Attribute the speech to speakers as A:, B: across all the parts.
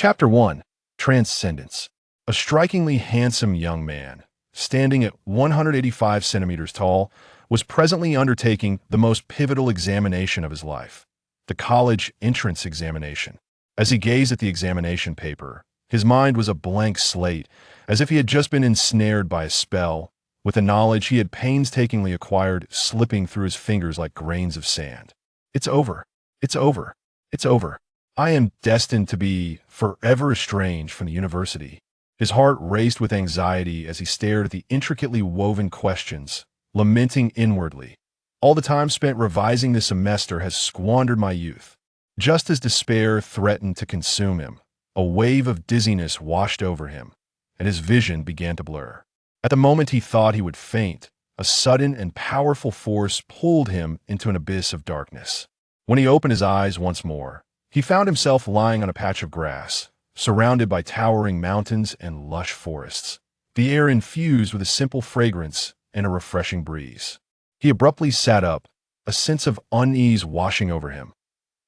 A: Chapter 1. Transcendence. A strikingly handsome young man, standing at 185 centimeters tall, was presently undertaking the most pivotal examination of his life, the college entrance examination. As he gazed at the examination paper, his mind was a blank slate, as if he had just been ensnared by a spell, with the knowledge he had painstakingly acquired slipping through his fingers like grains of sand. It's over. It's over. It's over. I am destined to be forever estranged from the university. His heart raced with anxiety as he stared at the intricately woven questions, lamenting inwardly. All the time spent revising this semester has squandered my youth. Just as despair threatened to consume him, a wave of dizziness washed over him, and his vision began to blur. At the moment he thought he would faint, a sudden and powerful force pulled him into an abyss of darkness. When he opened his eyes once more, he found himself lying on a patch of grass, surrounded by towering mountains and lush forests, the air infused with a simple fragrance and a refreshing breeze. He abruptly sat up, a sense of unease washing over him.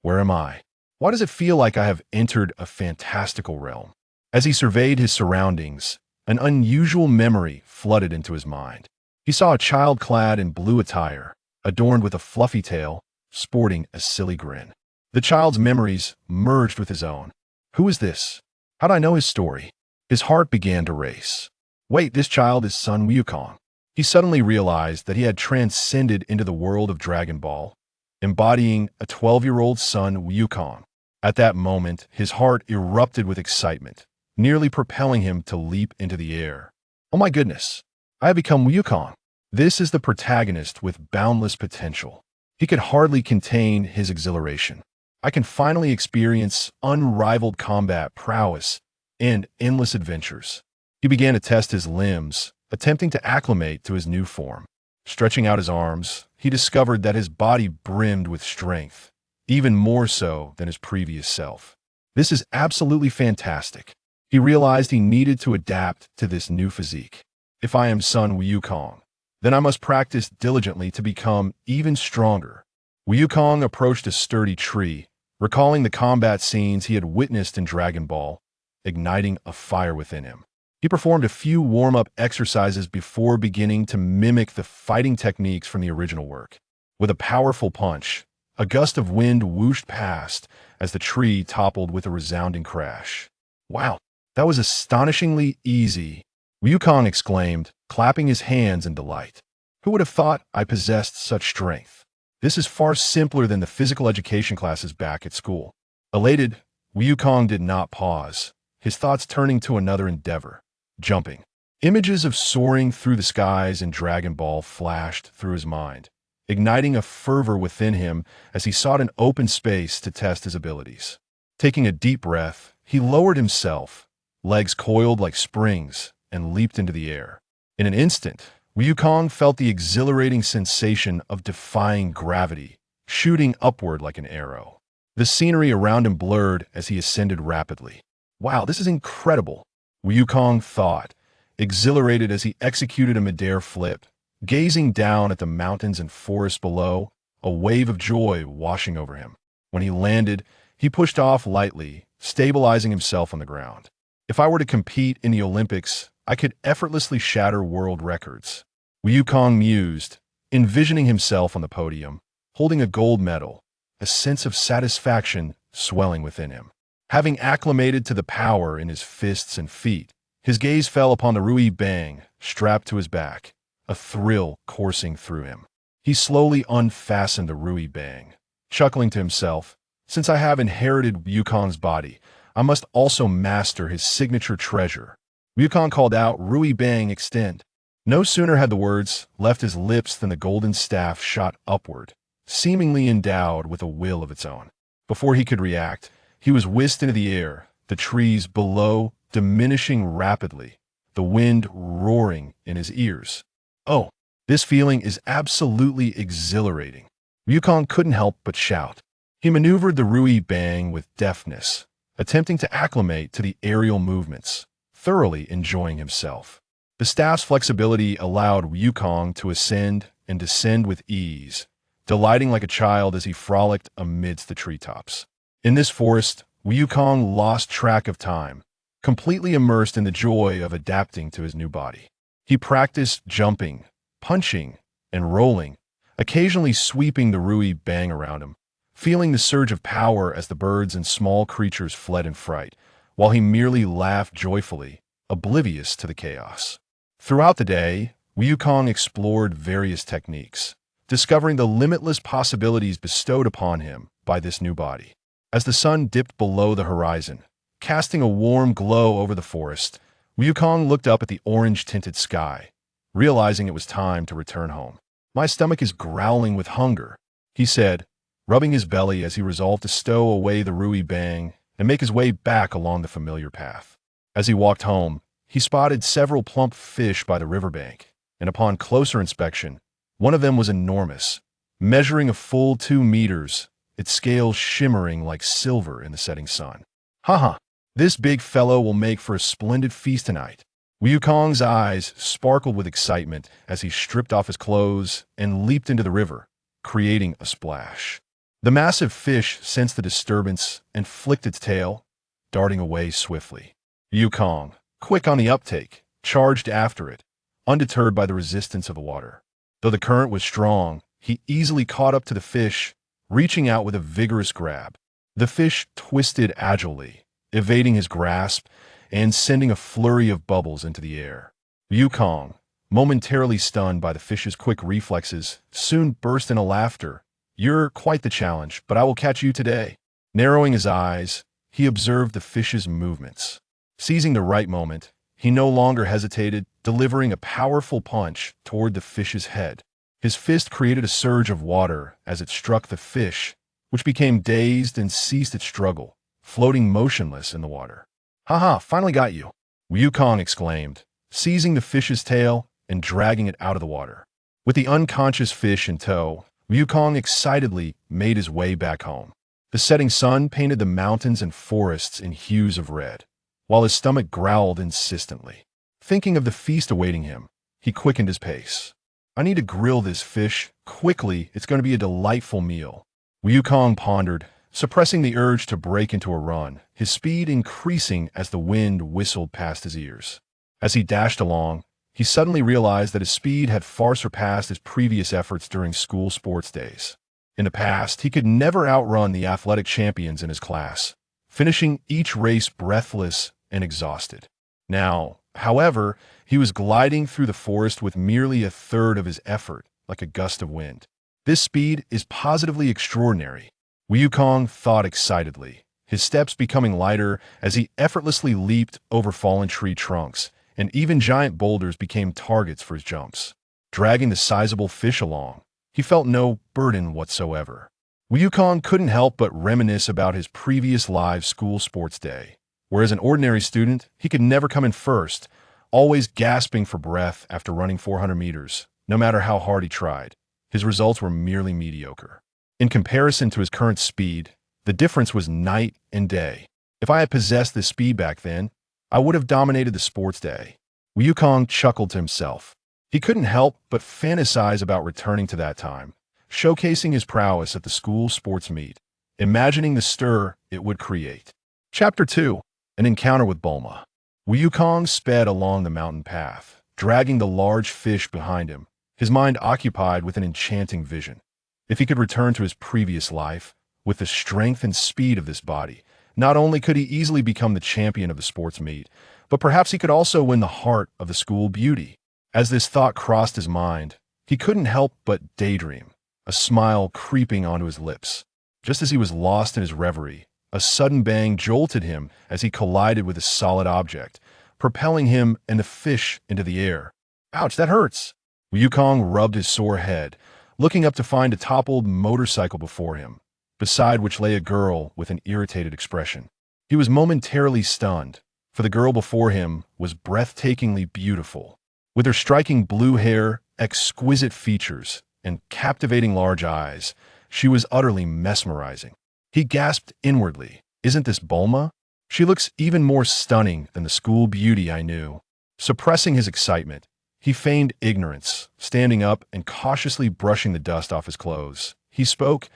A: Where am I? Why does it feel like I have entered a fantastical realm? As he surveyed his surroundings, an unusual memory flooded into his mind. He saw a child clad in blue attire, adorned with a fluffy tail, sporting a silly grin. The child's memories merged with his own. Who is this? How'd I know his story? His heart began to race. Wait, this child is son Wukong. He suddenly realized that he had transcended into the world of Dragon Ball, embodying a 12-year-old son Wukong. At that moment, his heart erupted with excitement, nearly propelling him to leap into the air. Oh my goodness, I have become Wukong. This is the protagonist with boundless potential. He could hardly contain his exhilaration. I can finally experience unrivaled combat prowess and endless adventures. He began to test his limbs, attempting to acclimate to his new form. Stretching out his arms, he discovered that his body brimmed with strength, even more so than his previous self. This is absolutely fantastic. He realized he needed to adapt to this new physique. If I am son Wukong, then I must practice diligently to become even stronger. Wukong approached a sturdy tree, recalling the combat scenes he had witnessed in Dragon Ball, igniting a fire within him. He performed a few warm-up exercises before beginning to mimic the fighting techniques from the original work. With a powerful punch, a gust of wind whooshed past as the tree toppled with a resounding crash. Wow, that was astonishingly easy, Wukong exclaimed, clapping his hands in delight. Who would have thought I possessed such strength? This is far simpler than the physical education classes back at school. Elated, Wukong did not pause, his thoughts turning to another endeavor, jumping. Images of soaring through the skies in Dragon Ball flashed through his mind, igniting a fervor within him as he sought an open space to test his abilities. Taking a deep breath, he lowered himself, legs coiled like springs, and leaped into the air. In an instant, Wukong felt the exhilarating sensation of defying gravity, shooting upward like an arrow. The scenery around him blurred as he ascended rapidly. Wow, this is incredible, Wukong thought, exhilarated as he executed a midair flip. Gazing down at the mountains and forests below, a wave of joy washing over him. When he landed, he pushed off lightly, stabilizing himself on the ground. If I were to compete in the Olympics, I could effortlessly shatter world records, Wukong mused, envisioning himself on the podium, holding a gold medal, a sense of satisfaction swelling within him. Having acclimated to the power in his fists and feet, his gaze fell upon the Rui Bang strapped to his back, a thrill coursing through him. He slowly unfastened the Rui Bang, chuckling to himself, since I have inherited Wukong's body, I must also master his signature treasure. Wukong called out, Rui Bang, extend. No sooner had the words left his lips than the golden staff shot upward, seemingly endowed with a will of its own. Before he could react, he was whisked into the air, the trees below diminishing rapidly, the wind roaring in his ears. Oh, this feeling is absolutely exhilarating. Wukong couldn't help but shout. He maneuvered the Rui Bang with deftness, attempting to acclimate to the aerial movements, thoroughly enjoying himself. The staff's flexibility allowed Wukong to ascend and descend with ease, delighting like a child as he frolicked amidst the treetops. In this forest, Wukong lost track of time, completely immersed in the joy of adapting to his new body. He practiced jumping, punching, and rolling, occasionally sweeping the Rui Bang around him, feeling the surge of power as the birds and small creatures fled in fright, while he merely laughed joyfully, oblivious to the chaos. Throughout the day, Wukong explored various techniques, discovering the limitless possibilities bestowed upon him by this new body. As the sun dipped below the horizon, casting a warm glow over the forest, Wukong looked up at the orange-tinted sky, realizing it was time to return home. "My stomach is growling with hunger," he said, rubbing his belly as he resolved to stow away the Rui Bang and make his way back along the familiar path. As he walked home, he spotted several plump fish by the riverbank, and upon closer inspection, one of them was enormous, measuring a full 2 meters, its scales shimmering like silver in the setting sun. "Haha, this big fellow will make for a splendid feast tonight." Wukong's eyes sparkled with excitement as he stripped off his clothes and leaped into the river, creating a splash. The massive fish sensed the disturbance and flicked its tail, darting away swiftly. Wukong, quick on the uptake, charged after it, undeterred by the resistance of the water. Though the current was strong, he easily caught up to the fish, reaching out with a vigorous grab. The fish twisted agilely, evading his grasp and sending a flurry of bubbles into the air. Wukong, momentarily stunned by the fish's quick reflexes, soon burst into laughter. "You're quite the challenge, but I will catch you today." Narrowing his eyes, he observed the fish's movements. Seizing the right moment, he no longer hesitated, delivering a powerful punch toward the fish's head. His fist created a surge of water as it struck the fish, which became dazed and ceased its struggle, floating motionless in the water. "Haha, finally got you," Wukong exclaimed, seizing the fish's tail and dragging it out of the water. With the unconscious fish in tow, Wukong excitedly made his way back home. The setting sun painted the mountains and forests in hues of red, while his stomach growled insistently. Thinking of the feast awaiting him, he quickened his pace. "I need to grill this fish quickly. It's going to be a delightful meal." Wukong pondered, suppressing the urge to break into a run, his speed increasing as the wind whistled past his ears. As he dashed along, he suddenly realized that his speed had far surpassed his previous efforts during school sports days. In the past, he could never outrun the athletic champions in his class, finishing each race breathless and exhausted. Now, however, he was gliding through the forest with merely a third of his effort, like a gust of wind. "This speed is positively extraordinary," Wukong thought excitedly, his steps becoming lighter as he effortlessly leaped over fallen tree trunks, and even giant boulders became targets for his jumps. Dragging the sizable fish along, he felt no burden whatsoever. Wukong couldn't help but reminisce about his previous live school sports day, where as an ordinary student, he could never come in first, always gasping for breath after running 400 meters, no matter how hard he tried. His results were merely mediocre. In comparison to his current speed, the difference was night and day. "If I had possessed this speed back then, I would have dominated the sports day." Wukong chuckled to himself. He couldn't help but fantasize about returning to that time, showcasing his prowess at the school sports meet, imagining the stir it would create. Chapter 2. An Encounter with Bulma. Wukong sped along the mountain path, dragging the large fish behind him, his mind occupied with an enchanting vision. If he could return to his previous life, with the strength and speed of this body, not only could he easily become the champion of the sports meet, but perhaps he could also win the heart of the school beauty. As this thought crossed his mind, he couldn't help but daydream, a smile creeping onto his lips. Just as he was lost in his reverie, a sudden bang jolted him as he collided with a solid object, propelling him and the fish into the air. "Ouch, that hurts!" Wukong rubbed his sore head, looking up to find a toppled motorcycle before him, beside which lay a girl with an irritated expression. He was momentarily stunned, for the girl before him was breathtakingly beautiful. With her striking blue hair, exquisite features, and captivating large eyes, she was utterly mesmerizing. He gasped inwardly, "Isn't this Bulma? She looks even more stunning than the school beauty I knew." Suppressing his excitement, he feigned ignorance, standing up and cautiously brushing the dust off his clothes. He spoke,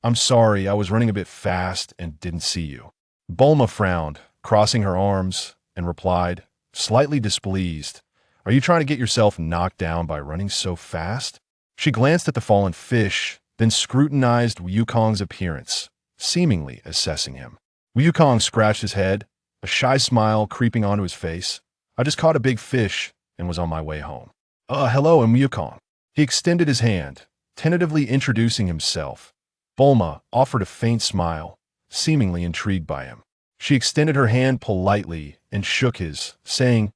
A: I'm sorry, I was running a bit fast and didn't see you. Bulma frowned, crossing her arms, and replied, slightly displeased, are you trying to get yourself knocked down by running so fast? She glanced at the fallen fish, then scrutinized Wukong's appearance, seemingly assessing him. Wukong scratched his head, a shy smile creeping onto his face. I just caught a big fish and was on my way home. Hello, I'm Wukong. He extended his hand, tentatively introducing himself. Bulma offered a faint smile, seemingly intrigued by him. She extended her hand politely and shook his, saying,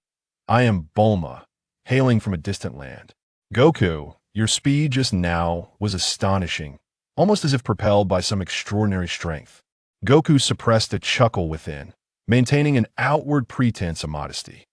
A: I am Bulma, hailing from a distant land. Goku, your speed just now was astonishing, almost as if propelled by some extraordinary strength. Goku suppressed a chuckle within, maintaining an outward pretense of modesty.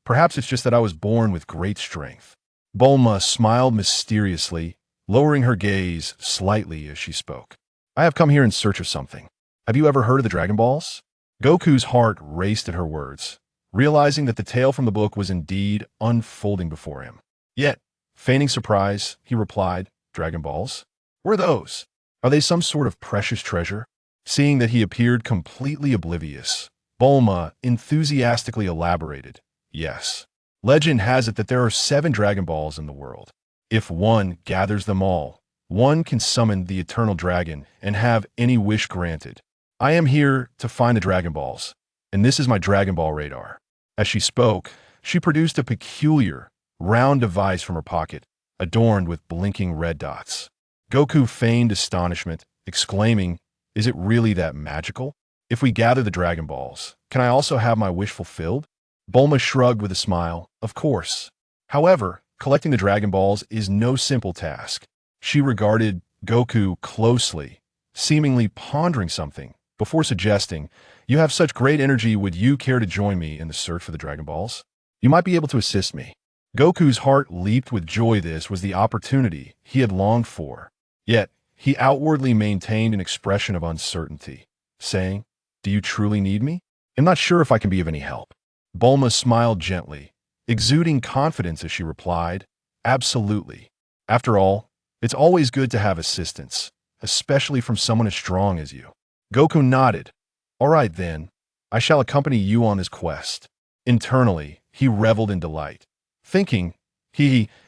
A: Perhaps it's just that I was born with great strength. Bulma smiled mysteriously, lowering her gaze slightly as she spoke. I have come here in search of something. Have you ever heard of the Dragon Balls? Goku's heart raced at her words, realizing that the tale from the book was indeed unfolding before him. Yet, feigning surprise, he replied, Dragon Balls? What are those? Are they some sort of precious treasure? Seeing that he appeared completely oblivious, Bulma enthusiastically elaborated, yes. Legend has it that there are 7 Dragon Balls in the world. If one gathers them all, one can summon the eternal dragon and have any wish granted. I am here to find the Dragon Balls, and this is my Dragon Ball radar. As she spoke, she produced a peculiar, round device from her pocket, adorned with blinking red dots. Goku feigned astonishment, exclaiming, is it really that magical? If we gather the Dragon Balls, can I also have my wish fulfilled? Bulma shrugged with a smile, of course. However, collecting the Dragon Balls is no simple task. She regarded Goku closely, seemingly pondering something, before suggesting, you have such great energy, would you care to join me in the search for the Dragon Balls? You might be able to assist me. Goku's heart leaped with joy. This was the opportunity he had longed for. Yet, he outwardly maintained an expression of uncertainty, saying, do you truly need me? I'm not sure if I can be of any help. Bulma smiled gently, exuding confidence as she replied, absolutely. After all, it's always good to have assistance, especially from someone as strong as you. Goku nodded. All right then, I shall accompany you on this quest. Internally, he reveled in delight, thinking,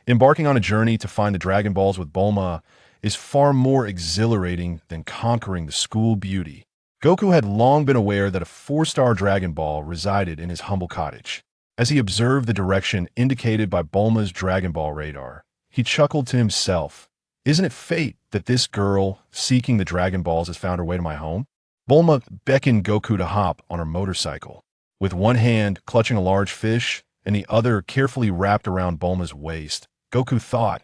A: embarking on a journey to find the Dragon Balls with Bulma is far more exhilarating than conquering the school beauty. Goku had long been aware that a 4-star Dragon Ball resided in his humble cottage. As he observed the direction indicated by Bulma's Dragon Ball radar, he chuckled to himself. Isn't it fate that this girl seeking the Dragon Balls has found her way to my home? Bulma beckoned Goku to hop on her motorcycle. With one hand clutching a large fish and the other carefully wrapped around Bulma's waist, Goku thought,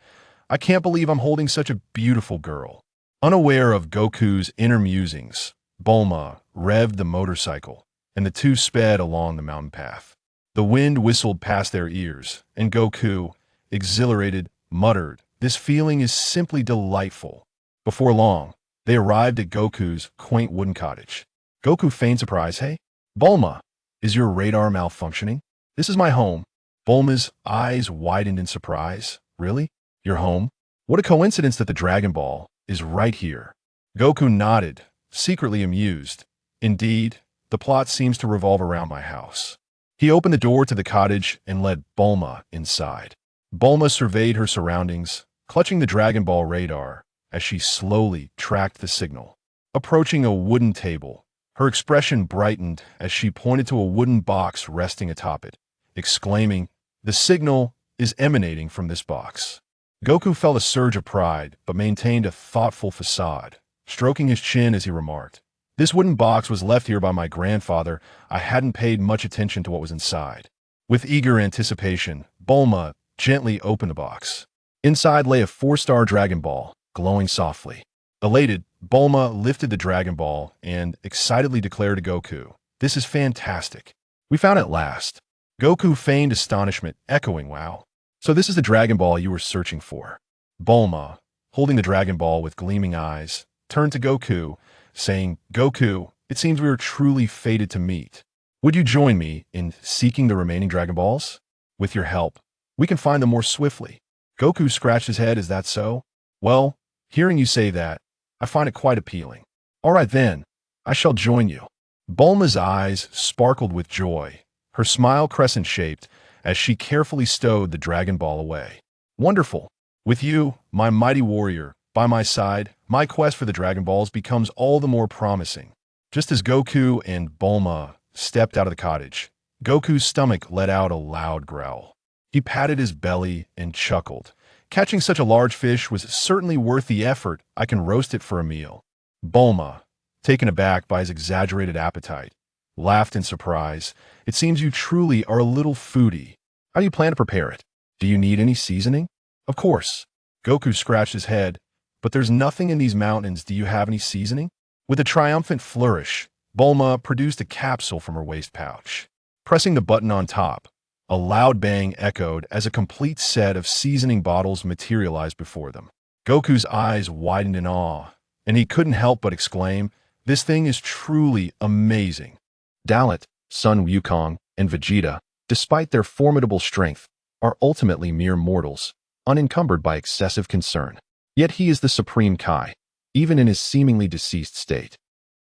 A: I can't believe I'm holding such a beautiful girl. Unaware of Goku's inner musings, Bulma revved the motorcycle, and the two sped along the mountain path. The wind whistled past their ears, and Goku, exhilarated, muttered, this feeling is simply delightful. Before long, they arrived at Goku's quaint wooden cottage. Goku feigned surprise. Hey, Bulma, is your radar malfunctioning? This is my home. Bulma's eyes widened in surprise. Really? Your home? What a coincidence that the Dragon Ball is right here. Goku nodded, secretly amused. Indeed, the plot seems to revolve around my house. He opened the door to the cottage and led Bulma inside. Bulma surveyed her surroundings, clutching the Dragon Ball radar as she slowly tracked the signal. Approaching a wooden table, her expression brightened as she pointed to a wooden box resting atop it, exclaiming, the signal is emanating from this box. Goku felt a surge of pride, but maintained a thoughtful facade, stroking his chin as he remarked, this wooden box was left here by my grandfather. I hadn't paid much attention to what was inside. With eager anticipation, Bulma gently opened the box. Inside lay a 4-star Dragon Ball, glowing softly. Elated, Bulma lifted the Dragon Ball and excitedly declared to Goku, this is fantastic. We found it at last. Goku feigned astonishment, echoing, wow. So this is the Dragon Ball you were searching for. Bulma, holding the Dragon Ball with gleaming eyes, turned to Goku, saying, Goku, it seems we are truly fated to meet. Would you join me in seeking the remaining Dragon Balls? With your help, we can find them more swiftly. Goku scratched his head, is that so? Well, hearing you say that, I find it quite appealing. All right then, I shall join you. Bulma's eyes sparkled with joy, her smile crescent-shaped as she carefully stowed the Dragon Ball away. Wonderful. With you, my mighty warrior, by my side, my quest for the Dragon Balls becomes all the more promising. Just as Goku and Bulma stepped out of the cottage, Goku's stomach let out a loud growl. He patted his belly and chuckled. Catching such a large fish was certainly worth the effort. I can roast it for a meal. Bulma, taken aback by his exaggerated appetite, laughed in surprise. It seems you truly are a little foodie. How do you plan to prepare it? Do you need any seasoning? Of course. Goku scratched his head. But there's nothing in these mountains. Do you have any seasoning? With a triumphant flourish, Bulma produced a capsule from her waist pouch. Pressing the button on top, a loud bang echoed as a complete set of seasoning bottles materialized before them. Goku's eyes widened in awe, and he couldn't help but exclaim, "This thing is truly amazing." Dalit, Sun Wukong, and Vegeta, despite their formidable strength, are ultimately mere mortals, unencumbered by excessive concern. Yet he is the Supreme Kai, even in his seemingly deceased state.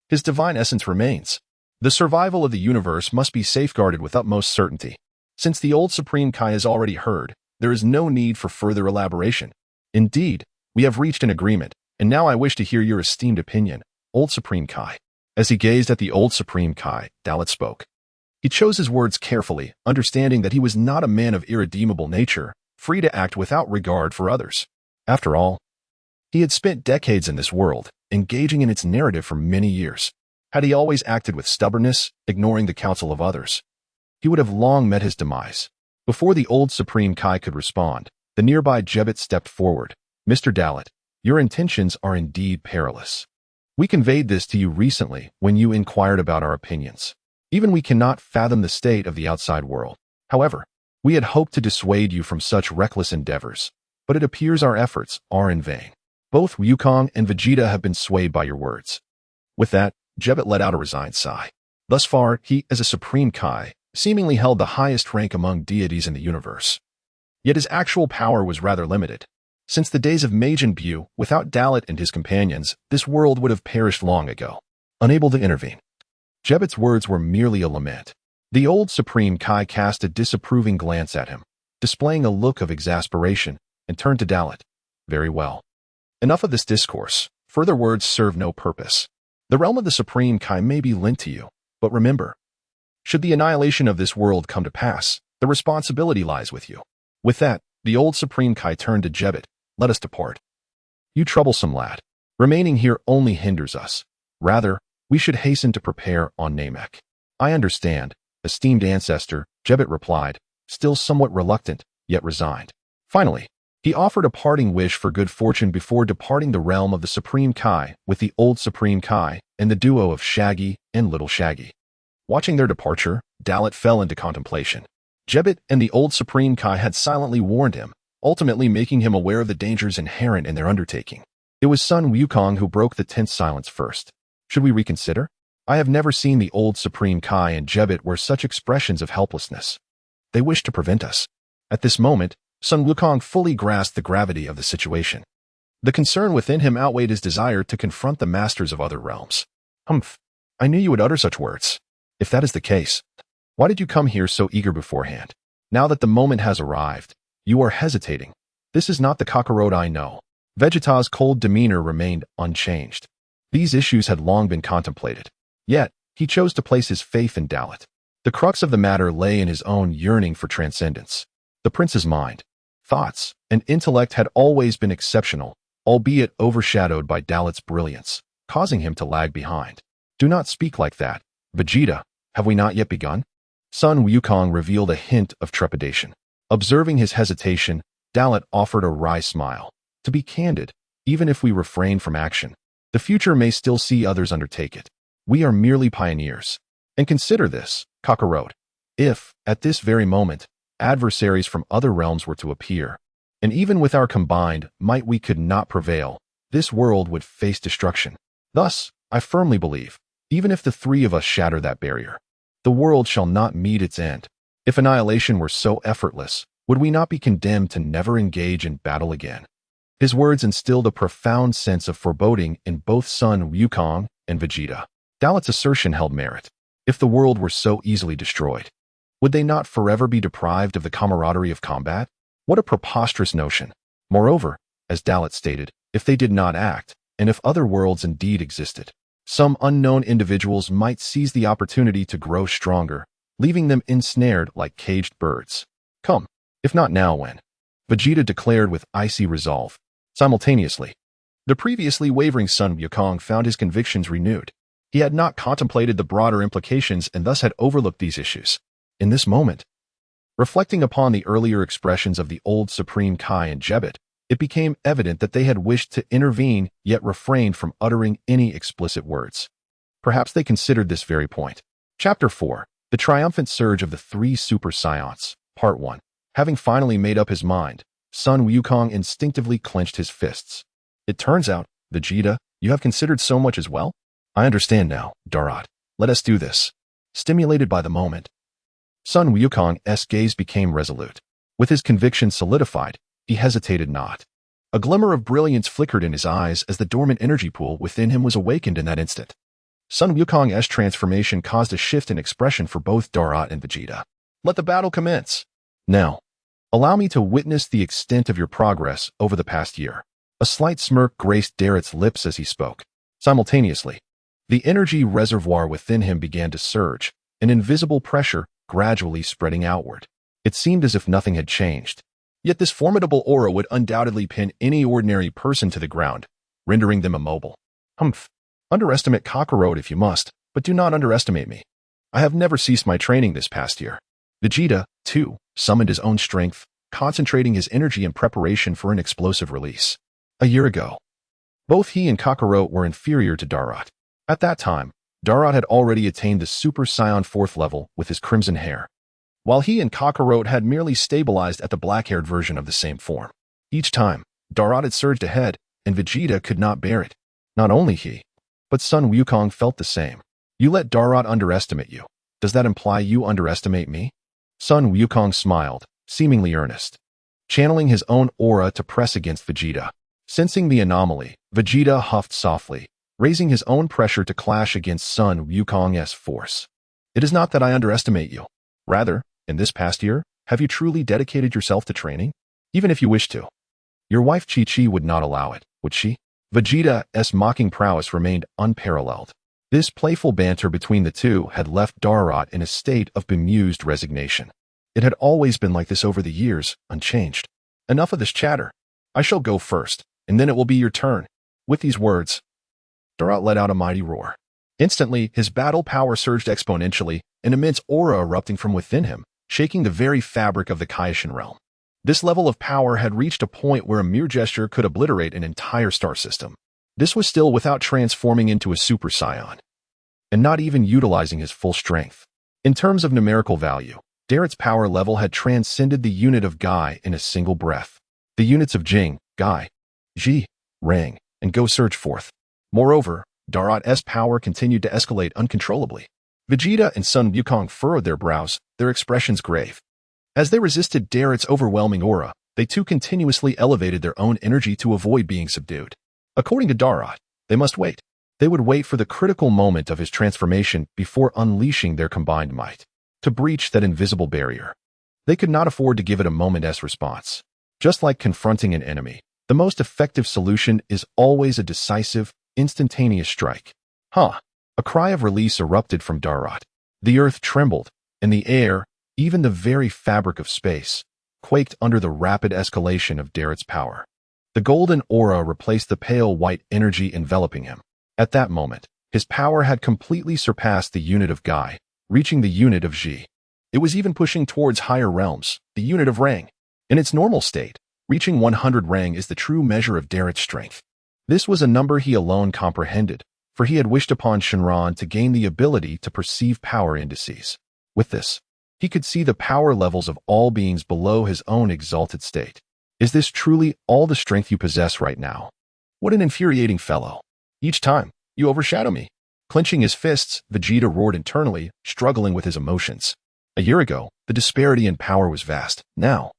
A: His divine essence remains. The survival of the universe must be safeguarded with utmost certainty. Since the old Supreme Kai has already heard, there is no need for further elaboration. Indeed, we have reached an agreement, and now I wish to hear your esteemed opinion, old Supreme Kai. As he gazed at the old Supreme Kai, Dalit spoke. He chose his words carefully, understanding that he was not a man of irredeemable nature, free to act without regard for others. After all, he had spent decades in this world, engaging in its narrative for many years. Had he always acted with stubbornness, ignoring the counsel of others, he would have long met his demise. Before the old Supreme Kai could respond, the nearby Jebet stepped forward. "Mr. Dalit, your intentions are indeed perilous. We conveyed this to you recently when you inquired about our opinions. Even we cannot fathom the state of the outside world. However, we had hoped to dissuade you from such reckless endeavors, but it appears our efforts are in vain. Both Wukong and Vegeta have been swayed by your words." With that, Jebet let out a resigned sigh. Thus far, he, as a Supreme Kai, seemingly held the highest rank among deities in the universe. Yet his actual power was rather limited. Since the days of Majin Buu, without Dalit and his companions, this world would have perished long ago. Unable to intervene, Jebet's words were merely a lament. The old Supreme Kai cast a disapproving glance at him, displaying a look of exasperation, and turned to Dalit. "Very well. Enough of this discourse. Further words serve no purpose. The realm of the Supreme Kai may be lent to you, but remember, should the annihilation of this world come to pass, the responsibility lies with you." With that, the old Supreme Kai turned to Jebet. "Let us depart. You troublesome lad. Remaining here only hinders us. Rather, we should hasten to prepare on Namek." "I understand, esteemed ancestor," Jebet replied, still somewhat reluctant, yet resigned. Finally, he offered a parting wish for good fortune before departing the realm of the Supreme Kai with the old Supreme Kai and the duo of Shaggy and Little Shaggy. Watching their departure, Dalit fell into contemplation. Jebet and the old Supreme Kai had silently warned him, ultimately making him aware of the dangers inherent in their undertaking. It was Sun Wukong who broke the tense silence first. "Should we reconsider? I have never seen the old Supreme Kai and Jebet wear such expressions of helplessness. They wish to prevent us." At this moment, Sun Wukong fully grasped the gravity of the situation. The concern within him outweighed his desire to confront the masters of other realms. "Humph, I knew you would utter such words. If that is the case, why did you come here so eager beforehand? Now that the moment has arrived, you are hesitating. This is not the Kakarot I know." Vegeta's cold demeanor remained unchanged. These issues had long been contemplated. Yet, he chose to place his faith in Dalit. The crux of the matter lay in his own yearning for transcendence. The prince's mind, thoughts, and intellect had always been exceptional, albeit overshadowed by Dalit's brilliance, causing him to lag behind. "Do not speak like that. Vegeta, have we not yet begun?" Sun Wukong revealed a hint of trepidation. Observing his hesitation, Dalit offered a wry smile. "To be candid, even if we refrain from action, the future may still see others undertake it. We are merely pioneers. And consider this, Kakarot. If, at this very moment, adversaries from other realms were to appear, and even with our combined might we could not prevail, this world would face destruction. Thus, I firmly believe, even if the three of us shatter that barrier, the world shall not meet its end. If annihilation were so effortless, would we not be condemned to never engage in battle again?" His words instilled a profound sense of foreboding in both Sun Wukong and Vegeta. Dalit's assertion held merit. If the world were so easily destroyed, would they not forever be deprived of the camaraderie of combat? What a preposterous notion. Moreover, as Dalit stated, if they did not act, and if other worlds indeed existed, some unknown individuals might seize the opportunity to grow stronger, leaving them ensnared like caged birds. Come, if not now, when? Vegeta declared with icy resolve. Simultaneously, the previously wavering Sun Wukong found his convictions renewed. He had not contemplated the broader implications and thus had overlooked these issues. In this moment, reflecting upon the earlier expressions of the old Supreme Kai and Jebet, it became evident that they had wished to intervene yet refrained from uttering any explicit words. Perhaps they considered this very point. Chapter 4. The Triumphant Surge of the Three Super Saiyans. Part 1. Having finally made up his mind, Sun Wukong instinctively clenched his fists. It turns out, Vegeta, you have considered so much as well? I understand now, Darat. Let us do this. Stimulated by the moment, Sun Wukong's gaze became resolute. With his conviction solidified, he hesitated not. A glimmer of brilliance flickered in his eyes as the dormant energy pool within him was awakened in that instant. Sun Wukong's transformation caused a shift in expression for both Darat and Vegeta. Let the battle commence. Now, allow me to witness the extent of your progress over the past year. A slight smirk graced Darat's lips as he spoke. Simultaneously, the energy reservoir within him began to surge, an invisible pressure gradually spreading outward. It seemed as if nothing had changed. Yet this formidable aura would undoubtedly pin any ordinary person to the ground, rendering them immobile. Humph. Underestimate Kakarot if you must, but do not underestimate me. I have never ceased my training this past year. Vegeta, too, summoned his own strength, concentrating his energy in preparation for an explosive release. A year ago, both he and Kakarot were inferior to Darat. At that time, Darat had already attained the Super Saiyan 4th level with his crimson hair, while he and Kakarot had merely stabilized at the black-haired version of the same form. Each time, Darat had surged ahead, and Vegeta could not bear it. Not only he, but Sun Wukong felt the same. You let Darat underestimate you. Does that imply you underestimate me? Sun Wukong smiled, seemingly earnest, channeling his own aura to press against Vegeta. Sensing the anomaly, Vegeta huffed softly, raising his own pressure to clash against Sun Wukong's force. It is not that I underestimate you. Rather, in this past year, have you truly dedicated yourself to training? Even if you wish to. Your wife Chi-Chi would not allow it, would she? Vegeta's mocking prowess remained unparalleled. This playful banter between the two had left Darat in a state of bemused resignation. It had always been like this over the years, unchanged. Enough of this chatter. I shall go first, and then it will be your turn. With these words, Darat let out a mighty roar. Instantly, his battle power surged exponentially, an immense aura erupting from within him, shaking the very fabric of the Kaioshin realm. This level of power had reached a point where a mere gesture could obliterate an entire star system. This was still without transforming into a Super Saiyan, and not even utilizing his full strength. In terms of numerical value, Darat's power level had transcended the unit of Gai in a single breath. The units of Jing, Gai, Ji, Rang, and Go surged forth. Moreover, Darat's power continued to escalate uncontrollably. Vegeta and Sun Wukong furrowed their brows, their expressions grave. As they resisted Darat's overwhelming aura, they too continuously elevated their own energy to avoid being subdued. According to Darat, they must wait. They would wait for the critical moment of his transformation before unleashing their combined might, to breach that invisible barrier. They could not afford to give it a moment's response. Just like confronting an enemy, the most effective solution is always a decisive, instantaneous strike. A cry of release erupted from Darat. The earth trembled, and the air, even the very fabric of space, quaked under the rapid escalation of Darat's power. The golden aura replaced the pale white energy enveloping him. At that moment, his power had completely surpassed the unit of Gai, reaching the unit of Ji. It was even pushing towards higher realms, the unit of Rang. In its normal state, reaching 100 Rang is the true measure of Darat's strength. This was a number he alone comprehended, for he had wished upon Shenron to gain the ability to perceive power indices. With this, he could see the power levels of all beings below his own exalted state. Is this truly all the strength you possess right now? What an infuriating fellow. Each time, you overshadow me. Clenching his fists, Vegeta roared internally, struggling with his emotions. A year ago, the disparity in power was vast. Now,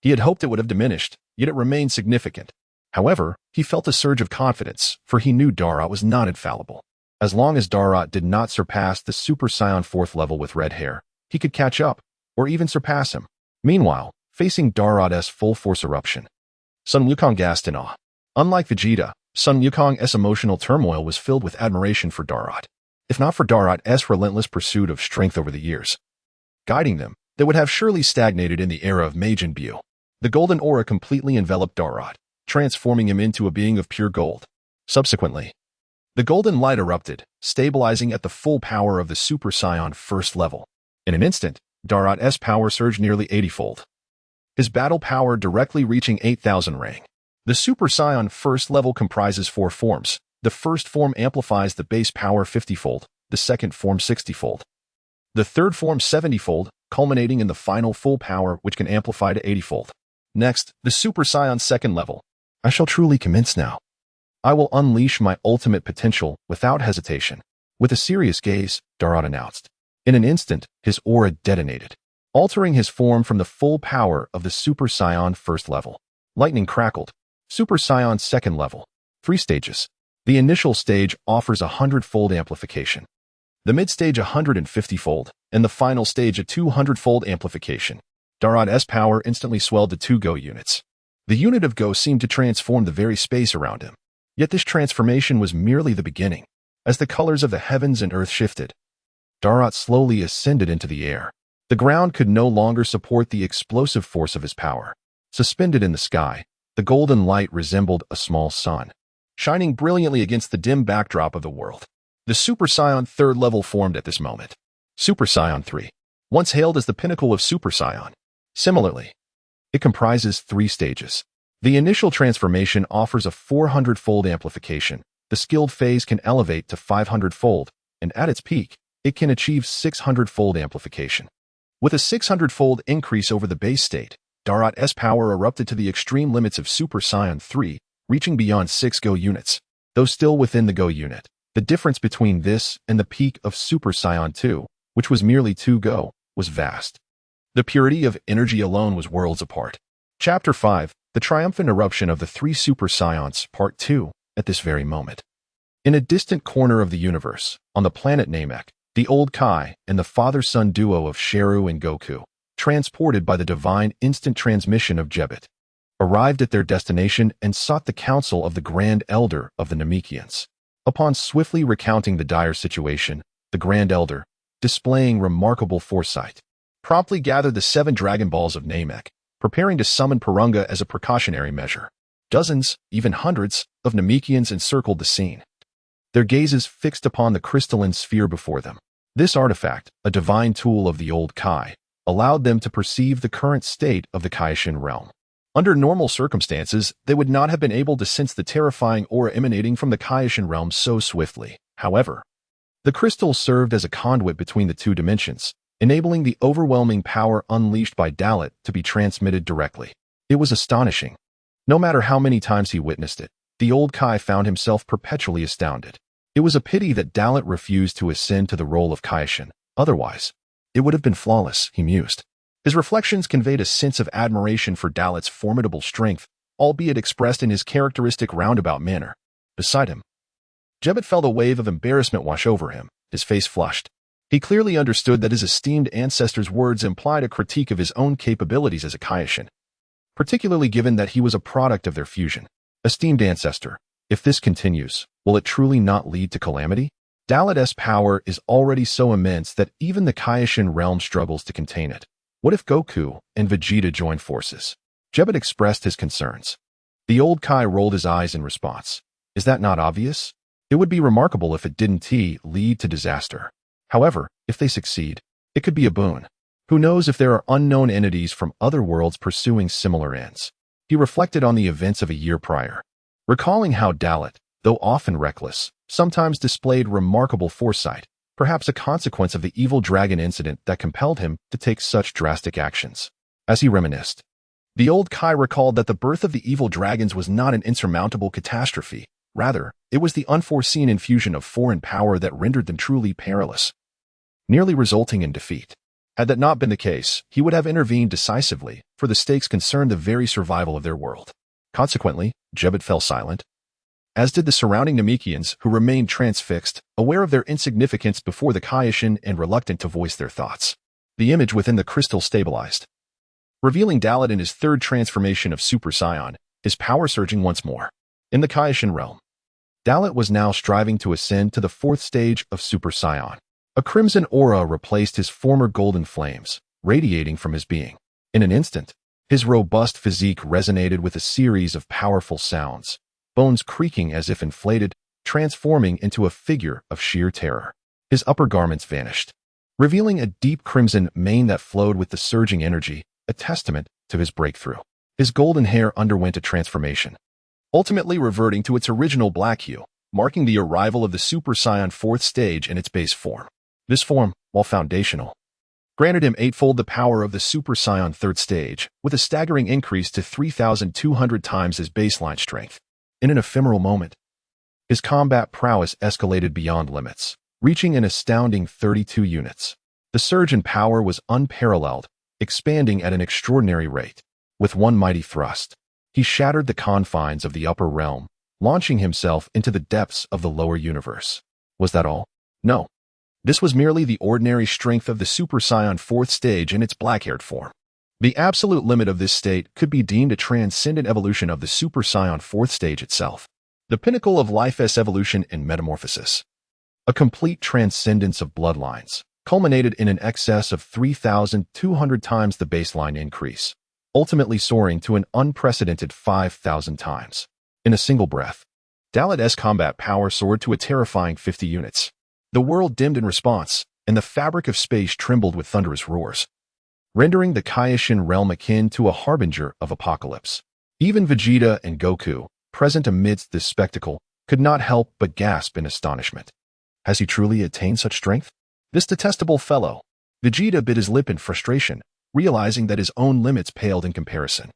A: he had hoped it would have diminished, yet it remained significant. However, he felt a surge of confidence, for he knew Darat was not infallible. As long as Darat did not surpass the Super Saiyan 4th level with red hair, he could catch up, or even surpass him. Meanwhile, facing Darat's full-force eruption, Sun Wukong gasped in awe. Unlike Vegeta, Sun Wukong's emotional turmoil was filled with admiration for Darat. If not for Darat's relentless pursuit of strength over the years, guiding them, they would have surely stagnated in the era of Majin Buu. The golden aura completely enveloped Darat, transforming him into a being of pure gold. Subsequently, the golden light erupted, stabilizing at the full power of the Super Saiyan 1st level. In an instant, Darat's power surged nearly 80-fold. His battle power directly reaching 8,000 rang. The Super Saiyan 1st level comprises 4 forms. The first form amplifies the base power 50-fold, the second form 60-fold. The third form 70-fold, culminating in the final full power which can amplify to 80-fold. Next, the Super Saiyan 2nd level. I shall truly commence now. I will unleash my ultimate potential without hesitation. With a serious gaze, Darat announced. In an instant, his aura detonated, altering his form from the full power of the Super Saiyan 1st level. Lightning crackled. Super Saiyan 2nd level. 3 stages. The initial stage offers a 100-fold amplification. The mid-stage a 150-fold, and the final stage a 200-fold amplification. Darat's power instantly swelled to 2 Go units. The unit of Go seemed to transform the very space around him. Yet this transformation was merely the beginning. As the colors of the heavens and earth shifted, Darat slowly ascended into the air. The ground could no longer support the explosive force of his power. Suspended in the sky, the golden light resembled a small sun, shining brilliantly against the dim backdrop of the world. The Super Saiyan 3rd level formed at this moment. Super Saiyan 3, once hailed as the pinnacle of Super Saiyan. Similarly, it comprises 3 stages. The initial transformation offers a 400-fold amplification. The skilled phase can elevate to 500-fold, and at its peak, it can achieve 600-fold amplification. With a 600-fold increase over the base state, Darat's power erupted to the extreme limits of Super Saiyan 3, reaching beyond 6 Go units. Though still within the Go unit, the difference between this and the peak of Super Saiyan 2, which was merely 2 Go, was vast. The purity of energy alone was worlds apart. Chapter 5, The Triumphant Eruption of the 3 Super Saiyans, Part 2, at this very moment. In a distant corner of the universe, on the planet Namek, the old Kai and the father-son duo of Sheru and Goku, transported by the divine instant transmission of Jebet, arrived at their destination and sought the counsel of the Grand Elder of the Namekians. Upon swiftly recounting the dire situation, the Grand Elder, displaying remarkable foresight, promptly gathered the 7 Dragon Balls of Namek, preparing to summon Purunga as a precautionary measure. Dozens, even hundreds, of Namekians encircled the scene, their gazes fixed upon the crystalline sphere before them. This artifact, a divine tool of the old Kai, allowed them to perceive the current state of the Kaishin realm. Under normal circumstances, they would not have been able to sense the terrifying aura emanating from the Kaishin realm so swiftly. However, the crystal served as a conduit between the 2 dimensions, enabling the overwhelming power unleashed by Dalit to be transmitted directly. It was astonishing. No matter how many times he witnessed it, the old Kai found himself perpetually astounded. It was a pity that Dalit refused to ascend to the role of Kaishin. Otherwise, it would have been flawless, he mused. His reflections conveyed a sense of admiration for Dalit's formidable strength, albeit expressed in his characteristic roundabout manner. Beside him, Jebet felt a wave of embarrassment wash over him, his face flushed. He clearly understood that his esteemed ancestor's words implied a critique of his own capabilities as a Kaishin, particularly given that he was a product of their fusion. Esteemed ancestor, if this continues, will it truly not lead to calamity? Dalit's power is already so immense that even the Kaishin realm struggles to contain it. What if Goku and Vegeta join forces? Jebet expressed his concerns. The old Kai rolled his eyes in response. Is that not obvious? It would be remarkable if it didn't lead to disaster. However, if they succeed, it could be a boon. Who knows if there are unknown entities from other worlds pursuing similar ends? He reflected on the events of a year prior, recalling how Dalit, though often reckless, sometimes displayed remarkable foresight, perhaps a consequence of the evil dragon incident that compelled him to take such drastic actions. As he reminisced, the old Kai recalled that the birth of the evil dragons was not an insurmountable catastrophe. Rather, it was the unforeseen infusion of foreign power that rendered them truly perilous, nearly resulting in defeat. Had that not been the case, he would have intervened decisively, for the stakes concerned the very survival of their world. Consequently, Jebet fell silent, as did the surrounding Namekians, who remained transfixed, aware of their insignificance before the Kaioshin and reluctant to voice their thoughts. The image within the crystal stabilized, revealing Dalit in his third transformation of Super Saiyan, his power surging once more. In the Kaioshin realm, Dalit was now striving to ascend to the fourth stage of Super Saiyan. A crimson aura replaced his former golden flames, radiating from his being. In an instant, his robust physique resonated with a series of powerful sounds, bones creaking as if inflated, transforming into a figure of sheer terror. His upper garments vanished, revealing a deep crimson mane that flowed with the surging energy, a testament to his breakthrough. His golden hair underwent a transformation, ultimately reverting to its original black hue, marking the arrival of the Super Saiyan fourth stage in its base form. This form, while foundational, granted him eightfold the power of the Super Saiyan third stage, with a staggering increase to 3,200 times his baseline strength. In an ephemeral moment, his combat prowess escalated beyond limits, reaching an astounding 32 units. The surge in power was unparalleled, expanding at an extraordinary rate. With one mighty thrust, he shattered the confines of the upper realm, launching himself into the depths of the lower universe. Was that all? No. This was merely the ordinary strength of the Super Saiyan fourth stage in its black-haired form. The absolute limit of this state could be deemed a transcendent evolution of the Super Saiyan fourth stage itself, the pinnacle of life's evolution and metamorphosis. A complete transcendence of bloodlines, culminated in an excess of 3,200 times the baseline increase, ultimately soaring to an unprecedented 5,000 times. In a single breath, Dalit's combat power soared to a terrifying 50 units. The world dimmed in response, and the fabric of space trembled with thunderous roars, rendering the Kaioshin realm akin to a harbinger of apocalypse. Even Vegeta and Goku, present amidst this spectacle, could not help but gasp in astonishment. Has he truly attained such strength? This detestable fellow. Vegeta bit his lip in frustration, realizing that his own limits paled in comparison.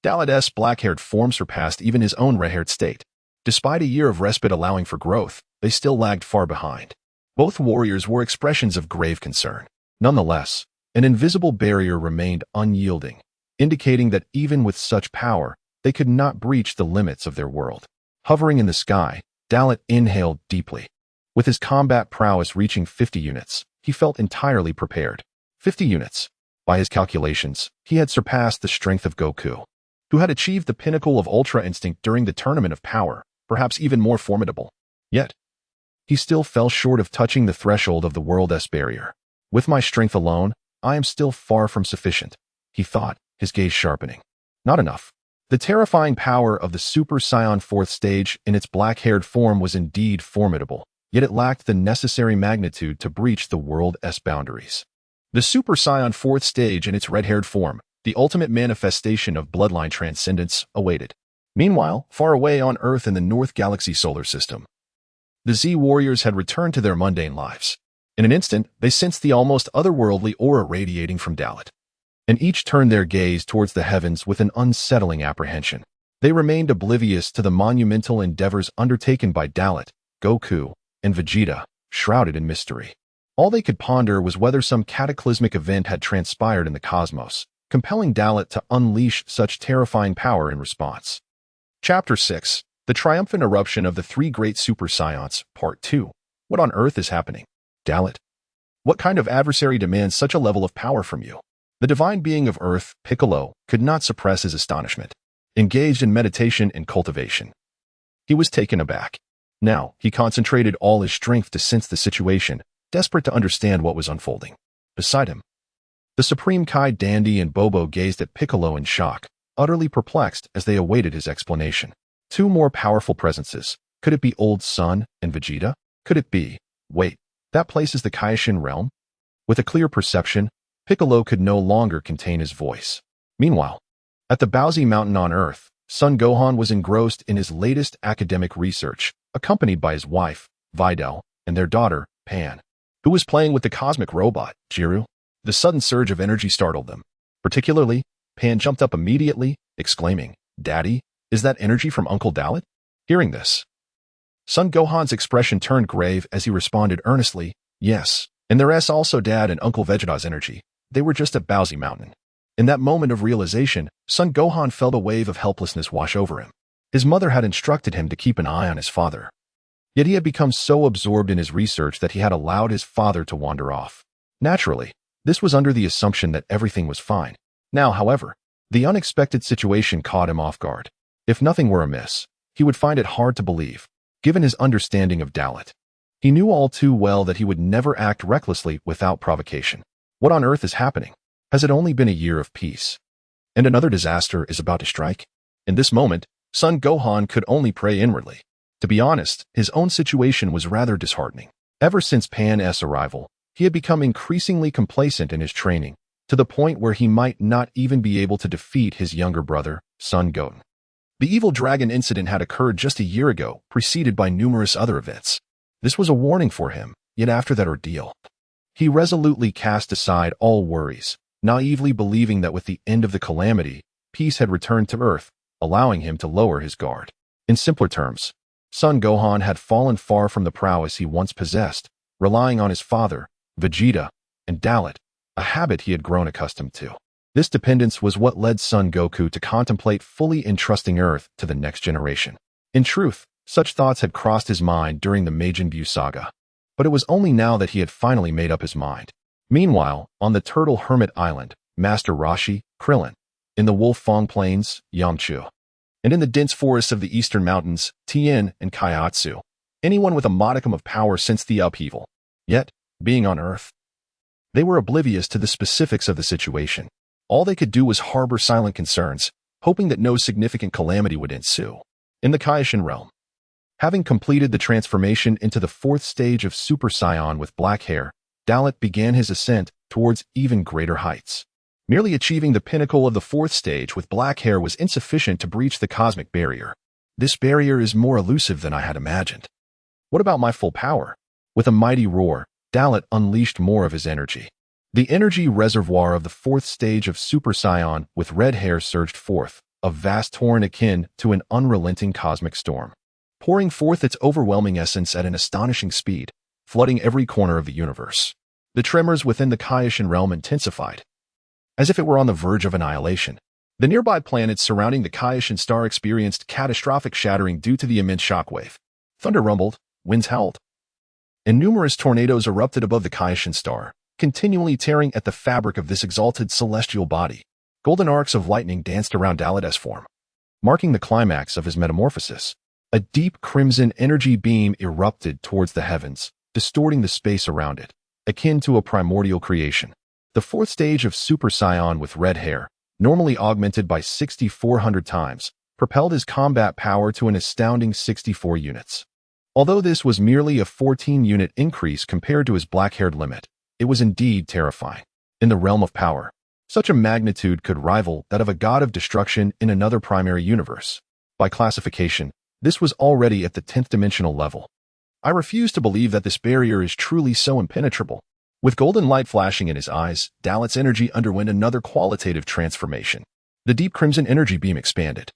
A: Dalit's black-haired form surpassed even his own red-haired state. Despite a year of respite allowing for growth, they still lagged far behind. Both warriors wore expressions of grave concern. Nonetheless, an invisible barrier remained unyielding, indicating that even with such power, they could not breach the limits of their world. Hovering in the sky, Dalit inhaled deeply. With his combat prowess reaching 50 units, he felt entirely prepared. 50 units. By his calculations, he had surpassed the strength of Goku, who had achieved the pinnacle of Ultra Instinct during the Tournament of Power, perhaps even more formidable. Yet, he still fell short of touching the threshold of the world's barrier. With my strength alone, I am still far from sufficient, he thought, his gaze sharpening. Not enough. The terrifying power of the Super Saiyan fourth stage in its black-haired form was indeed formidable, yet it lacked the necessary magnitude to breach the world's boundaries. The Super Saiyan fourth stage in its red-haired form, the ultimate manifestation of bloodline transcendence, awaited. Meanwhile, far away on Earth in the North Galaxy solar system, the Z-Warriors had returned to their mundane lives. In an instant, they sensed the almost otherworldly aura radiating from Dalit, and each turned their gaze towards the heavens with an unsettling apprehension. They remained oblivious to the monumental endeavors undertaken by Dalit, Goku, and Vegeta, shrouded in mystery. All they could ponder was whether some cataclysmic event had transpired in the cosmos, compelling Dalit to unleash such terrifying power in response. Chapter 6. The Triumphant Eruption of the Three Great Super Saiyans, Part 2. What on earth is happening? Dalit. What kind of adversary demands such a level of power from you? The divine being of Earth, Piccolo, could not suppress his astonishment. Engaged in meditation and cultivation, he was taken aback. Now, he concentrated all his strength to sense the situation, desperate to understand what was unfolding. Beside him, the Supreme Kai Dandy and Bobo gazed at Piccolo in shock, utterly perplexed as they awaited his explanation. Two more powerful presences. Could it be Old Sun and Vegeta? Could it be? Wait, that place is the Kaioshin realm? With a clear perception, Piccolo could no longer contain his voice. Meanwhile, at the Baozi Mountain on Earth, Son Gohan was engrossed in his latest academic research, accompanied by his wife, Videl, and their daughter, Pan, who was playing with the cosmic robot, Jiru. The sudden surge of energy startled them. Particularly, Pan jumped up immediately, exclaiming, "Daddy, is that energy from Uncle Dalit?" Hearing this, Son Gohan's expression turned grave as he responded earnestly, "Yes, and there's also Dad and Uncle Vegeta's energy. They were just at Baozi Mountain." In that moment of realization, Son Gohan felt a wave of helplessness wash over him. His mother had instructed him to keep an eye on his father. Yet he had become so absorbed in his research that he had allowed his father to wander off. Naturally, this was under the assumption that everything was fine. Now, however, the unexpected situation caught him off guard. If nothing were amiss, he would find it hard to believe, given his understanding of Dalit. He knew all too well that he would never act recklessly without provocation. What on earth is happening? Has it only been a year of peace? And another disaster is about to strike? In this moment, Son Gohan could only pray inwardly. To be honest, his own situation was rather disheartening. Ever since Pan's arrival, he had become increasingly complacent in his training, to the point where he might not even be able to defeat his younger brother, Son Goten. The evil dragon incident had occurred just a year ago, preceded by numerous other events. This was a warning for him, yet after that ordeal, he resolutely cast aside all worries, naively believing that with the end of the calamity, peace had returned to Earth, allowing him to lower his guard. In simpler terms, Son Gohan had fallen far from the prowess he once possessed, relying on his father, Vegeta, and Dalit, a habit he had grown accustomed to. This dependence was what led Son Goku to contemplate fully entrusting Earth to the next generation. In truth, such thoughts had crossed his mind during the Majin Buu saga, but it was only now that he had finally made up his mind. Meanwhile, on the Turtle Hermit Island, Master Roshi, Krillin, in the Wolf Fong Plains, Yamchu, and in the dense forests of the eastern mountains, Tien and Kaiatsu, anyone with a modicum of power sensed the upheaval. Yet, being on Earth, they were oblivious to the specifics of the situation. All they could do was harbor silent concerns, hoping that no significant calamity would ensue. In the Kaishin realm, having completed the transformation into the fourth stage of Super Saiyan with black hair, Dalit began his ascent towards even greater heights. Merely achieving the pinnacle of the fourth stage with black hair was insufficient to breach the cosmic barrier. This barrier is more elusive than I had imagined. What about my full power? With a mighty roar, Dalit unleashed more of his energy. The energy reservoir of the fourth stage of Super Saiyan with red hair surged forth, a vast torrent akin to an unrelenting cosmic storm, pouring forth its overwhelming essence at an astonishing speed, flooding every corner of the universe. The tremors within the Kaishin realm intensified, as if it were on the verge of annihilation. The nearby planets surrounding the Kaishin star experienced catastrophic shattering due to the immense shockwave. Thunder rumbled, winds howled, and numerous tornadoes erupted above the Kaishin star, continually tearing at the fabric of this exalted celestial body. Golden arcs of lightning danced around Dalit's form, marking the climax of his metamorphosis. A deep crimson energy beam erupted towards the heavens, distorting the space around it, akin to a primordial creation. The fourth stage of Super Saiyan with red hair, normally augmented by 6,400 times, propelled his combat power to an astounding 64 units. Although this was merely a 14-unit increase compared to his black-haired limit, it was indeed terrifying. In the realm of power, such a magnitude could rival that of a god of destruction in another primary universe. By classification, this was already at the 10th dimensional level. I refuse to believe that this barrier is truly so impenetrable. With golden light flashing in his eyes, Dalit's energy underwent another qualitative transformation. The deep crimson energy beam expanded,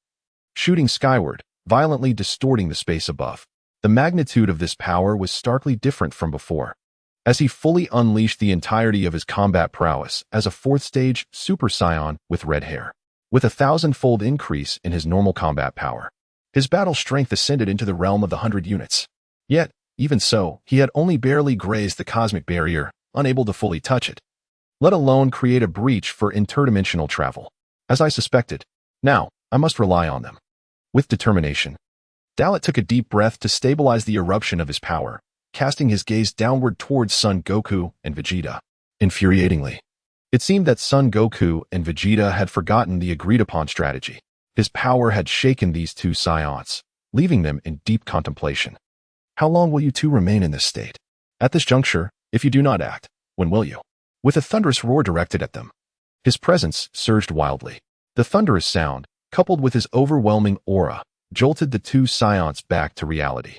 A: shooting skyward, violently distorting the space above. The magnitude of this power was starkly different from before, as he fully unleashed the entirety of his combat prowess as a fourth-stage Super Saiyan with red hair. With a 1,000-fold increase in his normal combat power, his battle strength ascended into the realm of the 100 units. Yet, even so, he had only barely grazed the cosmic barrier, unable to fully touch it, let alone create a breach for interdimensional travel. As I suspected, now, I must rely on them. With determination, Dalit took a deep breath to stabilize the eruption of his power, casting his gaze downward towards Son Goku and Vegeta. Infuriatingly, it seemed that Son Goku and Vegeta had forgotten the agreed-upon strategy. His power had shaken these two Saiyans, leaving them in deep contemplation. How long will you two remain in this state? At this juncture, if you do not act, when will you? With a thunderous roar directed at them, his presence surged wildly. The thunderous sound, coupled with his overwhelming aura, jolted the two Saiyans back to reality.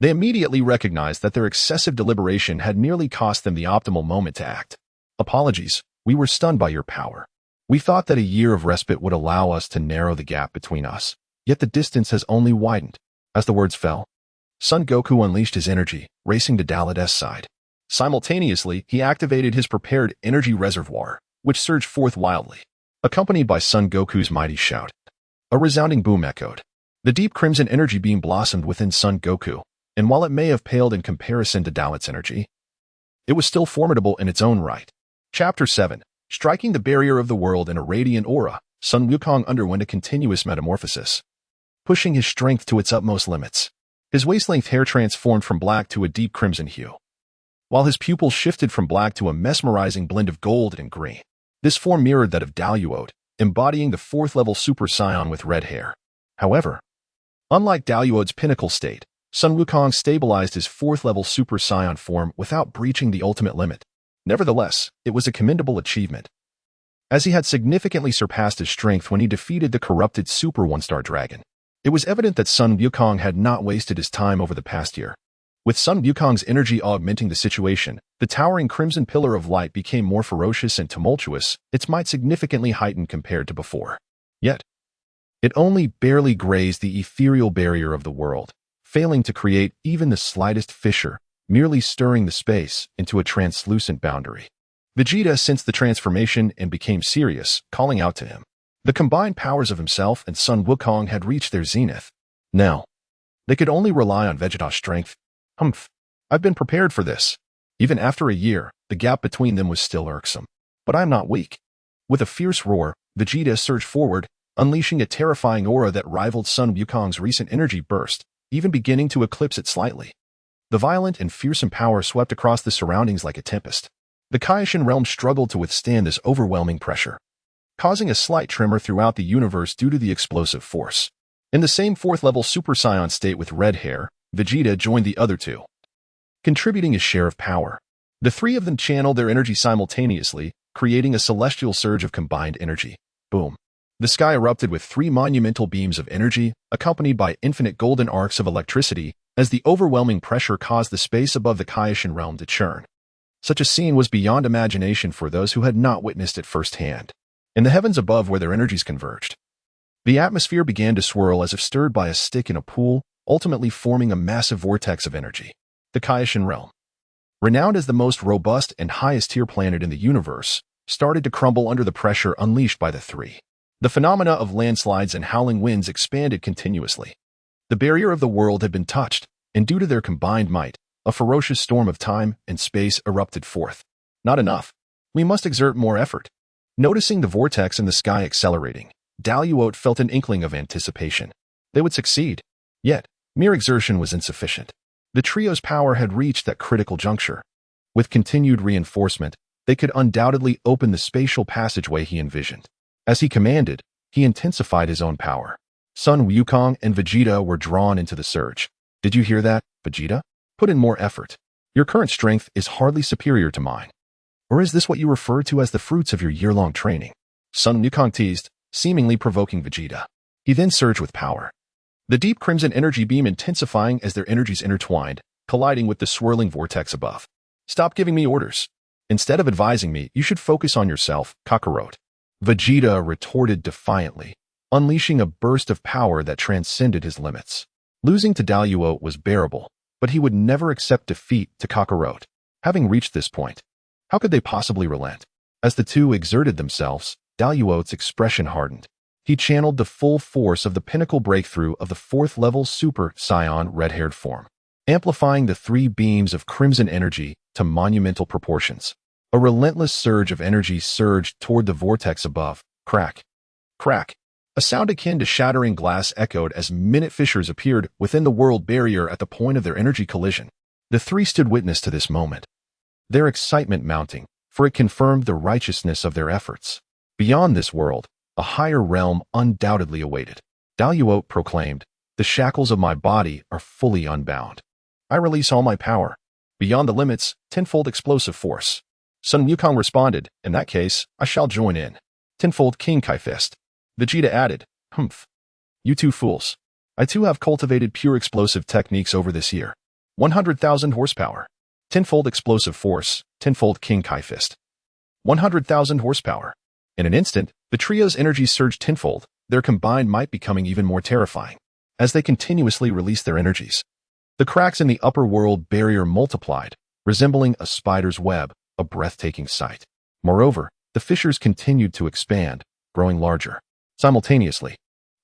A: They immediately recognized that their excessive deliberation had nearly cost them the optimal moment to act. Apologies, we were stunned by your power. We thought that a year of respite would allow us to narrow the gap between us, yet the distance has only widened. As the words fell, Son Goku unleashed his energy, racing to Dalit's side. Simultaneously, he activated his prepared energy reservoir, which surged forth wildly, accompanied by Son Goku's mighty shout. A resounding boom echoed. The deep crimson energy beam blossomed within Son Goku, and while it may have paled in comparison to Daoit's energy, it was still formidable in its own right. Chapter 7. Striking the barrier of the world in a radiant aura, Sun Wukong underwent a continuous metamorphosis, pushing his strength to its utmost limits. His waist-length hair transformed from black to a deep crimson hue, while his pupils shifted from black to a mesmerizing blend of gold and green. This form mirrored that of Daoit, embodying the fourth-level Super Saiyan with red hair. However, unlike Daoit's pinnacle state, Sun Wukong stabilized his fourth-level Super Saiyan form without breaching the ultimate limit. Nevertheless, it was a commendable achievement, as he had significantly surpassed his strength when he defeated the corrupted Super One-Star Dragon. It was evident that Sun Wukong had not wasted his time over the past year. With Sun Wukong's energy augmenting the situation, the towering Crimson Pillar of Light became more ferocious and tumultuous, its might significantly heightened compared to before. Yet, it only barely grazed the ethereal barrier of the world, failing to create even the slightest fissure, merely stirring the space into a translucent boundary. Vegeta sensed the transformation and became serious, calling out to him. The combined powers of himself and Sun Wukong had reached their zenith. Now, they could only rely on Vegeta's strength. Humph. I've been prepared for this. Even after a year, the gap between them was still irksome. But I am not weak. With a fierce roar, Vegeta surged forward, unleashing a terrifying aura that rivaled Sun Wukong's recent energy burst, even beginning to eclipse it slightly. The violent and fearsome power swept across the surroundings like a tempest. The Kaioshin realm struggled to withstand this overwhelming pressure, causing a slight tremor throughout the universe due to the explosive force. In the same fourth-level Super Saiyan state with red hair, Vegeta joined the other two, contributing his share of power. The three of them channeled their energy simultaneously, creating a celestial surge of combined energy. Boom. The sky erupted with three monumental beams of energy, accompanied by infinite golden arcs of electricity, as the overwhelming pressure caused the space above the Kaioshin realm to churn. Such a scene was beyond imagination for those who had not witnessed it firsthand. In the heavens above where their energies converged, the atmosphere began to swirl as if stirred by a stick in a pool, ultimately forming a massive vortex of energy. The Kaioshin realm, renowned as the most robust and highest-tier planet in the universe, started to crumble under the pressure unleashed by the three. The phenomena of landslides and howling winds expanded continuously. The barrier of the world had been touched, and due to their combined might, a ferocious storm of time and space erupted forth. Not enough. We must exert more effort. Noticing the vortex in the sky accelerating, Daoit felt an inkling of anticipation. They would succeed. Yet, mere exertion was insufficient. The trio's power had reached that critical juncture. With continued reinforcement, they could undoubtedly open the spatial passageway he envisioned. As he commanded, he intensified his own power. Sun Wukong and Vegeta were drawn into the surge. Did you hear that, Vegeta? Put in more effort. Your current strength is hardly superior to mine. Or is this what you refer to as the fruits of your year-long training? Sun Wukong teased, seemingly provoking Vegeta. He then surged with power, the deep crimson energy beam intensifying as their energies intertwined, colliding with the swirling vortex above. Stop giving me orders. Instead of advising me, you should focus on yourself, Kakarot. Vegeta retorted defiantly, unleashing a burst of power that transcended his limits. Losing to Daoit was bearable, but he would never accept defeat to Kakarot. Having reached this point, how could they possibly relent? As the two exerted themselves, Daoit's expression hardened. He channeled the full force of the pinnacle breakthrough of the fourth-level Super Saiyan red-haired form, amplifying the three beams of crimson energy to monumental proportions. A relentless surge of energy surged toward the vortex above. Crack. Crack. A sound akin to shattering glass echoed as minute fissures appeared within the world barrier at the point of their energy collision. The three stood witness to this moment, their excitement mounting, for it confirmed the righteousness of their efforts. Beyond this world, a higher realm undoubtedly awaited. Daoit proclaimed, "The shackles of my body are fully unbound. I release all my power. Beyond the limits, tenfold explosive force." Sun Wukong responded, "In that case, I shall join in. Tenfold King Kai Fist." Vegeta added, "Humph. You two fools. I too have cultivated pure explosive techniques over this year. 100,000 horsepower. Tenfold explosive force, tenfold King Kai Fist. 100,000 horsepower." In an instant, the trio's energy surged tenfold, their combined might becoming even more terrifying. As they continuously released their energies, the cracks in the upper world barrier multiplied, resembling a spider's web, a breathtaking sight. Moreover, the fissures continued to expand, growing larger. Simultaneously,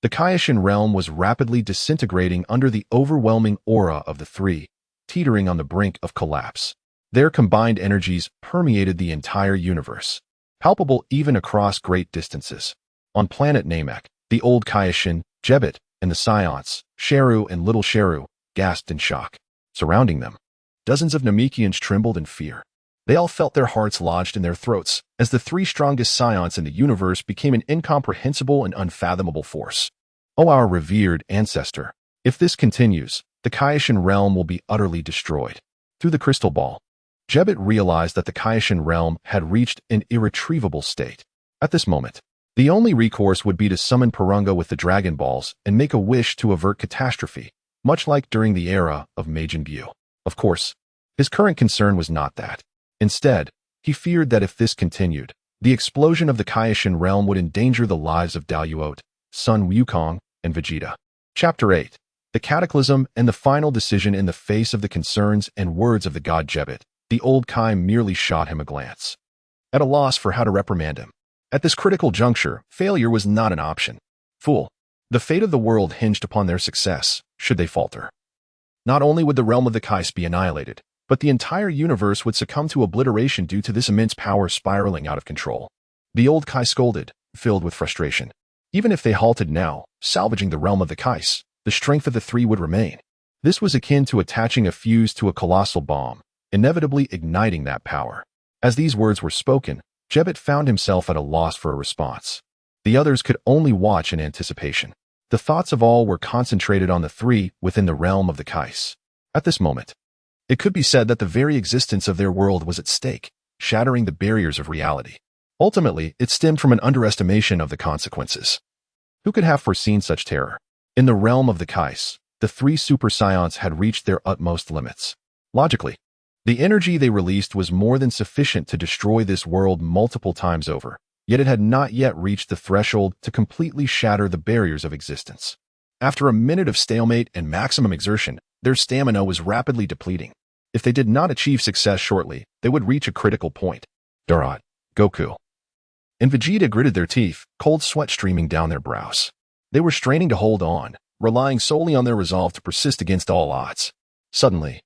A: The Kaioshin realm was rapidly disintegrating under the overwhelming aura of the three, teetering on the brink of collapse. Their combined energies permeated the entire universe, palpable even across great distances. On planet Namek, the old Kaioshin, Jebet, and the saiyans, Sheru and Little Sheru, gasped in shock. Surrounding them, dozens of Namekians trembled in fear. They all felt their hearts lodged in their throats as the three strongest saiyans in the universe became an incomprehensible and unfathomable force. O our revered ancestor, if this continues, the Kaioshin realm will be utterly destroyed. Through the crystal ball, Jebet realized that the Kaioshin realm had reached an irretrievable state. At this moment, the only recourse would be to summon Purunga with the Dragon Balls and make a wish to avert catastrophe, much like during the era of Majin Buu. Of course, his current concern was not that. Instead, he feared that if this continued, the explosion of the Kaioshin realm would endanger the lives of Daluote, Sun Wukong, and Vegeta. Chapter 8. The Cataclysm and the Final Decision. In the face of the concerns and words of the god Jebet, the old Kai merely shot him a glance, at a loss for how to reprimand him. At this critical juncture, failure was not an option. Fool. The fate of the world hinged upon their success, should they falter. Not only would the realm of the Kais be annihilated, but the entire universe would succumb to obliteration due to this immense power spiraling out of control. The old Kai scolded, filled with frustration. Even if they halted now, salvaging the realm of the Kais, the strength of the three would remain. This was akin to attaching a fuse to a colossal bomb, inevitably igniting that power. As these words were spoken, Jebet found himself at a loss for a response. The others could only watch in anticipation. The thoughts of all were concentrated on the three within the realm of the Kais. At this moment, it could be said that the very existence of their world was at stake, shattering the barriers of reality. Ultimately, it stemmed from an underestimation of the consequences. Who could have foreseen such terror? In the realm of the Kais, the three Super Saiyans had reached their utmost limits. Logically, the energy they released was more than sufficient to destroy this world multiple times over, yet it had not yet reached the threshold to completely shatter the barriers of existence. After a minute of stalemate and maximum exertion, their stamina was rapidly depleting. If they did not achieve success shortly, they would reach a critical point. Dorot, Goku, and Vegeta gritted their teeth, cold sweat streaming down their brows. They were straining to hold on, relying solely on their resolve to persist against all odds. Suddenly,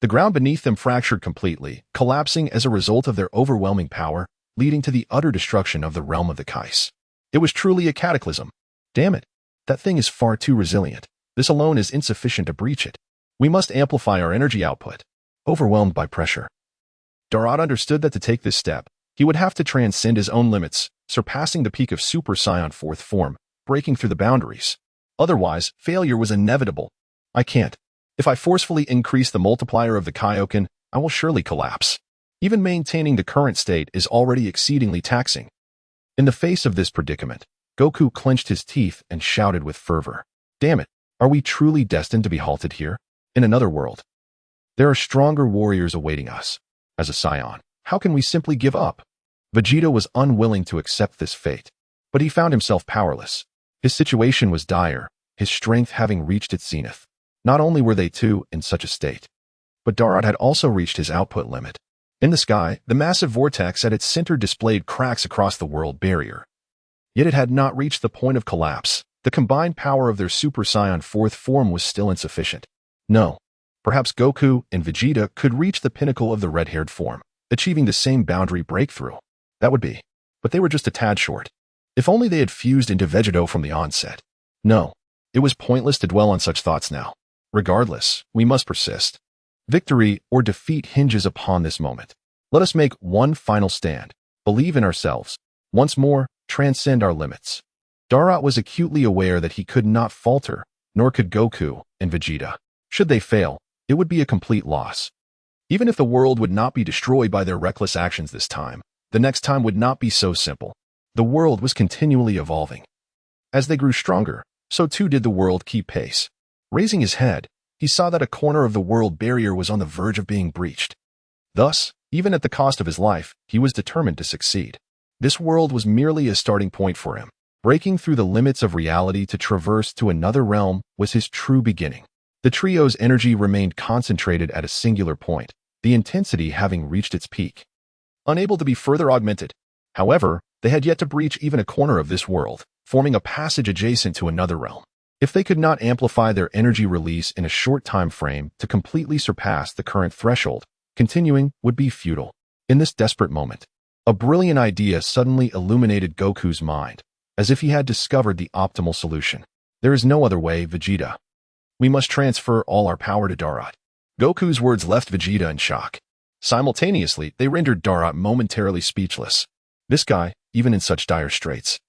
A: the ground beneath them fractured completely, collapsing as a result of their overwhelming power, leading to the utter destruction of the realm of the Kais. It was truly a cataclysm. Damn it, that thing is far too resilient. This alone is insufficient to breach it. We must amplify our energy output. Overwhelmed by pressure, Dorot understood that to take this step, he would have to transcend his own limits, surpassing the peak of Super Saiyan 4th form, breaking through the boundaries. Otherwise, failure was inevitable. I can't. If I forcefully increase the multiplier of the Kaioken, I will surely collapse. Even maintaining the current state is already exceedingly taxing. In the face of this predicament, Goku clenched his teeth and shouted with fervor. Damn it, are we truly destined to be halted here? In another world, there are stronger warriors awaiting us. As a Saiyan, how can we simply give up? Vegeta was unwilling to accept this fate, but he found himself powerless. His situation was dire, his strength having reached its zenith. Not only were they two in such a state, but Dorot had also reached his output limit. In the sky, the massive vortex at its center displayed cracks across the world barrier. Yet it had not reached the point of collapse. The combined power of their Super Saiyan 4th form was still insufficient. No. Perhaps Goku and Vegeta could reach the pinnacle of the red-haired form, achieving the same boundary breakthrough. That would be. But they were just a tad short. If only they had fused into Vegito from the onset. No. It was pointless to dwell on such thoughts now. Regardless, we must persist. Victory or defeat hinges upon this moment. Let us make one final stand, believe in ourselves, once more, transcend our limits. Dorot was acutely aware that he could not falter, nor could Goku and Vegeta. Should they fail, it would be a complete loss. Even if the world would not be destroyed by their reckless actions this time, the next time would not be so simple. The world was continually evolving. As they grew stronger, so too did the world keep pace. Raising his head, he saw that a corner of the world barrier was on the verge of being breached. Thus, even at the cost of his life, he was determined to succeed. This world was merely a starting point for him. Breaking through the limits of reality to traverse to another realm was his true beginning. The trio's energy remained concentrated at a singular point, the intensity having reached its peak. Unable to be further augmented. However, they had yet to breach even a corner of this world. forming a passage adjacent to another realm. If they could not amplify their energy release in a short time frame to completely surpass the current threshold, continuing would be futile. In this desperate moment, a brilliant idea suddenly illuminated Goku's mind, as if he had discovered the optimal solution. There is no other way, Vegeta. We must transfer all our power to Darot. Goku's words left Vegeta in shock. Simultaneously, they rendered Darot momentarily speechless. This guy, even in such dire straits,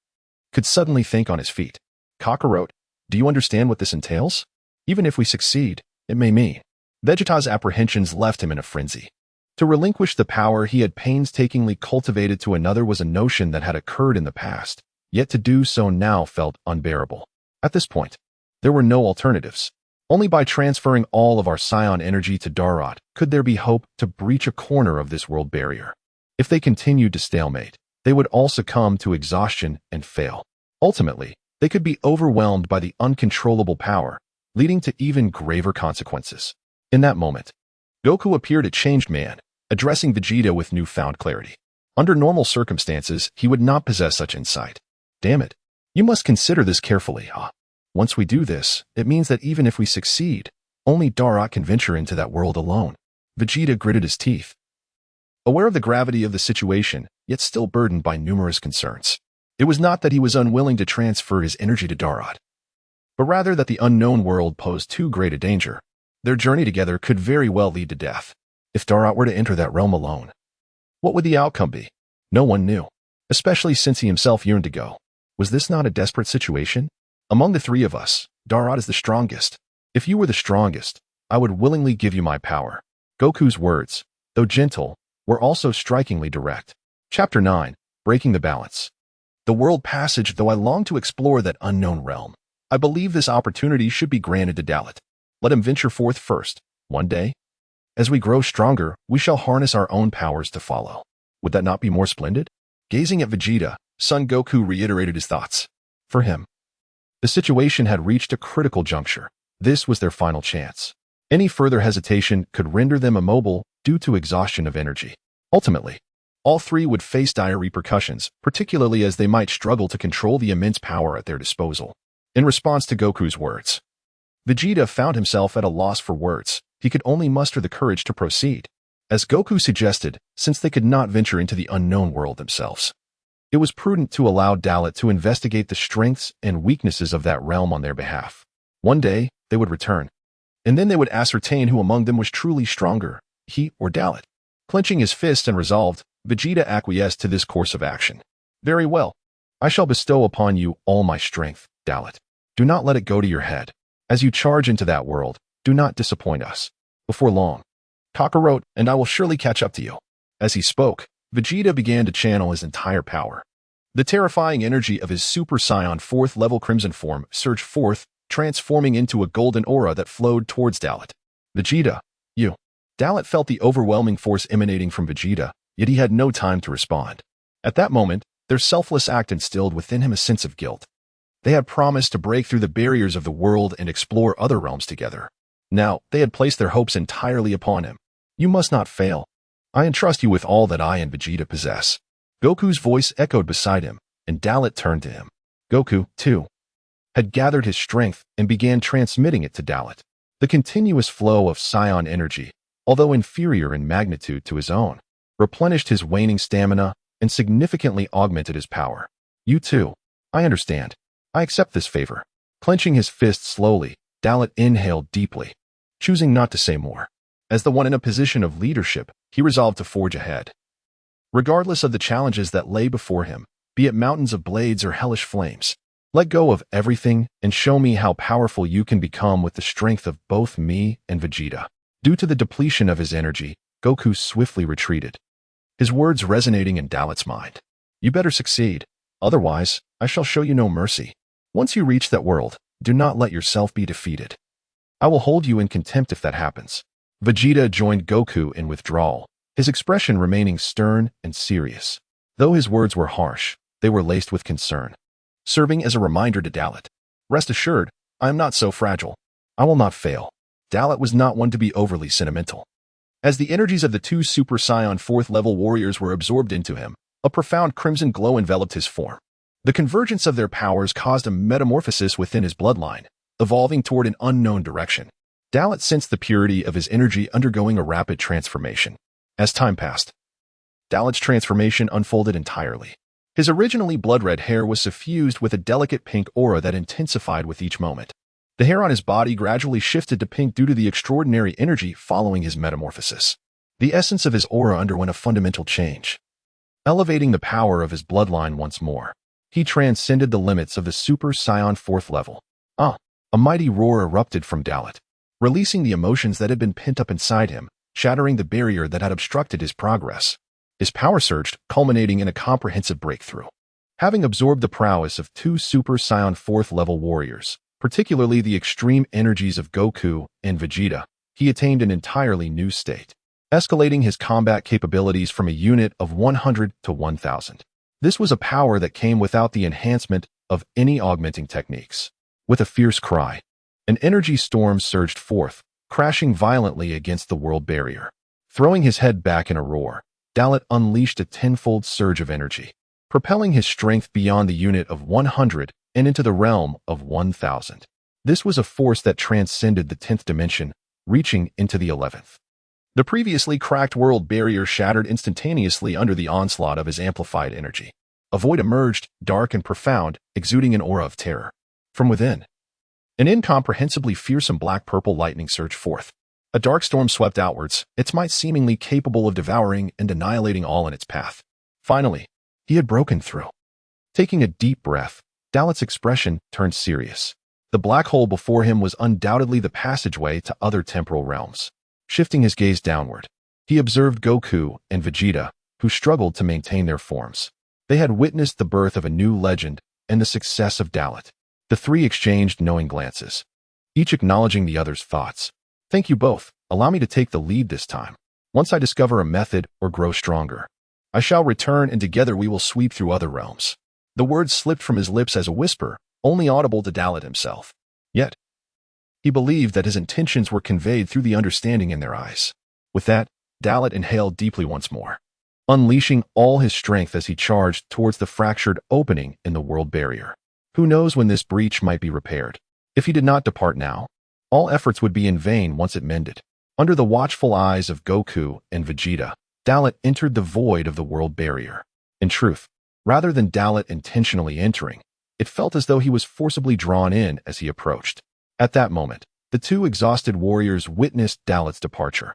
A: could suddenly think on his feet. Kakarot, do you understand what this entails? Even if we succeed, it may mean. Vegeta's apprehensions left him in a frenzy. To relinquish the power he had painstakingly cultivated to another was a notion that had occurred in the past, yet to do so now felt unbearable. At this point, there were no alternatives. Only by transferring all of our Saiyan energy to Darot could there be hope to breach a corner of this world barrier. If they continued to stalemate, they would all succumb to exhaustion and fail. Ultimately, they could be overwhelmed by the uncontrollable power, leading to even graver consequences. In that moment, Goku appeared a changed man, addressing Vegeta with newfound clarity. Under normal circumstances, he would not possess such insight. Damn it. You must consider this carefully, huh? Once we do this, it means that even if we succeed, only Darot can venture into that world alone. Vegeta gritted his teeth. Aware of the gravity of the situation, yet still burdened by numerous concerns. It was not that he was unwilling to transfer his energy to Darot, but rather that the unknown world posed too great a danger. Their journey together could very well lead to death. If Darot were to enter that realm alone, what would the outcome be? No one knew, especially since he himself yearned to go. Was this not a desperate situation? Among the three of us, Darot is the strongest. If you were the strongest, I would willingly give you my power. Goku's words, though gentle, were also strikingly direct. Chapter 9, Breaking the Balance. The World Passage. Though I long to explore that unknown realm, I believe this opportunity should be granted to Dalit. Let him venture forth first. One day, as we grow stronger, we shall harness our own powers to follow. Would that not be more splendid? Gazing at Vegeta, Son Goku reiterated his thoughts. For him, the situation had reached a critical juncture. This was their final chance. Any further hesitation could render them immobile due to exhaustion of energy. Ultimately, all three would face dire repercussions, particularly as they might struggle to control the immense power at their disposal. In response to Goku's words, Vegeta found himself at a loss for words. He could only muster the courage to proceed. As Goku suggested, since they could not venture into the unknown world themselves, it was prudent to allow Dalit to investigate the strengths and weaknesses of that realm on their behalf. One day, they would return, and then they would ascertain who among them was truly stronger, he or Dalit. Clenching his fists and resolved, Vegeta acquiesced to this course of action. Very well. I shall bestow upon you all my strength, Dalit. Do not let it go to your head. As you charge into that world, do not disappoint us. Before long, Kakarot and I will surely catch up to you. As he spoke, Vegeta began to channel his entire power. The terrifying energy of his Super Saiyan 4th level Crimson form surged forth, transforming into a golden aura that flowed towards Dalit. Vegeta, you. Dalit felt the overwhelming force emanating from Vegeta, yet he had no time to respond. At that moment, their selfless act instilled within him a sense of guilt. They had promised to break through the barriers of the world and explore other realms together. Now, they had placed their hopes entirely upon him. You must not fail. I entrust you with all that I and Vegeta possess. Goku's voice echoed beside him, and Dalit turned to him. Goku, too, had gathered his strength and began transmitting it to Dalit. The continuous flow of Saiyan energy, although inferior in magnitude to his own, replenished his waning stamina and significantly augmented his power. You too. I understand. I accept this favor. Clenching his fist slowly, Dalit inhaled deeply, choosing not to say more. As the one in a position of leadership, he resolved to forge ahead. Regardless of the challenges that lay before him, be it mountains of blades or hellish flames, let go of everything and show me how powerful you can become with the strength of both me and Vegeta. Due to the depletion of his energy, Goku swiftly retreated, his words resonating in Dalit's mind. You better succeed, otherwise, I shall show you no mercy. Once you reach that world, do not let yourself be defeated. I will hold you in contempt if that happens. Vegeta joined Goku in withdrawal, his expression remaining stern and serious. Though his words were harsh, they were laced with concern, serving as a reminder to Dalit. Rest assured, I am not so fragile. I will not fail. Dalit was not one to be overly sentimental. As the energies of the two Super Saiyan 4th level warriors were absorbed into him, a profound crimson glow enveloped his form. The convergence of their powers caused a metamorphosis within his bloodline, evolving toward an unknown direction. Dalit sensed the purity of his energy undergoing a rapid transformation. As time passed, Dalit's transformation unfolded entirely. His originally blood-red hair was suffused with a delicate pink aura that intensified with each moment. The hair on his body gradually shifted to pink due to the extraordinary energy following his metamorphosis. The essence of his aura underwent a fundamental change, elevating the power of his bloodline once more. He transcended the limits of the Super Saiyan 4th level. A mighty roar erupted from Dalit, releasing the emotions that had been pent up inside him, shattering the barrier that had obstructed his progress. His power surged, culminating in a comprehensive breakthrough. Having absorbed the prowess of 2 Super Saiyan 4th level warriors, particularly the extreme energies of Goku and Vegeta, he attained an entirely new state, escalating his combat capabilities from a unit of 100 to 1,000. This was a power that came without the enhancement of any augmenting techniques. With a fierce cry, an energy storm surged forth, crashing violently against the world barrier. Throwing his head back in a roar, Dalit unleashed a tenfold surge of energy, propelling his strength beyond the unit of 100 and into the realm of 1,000. This was a force that transcended the 10th dimension, reaching into the 11th. The previously cracked world barrier shattered instantaneously under the onslaught of his amplified energy. A void emerged, dark and profound, exuding an aura of terror. From within, an incomprehensibly fearsome black-purple lightning surged forth. A dark storm swept outwards, its might seemingly capable of devouring and annihilating all in its path. Finally, he had broken through. Taking a deep breath, Dalit's expression turned serious. The black hole before him was undoubtedly the passageway to other temporal realms. Shifting his gaze downward, he observed Goku and Vegeta, who struggled to maintain their forms. They had witnessed the birth of a new legend and the success of Dalit. The three exchanged knowing glances, each acknowledging the other's thoughts. Thank you both. Allow me to take the lead this time. Once I discover a method or grow stronger, I shall return and together we will sweep through other realms. The words slipped from his lips as a whisper, only audible to Dalit himself. Yet, he believed that his intentions were conveyed through the understanding in their eyes. With that, Dalit inhaled deeply once more, unleashing all his strength as he charged towards the fractured opening in the world barrier. Who knows when this breach might be repaired? If he did not depart now, all efforts would be in vain once it mended. Under the watchful eyes of Goku and Vegeta, Dalit entered the void of the world barrier. In truth, rather than Dalit intentionally entering, it felt as though he was forcibly drawn in as he approached. At that moment, the two exhausted warriors witnessed Dalit's departure,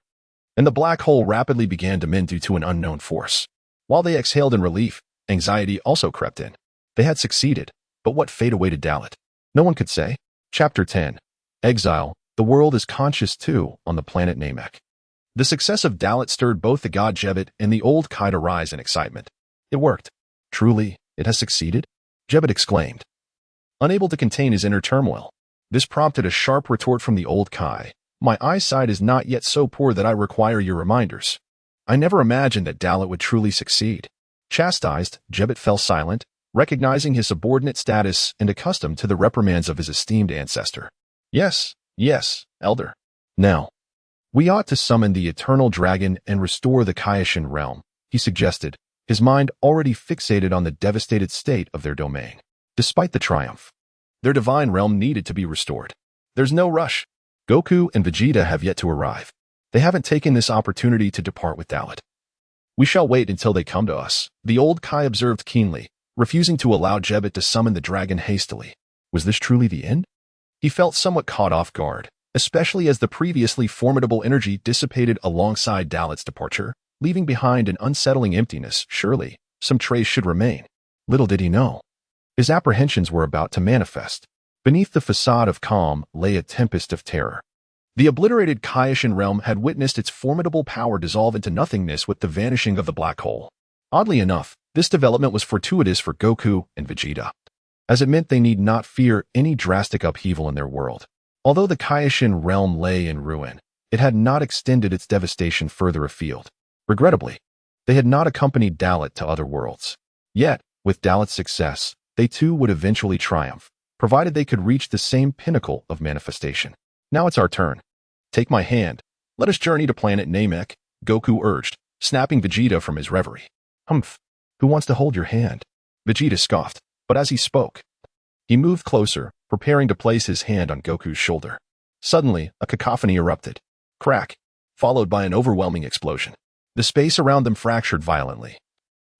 A: and the black hole rapidly began to mend due to an unknown force. While they exhaled in relief, anxiety also crept in. They had succeeded, but what fate awaited Dalit? No one could say. Chapter 10. Exile. The world is conscious too on the planet Namek. The success of Dalit stirred both the god Jebet and the old Kai to rise in excitement. It worked. Truly, it has succeeded? Jebet exclaimed, unable to contain his inner turmoil. This prompted a sharp retort from the old Kai. My eyesight is not yet so poor that I require your reminders. I never imagined that Dalit would truly succeed. Chastised, Jebet fell silent, recognizing his subordinate status and accustomed to the reprimands of his esteemed ancestor. Yes, elder. Now, we ought to summon the eternal dragon and restore the Kaioshin realm, he suggested, his mind already fixated on the devastated state of their domain. Despite the triumph, their divine realm needed to be restored. There's no rush. Goku and Vegeta have yet to arrive. They haven't taken this opportunity to depart with Dalit. We shall wait until they come to us, the old Kai observed keenly, refusing to allow Jebet to summon the dragon hastily. Was this truly the end? He felt somewhat caught off guard, especially as the previously formidable energy dissipated alongside Dalit's departure, leaving behind an unsettling emptiness. Surely, some trace should remain. Little did he know, his apprehensions were about to manifest. Beneath the facade of calm lay a tempest of terror. The obliterated Kaioshin realm had witnessed its formidable power dissolve into nothingness with the vanishing of the black hole. Oddly enough, this development was fortuitous for Goku and Vegeta, as it meant they need not fear any drastic upheaval in their world. Although the Kaioshin realm lay in ruin, it had not extended its devastation further afield. Regrettably, they had not accompanied Dalit to other worlds. Yet, with Dalit's success, they too would eventually triumph, provided they could reach the same pinnacle of manifestation. Now it's our turn. Take my hand. Let us journey to planet Namek, Goku urged, snapping Vegeta from his reverie. Humph. Who wants to hold your hand? Vegeta scoffed. But as he spoke, he moved closer, preparing to place his hand on Goku's shoulder. Suddenly, a cacophony erupted. Crack, followed by an overwhelming explosion. The space around them fractured violently,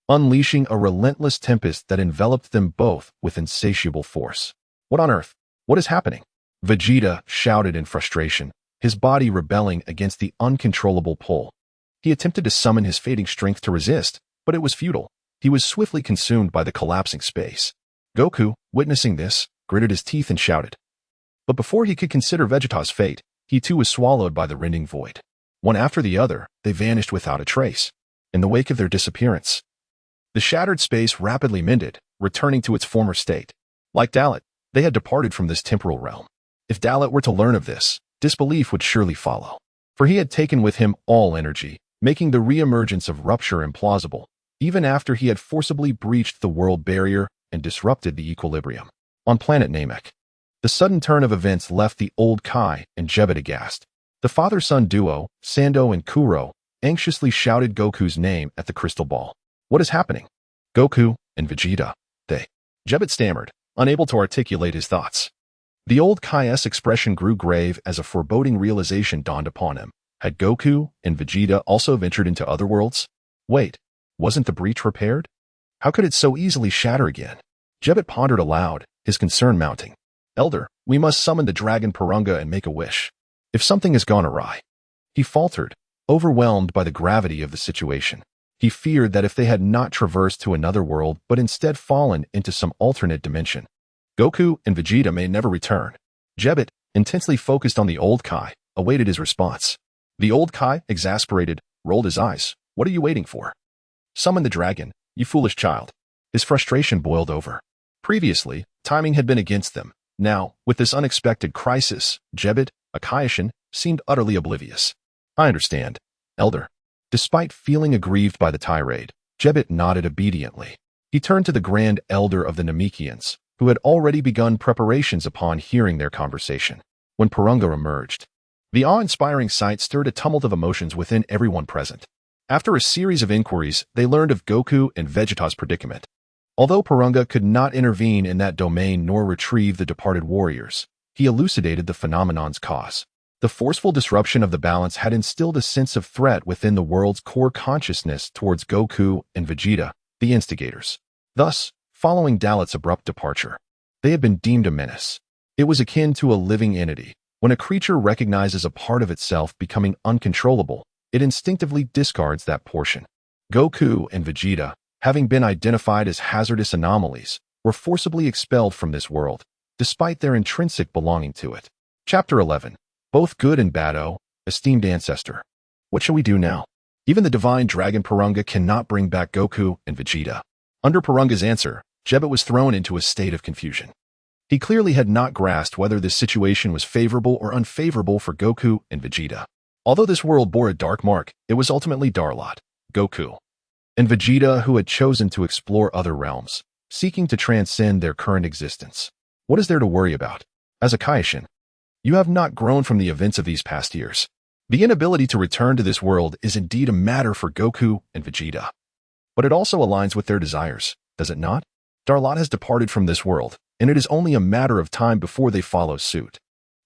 A: unleashing a relentless tempest that enveloped them both with insatiable force. What on earth? What is happening? Vegeta shouted in frustration, his body rebelling against the uncontrollable pull. He attempted to summon his fading strength to resist, but it was futile. He was swiftly consumed by the collapsing space. Goku, witnessing this, gritted his teeth and shouted. But before he could consider Vegeta's fate, he too was swallowed by the rending void. One after the other, they vanished without a trace. In the wake of their disappearance, the shattered space rapidly mended, returning to its former state. Like Dalit, they had departed from this temporal realm. If Dalit were to learn of this, disbelief would surely follow. For he had taken with him all energy, making the re-emergence of rupture implausible, even after he had forcibly breached the world barrier and disrupted the equilibrium. On planet Namek, the sudden turn of events left the old Kai and Jebbet aghast. The father-son duo, Sando and Kuro, anxiously shouted Goku's name at the crystal ball. What is happening? Goku and Vegeta, they. Jebbet stammered, unable to articulate his thoughts. The old Kai's expression grew grave as a foreboding realization dawned upon him. Had Goku and Vegeta also ventured into other worlds? Wait, wasn't the breach repaired? How could it so easily shatter again? Jebbet pondered aloud, his concern mounting. Elder, we must summon the dragon Purunga and make a wish. If something has gone awry. He faltered, overwhelmed by the gravity of the situation. He feared that if they had not traversed to another world but instead fallen into some alternate dimension, Goku and Vegeta may never return. Jebbet, intensely focused on the old Kai, awaited his response. The old Kai, exasperated, rolled his eyes. What are you waiting for? Summon the dragon, you foolish child. His frustration boiled over. Previously, timing had been against them. Now, with this unexpected crisis, Jebbet, a Kaioshin, seemed utterly oblivious. I understand, Elder. Despite feeling aggrieved by the tirade, Jebbet nodded obediently. He turned to the Grand Elder of the Namekians, who had already begun preparations upon hearing their conversation. When Purunga emerged, the awe-inspiring sight stirred a tumult of emotions within everyone present. After a series of inquiries, they learned of Goku and Vegeta's predicament. Although Purunga could not intervene in that domain nor retrieve the departed warriors, he elucidated the phenomenon's cause. The forceful disruption of the balance had instilled a sense of threat within the world's core consciousness towards Goku and Vegeta, the instigators. Thus, following Dalit's abrupt departure, they had been deemed a menace. It was akin to a living entity. When a creature recognizes a part of itself becoming uncontrollable, it instinctively discards that portion. Goku and Vegeta, having been identified as hazardous anomalies, were forcibly expelled from this world, despite their intrinsic belonging to it. Chapter 11. Both good and bad. Esteemed ancestor. What shall we do now? Even the divine dragon Purunga cannot bring back Goku and Vegeta. Under Purunga's answer, Jebbet was thrown into a state of confusion. He clearly had not grasped whether this situation was favorable or unfavorable for Goku and Vegeta. Although this world bore a dark mark, it was ultimately Darlot, Goku, and Vegeta who had chosen to explore other realms, seeking to transcend their current existence. What is there to worry about? As a Kaioshin, you have not grown from the events of these past years. The inability to return to this world is indeed a matter for Goku and Vegeta. But it also aligns with their desires, does it not? Darlot has departed from this world, and it is only a matter of time before they follow suit.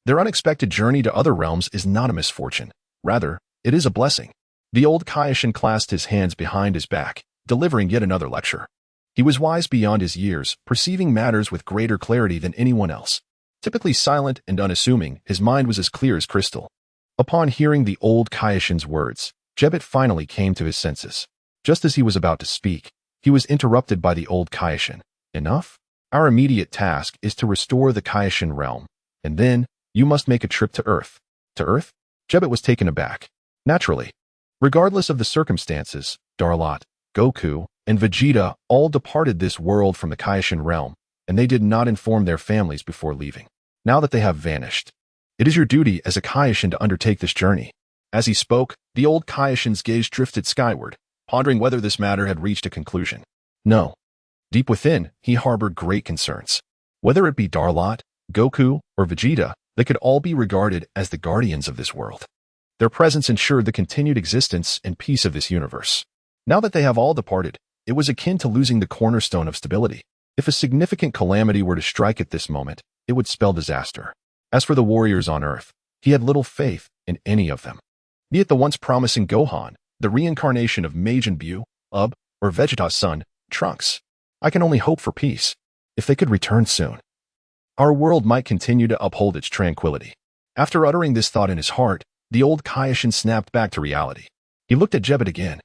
A: Their unexpected journey to other realms is not a misfortune. Rather, it is a blessing. The old Kaioshin clasped his hands behind his back, delivering yet another lecture. He was wise beyond his years, perceiving matters with greater clarity than anyone else. Typically silent and unassuming, his mind was as clear as crystal. Upon hearing the old Kaioshin's words, Jebbet finally came to his senses. Just as he was about to speak, he was interrupted by the old Kaioshin. Enough? Our immediate task is to restore the Kaioshin realm, and then you must make a trip to Earth. To Earth? Jebbet was taken aback. Naturally. Regardless of the circumstances, Darlot, Goku, and Vegeta all departed this world from the Kaioshin realm, and they did not inform their families before leaving. Now that they have vanished, it is your duty as a Kaioshin to undertake this journey. As he spoke, the old Kaioshin's gaze drifted skyward, pondering whether this matter had reached a conclusion. No. Deep within, he harbored great concerns. Whether it be Darlot, Goku, or Vegeta, they could all be regarded as the guardians of this world. Their presence ensured the continued existence and peace of this universe. Now that they have all departed, it was akin to losing the cornerstone of stability. If a significant calamity were to strike at this moment, it would spell disaster. As for the warriors on Earth, he had little faith in any of them. Be it the once promising Gohan, the reincarnation of Majin Buu, or Vegeta's son, Trunks. I can only hope for peace. If they could return soon, our world might continue to uphold its tranquility. After uttering this thought in his heart, the old Kaioshin snapped back to reality. He looked at Jebbet again,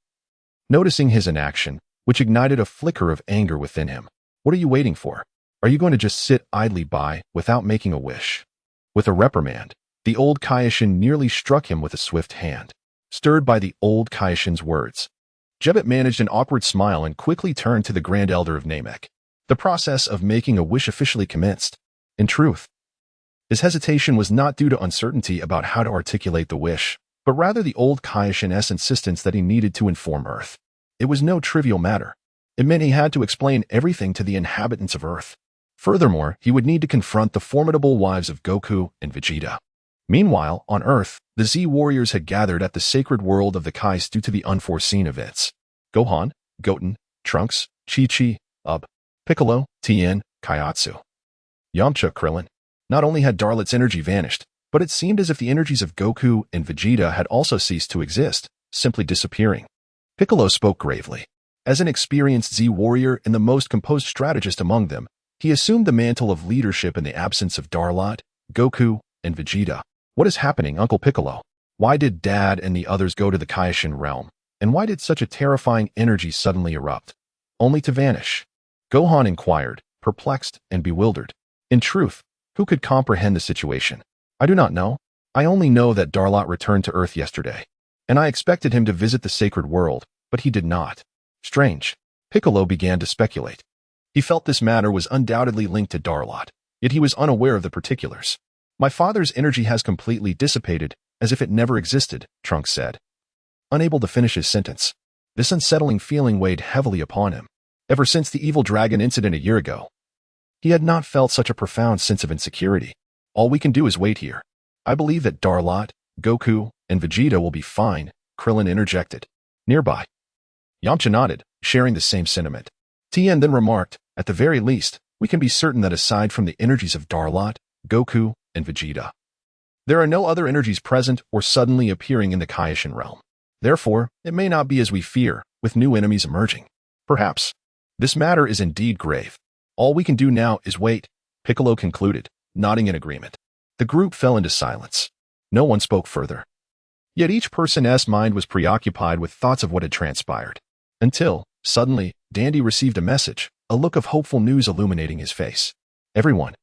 A: noticing his inaction, which ignited a flicker of anger within him. What are you waiting for? Are you going to just sit idly by without making a wish? With a reprimand, the old Kaioshin nearly struck him with a swift hand. Stirred by the old Kaioshin's words, Jebbet managed an awkward smile and quickly turned to the Grand Elder of Namek. The process of making a wish officially commenced. In truth, his hesitation was not due to uncertainty about how to articulate the wish, but rather the old Kaioshin-'s insistence that he needed to inform Earth. It was no trivial matter. It meant he had to explain everything to the inhabitants of Earth. Furthermore, he would need to confront the formidable wives of Goku and Vegeta. Meanwhile, on Earth, the Z warriors had gathered at the sacred world of the Kais due to the unforeseen events. Gohan, Goten, Trunks, Chi-Chi, Piccolo, Tien, Kaiatsu, Yamcha, Krillin. Not only had Darlot's energy vanished, but it seemed as if the energies of Goku and Vegeta had also ceased to exist, simply disappearing. Piccolo spoke gravely. As an experienced Z warrior and the most composed strategist among them, he assumed the mantle of leadership in the absence of Darlot, Goku, and Vegeta. What is happening, Uncle Piccolo? Why did Dad and the others go to the Kaioshin realm? And why did such a terrifying energy suddenly erupt, only to vanish? Gohan inquired, perplexed and bewildered. In truth, who could comprehend the situation? I do not know. I only know that Darlot returned to Earth yesterday, and I expected him to visit the sacred world, but he did not. Strange. Piccolo began to speculate. He felt this matter was undoubtedly linked to Darlot, yet he was unaware of the particulars. My father's energy has completely dissipated, as if it never existed, Trunks said. Unable to finish his sentence, this unsettling feeling weighed heavily upon him. Ever since the evil dragon incident a year ago, he had not felt such a profound sense of insecurity. All we can do is wait here. I believe that Darlot, Goku, and Vegeta will be fine, Krillin interjected. Nearby, Yamcha nodded, sharing the same sentiment. Tien then remarked, at the very least, we can be certain that aside from the energies of Darlot, Goku, and Vegeta, there are no other energies present or suddenly appearing in the Kaioshin realm. Therefore, it may not be as we fear, with new enemies emerging. Perhaps. This matter is indeed grave. All we can do now is wait, Piccolo concluded, nodding in agreement. The group fell into silence. No one spoke further. Yet each person's mind was preoccupied with thoughts of what had transpired. Until, suddenly, Dandy received a message, a look of hopeful news illuminating his face. Everyone,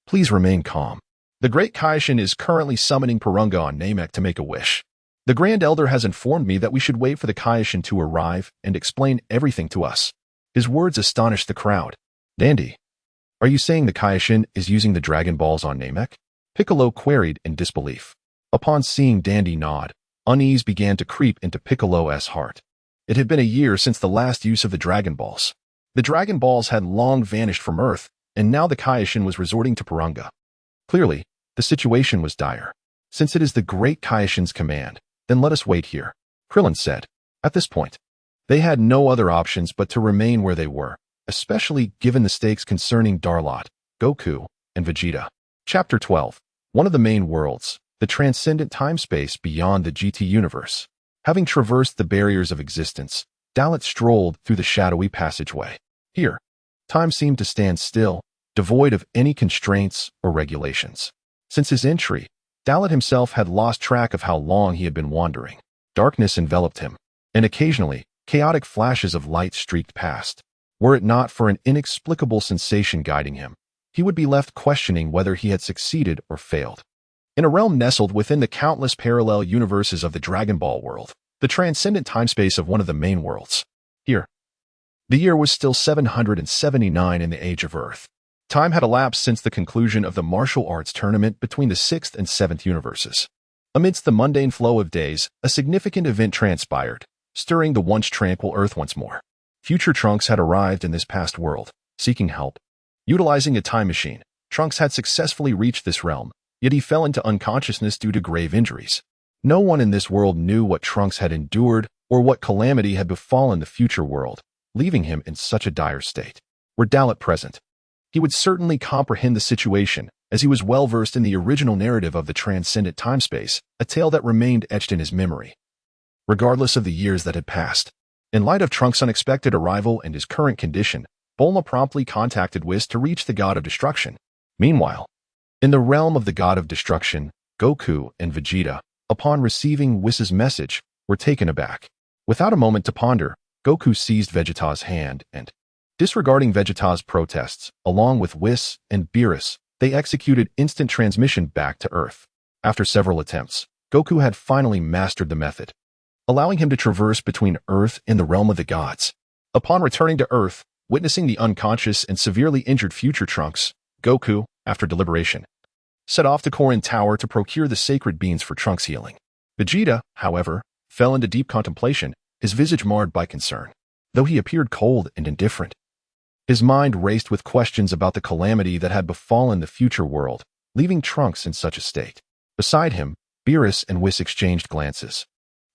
A: please remain calm. The Great Kaioshin is currently summoning Porunga on Namek to make a wish. The Grand Elder has informed me that we should wait for the Kaioshin to arrive and explain everything to us. His words astonished the crowd. Dandy, are you saying the Kaioshin is using the Dragon Balls on Namek? Piccolo queried in disbelief. Upon seeing Dandy nod, unease began to creep into Piccolo's heart. It had been a year since the last use of the Dragon Balls. The Dragon Balls had long vanished from Earth, and now the Kaioshin was resorting to Porunga. Clearly, the situation was dire. Since it is the Great Kaioshin's command, then let us wait here, Krillin said. At this point, they had no other options but to remain where they were, especially given the stakes concerning Darlot, Goku, and Vegeta. Chapter 12. One of the main worlds, the transcendent time-space beyond the GT universe. Having traversed the barriers of existence, Dalit strolled through the shadowy passageway. Here, time seemed to stand still, devoid of any constraints or regulations. Since his entry, Dalit himself had lost track of how long he had been wandering. Darkness enveloped him, and occasionally, chaotic flashes of light streaked past. Were it not for an inexplicable sensation guiding him, he would be left questioning whether he had succeeded or failed. In a realm nestled within the countless parallel universes of the Dragon Ball world, the transcendent timespace of one of the main worlds. Here, the year was still 779 in the Age of Earth. Time had elapsed since the conclusion of the martial arts tournament between the 6th and 7th universes. Amidst the mundane flow of days, a significant event transpired, stirring the once tranquil Earth once more. Future Trunks had arrived in this past world, seeking help. Utilizing a time machine, Trunks had successfully reached this realm, yet he fell into unconsciousness due to grave injuries. No one in this world knew what Trunks had endured or what calamity had befallen the future world, leaving him in such a dire state. were Dalit present. He would certainly comprehend the situation, as he was well-versed in the original narrative of the transcendent timespace, a tale that remained etched in his memory. Regardless of the years that had passed, in light of Trunks' unexpected arrival and his current condition, Bulma promptly contacted Whis to reach the God of Destruction. Meanwhile, in the realm of the God of Destruction, Goku and Vegeta, upon receiving Whis' message, were taken aback. Without a moment to ponder, Goku seized Vegeta's hand and, disregarding Vegeta's protests, along with Whis and Beerus, they executed instant transmission back to Earth. After several attempts, Goku had finally mastered the method, allowing him to traverse between Earth and the realm of the gods. Upon returning to Earth, witnessing the unconscious and severely injured future Trunks, Goku, after deliberation, set off to Korin Tower to procure the sacred beans for Trunks' healing. Vegeta, however, fell into deep contemplation, his visage marred by concern. Though he appeared cold and indifferent, his mind raced with questions about the calamity that had befallen the future world, leaving Trunks in such a state. Beside him, Beerus and Whis exchanged glances,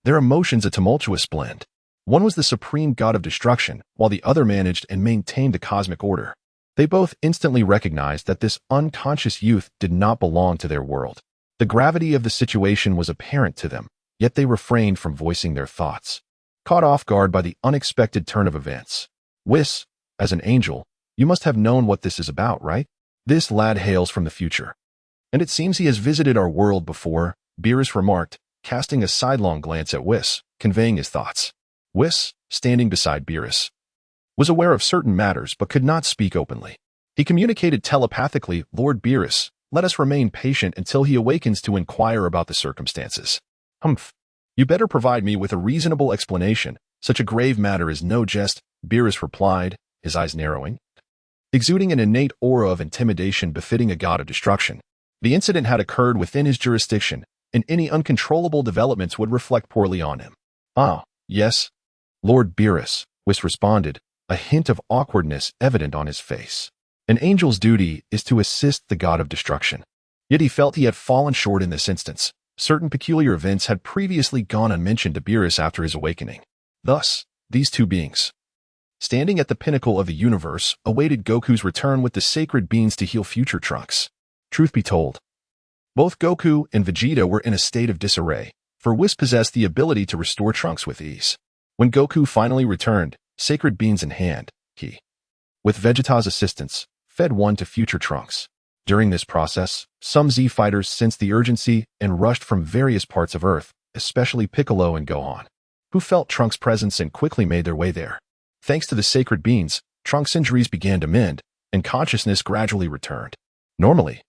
A: their emotions a tumultuous blend. One was the supreme god of destruction, while the other managed and maintained the cosmic order. They both instantly recognized that this unconscious youth did not belong to their world. The gravity of the situation was apparent to them, yet they refrained from voicing their thoughts, caught off guard by the unexpected turn of events. Whis, as an angel, you must have known what this is about, right? This lad hails from the future, and it seems he has visited our world before, Beerus remarked, casting a sidelong glance at Whis, conveying his thoughts. Whis, standing beside Beerus, was aware of certain matters but could not speak openly. He communicated telepathically, Lord Beerus, let us remain patient until he awakens to inquire about the circumstances. Humph. You better provide me with a reasonable explanation. Such a grave matter is no jest, Beerus replied, his eyes narrowing, exuding an innate aura of intimidation befitting a god of destruction. The incident had occurred within his jurisdiction, and any uncontrollable developments would reflect poorly on him. Ah, yes, Lord Beerus, Whis responded, a hint of awkwardness evident on his face. An angel's duty is to assist the god of destruction. Yet he felt he had fallen short in this instance. Certain peculiar events had previously gone unmentioned to Beerus after his awakening. Thus, these two beings, standing at the pinnacle of the universe, awaited Goku's return with the sacred beans to heal future Trunks. Truth be told, both Goku and Vegeta were in a state of disarray, for Whis possessed the ability to restore Trunks with ease. When Goku finally returned, sacred beans in hand, he, with Vegeta's assistance, fed one to future Trunks. During this process, some Z fighters sensed the urgency and rushed from various parts of Earth, especially Piccolo and Gohan, who felt Trunks' presence and quickly made their way there. Thanks to the sacred beans, Trunks' injuries began to mend, and consciousness gradually returned. Normally,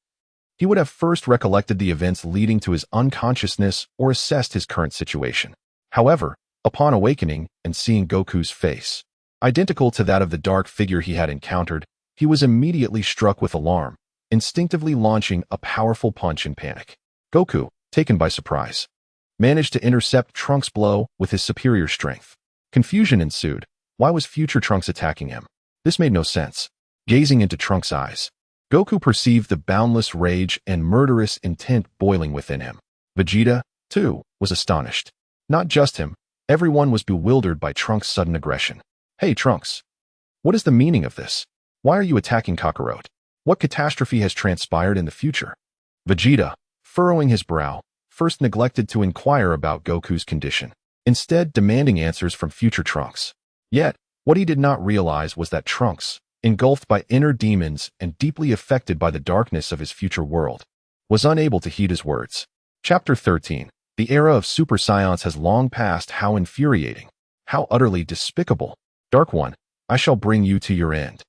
A: he would have first recollected the events leading to his unconsciousness or assessed his current situation. However, upon awakening and seeing Goku's face, identical to that of the dark figure he had encountered, he was immediately struck with alarm, instinctively launching a powerful punch in panic. Goku, taken by surprise, managed to intercept Trunks' blow with his superior strength. Confusion ensued. Why was future Trunks attacking him? This made no sense. Gazing into Trunks' eyes, Goku perceived the boundless rage and murderous intent boiling within him. Vegeta, too, was astonished. Not just him, everyone was bewildered by Trunks' sudden aggression. Hey Trunks, what is the meaning of this? Why are you attacking Kakarot? What catastrophe has transpired in the future? Vegeta, furrowing his brow, first neglected to inquire about Goku's condition, instead demanding answers from future Trunks. Yet, what he did not realize was that Trunks, engulfed by inner demons and deeply affected by the darkness of his future world, was unable to heed his words. Chapter 13. The era of Super Saiyans has long passed. How infuriating. How utterly despicable. Dark One, I shall bring you to your end.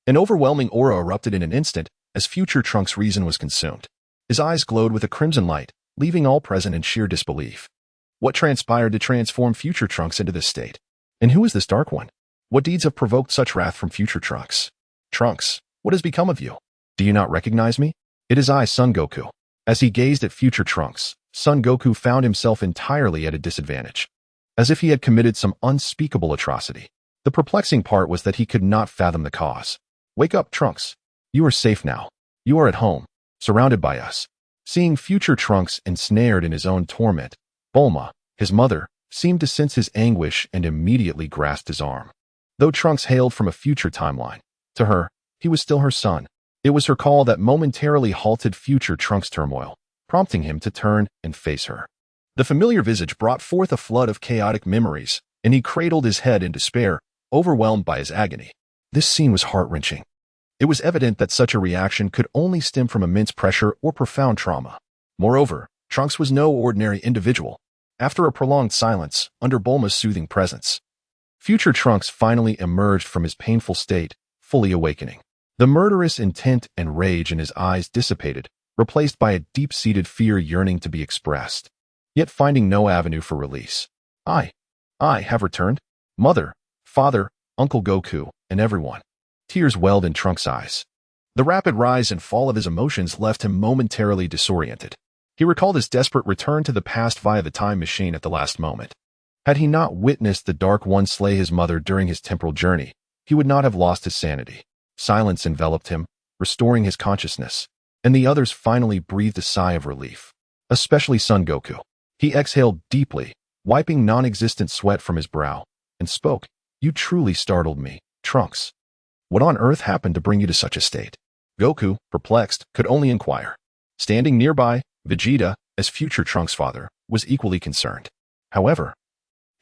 A: An overwhelming aura erupted in an instant as future Trunks' reason was consumed. His eyes glowed with a crimson light, leaving all present in sheer disbelief. What transpired to transform future Trunks into this state? And who is this Dark One? What deeds have provoked such wrath from future Trunks? Trunks, what has become of you? Do you not recognize me? It is I, Son Goku. As he gazed at future Trunks, Son Goku found himself entirely at a disadvantage, as if he had committed some unspeakable atrocity. The perplexing part was that he could not fathom the cause. Wake up, Trunks. You are safe now. You are at home, surrounded by us. Seeing future Trunks ensnared in his own torment, Bulma, his mother, seemed to sense his anguish and immediately grasped his arm. Though Trunks hailed from a future timeline, To her, he was still her son. It was her call that momentarily halted future Trunks' turmoil, prompting him to turn and face her. The familiar visage brought forth a flood of chaotic memories, and he cradled his head in despair, overwhelmed by his agony. This scene was heart-wrenching. It was evident that such a reaction could only stem from immense pressure or profound trauma. Moreover, Trunks was no ordinary individual. After a prolonged silence, under Bulma's soothing presence, future Trunks finally emerged from his painful state, fully awakening. The murderous intent and rage in his eyes dissipated, replaced by a deep-seated fear yearning to be expressed, yet finding no avenue for release. I have returned. Mother, father, Uncle Goku, and everyone. Tears welled in Trunks' eyes. The rapid rise and fall of his emotions left him momentarily disoriented. He recalled his desperate return to the past via the time machine at the last moment. Had he not witnessed the Dark One slay his mother during his temporal journey, he would not have lost his sanity. Silence enveloped him, restoring his consciousness, and the others finally breathed a sigh of relief. Especially Son Goku. He exhaled deeply, wiping non-existent sweat from his brow, and spoke, "You truly startled me, Trunks. What on earth happened to bring you to such a state?" Goku, perplexed, could only inquire. Standing nearby, Vegeta, as future Trunks' father, was equally concerned. However,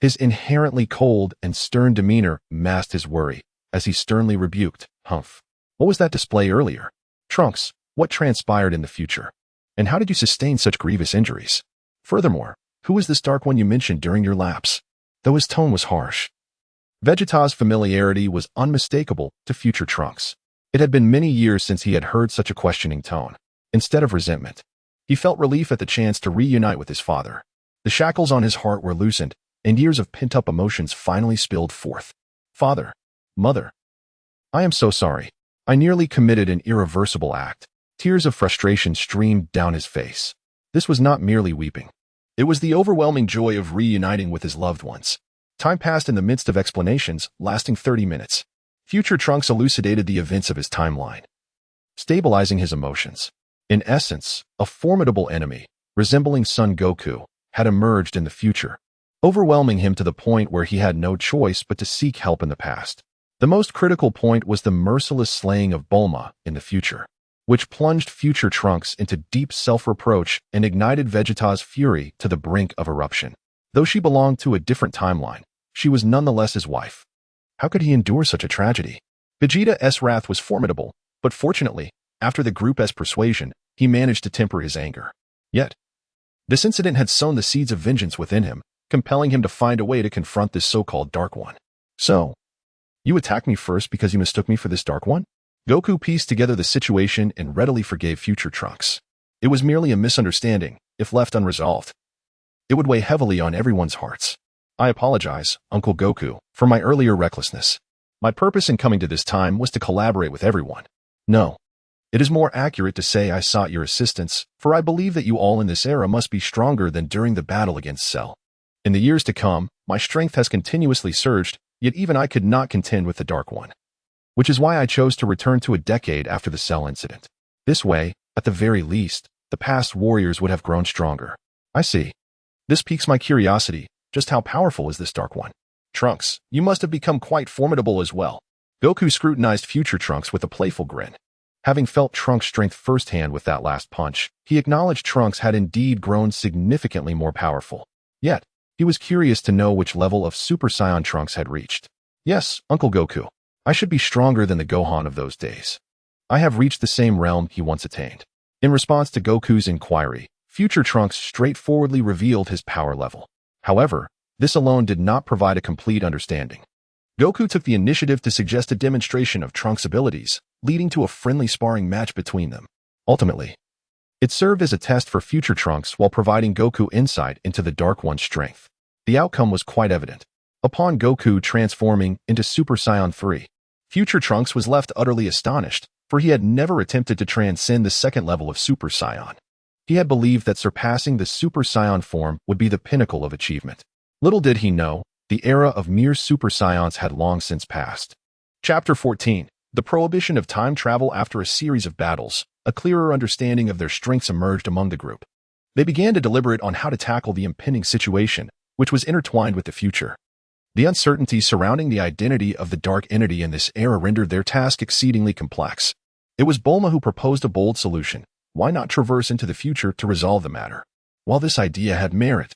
A: his inherently cold and stern demeanor masked his worry, as he sternly rebuked, "Humph. What was that display earlier? Trunks, what transpired in the future? And how did you sustain such grievous injuries? Furthermore, who was this Dark One you mentioned during your lapse?" Though his tone was harsh, Vegeta's familiarity was unmistakable to future Trunks. It had been many years since he had heard such a questioning tone. Instead of resentment, he felt relief at the chance to reunite with his father. The shackles on his heart were loosened, and years of pent-up emotions finally spilled forth. "Father, Mother, I am so sorry. I nearly committed an irreversible act." Tears of frustration streamed down his face. This was not merely weeping. It was the overwhelming joy of reuniting with his loved ones. Time passed in the midst of explanations, lasting 30 minutes. Future Trunks elucidated the events of his timeline, stabilizing his emotions. In essence, a formidable enemy, resembling Son Goku, had emerged in the future, overwhelming him to the point where he had no choice but to seek help in the past. The most critical point was the merciless slaying of Bulma in the future, which plunged future Trunks into deep self-reproach and ignited Vegeta's fury to the brink of eruption. Though she belonged to a different timeline, she was nonetheless his wife. How could he endure such a tragedy? Vegeta's wrath was formidable, but fortunately, after the group's persuasion, he managed to temper his anger. Yet, this incident had sown the seeds of vengeance within him, compelling him to find a way to confront this so-called Dark One. "So, you attacked me first because you mistook me for this Dark One?" Goku pieced together the situation and readily forgave future Trunks. It was merely a misunderstanding. If left unresolved, it would weigh heavily on everyone's hearts. "I apologize, Uncle Goku, for my earlier recklessness. My purpose in coming to this time was to collaborate with everyone. No, it is more accurate to say I sought your assistance, for I believe that you all in this era must be stronger than during the battle against Cell. In the years to come, my strength has continuously surged, yet even I could not contend with the Dark One. Which is why I chose to return to a decade after the Cell incident. This way, at the very least, the past warriors would have grown stronger." "I see. This piques my curiosity. Just how powerful is this Dark One?" "Trunks, you must have become quite formidable as well." Goku scrutinized future Trunks with a playful grin. Having felt Trunks' strength firsthand with that last punch, he acknowledged Trunks had indeed grown significantly more powerful. Yet, he was curious to know which level of Super Saiyan Trunks had reached. "Yes, Uncle Goku. I should be stronger than the Gohan of those days. I have reached the same realm he once attained." In response to Goku's inquiry, future Trunks straightforwardly revealed his power level. However, this alone did not provide a complete understanding. Goku took the initiative to suggest a demonstration of Trunks' abilities, leading to a friendly sparring match between them. Ultimately, it served as a test for future Trunks while providing Goku insight into the Dark One's strength. The outcome was quite evident. Upon Goku transforming into Super Saiyan 3, future Trunks was left utterly astonished, for he had never attempted to transcend the second level of Super Saiyan. He had believed that surpassing the Super Saiyan form would be the pinnacle of achievement. Little did he know, the era of mere Super Saiyans had long since passed. Chapter 14. The Prohibition of Time Travel. After a series of battles, a clearer understanding of their strengths emerged among the group. They began to deliberate on how to tackle the impending situation, which was intertwined with the future. The uncertainty surrounding the identity of the dark entity in this era rendered their task exceedingly complex. It was Bulma who proposed a bold solution. Why not traverse into the future to resolve the matter? While this idea had merit,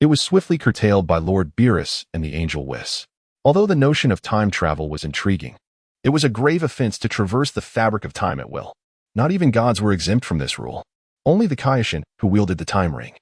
A: it was swiftly curtailed by Lord Beerus and the Angel Whis. Although the notion of time travel was intriguing, it was a grave offense to traverse the fabric of time at will. Not even gods were exempt from this rule. Only the Kaioshin, who wielded the time ring,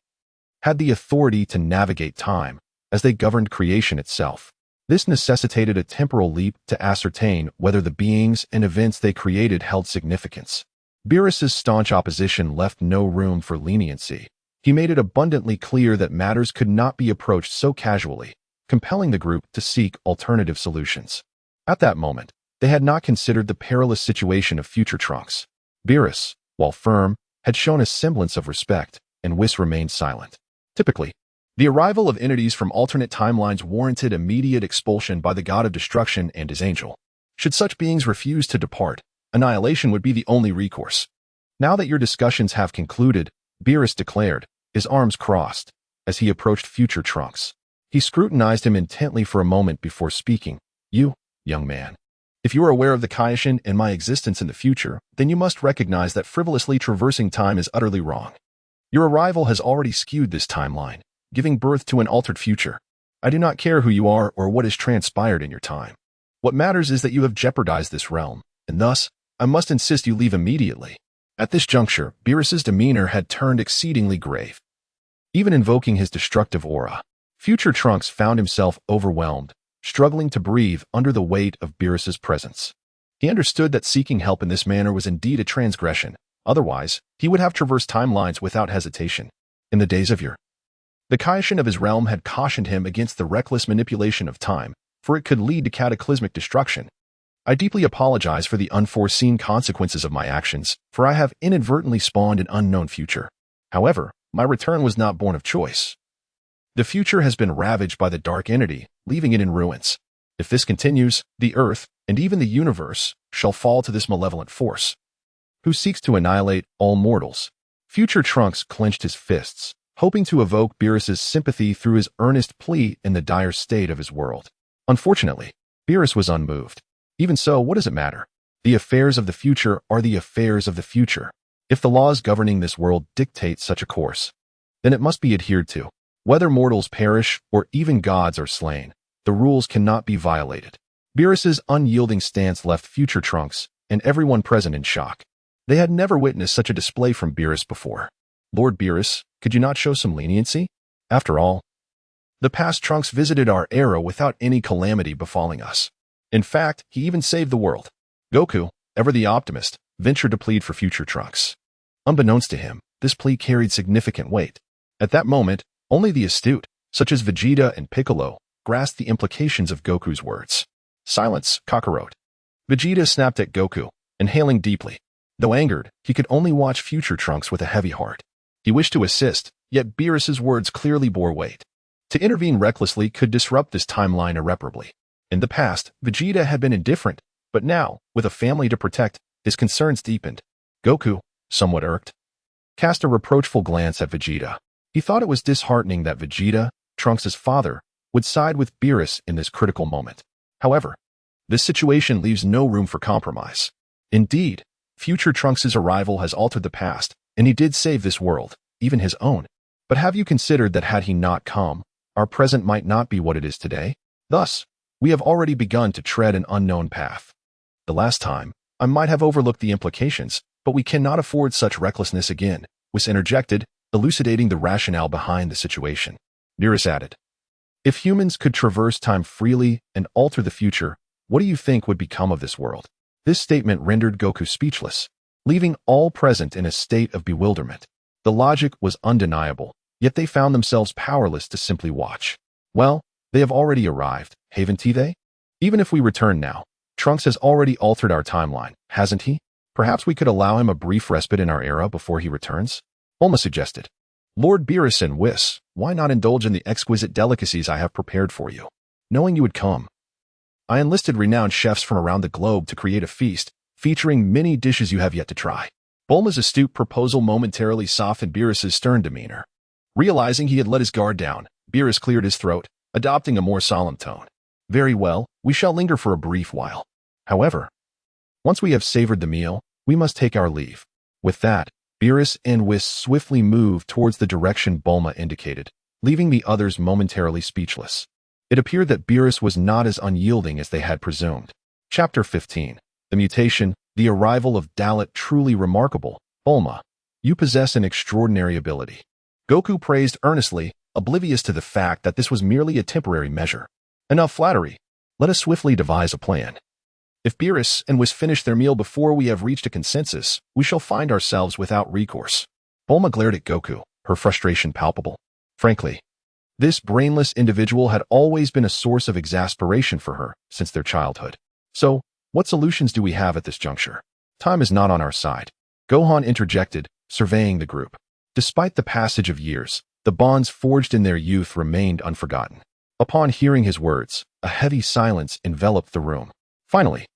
A: had the authority to navigate time, as they governed creation itself. This necessitated a temporal leap to ascertain whether the beings and events they created held significance. Beerus's staunch opposition left no room for leniency. He made it abundantly clear that matters could not be approached so casually, compelling the group to seek alternative solutions. At that moment, they had not considered the perilous situation of future Trunks. Beerus, while firm, had shown a semblance of respect, and Whis remained silent. Typically, the arrival of entities from alternate timelines warranted immediate expulsion by the god of destruction and his angel. Should such beings refuse to depart, annihilation would be the only recourse. Now that your discussions have concluded, Beerus declared, his arms crossed, as he approached future Trunks. He scrutinized him intently for a moment before speaking. You, young man, if you are aware of the Kaioshin and my existence in the future, then you must recognize that frivolously traversing time is utterly wrong. Your arrival has already skewed this timeline, giving birth to an altered future. I do not care who you are or what has transpired in your time. What matters is that you have jeopardized this realm, and thus, I must insist you leave immediately. At this juncture, Beerus's demeanor had turned exceedingly grave. Even invoking his destructive aura, future Trunks found himself overwhelmed, struggling to breathe under the weight of Beerus's presence. He understood that seeking help in this manner was indeed a transgression. Otherwise, he would have traversed timelines without hesitation. In the days of yore, the Kaioshin of his realm had cautioned him against the reckless manipulation of time, for it could lead to cataclysmic destruction. I deeply apologize for the unforeseen consequences of my actions, for I have inadvertently spawned an unknown future. However, my return was not born of choice. The future has been ravaged by the dark entity, leaving it in ruins. If this continues, the Earth, and even the universe, shall fall to this malevolent force, who seeks to annihilate all mortals. Future Trunks clenched his fists, hoping to evoke Beerus's sympathy through his earnest plea in the dire state of his world. Unfortunately, Beerus was unmoved. Even so, what does it matter? The affairs of the future are the affairs of the future. If the laws governing this world dictate such a course, then it must be adhered to. Whether mortals perish or even gods are slain, the rules cannot be violated. Beerus's unyielding stance left future Trunks and everyone present in shock. They had never witnessed such a display from Beerus before. Lord Beerus, could you not show some leniency? After all, the past Trunks visited our era without any calamity befalling us. In fact, he even saved the world. Goku, ever the optimist, ventured to plead for future Trunks. Unbeknownst to him, this plea carried significant weight. At that moment, only the astute, such as Vegeta and Piccolo, grasped the implications of Goku's words. Silence, Kakarot. Vegeta snapped at Goku, inhaling deeply. Though angered, he could only watch future Trunks with a heavy heart. He wished to assist, yet Beerus's words clearly bore weight. To intervene recklessly could disrupt this timeline irreparably. In the past, Vegeta had been indifferent, but now, with a family to protect, his concerns deepened. Goku, somewhat irked, cast a reproachful glance at Vegeta. He thought it was disheartening that Vegeta, Trunks' father, would side with Beerus in this critical moment. However, this situation leaves no room for compromise. Indeed, future Trunks' arrival has altered the past, and he did save this world, even his own. But have you considered that had he not come, our present might not be what it is today? Thus, we have already begun to tread an unknown path. The last time, I might have overlooked the implications, but we cannot afford such recklessness again, Whis interjected, elucidating the rationale behind the situation. Beerus added, if humans could traverse time freely and alter the future, what do you think would become of this world? This statement rendered Goku speechless, leaving all present in a state of bewilderment. The logic was undeniable, yet they found themselves powerless to simply watch. Well, they have already arrived, haven't they? Even if we return now, Trunks has already altered our timeline, hasn't he? Perhaps we could allow him a brief respite in our era before he returns? Bulma suggested. Lord Beerus and Whis, why not indulge in the exquisite delicacies I have prepared for you? Knowing you would come, I enlisted renowned chefs from around the globe to create a feast, featuring many dishes you have yet to try. Bulma's astute proposal momentarily softened Beerus's stern demeanor. Realizing he had let his guard down, Beerus cleared his throat, adopting a more solemn tone. Very well, we shall linger for a brief while. However, once we have savored the meal, we must take our leave. With that, Beerus and Whis swiftly moved towards the direction Bulma indicated, leaving the others momentarily speechless. It appeared that Beerus was not as unyielding as they had presumed. Chapter 15. The Mutation, the Arrival of Dalit. Truly remarkable, Bulma. You possess an extraordinary ability. Goku praised earnestly, oblivious to the fact that this was merely a temporary measure. Enough flattery. Let us swiftly devise a plan. If Beerus and Whis finish their meal before we have reached a consensus, we shall find ourselves without recourse. Bulma glared at Goku, her frustration palpable. Frankly, this brainless individual had always been a source of exasperation for her since their childhood. So, what solutions do we have at this juncture? Time is not on our side. Gohan interjected, surveying the group. Despite the passage of years, the bonds forged in their youth remained unforgotten. Upon hearing his words, a heavy silence enveloped the room. Finally,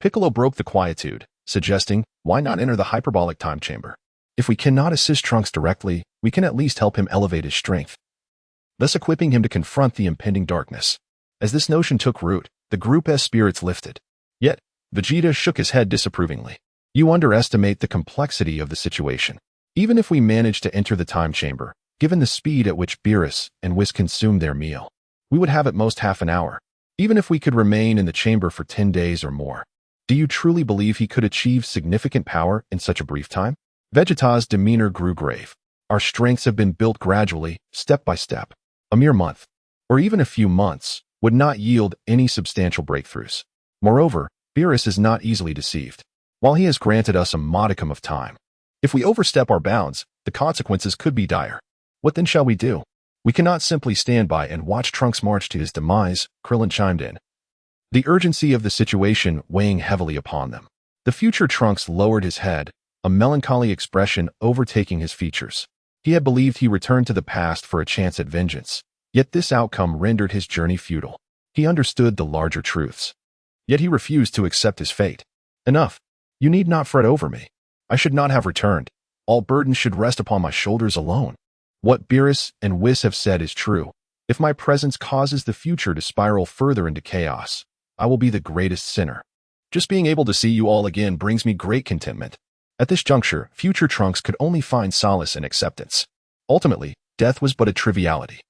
A: Piccolo broke the quietude, suggesting, why not enter the hyperbolic time chamber? If we cannot assist Trunks directly, we can at least help him elevate his strength, thus equipping him to confront the impending darkness. As this notion took root, the group's spirits lifted. Yet, Vegeta shook his head disapprovingly. You underestimate the complexity of the situation. Even if we manage to enter the time chamber, given the speed at which Beerus and Whis consumed their meal, we would have at most half an hour. Even if we could remain in the chamber for 10 days or more, do you truly believe he could achieve significant power in such a brief time? Vegeta's demeanor grew grave. Our strengths have been built gradually, step by step. A mere month, or even a few months, would not yield any substantial breakthroughs. Moreover, Beerus is not easily deceived. While he has granted us a modicum of time, if we overstep our bounds, the consequences could be dire. What then shall we do? We cannot simply stand by and watch Trunks march to his demise, Krillin chimed in, the urgency of the situation weighing heavily upon them. The future Trunks lowered his head, a melancholy expression overtaking his features. He had believed he returned to the past for a chance at vengeance, yet this outcome rendered his journey futile. He understood the larger truths, yet he refused to accept his fate. Enough. You need not fret over me. I should not have returned. All burdens should rest upon my shoulders alone. What Beerus and Whis have said is true. If my presence causes the future to spiral further into chaos, I will be the greatest sinner. Just being able to see you all again brings me great contentment. At this juncture, future Trunks could only find solace in acceptance. Ultimately, death was but a triviality.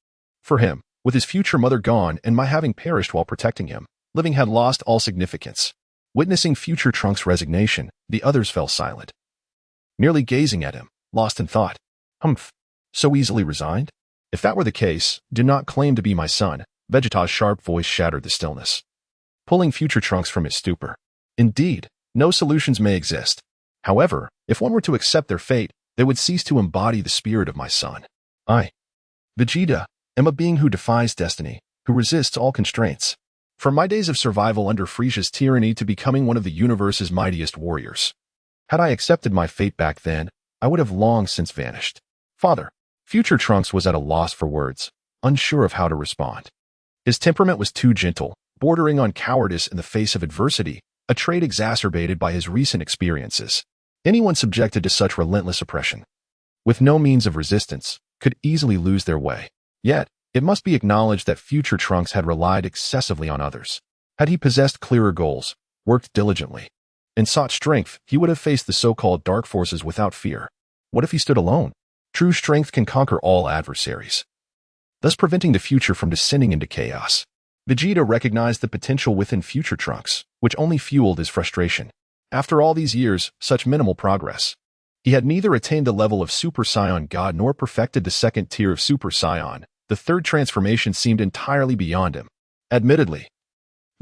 A: For him, with his future mother gone and my having perished while protecting him, living had lost all significance. Witnessing future Trunks' resignation, the others fell silent, merely gazing at him, lost in thought. Humph. So easily resigned? If that were the case, do not claim to be my son. Vegeta's sharp voice shattered the stillness, pulling future Trunks from his stupor. Indeed, no solutions may exist. However, if one were to accept their fate, they would cease to embody the spirit of my son. I, Vegeta, am a being who defies destiny, who resists all constraints. From my days of survival under Frisia's tyranny to becoming one of the universe's mightiest warriors. Had I accepted my fate back then, I would have long since vanished. Father. Future Trunks was at a loss for words, unsure of how to respond. His temperament was too gentle, bordering on cowardice in the face of adversity, a trait exacerbated by his recent experiences. Anyone subjected to such relentless oppression, with no means of resistance, could easily lose their way. Yet, it must be acknowledged that future Trunks had relied excessively on others. Had he possessed clearer goals, worked diligently, and sought strength, he would have faced the so-called dark forces without fear. What if he stood alone? True strength can conquer all adversaries, thus preventing the future from descending into chaos. Vegeta recognized the potential within future Trunks, which only fueled his frustration. After all these years, such minimal progress. He had neither attained the level of Super Saiyan God nor perfected the second tier of Super Saiyan. The third transformation seemed entirely beyond him. Admittedly,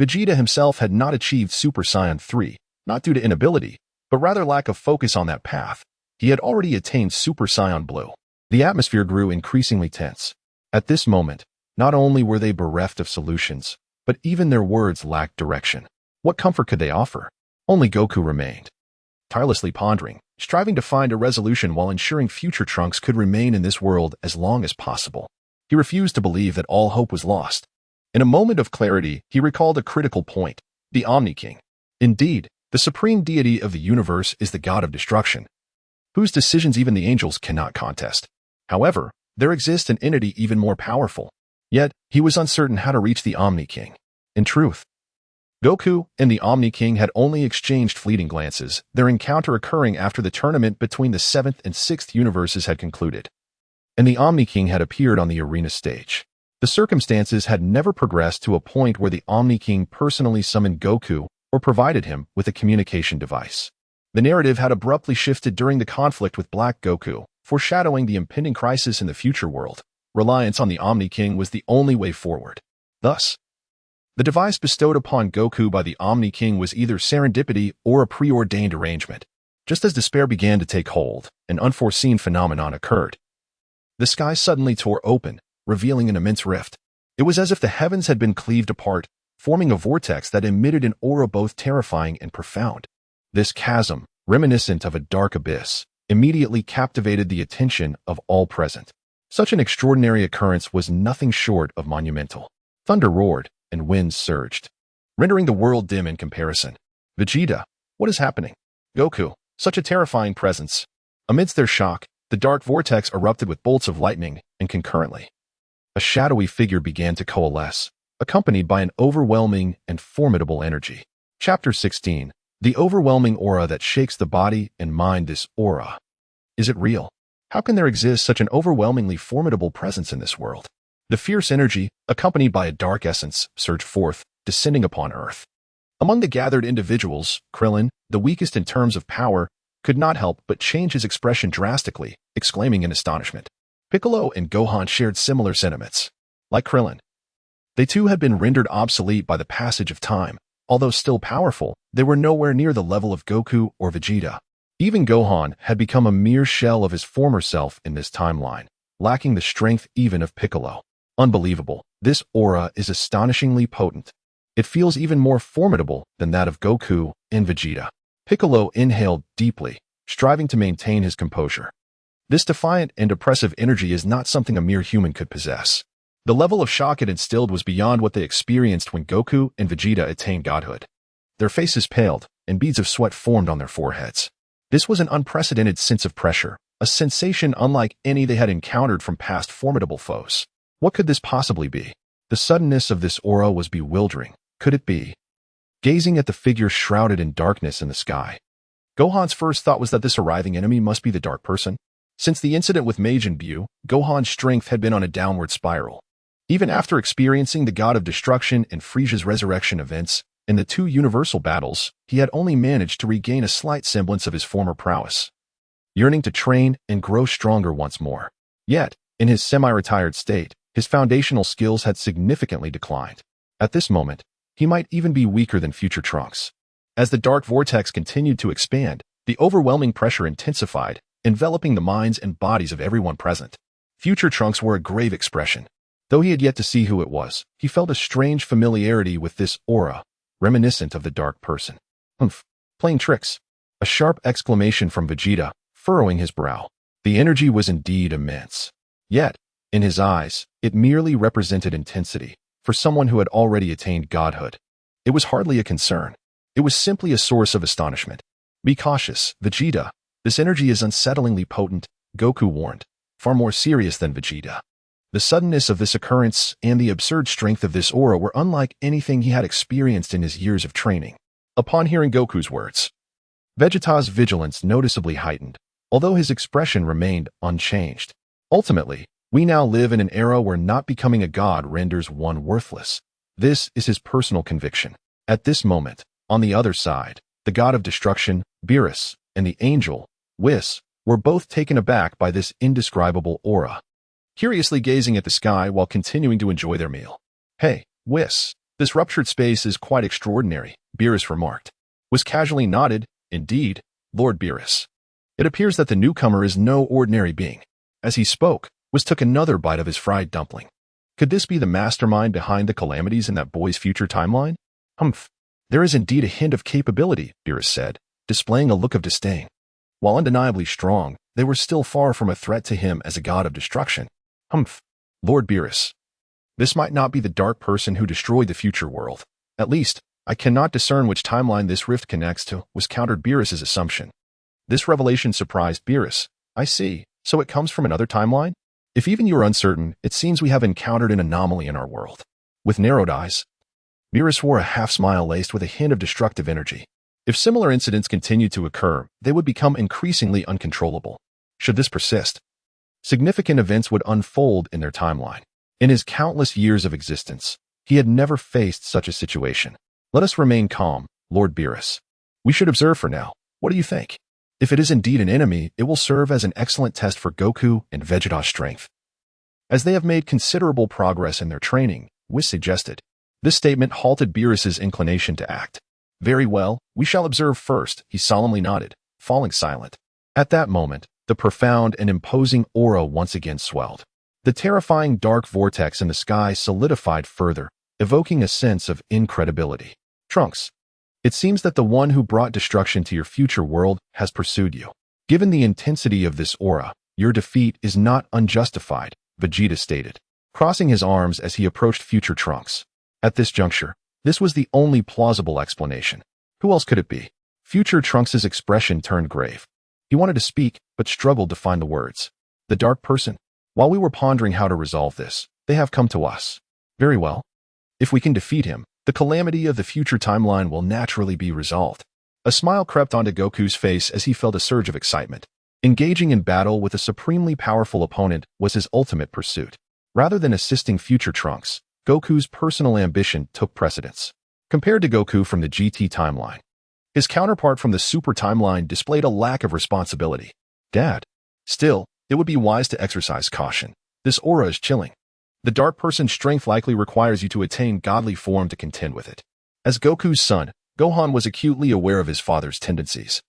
A: Vegeta himself had not achieved Super Saiyan 3, not due to inability, but rather lack of focus on that path. He had already attained Super Saiyan Blue. The atmosphere grew increasingly tense. At this moment, not only were they bereft of solutions, but even their words lacked direction. What comfort could they offer? Only Goku remained, tirelessly pondering, striving to find a resolution while ensuring future Trunks could remain in this world as long as possible. He refused to believe that all hope was lost. In a moment of clarity, he recalled a critical point, the Omni King. Indeed, the supreme deity of the universe is the god of destruction, whose decisions even the angels cannot contest. However, there exists an entity even more powerful, Yet, he was uncertain how to reach the Omni King. In truth, Goku and the Omni King had only exchanged fleeting glances, their encounter occurring after the tournament between the 7th and 6th universes had concluded, and the Omni King had appeared on the arena stage. The circumstances had never progressed to a point where the Omni King personally summoned Goku or provided him with a communication device. The narrative had abruptly shifted during the conflict with Black Goku, foreshadowing the impending crisis in the future world. Reliance on the Omni King was the only way forward. Thus, the device bestowed upon Goku by the Omni King was either serendipity or a preordained arrangement. Just as despair began to take hold, an unforeseen phenomenon occurred. The sky suddenly tore open, revealing an immense rift. It was as if the heavens had been cleaved apart, forming a vortex that emitted an aura both terrifying and profound. This chasm, reminiscent of a dark abyss, immediately captivated the attention of all present. Such an extraordinary occurrence was nothing short of monumental. Thunder roared, and winds surged, rendering the world dim in comparison. Vegeta, what is happening? Goku, such a terrifying presence. Amidst their shock, the dark vortex erupted with bolts of lightning, and concurrently, a shadowy figure began to coalesce, accompanied by an overwhelming and formidable energy. Chapter 16. The overwhelming aura that shakes the body and mind. This aura. Is it real? How can there exist such an overwhelmingly formidable presence in this world? The fierce energy, accompanied by a dark essence, surged forth, descending upon Earth. Among the gathered individuals, Krillin, the weakest in terms of power, could not help but change his expression drastically, exclaiming in astonishment. Piccolo and Gohan shared similar sentiments. Like Krillin, they too had been rendered obsolete by the passage of time. Although still powerful, they were nowhere near the level of Goku or Vegeta. Even Gohan had become a mere shell of his former self in this timeline, lacking the strength even of Piccolo. Unbelievable. This aura is astonishingly potent. It feels even more formidable than that of Goku and Vegeta. Piccolo inhaled deeply, striving to maintain his composure. This defiant and oppressive energy is not something a mere human could possess. The level of shock it instilled was beyond what they experienced when Goku and Vegeta attained godhood. Their faces paled, and beads of sweat formed on their foreheads. This was an unprecedented sense of pressure, a sensation unlike any they had encountered from past formidable foes. What could this possibly be? The suddenness of this aura was bewildering. Could it be? Gazing at the figure shrouded in darkness in the sky, Gohan's first thought was that this arriving enemy must be the Dark Person. Since the incident with Majin Buu, Gohan's strength had been on a downward spiral. Even after experiencing the God of Destruction and Frieza's resurrection events, in the 2 universal battles, he had only managed to regain a slight semblance of his former prowess, yearning to train and grow stronger once more. Yet, in his semi-retired state, his foundational skills had significantly declined. At this moment, he might even be weaker than future Trunks. As the dark vortex continued to expand, the overwhelming pressure intensified, enveloping the minds and bodies of everyone present. Future Trunks wore a grave expression. Though he had yet to see who it was, he felt a strange familiarity with this aura, reminiscent of the Dark Person. Humph, playing tricks. A sharp exclamation from Vegeta, furrowing his brow. The energy was indeed immense. Yet, in his eyes, it merely represented intensity. For someone who had already attained godhood, it was hardly a concern. It was simply a source of astonishment. Be cautious, Vegeta. This energy is unsettlingly potent, Goku warned, far more serious than Vegeta. The suddenness of this occurrence and the absurd strength of this aura were unlike anything he had experienced in his years of training. Upon hearing Goku's words, Vegeta's vigilance noticeably heightened, although his expression remained unchanged. Ultimately, we now live in an era where not becoming a god renders one worthless. This is his personal conviction. At this moment, on the other side, the God of Destruction, Beerus, and the angel, Whis, were both taken aback by this indescribable aura, curiously gazing at the sky while continuing to enjoy their meal. Hey, Whis, this ruptured space is quite extraordinary, Beerus remarked. Whis casually nodded. Indeed, Lord Beerus. It appears that the newcomer is no ordinary being. As he spoke, Whis took another bite of his fried dumpling. Could this be the mastermind behind the calamities in that boy's future timeline? Humph. There is indeed a hint of capability, Beerus said, displaying a look of disdain. While undeniably strong, they were still far from a threat to him as a god of destruction. Humph. Lord Beerus. This might not be the Dark Person who destroyed the future world. At least, I cannot discern which timeline this rift connects to, was countered Beerus's assumption. This revelation surprised Beerus. I see. So it comes from another timeline? If even you are uncertain, it seems we have encountered an anomaly in our world. With narrowed eyes, Beerus wore a half-smile laced with a hint of destructive energy. If similar incidents continued to occur, they would become increasingly uncontrollable. Should this persist, significant events would unfold in their timeline. In his countless years of existence, he had never faced such a situation. Let us remain calm, Lord Beerus. We should observe for now. What do you think? If it is indeed an enemy, it will serve as an excellent test for Goku and Vegeta's strength. As they have made considerable progress in their training, Whis suggested. This statement halted Beerus's inclination to act. Very well, we shall observe first, he solemnly nodded, falling silent. At that moment, the profound and imposing aura once again swelled. The terrifying dark vortex in the sky solidified further, evoking a sense of incredibility. Trunks, it seems that the one who brought destruction to your future world has pursued you. Given the intensity of this aura, your defeat is not unjustified, Vegeta stated, crossing his arms as he approached future Trunks. At this juncture, this was the only plausible explanation. Who else could it be? Future Trunks' expression turned grave. He wanted to speak, but struggled to find the words. The dark person? While we were pondering how to resolve this, they have come to us. Very well. If we can defeat him, the calamity of the future timeline will naturally be resolved. A smile crept onto Goku's face as he felt a surge of excitement. Engaging in battle with a supremely powerful opponent was his ultimate pursuit. Rather than assisting future Trunks, Goku's personal ambition took precedence. Compared to Goku from the GT timeline, his counterpart from the Super timeline displayed a lack of responsibility. Dad. Still, it would be wise to exercise caution. This aura is chilling. The dark person's strength likely requires you to attain godly form to contend with it. As Goku's son, Gohan was acutely aware of his father's tendencies,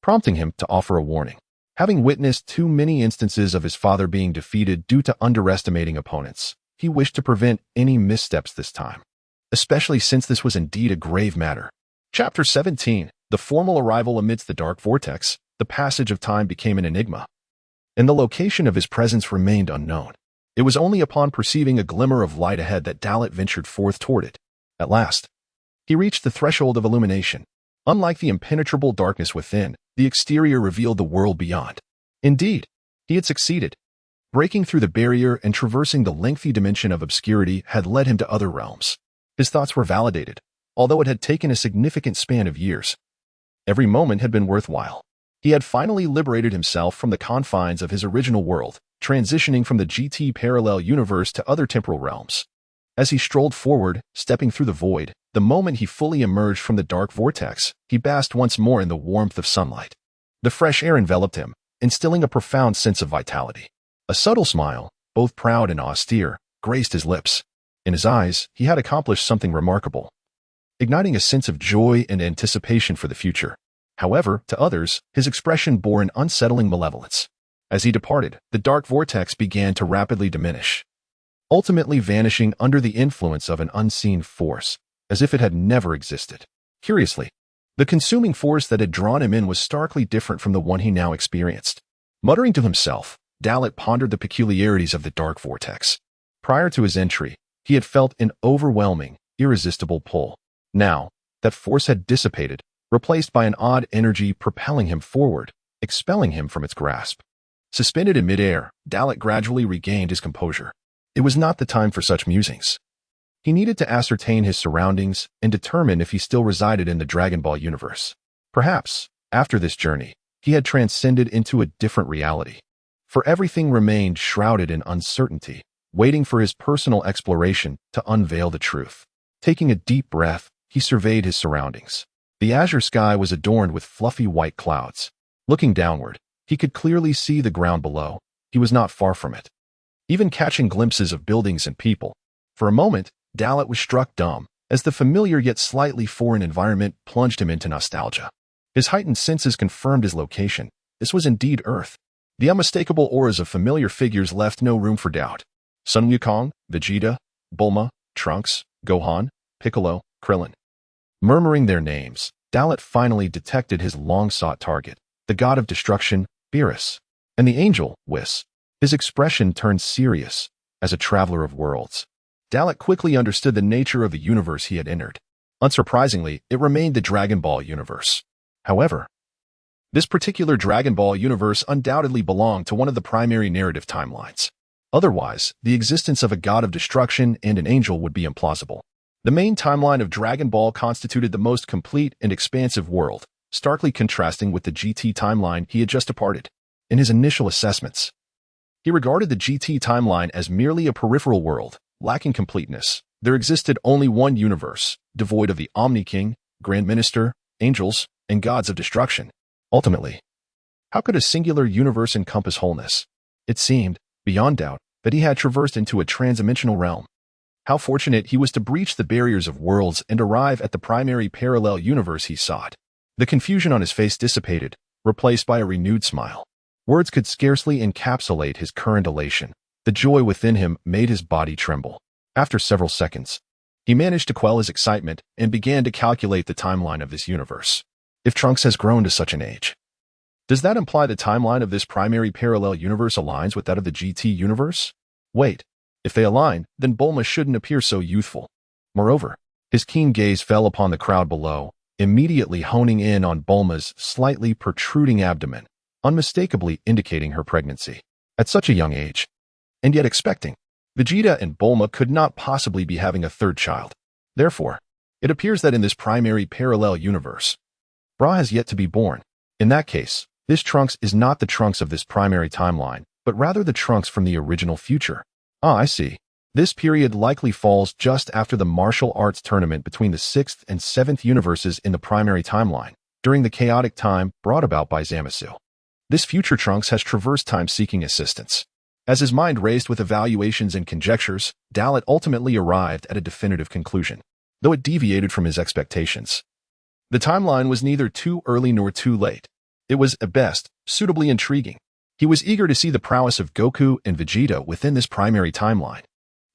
A: prompting him to offer a warning. Having witnessed too many instances of his father being defeated due to underestimating opponents, he wished to prevent any missteps this time, especially since this was indeed a grave matter. Chapter 17. The formal arrival amidst the dark vortex, the passage of time became an enigma, and the location of his presence remained unknown. It was only upon perceiving a glimmer of light ahead that Dalit ventured forth toward it. At last, he reached the threshold of illumination. Unlike the impenetrable darkness within, the exterior revealed the world beyond. Indeed, he had succeeded. Breaking through the barrier and traversing the lengthy dimension of obscurity had led him to other realms. His thoughts were validated, although it had taken a significant span of years. Every moment had been worthwhile. He had finally liberated himself from the confines of his original world, transitioning from the GT parallel universe to other temporal realms. As he strolled forward, stepping through the void, the moment he fully emerged from the dark vortex, he basked once more in the warmth of sunlight. The fresh air enveloped him, instilling a profound sense of vitality. A subtle smile, both proud and austere, graced his lips. In his eyes, he had accomplished something remarkable, igniting a sense of joy and anticipation for the future. However, to others, his expression bore an unsettling malevolence. As he departed, the dark vortex began to rapidly diminish, ultimately vanishing under the influence of an unseen force, as if it had never existed. Curiously, the consuming force that had drawn him in was starkly different from the one he now experienced. Muttering to himself, Dalit pondered the peculiarities of the dark vortex. Prior to his entry, he had felt an overwhelming, irresistible pull. Now, that force had dissipated, replaced by an odd energy propelling him forward, expelling him from its grasp. Suspended in midair, Dalit gradually regained his composure. It was not the time for such musings. He needed to ascertain his surroundings and determine if he still resided in the Dragon Ball universe. Perhaps, after this journey, he had transcended into a different reality. For everything remained shrouded in uncertainty, waiting for his personal exploration to unveil the truth. Taking a deep breath, he surveyed his surroundings. The azure sky was adorned with fluffy white clouds. Looking downward, he could clearly see the ground below. He was not far from it, even catching glimpses of buildings and people. For a moment, Dalit was struck dumb, as the familiar yet slightly foreign environment plunged him into nostalgia. His heightened senses confirmed his location. This was indeed Earth. The unmistakable auras of familiar figures left no room for doubt. Sun Wukong, Vegeta, Bulma, Trunks, Gohan, Piccolo, Krillin. Murmuring their names, Dalit finally detected his long-sought target, the god of destruction, Beerus, and the angel, Whis. His expression turned serious, as a traveler of worlds. Dalit quickly understood the nature of the universe he had entered. Unsurprisingly, it remained the Dragon Ball universe. However, this particular Dragon Ball universe undoubtedly belonged to one of the primary narrative timelines. Otherwise, the existence of a god of destruction and an angel would be implausible. The main timeline of Dragon Ball constituted the most complete and expansive world, starkly contrasting with the GT timeline he had just departed. In his initial assessments, he regarded the GT timeline as merely a peripheral world, lacking completeness. There existed only one universe, devoid of the Omni King, Grand Minister, angels, and gods of destruction. Ultimately, how could a singular universe encompass wholeness? It seemed, beyond doubt, that he had traversed into a transdimensional realm. How fortunate he was to breach the barriers of worlds and arrive at the primary parallel universe he sought. The confusion on his face dissipated, replaced by a renewed smile. Words could scarcely encapsulate his current elation. The joy within him made his body tremble. After several seconds, he managed to quell his excitement and began to calculate the timeline of this universe. If Trunks has grown to such an age, does that imply the timeline of this primary parallel universe aligns with that of the GT universe? Wait, if they align, then Bulma shouldn't appear so youthful. Moreover, his keen gaze fell upon the crowd below, immediately honing in on Bulma's slightly protruding abdomen, unmistakably indicating her pregnancy. At such a young age, and yet expecting, Vegeta and Bulma could not possibly be having a third child. Therefore, it appears that in this primary parallel universe, Bra has yet to be born. In that case, this Trunks is not the Trunks of this primary timeline, but rather the Trunks from the original future. Ah, I see. This period likely falls just after the martial arts tournament between the 6th and 7th universes in the primary timeline, during the chaotic time brought about by Zamasu. This future Trunks has traversed time seeking assistance. As his mind raced with evaluations and conjectures, Dalit ultimately arrived at a definitive conclusion, though it deviated from his expectations. The timeline was neither too early nor too late. It was, at best, suitably intriguing. He was eager to see the prowess of Goku and Vegeta within this primary timeline.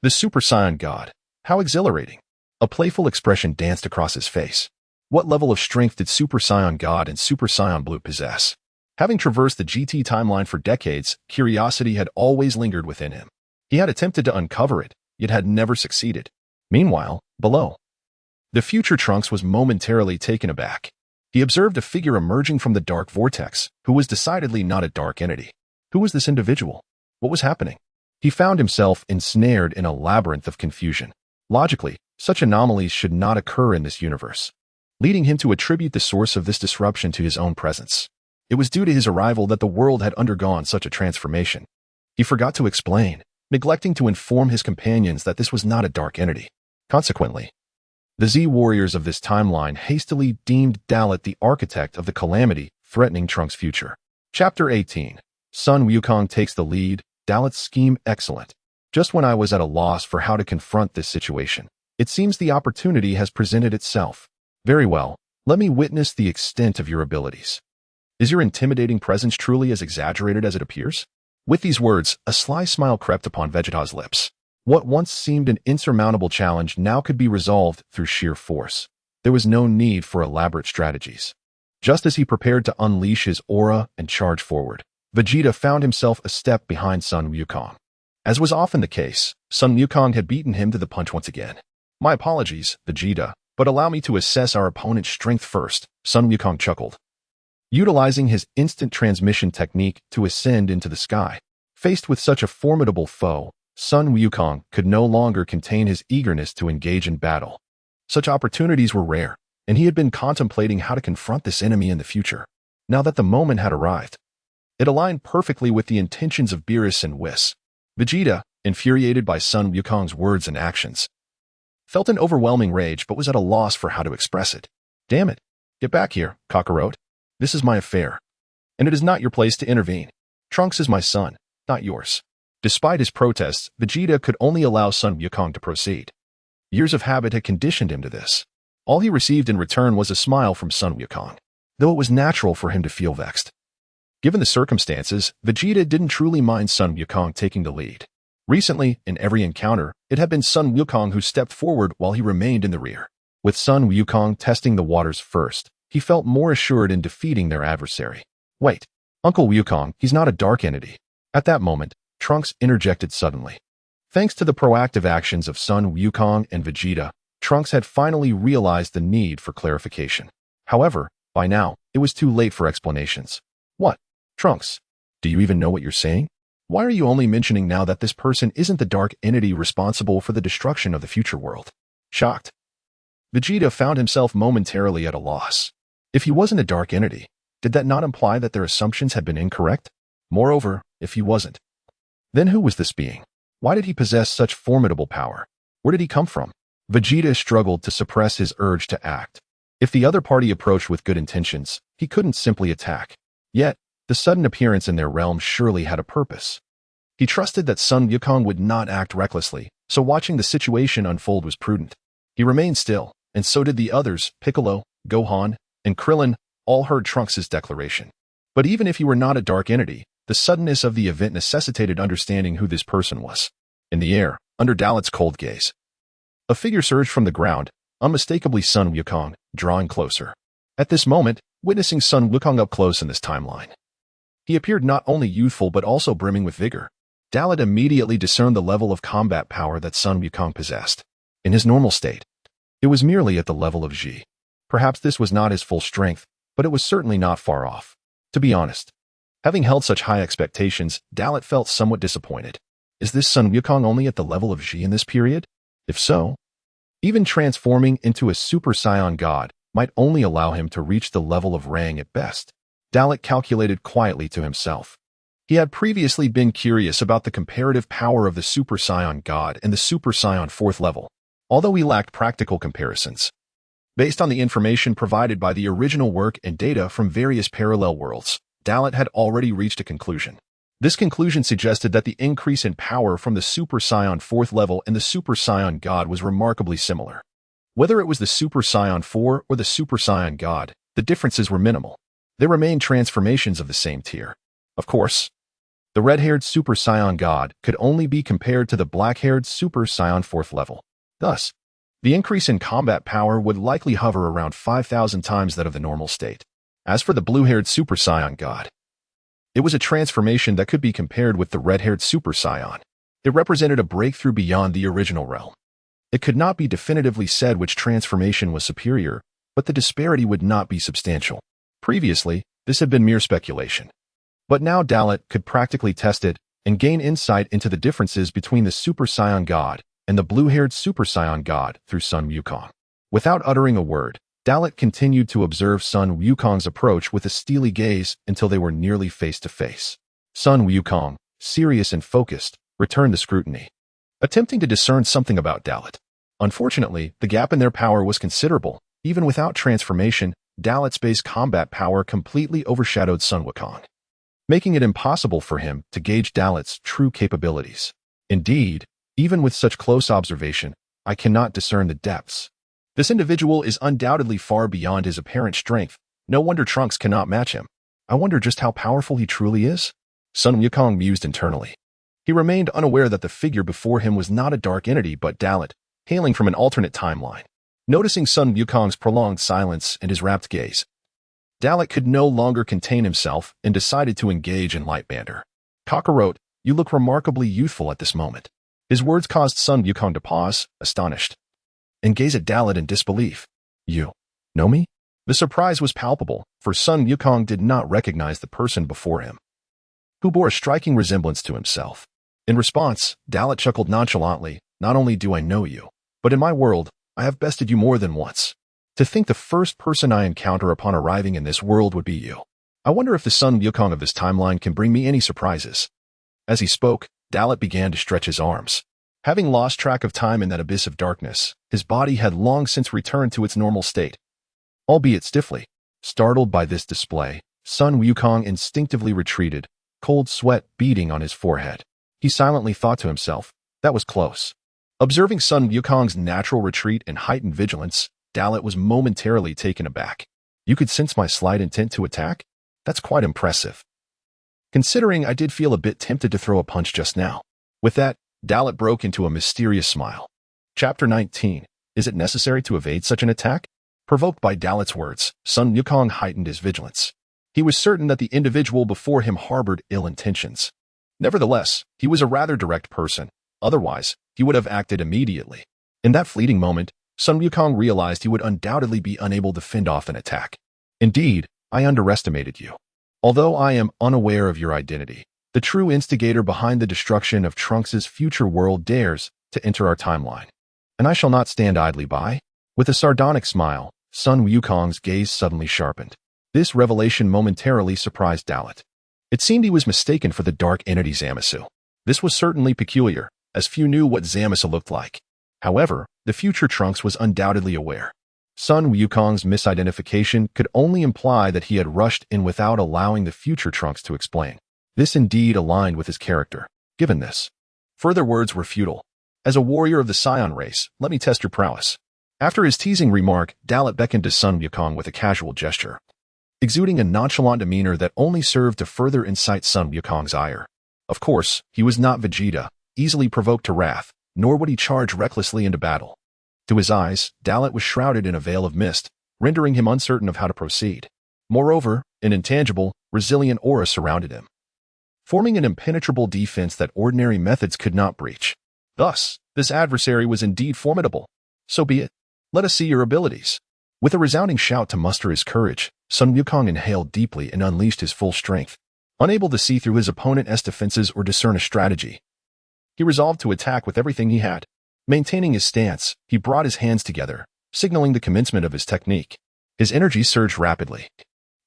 A: The Super Saiyan God. How exhilarating. A playful expression danced across his face. What level of strength did Super Saiyan God and Super Saiyan Blue possess? Having traversed the GT timeline for decades, curiosity had always lingered within him. He had attempted to uncover it, yet had never succeeded. Meanwhile, below, the future Trunks was momentarily taken aback. He observed a figure emerging from the dark vortex, who was decidedly not a dark entity. Who was this individual? What was happening? He found himself ensnared in a labyrinth of confusion. Logically, such anomalies should not occur in this universe, leading him to attribute the source of this disruption to his own presence. It was due to his arrival that the world had undergone such a transformation. He forgot to explain, neglecting to inform his companions that this was not a dark entity. Consequently, the Z-warriors of this timeline hastily deemed Dalit the architect of the calamity threatening Trunks' future. Chapter 18. Sun Wukong takes the lead. Dalit's scheme excellent. Just when I was at a loss for how to confront this situation, it seems the opportunity has presented itself. Very well, let me witness the extent of your abilities. Is your intimidating presence truly as exaggerated as it appears? With these words, a sly smile crept upon Vegeta's lips. What once seemed an insurmountable challenge now could be resolved through sheer force. There was no need for elaborate strategies. Just as he prepared to unleash his aura and charge forward, Vegeta found himself a step behind Sun Wukong. As was often the case, Sun Wukong had beaten him to the punch once again. My apologies, Vegeta, but allow me to assess our opponent's strength first, Sun Wukong chuckled. Utilizing his instant transmission technique to ascend into the sky, faced with such a formidable foe, Sun Wukong could no longer contain his eagerness to engage in battle. Such opportunities were rare, and he had been contemplating how to confront this enemy in the future. Now that the moment had arrived, it aligned perfectly with the intentions of Beerus and Whis. Vegeta, infuriated by Sun Wukong's words and actions, felt an overwhelming rage but was at a loss for how to express it. Damn it. Get back here, Kakarot. This is my affair, and it is not your place to intervene. Trunks is my son, not yours. Despite his protests, Vegeta could only allow Sun Wukong to proceed. Years of habit had conditioned him to this. All he received in return was a smile from Sun Wukong, though it was natural for him to feel vexed. Given the circumstances, Vegeta didn't truly mind Sun Wukong taking the lead. Recently, in every encounter, it had been Sun Wukong who stepped forward while he remained in the rear. With Sun Wukong testing the waters first, he felt more assured in defeating their adversary. Wait, Uncle Wukong, he's not a dark entity. At that moment, Trunks interjected suddenly. Thanks to the proactive actions of Sun Wukong and Vegeta, Trunks had finally realized the need for clarification. However, by now, it was too late for explanations. What? Trunks, do you even know what you're saying? Why are you only mentioning now that this person isn't the dark entity responsible for the destruction of the future world? Shocked, Vegeta found himself momentarily at a loss. If he wasn't a dark entity, did that not imply that their assumptions had been incorrect? Moreover, if he wasn't, then who was this being? Why did he possess such formidable power? Where did he come from? Vegeta struggled to suppress his urge to act. If the other party approached with good intentions, he couldn't simply attack. Yet, the sudden appearance in their realm surely had a purpose. He trusted that Sun Wukong would not act recklessly, so watching the situation unfold was prudent. He remained still, and so did the others. Piccolo, Gohan, and Krillin all heard Trunks' declaration. But even if he were not a dark entity, the suddenness of the event necessitated understanding who this person was. In the air, under Dalit's cold gaze, a figure surged from the ground, unmistakably Sun Wukong, drawing closer. At this moment, witnessing Sun Wukong up close in this timeline, he appeared not only youthful but also brimming with vigor. Dalit immediately discerned the level of combat power that Sun Wukong possessed. In his normal state, it was merely at the level of Ji. Perhaps this was not his full strength, but it was certainly not far off. To be honest, having held such high expectations, Dalit felt somewhat disappointed. Is this Sun Wukong only at the level of Ji in this period? If so, even transforming into a Super Saiyan God might only allow him to reach the level of Rang at best. Dalit calculated quietly to himself. He had previously been curious about the comparative power of the Super Saiyan God and the Super Saiyan 4th level, although he lacked practical comparisons. Based on the information provided by the original work and data from various parallel worlds, Dalit had already reached a conclusion. This conclusion suggested that the increase in power from the Super Saiyan 4th level and the Super Saiyan God was remarkably similar. Whether it was the Super Saiyan 4 or the Super Saiyan God, the differences were minimal. They remained transformations of the same tier. Of course, the red-haired Super Saiyan God could only be compared to the black-haired Super Saiyan 4th level. Thus, the increase in combat power would likely hover around 5,000 times that of the normal state. As for the blue-haired Super Saiyan God, it was a transformation that could be compared with the red-haired Super Saiyan. It represented a breakthrough beyond the original realm. It could not be definitively said which transformation was superior, but the disparity would not be substantial. Previously, this had been mere speculation. But now Dalit could practically test it and gain insight into the differences between the Super Saiyan God and the blue-haired Super Saiyan God through Sun Wukong. Without uttering a word, Dalit continued to observe Sun Wukong's approach with a steely gaze until they were nearly face to face. Sun Wukong, serious and focused, returned the scrutiny, attempting to discern something about Dalit. Unfortunately, the gap in their power was considerable. Even without transformation, Dalit's base combat power completely overshadowed Sun Wukong, making it impossible for him to gauge Dalit's true capabilities. Indeed, even with such close observation, I cannot discern the depths. This individual is undoubtedly far beyond his apparent strength. No wonder Trunks cannot match him. I wonder just how powerful he truly is? Sun Wukong mused internally. He remained unaware that the figure before him was not a dark entity but Dalit, hailing from an alternate timeline. Noticing Sun Wukong's prolonged silence and his rapt gaze, Dalit could no longer contain himself and decided to engage in light banter. Kakarot, you look remarkably youthful at this moment. His words caused Sun Wukong to pause, astonished, and gaze at Dalit in disbelief. You know me? The surprise was palpable, for Sun Wukong did not recognize the person before him, who bore a striking resemblance to himself. In response, Dalit chuckled nonchalantly, not only do I know you, but in my world, I have bested you more than once. To think the first person I encounter upon arriving in this world would be you. I wonder if the Sun Wukong of this timeline can bring me any surprises. As he spoke, Dalit began to stretch his arms. Having lost track of time in that abyss of darkness, his body had long since returned to its normal state, albeit stiffly. Startled by this display, Sun Wukong instinctively retreated, cold sweat beading on his forehead. He silently thought to himself, that was close. Observing Sun Wukong's natural retreat and heightened vigilance, Dalit was momentarily taken aback. You could sense my slight intent to attack? That's quite impressive, considering I did feel a bit tempted to throw a punch just now. With that, Dalit broke into a mysterious smile. Chapter 19. Is it necessary to evade such an attack? Provoked by Dalit's words, Sun Wukong heightened his vigilance. He was certain that the individual before him harbored ill intentions. Nevertheless, he was a rather direct person. Otherwise, he would have acted immediately. In that fleeting moment, Sun Wukong realized he would undoubtedly be unable to fend off an attack. Indeed, I underestimated you. Although I am unaware of your identity, The true instigator behind the destruction of Trunks' future world dares to enter our timeline. And I shall not stand idly by. With a sardonic smile, Sun Wukong's gaze suddenly sharpened. This revelation momentarily surprised Dalit. It seemed he was mistaken for the dark entity Zamasu. This was certainly peculiar, as few knew what Zamasu looked like. However, the future Trunks was undoubtedly aware. Sun Wukong's misidentification could only imply that he had rushed in without allowing the future Trunks to explain. This indeed aligned with his character. Given this, further words were futile. As a warrior of the Saiyan race, let me test your prowess. After his teasing remark, Dalit beckoned to Sun Wukong with a casual gesture, exuding a nonchalant demeanor that only served to further incite Sun Wukong's ire. Of course, he was not Vegeta, easily provoked to wrath, nor would he charge recklessly into battle. To his eyes, Dalit was shrouded in a veil of mist, rendering him uncertain of how to proceed. Moreover, an intangible, resilient aura surrounded him, forming an impenetrable defense that ordinary methods could not breach. Thus, this adversary was indeed formidable. So be it. Let us see your abilities. With a resounding shout to muster his courage, Sun Wukong inhaled deeply and unleashed his full strength. Unable to see through his opponent's defenses or discern a strategy, he resolved to attack with everything he had. Maintaining his stance, he brought his hands together, signaling the commencement of his technique. His energy surged rapidly,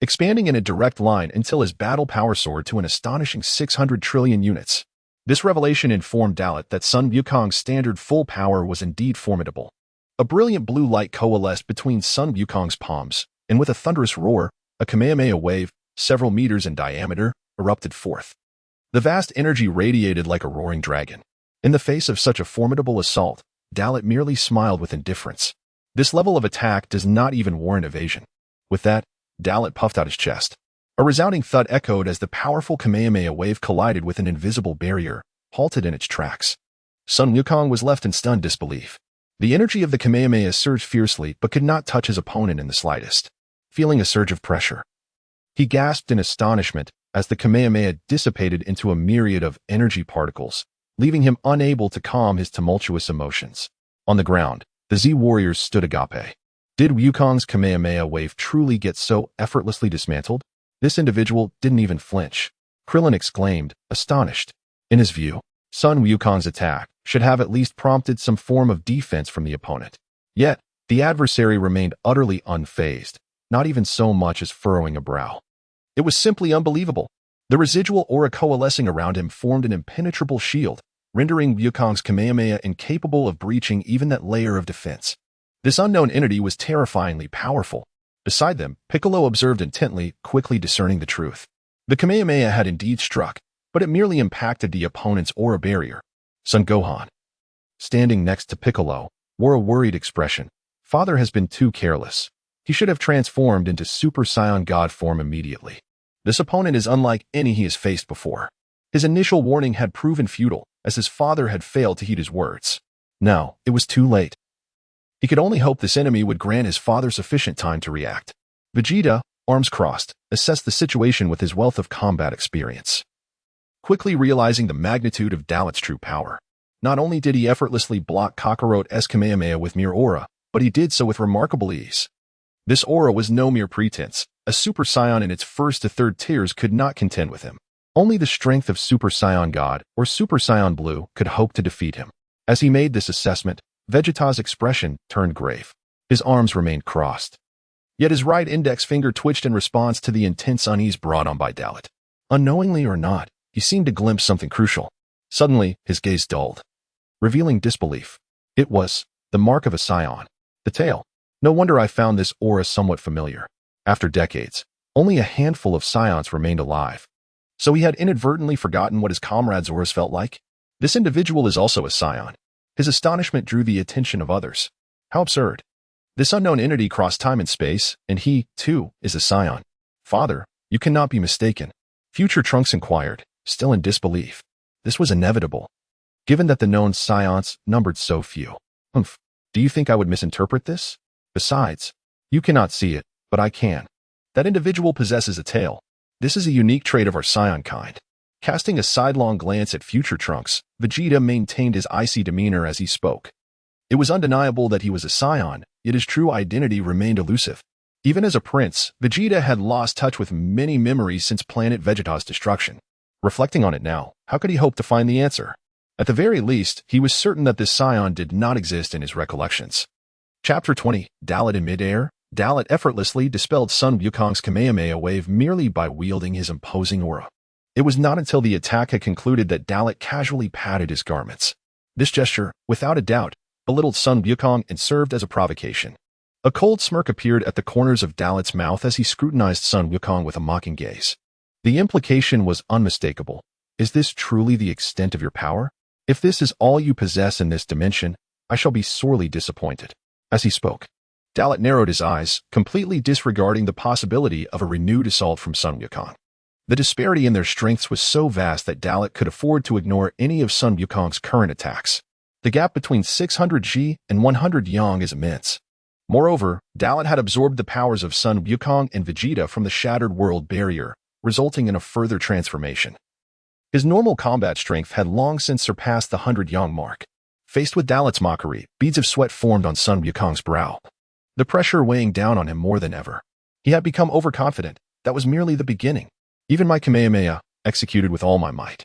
A: expanding in a direct line until his battle power soared to an astonishing 600 trillion units. This revelation informed Dalit that Sun Wukong's standard full power was indeed formidable. A brilliant blue light coalesced between Sun Wukong's palms, and with a thunderous roar, a Kamehameha wave, several meters in diameter, erupted forth. The vast energy radiated like a roaring dragon. In the face of such a formidable assault, Dalit merely smiled with indifference. This level of attack does not even warrant evasion. With that, Dalit puffed out his chest. A resounding thud echoed as the powerful Kamehameha wave collided with an invisible barrier, halted in its tracks. Sun Wukong was left in stunned disbelief. The energy of the Kamehameha surged fiercely but could not touch his opponent in the slightest. Feeling a surge of pressure, he gasped in astonishment as the Kamehameha dissipated into a myriad of energy particles, leaving him unable to calm his tumultuous emotions. On the ground, the Z warriors stood agape. Did Wukong's Kamehameha wave truly get so effortlessly dismantled? This individual didn't even flinch. Krillin exclaimed, astonished. In his view, Sun Wukong's attack should have at least prompted some form of defense from the opponent. Yet, the adversary remained utterly unfazed, not even so much as furrowing a brow. It was simply unbelievable. The residual aura coalescing around him formed an impenetrable shield, rendering Wukong's Kamehameha incapable of breaching even that layer of defense. This unknown entity was terrifyingly powerful. Beside them, Piccolo observed intently, quickly discerning the truth. The Kamehameha had indeed struck, but it merely impacted the opponent's aura barrier. Son Gohan, standing next to Piccolo, wore a worried expression. Father has been too careless. He should have transformed into Super Saiyan God form immediately. This opponent is unlike any he has faced before. His initial warning had proven futile, as his father had failed to heed his words. Now, it was too late. He could only hope this enemy would grant his father sufficient time to react. Vegeta, arms crossed, assessed the situation with his wealth of combat experience. Quickly realizing the magnitude of Dalit's true power, not only did he effortlessly block Kakarot's Kamehameha with mere aura, but he did so with remarkable ease. This aura was no mere pretense. A Super Saiyan in its first to third tiers could not contend with him. Only the strength of Super Saiyan God or Super Saiyan Blue could hope to defeat him. As he made this assessment, Vegeta's expression turned grave. His arms remained crossed. Yet his right index finger twitched in response to the intense unease brought on by Dalit. Unknowingly or not, he seemed to glimpse something crucial. Suddenly, his gaze dulled, revealing disbelief. It was the mark of a Saiyan. The tail. No wonder I found this aura somewhat familiar. After decades, only a handful of Saiyans remained alive. So he had inadvertently forgotten what his comrades' auras felt like? This individual is also a Saiyan. His astonishment drew the attention of others. How absurd. This unknown entity crossed time and space, and he, too, is a Saiyan. Father, you cannot be mistaken. Future Trunks inquired, still in disbelief. This was inevitable, given that the known Saiyans numbered so few. Do you think I would misinterpret this? Besides, you cannot see it, but I can. That individual possesses a tail. This is a unique trait of our Saiyan kind. Casting a sidelong glance at future Trunks, Vegeta maintained his icy demeanor as he spoke. It was undeniable that he was a Saiyan, yet his true identity remained elusive. Even as a prince, Vegeta had lost touch with many memories since planet Vegeta's destruction. Reflecting on it now, how could he hope to find the answer? At the very least, he was certain that this scion did not exist in his recollections. Chapter 20, Dalit in Midair. Dalit effortlessly dispelled Sun Wukong's Kamehameha wave merely by wielding his imposing aura. It was not until the attack had concluded that Dalit casually patted his garments. This gesture, without a doubt, belittled Sun Wukong and served as a provocation. A cold smirk appeared at the corners of Dalit's mouth as he scrutinized Sun Wukong with a mocking gaze. The implication was unmistakable. Is this truly the extent of your power? If this is all you possess in this dimension, I shall be sorely disappointed. As he spoke, Dalit narrowed his eyes, completely disregarding the possibility of a renewed assault from Sun Wukong. The disparity in their strengths was so vast that Dalit could afford to ignore any of Sun Wukong's current attacks. The gap between 600 Ji and 100 Yang is immense. Moreover, Dalit had absorbed the powers of Sun Wukong and Vegeta from the shattered world barrier, resulting in a further transformation. His normal combat strength had long since surpassed the 100 Yang mark. Faced with Dalit's mockery, beads of sweat formed on Sun Wukong's brow, the pressure weighing down on him more than ever. He had become overconfident. That was merely the beginning. Even my Kamehameha, executed with all my might,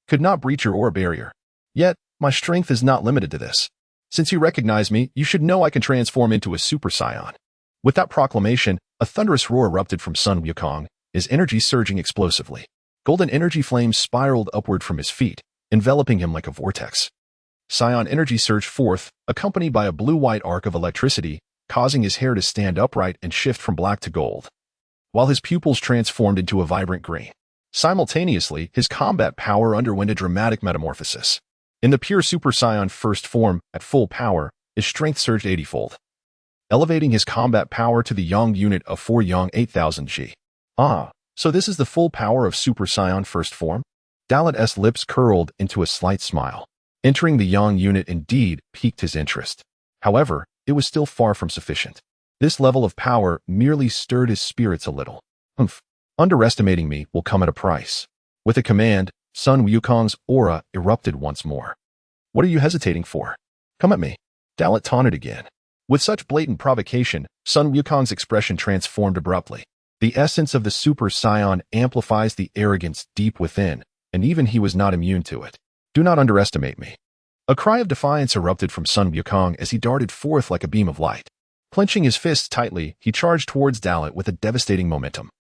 A: could not breach your aura barrier. Yet, my strength is not limited to this. Since you recognize me, you should know I can transform into a Super Saiyan. With that proclamation, a thunderous roar erupted from Sun Wukong, his energy surging explosively. Golden energy flames spiraled upward from his feet, enveloping him like a vortex. Saiyan energy surged forth, accompanied by a blue-white arc of electricity, causing his hair to stand upright and shift from black to gold, while his pupils transformed into a vibrant green. Simultaneously, his combat power underwent a dramatic metamorphosis. In the pure Super Saiyan first form, at full power, his strength surged 80-fold, elevating his combat power to the Yang unit of 4 Yang 8000 G. Ah, so this is the full power of Super Saiyan first form? Dalit's lips curled into a slight smile. Entering the Yang unit indeed piqued his interest. However, it was still far from sufficient. This level of power merely stirred his spirits a little. Underestimating me will come at a price. With a command, Sun Wukong's aura erupted once more. What are you hesitating for? Come at me. Dalit taunted again. With such blatant provocation, Sun Wukong's expression transformed abruptly. The essence of the Super Saiyan amplifies the arrogance deep within, and even he was not immune to it. Do not underestimate me. A cry of defiance erupted from Sun Wukong as he darted forth like a beam of light. Clenching his fists tightly, he charged towards Dalit with a devastating momentum.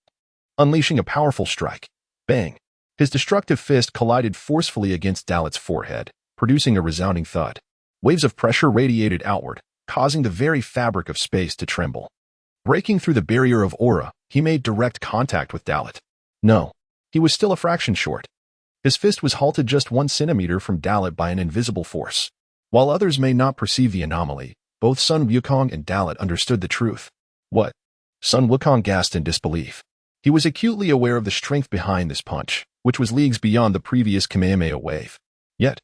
A: Unleashing a powerful strike. Bang! His destructive fist collided forcefully against Dalit's forehead, producing a resounding thud. Waves of pressure radiated outward, causing the very fabric of space to tremble. Breaking through the barrier of aura, he made direct contact with Dalit. No, he was still a fraction short. His fist was halted just 1 centimeter from Dalit by an invisible force. While others may not perceive the anomaly, both Sun Wukong and Dalit understood the truth. What? Sun Wukong gasped in disbelief. He was acutely aware of the strength behind this punch, which was leagues beyond the previous Kamehameha wave. Yet,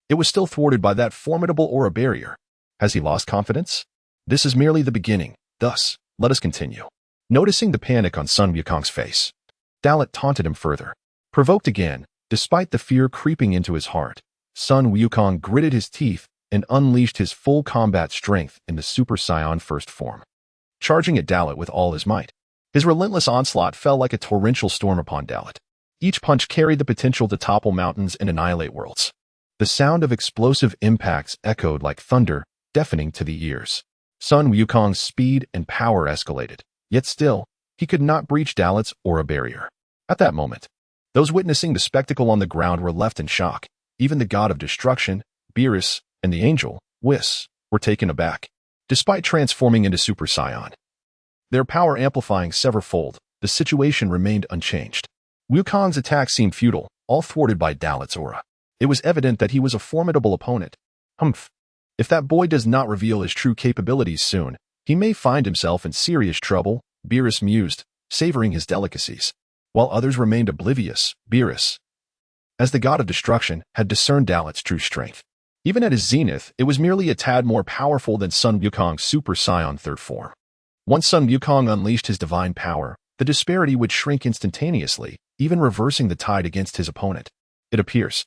A: it was still thwarted by that formidable aura barrier. Has he lost confidence? This is merely the beginning. Thus, let us continue. Noticing the panic on Sun Wukong's face, Dalit taunted him further. Provoked again, despite the fear creeping into his heart, Sun Wukong gritted his teeth and unleashed his full combat strength in the Super Saiyan first form. Charging at Dalit with all his might, his relentless onslaught fell like a torrential storm upon Dalit. Each punch carried the potential to topple mountains and annihilate worlds. The sound of explosive impacts echoed like thunder, deafening to the ears. Sun Wukong's speed and power escalated, yet still, he could not breach Dalit's aura barrier. At that moment, those witnessing the spectacle on the ground were left in shock. Even the god of destruction, Beerus, and the angel, Whis, were taken aback. Despite transforming into Super Saiyan, their power amplifying severfold, the situation remained unchanged. Wukong's attack seemed futile, all thwarted by Dalit's aura. It was evident that he was a formidable opponent. If that boy does not reveal his true capabilities soon, he may find himself in serious trouble, Beerus mused, savoring his delicacies. While others remained oblivious, Beerus, as the god of destruction, had discerned Dalit's true strength. Even at his zenith, it was merely a tad more powerful than Sun Wukong's Super Saiyan third form. Once Sun Wukong unleashed his divine power, the disparity would shrink instantaneously, even reversing the tide against his opponent. It appears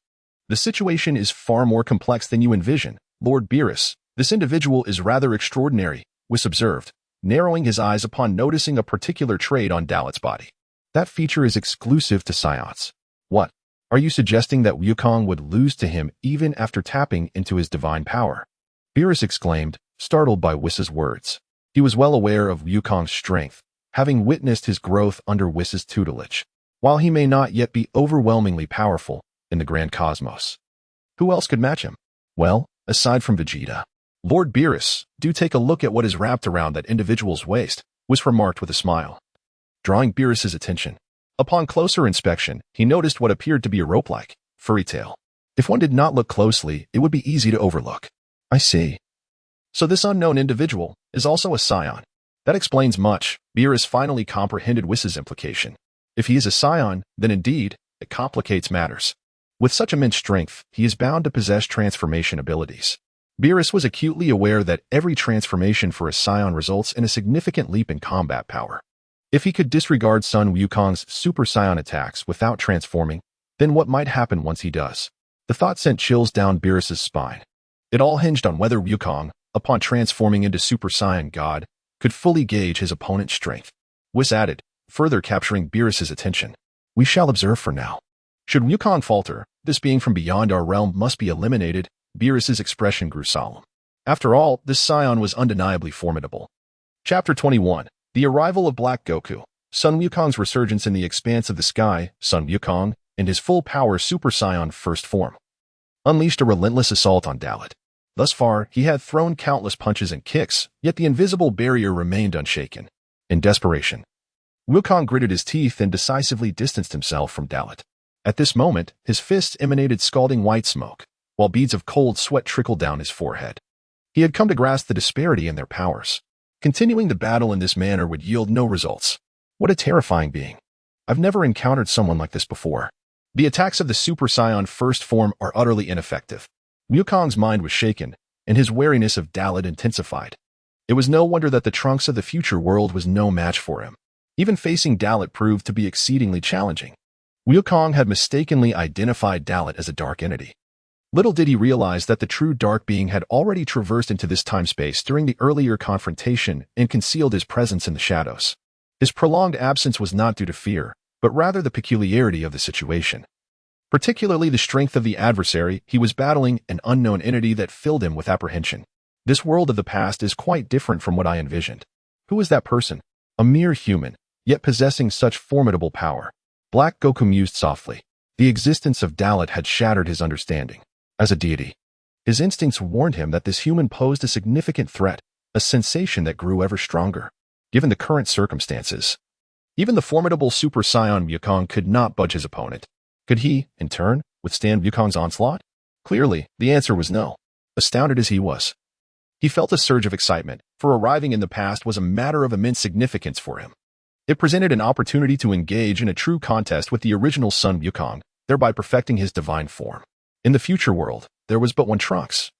A: the situation is far more complex than you envision, Lord Beerus. This individual is rather extraordinary, Whis observed, narrowing his eyes upon noticing a particular trait on Dalit's body. That feature is exclusive to Saiyans. Are you suggesting that Wukong would lose to him even after tapping into his divine power? Beerus exclaimed, startled by Whis' words. He was well aware of Wukong's strength, having witnessed his growth under Whis' tutelage. While he may not yet be overwhelmingly powerful in the grand cosmos, who else could match him? Well, aside from Vegeta. Lord Beerus, do take a look at what is wrapped around that individual's waist, Whis remarked with a smile, drawing Beerus' attention. Upon closer inspection, he noticed what appeared to be a rope-like, furry tail. If one did not look closely, it would be easy to overlook. I see. So this unknown individual is also a scion. That explains much. Beerus finally comprehended Whis' implication. If he is a scion, then indeed, it complicates matters. With such immense strength, he is bound to possess transformation abilities. Beerus was acutely aware that every transformation for a scion results in a significant leap in combat power. If he could disregard Sun Wukong's Super Saiyan attacks without transforming, then what might happen once he does? The thought sent chills down Beerus' spine. It all hinged on whether Wukong, upon transforming into Super Saiyan God, could fully gauge his opponent's strength. Whis added, further capturing Beerus' attention. We shall observe for now. Should Wukong falter, this being from beyond our realm must be eliminated. Beerus' expression grew solemn. After all, this scion was undeniably formidable. Chapter 21. The arrival of Black Goku. Sun Wukong's resurgence in the expanse of the sky. Sun Wukong, in his full-power Super Saiyan first form, unleashed a relentless assault on Dalit. Thus far, he had thrown countless punches and kicks, yet the invisible barrier remained unshaken. In desperation, Wukong gritted his teeth and decisively distanced himself from Dalit. At this moment, his fists emanated scalding white smoke, while beads of cold sweat trickled down his forehead. He had come to grasp the disparity in their powers. Continuing the battle in this manner would yield no results. What a terrifying being. I've never encountered someone like this before. The attacks of the Super Saiyan first form are utterly ineffective. Wukong's mind was shaken, and his wariness of Dalit intensified. It was no wonder that the Trunks of the future world was no match for him. Even facing Dalit proved to be exceedingly challenging. Wukong had mistakenly identified Dalit as a dark entity. Little did he realize that the true dark being had already traversed into this time-space during the earlier confrontation and concealed his presence in the shadows. His prolonged absence was not due to fear, but rather the peculiarity of the situation. Particularly the strength of the adversary, he was battling an unknown entity that filled him with apprehension. This world of the past is quite different from what I envisioned. Who is that person? A mere human, yet possessing such formidable power. Black Goku mused softly. The existence of Dalit had shattered his understanding. As a deity, his instincts warned him that this human posed a significant threat, a sensation that grew ever stronger. Given the current circumstances, even the formidable Super Saiyan Wukong could not budge his opponent. Could he, in turn, withstand Wukong's onslaught? Clearly, the answer was no. Astounded as he was, he felt a surge of excitement, for arriving in the past was a matter of immense significance for him. It presented an opportunity to engage in a true contest with the original Sun Wukong, thereby perfecting his divine form. In the future world, there was but one Trunks,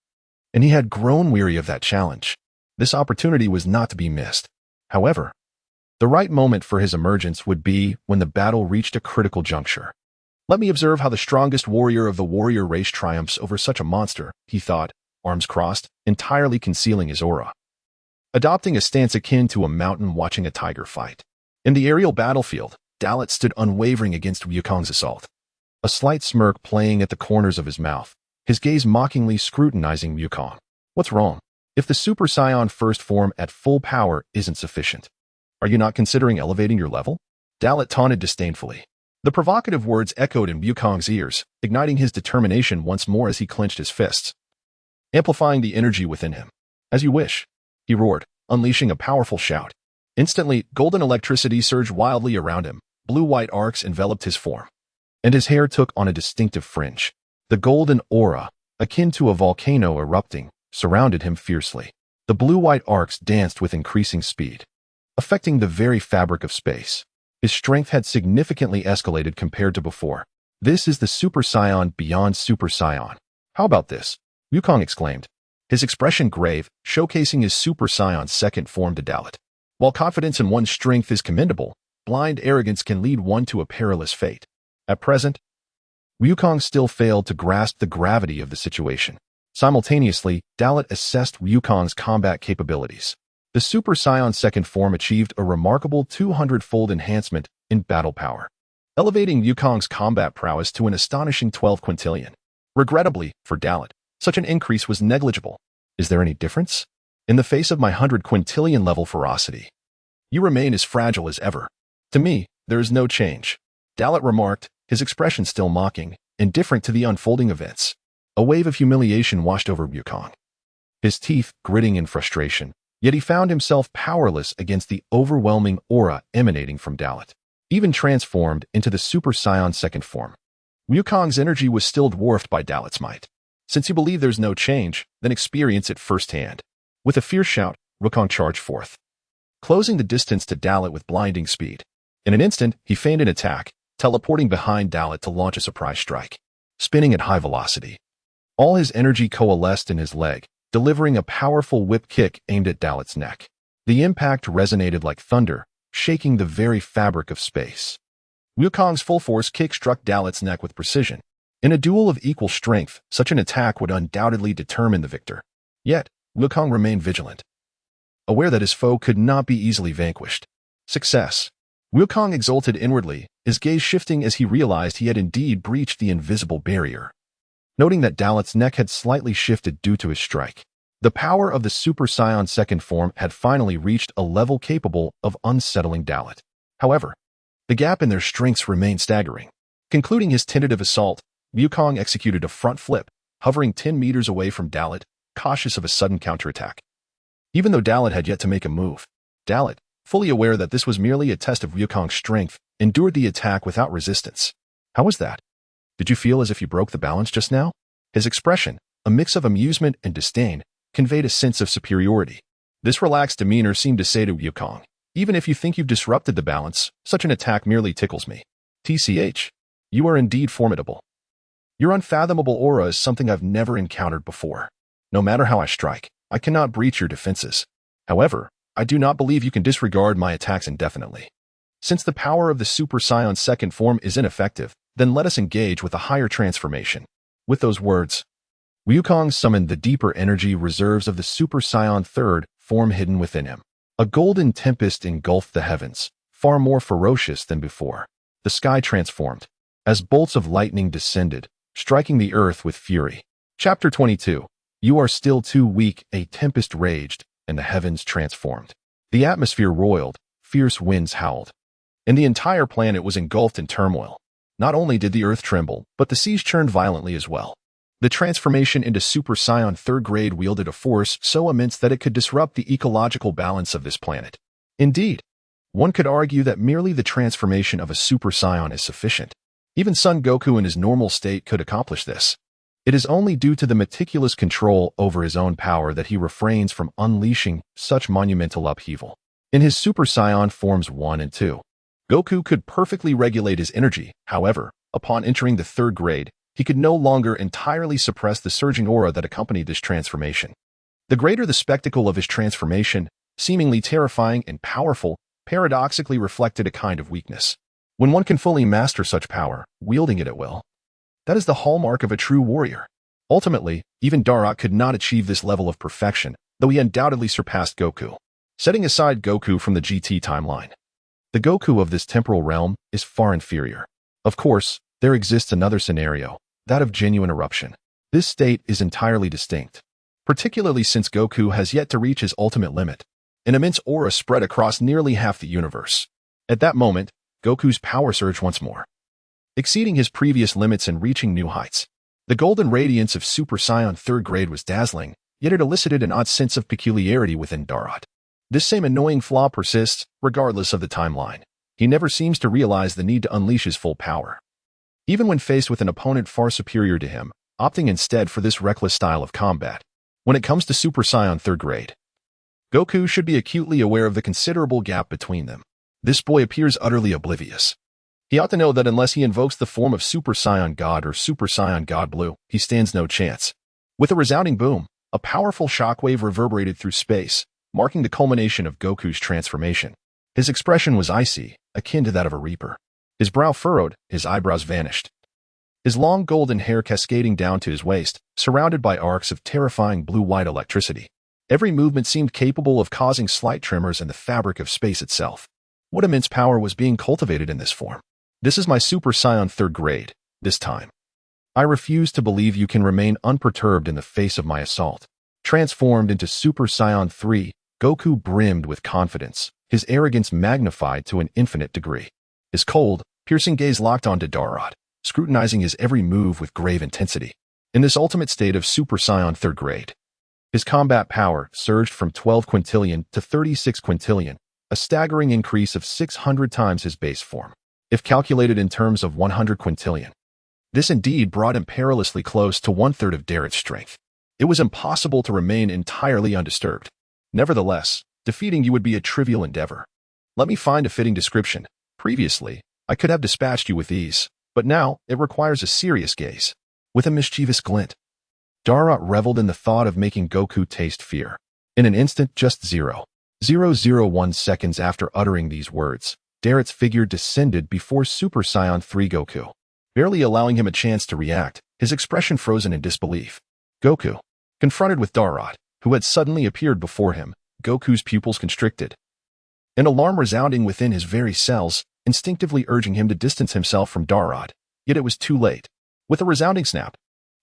A: and he had grown weary of that challenge. This opportunity was not to be missed. However, the right moment for his emergence would be when the battle reached a critical juncture. Let me observe how the strongest warrior of the warrior race triumphs over such a monster, he thought, arms crossed, entirely concealing his aura. Adopting a stance akin to a mountain watching a tiger fight. In the aerial battlefield, Dalit stood unwavering against Wukong's assault. A slight smirk playing at the corners of his mouth, his gaze mockingly scrutinizing Wukong. What's wrong? If the Super Saiyan first form at full power isn't sufficient, are you not considering elevating your level? Dalit taunted disdainfully. The provocative words echoed in Wukong's ears, igniting his determination once more as he clenched his fists, amplifying the energy within him. As you wish, he roared, unleashing a powerful shout. Instantly, golden electricity surged wildly around him, blue-white arcs enveloped his form, and his hair took on a distinctive fringe. The golden aura, akin to a volcano erupting, surrounded him fiercely. The blue-white arcs danced with increasing speed, affecting the very fabric of space. His strength had significantly escalated compared to before. This is the Super Saiyan beyond Super Saiyan. How about this? Wukong exclaimed, his expression grave, showcasing his Super Saiyan's second form to Dalit. While confidence in one's strength is commendable, blind arrogance can lead one to a perilous fate. At present, Wukong still failed to grasp the gravity of the situation. Simultaneously, Dalit assessed Wukong's combat capabilities. The Super Saiyan second form achieved a remarkable 200-fold enhancement in battle power. elevating Wukong's combat prowess to an astonishing 12 quintillion. Regrettably, for Dalit, such an increase was negligible. Is there any difference? In the face of my 100 quintillion level ferocity, you remain as fragile as ever. To me, there is no change. Dalit remarked, his expression still mocking, indifferent to the unfolding events. A wave of humiliation washed over Wukong, his teeth gritting in frustration, yet he found himself powerless against the overwhelming aura emanating from Dalit. Even transformed into the Super Saiyan second form, Wukong's energy was still dwarfed by Dalit's might. Since you believe there's no change, then experience it firsthand. With a fierce shout, Wukong charged forth, closing the distance to Dalit with blinding speed. In an instant, he feigned an attack, teleporting behind Dalit to launch a surprise strike. Spinning at high velocity, all his energy coalesced in his leg, delivering a powerful whip kick aimed at Dalit's neck. The impact resonated like thunder, shaking the very fabric of space. Wukong's full-force kick struck Dalit's neck with precision. In a duel of equal strength, such an attack would undoubtedly determine the victor. Yet, Wukong remained vigilant, aware that his foe could not be easily vanquished. Success. Wukong exulted inwardly, his gaze shifting as he realized he had indeed breached the invisible barrier. Noting that Dalit's neck had slightly shifted due to his strike, the power of the Super Saiyan second form had finally reached a level capable of unsettling Dalit. However, the gap in their strengths remained staggering. Concluding his tentative assault, Wukong executed a front flip, hovering 10 meters away from Dalit, cautious of a sudden counterattack. Even though Dalit had yet to make a move, Dalit, fully aware that this was merely a test of Wukong's strength, endured the attack without resistance. How was that? Did you feel as if you broke the balance just now? His expression, a mix of amusement and disdain, conveyed a sense of superiority. This relaxed demeanor seemed to say to Wukong, even if you think you've disrupted the balance, such an attack merely tickles me. TCH, you are indeed formidable. Your unfathomable aura is something I've never encountered before. No matter how I strike, I cannot breach your defenses. However, I do not believe you can disregard my attacks indefinitely. Since the power of the Super Saiyan second form is ineffective, then let us engage with a higher transformation. With those words, Wukong summoned the deeper energy reserves of the Super Saiyan third form hidden within him. A golden tempest engulfed the heavens, far more ferocious than before. The sky transformed, as bolts of lightning descended, striking the earth with fury. Chapter 22. You are still too weak. A tempest raged, and the heavens transformed. The atmosphere roiled, fierce winds howled, and the entire planet was engulfed in turmoil. Not only did the earth tremble, but the seas churned violently as well. The transformation into Super Saiyan third grade wielded a force so immense that it could disrupt the ecological balance of this planet. Indeed, one could argue that merely the transformation of a Super Saiyan is sufficient. Even Son Goku in his normal state could accomplish this. It is only due to the meticulous control over his own power that he refrains from unleashing such monumental upheaval. In his Super Saiyan forms 1 and 2, Goku could perfectly regulate his energy. However, upon entering the third grade, he could no longer entirely suppress the surging aura that accompanied this transformation. The greater the spectacle of his transformation, seemingly terrifying and powerful, paradoxically reflected a kind of weakness. When one can fully master such power, wielding it at will, that is the hallmark of a true warrior. Ultimately, even Darat could not achieve this level of perfection, though he undoubtedly surpassed Goku. Setting aside Goku from the GT timeline, the Goku of this temporal realm is far inferior. Of course, there exists another scenario, that of genuine eruption. This state is entirely distinct, particularly since Goku has yet to reach his ultimate limit. An immense aura spread across nearly half the universe. At that moment, Goku's power surged once more, exceeding his previous limits and reaching new heights. The golden radiance of Super Saiyan third grade was dazzling, yet it elicited an odd sense of peculiarity within Darat. This same annoying flaw persists, regardless of the timeline. He never seems to realize the need to unleash his full power, even when faced with an opponent far superior to him, opting instead for this reckless style of combat. When it comes to Super Saiyan third grade, Goku should be acutely aware of the considerable gap between them. This boy appears utterly oblivious. He ought to know that unless he invokes the form of Super Saiyan God or Super Saiyan God Blue, he stands no chance. With a resounding boom, a powerful shockwave reverberated through space, marking the culmination of Goku's transformation. His expression was icy, akin to that of a reaper. His brow furrowed, his eyebrows vanished, his long golden hair cascading down to his waist, surrounded by arcs of terrifying blue-white electricity. Every movement seemed capable of causing slight tremors in the fabric of space itself. What immense power was being cultivated in this form? This is my Super Saiyan 3rd grade, this time. I refuse to believe you can remain unperturbed in the face of my assault. Transformed into Super Saiyan 3, Goku brimmed with confidence, his arrogance magnified to an infinite degree. His cold, piercing gaze locked onto Darrot, scrutinizing his every move with grave intensity. In this ultimate state of Super Saiyan 3rd grade, his combat power surged from 12 quintillion to 36 quintillion, a staggering increase of 600 times his base form, if calculated in terms of 100 quintillion. This indeed brought him perilously close to 1/3 of Darrot's strength. It was impossible to remain entirely undisturbed. Nevertheless, defeating you would be a trivial endeavor. Let me find a fitting description. Previously, I could have dispatched you with ease, but now it requires a serious gaze. With a mischievous glint, Darrot reveled in the thought of making Goku taste fear. In an instant, just 0.001 seconds after uttering these words, Darrot's figure descended before Super Saiyan 3 Goku. Barely allowing him a chance to react, his expression frozen in disbelief. Goku, confronted with Darrot, who had suddenly appeared before him, Goku's pupils constricted. An alarm resounding within his very cells, instinctively urging him to distance himself from Darrot. Yet it was too late. With a resounding snap,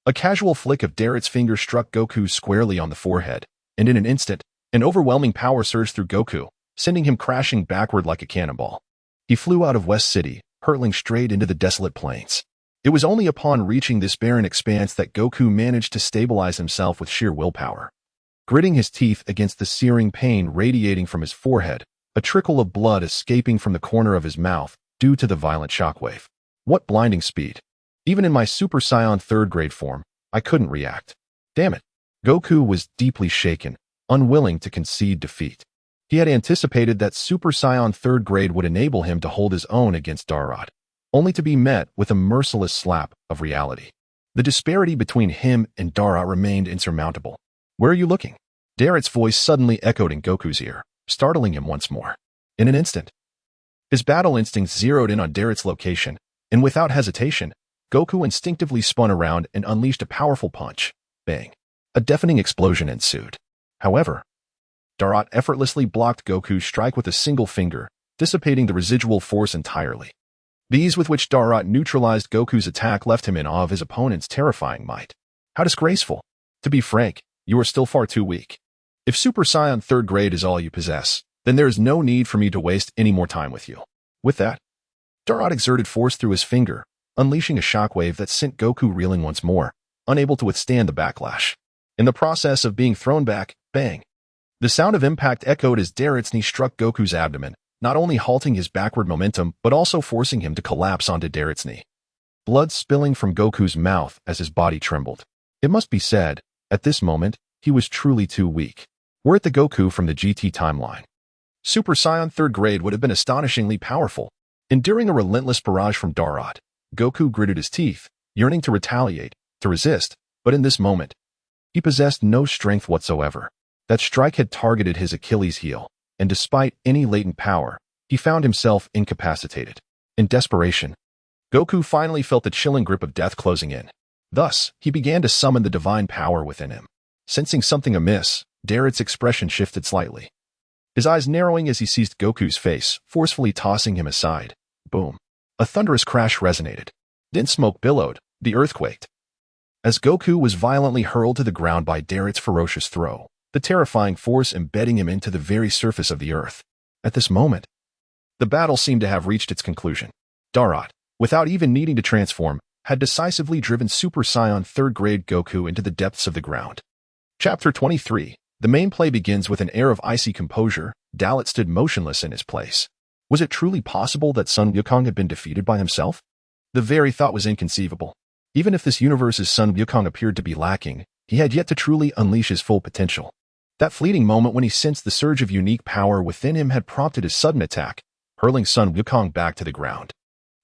A: a casual flick of Darrot's finger struck Goku squarely on the forehead, and in an instant, an overwhelming power surged through Goku, sending him crashing backward like a cannonball. He flew out of West City, hurtling straight into the desolate plains. It was only upon reaching this barren expanse that Goku managed to stabilize himself with sheer willpower. Gritting his teeth against the searing pain radiating from his forehead, a trickle of blood escaping from the corner of his mouth due to the violent shockwave. What blinding speed! Even in my Super Saiyan 3rd grade form, I couldn't react. Damn it! Goku was deeply shaken, unwilling to concede defeat. He had anticipated that Super Saiyan 3rd grade would enable him to hold his own against Darrot, only to be met with a merciless slap of reality. The disparity between him and Darrot remained insurmountable. Where are you looking? Darrot's voice suddenly echoed in Goku's ear, startling him once more. In an instant, his battle instincts zeroed in on Darrot's location, and without hesitation, Goku instinctively spun around and unleashed a powerful punch. Bang! A deafening explosion ensued. However, Darrot effortlessly blocked Goku's strike with a single finger, dissipating the residual force entirely. The ease with which Darrot neutralized Goku's attack left him in awe of his opponent's terrifying might. How disgraceful! To be frank, you are still far too weak. If Super Saiyan 3rd grade is all you possess, then there is no need for me to waste any more time with you. With that, Darrot exerted force through his finger, unleashing a shockwave that sent Goku reeling once more, unable to withstand the backlash. In the process of being thrown back, bang! The sound of impact echoed as Darrot's knee struck Goku's abdomen, not only halting his backward momentum, but also forcing him to collapse onto Darrot's knee. Blood spilling from Goku's mouth as his body trembled. It must be said, at this moment, he was truly too weak. Were it the Goku from the GT timeline, Super Saiyan 3rd grade would have been astonishingly powerful. Enduring a relentless barrage from Darrot, Goku gritted his teeth, yearning to retaliate, to resist, but in this moment, he possessed no strength whatsoever. That strike had targeted his Achilles heel, and despite any latent power, he found himself incapacitated. In desperation, Goku finally felt the chilling grip of death closing in. Thus, he began to summon the divine power within him. Sensing something amiss, Darrot's expression shifted slightly. His eyes narrowing as he seized Goku's face, forcefully tossing him aside. Boom. A thunderous crash resonated. Dense smoke billowed, the earth quaked. As Goku was violently hurled to the ground by Darrot's ferocious throw, the terrifying force embedding him into the very surface of the earth. At this moment, the battle seemed to have reached its conclusion. Darrot, without even needing to transform, had decisively driven Super Saiyan 3rd grade Goku into the depths of the ground. Chapter 23. The main play begins with an air of icy composure. Dalit stood motionless in his place. Was it truly possible that Sun Wukong had been defeated by himself? The very thought was inconceivable. Even if this universe's Sun Wukong appeared to be lacking, he had yet to truly unleash his full potential. That fleeting moment when he sensed the surge of unique power within him had prompted his sudden attack, hurling Sun Wukong back to the ground.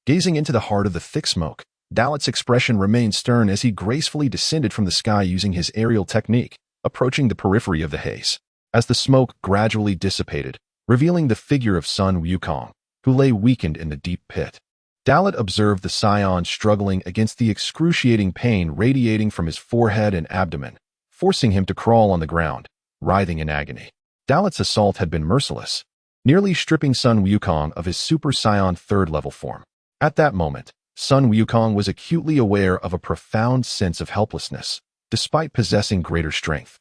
A: Gazing into the heart of the thick smoke, Dalit's expression remained stern as he gracefully descended from the sky using his aerial technique, approaching the periphery of the haze. As the smoke gradually dissipated, revealing the figure of Sun Wukong, who lay weakened in the deep pit. Dalit observed the Saiyan struggling against the excruciating pain radiating from his forehead and abdomen, forcing him to crawl on the ground, writhing in agony. Dalit's assault had been merciless, nearly stripping Sun Wukong of his Super Saiyan 3rd level form. At that moment, Sun Wukong was acutely aware of a profound sense of helplessness, despite possessing greater strength.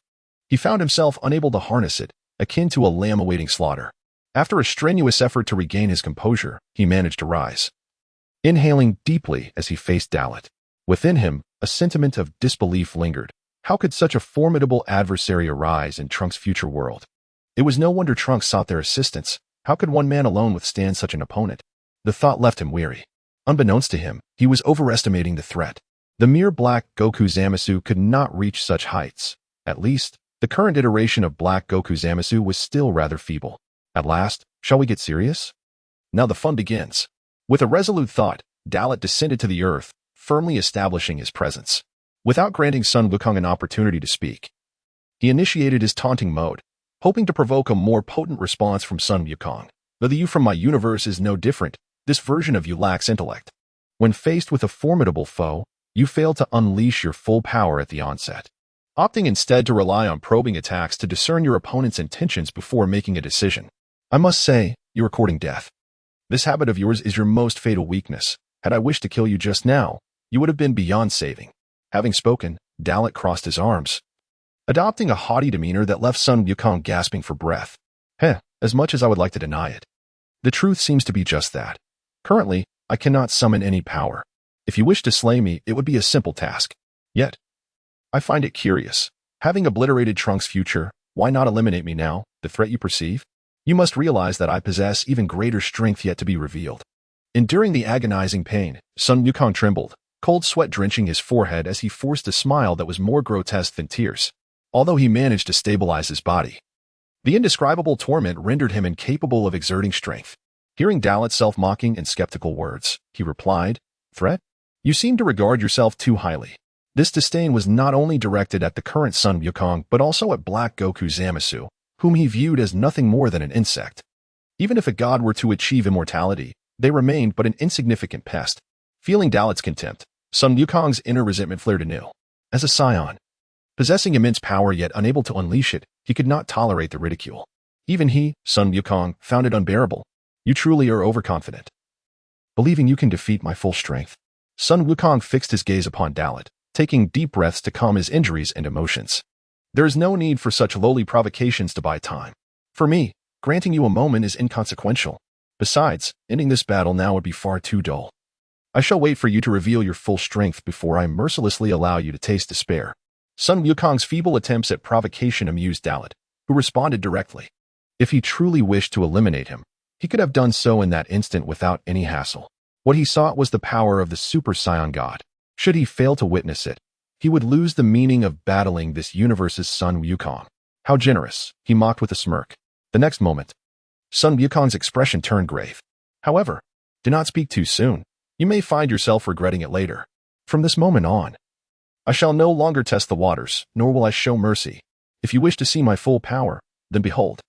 A: He found himself unable to harness it, akin to a lamb awaiting slaughter. After a strenuous effort to regain his composure, he managed to rise, inhaling deeply as he faced Dalit. Within him, a sentiment of disbelief lingered. How could such a formidable adversary arise in Trunks' future world? It was no wonder Trunks sought their assistance. How could one man alone withstand such an opponent? The thought left him weary. Unbeknownst to him, he was overestimating the threat. The mere Black Goku Zamasu could not reach such heights. At least, the current iteration of Black Goku Zamasu was still rather feeble. At last, shall we get serious? Now the fun begins. With a resolute thought, Dalit descended to the earth, firmly establishing his presence. Without granting Sun Wukong an opportunity to speak, he initiated his taunting mode, hoping to provoke a more potent response from Sun Wukong. Though the you from my universe is no different, this version of you lacks intellect. When faced with a formidable foe, you fail to unleash your full power at the onset, opting instead to rely on probing attacks to discern your opponent's intentions before making a decision. I must say, you are courting death. This habit of yours is your most fatal weakness. Had I wished to kill you just now, you would have been beyond saving. Having spoken, Dalit crossed his arms, adopting a haughty demeanor that left Sun Wukong gasping for breath. As much as I would like to deny it, the truth seems to be just that. Currently, I cannot summon any power. If you wish to slay me, it would be a simple task. Yet, I find it curious. Having obliterated Trunks' future, why not eliminate me now, the threat you perceive? You must realize that I possess even greater strength yet to be revealed. Enduring the agonizing pain, Sun Wukong trembled, cold sweat drenching his forehead as he forced a smile that was more grotesque than tears. Although he managed to stabilize his body, the indescribable torment rendered him incapable of exerting strength. Hearing Dalit's self-mocking and skeptical words, he replied, "Threat? You seem to regard yourself too highly." This disdain was not only directed at the current Sun Wukong but also at Black Goku Zamasu, whom he viewed as nothing more than an insect. Even if a god were to achieve immortality, they remained but an insignificant pest. Feeling Dalit's contempt, Sun Wukong's inner resentment flared anew. As a scion, possessing immense power yet unable to unleash it, he could not tolerate the ridicule. Even he, Sun Wukong, found it unbearable. You truly are overconfident, believing you can defeat my full strength. Sun Wukong fixed his gaze upon Dalit, taking deep breaths to calm his injuries and emotions. There is no need for such lowly provocations to buy time. For me, granting you a moment is inconsequential. Besides, ending this battle now would be far too dull. I shall wait for you to reveal your full strength before I mercilessly allow you to taste despair. Sun Wukong's feeble attempts at provocation amused Dalit, who responded directly. If he truly wished to eliminate him, he could have done so in that instant without any hassle. What he sought was the power of the Super Saiyan God. Should he fail to witness it, he would lose the meaning of battling this universe's Sun Wukong. How generous, he mocked with a smirk. The next moment, Sun Wukong's expression turned grave. However, do not speak too soon. You may find yourself regretting it later. From this moment on, I shall no longer test the waters, nor will I show mercy. If you wish to see my full power, then behold.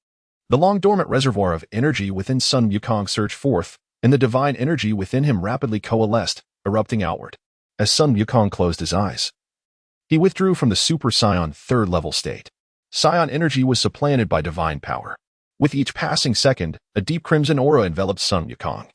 A: The long-dormant reservoir of energy within Sun Wukong surged forth, and the divine energy within him rapidly coalesced, erupting outward. As Sun Wukong closed his eyes, he withdrew from the Super Saiyan third-level state. Saiyan energy was supplanted by divine power. With each passing second, a deep crimson aura enveloped Sun Wukong,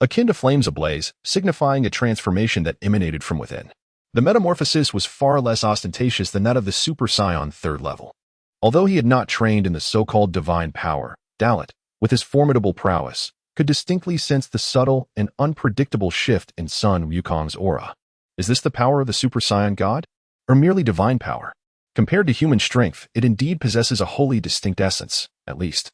A: akin to flames ablaze, signifying a transformation that emanated from within. The metamorphosis was far less ostentatious than that of the Super Saiyan third level. Although he had not trained in the so-called divine power, Dalit, with his formidable prowess, could distinctly sense the subtle and unpredictable shift in Sun Wukong's aura. Is this the power of the Super Saiyan God, or merely divine power? Compared to human strength, it indeed possesses a wholly distinct essence, at least.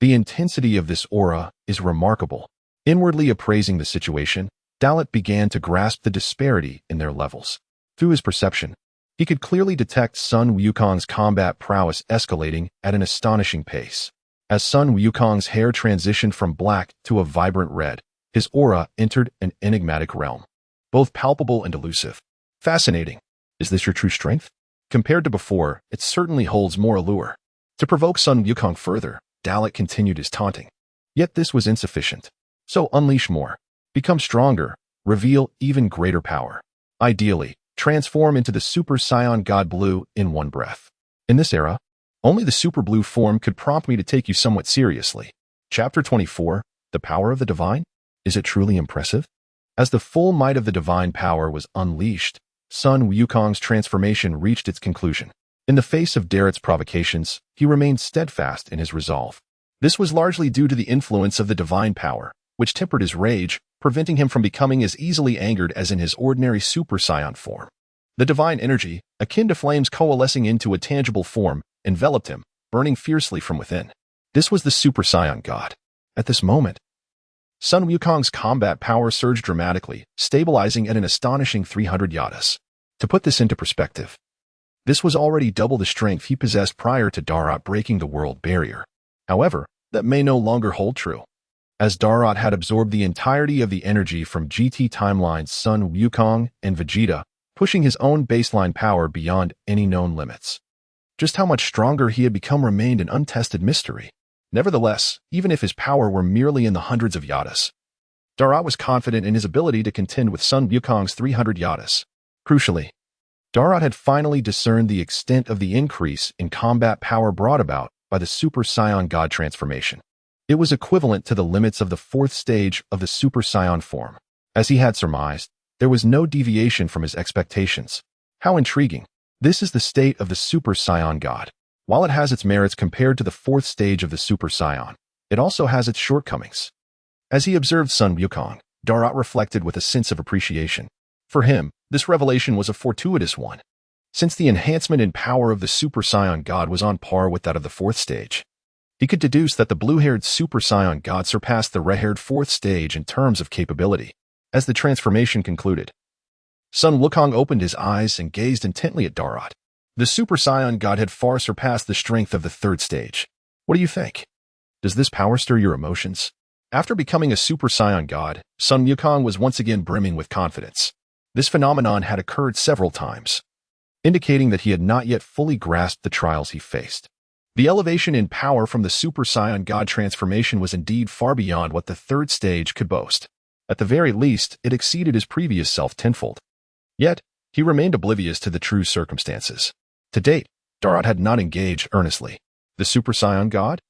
A: The intensity of this aura is remarkable. Inwardly appraising the situation, Dalit began to grasp the disparity in their levels. Through his perception, he could clearly detect Sun Wukong's combat prowess escalating at an astonishing pace. As Sun Wukong's hair transitioned from black to a vibrant red, his aura entered an enigmatic realm, both palpable and elusive. Fascinating. Is this your true strength? Compared to before, it certainly holds more allure. To provoke Sun Wukong further, Dalit continued his taunting. Yet this was insufficient. So unleash more. Become stronger. Reveal even greater power. Ideally, transform into the Super Saiyan God Blue in one breath. In this era, only the Super Blue form could prompt me to take you somewhat seriously. Chapter 24, The Power of the Divine? Is it truly impressive? As the full might of the divine power was unleashed, Sun Wukong's transformation reached its conclusion. In the face of Darrett's provocations, he remained steadfast in his resolve. This was largely due to the influence of the divine power, which tempered his rage, preventing him from becoming as easily angered as in his ordinary Super Saiyan form. The divine energy, akin to flames coalescing into a tangible form, enveloped him, burning fiercely from within. This was the Super Saiyan God. At this moment, Sun Wukong's combat power surged dramatically, stabilizing at an astonishing 300 yadas. To put this into perspective, this was already double the strength he possessed prior to Darrot breaking the world barrier. However, that may no longer hold true, as Darrot had absorbed the entirety of the energy from GT Timeline's Sun Wukong and Vegeta, pushing his own baseline power beyond any known limits. Just how much stronger he had become remained an untested mystery. Nevertheless, even if his power were merely in the hundreds of yadas, Darrot was confident in his ability to contend with Sun Wukong's 300 yadas. Crucially, Darrot had finally discerned the extent of the increase in combat power brought about by the Super Saiyan God transformation. It was equivalent to the limits of the fourth stage of the Super Saiyan form. As he had surmised, there was no deviation from his expectations. How intriguing. This is the state of the Super Saiyan God. While it has its merits compared to the fourth stage of the Super Saiyan, it also has its shortcomings. As he observed Sun Wukong, Darrot reflected with a sense of appreciation. For him, this revelation was a fortuitous one, since the enhancement in power of the Super Saiyan God was on par with that of the fourth stage. He could deduce that the blue-haired Super Saiyan God surpassed the red-haired fourth stage in terms of capability. As the transformation concluded, Sun Wukong opened his eyes and gazed intently at Darrot. The Super Saiyan God had far surpassed the strength of the third stage. What do you think? Does this power stir your emotions? After becoming a Super Saiyan God, Sun Wukong was once again brimming with confidence. This phenomenon had occurred several times, indicating that he had not yet fully grasped the trials he faced. The elevation in power from the Super Saiyan God transformation was indeed far beyond what the third stage could boast. At the very least, it exceeded his previous self tenfold. Yet, he remained oblivious to the true circumstances. To date, Darrot had not engaged earnestly. The Super Saiyan God?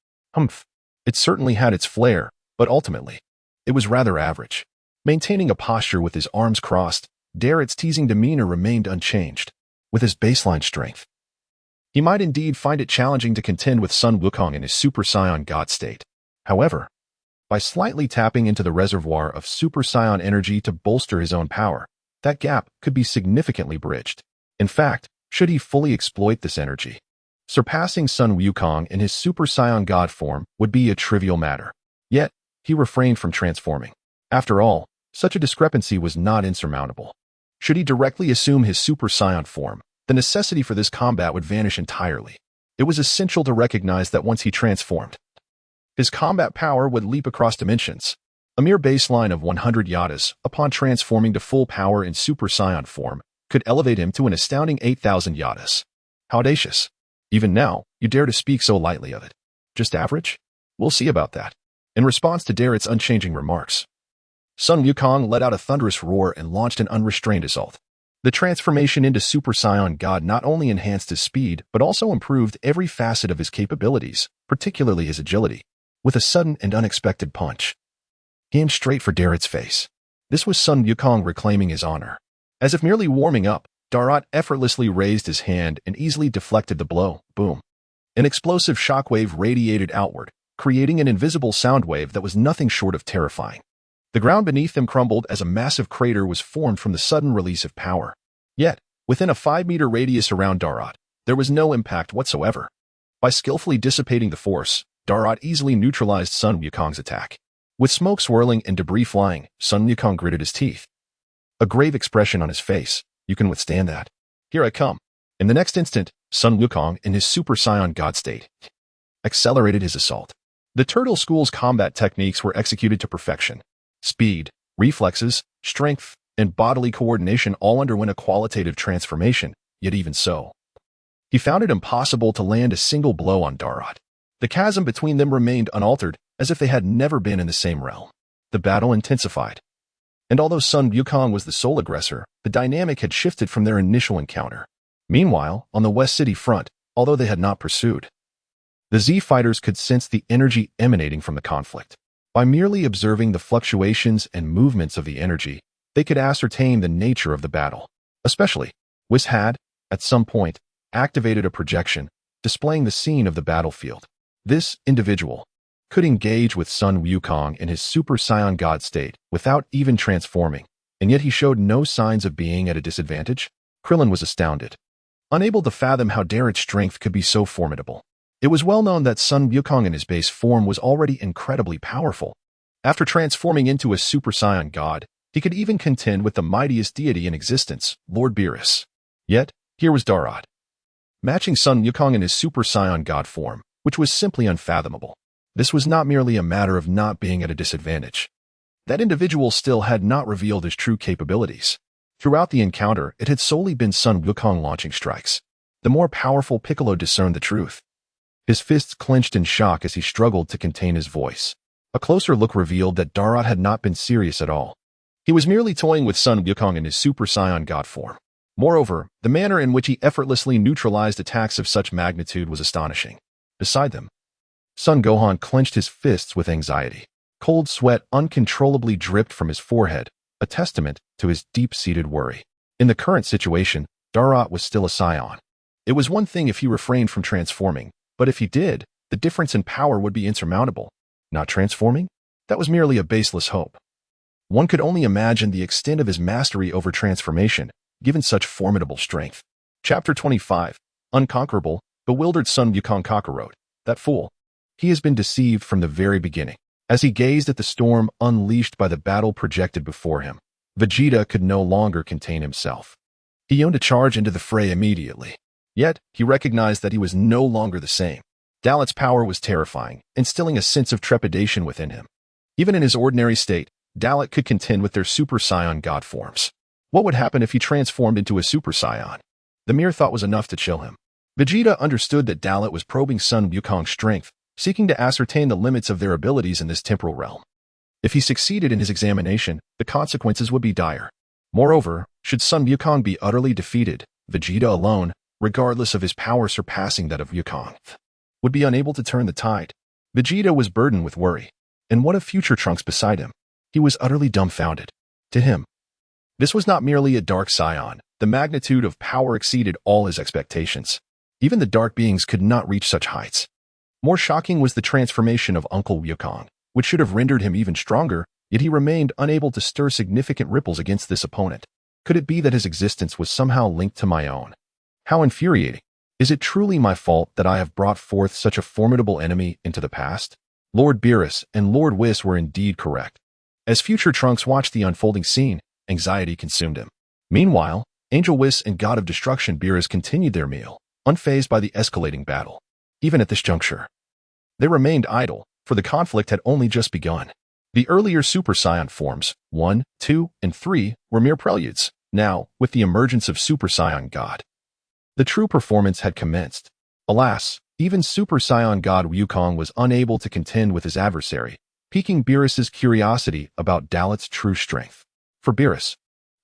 A: It certainly had its flair, but ultimately, it was rather average. Maintaining a posture with his arms crossed, Darrot's teasing demeanor remained unchanged. With his baseline strength, he might indeed find it challenging to contend with Sun Wukong in his Super Saiyan God state. However, by slightly tapping into the reservoir of Super Saiyan energy to bolster his own power, that gap could be significantly bridged. In fact, should he fully exploit this energy, surpassing Sun Wukong in his Super Saiyan God form would be a trivial matter. Yet, he refrained from transforming. After all, such a discrepancy was not insurmountable. Should he directly assume his Super Saiyan form, the necessity for this combat would vanish entirely. It was essential to recognize that once he transformed, his combat power would leap across dimensions. A mere baseline of 100 yadas upon transforming to full power in Super Saiyan form could elevate him to an astounding 8,000 yadas. How audacious. Even now, you dare to speak so lightly of it. Just average? We'll see about that. In response to Darrot's unchanging remarks, Sun Wukong let out a thunderous roar and launched an unrestrained assault. The transformation into Super Saiyan God not only enhanced his speed, but also improved every facet of his capabilities, particularly his agility. With a sudden and unexpected punch, he aimed straight for Darrot's face. This was Sun Wukong reclaiming his honor. As if merely warming up, Darrot effortlessly raised his hand and easily deflected the blow. Boom. An explosive shockwave radiated outward, creating an invisible sound wave that was nothing short of terrifying. The ground beneath them crumbled as a massive crater was formed from the sudden release of power. Yet, within a 5-meter radius around Darrot, there was no impact whatsoever. By skillfully dissipating the force, Darrot easily neutralized Sun Wukong's attack. With smoke swirling and debris flying, Sun Wukong gritted his teeth. A grave expression on his face. You can withstand that. Here I come. In the next instant, Sun Wukong, in his Super Saiyan God state, accelerated his assault. The Turtle School's combat techniques were executed to perfection. Speed, reflexes, strength, and bodily coordination all underwent a qualitative transformation, yet even so, he found it impossible to land a single blow on Darrot. The chasm between them remained unaltered, as if they had never been in the same realm. The battle intensified. And although Sun Wukong was the sole aggressor, the dynamic had shifted from their initial encounter. Meanwhile, on the West City front, although they had not pursued, the Z fighters could sense the energy emanating from the conflict. By merely observing the fluctuations and movements of the energy, they could ascertain the nature of the battle. Especially, Whis had, at some point, activated a projection, displaying the scene of the battlefield. This individual could engage with Sun Wukong in his Super Saiyan God state without even transforming, and yet he showed no signs of being at a disadvantage. Krillin was astounded, unable to fathom how Darrett's strength could be so formidable. It was well known that Sun Wukong in his base form was already incredibly powerful. After transforming into a Super Saiyan God, he could even contend with the mightiest deity in existence, Lord Beerus. Yet, here was Darrot, matching Sun Wukong in his Super Saiyan God form, which was simply unfathomable. This was not merely a matter of not being at a disadvantage. That individual still had not revealed his true capabilities. Throughout the encounter, it had solely been Sun Wukong launching strikes. The more powerful Piccolo discerned the truth. His fists clenched in shock as he struggled to contain his voice. A closer look revealed that Darrot had not been serious at all. He was merely toying with Sun Wukong in his Super Saiyan God form. Moreover, the manner in which he effortlessly neutralized attacks of such magnitude was astonishing. Beside them, Sun Gohan clenched his fists with anxiety. Cold sweat uncontrollably dripped from his forehead, a testament to his deep-seated worry. In the current situation, Darrot was still a Saiyan. It was one thing if he refrained from transforming, but if he did, the difference in power would be insurmountable. Not transforming? That was merely a baseless hope. One could only imagine the extent of his mastery over transformation, given such formidable strength. Chapter 25. Unconquerable, bewildered Sun Wukong Kakarot. That fool. He has been deceived from the very beginning. As he gazed at the storm unleashed by the battle projected before him, Vegeta could no longer contain himself. He yearned to charge into the fray immediately. Yet, he recognized that he was no longer the same. Dallet's power was terrifying, instilling a sense of trepidation within him. Even in his ordinary state, Dallet could contend with their Super Saiyan God forms. What would happen if he transformed into a Super Saiyan? The mere thought was enough to chill him. Vegeta understood that Dallet was probing Sun Wukong's strength, seeking to ascertain the limits of their abilities in this temporal realm. If he succeeded in his examination, the consequences would be dire. Moreover, should Sun Wukong be utterly defeated, Vegeta alone, regardless of his power surpassing that of Wukong, would be unable to turn the tide. Vegeta was burdened with worry. And what of future Trunks beside him? He was utterly dumbfounded. To him, this was not merely a Dark Saiyan. The magnitude of power exceeded all his expectations. Even the Dark Beings could not reach such heights. More shocking was the transformation of Uncle Wukong, which should have rendered him even stronger, yet he remained unable to stir significant ripples against this opponent. Could it be that his existence was somehow linked to my own? How infuriating. Is it truly my fault that I have brought forth such a formidable enemy into the past? Lord Beerus and Lord Whis were indeed correct. As future Trunks watched the unfolding scene, anxiety consumed him. Meanwhile, Angel Whis and God of Destruction Beerus continued their meal, unfazed by the escalating battle. Even at this juncture, they remained idle, for the conflict had only just begun. The earlier Super Saiyan forms, 1, 2, and 3, were mere preludes. Now, with the emergence of Super Saiyan God, the true performance had commenced. Alas, even Super Saiyan God Wukong was unable to contend with his adversary, piquing Beerus's curiosity about Dallet's true strength. For Beerus,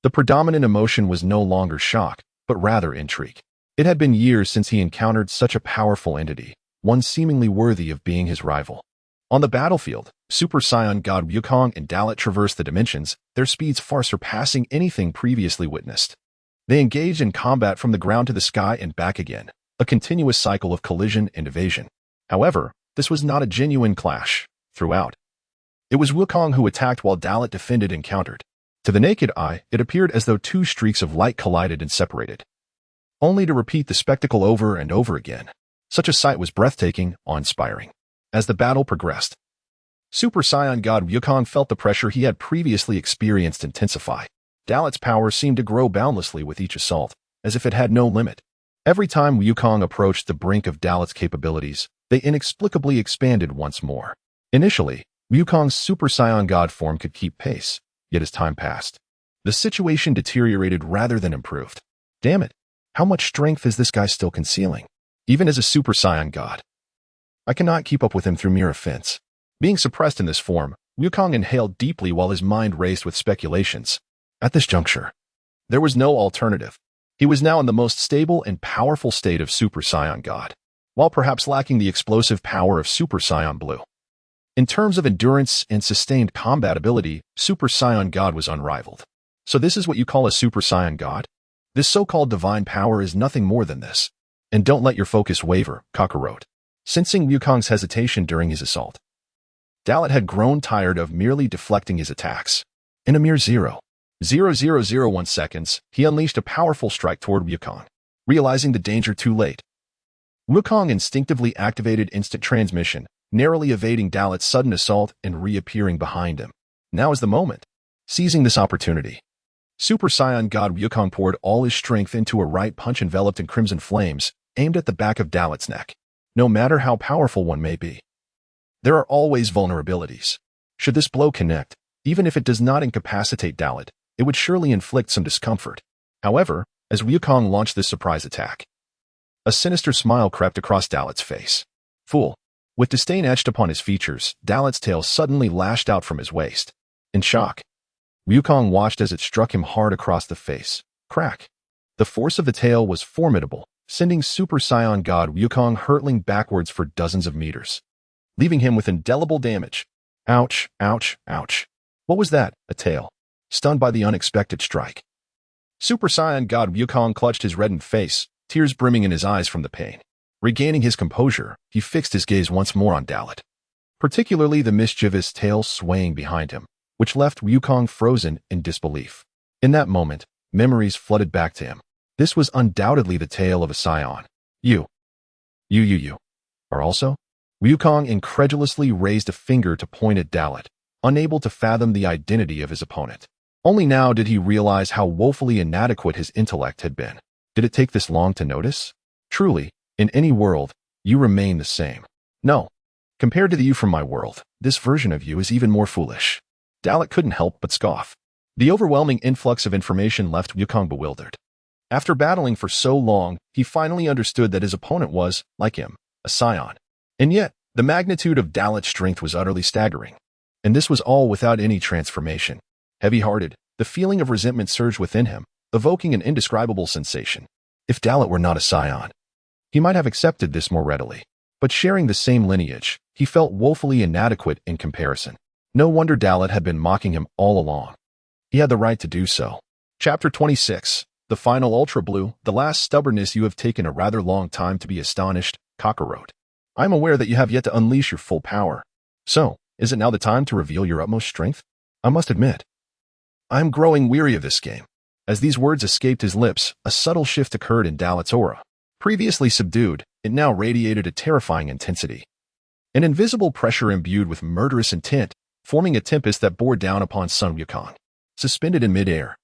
A: the predominant emotion was no longer shock, but rather intrigue. It had been years since he encountered such a powerful entity, one seemingly worthy of being his rival. On the battlefield, Super Saiyan God Wukong and Dallet traversed the dimensions, their speeds far surpassing anything previously witnessed. They engaged in combat from the ground to the sky and back again, a continuous cycle of collision and evasion. However, this was not a genuine clash. Throughout, it was Wukong who attacked while Dallet defended and countered. To the naked eye, it appeared as though two streaks of light collided and separated, only to repeat the spectacle over and over again. Such a sight was breathtaking, awe-inspiring. As the battle progressed, Super Saiyan God Wukong felt the pressure he had previously experienced intensify. Dallet's power seemed to grow boundlessly with each assault, as if it had no limit. Every time Wukong approached the brink of Dallet's capabilities, they inexplicably expanded once more. Initially, Wukong's Super Saiyan God form could keep pace, yet as time passed, the situation deteriorated rather than improved. Damn it, how much strength is this guy still concealing? Even as a Super Saiyan God, I cannot keep up with him through mere offense. Being suppressed in this form, Wukong inhaled deeply while his mind raced with speculations. At this juncture, there was no alternative. He was now in the most stable and powerful state of Super Saiyan God, while perhaps lacking the explosive power of Super Saiyan Blue. In terms of endurance and sustained combat ability, Super Saiyan God was unrivaled. So this is what you call a Super Saiyan God? This so-called divine power is nothing more than this. And don't let your focus waver, Kakarot. Sensing Wukong's hesitation during his assault, Dalit had grown tired of merely deflecting his attacks. In a mere 0.0001 seconds, he unleashed a powerful strike toward Wukong, realizing the danger too late. Wukong instinctively activated instant transmission, narrowly evading Dalit's sudden assault and reappearing behind him. Now is the moment. Seizing this opportunity, Super Saiyan God Wukong poured all his strength into a right punch enveloped in crimson flames, aimed at the back of Dalit's neck. No matter how powerful one may be, there are always vulnerabilities. Should this blow connect, even if it does not incapacitate Dalit, it would surely inflict some discomfort. However, as Wukong launched this surprise attack, a sinister smile crept across Dalit's face. Fool. With disdain etched upon his features, Dalit's tail suddenly lashed out from his waist. In shock, Wukong watched as it struck him hard across the face. Crack. The force of the tail was formidable, sending Super Saiyan God Wukong hurtling backwards for dozens of meters, leaving him with indelible damage. Ouch, ouch, ouch. What was that? A tail. Stunned by the unexpected strike, Super Saiyan God Wukong clutched his reddened face, tears brimming in his eyes from the pain. Regaining his composure, he fixed his gaze once more on Dalit, particularly the mischievous tail swaying behind him, which left Wukong frozen in disbelief. In that moment, memories flooded back to him. This was undoubtedly the tail of a Saiyan. You are also? Wukong incredulously raised a finger to point at Dalit, unable to fathom the identity of his opponent. Only now did he realize how woefully inadequate his intellect had been. Did it take this long to notice? Truly, in any world, you remain the same. No. Compared to the you from my world, this version of you is even more foolish. Dalit couldn't help but scoff. The overwhelming influx of information left Wukong bewildered. After battling for so long, he finally understood that his opponent was, like him, a Saiyan. And yet, the magnitude of Dalit's strength was utterly staggering. And this was all without any transformation. Heavy-hearted, the feeling of resentment surged within him, evoking an indescribable sensation. If Dalit were not a Saiyan, he might have accepted this more readily. But sharing the same lineage, he felt woefully inadequate in comparison. No wonder Dalit had been mocking him all along. He had the right to do so. Chapter 26. The Final Ultra Blue, the last stubbornness. You have taken a rather long time to be astonished, Kakarot. I am aware that you have yet to unleash your full power. So, is it now the time to reveal your utmost strength? I must admit, I am growing weary of this game. As these words escaped his lips, a subtle shift occurred in Dalit's aura. Previously subdued, it now radiated a terrifying intensity. An invisible pressure imbued with murderous intent, forming a tempest that bore down upon Sun Wukong. Suspended in midair,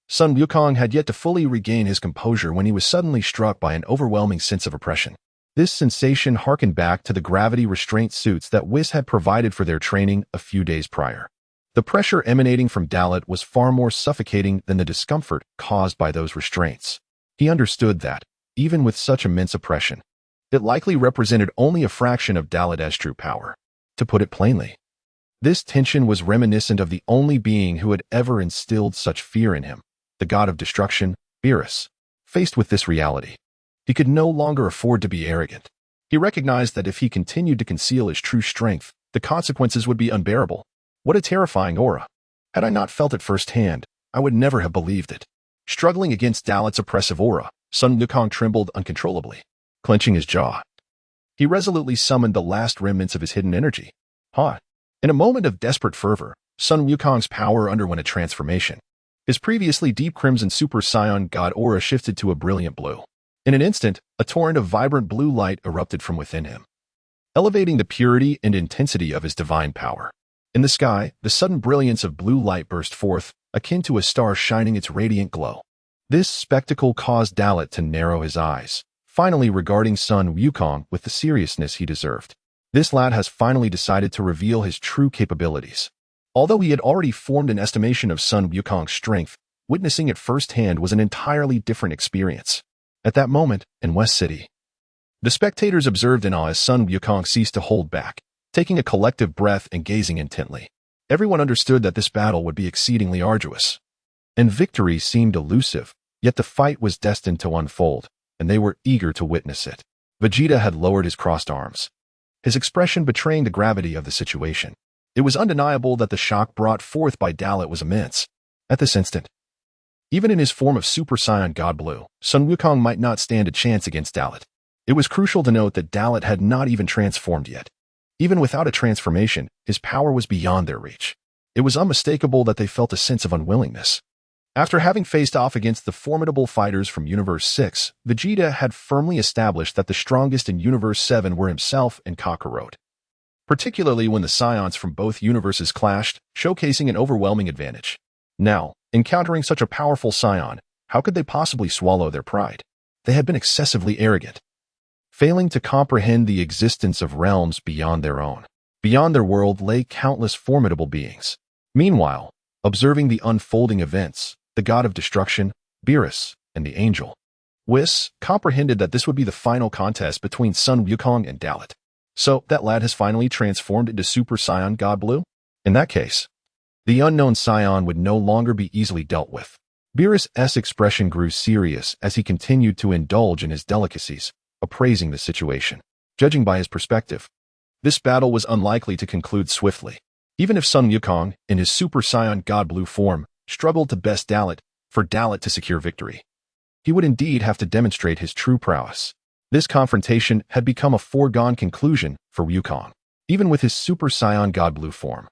A: Sun Wukong had yet to fully regain his composure when he was suddenly struck by an overwhelming sense of oppression. This sensation harkened back to the gravity restraint suits that Whis had provided for their training a few days prior. The pressure emanating from Dalit was far more suffocating than the discomfort caused by those restraints. He understood that, even with such immense oppression, it likely represented only a fraction of Dalit's true power. To put it plainly, this tension was reminiscent of the only being who had ever instilled such fear in him, the god of destruction, Beerus. Faced with this reality, he could no longer afford to be arrogant. He recognized that if he continued to conceal his true strength, the consequences would be unbearable. What a terrifying aura. Had I not felt it firsthand, I would never have believed it. Struggling against Dalit's oppressive aura, Sun Wukong trembled uncontrollably. Clenching his jaw, he resolutely summoned the last remnants of his hidden energy. In a moment of desperate fervor, Sun Wukong's power underwent a transformation. His previously deep crimson Super Saiyan God aura shifted to a brilliant blue. In an instant, a torrent of vibrant blue light erupted from within him, elevating the purity and intensity of his divine power. In the sky, the sudden brilliance of blue light burst forth, akin to a star shining its radiant glow. This spectacle caused Dalit to narrow his eyes, finally regarding Sun Wukong with the seriousness he deserved. This lad has finally decided to reveal his true capabilities. Although he had already formed an estimation of Sun Wukong's strength, witnessing it firsthand was an entirely different experience. At that moment, in West City, the spectators observed in awe as Sun Wukong ceased to hold back, taking a collective breath and gazing intently. Everyone understood that this battle would be exceedingly arduous, and victory seemed elusive, yet the fight was destined to unfold, and they were eager to witness it. Vegeta had lowered his crossed arms, his expression betraying the gravity of the situation. It was undeniable that the shock brought forth by Dalit was immense. At this instant, even in his form of Super Saiyan God Blue, Sun Wukong might not stand a chance against Dalit. It was crucial to note that Dalit had not even transformed yet. Even without a transformation, his power was beyond their reach. It was unmistakable that they felt a sense of unwillingness. After having faced off against the formidable fighters from Universe 6, Vegeta had firmly established that the strongest in Universe 7 were himself and Kakarot. Particularly when the Saiyans from both universes clashed, showcasing an overwhelming advantage. Now, encountering such a powerful Saiyan, how could they possibly swallow their pride? They had been excessively arrogant, failing to comprehend the existence of realms beyond their own. Beyond their world lay countless formidable beings. Meanwhile, observing the unfolding events, the god of destruction, Beerus, and the angel, Whis, comprehended that this would be the final contest between Sun Wukong and Dalit. So, that lad has finally transformed into Super Saiyan God Blue? In that case, the unknown Saiyan would no longer be easily dealt with. Beerus' expression grew serious as he continued to indulge in his delicacies, appraising the situation. Judging by his perspective, this battle was unlikely to conclude swiftly. Even if Sun Wukong, in his Super Saiyan God Blue form, struggled to best Dalit, for Dalit to secure victory, he would indeed have to demonstrate his true prowess. This confrontation had become a foregone conclusion for Wukong. Even with his Super Saiyan God Blue form,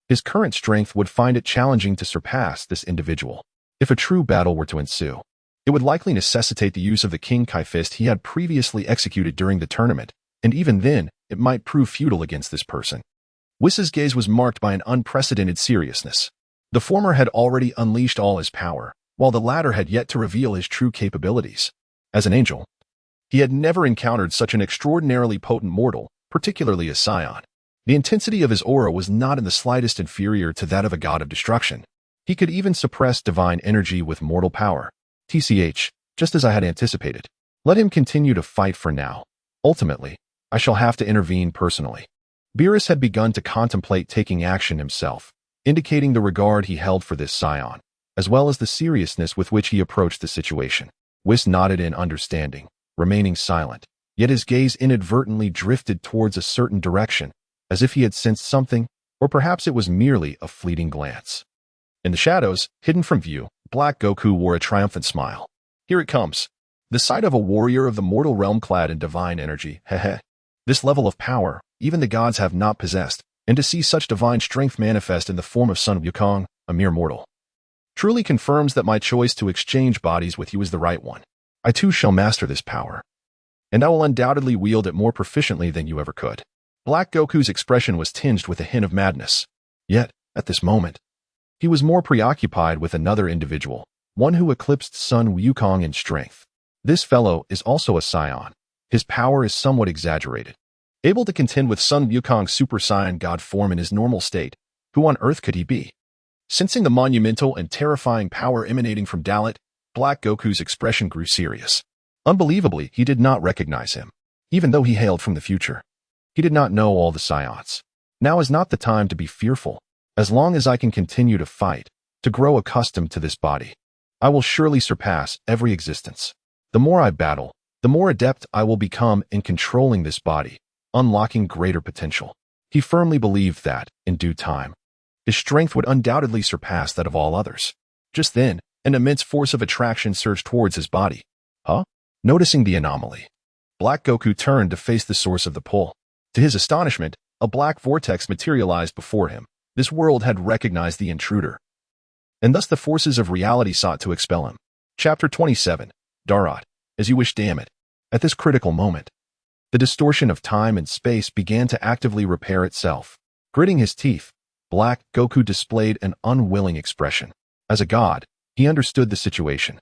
A: his current strength would find it challenging to surpass this individual. If a true battle were to ensue, it would likely necessitate the use of the King Kai Fist he had previously executed during the tournament, and even then, it might prove futile against this person. Whis' gaze was marked by an unprecedented seriousness. The former had already unleashed all his power, while the latter had yet to reveal his true capabilities. As an angel, he had never encountered such an extraordinarily potent mortal, particularly a Saiyan. The intensity of his aura was not in the slightest inferior to that of a god of destruction. He could even suppress divine energy with mortal power. TCH, just as I had anticipated. Let him continue to fight for now. Ultimately, I shall have to intervene personally. Beerus had begun to contemplate taking action himself, indicating the regard he held for this Saiyan, as well as the seriousness with which he approached the situation. Whis nodded in understanding, remaining silent, yet his gaze inadvertently drifted towards a certain direction, as if he had sensed something, or perhaps it was merely a fleeting glance. In the shadows, hidden from view, Black Goku wore a triumphant smile. Here it comes. The sight of a warrior of the mortal realm clad in divine energy, heh. This level of power, even the gods have not possessed, and to see such divine strength manifest in the form of Sun Wukong, a mere mortal, truly confirms that my choice to exchange bodies with you is the right one. I too shall master this power, and I will undoubtedly wield it more proficiently than you ever could. Black Goku's expression was tinged with a hint of madness. Yet, at this moment, he was more preoccupied with another individual, one who eclipsed Sun Wukong in strength. This fellow is also a Saiyan. His power is somewhat exaggerated. Able to contend with Sun Wukong's Super Saiyan God form in his normal state, who on earth could he be? Sensing the monumental and terrifying power emanating from Dalit, Black Goku's expression grew serious. Unbelievably, he did not recognize him, even though he hailed from the future. He did not know all the Saiyans. Now is not the time to be fearful. As long as I can continue to fight, to grow accustomed to this body, I will surely surpass every existence. The more I battle, the more adept I will become in controlling this body, unlocking greater potential. He firmly believed that, in due time, his strength would undoubtedly surpass that of all others. Just then, an immense force of attraction surged towards his body. Noticing the anomaly, Black Goku turned to face the source of the pull. To his astonishment, a black vortex materialized before him. This world had recognized the intruder, and thus the forces of reality sought to expel him. Chapter 27, Darat, as you wish, damn it. At this critical moment, the distortion of time and space began to actively repair itself. Gritting his teeth, Black Goku displayed an unwilling expression. As a god, he understood the situation.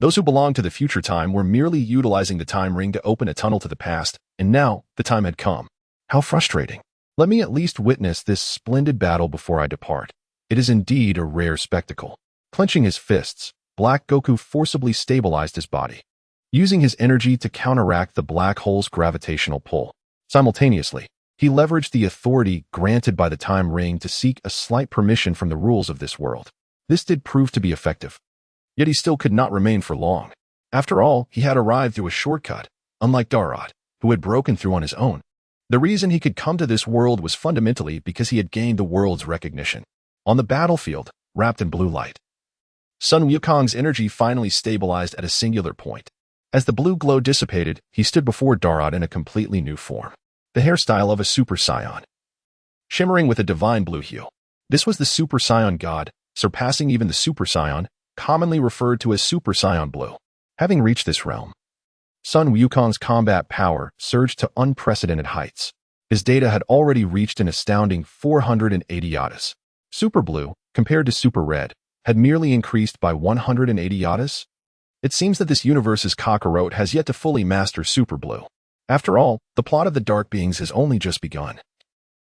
A: Those who belonged to the future time were merely utilizing the time ring to open a tunnel to the past, and now the time had come. How frustrating. Let me at least witness this splendid battle before I depart. It is indeed a rare spectacle. Clenching his fists, Black Goku forcibly stabilized his body, using his energy to counteract the black hole's gravitational pull. Simultaneously, he leveraged the authority granted by the time ring to seek a slight permission from the rules of this world. This did prove to be effective. Yet he still could not remain for long. After all, he had arrived through a shortcut, unlike Darat, who had broken through on his own. The reason he could come to this world was fundamentally because he had gained the world's recognition. On the battlefield, wrapped in blue light, Sun Wukong's energy finally stabilized at a singular point. As the blue glow dissipated, he stood before Darot in a completely new form. The hairstyle of a Super Saiyan, shimmering with a divine blue hue. This was the Super Saiyan God, surpassing even the Super Saiyan, commonly referred to as Super Saiyan Blue. Having reached this realm, Sun Wukong's combat power surged to unprecedented heights. His data had already reached an astounding 480 yadas. Super Blue, compared to Super Red, had merely increased by 180 yadas. It seems that this universe's Kakarot has yet to fully master Super Blue. After all, the plot of the Dark Beings has only just begun.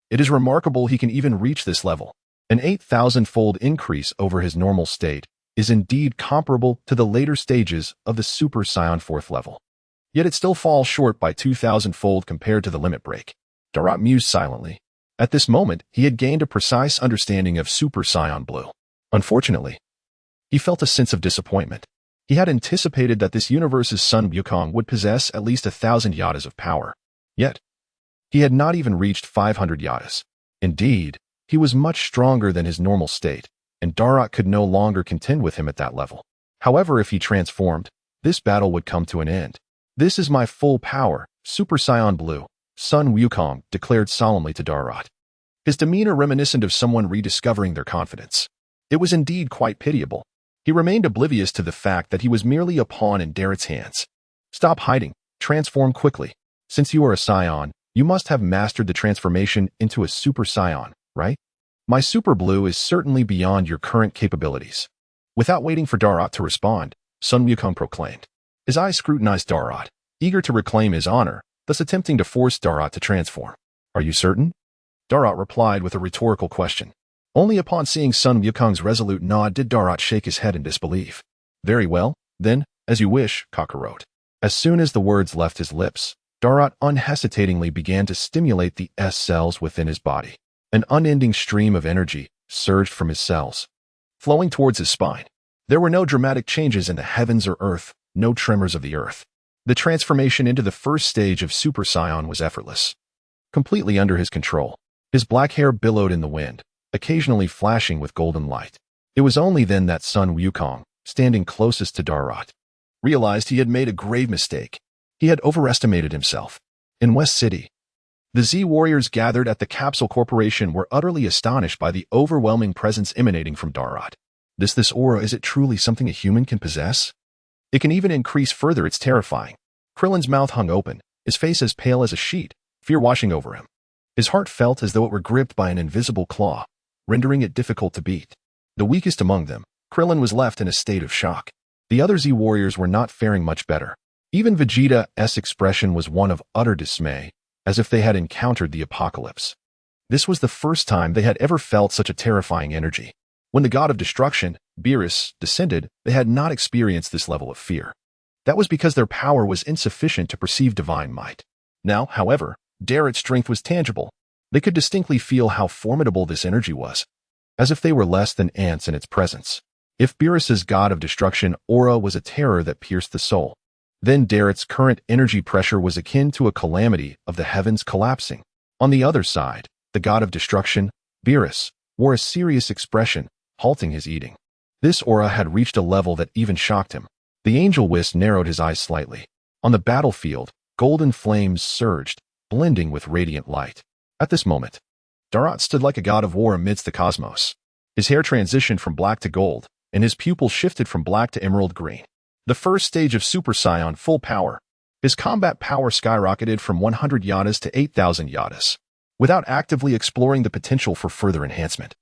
A: It is remarkable he can even reach this level. An 8,000-fold increase over his normal state is indeed comparable to the later stages of the Super Saiyan 4th level. Yet it still falls short by 2,000-fold compared to the limit break. Darot mused silently. At this moment, he had gained a precise understanding of Super Saiyan Blue. Unfortunately, he felt a sense of disappointment. He had anticipated that this universe's Sun Wukong would possess at least 1,000 yadas of power. Yet, he had not even reached 500 yadas. Indeed, he was much stronger than his normal state, and Darot could no longer contend with him at that level. However, if he transformed, this battle would come to an end. This is my full power, Super Saiyan Blue, Sun Wukong declared solemnly to Darot. His demeanor reminiscent of someone rediscovering their confidence. It was indeed quite pitiable. He remained oblivious to the fact that he was merely a pawn in Darot's hands. Stop hiding, transform quickly. Since you are a Saiyan, you must have mastered the transformation into a Super Saiyan, right? My Super Blue is certainly beyond your current capabilities. Without waiting for Darot to respond, Sun Wukong proclaimed. His eyes scrutinized Darot, eager to reclaim his honor, thus attempting to force Darot to transform. Are you certain? Darot replied with a rhetorical question. Only upon seeing Sun Wukong's resolute nod did Darot shake his head in disbelief. Very well, then, as you wish, Kakarot. As soon as the words left his lips, Darot unhesitatingly began to stimulate the S cells within his body. An unending stream of energy surged from his cells, flowing towards his spine. There were no dramatic changes in the heavens or earth, no tremors of the earth. The transformation into the first stage of Super Saiyan was effortless, completely under his control. His black hair billowed in the wind, occasionally flashing with golden light. It was only then that Sun Wukong, standing closest to Darot, realized he had made a grave mistake. He had overestimated himself. In West City, the Z warriors gathered at the Capsule Corporation were utterly astonished by the overwhelming presence emanating from Darot. This aura, is it truly something a human can possess? It can even increase further, it's terrifying. Krillin's mouth hung open, his face as pale as a sheet, fear washing over him. His heart felt as though it were gripped by an invisible claw, rendering it difficult to beat. The weakest among them, Krillin was left in a state of shock. The other Z warriors were not faring much better. Even Vegeta's expression was one of utter dismay, as if they had encountered the apocalypse. This was the first time they had ever felt such a terrifying energy. When the god of destruction, Beerus, descended, they had not experienced this level of fear. That was because their power was insufficient to perceive divine might. Now, however, Darot's strength was tangible. They could distinctly feel how formidable this energy was, as if they were less than ants in its presence. If Beerus's god of destruction aura was a terror that pierced the soul, then Darot's current energy pressure was akin to a calamity of the heavens collapsing. On the other side, the god of destruction, Beerus, wore a serious expression, halting his eating. This aura had reached a level that even shocked him. The angel Whis narrowed his eyes slightly. On the battlefield, golden flames surged, blending with radiant light. At this moment, Darot stood like a god of war amidst the cosmos. His hair transitioned from black to gold, and his pupils shifted from black to emerald green. The first stage of Super Saiyan full power. His combat power skyrocketed from 100 yadas to 8,000 yadas, without actively exploring the potential for further enhancement.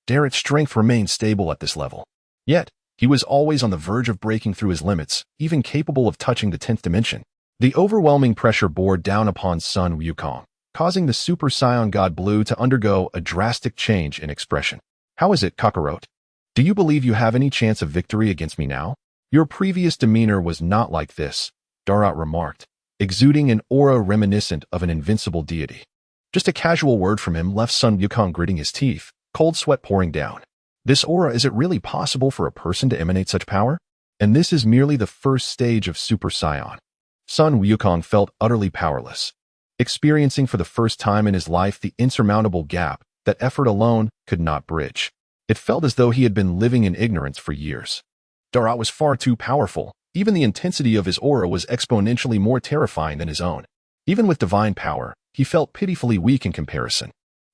A: Darot's strength remained stable at this level. Yet, he was always on the verge of breaking through his limits, even capable of touching the 10th dimension. The overwhelming pressure bore down upon Sun Wukong, causing the Super Saiyan God Blue to undergo a drastic change in expression. How is it, Kakarot? Do you believe you have any chance of victory against me now? Your previous demeanor was not like this, Darot remarked, exuding an aura reminiscent of an invincible deity. Just a casual word from him left Sun Wukong gritting his teeth, cold sweat pouring down. This aura, is it really possible for a person to emanate such power? And this is merely the first stage of Super Saiyan. Sun Wukong felt utterly powerless, experiencing for the first time in his life the insurmountable gap that effort alone could not bridge. It felt as though he had been living in ignorance for years. Dalat was far too powerful. Even the intensity of his aura was exponentially more terrifying than his own. Even with divine power, he felt pitifully weak in comparison.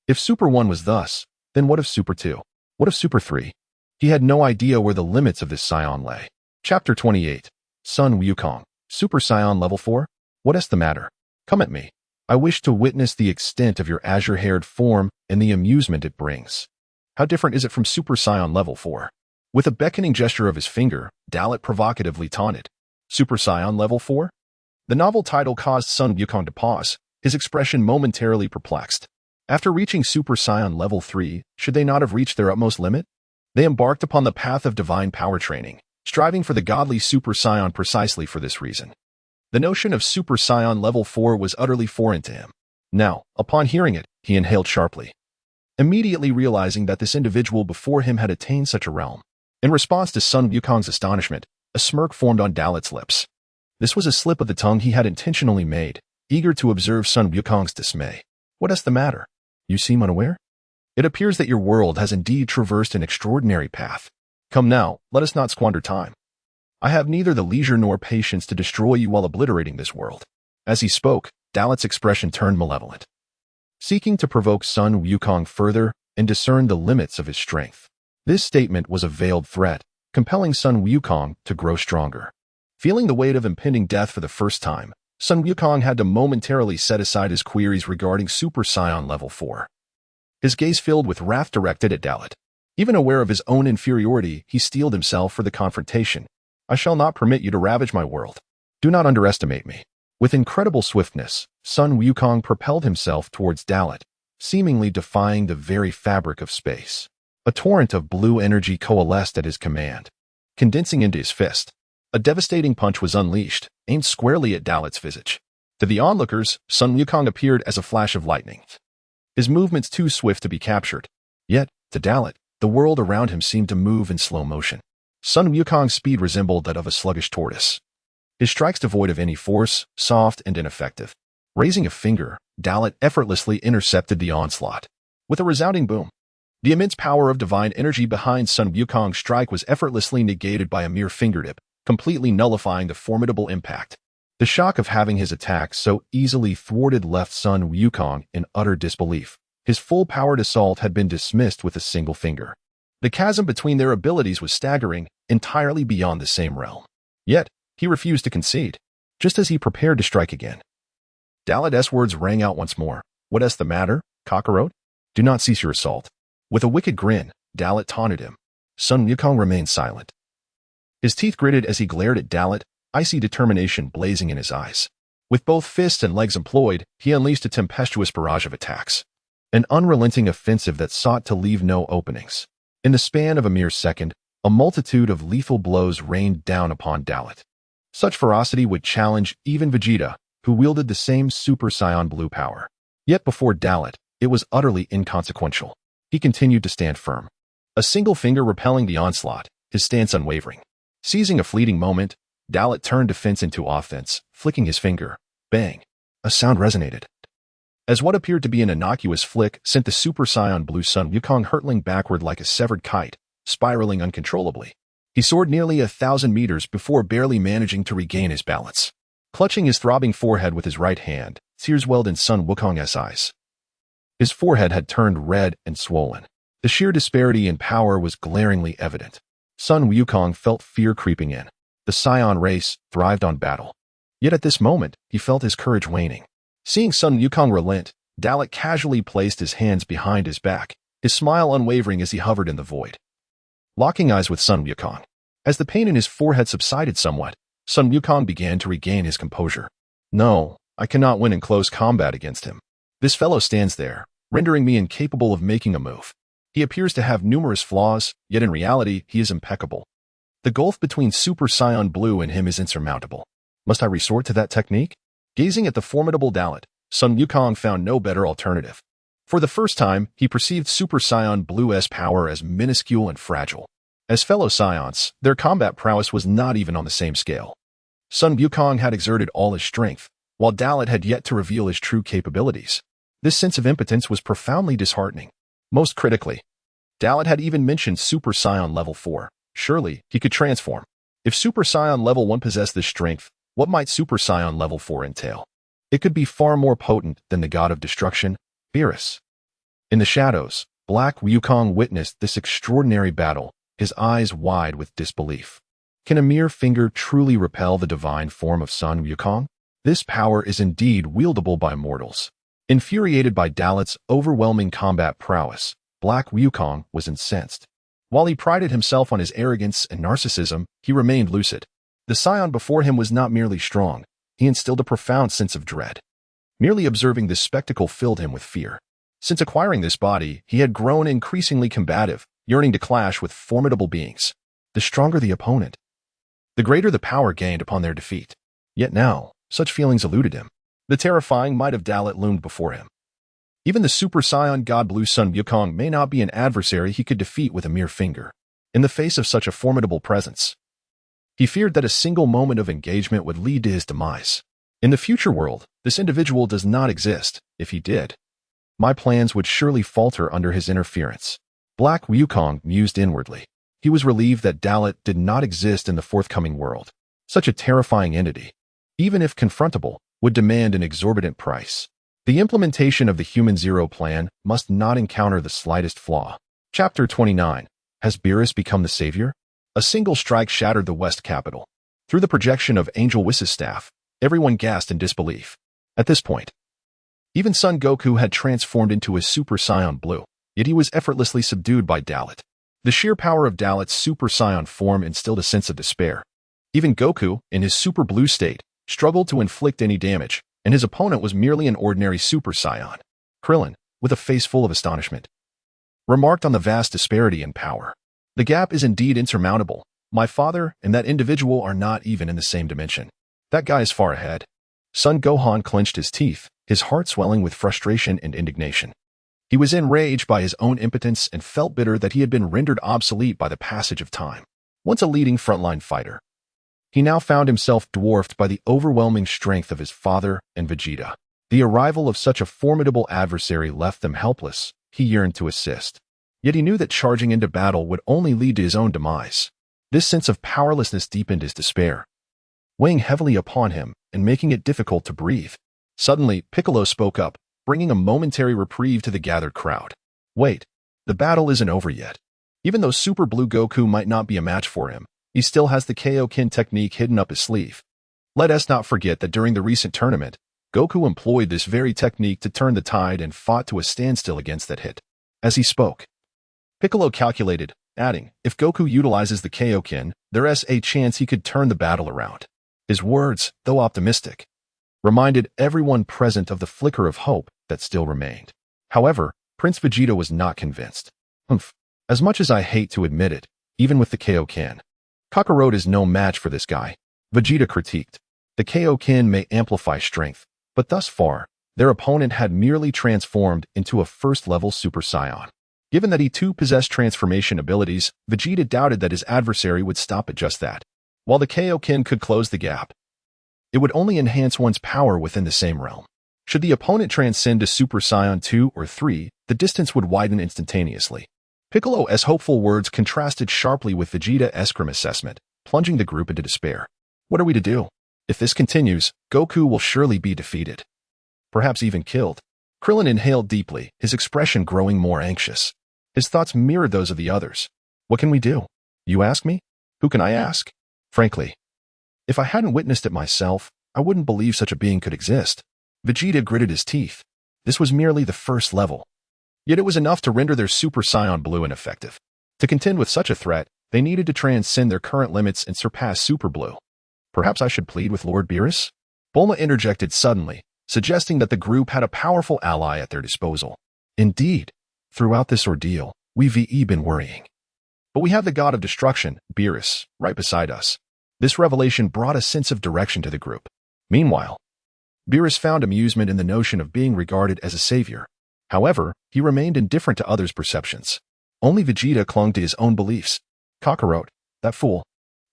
A: If Super 1 was thus, then what of Super 2? What of Super 3? He had no idea where the limits of this Saiyan lay. Chapter 28. Sun Wukong. Super Saiyan Level 4? What is the matter? Come at me. I wish to witness the extent of your azure-haired form and the amusement it brings. How different is it from Super Saiyan Level 4? With a beckoning gesture of his finger, Dalat provocatively taunted. Super Saiyan Level 4? The novel title caused Sun Wukong to pause, his expression momentarily perplexed. After reaching Super Saiyan Level 3, should they not have reached their utmost limit? They embarked upon the path of divine power training, striving for the godly Super Saiyan precisely for this reason. The notion of Super Saiyan Level 4 was utterly foreign to him. Now, upon hearing it, he inhaled sharply, immediately realizing that this individual before him had attained such a realm. In response to Sun Wukong's astonishment, a smirk formed on Dalat's lips. This was a slip of the tongue he had intentionally made, eager to observe Sun Wukong's dismay. What is the matter? You seem unaware? It appears that your world has indeed traversed an extraordinary path. Come now, let us not squander time. I have neither the leisure nor patience to destroy you while obliterating this world. As he spoke, Dalat's expression turned malevolent, seeking to provoke Sun Wukong further and discern the limits of his strength. This statement was a veiled threat, compelling Sun Wukong to grow stronger. Feeling the weight of impending death for the first time, Sun Wukong had to momentarily set aside his queries regarding Super Saiyan Level 4. His gaze filled with wrath directed at Dalat. Even aware of his own inferiority, he steeled himself for the confrontation. I shall not permit you to ravage my world. Do not underestimate me. With incredible swiftness, Sun Wukong propelled himself towards Dalat, seemingly defying the very fabric of space. A torrent of blue energy coalesced at his command, condensing into his fist. A devastating punch was unleashed, aimed squarely at Dalat's visage. To the onlookers, Sun Wukong appeared as a flash of lightning, his movements too swift to be captured. Yet, to Dalat, the world around him seemed to move in slow motion. Sun Wukong's speed resembled that of a sluggish tortoise. His strikes devoid of any force, soft and ineffective. Raising a finger, Dalat effortlessly intercepted the onslaught. With a resounding boom, the immense power of divine energy behind Sun Wukong's strike was effortlessly negated by a mere fingertip, completely nullifying the formidable impact. The shock of having his attack so easily thwarted left Sun Wukong in utter disbelief. His full-powered assault had been dismissed with a single finger. The chasm between their abilities was staggering, entirely beyond the same realm. Yet, he refused to concede, just as he prepared to strike again. Dalat's words rang out once more. What is the matter, cockroach? Do not cease your assault. With a wicked grin, Dalat taunted him. Sun Wukong remained silent. His teeth gritted as he glared at Dalat, icy determination blazing in his eyes. With both fists and legs employed, he unleashed a tempestuous barrage of attacks. An unrelenting offensive that sought to leave no openings. In the span of a mere second, a multitude of lethal blows rained down upon Dalat. Such ferocity would challenge even Vegeta, who wielded the same Super Saiyan blue power. Yet before Dalat, it was utterly inconsequential. He continued to stand firm, a single finger repelling the onslaught, his stance unwavering. Seizing a fleeting moment, Dalat turned defense into offense, flicking his finger. Bang! A sound resonated, as what appeared to be an innocuous flick sent the Super Saiyan blue Sun Wukong hurtling backward like a severed kite, spiraling uncontrollably. He soared nearly 1,000 meters before barely managing to regain his balance. Clutching his throbbing forehead with his right hand, tears welled in Sun Wukong's eyes. His forehead had turned red and swollen. The sheer disparity in power was glaringly evident. Sun Wukong felt fear creeping in. The Saiyan race thrived on battle. Yet at this moment, he felt his courage waning. Seeing Sun Wukong relent, Dalat casually placed his hands behind his back, his smile unwavering as he hovered in the void. Locking eyes with Sun Wukong. As the pain in his forehead subsided somewhat, Sun Wukong began to regain his composure. No, I cannot win in close combat against him. This fellow stands there, rendering me incapable of making a move. He appears to have numerous flaws, yet in reality, he is impeccable. The gulf between Super Saiyan Blue and him is insurmountable. Must I resort to that technique? Gazing at the formidable Dalat, Sun Wukong found no better alternative. For the first time, he perceived Super Saiyan Blue's power as minuscule and fragile. As fellow Saiyans, their combat prowess was not even on the same scale. Sun Wukong had exerted all his strength, while Dalat had yet to reveal his true capabilities. This sense of impotence was profoundly disheartening. Most critically, Dalit had even mentioned Super Saiyan level 4. Surely, he could transform. If Super Saiyan level 1 possessed this strength, what might Super Saiyan level 4 entail? It could be far more potent than the god of destruction, Beerus. In the shadows, Black Wukong witnessed this extraordinary battle, his eyes wide with disbelief. Can a mere finger truly repel the divine form of Sun Wukong? This power is indeed wieldable by mortals. Infuriated by Dalit's overwhelming combat prowess, Black Wukong was incensed. While he prided himself on his arrogance and narcissism, he remained lucid. The Saiyan before him was not merely strong, he instilled a profound sense of dread. Merely observing this spectacle filled him with fear. Since acquiring this body, he had grown increasingly combative, yearning to clash with formidable beings. The stronger the opponent, the greater the power gained upon their defeat. Yet now, such feelings eluded him. The terrifying might of Dalit loomed before him. Even the Super Saiyan God Blue Sun Wukong may not be an adversary he could defeat with a mere finger. In the face of such a formidable presence, he feared that a single moment of engagement would lead to his demise. In the future world, this individual does not exist. If he did, my plans would surely falter under his interference. Black Wukong mused inwardly. He was relieved that Dalit did not exist in the forthcoming world. Such a terrifying entity, even if confrontable, would demand an exorbitant price. The implementation of the Human Zero plan must not encounter the slightest flaw. Chapter 29. Has Beerus become the savior? A single strike shattered the West capital. Through the projection of Angel Whis' staff, everyone gasped in disbelief. At this point, even Son Goku had transformed into his Super Saiyan Blue, yet he was effortlessly subdued by Dalit. The sheer power of Dalit's Super Saiyan form instilled a sense of despair. Even Goku, in his Super Blue state, struggled to inflict any damage, and his opponent was merely an ordinary Super Saiyan. Krillin, with a face full of astonishment, remarked on the vast disparity in power. The gap is indeed insurmountable. My father and that individual are not even in the same dimension. That guy is far ahead. Son Gohan clenched his teeth, his heart swelling with frustration and indignation. He was enraged by his own impotence and felt bitter that he had been rendered obsolete by the passage of time. Once a leading frontline fighter, he now found himself dwarfed by the overwhelming strength of his father and Vegeta. The arrival of such a formidable adversary left them helpless. He yearned to assist. Yet he knew that charging into battle would only lead to his own demise. This sense of powerlessness deepened his despair, weighing heavily upon him and making it difficult to breathe. Suddenly, Piccolo spoke up, bringing a momentary reprieve to the gathered crowd. Wait, the battle isn't over yet. Even though Super Blue Goku might not be a match for him, he still has the Kaioken technique hidden up his sleeve. Let us not forget that during the recent tournament, Goku employed this very technique to turn the tide and fought to a standstill against that hit. As he spoke, Piccolo calculated, adding, if Goku utilizes the Kaioken, there's a chance he could turn the battle around. His words, though optimistic, reminded everyone present of the flicker of hope that still remained. However, Prince Vegeta was not convinced. As much as I hate to admit it, even with the Kaioken, Kakarot is no match for this guy, Vegeta critiqued. The Kaioken may amplify strength, but thus far, their opponent had merely transformed into a first-level Super Saiyan. Given that he too possessed transformation abilities, Vegeta doubted that his adversary would stop at just that. While the Kaioken could close the gap, it would only enhance one's power within the same realm. Should the opponent transcend to Super Saiyan 2 or 3, the distance would widen instantaneously. Piccolo's hopeful words contrasted sharply with Vegeta's grim assessment, plunging the group into despair. What are we to do? If this continues, Goku will surely be defeated. Perhaps even killed. Krillin inhaled deeply, his expression growing more anxious. His thoughts mirrored those of the others. What can we do? You ask me? Who can I ask? Frankly, if I hadn't witnessed it myself, I wouldn't believe such a being could exist. Vegeta gritted his teeth. This was merely the first level. Yet it was enough to render their Super Saiyan Blue ineffective. To contend with such a threat, they needed to transcend their current limits and surpass Super Blue. Perhaps I should plead with Lord Beerus? Bulma interjected suddenly, suggesting that the group had a powerful ally at their disposal. Indeed, throughout this ordeal, we've been worrying. But we have the god of destruction, Beerus, right beside us. This revelation brought a sense of direction to the group. Meanwhile, Beerus found amusement in the notion of being regarded as a savior. However, he remained indifferent to others' perceptions. Only Vegeta clung to his own beliefs. Kakarot, that fool.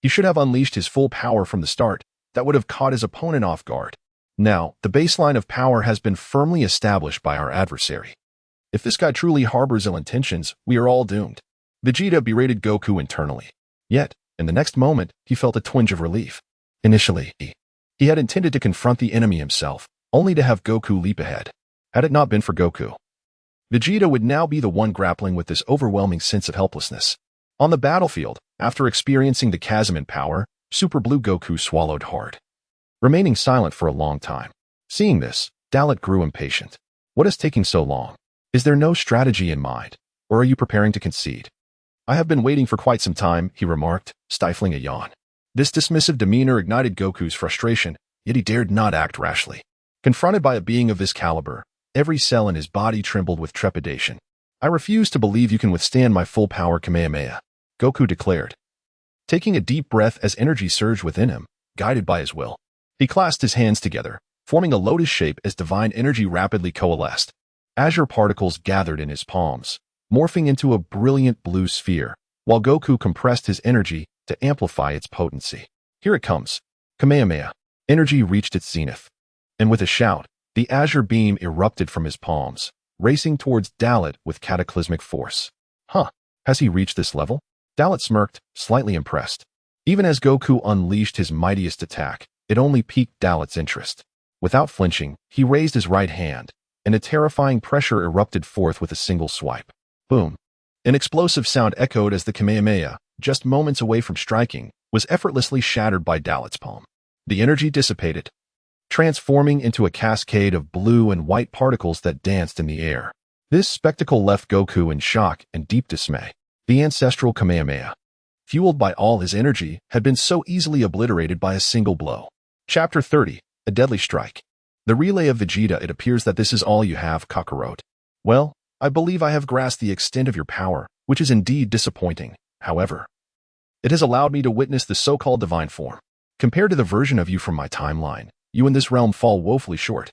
A: He should have unleashed his full power from the start. That would have caught his opponent off guard. Now, the baseline of power has been firmly established by our adversary. If this guy truly harbors ill intentions, we are all doomed. Vegeta berated Goku internally. Yet, in the next moment, he felt a twinge of relief. Initially, he had intended to confront the enemy himself, only to have Goku leap ahead. Had it not been for Goku, Vegeta would now be the one grappling with this overwhelming sense of helplessness. On the battlefield, after experiencing the chasm in power, Super Blue Goku swallowed hard, remaining silent for a long time. Seeing this, Dalit grew impatient. What is taking so long? Is there no strategy in mind, or are you preparing to concede? I have been waiting for quite some time, he remarked, stifling a yawn. This dismissive demeanor ignited Goku's frustration, yet he dared not act rashly. Confronted by a being of this caliber, every cell in his body trembled with trepidation. I refuse to believe you can withstand my full power Kamehameha, Goku declared. Taking a deep breath as energy surged within him, guided by his will, he clasped his hands together, forming a lotus shape as divine energy rapidly coalesced. Azure particles gathered in his palms, morphing into a brilliant blue sphere, while Goku compressed his energy to amplify its potency. Here it comes. Kamehameha. Energy reached its zenith. And with a shout, the azure beam erupted from his palms, racing towards Dalit with cataclysmic force. Huh, has he reached this level? Dalit smirked, slightly impressed. Even as Goku unleashed his mightiest attack, it only piqued Dalit's interest. Without flinching, he raised his right hand, and a terrifying pressure erupted forth with a single swipe. Boom. An explosive sound echoed as the Kamehameha, just moments away from striking, was effortlessly shattered by Dalit's palm. The energy dissipated, transforming into a cascade of blue and white particles that danced in the air. This spectacle left Goku in shock and deep dismay. The ancestral Kamehameha, fueled by all his energy, had been so easily obliterated by a single blow. Chapter 30, A Deadly Strike. The relay of Vegeta. It appears that this is all you have, Kakarot. Well, I believe I have grasped the extent of your power, which is indeed disappointing. However, it has allowed me to witness the so-called divine form. Compared to the version of you from my timeline, you in this realm fall woefully short.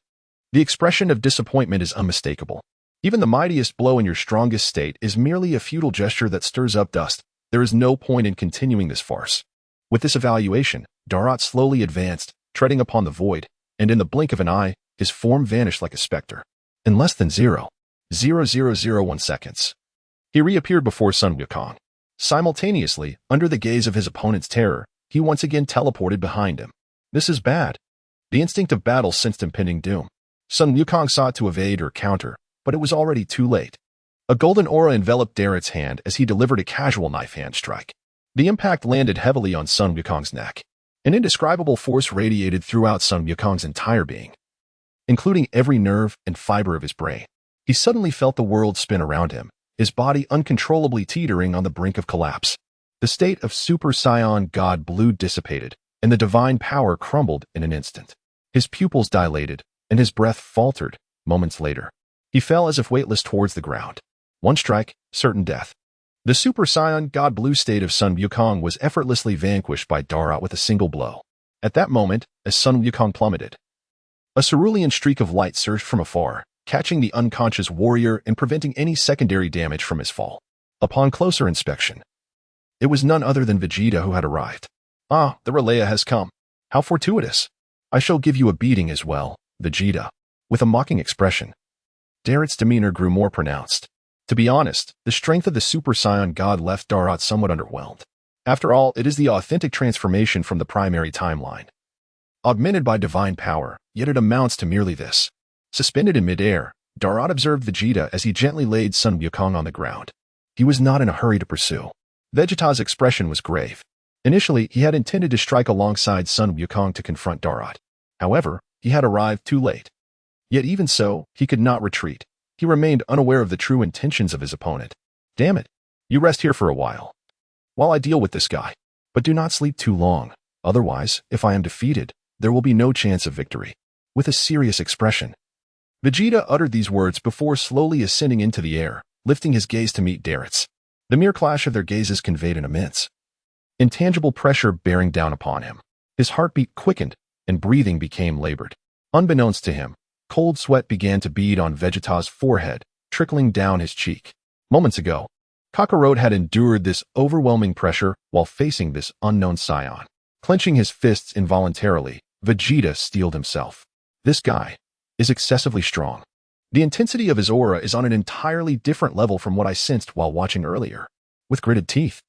A: The expression of disappointment is unmistakable. Even the mightiest blow in your strongest state is merely a futile gesture that stirs up dust. There is no point in continuing this farce. With this evaluation, Darat slowly advanced, treading upon the void, and in the blink of an eye, his form vanished like a specter. In less than 0.0001 seconds, he reappeared before Sun Wukong. Simultaneously, under the gaze of his opponent's terror, he once again teleported behind him. This is bad. The instinct of battle sensed impending doom. Sun Wukong sought to evade or counter, but it was already too late. A golden aura enveloped Darit's hand as he delivered a casual knife hand strike. The impact landed heavily on Sun Wukong's neck. An indescribable force radiated throughout Sun Wukong's entire being, including every nerve and fiber of his brain. He suddenly felt the world spin around him, his body uncontrollably teetering on the brink of collapse. The state of Super Saiyan God Blue dissipated, and the divine power crumbled in an instant. His pupils dilated, and his breath faltered. Moments later, he fell as if weightless towards the ground. One strike, certain death. The Super Saiyan God Blue state of Sun Wukong was effortlessly vanquished by Darat with a single blow. At that moment, as Sun Wukong plummeted, a cerulean streak of light surged from afar, catching the unconscious warrior and preventing any secondary damage from his fall. Upon closer inspection, it was none other than Vegeta who had arrived. Ah, the Relaya has come. How fortuitous. I shall give you a beating as well, Vegeta. With a mocking expression, Darit's demeanor grew more pronounced. To be honest, the strength of the Super Saiyan God left Darat somewhat underwhelmed. After all, it is the authentic transformation from the primary timeline, augmented by divine power, yet it amounts to merely this. Suspended in midair, Darat observed Vegeta as he gently laid Sun Wukong on the ground. He was not in a hurry to pursue. Vegeta's expression was grave. Initially, he had intended to strike alongside Sun Wukong to confront Darat. However, he had arrived too late. Yet even so, he could not retreat. He remained unaware of the true intentions of his opponent. Damn it. You rest here for a while, I deal with this guy. But do not sleep too long. Otherwise, if I am defeated, there will be no chance of victory. With a serious expression, Vegeta uttered these words before slowly ascending into the air, lifting his gaze to meet Darit's. The mere clash of their gazes conveyed an immense, intangible pressure bearing down upon him. His heartbeat quickened, and breathing became labored. Unbeknownst to him, cold sweat began to bead on Vegeta's forehead, trickling down his cheek. Moments ago, Kakarot had endured this overwhelming pressure while facing this unknown Saiyan. Clenching his fists involuntarily, Vegeta steeled himself. This guy is excessively strong. The intensity of his aura is on an entirely different level from what I sensed while watching earlier. With gritted teeth,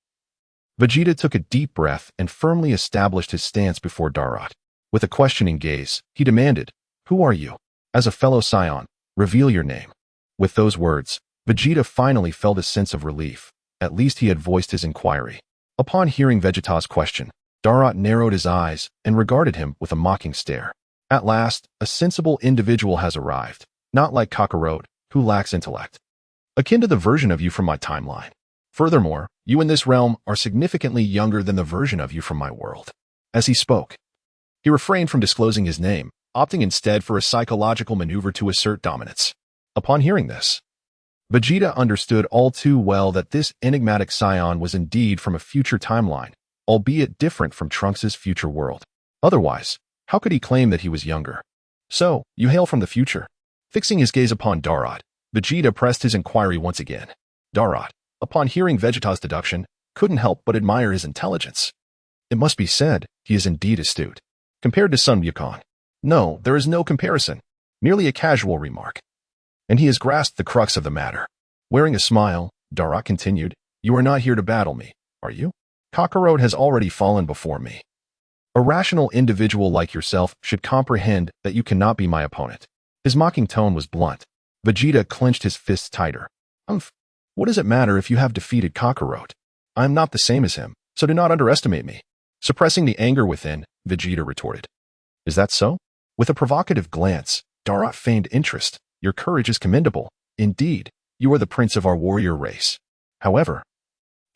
A: Vegeta took a deep breath and firmly established his stance before Darot. With a questioning gaze, he demanded, "Who are you? As a fellow Saiyan, reveal your name." With those words, Vegeta finally felt a sense of relief. At least he had voiced his inquiry. Upon hearing Vegeta's question, Darot narrowed his eyes and regarded him with a mocking stare. At last, a sensible individual has arrived, not like Kakarot, who lacks intellect. Akin to the version of you from my timeline. Furthermore, you in this realm are significantly younger than the version of you from my world. As he spoke, he refrained from disclosing his name, opting instead for a psychological maneuver to assert dominance. Upon hearing this, Vegeta understood all too well that this enigmatic Saiyan was indeed from a future timeline, albeit different from Trunks' future world. Otherwise, how could he claim that he was younger? "So, you hail from the future?" Fixing his gaze upon Darot, Vegeta pressed his inquiry once again. Darot, upon hearing Vegeta's deduction, couldn't help but admire his intelligence. It must be said, he is indeed astute. Compared to Sun Wukong. No, there is no comparison. Merely a casual remark. And he has grasped the crux of the matter. Wearing a smile, Darot continued, "You are not here to battle me, are you? Kakarot has already fallen before me. A rational individual like yourself should comprehend that you cannot be my opponent." His mocking tone was blunt. Vegeta clenched his fists tighter. What does it matter if you have defeated Kakarot? I am not the same as him, so do not underestimate me." Suppressing the anger within, Vegeta retorted. "Is that so?" With a provocative glance, Darot feigned interest. "Your courage is commendable. Indeed, you are the prince of our warrior race. However,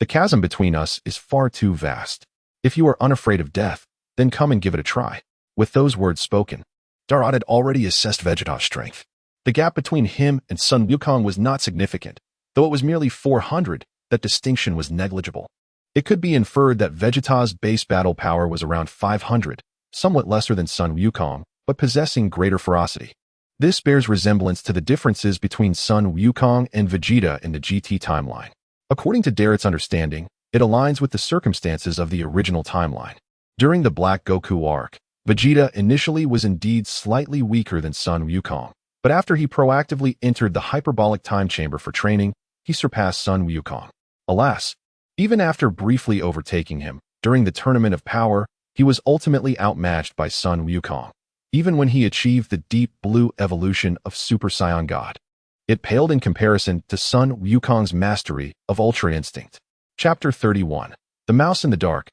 A: the chasm between us is far too vast. If you are unafraid of death, then come and give it a try." With those words spoken, Darot had already assessed Vegeta's strength. The gap between him and Sun Wukong was not significant. Though it was merely 400, that distinction was negligible. It could be inferred that Vegeta's base battle power was around 500, somewhat lesser than Sun Wukong, but possessing greater ferocity. This bears resemblance to the differences between Sun Wukong and Vegeta in the GT timeline. According to Darot's understanding, it aligns with the circumstances of the original timeline. During the Black Goku arc, Vegeta initially was indeed slightly weaker than Sun Wukong, but after he proactively entered the hyperbolic time chamber for training, he surpassed Sun Wukong. Alas, even after briefly overtaking him, during the Tournament of Power, he was ultimately outmatched by Sun Wukong, even when he achieved the deep blue evolution of Super Saiyan God. It paled in comparison to Sun Wukong's mastery of Ultra Instinct. Chapter 31. The Mouse in the Dark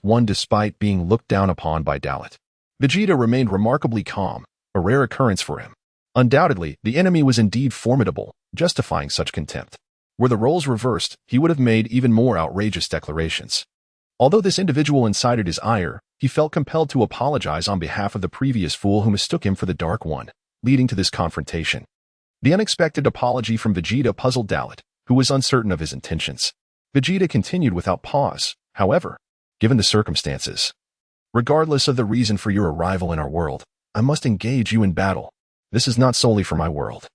A: One. Despite being looked down upon by Dalit, Vegeta remained remarkably calm, a rare occurrence for him. Undoubtedly, the enemy was indeed formidable, justifying such contempt. Were the roles reversed, he would have made even more outrageous declarations. Although this individual incited his ire, he felt compelled to apologize on behalf of the previous fool who mistook him for the Dark One, leading to this confrontation. The unexpected apology from Vegeta puzzled Dalit, who was uncertain of his intentions. Vegeta continued without pause, however, given the circumstances. "Regardless of the reason for your arrival in our world, I must engage you in battle. This is not solely for my world,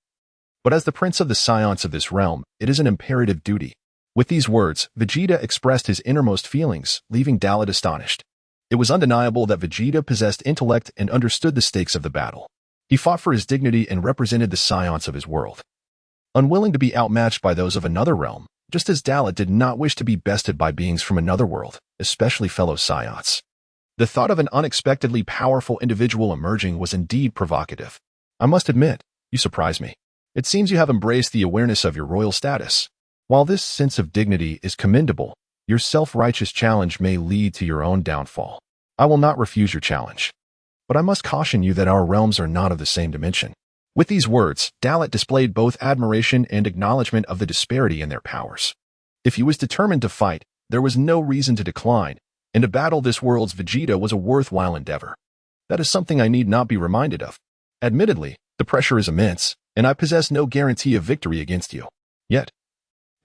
A: but as the prince of the saiyans of this realm, it is an imperative duty." With these words, Vegeta expressed his innermost feelings, leaving Dalit astonished. It was undeniable that Vegeta possessed intellect and understood the stakes of the battle. He fought for his dignity and represented the saiyans of his world, unwilling to be outmatched by those of another realm, just as Dalit did not wish to be bested by beings from another world, especially fellow saiyans. The thought of an unexpectedly powerful individual emerging was indeed provocative. "I must admit, you surprise me. It seems you have embraced the awareness of your royal status. While this sense of dignity is commendable, your self-righteous challenge may lead to your own downfall. I will not refuse your challenge, but I must caution you that our realms are not of the same dimension." With these words, Dalit displayed both admiration and acknowledgement of the disparity in their powers. If he was determined to fight, there was no reason to decline, and to battle this world's Vegeta was a worthwhile endeavor. That is something I need not be reminded of. Admittedly, the pressure is immense, and I possess no guarantee of victory against you. Yet,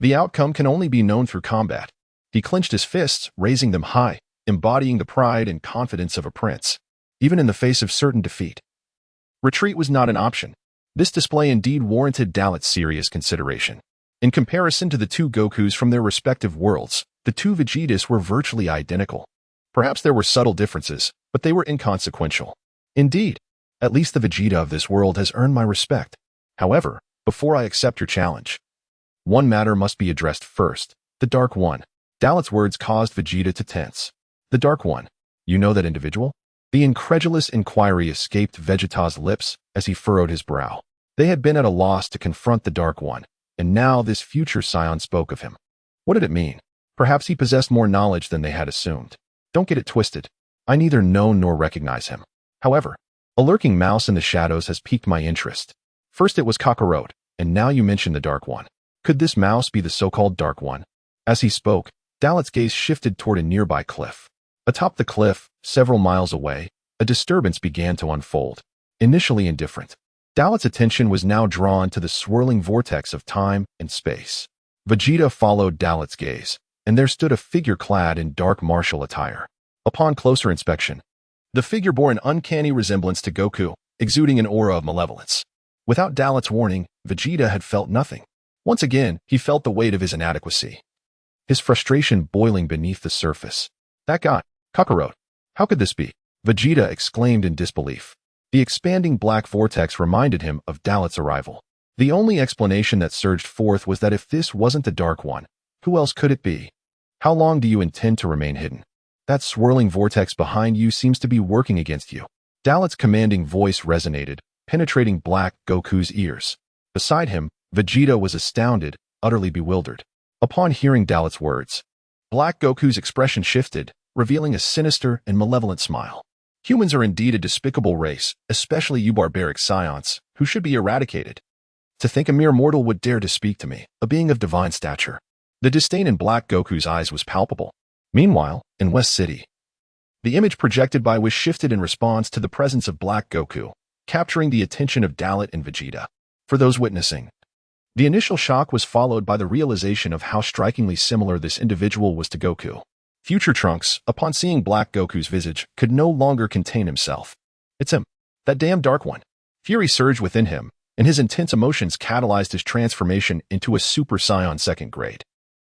A: the outcome can only be known through combat. He clenched his fists, raising them high, embodying the pride and confidence of a prince, even in the face of certain defeat. Retreat was not an option. This display indeed warranted Dalit's serious consideration. In comparison to the two Gokus from their respective worlds, the two Vegetas were virtually identical. Perhaps there were subtle differences, but they were inconsequential. Indeed, at least the Vegeta of this world has earned my respect. However, before I accept your challenge, one matter must be addressed first. The Dark One. Dalit's words caused Vegeta to tense. The Dark One. You know that individual? The incredulous inquiry escaped Vegeta's lips as he furrowed his brow. They had been at a loss to confront the Dark One, and now this future scion spoke of him. What did it mean? Perhaps he possessed more knowledge than they had assumed. Don't get it twisted. I neither know nor recognize him. However, a lurking mouse in the shadows has piqued my interest. First it was Kakarot, and now you mention the Dark One. Could this mouse be the so-called Dark One? As he spoke, Dalit's gaze shifted toward a nearby cliff. Atop the cliff, several miles away, a disturbance began to unfold. Initially indifferent, Dalit's attention was now drawn to the swirling vortex of time and space. Vegeta followed Dalit's gaze, and there stood a figure clad in dark martial attire. Upon closer inspection, the figure bore an uncanny resemblance to Goku, exuding an aura of malevolence. Without Dalit's warning, Vegeta had felt nothing. Once again, he felt the weight of his inadequacy, his frustration boiling beneath the surface. That guy, Kakarot. How could this be? Vegeta exclaimed in disbelief. The expanding black vortex reminded him of Dalit's arrival. The only explanation that surged forth was that if this wasn't the Dark One, who else could it be? How long do you intend to remain hidden? That swirling vortex behind you seems to be working against you. Dalit's commanding voice resonated, penetrating Black Goku's ears. Beside him, Vegeta was astounded, utterly bewildered. Upon hearing Dalit's words, Black Goku's expression shifted, revealing a sinister and malevolent smile. Humans are indeed a despicable race, especially you barbaric saiyans, who should be eradicated. To think a mere mortal would dare to speak to me, a being of divine stature. The disdain in Black Goku's eyes was palpable. Meanwhile, in West City, the image projected by Wish shifted in response to the presence of Black Goku, capturing the attention of Dalit and Vegeta. For those witnessing, the initial shock was followed by the realization of how strikingly similar this individual was to Goku. Future Trunks, upon seeing Black Goku's visage, could no longer contain himself. It's him. That damn Dark One. Fury surged within him, and his intense emotions catalyzed his transformation into a Super Saiyan second grade.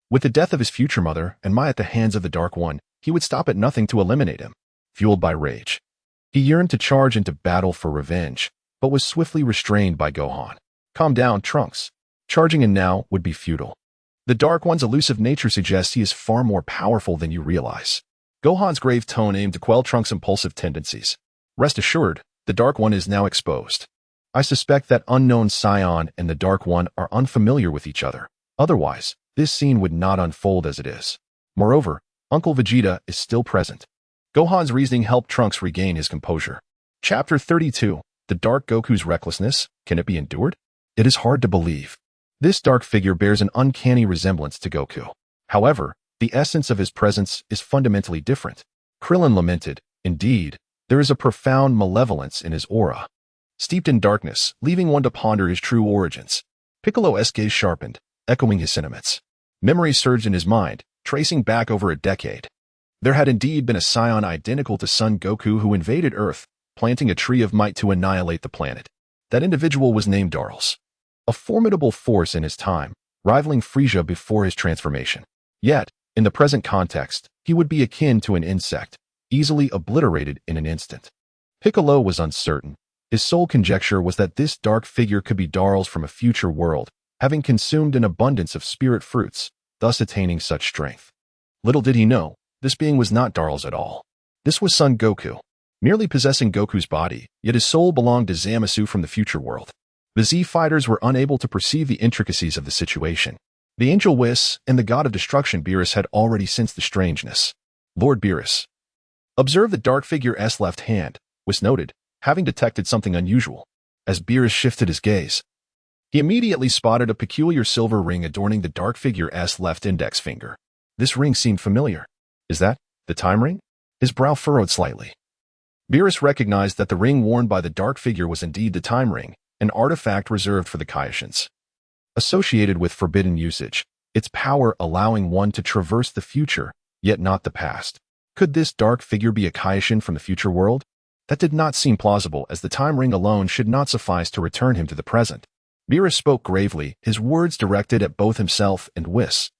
A: With the death of his future mother and Mai at the hands of the Dark One, he would stop at nothing to eliminate him. Fueled by rage, he yearned to charge into battle for revenge, but was swiftly restrained by Gohan. Calm down, Trunks. Charging in now would be futile. The Dark One's elusive nature suggests he is far more powerful than you realize. Gohan's grave tone aimed to quell Trunks' impulsive tendencies. Rest assured, the Dark One is now exposed. I suspect that unknown Saiyan and the Dark One are unfamiliar with each other. Otherwise, this scene would not unfold as it is. Moreover, Uncle Vegeta is still present. Gohan's reasoning helped Trunks regain his composure. Chapter 32. The Dark Goku's Recklessness. Can it be endured? It is hard to believe. This dark figure bears an uncanny resemblance to Goku. However, the essence of his presence is fundamentally different. Krillin lamented, indeed, there is a profound malevolence in his aura, steeped in darkness, leaving one to ponder his true origins. Piccolo's gaze sharpened, echoing his sentiments. Memories surged in his mind, tracing back over a decade. There had indeed been a Saiyan identical to Son Goku who invaded Earth, planting a tree of might to annihilate the planet. That individual was named Darls, a formidable force in his time, rivaling Frieza before his transformation. Yet, in the present context, he would be akin to an insect, easily obliterated in an instant. Piccolo was uncertain. His sole conjecture was that this dark figure could be Darls from a future world, having consumed an abundance of spirit fruits, thus attaining such strength. Little did he know, this being was not Darls at all. This was Son Goku, merely possessing Goku's body, yet his soul belonged to Zamasu from the future world. The Z fighters were unable to perceive the intricacies of the situation. The Angel Whis and the God of Destruction Beerus had already sensed the strangeness. Lord Beerus observed the dark figure's left hand, Whis noted, having detected something unusual. As Beerus shifted his gaze, he immediately spotted a peculiar silver ring adorning the dark figure's left index finger. This ring seemed familiar. Is that the time ring? His brow furrowed slightly. Beerus recognized that the ring worn by the dark figure was indeed the time ring, an artifact reserved for the Kaioshins. Associated with forbidden usage, its power allowing one to traverse the future, yet not the past. Could this dark figure be a Kaioshin from the future world? That did not seem plausible, as the time ring alone should not suffice to return him to the present. Beerus spoke gravely, his words directed at both himself and Whis.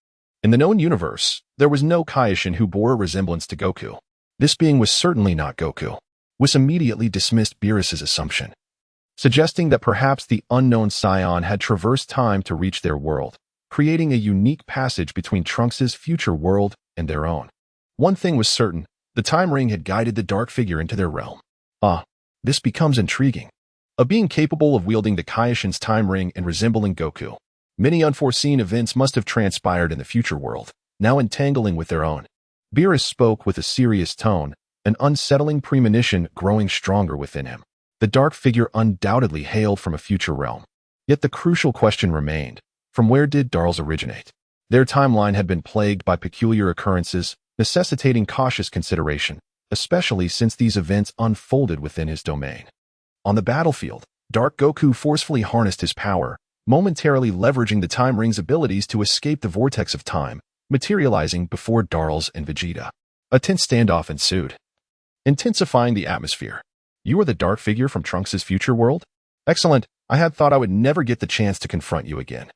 A: In the known universe, there was no Kaioshin who bore a resemblance to Goku. This being was certainly not Goku. Whis immediately dismissed Beerus's assumption. suggesting that perhaps the unknown scion had traversed time to reach their world, creating a unique passage between Trunks' future world and their own. One thing was certain, the time ring had guided the dark figure into their realm. This becomes intriguing. A being capable of wielding the Kaioshin's time ring and resembling Goku. Many unforeseen events must have transpired in the future world, now entangling with their own. Beerus spoke with a serious tone, an unsettling premonition growing stronger within him. The dark figure undoubtedly hailed from a future realm. Yet the crucial question remained, from where did Darls originate? Their timeline had been plagued by peculiar occurrences, necessitating cautious consideration, especially since these events unfolded within his domain. On the battlefield, Dark Goku forcefully harnessed his power, momentarily leveraging the time ring's abilities to escape the vortex of time, materializing before Darls and Vegeta. A tense standoff ensued, intensifying the atmosphere. You are the dark figure from Trunks' future world? Excellent. I had thought I would never get the chance to confront you again.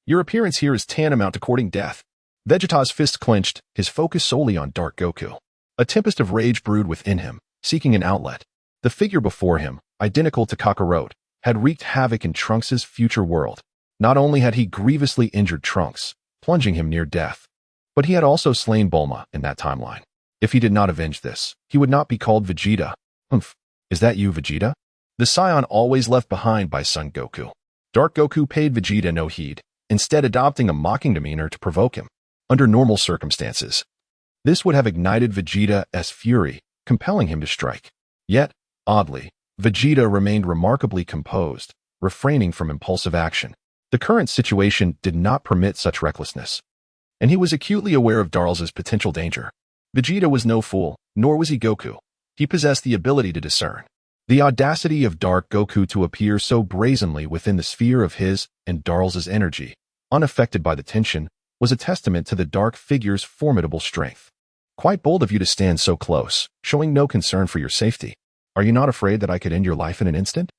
A: Your appearance here is tantamount to courting death. Vegeta's fist clenched, his focus solely on Dark Goku. A tempest of rage brewed within him, seeking an outlet. The figure before him, identical to Kakarot, had wreaked havoc in Trunks' future world. Not only had he grievously injured Trunks, plunging him near death, but he had also slain Bulma in that timeline. If he did not avenge this, he would not be called Vegeta. Is that you, Vegeta? The scion always left behind by Son Goku. Dark Goku paid Vegeta no heed, instead adopting a mocking demeanor to provoke him. Under normal circumstances, this would have ignited Vegeta's fury, compelling him to strike. Yet, oddly, Vegeta remained remarkably composed, refraining from impulsive action. The current situation did not permit such recklessness, and he was acutely aware of Darls' potential danger. Vegeta was no fool, nor was he Goku. He possessed the ability to discern. The audacity of Dark Goku to appear so brazenly within the sphere of his and Darls' energy, unaffected by the tension, was a testament to the dark figure's formidable strength. Quite bold of you to stand so close, showing no concern for your safety. Are you not afraid that I could end your life in an instant?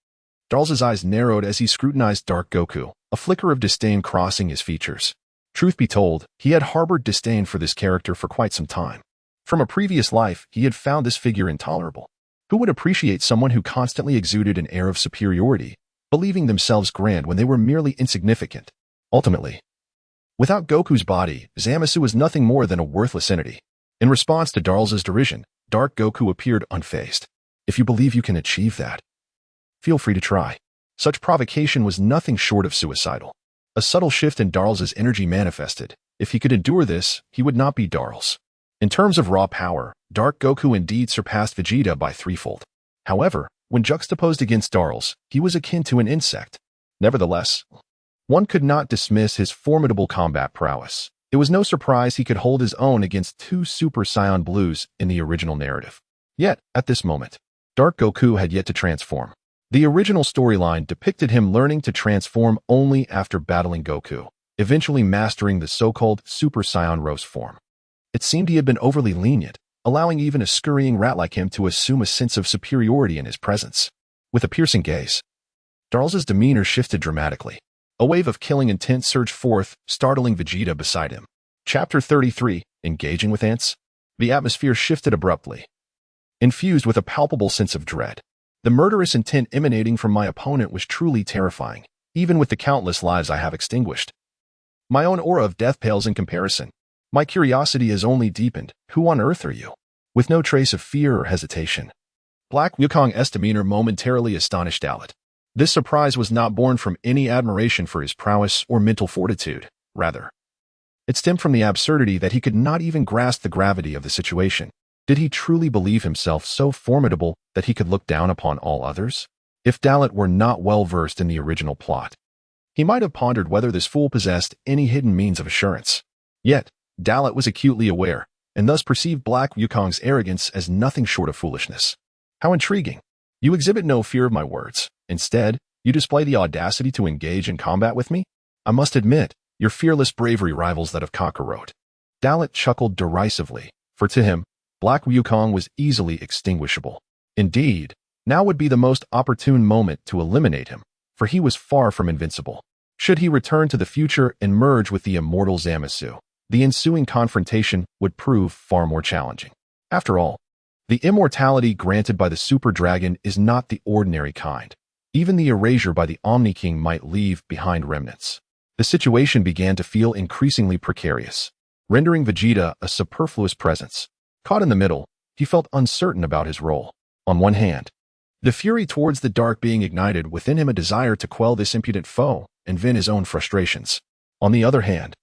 A: Darls' eyes narrowed as he scrutinized Dark Goku, a flicker of disdain crossing his features. Truth be told, he had harbored disdain for this character for quite some time. From a previous life, he had found this figure intolerable. Who would appreciate someone who constantly exuded an air of superiority, believing themselves grand when they were merely insignificant? Ultimately, without Goku's body, Zamasu was nothing more than a worthless entity. In response to Darls' derision, Dark Goku appeared unfazed. If you believe you can achieve that, feel free to try. Such provocation was nothing short of suicidal. A subtle shift in Darls' energy manifested. If he could endure this, he would not be Darls. In terms of raw power, Dark Goku indeed surpassed Vegeta by threefold. However, when juxtaposed against Darls, he was akin to an insect. Nevertheless, one could not dismiss his formidable combat prowess. It was no surprise he could hold his own against two Super Saiyan Blues in the original narrative. Yet, at this moment, Dark Goku had yet to transform. The original storyline depicted him learning to transform only after battling Goku, eventually mastering the so-called Super Saiyan Rose form. It seemed he had been overly lenient, allowing even a scurrying rat like him to assume a sense of superiority in his presence. With a piercing gaze, Darls' demeanor shifted dramatically. A wave of killing intent surged forth, startling Vegeta beside him. Chapter 33, Engaging with Ants? The atmosphere shifted abruptly, infused with a palpable sense of dread. The murderous intent emanating from my opponent was truly terrifying, even with the countless lives I have extinguished. My own aura of death pales in comparison. My curiosity has only deepened. Who on earth are you? With no trace of fear or hesitation, Black Wukong's demeanor momentarily astonished Dalit. This surprise was not born from any admiration for his prowess or mental fortitude. Rather, it stemmed from the absurdity that he could not even grasp the gravity of the situation. Did he truly believe himself so formidable that he could look down upon all others? If Dalit were not well versed in the original plot, he might have pondered whether this fool possessed any hidden means of assurance. Yet, Dalit was acutely aware, and thus perceived Black Wukong's arrogance as nothing short of foolishness. How intriguing. You exhibit no fear of my words. Instead, you display the audacity to engage in combat with me? I must admit, your fearless bravery rivals that of Kakarot. Dalit chuckled derisively, for to him, Black Wukong was easily extinguishable. Indeed, now would be the most opportune moment to eliminate him, for he was far from invincible. Should he return to the future and merge with the immortal Zamasu, the ensuing confrontation would prove far more challenging. After all, the immortality granted by the Super Dragon is not the ordinary kind. Even the erasure by the Omni King might leave behind remnants. The situation began to feel increasingly precarious, rendering Vegeta a superfluous presence. Caught in the middle, he felt uncertain about his role. On one hand, the fury towards the dark being ignited within him a desire to quell this impudent foe and vent his own frustrations. On the other hand,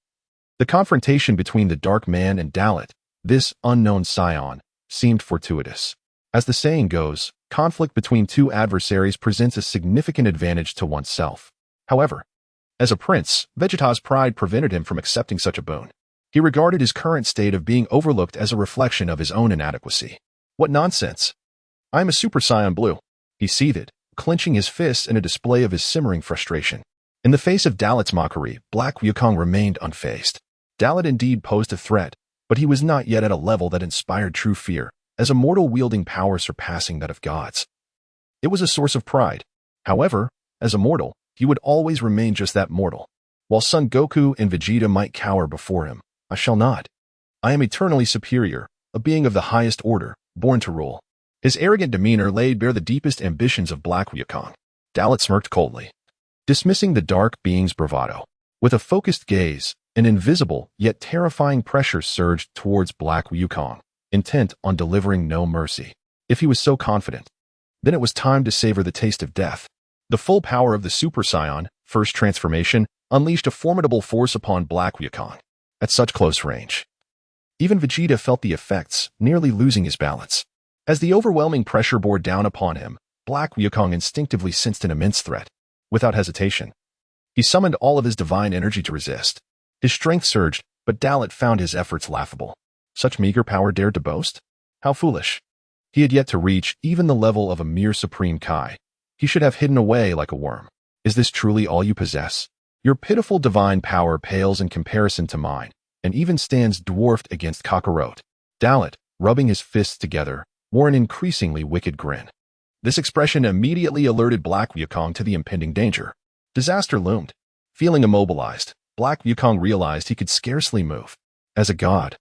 A: the confrontation between the Dark Man and Dalit, this unknown scion, seemed fortuitous. As the saying goes, conflict between two adversaries presents a significant advantage to oneself. However, as a prince, Vegeta's pride prevented him from accepting such a boon. He regarded his current state of being overlooked as a reflection of his own inadequacy. What nonsense! I am a Super Saiyan Blue, he seethed, clenching his fists in a display of his simmering frustration. In the face of Dalit's mockery, Black Wukong remained unfazed. Dalit indeed posed a threat, but he was not yet at a level that inspired true fear, as a mortal wielding power surpassing that of gods. It was a source of pride. However, as a mortal, he would always remain just that mortal. While Son Goku and Vegeta might cower before him, I shall not. I am eternally superior, a being of the highest order, born to rule. His arrogant demeanor laid bare the deepest ambitions of Black Wukong. Dalit smirked coldly, dismissing the dark being's bravado. With a focused gaze, an invisible yet terrifying pressure surged towards Black Wukong, intent on delivering no mercy. If he was so confident, then it was time to savor the taste of death. The full power of the Super Saiyan, first transformation, unleashed a formidable force upon Black Wukong. At such close range, even Vegeta felt the effects, nearly losing his balance. As the overwhelming pressure bore down upon him, Black Wukong instinctively sensed an immense threat. Without hesitation, he summoned all of his divine energy to resist. His strength surged, but Dalit found his efforts laughable. Such meager power dared to boast? How foolish. He had yet to reach even the level of a mere Supreme Kai. He should have hidden away like a worm. Is this truly all you possess? Your pitiful divine power pales in comparison to mine, and even stands dwarfed against Kakarot. Dalit, rubbing his fists together, wore an increasingly wicked grin. This expression immediately alerted Black Wukong to the impending danger. Disaster loomed. Feeling immobilized, Black Wukong realized he could scarcely move. As a god,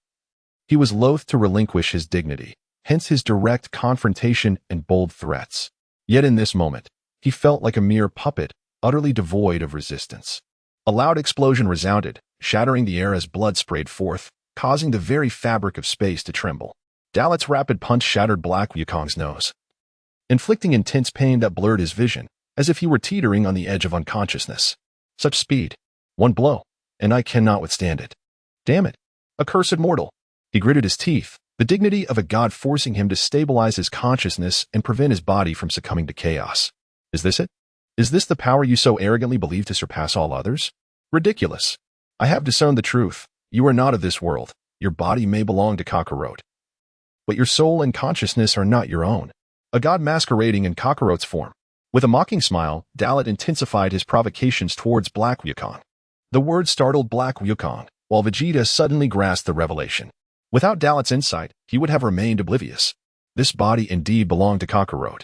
A: he was loath to relinquish his dignity, hence his direct confrontation and bold threats. Yet in this moment, he felt like a mere puppet, utterly devoid of resistance. A loud explosion resounded, shattering the air as blood sprayed forth, causing the very fabric of space to tremble. Dalit's rapid punch shattered Black Wukong's nose, inflicting intense pain that blurred his vision, as if he were teetering on the edge of unconsciousness. Such speed. One blow, and I cannot withstand it. Damn it. Accursed mortal. He gritted his teeth, the dignity of a god forcing him to stabilize his consciousness and prevent his body from succumbing to chaos. Is this it? Is this the power you so arrogantly believe to surpass all others? Ridiculous. I have discerned the truth. You are not of this world. Your body may belong to Kakarot, but your soul and consciousness are not your own. A god masquerading in Kakarot's form. With a mocking smile, Dalit intensified his provocations towards Black Wukong. The words startled Black Wukong, while Vegeta suddenly grasped the revelation. Without Dalit's insight, he would have remained oblivious. This body indeed belonged to Kakarot.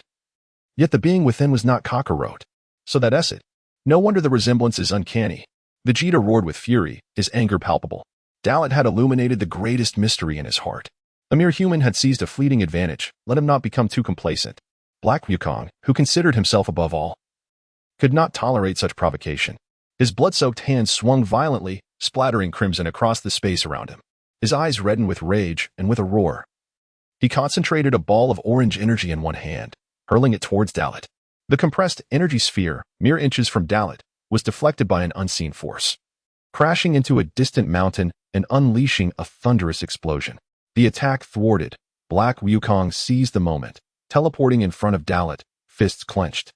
A: Yet the being within was not Kakarot. So that is it. No wonder the resemblance is uncanny. Vegeta roared with fury, his anger palpable. Dalit had illuminated the greatest mystery in his heart. A mere human had seized a fleeting advantage. Let him not become too complacent. Black Wukong, who considered himself above all, could not tolerate such provocation. His blood-soaked hands swung violently, splattering crimson across the space around him. His eyes reddened with rage, and with a roar, he concentrated a ball of orange energy in one hand, hurling it towards Dalit. The compressed energy sphere, mere inches from Dalit, was deflected by an unseen force, crashing into a distant mountain and unleashing a thunderous explosion. The attack thwarted, Black Wukong seized the moment, teleporting in front of Dalit, fists clenched,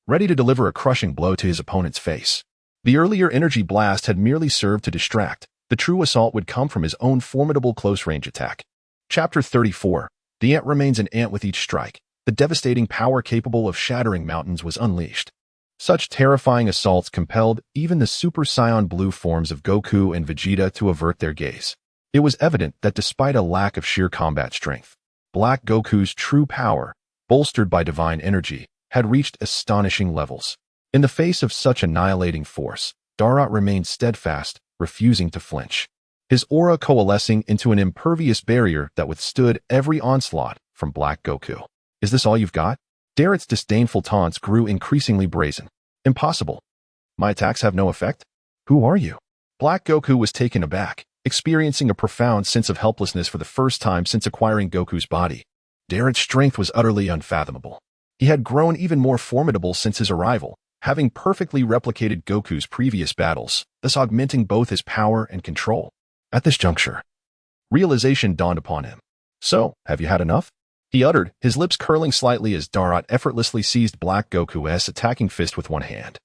A: ready to deliver a crushing blow to his opponent's face. The earlier energy blast had merely served to distract. The true assault would come from his own formidable close-range attack. Chapter 34. The ant remains an ant with each strike. The devastating power capable of shattering mountains was unleashed. Such terrifying assaults compelled even the Super Saiyan Blue forms of Goku and Vegeta to avert their gaze. It was evident that despite a lack of sheer combat strength, Black Goku's true power, bolstered by divine energy, had reached astonishing levels. In the face of such annihilating force, Darat remained steadfast, refusing to flinch, his aura coalescing into an impervious barrier that withstood every onslaught from Black Goku. Is this all you've got? Darrett's disdainful taunts grew increasingly brazen. Impossible. My attacks have no effect? Who are you? Black Goku was taken aback, experiencing a profound sense of helplessness for the first time since acquiring Goku's body. Darrett's strength was utterly unfathomable. He had grown even more formidable since his arrival, having perfectly replicated Goku's previous battles, thus augmenting both his power and control. At this juncture, realization dawned upon him. So, have you had enough? He uttered, his lips curling slightly as Darrot effortlessly seized Black Goku's attacking fist with one hand.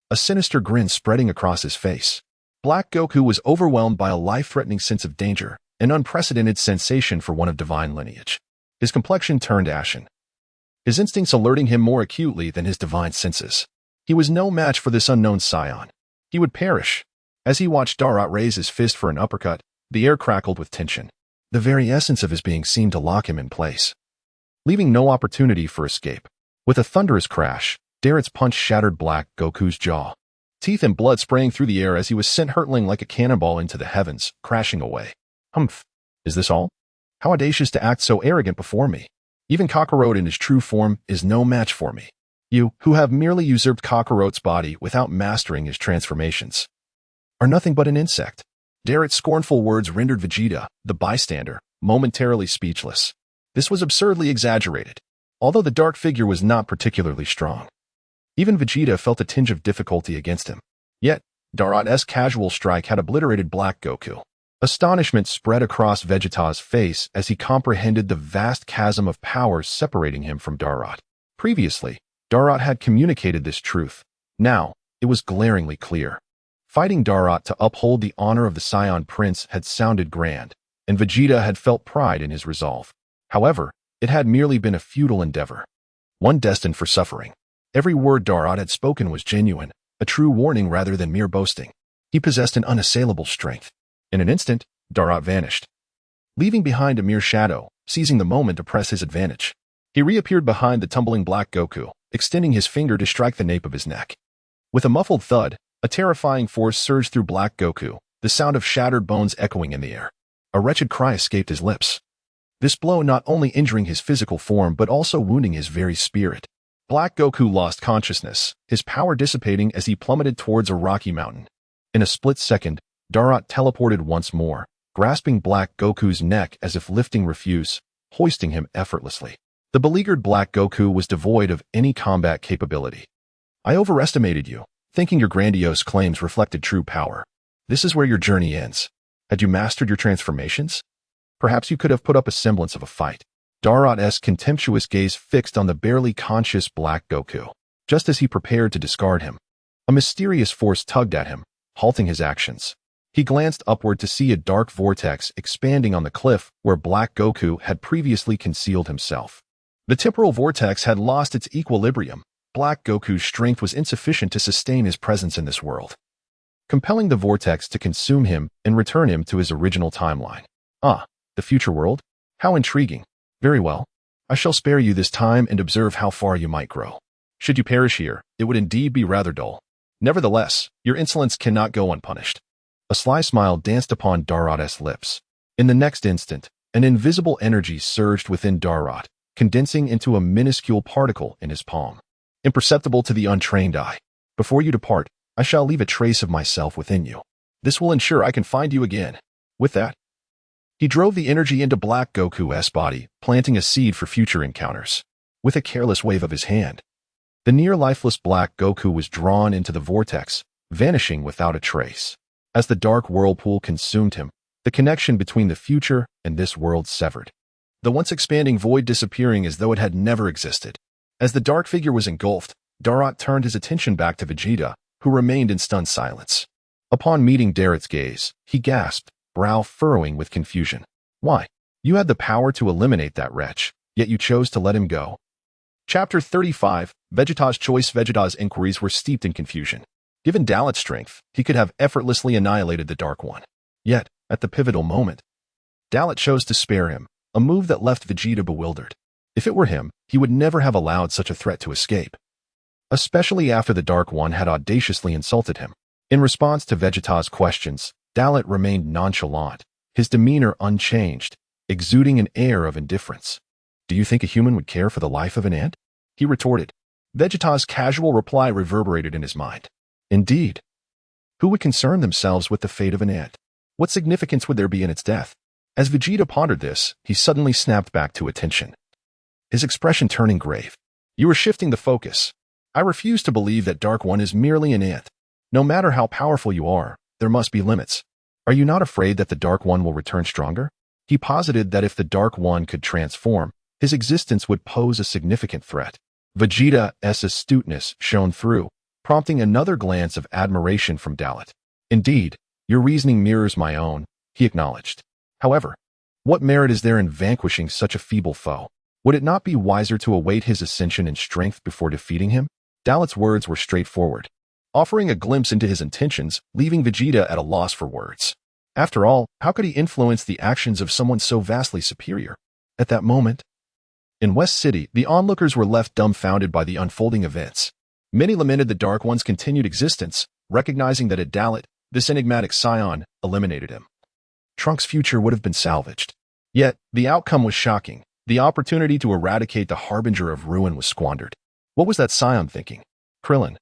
A: A sinister grin spreading across his face. Black Goku was overwhelmed by a life-threatening sense of danger, an unprecedented sensation for one of divine lineage. His complexion turned ashen, his instincts alerting him more acutely than his divine senses. He was no match for this unknown scion. He would perish. As he watched Darrot raise his fist for an uppercut, the air crackled with tension. The very essence of his being seemed to lock him in place, leaving no opportunity for escape. With a thunderous crash, Darret's punch shattered Black Goku's jaw, teeth and blood spraying through the air as he was sent hurtling like a cannonball into the heavens, crashing away. Humph! Is this all? How audacious to act so arrogant before me. Even Kakarot in his true form is no match for me. You, who have merely usurped Kakarot's body without mastering his transformations, are nothing but an insect. Darret's scornful words rendered Vegeta, the bystander, momentarily speechless. This was absurdly exaggerated, although the dark figure was not particularly strong. Even Vegeta felt a tinge of difficulty against him. Yet, Darrot's casual strike had obliterated Black Goku. Astonishment spread across Vegeta's face as he comprehended the vast chasm of power separating him from Darrot. Previously, Darrot had communicated this truth. Now, it was glaringly clear. Fighting Darrot to uphold the honor of the Saiyan Prince had sounded grand, and Vegeta had felt pride in his resolve. However, it had merely been a futile endeavor, one destined for suffering. Every word Darrot had spoken was genuine, a true warning rather than mere boasting. He possessed an unassailable strength. In an instant, Darrot vanished, leaving behind a mere shadow, seizing the moment to press his advantage. He reappeared behind the tumbling Black Goku, extending his finger to strike the nape of his neck. With a muffled thud, a terrifying force surged through Black Goku, the sound of shattered bones echoing in the air. A wretched cry escaped his lips. This blow not only injuring his physical form but also wounding his very spirit. Black Goku lost consciousness, his power dissipating as he plummeted towards a rocky mountain. In a split second, Darrot teleported once more, grasping Black Goku's neck as if lifting refuse, hoisting him effortlessly. The beleaguered Black Goku was devoid of any combat capability. I overestimated you, thinking your grandiose claims reflected true power. This is where your journey ends. Had you mastered your transformations? Perhaps you could have put up a semblance of a fight. Darrot's contemptuous gaze fixed on the barely conscious Black Goku. Just as he prepared to discard him, a mysterious force tugged at him, halting his actions. He glanced upward to see a dark vortex expanding on the cliff where Black Goku had previously concealed himself. The temporal vortex had lost its equilibrium. Black Goku's strength was insufficient to sustain his presence in this world, compelling the vortex to consume him and return him to his original timeline. Ah, the future world? How intriguing. Very well. I shall spare you this time and observe how far you might grow. Should you perish here, it would indeed be rather dull. Nevertheless, your insolence cannot go unpunished. A sly smile danced upon Darrot's lips. In the next instant, an invisible energy surged within Darrot, condensing into a minuscule particle in his palm, imperceptible to the untrained eye. Before you depart, I shall leave a trace of myself within you. This will ensure I can find you again. With that, he drove the energy into Black Goku's body, planting a seed for future encounters. With a careless wave of his hand, the near-lifeless Black Goku was drawn into the vortex, vanishing without a trace. As the dark whirlpool consumed him, the connection between the future and this world severed, the once expanding void disappearing as though it had never existed. As the dark figure was engulfed, Darrot turned his attention back to Vegeta, who remained in stunned silence. Upon meeting Darret's gaze, he gasped, brow furrowing with confusion. Why? You had the power to eliminate that wretch, yet you chose to let him go. Chapter 35, Vegeta's Choice. Vegeta's inquiries were steeped in confusion. Given Dallet's strength, he could have effortlessly annihilated the Dark One. Yet, at the pivotal moment, Dallet chose to spare him, a move that left Vegeta bewildered. If it were him, he would never have allowed such a threat to escape, especially after the Dark One had audaciously insulted him. In response to Vegeta's questions, Dallet remained nonchalant, his demeanor unchanged, exuding an air of indifference. Do you think a human would care for the life of an ant? he retorted. Vegeta's casual reply reverberated in his mind. Indeed. Who would concern themselves with the fate of an ant? What significance would there be in its death? As Vegeta pondered this, he suddenly snapped back to attention, his expression turning grave. You are shifting the focus. I refuse to believe that Dark One is merely an ant. No matter how powerful you are, there must be limits. Are you not afraid that the Dark One will return stronger? He posited that if the Dark One could transform, his existence would pose a significant threat. Vegeta's astuteness shone through, prompting another glance of admiration from Dalit. Indeed, your reasoning mirrors my own, he acknowledged. However, what merit is there in vanquishing such a feeble foe? Would it not be wiser to await his ascension in strength before defeating him? Dalit's words were straightforward, offering a glimpse into his intentions, leaving Vegeta at a loss for words. After all, how could he influence the actions of someone so vastly superior? At that moment, in West City, the onlookers were left dumbfounded by the unfolding events. Many lamented the Dark One's continued existence, recognizing that had Dalit, this enigmatic scion, eliminated him, Trunks' future would have been salvaged. Yet, the outcome was shocking. The opportunity to eradicate the harbinger of ruin was squandered. What was that scion thinking? Krillin,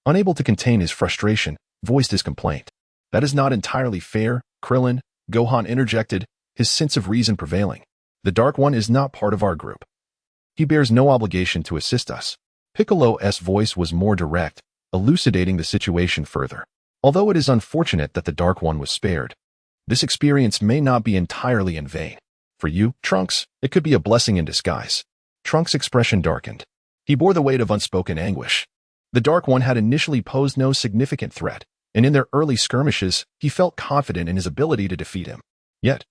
A: unable to contain his frustration, voiced his complaint. That is not entirely fair, Krillin, Gohan interjected, his sense of reason prevailing. The Dark One is not part of our group. He bears no obligation to assist us. Piccolo's voice was more direct, elucidating the situation further. Although it is unfortunate that the Dark One was spared, this experience may not be entirely in vain. For you, Trunks, it could be a blessing in disguise. Trunks' expression darkened. He bore the weight of unspoken anguish. The Dark One had initially posed no significant threat, and in their early skirmishes, he felt confident in his ability to defeat him. Yet,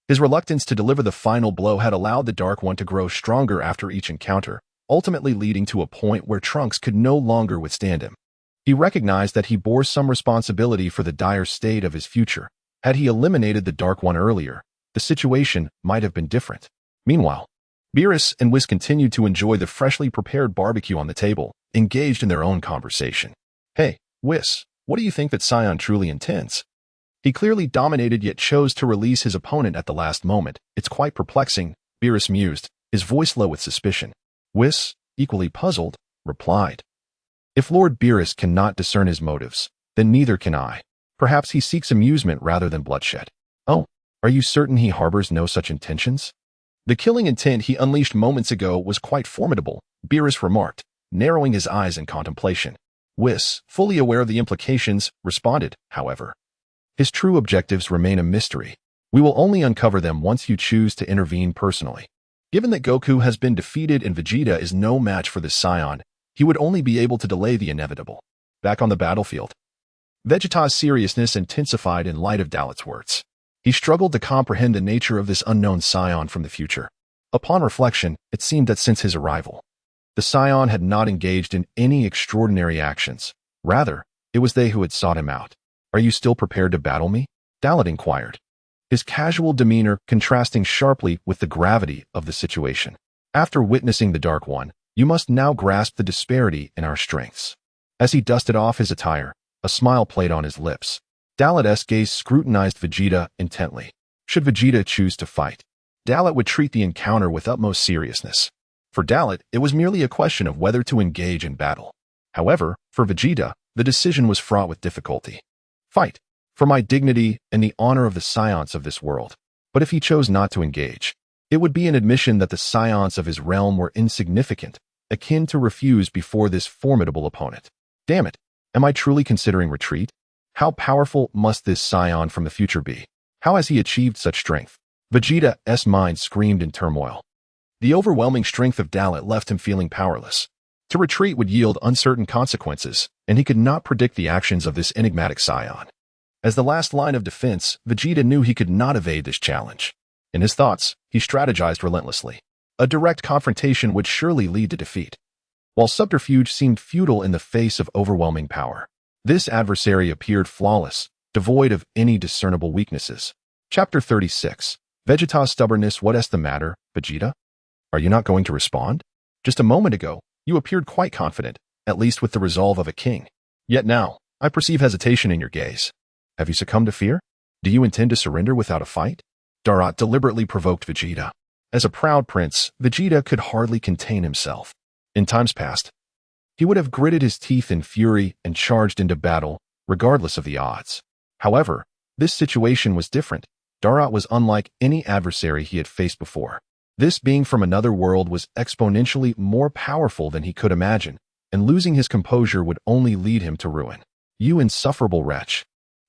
A: his reluctance to deliver the final blow had allowed the Dark One to grow stronger after each encounter, ultimately leading to a point where Trunks could no longer withstand him. He recognized that he bore some responsibility for the dire state of his future. Had he eliminated the Dark One earlier, the situation might have been different. Meanwhile, Beerus and Whis continued to enjoy the freshly prepared barbecue on the table, engaged in their own conversation. Hey, Whis, what do you think that Scion truly intends? He clearly dominated yet chose to release his opponent at the last moment. It's quite perplexing, Beerus mused, his voice low with suspicion. Whis, equally puzzled, replied. If Lord Beerus cannot discern his motives, then neither can I. Perhaps he seeks amusement rather than bloodshed. Oh, are you certain he harbors no such intentions? The killing intent he unleashed moments ago was quite formidable, Beerus remarked, narrowing his eyes in contemplation. Whis, fully aware of the implications, responded, however. His true objectives remain a mystery. We will only uncover them once you choose to intervene personally. Given that Goku has been defeated and Vegeta is no match for this scion, he would only be able to delay the inevitable. Back on the battlefield, Vegeta's seriousness intensified in light of Dalit's words. He struggled to comprehend the nature of this unknown scion from the future. Upon reflection, it seemed that since his arrival, the scion had not engaged in any extraordinary actions. Rather, it was they who had sought him out. Are you still prepared to battle me? Dalit inquired, his casual demeanor contrasting sharply with the gravity of the situation. After witnessing the Dark One, you must now grasp the disparity in our strengths. As he dusted off his attire, a smile played on his lips. Dalit's gaze scrutinized Vegeta intently. Should Vegeta choose to fight, Dalit would treat the encounter with utmost seriousness. For Dalit, it was merely a question of whether to engage in battle. However, for Vegeta, the decision was fraught with difficulty. Fight, for my dignity and the honor of the science of this world. But if he chose not to engage, it would be an admission that the science of his realm were insignificant, akin to refuse before this formidable opponent. Damn it, am I truly considering retreat? How powerful must this scion from the future be? How has he achieved such strength? Vegeta's mind screamed in turmoil. The overwhelming strength of Dalit left him feeling powerless. To retreat would yield uncertain consequences, and he could not predict the actions of this enigmatic scion. As the last line of defense, Vegeta knew he could not evade this challenge. In his thoughts, he strategized relentlessly. A direct confrontation would surely lead to defeat, while subterfuge seemed futile in the face of overwhelming power. This adversary appeared flawless, devoid of any discernible weaknesses. Chapter 36. Vegeta's stubbornness. What's the matter, Vegeta? Are you not going to respond? Just a moment ago, you appeared quite confident, at least with the resolve of a king. Yet now, I perceive hesitation in your gaze. Have you succumbed to fear? Do you intend to surrender without a fight? Darat deliberately provoked Vegeta. As a proud prince, Vegeta could hardly contain himself. In times past, he would have gritted his teeth in fury and charged into battle, regardless of the odds. However, this situation was different. Darrot was unlike any adversary he had faced before. This being from another world was exponentially more powerful than he could imagine, and losing his composure would only lead him to ruin. You insufferable wretch.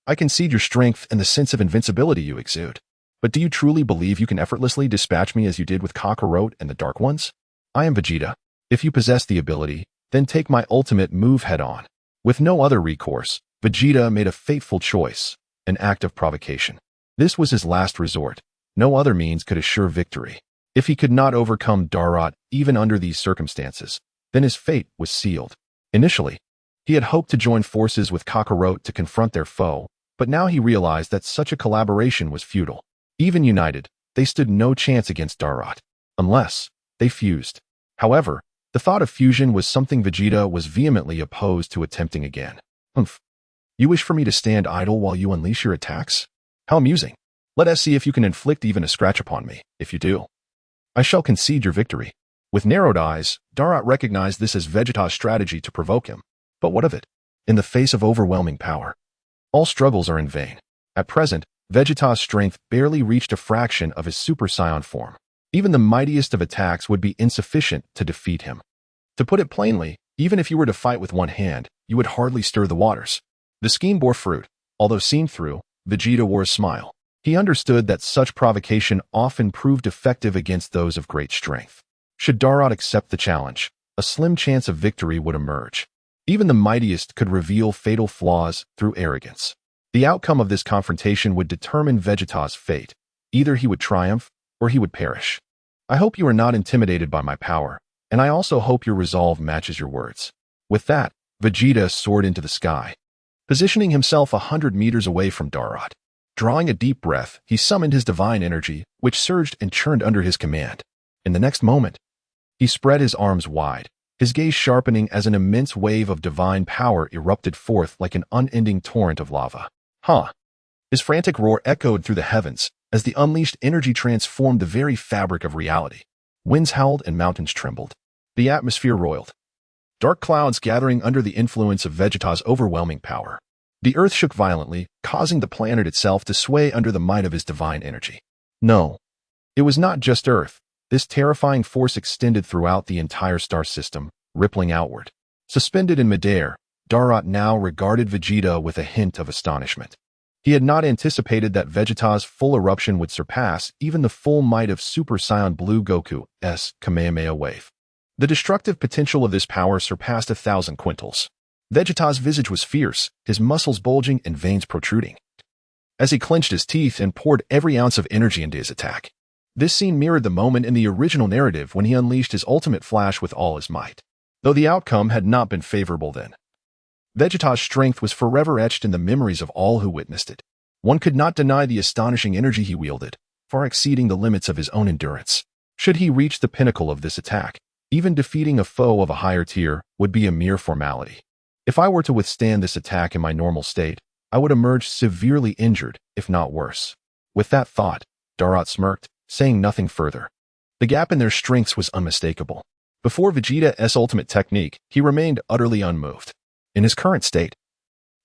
A: I concede your strength and the sense of invincibility you exude. But do you truly believe you can effortlessly dispatch me as you did with Kakarot and the Dark Ones? I am Vegeta. If you possess the ability, then take my ultimate move head-on. With no other recourse, Vegeta made a fateful choice, an act of provocation. This was his last resort. No other means could assure victory. If he could not overcome Darrot even under these circumstances, then his fate was sealed. Initially, he had hoped to join forces with Kakarot to confront their foe, but now he realized that such a collaboration was futile. Even united, they stood no chance against Darrot, unless they fused. However, the thought of fusion was something Vegeta was vehemently opposed to attempting again. Humph. You wish for me to stand idle while you unleash your attacks? How amusing. Let us see if you can inflict even a scratch upon me. If you do, I shall concede your victory. With narrowed eyes, Darrot recognized this as Vegeta's strategy to provoke him. But what of it? In the face of overwhelming power, all struggles are in vain. At present, Vegeta's strength barely reached a fraction of his Super Saiyan form. Even the mightiest of attacks would be insufficient to defeat him. To put it plainly, even if you were to fight with one hand, you would hardly stir the waters. The scheme bore fruit. Although seen through, Vegeta wore a smile. He understood that such provocation often proved effective against those of great strength. Should Darrot accept the challenge, a slim chance of victory would emerge. Even the mightiest could reveal fatal flaws through arrogance. The outcome of this confrontation would determine Vegeta's fate. Either he would triumph, or he would perish. I hope you are not intimidated by my power, and I also hope your resolve matches your words. With that, Vegeta soared into the sky, positioning himself 100 meters away from Darrot. Drawing a deep breath, he summoned his divine energy, which surged and churned under his command. In the next moment, he spread his arms wide, his gaze sharpening as an immense wave of divine power erupted forth like an unending torrent of lava. Huh! His frantic roar echoed through the heavens as the unleashed energy transformed the very fabric of reality. Winds howled and mountains trembled. The atmosphere roiled. Dark clouds gathering under the influence of Vegeta's overwhelming power. The earth shook violently, causing the planet itself to sway under the might of his divine energy. No, it was not just Earth. This terrifying force extended throughout the entire star system, rippling outward. Suspended in midair, Darrot now regarded Vegeta with a hint of astonishment. He had not anticipated that Vegeta's full eruption would surpass even the full might of Super Saiyan Blue Goku's Kamehameha wave. The destructive potential of this power surpassed 1,000 quintals. Vegeta's visage was fierce, his muscles bulging and veins protruding, as he clenched his teeth and poured every ounce of energy into his attack. This scene mirrored the moment in the original narrative when he unleashed his ultimate flash with all his might. Though the outcome had not been favorable then, Vegeta's strength was forever etched in the memories of all who witnessed it. One could not deny the astonishing energy he wielded, far exceeding the limits of his own endurance. Should he reach the pinnacle of this attack, even defeating a foe of a higher tier would be a mere formality. If I were to withstand this attack in my normal state, I would emerge severely injured, if not worse. With that thought, Darrot smirked, saying nothing further. The gap in their strengths was unmistakable. Before Vegeta's ultimate technique, he remained utterly unmoved. In his current state,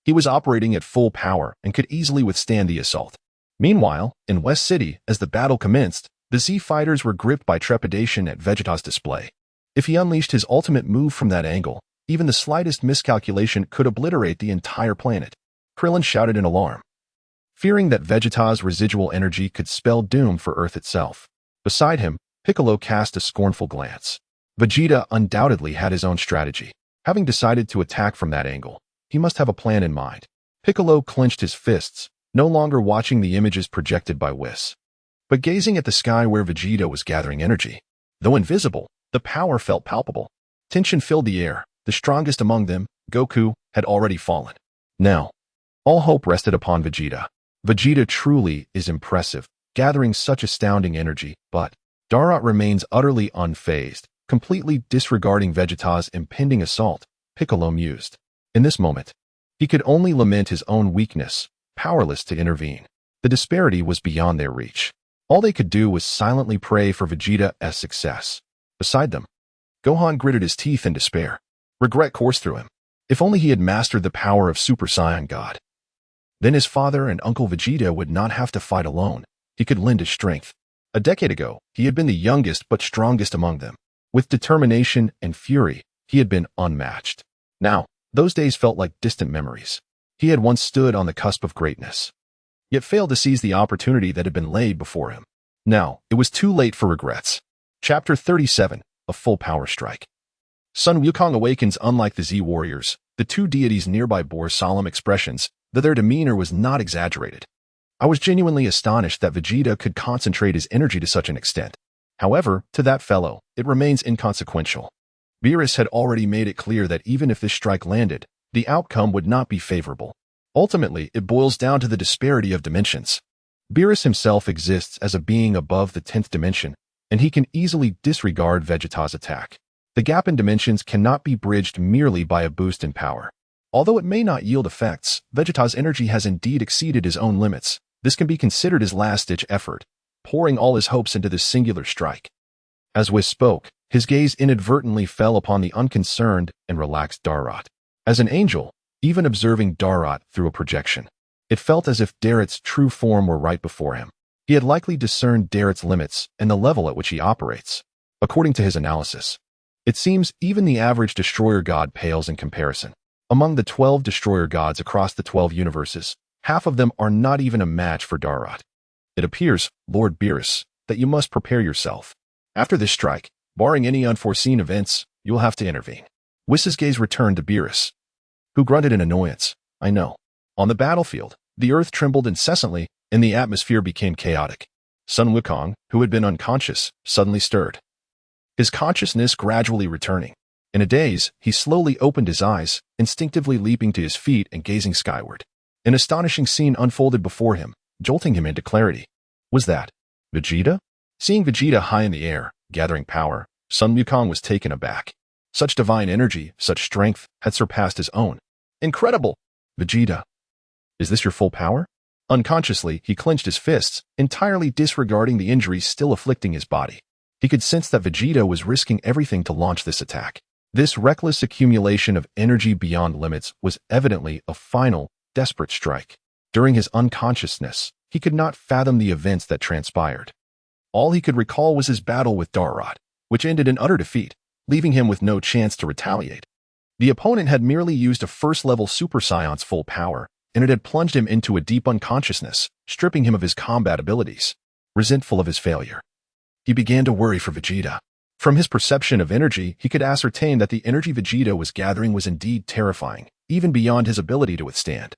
A: he was operating at full power and could easily withstand the assault. Meanwhile, in West City, as the battle commenced, the Z fighters were gripped by trepidation at Vegeta's display. If he unleashed his ultimate move from that angle, even the slightest miscalculation could obliterate the entire planet. Krillin shouted in alarm, fearing that Vegeta's residual energy could spell doom for Earth itself. Beside him, Piccolo cast a scornful glance. Vegeta undoubtedly had his own strategy. Having decided to attack from that angle, he must have a plan in mind. Piccolo clenched his fists, no longer watching the images projected by Whis, but gazing at the sky where Vegeta was gathering energy. Though invisible, the power felt palpable. Tension filled the air. The strongest among them, Goku, had already fallen. Now, all hope rested upon Vegeta. Vegeta truly is impressive, gathering such astounding energy, but Darrot remains utterly unfazed, completely disregarding Vegeta's impending assault, Piccolo mused. In this moment, he could only lament his own weakness, powerless to intervene. The disparity was beyond their reach. All they could do was silently pray for Vegeta's success. Beside them, Gohan gritted his teeth in despair. Regret coursed through him. If only he had mastered the power of Super Saiyan God. Then his father and Uncle Vegeta would not have to fight alone. He could lend his strength. A decade ago, he had been the youngest but strongest among them. With determination and fury, he had been unmatched. Now, those days felt like distant memories. He had once stood on the cusp of greatness, yet failed to seize the opportunity that had been laid before him. Now, it was too late for regrets. Chapter 37, A Full Power Strike. Sun Wukong awakens. Unlike the Z-Warriors, the two deities nearby bore solemn expressions, though their demeanor was not exaggerated. I was genuinely astonished that Vegeta could concentrate his energy to such an extent. However, to that fellow, it remains inconsequential. Beerus had already made it clear that even if this strike landed, the outcome would not be favorable. Ultimately, it boils down to the disparity of dimensions. Beerus himself exists as a being above the 10th dimension, and he can easily disregard Vegeta's attack. The gap in dimensions cannot be bridged merely by a boost in power. Although it may not yield effects, Vegeta's energy has indeed exceeded his own limits. This can be considered his last-ditch effort, pouring all his hopes into this singular strike. As Whis spoke, his gaze inadvertently fell upon the unconcerned and relaxed Darrot. As an angel, even observing Darrot through a projection, it felt as if Darrot's true form were right before him. He had likely discerned Darrot's limits and the level at which he operates. According to his analysis, it seems even the average destroyer god pales in comparison. Among the 12 destroyer gods across the 12 universes, half of them are not even a match for Darrot. It appears, Lord Beerus, that you must prepare yourself. After this strike, barring any unforeseen events, you will have to intervene. Whis' gaze returned to Beerus, who grunted in annoyance. I know. On the battlefield, the earth trembled incessantly, and the atmosphere became chaotic. Sun Wukong, who had been unconscious, suddenly stirred, his consciousness gradually returning. In a daze, he slowly opened his eyes, instinctively leaping to his feet and gazing skyward. An astonishing scene unfolded before him, jolting him into clarity. Was that Vegeta? Seeing Vegeta high in the air, gathering power, Sun Wukong was taken aback. Such divine energy, such strength, had surpassed his own. Incredible! Vegeta, is this your full power? Unconsciously, he clenched his fists, entirely disregarding the injuries still afflicting his body. He could sense that Vegeta was risking everything to launch this attack. This reckless accumulation of energy beyond limits was evidently a final, desperate strike. During his unconsciousness, he could not fathom the events that transpired. All he could recall was his battle with Darrot, which ended in utter defeat, leaving him with no chance to retaliate. The opponent had merely used a first-level Super Saiyan's full power, and it had plunged him into a deep unconsciousness, stripping him of his combat abilities. Resentful of his failure, he began to worry for Vegeta. From his perception of energy, he could ascertain that the energy Vegeta was gathering was indeed terrifying, even beyond his ability to withstand.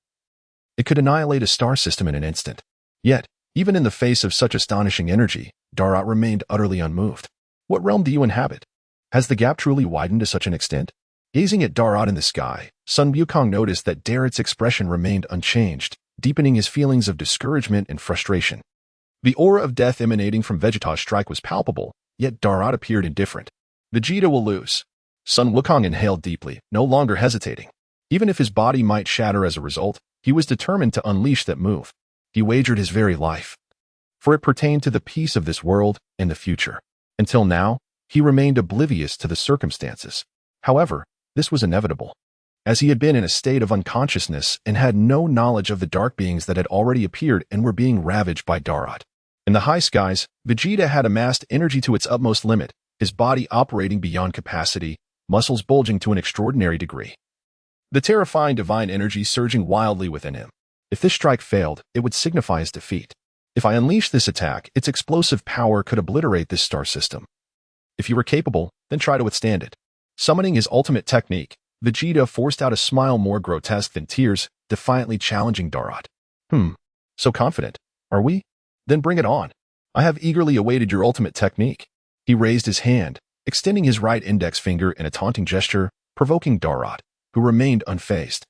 A: It could annihilate a star system in an instant. Yet, even in the face of such astonishing energy, Darrot remained utterly unmoved. What realm do you inhabit? Has the gap truly widened to such an extent? Gazing at Darrot in the sky, Sun Wukong noticed that Darrot's expression remained unchanged, deepening his feelings of discouragement and frustration. The aura of death emanating from Vegeta's strike was palpable, yet Darrot appeared indifferent. Vegeta will lose. Sun Wukong inhaled deeply, no longer hesitating. Even if his body might shatter as a result, he was determined to unleash that move. He wagered his very life, for it pertained to the peace of this world and the future. Until now, he remained oblivious to the circumstances. However, this was inevitable, as he had been in a state of unconsciousness and had no knowledge of the dark beings that had already appeared and were being ravaged by Darrot. In the high skies, Vegeta had amassed energy to its utmost limit, his body operating beyond capacity, muscles bulging to an extraordinary degree. The terrifying divine energy surging wildly within him. If this strike failed, it would signify his defeat. If I unleash this attack, its explosive power could obliterate this star system. If you were capable, then try to withstand it. Summoning his ultimate technique, Vegeta forced out a smile more grotesque than tears, defiantly challenging Darrot. So confident, are we? Then bring it on. I have eagerly awaited your ultimate technique. He raised his hand, extending his right index finger in a taunting gesture, provoking Darrot, who remained unfazed.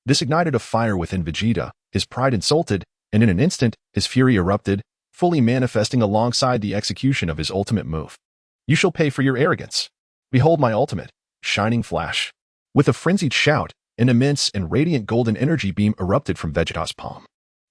A: This ignited a fire within Vegeta, his pride insulted, and in an instant, his fury erupted, fully manifesting alongside the execution of his ultimate move. You shall pay for your arrogance. Behold my ultimate, shining flash. With a frenzied shout, an immense and radiant golden energy beam erupted from Vegeta's palm.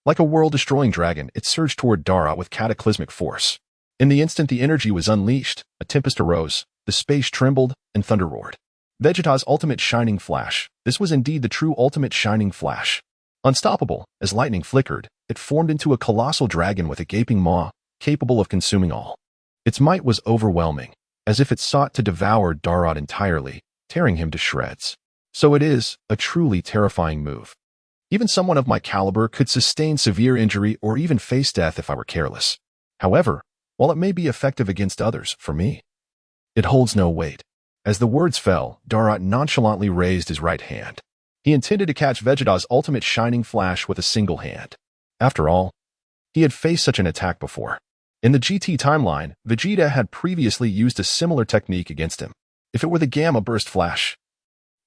A: Like a world-destroying dragon, it surged toward Darrot with cataclysmic force. In the instant the energy was unleashed, a tempest arose, The space trembled, and thunder roared. Vegeta's ultimate shining flash. This was indeed the true ultimate shining flash. Unstoppable, as lightning flickered, it formed into a colossal dragon with a gaping maw, capable of consuming all. Its might was overwhelming, as if it sought to devour Darrot entirely, tearing him to shreds. So it is a truly terrifying move. Even someone of my caliber could sustain severe injury or even face death if I were careless. However, while it may be effective against others, for me, it holds no weight. As the words fell, Darrot nonchalantly raised his right hand. He intended to catch Vegeta's ultimate shining flash with a single hand. After all, he had faced such an attack before. In the GT timeline, Vegeta had previously used a similar technique against him. If it were the Gamma Burst Flash,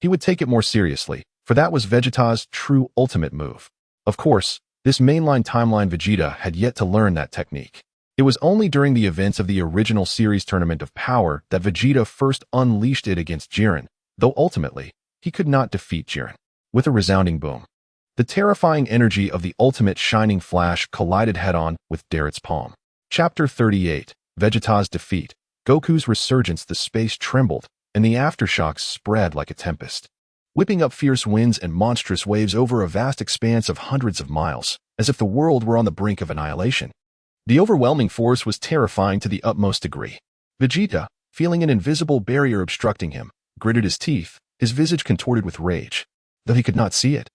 A: he would take it more seriously, for that was Vegeta's true ultimate move. Of course, this mainline timeline Vegeta had yet to learn that technique. It was only during the events of the original series Tournament of Power that Vegeta first unleashed it against Jiren, though ultimately, he could not defeat Jiren. With a resounding boom, the terrifying energy of the ultimate shining flash collided head-on with Darrot's palm. Chapter 38, Vegeta's Defeat. Goku's resurgence. The space trembled, and the aftershocks spread like a tempest, whipping up fierce winds and monstrous waves over a vast expanse of hundreds of miles, as if the world were on the brink of annihilation. The overwhelming force was terrifying to the utmost degree. Vegeta, feeling an invisible barrier obstructing him, gritted his teeth, his visage contorted with rage, though he could not see it.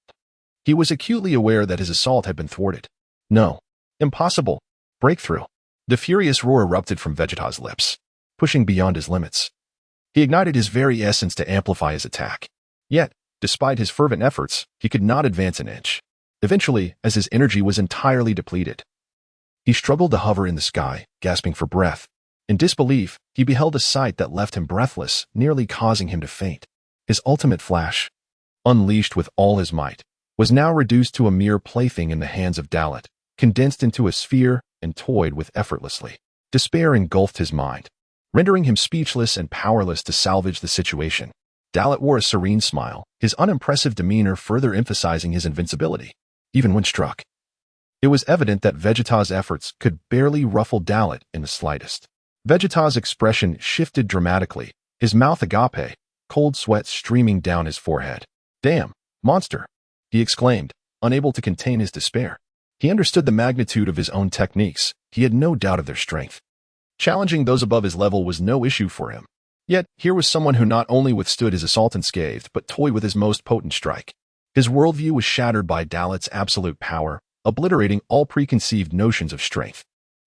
A: He was acutely aware that his assault had been thwarted. No. Impossible. Breakthrough. The furious roar erupted from Vegeta's lips, pushing beyond his limits. He ignited his very essence to amplify his attack. Yet, despite his fervent efforts, he could not advance an inch. Eventually, as his energy was entirely depleted, he struggled to hover in the sky, gasping for breath. In disbelief, he beheld a sight that left him breathless, nearly causing him to faint. His ultimate flash, unleashed with all his might, was now reduced to a mere plaything in the hands of Dalit, condensed into a sphere and toyed with effortlessly. Despair engulfed his mind, rendering him speechless and powerless to salvage the situation. Dalit wore a serene smile, his unimpressive demeanor further emphasizing his invincibility, even when struck. It was evident that Vegeta's efforts could barely ruffle Dalit in the slightest. Vegeta's expression shifted dramatically, his mouth agape, cold sweat streaming down his forehead. "Damn, monster!" he exclaimed, unable to contain his despair. He understood the magnitude of his own techniques. He had no doubt of their strength. Challenging those above his level was no issue for him. Yet, here was someone who not only withstood his assault unscathed, but toyed with his most potent strike. His worldview was shattered by Dalit's absolute power, obliterating all preconceived notions of strength.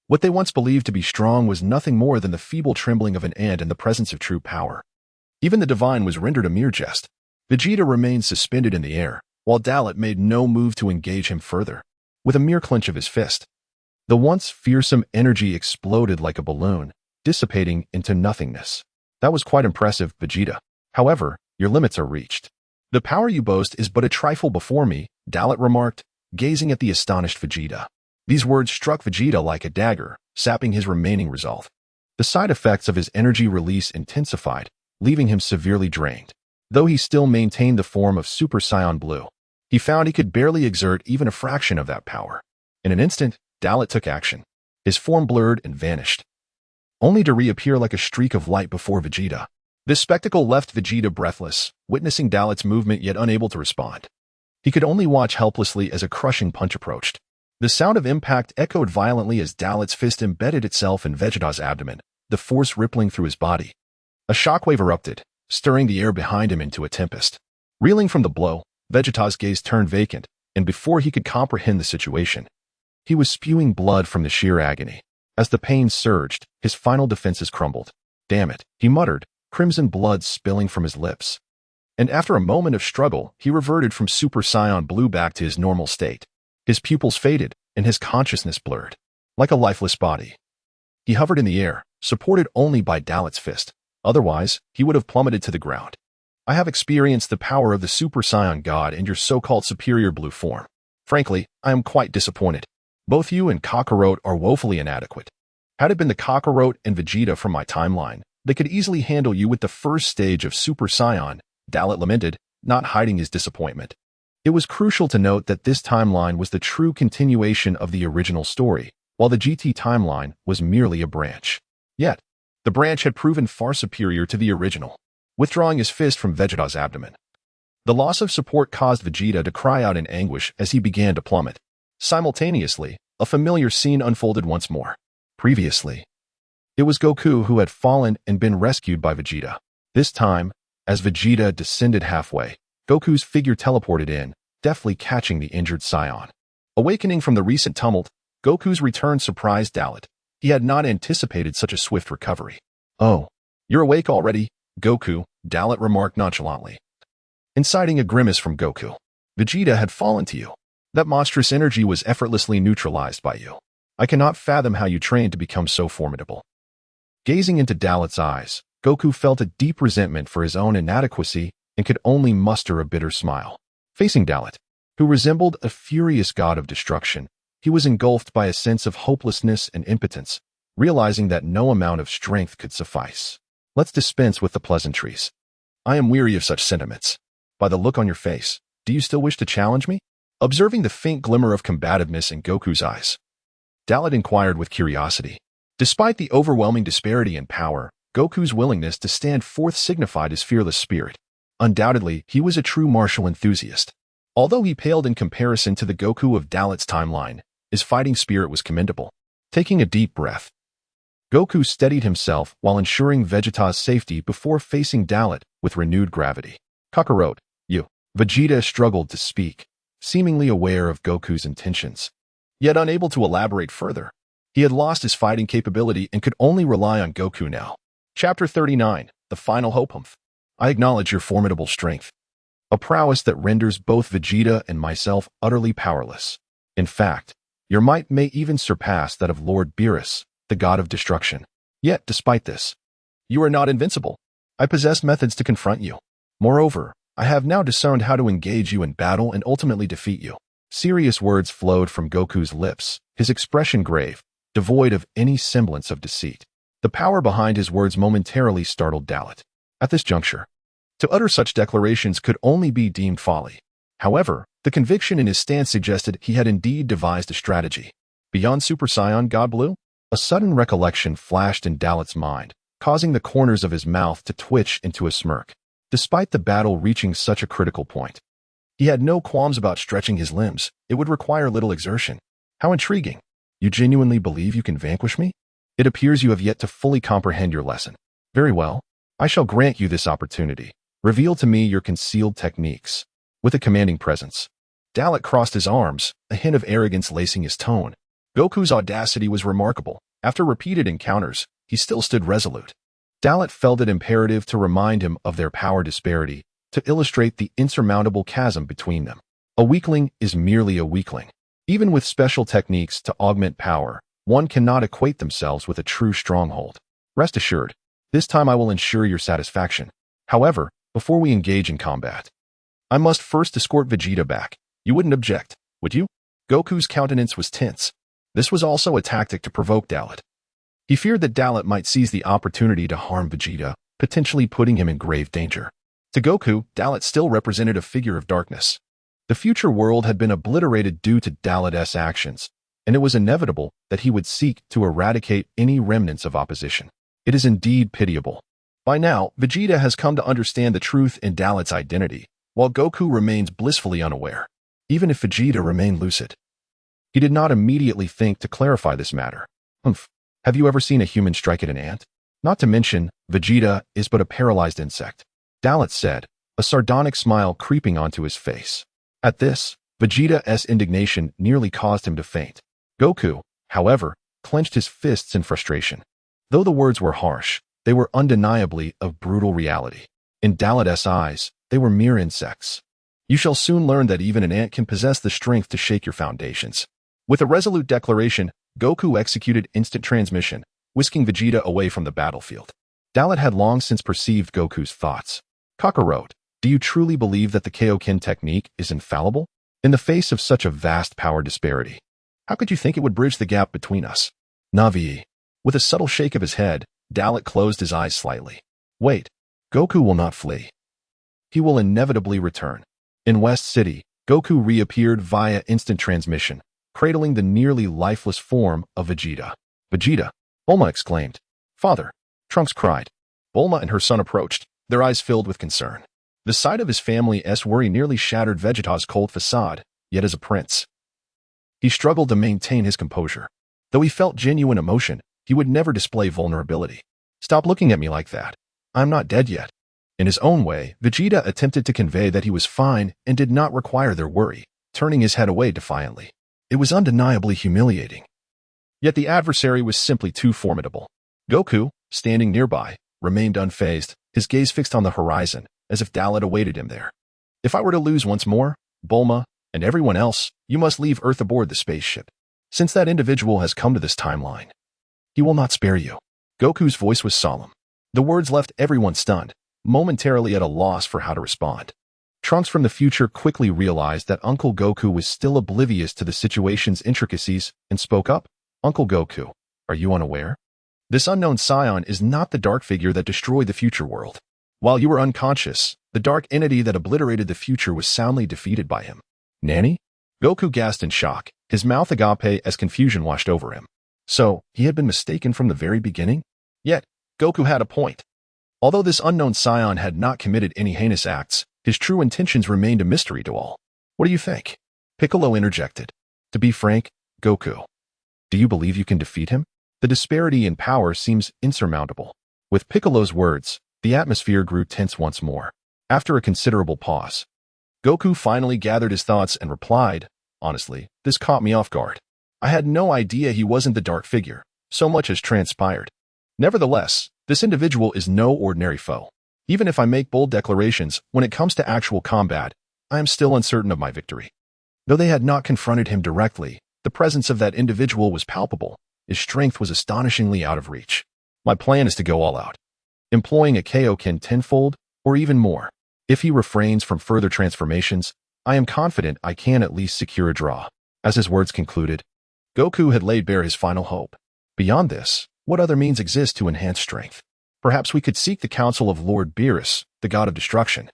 A: What they once believed to be strong was nothing more than the feeble trembling of an ant in the presence of true power. Even the divine was rendered a mere jest. Vegeta remained suspended in the air, while Dalit made no move to engage him further. With a mere clench of his fist, the once fearsome energy exploded like a balloon, dissipating into nothingness. "That was quite impressive, Vegeta. However, your limits are reached. The power you boast is but a trifle before me," Dalit remarked, gazing at the astonished Vegeta. These words struck Vegeta like a dagger, sapping his remaining resolve. The side effects of his energy release intensified, leaving him severely drained. Though he still maintained the form of Super Saiyan Blue, he found he could barely exert even a fraction of that power. In an instant, Dalit took action. His form blurred and vanished, only to reappear like a streak of light before Vegeta. This spectacle left Vegeta breathless, witnessing Dalit's movement yet unable to respond. He could only watch helplessly as a crushing punch approached. The sound of impact echoed violently as Dalit's fist embedded itself in Vegeta's abdomen, the force rippling through his body. A shockwave erupted, stirring the air behind him into a tempest. Reeling from the blow, Vegeta's gaze turned vacant, and before he could comprehend the situation, he was spewing blood from the sheer agony. As the pain surged, his final defenses crumbled. "Damn it," he muttered, crimson blood spilling from his lips. And after a moment of struggle, he reverted from Super Saiyan Blue back to his normal state. His pupils faded, and his consciousness blurred. Like a lifeless body, he hovered in the air, supported only by Dalit's fist. Otherwise, he would have plummeted to the ground. "I have experienced the power of the Super Saiyan God in your so-called superior blue form. Frankly, I am quite disappointed. Both you and Kakarot are woefully inadequate. Had it been the Kakarot and Vegeta from my timeline, they could easily handle you with the first stage of Super Saiyan," Dalit lamented, not hiding his disappointment. It was crucial to note that this timeline was the true continuation of the original story, while the GT timeline was merely a branch. Yet, The branch had proven far superior to the original, withdrawing his fist from Vegeta's abdomen. The loss of support caused Vegeta to cry out in anguish as he began to plummet. Simultaneously, a familiar scene unfolded once more. Previously, it was Goku who had fallen and been rescued by Vegeta. This time, as Vegeta descended halfway, Goku's figure teleported in, deftly catching the injured Saiyan. Awakening from the recent tumult, Goku's return surprised Dalit. He had not anticipated such a swift recovery. "Oh, you're awake already, Goku," Dalit remarked nonchalantly. Inciting a grimace from Goku. "Vegeta had fallen to you. That monstrous energy was effortlessly neutralized by you. I cannot fathom how you trained to become so formidable." Gazing into Dalit's eyes, Goku felt a deep resentment for his own inadequacy and could only muster a bitter smile. Facing Dalit, who resembled a furious god of destruction, he was engulfed by a sense of hopelessness and impotence, realizing that no amount of strength could suffice. "Let's dispense with the pleasantries. I am weary of such sentiments. By the look on your face, do you still wish to challenge me?" Observing the faint glimmer of combativeness in Goku's eyes, Dalit inquired with curiosity. Despite the overwhelming disparity in power, Goku's willingness to stand forth signified his fearless spirit. Undoubtedly, he was a true martial enthusiast. Although he paled in comparison to the Goku of Dalit's timeline, his fighting spirit was commendable. Taking a deep breath, Goku steadied himself while ensuring Vegeta's safety before facing Dalit with renewed gravity. "Kakarot, you." Vegeta struggled to speak, seemingly aware of Goku's intentions, yet unable to elaborate further. He had lost his fighting capability and could only rely on Goku now. Chapter 39, The Final Hope. "I acknowledge your formidable strength, a prowess that renders both Vegeta and myself utterly powerless. In fact, your might may even surpass that of Lord Beerus, the god of destruction. Yet, despite this, you are not invincible. I possess methods to confront you. Moreover, I have now discerned how to engage you in battle and ultimately defeat you." Serious words flowed from Goku's lips, his expression grave, devoid of any semblance of deceit. The power behind his words momentarily startled Dalit. At this juncture, to utter such declarations could only be deemed folly. However, the conviction in his stance suggested he had indeed devised a strategy. Beyond Super Saiyan God Blue? A sudden recollection flashed in Dalit's mind, causing the corners of his mouth to twitch into a smirk. Despite the battle reaching such a critical point, he had no qualms about stretching his limbs. It would require little exertion. How intriguing. You genuinely believe you can vanquish me? It appears you have yet to fully comprehend your lesson. Very well. I shall grant you this opportunity. Reveal to me your concealed techniques. With a commanding presence, Dalit crossed his arms, a hint of arrogance lacing his tone. Goku's audacity was remarkable. After repeated encounters, he still stood resolute. Dalit felt it imperative to remind him of their power disparity, to illustrate the insurmountable chasm between them. A weakling is merely a weakling. Even with special techniques to augment power, one cannot equate themselves with a true stronghold. Rest assured, this time I will ensure your satisfaction. However, before we engage in combat, I must first escort Vegeta back. You wouldn't object, would you? Goku's countenance was tense. This was also a tactic to provoke Dalit. He feared that Dalit might seize the opportunity to harm Vegeta, potentially putting him in grave danger. To Goku, Dalit still represented a figure of darkness. The future world had been obliterated due to Dalit's actions, and it was inevitable that he would seek to eradicate any remnants of opposition. It is indeed pitiable. By now, Vegeta has come to understand the truth in Dalit's identity, while Goku remains blissfully unaware. Even if Vegeta remained lucid, he did not immediately think to clarify this matter. Have you ever seen a human strike at an ant? Not to mention, Vegeta is but a paralyzed insect, Dalit said, a sardonic smile creeping onto his face. At this, Vegeta's indignation nearly caused him to faint. Goku, however, clenched his fists in frustration. Though the words were harsh, they were undeniably of brutal reality. In Dalit's eyes, they were mere insects. You shall soon learn that even an ant can possess the strength to shake your foundations. With a resolute declaration, Goku executed instant transmission, whisking Vegeta away from the battlefield. Dalit had long since perceived Goku's thoughts. Kakarot, do you truly believe that the Kaioken technique is infallible? In the face of such a vast power disparity, how could you think it would bridge the gap between us? Navi. With a subtle shake of his head, Dalit closed his eyes slightly. Wait, Goku will not flee. He will inevitably return. In West City, Goku reappeared via instant transmission, cradling the nearly lifeless form of Vegeta. Vegeta, Bulma exclaimed. Father, Trunks cried. Bulma and her son approached, their eyes filled with concern. The sight of his family's worry nearly shattered Vegeta's cold facade, yet as a prince, he struggled to maintain his composure. Though he felt genuine emotion, he would never display vulnerability. Stop looking at me like that. I'm not dead yet. In his own way, Vegeta attempted to convey that he was fine and did not require their worry, turning his head away defiantly. It was undeniably humiliating. Yet the adversary was simply too formidable. Goku, standing nearby, remained unfazed, his gaze fixed on the horizon, as if Dalit awaited him there. If I were to lose once more, Bulma, and everyone else, you must leave Earth aboard the spaceship. Since that individual has come to this timeline, he will not spare you. Goku's voice was solemn. The words left everyone stunned, momentarily at a loss for how to respond. Trunks from the future quickly realized that Uncle Goku was still oblivious to the situation's intricacies and spoke up. Uncle Goku, are you unaware? This unknown scion is not the dark figure that destroyed the future world. While you were unconscious, the dark entity that obliterated the future was soundly defeated by him. Nanny? Goku gasped in shock, his mouth agape as confusion washed over him. So, he had been mistaken from the very beginning? Yet, Goku had a point. Although this unknown scion had not committed any heinous acts, his true intentions remained a mystery to all. What do you think? Piccolo interjected. To be frank, Goku, do you believe you can defeat him? The disparity in power seems insurmountable. With Piccolo's words, the atmosphere grew tense once more. After a considerable pause, Goku finally gathered his thoughts and replied, honestly, this caught me off guard. I had no idea he wasn't the dark figure. So much has transpired. Nevertheless, this individual is no ordinary foe. Even if I make bold declarations, when it comes to actual combat, I am still uncertain of my victory. Though they had not confronted him directly, the presence of that individual was palpable. His strength was astonishingly out of reach. My plan is to go all out, employing a Kaioken tenfold, or even more. If he refrains from further transformations, I am confident I can at least secure a draw. As his words concluded, Goku had laid bare his final hope. Beyond this, what other means exist to enhance strength? Perhaps we could seek the counsel of Lord Beerus, the god of destruction.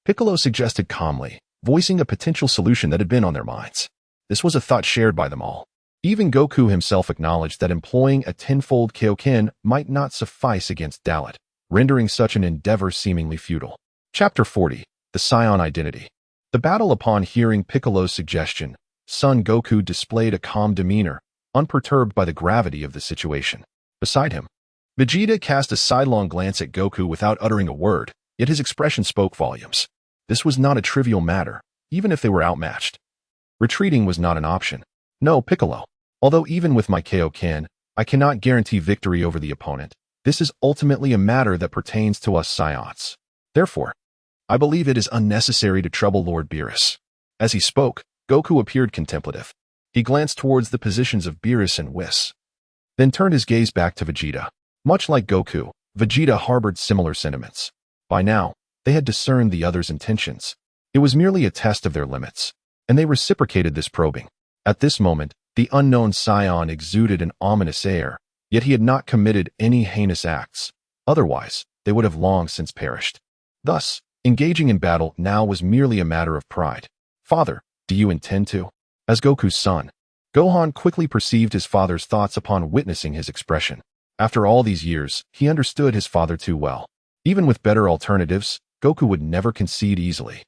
A: Piccolo suggested calmly, voicing a potential solution that had been on their minds. This was a thought shared by them all. Even Goku himself acknowledged that employing a tenfold Kaioken might not suffice against Dalit, rendering such an endeavor seemingly futile. Chapter 40. The Scion Identity. The battle. Upon hearing Piccolo's suggestion, Son Goku displayed a calm demeanor, unperturbed by the gravity of the situation. Beside him, Vegeta cast a sidelong glance at Goku without uttering a word, yet his expression spoke volumes. This was not a trivial matter, even if they were outmatched. Retreating was not an option. No, Piccolo. Although even with my Kaioken, I cannot guarantee victory over the opponent, this is ultimately a matter that pertains to us Saiyans. Therefore, I believe it is unnecessary to trouble Lord Beerus. As he spoke, Goku appeared contemplative. He glanced towards the positions of Beerus and Whis, then turned his gaze back to Vegeta. Much like Goku, Vegeta harbored similar sentiments. By now, they had discerned the other's intentions. It was merely a test of their limits, and they reciprocated this probing. At this moment, the unknown scion exuded an ominous air, yet he had not committed any heinous acts. Otherwise, they would have long since perished. Thus, engaging in battle now was merely a matter of pride. Father, do you intend to? As Goku's son, Gohan quickly perceived his father's thoughts upon witnessing his expression. After all these years, he understood his father too well. Even with better alternatives, Goku would never concede easily.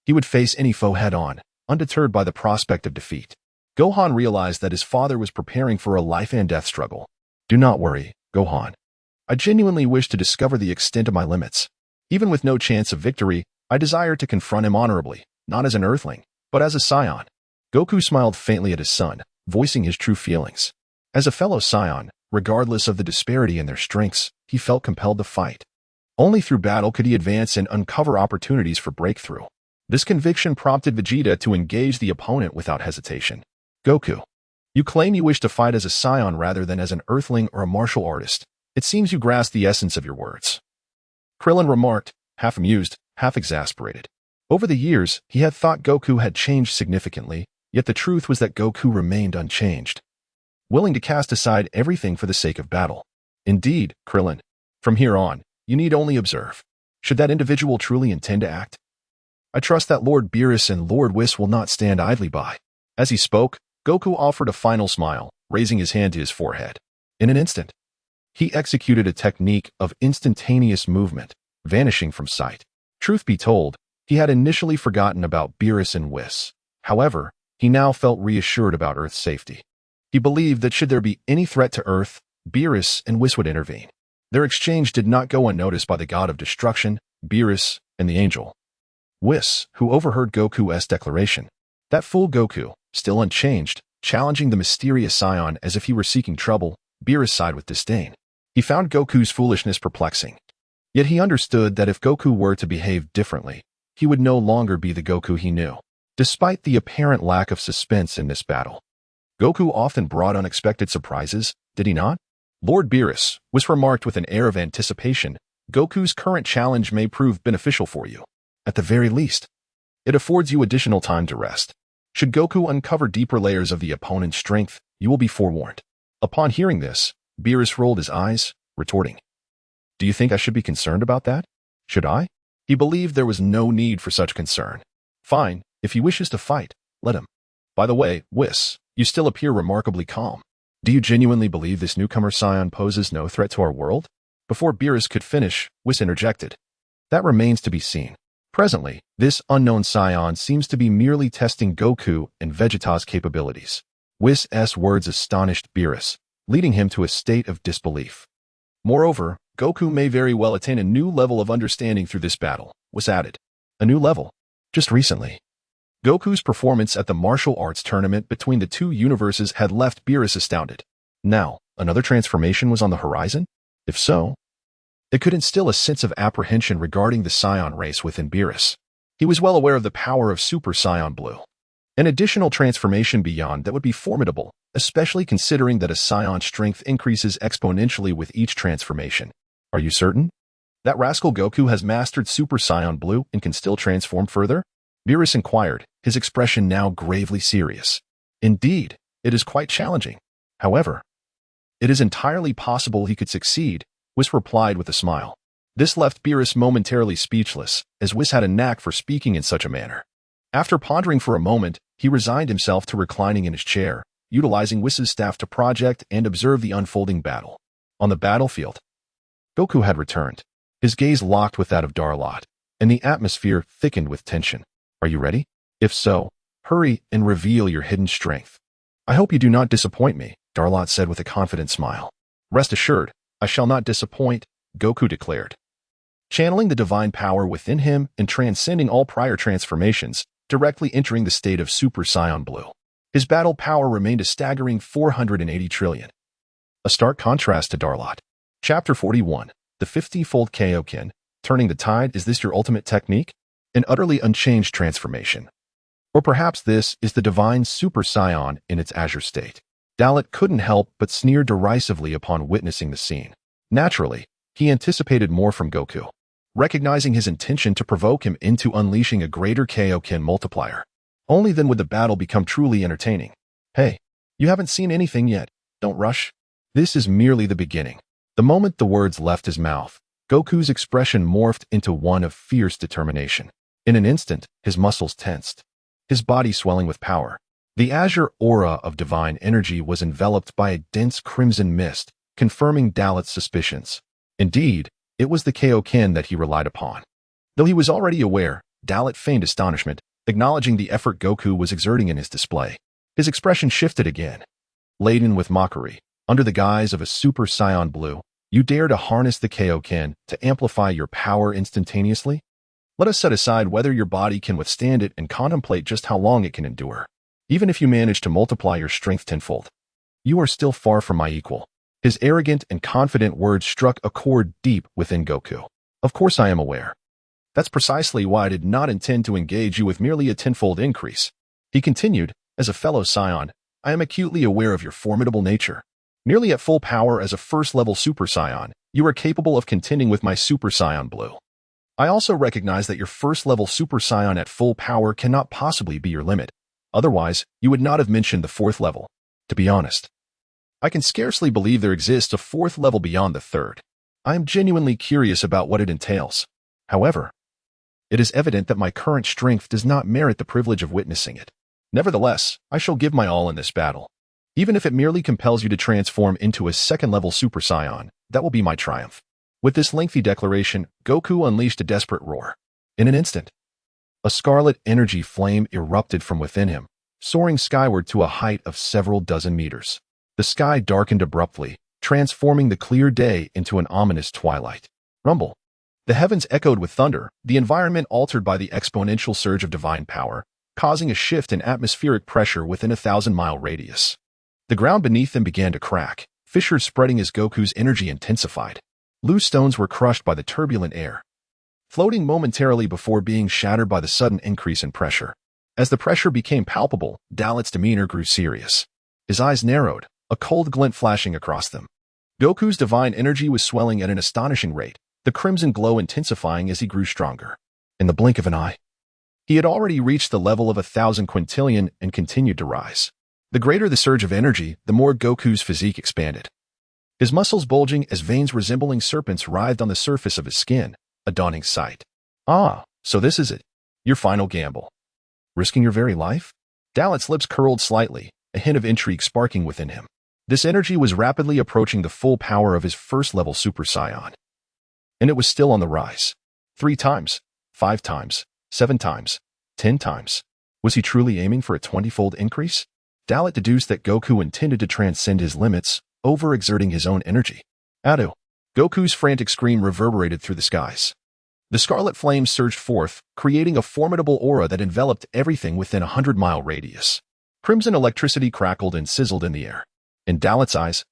A: He would face any foe head-on, undeterred by the prospect of defeat. Gohan realized that his father was preparing for a life-and-death struggle. Do not worry, Gohan. I genuinely wish to discover the extent of my limits. Even with no chance of victory, I desire to confront him honorably, not as an Earthling, but as a Scion. Goku smiled faintly at his son, voicing his true feelings. As a fellow Scion, regardless of the disparity in their strengths, he felt compelled to fight. Only through battle could he advance and uncover opportunities for breakthrough. This conviction prompted Vegeta to engage the opponent without hesitation. Goku, you claim you wish to fight as a Scion rather than as an Earthling or a martial artist. It seems you grasp the essence of your words. Krillin remarked, half amused, half exasperated. Over the years, he had thought Goku had changed significantly, yet the truth was that Goku remained unchanged, willing to cast aside everything for the sake of battle. Indeed, Krillin, from here on, you need only observe. Should that individual truly intend to act, I trust that Lord Beerus and Lord Whis will not stand idly by. As he spoke, Goku offered a final smile, raising his hand to his forehead. In an instant, He executed a technique of instantaneous movement, vanishing from sight. Truth be told, he had initially forgotten about Beerus and Whis. However, he now felt reassured about Earth's safety. He believed that should there be any threat to Earth, Beerus and Whis would intervene. Their exchange did not go unnoticed by the god of destruction, Beerus, and the angel. Whis, who overheard Goku's declaration. That fool Goku, still unchanged, challenging the mysterious Saiyan as if he were seeking trouble, Beerus sighed with disdain. He found Goku's foolishness perplexing. Yet he understood that if Goku were to behave differently, he would no longer be the Goku he knew. Despite the apparent lack of suspense in this battle, Goku often brought unexpected surprises, did he not? Lord Beerus was remarked with an air of anticipation. Goku's current challenge may prove beneficial for you. At the very least, it affords you additional time to rest. Should Goku uncover deeper layers of the opponent's strength, you will be forewarned. Upon hearing this, Beerus rolled his eyes, retorting, "Do you think I should be concerned about that? Should I?" He believed there was no need for such concern. Fine, if he wishes to fight, let him. By the way, Whis, you still appear remarkably calm. Do you genuinely believe this newcomer Saiyan poses no threat to our world? Before Beerus could finish, Whis interjected. That remains to be seen. Presently, this unknown Saiyan seems to be merely testing Goku and Vegeta's capabilities. Whis' words astonished Beerus, leading him to a state of disbelief. Moreover, Goku may very well attain a new level of understanding through this battle, Whis added. A new level? Just recently. Goku's performance at the martial arts tournament between the two universes had left Beerus astounded. Now, another transformation was on the horizon? If so, it could instill a sense of apprehension regarding the Saiyan race within Beerus. He was well aware of the power of Super Saiyan Blue. An additional transformation beyond that would be formidable, especially considering that a Saiyon's strength increases exponentially with each transformation. Are you certain? That rascal Goku has mastered Super Saiyan Blue and can still transform further? Beerus inquired, his expression now gravely serious. Indeed, it is quite challenging. However, it is entirely possible he could succeed, Whis replied with a smile. This left Beerus momentarily speechless, as Whis had a knack for speaking in such a manner. After pondering for a moment, he resigned himself to reclining in his chair, utilizing Whis' staff to project and observe the unfolding battle. On the battlefield, Goku had returned, his gaze locked with that of Darlot, and the atmosphere thickened with tension. Are you ready? If so, hurry and reveal your hidden strength. I hope you do not disappoint me, Darlot said with a confident smile. Rest assured, I shall not disappoint, Goku declared. Channeling the divine power within him and transcending all prior transformations, directly entering the state of Super Saiyan Blue. His battle power remained a staggering 480 trillion. A stark contrast to Darlot. Chapter 41, the 50-fold Kaioken, turning the tide. Is this your ultimate technique? An utterly unchanged transformation. Or perhaps this is the divine Super Saiyan in its azure state. Darlot couldn't help but sneer derisively upon witnessing the scene. Naturally, he anticipated more from Goku, recognizing his intention to provoke him into unleashing a greater Kaioken multiplier. Only then would the battle become truly entertaining. Hey, you haven't seen anything yet. Don't rush. This is merely the beginning. The moment the words left his mouth, Goku's expression morphed into one of fierce determination. In an instant, his muscles tensed, his body swelling with power. The azure aura of divine energy was enveloped by a dense crimson mist, confirming Darlot's suspicions. Indeed, it was the Kaioken that he relied upon. Though he was already aware, Darlot feigned astonishment, acknowledging the effort Goku was exerting in his display. His expression shifted again. Laden with mockery, under the guise of a Super Saiyan Blue, you dare to harness the Kaioken to amplify your power instantaneously? Let us set aside whether your body can withstand it and contemplate just how long it can endure. Even if you manage to multiply your strength tenfold, you are still far from my equal. His arrogant and confident words struck a chord deep within Goku. Of course I am aware. That's precisely why I did not intend to engage you with merely a tenfold increase. He continued, as a fellow Saiyan, I am acutely aware of your formidable nature. Nearly at full power as a first-level Super Saiyan, you are capable of contending with my Super Saiyan Blue. I also recognize that your first-level Super Saiyan at full power cannot possibly be your limit. Otherwise, you would not have mentioned the fourth level. To be honest, I can scarcely believe there exists a fourth level beyond the third. I am genuinely curious about what it entails. However, it is evident that my current strength does not merit the privilege of witnessing it. Nevertheless, I shall give my all in this battle. Even if it merely compels you to transform into a second-level Super Saiyan, That will be my triumph." With this lengthy declaration, Goku unleashed a desperate roar. In an instant, a scarlet energy flame erupted from within him, soaring skyward to a height of several dozen meters. The sky darkened abruptly, transforming the clear day into an ominous twilight. Rumble. The heavens echoed with thunder, the environment altered by the exponential surge of divine power, causing a shift in atmospheric pressure within a 1,000-mile radius. The ground beneath them began to crack, fissures spreading as Goku's energy intensified. Loose stones were crushed by the turbulent air, floating momentarily before being shattered by the sudden increase in pressure. As the pressure became palpable, Dalet's demeanor grew serious. His eyes narrowed, a cold glint flashing across them. Goku's divine energy was swelling at an astonishing rate, the crimson glow intensifying as he grew stronger. In the blink of an eye, he had already reached the level of 1,000 quintillion and continued to rise. The greater the surge of energy, the more Goku's physique expanded. His muscles bulging as veins resembling serpents writhed on the surface of his skin, a daunting sight. "Ah, so this is it. Your final gamble. Risking your very life?" Dalet's lips curled slightly, a hint of intrigue sparking within him. This energy was rapidly approaching the full power of his first-level Super Saiyan. And it was still on the rise. 3 times, 5 times, 7 times, 10 times. Was he truly aiming for a 20-fold increase? Dalet deduced that Goku intended to transcend his limits, overexerting his own energy. Ado! Goku's frantic scream reverberated through the skies. The scarlet flames surged forth, creating a formidable aura that enveloped everything within a 100-mile radius. Crimson electricity crackled and sizzled in the air. In Dalet's eyes,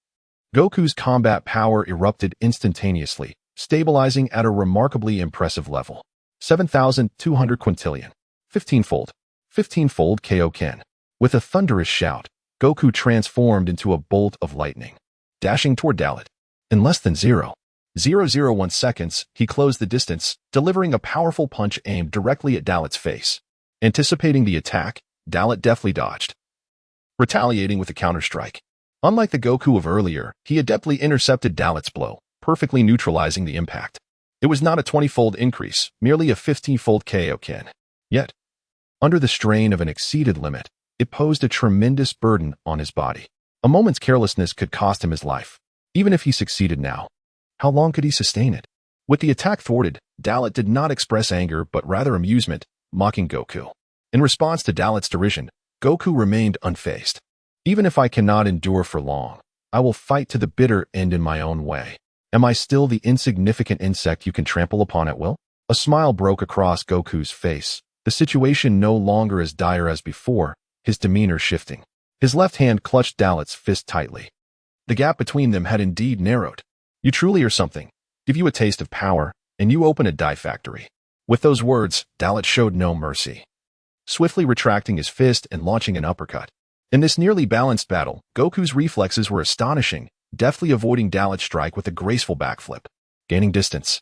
A: Goku's combat power erupted instantaneously, stabilizing at a remarkably impressive level. 7,200 quintillion. 15-fold. 15-fold Kaioken. With a thunderous shout, Goku transformed into a bolt of lightning, dashing toward Dalet. In less than 0.001 seconds, he closed the distance, delivering a powerful punch aimed directly at Dalet's face. Anticipating the attack, Dalet deftly dodged, retaliating with a counterstrike. Unlike the Goku of earlier, he adeptly intercepted Dalet's blow, perfectly neutralizing the impact. It was not a 20-fold increase, merely a 15-fold Kaioken. Yet, under the strain of an exceeded limit, it posed a tremendous burden on his body. A moment's carelessness could cost him his life. Even if he succeeded now, how long could he sustain it? With the attack thwarted, Dalet did not express anger but rather amusement, mocking Goku. In response to Dalet's derision, Goku remained unfazed. "Even if I cannot endure for long, I will fight to the bitter end in my own way. Am I still the insignificant insect you can trample upon at will?" A smile broke across Goku's face, the situation no longer as dire as before, his demeanor shifting. His left hand clutched Dalet's fist tightly. The gap between them had indeed narrowed. "You truly are something. Give you a taste of power, and you open a dye factory." With those words, Dalet showed no mercy, swiftly retracting his fist and launching an uppercut. In this nearly balanced battle, Goku's reflexes were astonishing, deftly avoiding Dalet's strike with a graceful backflip. Gaining distance,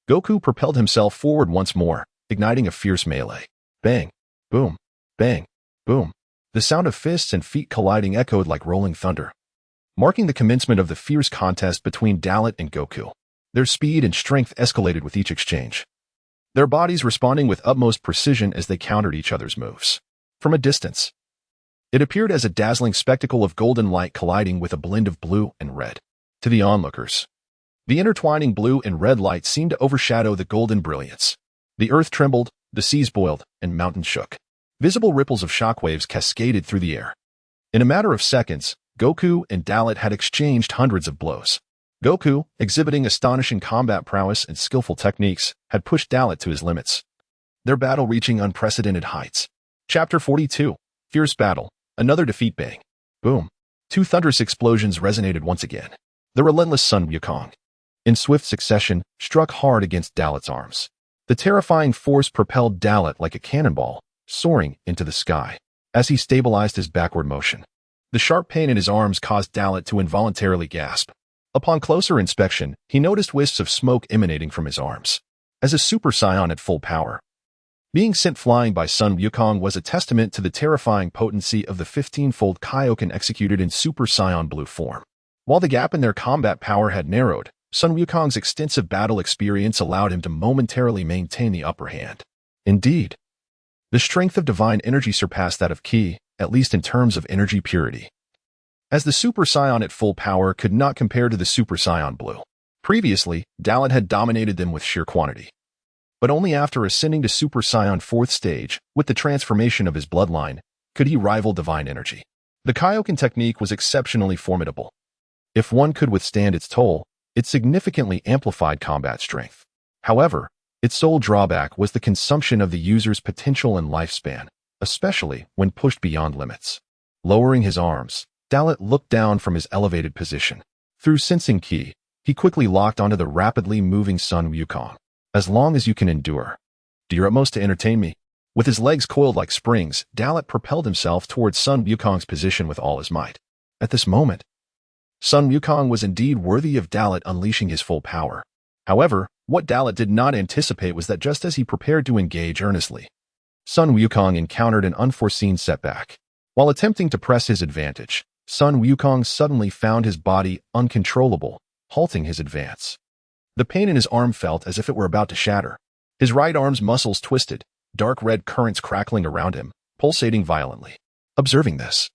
A: Goku propelled himself forward once more, igniting a fierce melee. Bang! Boom! Bang! Boom! The sound of fists and feet colliding echoed like rolling thunder, marking the commencement of the fierce contest between Dalet and Goku. Their speed and strength escalated with each exchange, their bodies responding with utmost precision as they countered each other's moves. From a distance, it appeared as a dazzling spectacle of golden light colliding with a blend of blue and red. To the onlookers, the intertwining blue and red light seemed to overshadow the golden brilliance. The earth trembled, the seas boiled, and mountains shook. Visible ripples of shockwaves cascaded through the air. In a matter of seconds, Goku and Dalet had exchanged hundreds of blows. Goku, exhibiting astonishing combat prowess and skillful techniques, had pushed Dalet to his limits, their battle reaching unprecedented heights. Chapter 42. Fierce Battle. Another defeat. Bang! Boom! 2 thunderous explosions resonated once again. The relentless Sun Wukong, in swift succession, struck hard against Dalet's arms. The terrifying force propelled Dalet like a cannonball, soaring into the sky. As he stabilized his backward motion, the sharp pain in his arms caused Dalet to involuntarily gasp. Upon closer inspection, he noticed wisps of smoke emanating from his arms. As a Super Saiyan at full power, being sent flying by Sun Wukong was a testament to the terrifying potency of the 15-fold Kaioken executed in Super Saiyan Blue form. While the gap in their combat power had narrowed, Sun Wukong's extensive battle experience allowed him to momentarily maintain the upper hand. Indeed, the strength of divine energy surpassed that of Ki, at least in terms of energy purity. as the Super Saiyan at full power could not compare to the Super Saiyan Blue. Previously, Dalit had dominated them with sheer quantity. But only after ascending to Super Saiyan 4th stage, with the transformation of his bloodline, could he rival divine energy. The Kaioken technique was exceptionally formidable. If one could withstand its toll, it significantly amplified combat strength. However, its sole drawback was the consumption of the user's potential and lifespan, especially when pushed beyond limits. Lowering his arms, Dalit looked down from his elevated position. Through sensing ki, he quickly locked onto the rapidly moving Sun Wukong. As long as you can endure. Do your utmost to entertain me. With his legs coiled like springs, Dalit propelled himself towards Sun Wukong's position with all his might. At this moment, Sun Wukong was indeed worthy of Dalit unleashing his full power. However, what Dalit did not anticipate was that just as he prepared to engage earnestly, Sun Wukong encountered an unforeseen setback. While attempting to press his advantage, Sun Wukong suddenly found his body uncontrollable, halting his advance. The pain in his arm felt as if it were about to shatter. His right arm's muscles twisted, dark red currents crackling around him, pulsating violently. Observing this,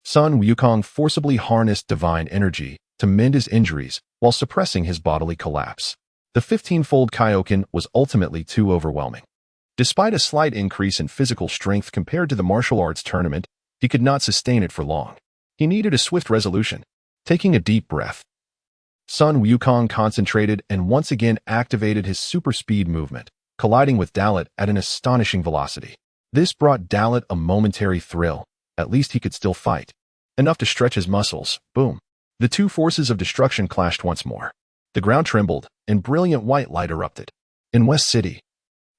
A: Sun Wukong forcibly harnessed divine energy to mend his injuries while suppressing his bodily collapse. The 15-fold Kaioken was ultimately too overwhelming. Despite a slight increase in physical strength compared to the martial arts tournament, he could not sustain it for long. He needed a swift resolution. Taking a deep breath, Sun Wukong concentrated and once again activated his super speed movement, colliding with Dalit at an astonishing velocity. This brought Dalit a momentary thrill. At least he could still fight. Enough to stretch his muscles. Boom. The two forces of destruction clashed once more. The ground trembled, and brilliant white light erupted. In West City,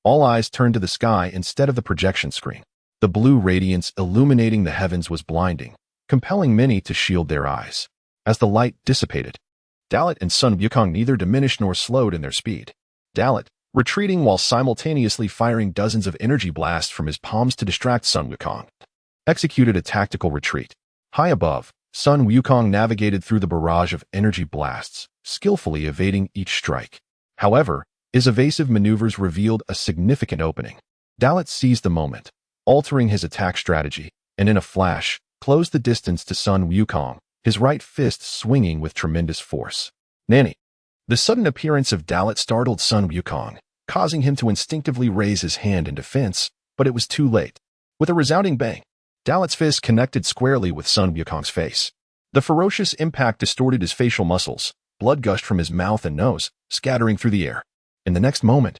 A: all eyes turned to the sky instead of the projection screen. The blue radiance illuminating the heavens was blinding, compelling many to shield their eyes. As the light dissipated, Dalit and Sun Wukong neither diminished nor slowed in their speed. Dalit, retreating while simultaneously firing dozens of energy blasts from his palms to distract Sun Wukong, executed a tactical retreat. High above, Sun Wukong navigated through the barrage of energy blasts, skillfully evading each strike. However, his evasive maneuvers revealed a significant opening. Dalit seized the moment, altering his attack strategy, and in a flash, closed the distance to Sun Wukong, his right fist swinging with tremendous force. Nanny. The sudden appearance of Dalit startled Sun Wukong, causing him to instinctively raise his hand in defense, but it was too late. With a resounding bang, Dalit's fist connected squarely with Sun Wukong's face. The ferocious impact distorted his facial muscles, blood gushed from his mouth and nose, scattering through the air. In the next moment,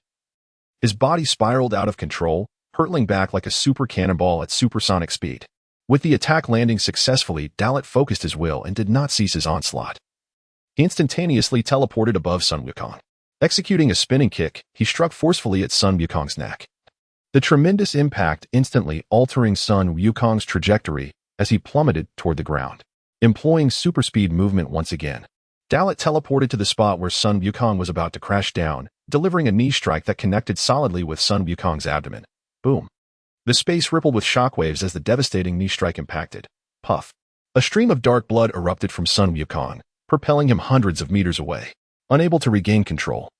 A: his body spiraled out of control, hurtling back like a super cannonball at supersonic speed. With the attack landing successfully, Dalit focused his will and did not cease his onslaught. He instantaneously teleported above Sun Wukong. Executing a spinning kick, he struck forcefully at Sun Wukong's neck. The tremendous impact instantly altering Sun Wukong's trajectory as he plummeted toward the ground. Employing super speed movement once again, Dalit teleported to the spot where Sun Wukong was about to crash down, delivering a knee strike that connected solidly with Sun Wukong's abdomen. Boom. The space rippled with shockwaves as the devastating knee strike impacted. Puff. A stream of dark blood erupted from Sun Wukong, propelling him hundreds of meters away. Unable to regain control,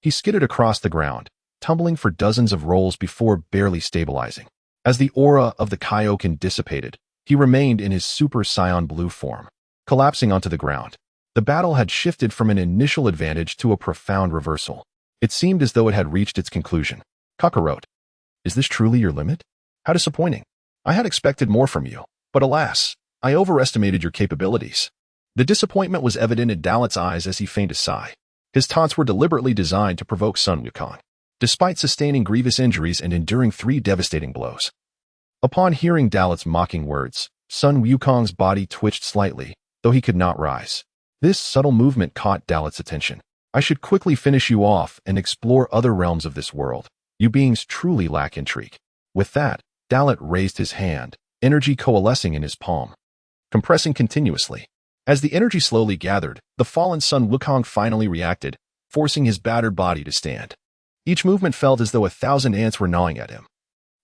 A: he skidded across the ground, tumbling for dozens of rolls before barely stabilizing. As the aura of the Kaioken dissipated, he remained in his Super Saiyan Blue form, collapsing onto the ground. The battle had shifted from an initial advantage to a profound reversal. It seemed as though it had reached its conclusion. Kakarot. Is this truly your limit? How disappointing. I had expected more from you, but alas, I overestimated your capabilities. The disappointment was evident in Dalit's eyes as he feigned a sigh. His taunts were deliberately designed to provoke Sun Wukong, despite sustaining grievous injuries and enduring 3 devastating blows. Upon hearing Dalit's mocking words, Sun Wukong's body twitched slightly, though he could not rise. This subtle movement caught Dalit's attention. I should quickly finish you off and explore other realms of this world. You beings truly lack intrigue. With that, Dalit raised his hand, energy coalescing in his palm, compressing continuously. As the energy slowly gathered, the fallen Sun Wukong finally reacted, forcing his battered body to stand. Each movement felt as though 1,000 ants were gnawing at him.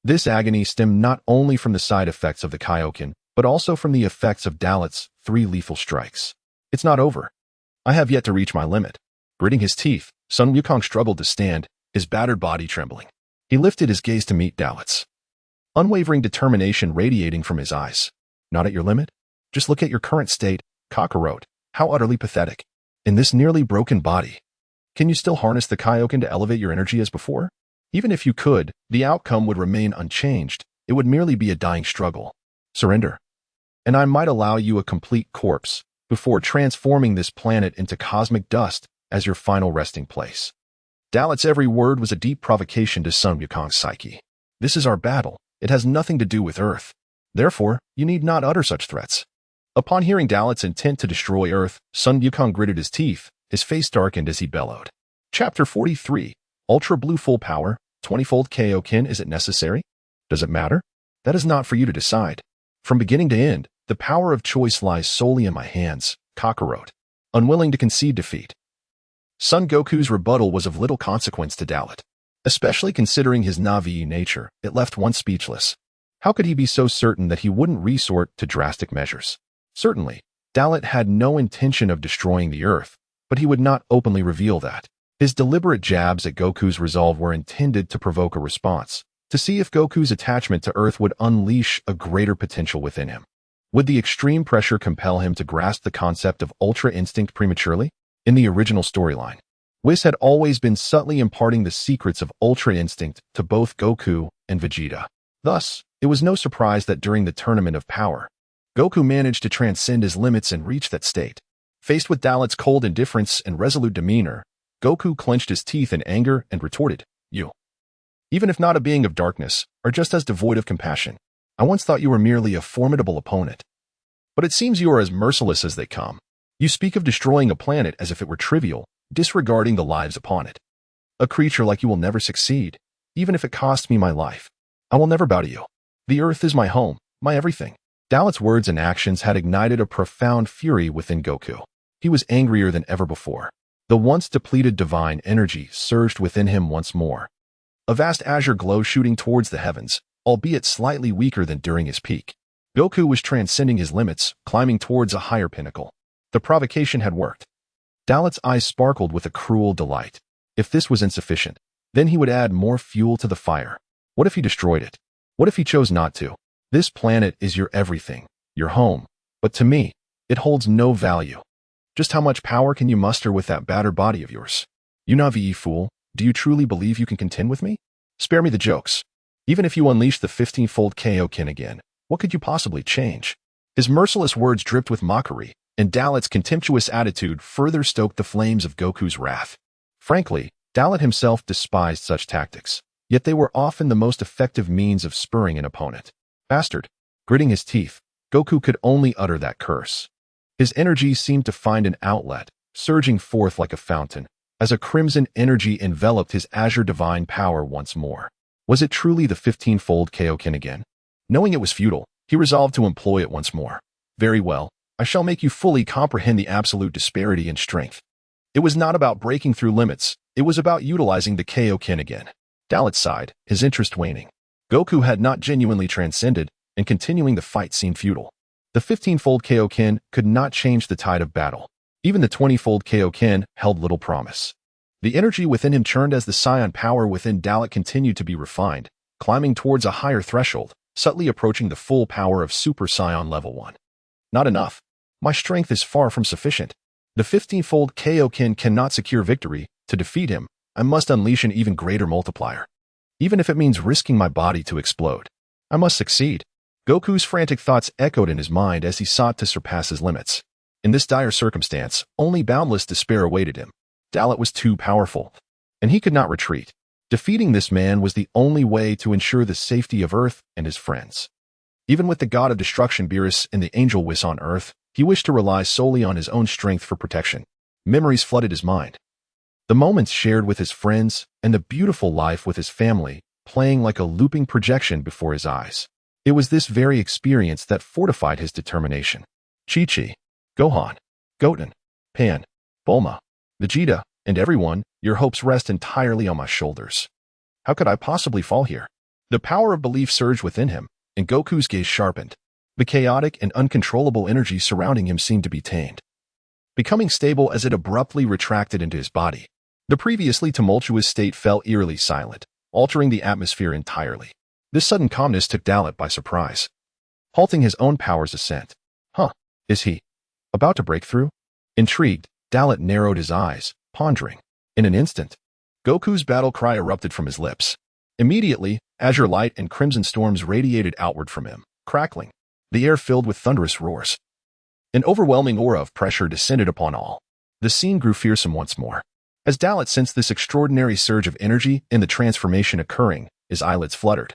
A: This agony stemmed not only from the side effects of the Kaioken, but also from the effects of Dalit's 3 lethal strikes. It's not over. I have yet to reach my limit. Gritting his teeth, Sun Wukong struggled to stand, his battered body trembling. He lifted his gaze to meet Dalit's. Unwavering determination radiating from his eyes. Not at your limit? Just look at your current state, Kakarot. How utterly pathetic. In this nearly broken body, can you still harness the Kaioken to elevate your energy as before? Even if you could, the outcome would remain unchanged. It would merely be a dying struggle. Surrender. And I might allow you a complete corpse before transforming this planet into cosmic dust as your final resting place. Dalit's every word was a deep provocation to Sun Wukong's psyche. This is our battle. It has nothing to do with Earth. Therefore, you need not utter such threats. Upon hearing Dalit's intent to destroy Earth, Sun Wukong gritted his teeth. His face darkened as he bellowed. Chapter 43. Ultra Blue Full Power, 20-fold Kaioken. Is it necessary? Does it matter? That is not for you to decide. From beginning to end, the power of choice lies solely in my hands, Kakarot. Unwilling to concede defeat. Son Goku's rebuttal was of little consequence to Dalit. Especially considering his Na'vi nature, it left one speechless. How could he be so certain that he wouldn't resort to drastic measures? Certainly, Dalit had no intention of destroying the Earth, but he would not openly reveal that. His deliberate jabs at Goku's resolve were intended to provoke a response, to see if Goku's attachment to Earth would unleash a greater potential within him. Would the extreme pressure compel him to grasp the concept of Ultra Instinct prematurely? In the original storyline, Whis had always been subtly imparting the secrets of Ultra Instinct to both Goku and Vegeta. Thus, it was no surprise that during the Tournament of Power, Goku managed to transcend his limits and reach that state. Faced with Dalit's cold indifference and resolute demeanor, Goku clenched his teeth in anger and retorted, "You, even if not a being of darkness, are just as devoid of compassion. I once thought you were merely a formidable opponent. But it seems you are as merciless as they come. You speak of destroying a planet as if it were trivial, disregarding the lives upon it. A creature like you will never succeed, even if it costs me my life. I will never bow to you. The Earth is my home, my everything." Dalit's words and actions had ignited a profound fury within Goku. He was angrier than ever before. The once depleted divine energy surged within him once more. A vast azure glow shooting towards the heavens, albeit slightly weaker than during his peak. Goku was transcending his limits, climbing towards a higher pinnacle. The provocation had worked. Dalit's eyes sparkled with a cruel delight. If this was insufficient, then he would add more fuel to the fire. What if he destroyed it? What if he chose not to? This planet is your everything, your home, but to me, it holds no value. Just how much power can you muster with that battered body of yours? You Na'vi fool, do you truly believe you can contend with me? Spare me the jokes. Even if you unleash the 15-fold Kaioken again, what could you possibly change? His merciless words dripped with mockery, and Dalit's contemptuous attitude further stoked the flames of Goku's wrath. Frankly, Dalit himself despised such tactics, yet they were often the most effective means of spurring an opponent. Bastard. Gritting his teeth, Goku could only utter that curse. His energy seemed to find an outlet, surging forth like a fountain, as a crimson energy enveloped his azure divine power once more. Was it truly the 15-fold Kaioken again? Knowing it was futile, he resolved to employ it once more. Very well, I shall make you fully comprehend the absolute disparity in strength. It was not about breaking through limits, it was about utilizing the Kaioken again. Dalit sighed, his interest waning. Goku had not genuinely transcended, and continuing the fight seemed futile. The 15-fold Kaioken could not change the tide of battle. Even the 20-fold Kaioken held little promise. The energy within him churned as the Saiyan power within Dalit continued to be refined, climbing towards a higher threshold, subtly approaching the full power of Super Saiyan Level 1. Not enough. My strength is far from sufficient. The 15-fold Kaioken cannot secure victory. To defeat him, I must unleash an even greater multiplier. Even if it means risking my body to explode. I must succeed. Goku's frantic thoughts echoed in his mind as he sought to surpass his limits. In this dire circumstance, only boundless despair awaited him. Dalit was too powerful, and he could not retreat. Defeating this man was the only way to ensure the safety of Earth and his friends. Even with the god of destruction Beerus and the angel Whis on Earth, he wished to rely solely on his own strength for protection. Memories flooded his mind. The moments shared with his friends and the beautiful life with his family playing like a looping projection before his eyes. It was this very experience that fortified his determination. Chi-Chi, Gohan, Goten, Pan, Bulma, Vegeta, and everyone, your hopes rest entirely on my shoulders. How could I possibly fall here? The power of belief surged within him, and Goku's gaze sharpened. The chaotic and uncontrollable energy surrounding him seemed to be tamed, becoming stable as it abruptly retracted into his body. The previously tumultuous state fell eerily silent, altering the atmosphere entirely. This sudden calmness took Dalit by surprise, halting his own power's ascent. Is he about to break through? Intrigued, Dalit narrowed his eyes, pondering. In an instant, Goku's battle cry erupted from his lips. Immediately, azure light and crimson storms radiated outward from him, crackling, the air filled with thunderous roars. An overwhelming aura of pressure descended upon all. The scene grew fearsome once more. As Dalit sensed this extraordinary surge of energy and the transformation occurring, his eyelids fluttered,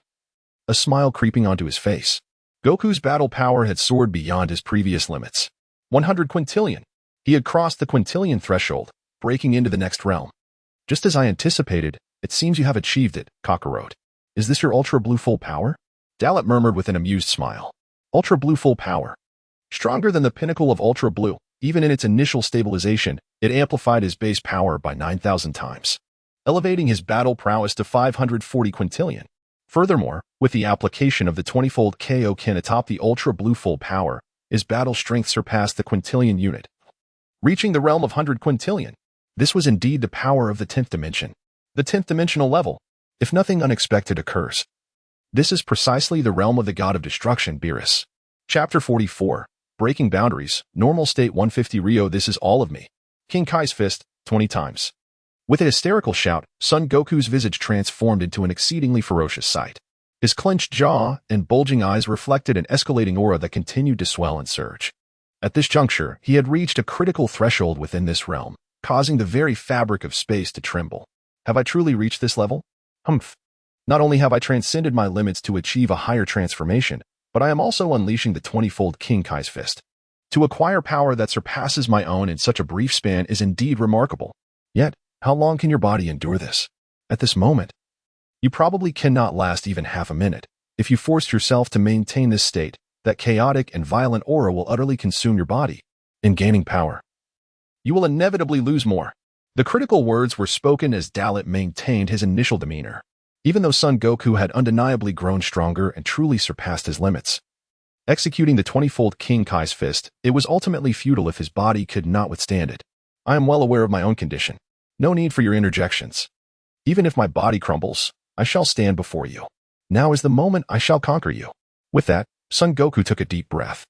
A: a smile creeping onto his face. Goku's battle power had soared beyond his previous limits. 100 quintillion. He had crossed the quintillion threshold, breaking into the next realm. Just as I anticipated, it seems you have achieved it, Kakarot. Is this your Ultra Blue full power? Dalit murmured with an amused smile. Ultra Blue full power. Stronger than the pinnacle of Ultra Blue, even in its initial stabilization, it amplified his base power by 9,000 times, elevating his battle prowess to 540 quintillion. Furthermore, with the application of the 20-fold Kaioken atop the Ultra Blue full power, his battle strength surpassed the quintillion unit, reaching the realm of 100 quintillion. This was indeed the power of the 10th dimension, the 10th dimensional level, if nothing unexpected occurs. This is precisely the realm of the god of destruction, Beerus. Chapter 44, Breaking Boundaries, Normal State 150 Rio. This is all of me. King Kai's fist, 20 times. With a hysterical shout, Son Goku's visage transformed into an exceedingly ferocious sight. His clenched jaw and bulging eyes reflected an escalating aura that continued to swell and surge. At this juncture, he had reached a critical threshold within this realm, causing the very fabric of space to tremble. Have I truly reached this level? Humph. Not only have I transcended my limits to achieve a higher transformation, but I am also unleashing the 20-fold King Kai's fist. To acquire power that surpasses my own in such a brief span is indeed remarkable. Yet, how long can your body endure this? At this moment, you probably cannot last even half a minute. If you forced yourself to maintain this state, that chaotic and violent aura will utterly consume your body. In gaining power, you will inevitably lose more. The critical words were spoken as Dalit maintained his initial demeanor, even though Son Goku had undeniably grown stronger and truly surpassed his limits. Executing the 20-fold King Kai's fist, it was ultimately futile if his body could not withstand it. I am well aware of my own condition. No need for your interjections. Even if my body crumbles, I shall stand before you. Now is the moment I shall conquer you. With that, Son Goku took a deep breath,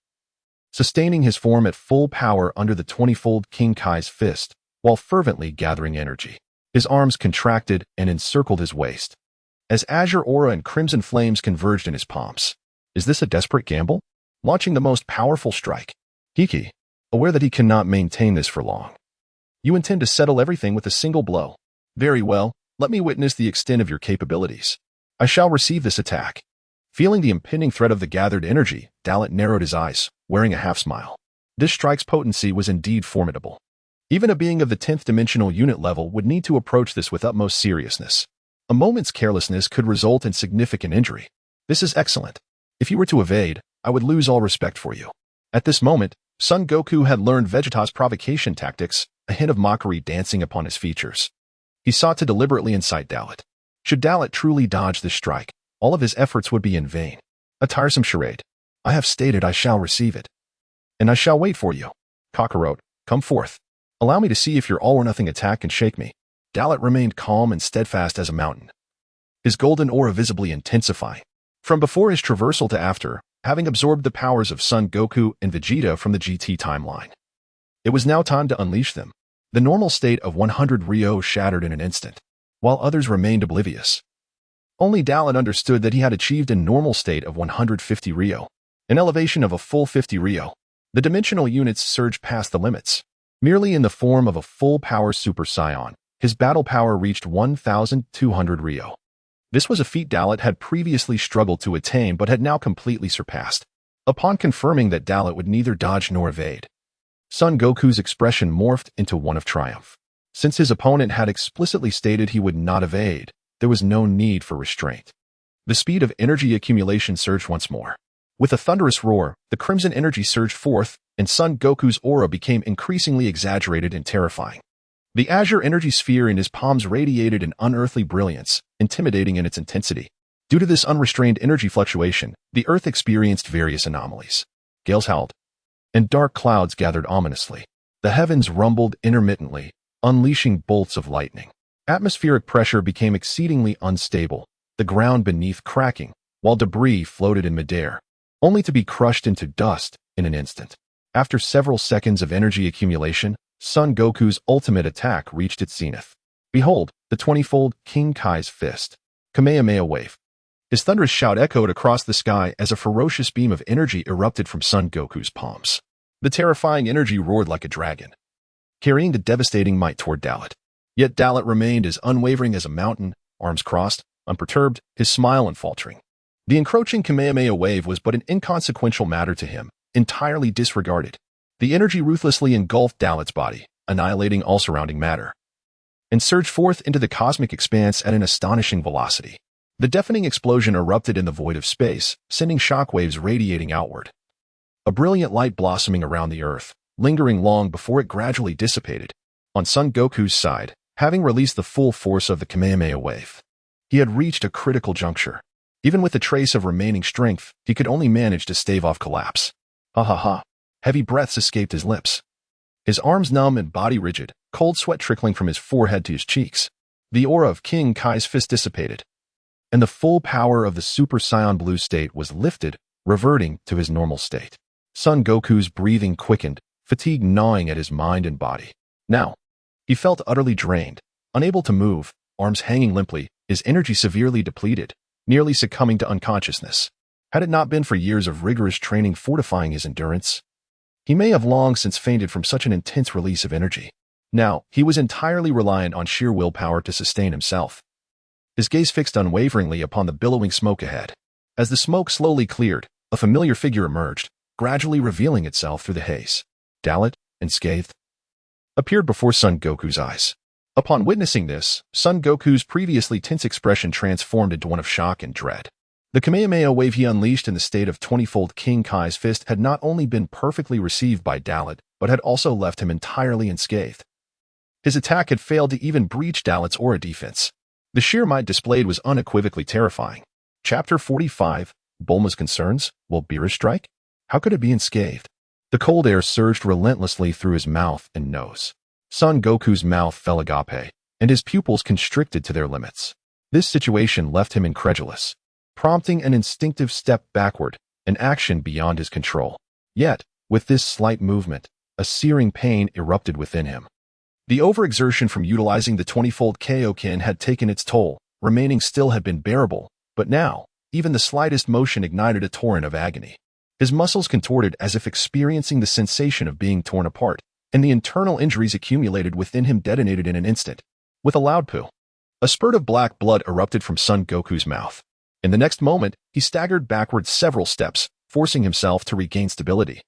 A: sustaining his form at full power under the 20-fold King Kai's fist, while fervently gathering energy. His arms contracted and encircled his waist, as azure aura and crimson flames converged in his palms. Is this a desperate gamble? Launching the most powerful strike? Kiki, aware that he cannot maintain this for long. You intend to settle everything with a single blow. Very well, let me witness the extent of your capabilities. I shall receive this attack. Feeling the impending threat of the gathered energy, Dalit narrowed his eyes, wearing a half-smile. This strike's potency was indeed formidable. Even a being of the 10th dimensional unit level would need to approach this with utmost seriousness. A moment's carelessness could result in significant injury. This is excellent. If you were to evade, I would lose all respect for you. At this moment, Son Goku had learned Vegeta's provocation tactics, a hint of mockery dancing upon his features. He sought to deliberately incite Dalit. Should Dalit truly dodge this strike, all of his efforts would be in vain. A tiresome charade. I have stated I shall receive it. And I shall wait for you. Kakarot, come forth. Allow me to see if your all-or-nothing attack can shake me. Dalit remained calm and steadfast as a mountain, his golden aura visibly intensifying. From before his traversal to after, having absorbed the powers of Son Goku and Vegeta from the GT timeline, it was now time to unleash them. The normal state of 100 Rio shattered in an instant, while others remained oblivious. Only Dalit understood that he had achieved a normal state of 150 Rio, an elevation of a full 50 Rio. The dimensional units surged past the limits. Merely in the form of a full-power Super Saiyan, his battle power reached 1,200 Rio. This was a feat Dalit had previously struggled to attain but had now completely surpassed. Upon confirming that Dalit would neither dodge nor evade, Son Goku's expression morphed into one of triumph. Since his opponent had explicitly stated he would not evade, there was no need for restraint. The speed of energy accumulation surged once more. With a thunderous roar, the crimson energy surged forth, and Son Goku's aura became increasingly exaggerated and terrifying. The azure energy sphere in his palms radiated an unearthly brilliance, intimidating in its intensity. Due to this unrestrained energy fluctuation, the Earth experienced various anomalies. Gales howled, and dark clouds gathered ominously. The heavens rumbled intermittently, unleashing bolts of lightning. Atmospheric pressure became exceedingly unstable, the ground beneath cracking, while debris floated in midair, only to be crushed into dust in an instant. After several seconds of energy accumulation, Son Goku's ultimate attack reached its zenith. Behold, the 20-fold King Kai's fist. Kamehameha wave. His thunderous shout echoed across the sky as a ferocious beam of energy erupted from Son Goku's palms. The terrifying energy roared like a dragon, carrying the devastating might toward Dalit. Yet Dalit remained as unwavering as a mountain, arms crossed, unperturbed, his smile unfaltering. The encroaching Kamehameha wave was but an inconsequential matter to him, entirely disregarded. The energy ruthlessly engulfed Dalit's body, annihilating all surrounding matter, and surged forth into the cosmic expanse at an astonishing velocity. The deafening explosion erupted in the void of space, sending shockwaves radiating outward. A brilliant light blossoming around the earth, lingering long before it gradually dissipated. On Son Goku's side, having released the full force of the Kamehameha wave, he had reached a critical juncture. Even with a trace of remaining strength, he could only manage to stave off collapse. Ha ha ha. Heavy breaths escaped his lips. His arms numb and body rigid, cold sweat trickling from his forehead to his cheeks. The aura of King Kai's fist dissipated, and the full power of the Super Saiyan Blue state was lifted, reverting to his normal state. Son Goku's breathing quickened, fatigue gnawing at his mind and body. Now, he felt utterly drained, unable to move, arms hanging limply, his energy severely depleted, nearly succumbing to unconsciousness. Had it not been for years of rigorous training fortifying his endurance, he may have long since fainted from such an intense release of energy. Now, he was entirely reliant on sheer willpower to sustain himself. His gaze fixed unwaveringly upon the billowing smoke ahead. As the smoke slowly cleared, a familiar figure emerged, gradually revealing itself through the haze. Dalit, unscathed, appeared before Son Goku's eyes. Upon witnessing this, Son Goku's previously tense expression transformed into one of shock and dread. The Kamehameha wave he unleashed in the state of 20-fold King Kai's fist had not only been perfectly received by Dalit, but had also left him entirely unscathed. His attack had failed to even breach Dalit's aura defense. The sheer might displayed was unequivocally terrifying. Chapter 45, Bulma's Concerns, Will Beerus strike? How could it be unscathed? The cold air surged relentlessly through his mouth and nose. Son Goku's mouth fell agape, and his pupils constricted to their limits. This situation left him incredulous, prompting an instinctive step backward, an action beyond his control. Yet, with this slight movement, a searing pain erupted within him. The overexertion from utilizing the 20-fold Kaioken had taken its toll. Remaining still had been bearable, but now, even the slightest motion ignited a torrent of agony. His muscles contorted as if experiencing the sensation of being torn apart, and the internal injuries accumulated within him detonated in an instant. With a loud poo, a spurt of black blood erupted from Son Goku's mouth. In the next moment, he staggered backward several steps, forcing himself to regain stability.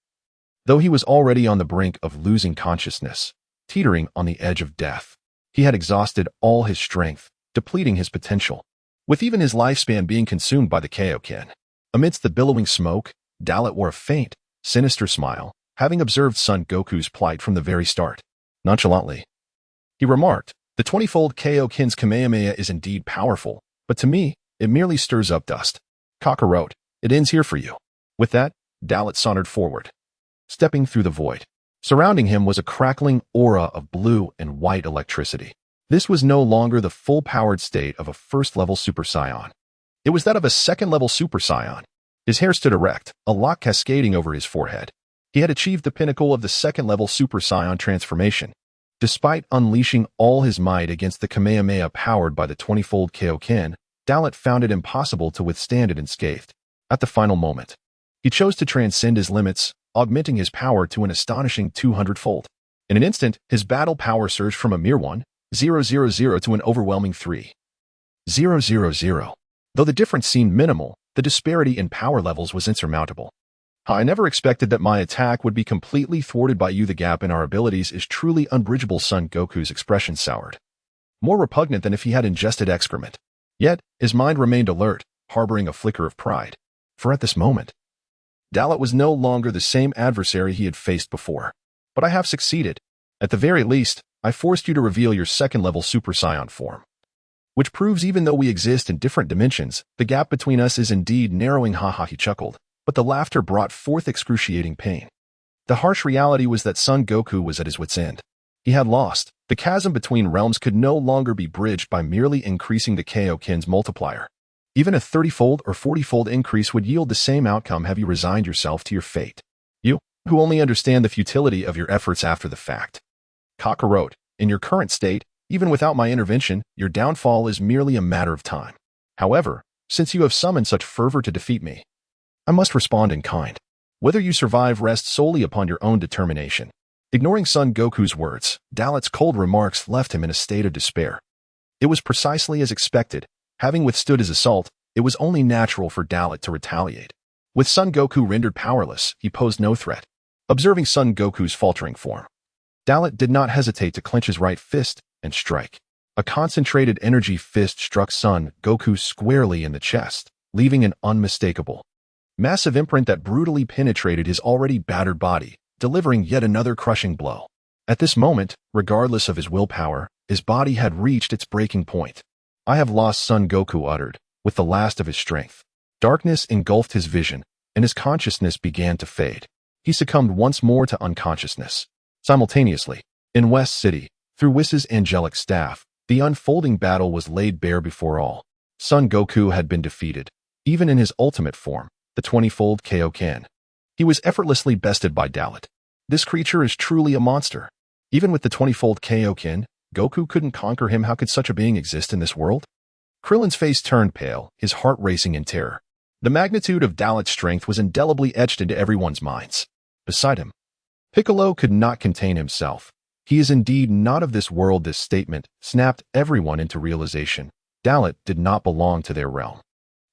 A: Though he was already on the brink of losing consciousness, teetering on the edge of death, he had exhausted all his strength, depleting his potential, with even his lifespan being consumed by the Kaioken. Amidst the billowing smoke, Dalit wore a faint, sinister smile, having observed Son Goku's plight from the very start. Nonchalantly, he remarked, "The 20-fold Kaioken's Kamehameha is indeed powerful, but to me, it merely stirs up dust. Kakarot, it ends here for you." With that, Dalit sauntered forward, stepping through the void. Surrounding him was a crackling aura of blue and white electricity. This was no longer the full-powered state of a first-level Super Saiyan. It was that of a second-level Super Saiyan. His hair stood erect, a lock cascading over his forehead. He had achieved the pinnacle of the second-level Super Saiyan transformation. Despite unleashing all his might against the Kamehameha powered by the 20-fold Kaioken, Dalit found it impossible to withstand it unscathed. At the final moment, he chose to transcend his limits, augmenting his power to an astonishing 200-fold. In an instant, his battle power surged from a mere 1,000 to an overwhelming 3,000. Though the difference seemed minimal, the disparity in power levels was insurmountable. "I never expected that my attack would be completely thwarted by you. The gap in our abilities is truly unbridgeable." Son Goku's expression soured, more repugnant than if he had ingested excrement. Yet, his mind remained alert, harboring a flicker of pride. For at this moment, Dalit was no longer the same adversary he had faced before. "But I have succeeded. At the very least, I forced you to reveal your second-level Super Saiyan form. Which proves even though we exist in different dimensions, the gap between us is indeed narrowing." Ha, he chuckled, but the laughter brought forth excruciating pain. The harsh reality was that Son Goku was at his wit's end. He had lost. The chasm between realms could no longer be bridged by merely increasing the Kaioken's multiplier. Even a 30-fold or 40-fold increase would yield the same outcome. "Have you resigned yourself to your fate? You who only understand the futility of your efforts after the fact. Kakarot, in your current state, even without my intervention, your downfall is merely a matter of time. However, since you have summoned such fervor to defeat me, I must respond in kind. Whether you survive rests solely upon your own determination. Ignoring Son Goku's words, Dalit's cold remarks left him in a state of despair. It was precisely as expected. Having withstood his assault, it was only natural for Dalit to retaliate. With Son Goku rendered powerless, he posed no threat. Observing Son Goku's faltering form, Dalit did not hesitate to clench his right fist and strike. A concentrated energy fist struck Son Goku squarely in the chest, leaving an unmistakable, massive imprint that brutally penetrated his already battered body, delivering yet another crushing blow. At this moment, regardless of his willpower, his body had reached its breaking point. I have lost, Son Goku uttered, with the last of his strength. Darkness engulfed his vision, and his consciousness began to fade. He succumbed once more to unconsciousness. Simultaneously, in West City, through Whis' angelic staff, the unfolding battle was laid bare before all. Son Goku had been defeated. Even in his ultimate form, the 20-fold Kaioken, he was effortlessly bested by Dalit. This creature is truly a monster. Even with the 20-fold Kaioken, Goku couldn't conquer him. How could such a being exist in this world? Krillin's face turned pale, his heart racing in terror. The magnitude of Dalit's strength was indelibly etched into everyone's minds. Beside him, Piccolo could not contain himself. He is indeed not of this world. This statement snapped everyone into realization. Dalit did not belong to their realm.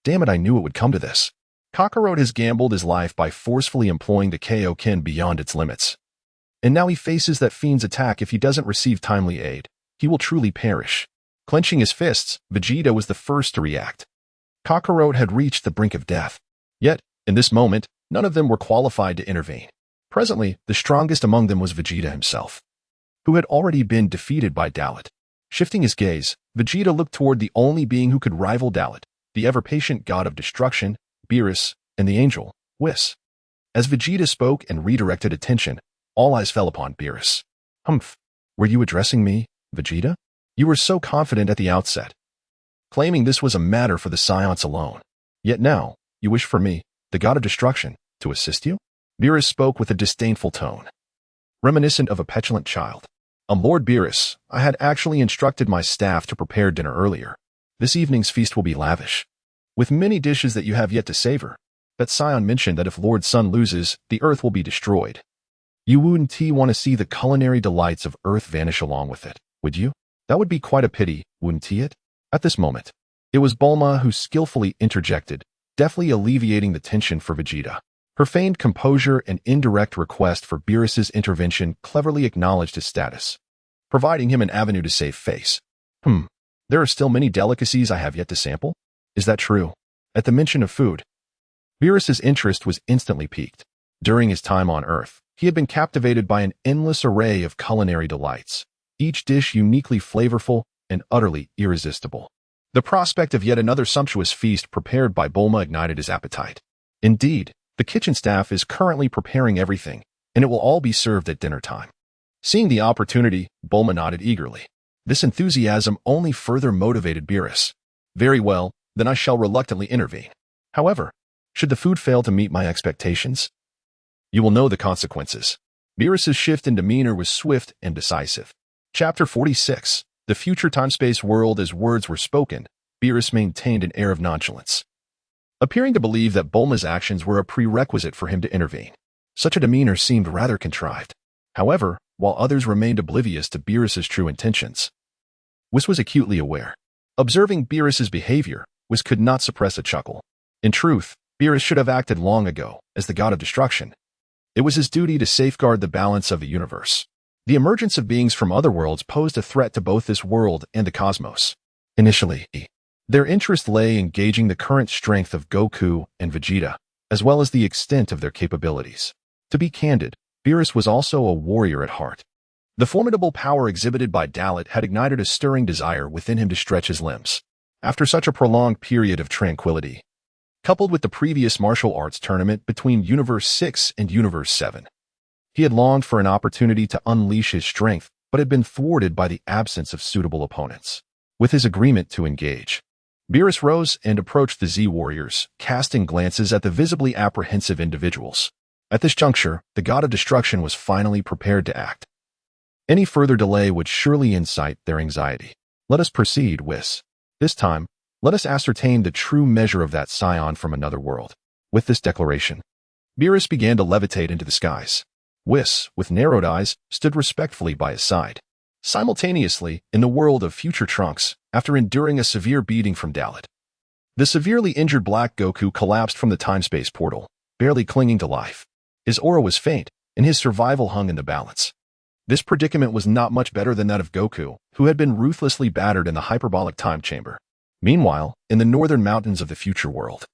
A: Damn it, I knew it would come to this. Kakarot has gambled his life by forcefully employing the Kaioken beyond its limits. And now he faces that fiend's attack. If he doesn't receive timely aid, he will truly perish. Clenching his fists, Vegeta was the first to react. Kakarot had reached the brink of death. Yet, in this moment, none of them were qualified to intervene. Presently, the strongest among them was Vegeta himself, who had already been defeated by Dalit. Shifting his gaze, Vegeta looked toward the only being who could rival Dalit, the ever-patient god of destruction, Beerus, and the angel, Whis. As Vegeta spoke and redirected attention, all eyes fell upon Beerus. Humph, were you addressing me, Vegeta? You were so confident at the outset, claiming this was a matter for the saiyans alone. Yet now, you wish for me, the god of destruction, to assist you? Beerus spoke with a disdainful tone, reminiscent of a petulant child. Lord Beerus, I had actually instructed my staff to prepare dinner earlier. This evening's feast will be lavish, with many dishes that you have yet to savor. That scion mentioned that if Lord Sun loses, the earth will be destroyed. You wouldn't want to see the culinary delights of earth vanish along with it, would you? That would be quite a pity, wouldn't it? At this moment, it was Bulma who skillfully interjected, deftly alleviating the tension for Vegeta. Her feigned composure and indirect request for Beerus's intervention cleverly acknowledged his status, providing him an avenue to save face. There are still many delicacies I have yet to sample? Is that true? At the mention of food, Beerus's interest was instantly piqued. During his time on Earth, he had been captivated by an endless array of culinary delights, each dish uniquely flavorful and utterly irresistible. The prospect of yet another sumptuous feast prepared by Bulma ignited his appetite. Indeed, the kitchen staff is currently preparing everything, and it will all be served at dinner time. Seeing the opportunity, Bulma nodded eagerly. This enthusiasm only further motivated Beerus. Very well, then I shall reluctantly intervene. However, should the food fail to meet my expectations, you will know the consequences. Beerus's shift in demeanor was swift and decisive. Chapter 46. The future time-space world. As words were spoken, Beerus maintained an air of nonchalance, appearing to believe that Bulma's actions were a prerequisite for him to intervene. Such a demeanor seemed rather contrived. However, while others remained oblivious to Beerus's true intentions, Whis was acutely aware. Observing Beerus's behavior, Whis could not suppress a chuckle. In truth, Beerus should have acted long ago, as the god of destruction. It was his duty to safeguard the balance of the universe. The emergence of beings from other worlds posed a threat to both this world and the cosmos. Initially, their interest lay in gauging the current strength of Goku and Vegeta, as well as the extent of their capabilities. To be candid, Beerus was also a warrior at heart. The formidable power exhibited by Dalit had ignited a stirring desire within him to stretch his limbs. After such a prolonged period of tranquility, coupled with the previous martial arts tournament between Universe 6 and Universe 7, he had longed for an opportunity to unleash his strength, but had been thwarted by the absence of suitable opponents. With his agreement to engage, Beerus rose and approached the Z-Warriors, casting glances at the visibly apprehensive individuals. At this juncture, the god of destruction was finally prepared to act. Any further delay would surely incite their anxiety. Let us proceed, Whis. This time, let us ascertain the true measure of that scion from another world. With this declaration, Beerus began to levitate into the skies. Whis, with narrowed eyes, stood respectfully by his side. Simultaneously, in the world of future Trunks, after enduring a severe beating from Dalit, the severely injured Black Goku collapsed from the time-space portal, barely clinging to life. His aura was faint, and his survival hung in the balance. This predicament was not much better than that of Goku, who had been ruthlessly battered in the hyperbolic time chamber. Meanwhile, in the northern mountains of the future world,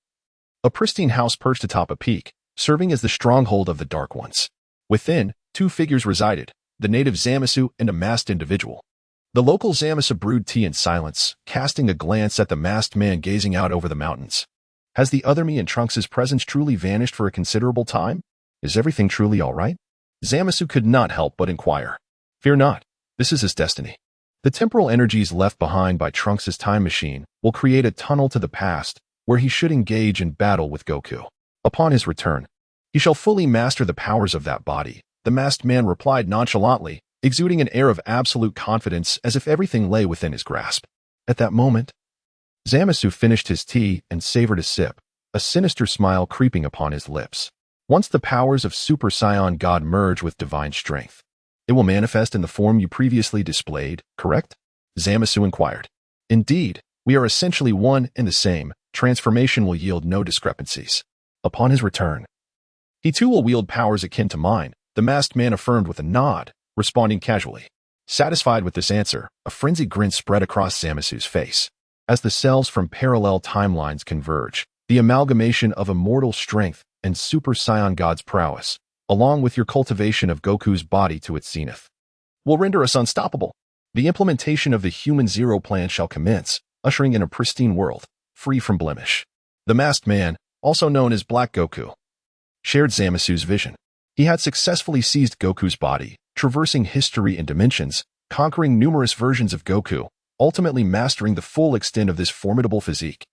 A: a pristine house perched atop a peak, serving as the stronghold of the Dark Ones. Within, two figures resided, the native Zamasu and a masked individual. The local Zamasu brewed tea in silence, casting a glance at the masked man gazing out over the mountains. Has the other me in Trunks' presence truly vanished for a considerable time? Is everything truly all right? Zamasu could not help but inquire. Fear not, this is his destiny. The temporal energies left behind by Trunks' time machine will create a tunnel to the past where he should engage in battle with Goku. Upon his return, he shall fully master the powers of that body, the masked man replied nonchalantly, exuding an air of absolute confidence as if everything lay within his grasp. At that moment, Zamasu finished his tea and savored a sip, a sinister smile creeping upon his lips. Once the powers of Super Saiyan God merge with divine strength, it will manifest in the form you previously displayed, correct? Zamasu inquired. Indeed, we are essentially one and the same. Transformation will yield no discrepancies. Upon his return, he too will wield powers akin to mine, the masked man affirmed with a nod, responding casually. Satisfied with this answer, a frenzied grin spread across Zamasu's face. As the cells from parallel timelines converge, the amalgamation of immortal strength and Super Saiyan God's prowess, along with your cultivation of Goku's body to its zenith, will render us unstoppable. The implementation of the Human Zero plan shall commence, ushering in a pristine world, free from blemish. The masked man, also known as Black Goku, shared Zamasu's vision. He had successfully seized Goku's body, traversing history and dimensions, conquering numerous versions of Goku, ultimately mastering the full extent of this formidable physique.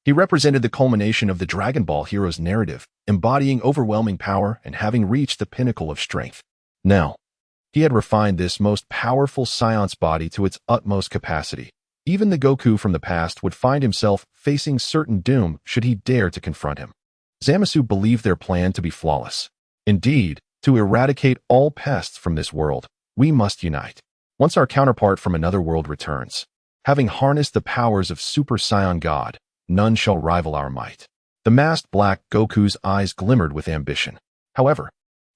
A: He represented the culmination of the Dragon Ball hero's narrative, embodying overwhelming power and having reached the pinnacle of strength. Now, he had refined this most powerful Saiyan's body to its utmost capacity. Even the Goku from the past would find himself facing certain doom should he dare to confront him. Zamasu believed their plan to be flawless. Indeed, to eradicate all pests from this world, we must unite. Once our counterpart from another world returns, having harnessed the powers of Super Saiyan God, none shall rival our might. The masked Black Goku's eyes glimmered with ambition. However,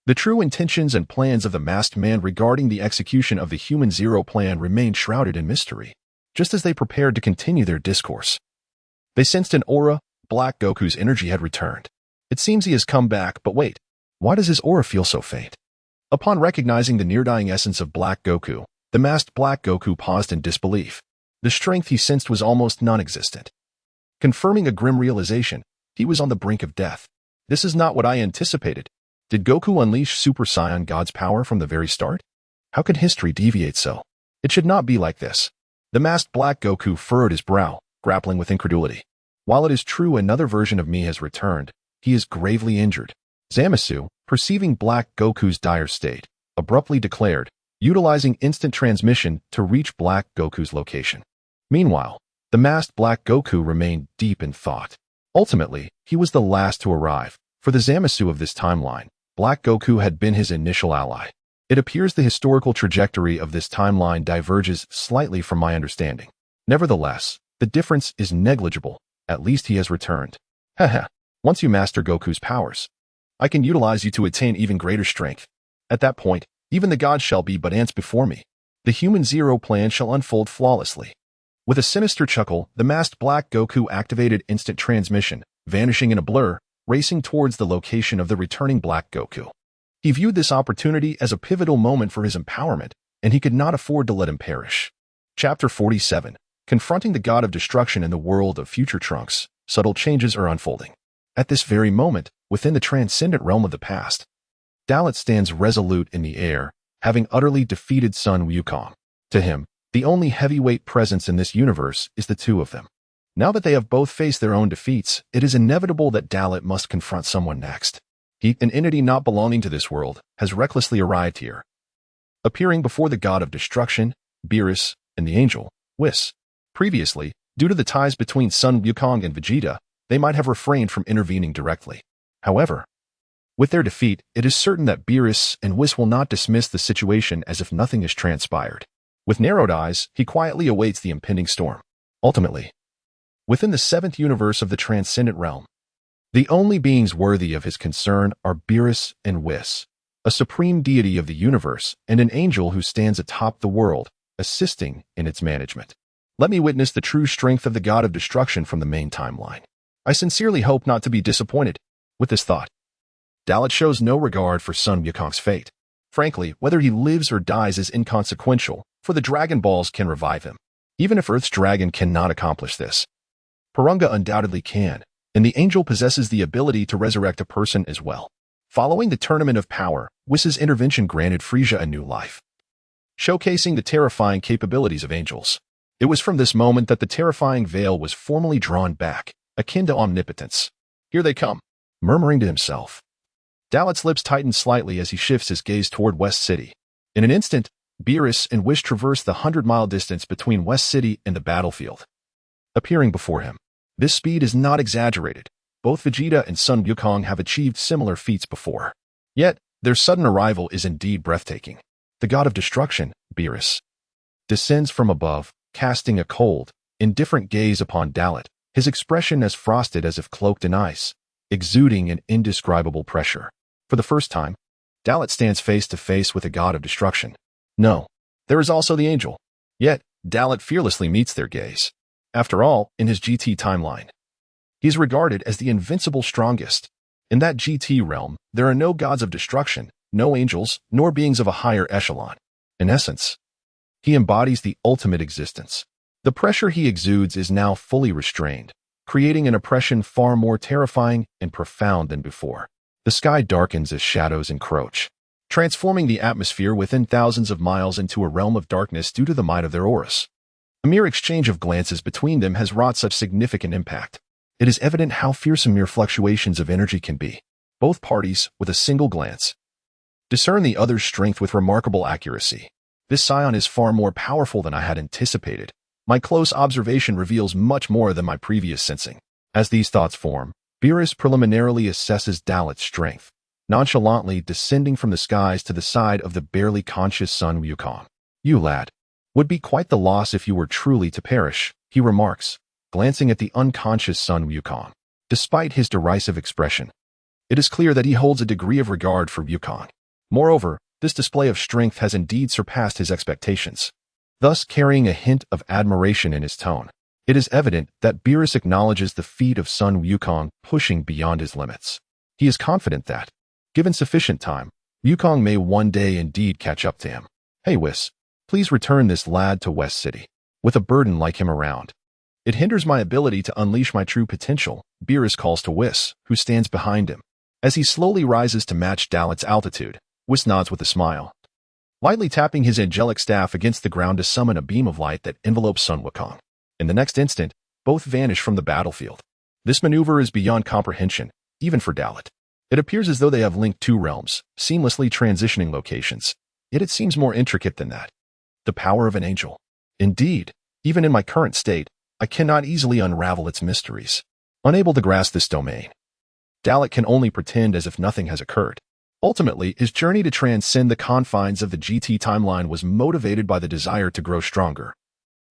A: the true intentions and plans of the masked man regarding the execution of the Human Zero plan remained shrouded in mystery. Just as they prepared to continue their discourse, they sensed an aura. Black Goku's energy had returned. It seems he has come back, but wait, why does his aura feel so faint? Upon recognizing the near-dying essence of Black Goku, the masked Black Goku paused in disbelief. The strength he sensed was almost non-existent. Confirming a grim realization, he was on the brink of death. This is not what I anticipated. Did Goku unleash Super Saiyan God's power from the very start? How could history deviate so? It should not be like this. The masked Black Goku furrowed his brow, grappling with incredulity. While it is true another version of me has returned, he is gravely injured. Zamasu, perceiving Black Goku's dire state, abruptly declared, utilizing instant transmission to reach Black Goku's location. Meanwhile, the masked Black Goku remained deep in thought. Ultimately, he was the last to arrive. For the Zamasu of this timeline, Black Goku had been his initial ally. It appears the historical trajectory of this timeline diverges slightly from my understanding. Nevertheless, the difference is negligible. At least he has returned. Haha, once you master Goku's powers, I can utilize you to attain even greater strength. At that point, even the gods shall be but ants before me. The Human Zero plan shall unfold flawlessly. With a sinister chuckle, the masked Black Goku activated instant transmission, vanishing in a blur, racing towards the location of the returning Black Goku. He viewed this opportunity as a pivotal moment for his empowerment, and he could not afford to let him perish. Chapter 47. Confronting the God of Destruction in the world of future Trunks, subtle changes are unfolding. At this very moment, within the transcendent realm of the past, Dalit stands resolute in the air, having utterly defeated Sun Wukong. To him, the only heavyweight presence in this universe is the two of them. Now that they have both faced their own defeats, it is inevitable that Dalit must confront someone next. He, an entity not belonging to this world, has recklessly arrived here. Appearing before the god of destruction, Beerus, and the angel, Whis. Previously, due to the ties between Sun Wukong and Vegeta, they might have refrained from intervening directly. However, with their defeat, it is certain that Beerus and Whis will not dismiss the situation as if nothing has transpired. With narrowed eyes, he quietly awaits the impending storm. Ultimately, within the seventh universe of the Transcendent realm, the only beings worthy of his concern are Beerus and Whis, a supreme deity of the universe and an angel who stands atop the world, assisting in its management. Let me witness the true strength of the god of destruction from the main timeline. I sincerely hope not to be disappointed. With this thought, Dalit shows no regard for Sun Wukong's fate. Frankly, whether he lives or dies is inconsequential, for the Dragon Balls can revive him. Even if Earth's dragon cannot accomplish this, Porunga undoubtedly can, and the angel possesses the ability to resurrect a person as well. Following the Tournament of Power, Whis' intervention granted Frieza a new life, showcasing the terrifying capabilities of angels. It was from this moment that the terrifying veil was formally drawn back, akin to omnipotence. Here they come, murmuring to himself. Dalit's lips tighten slightly as he shifts his gaze toward West City. In an instant, Beerus and Whis traverse the 100-mile distance between West City and the battlefield. Appearing before him, this speed is not exaggerated. Both Vegeta and Sun Wukong have achieved similar feats before. Yet, their sudden arrival is indeed breathtaking. The god of destruction, Beerus, descends from above, casting a cold, indifferent gaze upon Dalit, his expression as frosted as if cloaked in ice, exuding an indescribable pressure. For the first time, Dalit stands face to face with a god of destruction. No, there is also the angel. Yet, Dalit fearlessly meets their gaze. After all, in his GT timeline, he is regarded as the invincible strongest. In that GT realm, there are no gods of destruction, no angels, nor beings of a higher echelon. In essence, he embodies the ultimate existence. The pressure he exudes is now fully restrained, creating an oppression far more terrifying and profound than before. The sky darkens as shadows encroach, transforming the atmosphere within thousands of miles into a realm of darkness due to the might of their auras. A mere exchange of glances between them has wrought such significant impact. It is evident how fearsome mere fluctuations of energy can be. Both parties, with a single glance, discern the other's strength with remarkable accuracy. This scion is far more powerful than I had anticipated. My close observation reveals much more than my previous sensing. As these thoughts form, Beerus preliminarily assesses Dalit's strength, nonchalantly descending from the skies to the side of the barely conscious Sun Wukong. You, lad, would be quite the loss if you were truly to perish, he remarks, glancing at the unconscious Sun Wukong. Despite his derisive expression, it is clear that he holds a degree of regard for Wukong. Moreover, this display of strength has indeed surpassed his expectations, thus carrying a hint of admiration in his tone. It is evident that Beerus acknowledges the feat of Sun Wukong pushing beyond his limits. He is confident that, given sufficient time, Wukong may one day indeed catch up to him. Hey Whis, please return this lad to West City. With a burden like him around, it hinders my ability to unleash my true potential, Beerus calls to Whis, who stands behind him. As he slowly rises to match Dalit's altitude, Whis nods with a smile, lightly tapping his angelic staff against the ground to summon a beam of light that envelopes Sun Wukong. In the next instant, both vanish from the battlefield. This maneuver is beyond comprehension, even for Dalit. It appears as though they have linked two realms, seamlessly transitioning locations. Yet it seems more intricate than that. The power of an angel. Indeed, even in my current state, I cannot easily unravel its mysteries. Unable to grasp this domain, Dalit can only pretend as if nothing has occurred. Ultimately, his journey to transcend the confines of the GT timeline was motivated by the desire to grow stronger,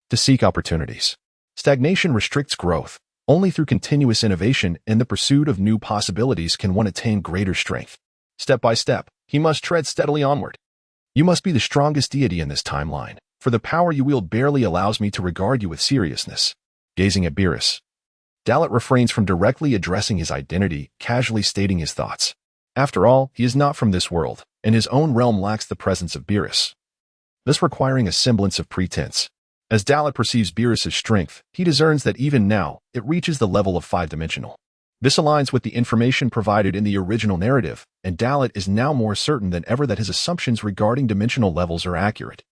A: to seek opportunities. Stagnation restricts growth. Only through continuous innovation and the pursuit of new possibilities can one attain greater strength. Step by step, he must tread steadily onward. You must be the strongest deity in this timeline, for the power you wield barely allows me to regard you with seriousness. Gazing at Beerus, Dalit refrains from directly addressing his identity, casually stating his thoughts. After all, he is not from this world, and his own realm lacks the presence of Beerus, thus requiring a semblance of pretense. As Dalit perceives Beerus' strength, he discerns that even now, it reaches the level of 5-dimensional. This aligns with the information provided in the original narrative, and Dalit is now more certain than ever that his assumptions regarding dimensional levels are accurate.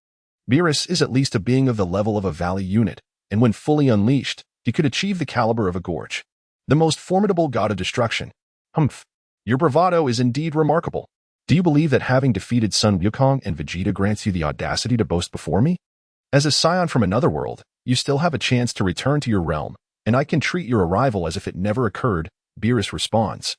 A: Beerus is at least a being of the level of a valley unit, and when fully unleashed, he could achieve the caliber of a gorge, the most formidable god of destruction. Humph. Your bravado is indeed remarkable. Do you believe that having defeated Sun Wukong and Vegeta grants you the audacity to boast before me? As a scion from another world, you still have a chance to return to your realm, and I can treat your arrival as if it never occurred, Beerus responds,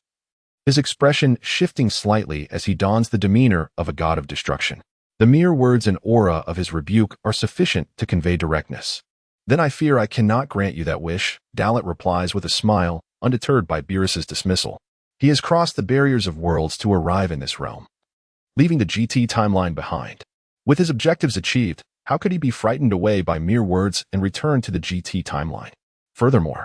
A: his expression shifting slightly as he dons the demeanor of a god of destruction. The mere words and aura of his rebuke are sufficient to convey directness. Then I fear I cannot grant you that wish, Dalit replies with a smile, undeterred by Beerus's dismissal. He has crossed the barriers of worlds to arrive in this realm, leaving the GT timeline behind. With his objectives achieved, how could he be frightened away by mere words and return to the GT timeline? Furthermore,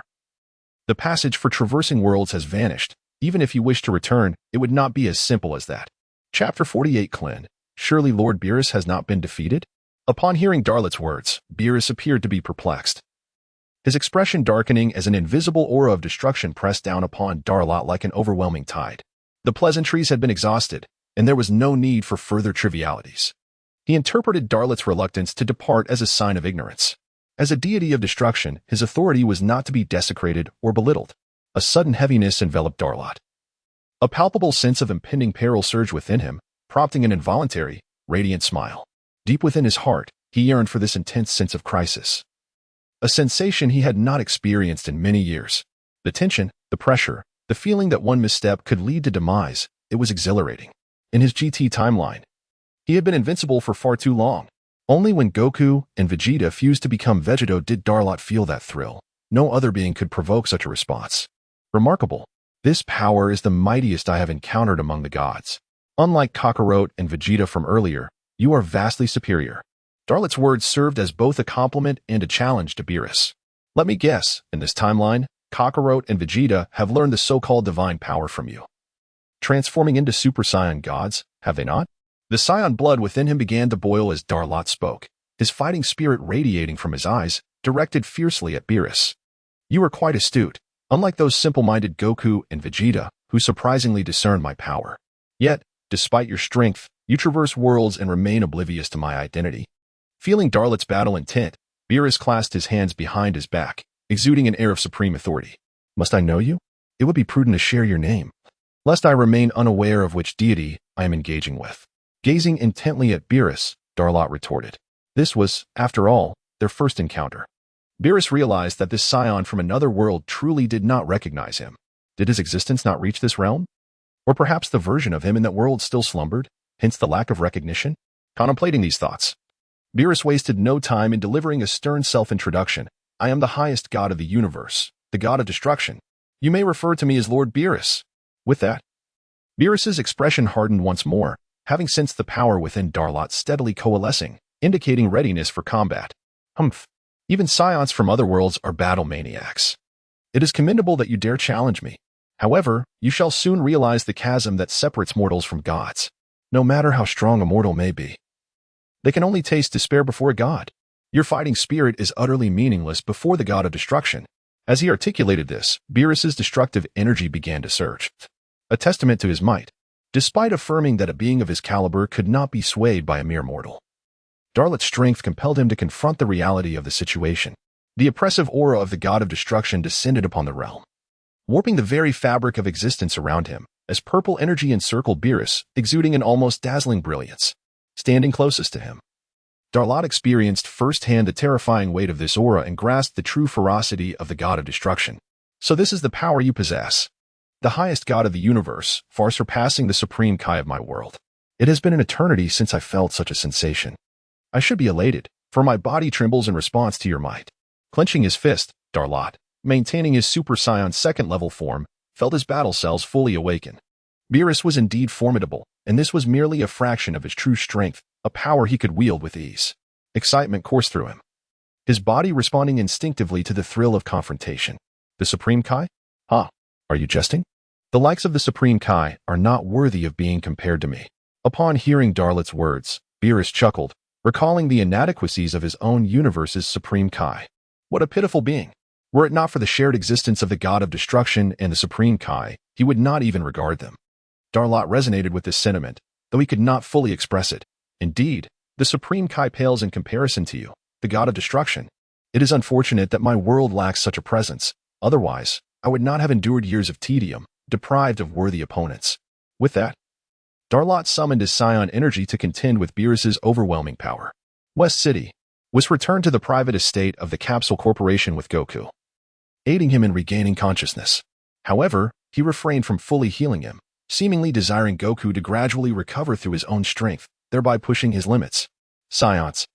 A: the passage for traversing worlds has vanished. Even if you wish to return, it would not be as simple as that. Chapter 48 Clin. Surely Lord Beerus has not been defeated? Upon hearing Darlot's words, Beerus appeared to be perplexed. His expression darkening as an invisible aura of destruction pressed down upon Darlot like an overwhelming tide. The pleasantries had been exhausted, and there was no need for further trivialities. He interpreted Darlot's reluctance to depart as a sign of ignorance. As a deity of destruction, his authority was not to be desecrated or belittled. A sudden heaviness enveloped Darlot. A palpable sense of impending peril surged within him, prompting an involuntary, radiant smile. Deep within his heart, he yearned for this intense sense of crisis. A sensation he had not experienced in many years. The tension, the pressure, the feeling that one misstep could lead to demise, it was exhilarating. In his GT timeline, he had been invincible for far too long. Only when Goku and Vegeta fused to become Vegeto did Darlot feel that thrill. No other being could provoke such a response. Remarkable. This power is the mightiest I have encountered among the gods. Unlike Kakarot and Vegeta from earlier, you are vastly superior. Darlot's words served as both a compliment and a challenge to Beerus. Let me guess, in this timeline, Kakarot and Vegeta have learned the so-called divine power from you. Transforming into Super Saiyan gods, have they not? The Saiyan blood within him began to boil as Darlot spoke, his fighting spirit radiating from his eyes, directed fiercely at Beerus. You are quite astute, unlike those simple-minded Goku and Vegeta, who surprisingly discern my power. Yet, despite your strength, you traverse worlds and remain oblivious to my identity. Feeling Darlot's battle intent, Beerus clasped his hands behind his back, exuding an air of supreme authority. Must I know you? It would be prudent to share your name, lest I remain unaware of which deity I am engaging with. Gazing intently at Beerus, Darlot retorted. This was, after all, their first encounter. Beerus realized that this scion from another world truly did not recognize him. Did his existence not reach this realm? Or perhaps the version of him in that world still slumbered, hence the lack of recognition? Contemplating these thoughts, Beerus wasted no time in delivering a stern self-introduction. I am the highest god of the universe, the god of destruction. You may refer to me as Lord Beerus. With that, Beerus's expression hardened once more, having sensed the power within Darlot steadily coalescing, indicating readiness for combat. Humph. Even scions from other worlds are battle maniacs. It is commendable that you dare challenge me. However, you shall soon realize the chasm that separates mortals from gods. No matter how strong a mortal may be, they can only taste despair before a god. Your fighting spirit is utterly meaningless before the god of destruction. As he articulated this, Beerus's destructive energy began to surge, a testament to his might, despite affirming that a being of his caliber could not be swayed by a mere mortal. Darlot's strength compelled him to confront the reality of the situation. The oppressive aura of the god of destruction descended upon the realm, warping the very fabric of existence around him, as purple energy encircled Beerus, exuding an almost dazzling brilliance. Standing closest to him, Darlot experienced firsthand the terrifying weight of this aura and grasped the true ferocity of the god of destruction. So this is the power you possess. The highest god of the universe, far surpassing the supreme Kai of my world. It has been an eternity since I felt such a sensation. I should be elated, for my body trembles in response to your might. Clenching his fist, Darlot, maintaining his Super Saiyan second-level form, felt his battle cells fully awaken. Beerus was indeed formidable, and this was merely a fraction of his true strength, a power he could wield with ease. Excitement coursed through him, his body responding instinctively to the thrill of confrontation. The Supreme Kai? Huh? Are you jesting? The likes of the Supreme Kai are not worthy of being compared to me. Upon hearing Darlot's words, Beerus chuckled, recalling the inadequacies of his own universe's Supreme Kai. What a pitiful being! Were it not for the shared existence of the god of destruction and the Supreme Kai, he would not even regard them. Darlot resonated with this sentiment, though he could not fully express it. Indeed, the Supreme Kai pales in comparison to you, the god of destruction. It is unfortunate that my world lacks such a presence. Otherwise, I would not have endured years of tedium, deprived of worthy opponents. With that, Darlot summoned his scion energy to contend with Beerus's overwhelming power. West City was returned to the private estate of the Capsule Corporation with Goku, aiding him in regaining consciousness. However, he refrained from fully healing him, seemingly desiring Goku to gradually recover through his own strength, thereby pushing his limits. Saiyans,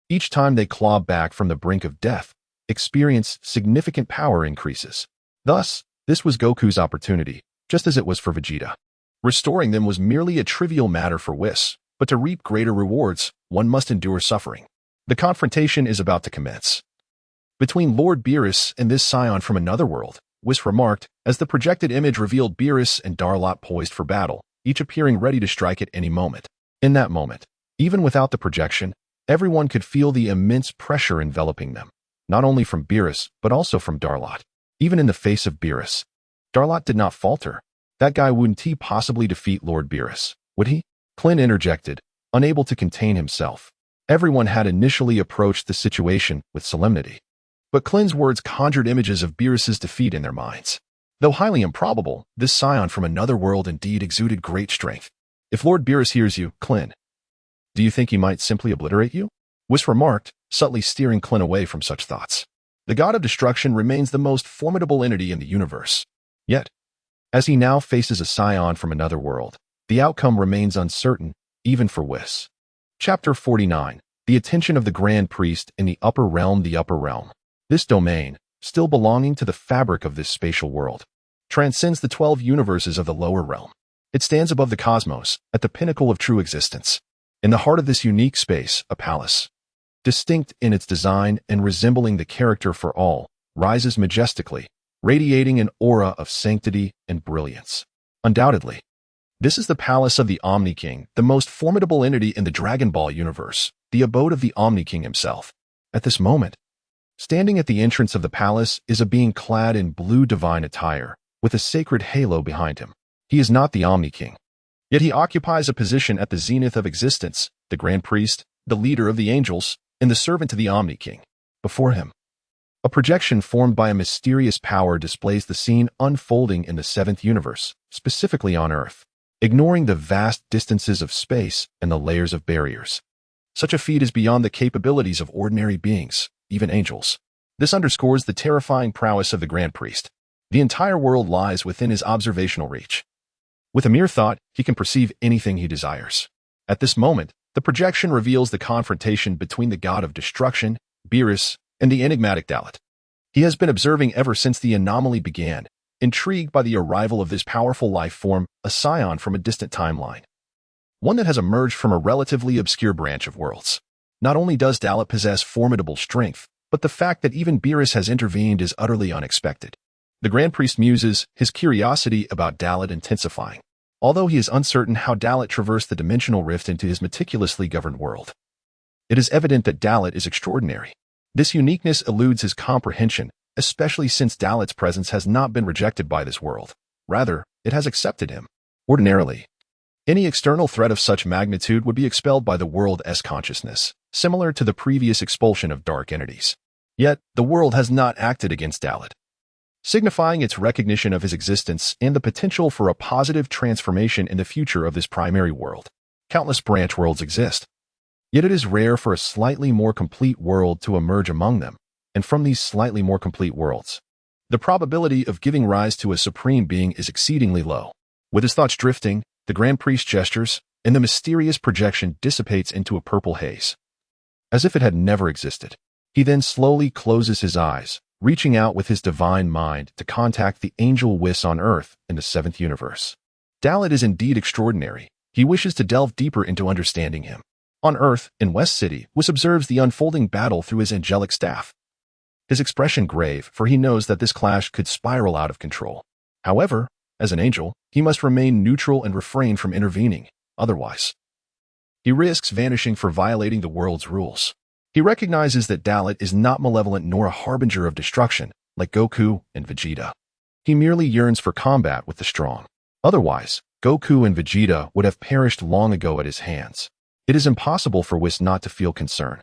A: each time they claw back from the brink of death, experience significant power increases. Thus, this was Goku's opportunity, just as it was for Vegeta. Restoring them was merely a trivial matter for Whis, but to reap greater rewards, one must endure suffering. The confrontation is about to commence. Between Lord Beerus and this scion from another world, Whis remarked, as the projected image revealed Beerus and Darlot poised for battle, each appearing ready to strike at any moment. In that moment, even without the projection, everyone could feel the immense pressure enveloping them, not only from Beerus, but also from Darlot. Even in the face of Beerus, Darlot did not falter. That guy wouldn't he possibly defeat Lord Beerus, would he? Clint interjected, unable to contain himself. Everyone had initially approached the situation with solemnity, but Clint's words conjured images of Beerus's defeat in their minds. Though highly improbable, this scion from another world indeed exuded great strength. If Lord Beerus hears you, Clint, do you think he might simply obliterate you? Whis remarked, subtly steering Clint away from such thoughts. The god of destruction remains the most formidable entity in the universe. Yet, as he now faces a scion from another world, the outcome remains uncertain, even for Whis. Chapter 49. The Attention of the Grand Priest in the Upper Realm. The Upper Realm. This domain, still belonging to the fabric of this spatial world, transcends the 12 universes of the lower realm. It stands above the cosmos, at the pinnacle of true existence. In the heart of this unique space, a palace, distinct in its design and resembling the character for all, rises majestically, radiating an aura of sanctity and brilliance. Undoubtedly, this is the palace of the Omni King, the most formidable entity in the Dragon Ball universe, the abode of the Omni King himself. At this moment, standing at the entrance of the palace is a being clad in blue divine attire, with a sacred halo behind him. He is not the Omni King, yet he occupies a position at the zenith of existence, the Grand Priest, the leader of the angels, and the servant to the Omni King. Before him, a projection formed by a mysterious power displays the scene unfolding in the 7th universe, specifically on Earth, ignoring the vast distances of space and the layers of barriers. Such a feat is beyond the capabilities of ordinary beings, even angels. This underscores the terrifying prowess of the Grand Priest. The entire world lies within his observational reach. With a mere thought, he can perceive anything he desires. At this moment, the projection reveals the confrontation between the god of destruction, Beerus, and the enigmatic Dalit. He has been observing ever since the anomaly began, intrigued by the arrival of this powerful life form, a scion from a distant timeline, one that has emerged from a relatively obscure branch of worlds. Not only does Dalit possess formidable strength, but the fact that even Beerus has intervened is utterly unexpected. The Grand Priest muses, his curiosity about Dalit intensifying, although he is uncertain how Dalit traversed the dimensional rift into his meticulously governed world. It is evident that Dalit is extraordinary. This uniqueness eludes his comprehension, especially since Dalit's presence has not been rejected by this world. Rather, it has accepted him. Ordinarily, any external threat of such magnitude would be expelled by the world's consciousness, similar to the previous expulsion of dark entities. Yet, the world has not acted against Dalit, signifying its recognition of his existence and the potential for a positive transformation in the future of this primary world. Countless branch worlds exist, yet it is rare for a slightly more complete world to emerge among them, and from these slightly more complete worlds, the probability of giving rise to a supreme being is exceedingly low. With his thoughts drifting, the Grand Priest gestures, and the mysterious projection dissipates into a purple haze, as if it had never existed. He then slowly closes his eyes, reaching out with his divine mind to contact the angel Whis on Earth in the 7th universe. Dalit is indeed extraordinary. He wishes to delve deeper into understanding him. On Earth, in West City, Whis observes the unfolding battle through his angelic staff, his expression grave, for he knows that this clash could spiral out of control. However, as an angel, he must remain neutral and refrain from intervening. Otherwise, he risks vanishing for violating the world's rules. He recognizes that Dalit is not malevolent nor a harbinger of destruction, like Goku and Vegeta. He merely yearns for combat with the strong. Otherwise, Goku and Vegeta would have perished long ago at his hands. It is impossible for Whis not to feel concern.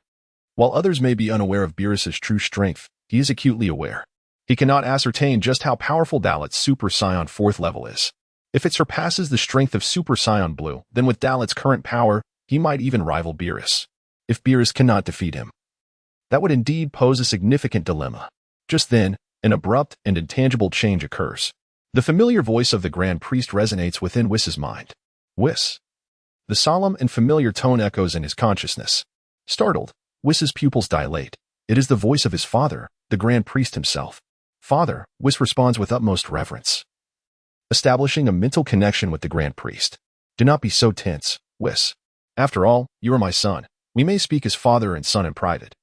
A: While others may be unaware of Beerus's true strength, he is acutely aware. He cannot ascertain just how powerful Dalet's Super Saiyan 4th level is. If it surpasses the strength of Super Saiyan Blue, then with Dalet's current power, he might even rival Beerus. If Beerus cannot defeat him, that would indeed pose a significant dilemma. Just then, an abrupt and intangible change occurs. The familiar voice of the Grand Priest resonates within Whis' mind. Whis. The solemn and familiar tone echoes in his consciousness. Startled, Whis' pupils dilate. It is the voice of his father, the Grand Priest himself. Father, Whis responds with utmost reverence, establishing a mental connection with the Grand Priest. Do not be so tense, Whis. After all, you are my son. We may speak as father and son in private.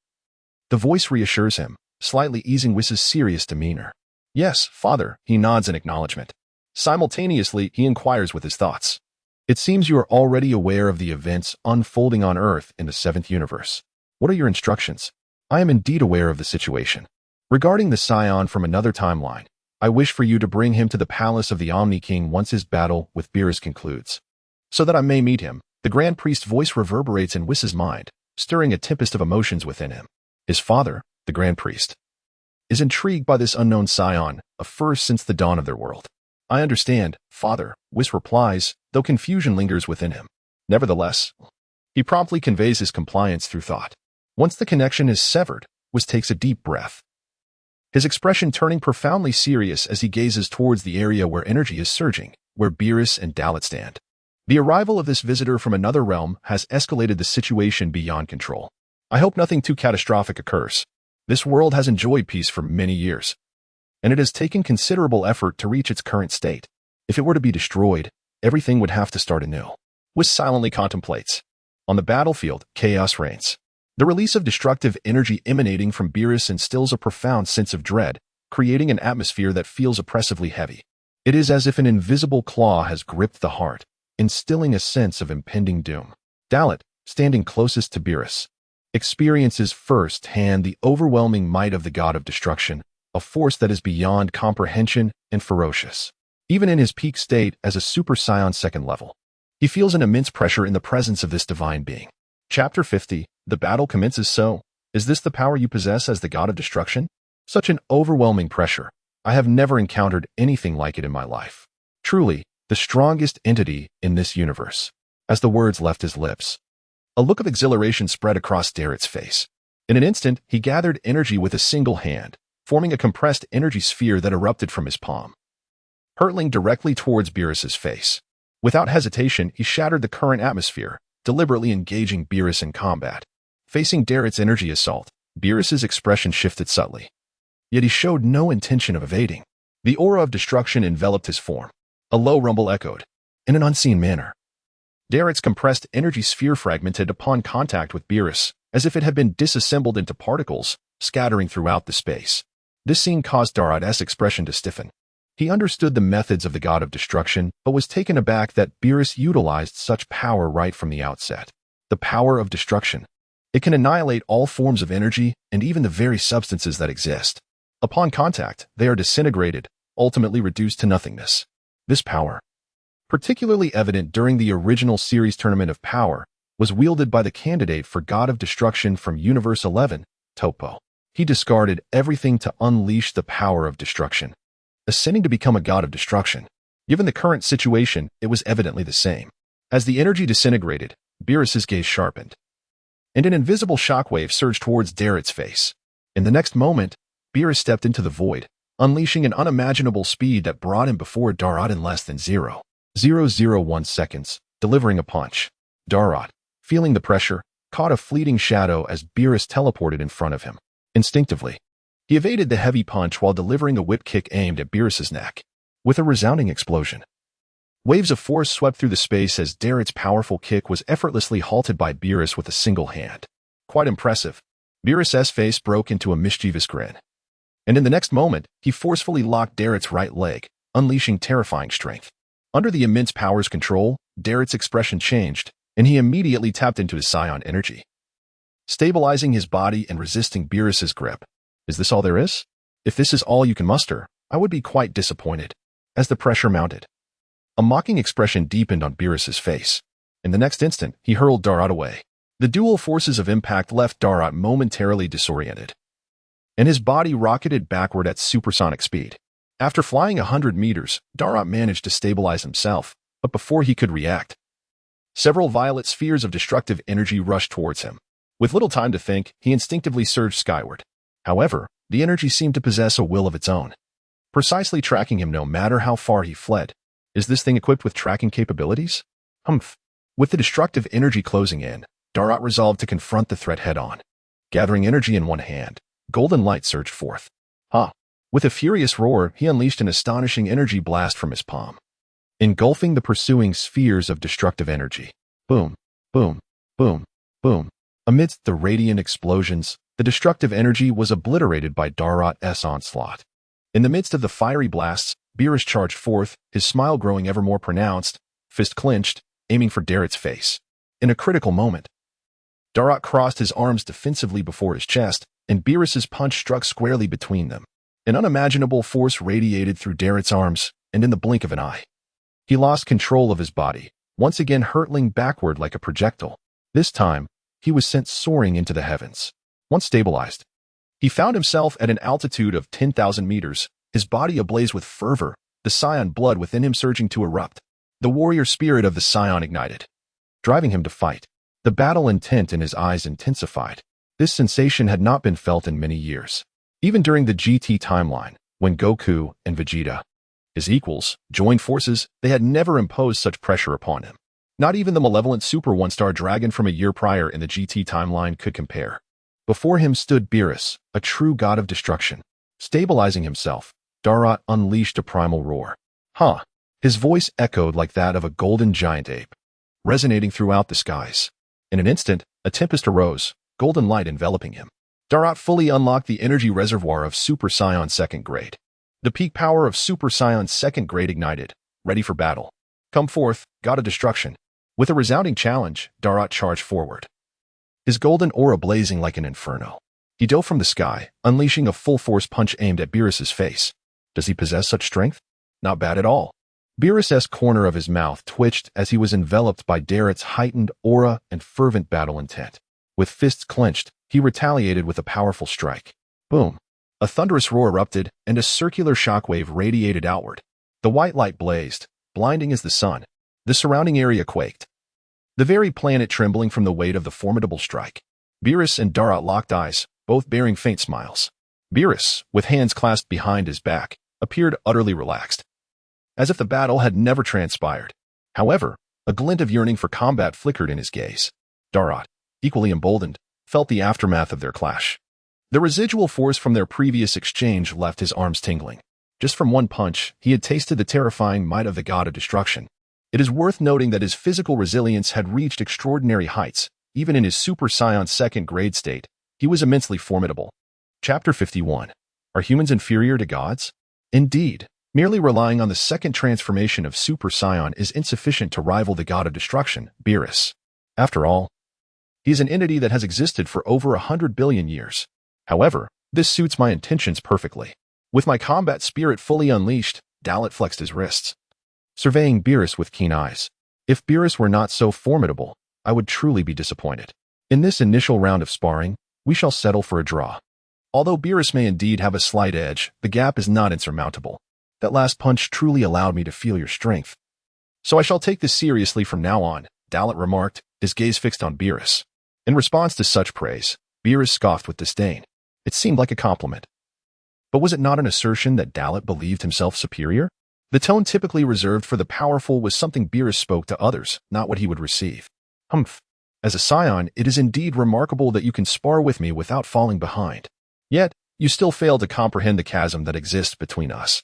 A: The voice reassures him, slightly easing Whis' serious demeanor. Yes, father, he nods in acknowledgement. Simultaneously, he inquires with his thoughts. It seems you are already aware of the events unfolding on Earth in the 7th universe. What are your instructions? I am indeed aware of the situation. Regarding the Scion from another timeline, I wish for you to bring him to the palace of the Omni King once his battle with Beerus concludes, so that I may meet him. The Grand Priest's voice reverberates in Whis' mind, stirring a tempest of emotions within him. His father, the Grand Priest, is intrigued by this unknown Scion, a first since the dawn of their world. I understand, father, Whis replies, though confusion lingers within him. Nevertheless, he promptly conveys his compliance through thought. Once the connection is severed, Whis takes a deep breath, his expression turning profoundly serious as he gazes towards the area where energy is surging, where Beerus and Dalet stand. The arrival of this visitor from another realm has escalated the situation beyond control. I hope nothing too catastrophic occurs. This world has enjoyed peace for many years, and it has taken considerable effort to reach its current state. If it were to be destroyed, everything would have to start anew. Whis silently contemplates. On the battlefield, chaos reigns. The release of destructive energy emanating from Beerus instills a profound sense of dread, creating an atmosphere that feels oppressively heavy. It is as if an invisible claw has gripped the heart, instilling a sense of impending doom. Dalet, standing closest to Beerus, experiences firsthand the overwhelming might of the god of destruction, a force that is beyond comprehension and ferocious. Even in his peak state as a Super Saiyan 2nd level, he feels an immense pressure in the presence of this divine being. Chapter 50, the battle commences. So, is this the power you possess as the god of destruction? Such an overwhelming pressure. I have never encountered anything like it in my life. Truly, the strongest entity in this universe. As the words left his lips, a look of exhilaration spread across Daret's face. In an instant, he gathered energy with a single hand, forming a compressed energy sphere that erupted from his palm, hurtling directly towards Beerus's face. Without hesitation, he shattered the current atmosphere, deliberately engaging Beerus in combat. Facing Daret's energy assault, Beerus's expression shifted subtly. Yet he showed no intention of evading. The aura of destruction enveloped his form. A low rumble echoed. In an unseen manner, Daret's compressed energy sphere fragmented upon contact with Beerus, as if it had been disassembled into particles, scattering throughout the space. This scene caused Daret's expression to stiffen. He understood the methods of the god of destruction, but was taken aback that Beerus utilized such power right from the outset. The power of destruction. It can annihilate all forms of energy and even the very substances that exist. Upon contact, they are disintegrated, ultimately reduced to nothingness. This power, particularly evident during the original series Tournament of Power, was wielded by the candidate for God of Destruction from Universe 11, Topo. He discarded everything to unleash the power of destruction, ascending to become a god of destruction. Given the current situation, it was evidently the same. As the energy disintegrated, Beerus's gaze sharpened, and an invisible shockwave surged towards Daret's face. In the next moment, Beerus stepped into the void, unleashing an unimaginable speed that brought him before Daret in less than 0.001 seconds, delivering a punch. Daret, feeling the pressure, caught a fleeting shadow as Beerus teleported in front of him. Instinctively, he evaded the heavy punch while delivering a whip kick aimed at Beerus's neck. With a resounding explosion, waves of force swept through the space as Daret's powerful kick was effortlessly halted by Beerus with a single hand. Quite impressive. Beerus's face broke into a mischievous grin, and in the next moment, he forcefully locked Daret's right leg, unleashing terrifying strength. Under the immense power's control, Daret's expression changed, and he immediately tapped into his Scion energy, stabilizing his body and resisting Beerus's grip. Is this all there is? If this is all you can muster, I would be quite disappointed. As the pressure mounted, a mocking expression deepened on Beerus's face. In the next instant, he hurled Daret away. The dual forces of impact left Daret momentarily disoriented, and his body rocketed backward at supersonic speed. After flying 100 meters, Darrot managed to stabilize himself, but before he could react, several violet spheres of destructive energy rushed towards him. With little time to think, he instinctively surged skyward. However, the energy seemed to possess a will of its own, precisely tracking him no matter how far he fled. Is this thing equipped with tracking capabilities? Humph. With the destructive energy closing in, Darrot resolved to confront the threat head-on. Gathering energy in one hand, golden light surged forth. With a furious roar, he unleashed an astonishing energy blast from his palm, engulfing the pursuing spheres of destructive energy. Boom, boom, boom, boom. Amidst the radiant explosions, the destructive energy was obliterated by Darrot's onslaught. In the midst of the fiery blasts, Beerus charged forth, his smile growing ever more pronounced, fist clenched, aiming for Darrot's face. In a critical moment, Darrot crossed his arms defensively before his chest, and Beerus's punch struck squarely between them. An unimaginable force radiated through Darrot's arms, and in the blink of an eye, he lost control of his body, once again hurtling backward like a projectile. This time, he was sent soaring into the heavens. Once stabilized, he found himself at an altitude of 10,000 meters, his body ablaze with fervor, the saiyan blood within him surging to erupt. The warrior spirit of the saiyan ignited, driving him to fight. The battle intent in his eyes intensified. This sensation had not been felt in many years. Even during the GT timeline, when Goku and Vegeta, his equals, joined forces, they had never imposed such pressure upon him. Not even the malevolent Super One-Star Dragon from a year prior in the GT timeline could compare. Before him stood Beerus, a true god of destruction. Stabilizing himself, Darrot unleashed a primal roar. His voice echoed like that of a golden giant ape, resonating throughout the skies. In an instant, a tempest arose, golden light enveloping him. Darrot fully unlocked the energy reservoir of Super Saiyan 2nd grade. The peak power of Super Saiyan 2nd grade ignited, ready for battle. Come forth, god of destruction. With a resounding challenge, Darrot charged forward, his golden aura blazing like an inferno. He dove from the sky, unleashing a full-force punch aimed at Beerus's face. Does he possess such strength? Not bad at all. Beerus's corner of his mouth twitched as he was enveloped by Darrot's heightened aura and fervent battle intent. With fists clenched, he retaliated with a powerful strike. Boom! A thunderous roar erupted, and a circular shockwave radiated outward. The white light blazed, blinding as the sun. The surrounding area quaked, the very planet trembling from the weight of the formidable strike. Beerus and Darrot locked eyes, both bearing faint smiles. Beerus, with hands clasped behind his back, appeared utterly relaxed, as if the battle had never transpired. However, a glint of yearning for combat flickered in his gaze. Darrot, equally emboldened, felt the aftermath of their clash. The residual force from their previous exchange left his arms tingling. Just from one punch, he had tasted the terrifying might of the god of destruction. It is worth noting that his physical resilience had reached extraordinary heights. Even in his Super Saiyan 2nd grade state, he was immensely formidable. Chapter 51. Are humans inferior to gods? Indeed, merely relying on the second transformation of Super Saiyan is insufficient to rival the god of destruction, Beerus. After all, he is an entity that has existed for over 100 billion years. However, this suits my intentions perfectly. With my combat spirit fully unleashed, Darrot flexed his wrists, surveying Beerus with keen eyes. If Beerus were not so formidable, I would truly be disappointed. In this initial round of sparring, we shall settle for a draw. Although Beerus may indeed have a slight edge, the gap is not insurmountable. That last punch truly allowed me to feel your strength. So I shall take this seriously from now on, Darrot remarked, his gaze fixed on Beerus. In response to such praise, Beerus scoffed with disdain. It seemed like a compliment. But was it not an assertion that Darrot believed himself superior? The tone typically reserved for the powerful was something Beerus spoke to others, not what he would receive. Humph. As a scion, it is indeed remarkable that you can spar with me without falling behind. Yet, you still fail to comprehend the chasm that exists between us.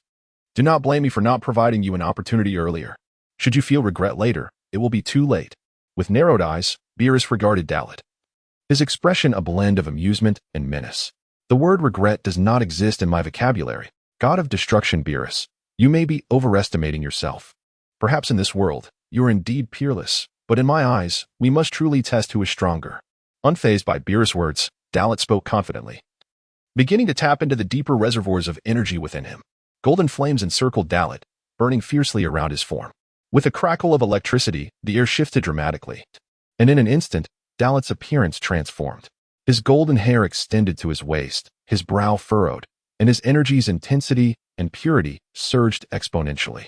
A: Do not blame me for not providing you an opportunity earlier. Should you feel regret later, it will be too late. With narrowed eyes, Beerus regarded Darrot, his expression a blend of amusement and menace. The word regret does not exist in my vocabulary. God of destruction, Beerus, you may be overestimating yourself. Perhaps in this world, you are indeed peerless, but in my eyes, we must truly test who is stronger. Unfazed by Beerus' words, Darrot spoke confidently, beginning to tap into the deeper reservoirs of energy within him. Golden flames encircled Darrot, burning fiercely around his form. With a crackle of electricity, the air shifted dramatically, and in an instant, Darrot's appearance transformed. His golden hair extended to his waist, his brow furrowed, and his energy's intensity and purity surged exponentially.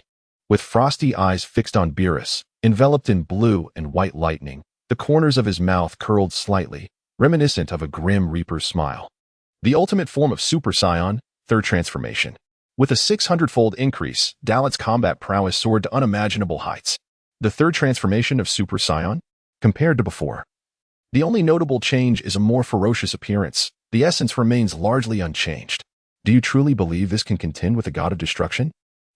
A: With frosty eyes fixed on Beerus, enveloped in blue and white lightning, the corners of his mouth curled slightly, reminiscent of a grim reaper's smile. The ultimate form of Super Saiyan, third transformation. With a 600-fold increase, Dalet's combat prowess soared to unimaginable heights. The third transformation of Super Saiyan? Compared to before. The only notable change is a more ferocious appearance. The essence remains largely unchanged. Do you truly believe this can contend with a god of destruction?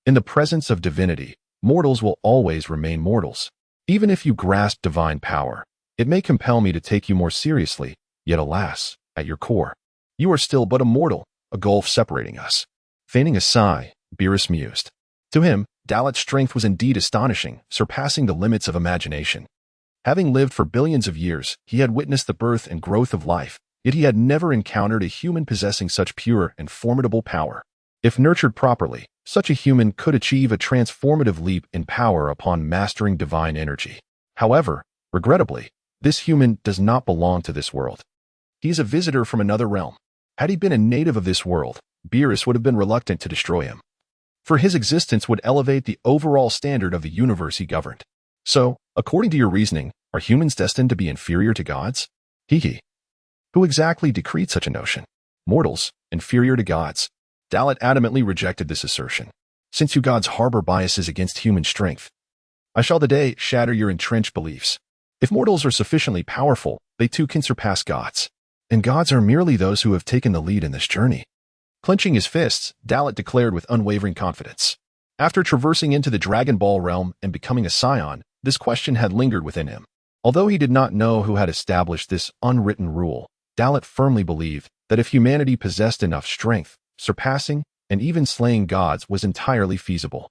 A: In the presence of divinity, mortals will always remain mortals. Even if you grasp divine power, it may compel me to take you more seriously, yet alas, at your core, you are still but a mortal, a gulf separating us. Feigning a sigh, Beerus mused. To him, Dalet's strength was indeed astonishing, surpassing the limits of imagination. Having lived for billions of years, he had witnessed the birth and growth of life, yet he had never encountered a human possessing such pure and formidable power. If nurtured properly, such a human could achieve a transformative leap in power upon mastering divine energy. However, regrettably, this human does not belong to this world. He is a visitor from another realm. Had he been a native of this world, Beerus would have been reluctant to destroy him. For his existence would elevate the overall standard of the universe he governed. So, according to your reasoning, are humans destined to be inferior to gods? Hee. Who exactly decreed such a notion? Mortals, inferior to gods. Dalet adamantly rejected this assertion. Since you gods harbor biases against human strength, I shall today shatter your entrenched beliefs. If mortals are sufficiently powerful, they too can surpass gods. And gods are merely those who have taken the lead in this journey. Clenching his fists, Dalet declared with unwavering confidence. After traversing into the Dragon Ball realm and becoming a Saiyan, this question had lingered within him. Although he did not know who had established this unwritten rule, Dalet firmly believed that if humanity possessed enough strength, surpassing and even slaying gods was entirely feasible.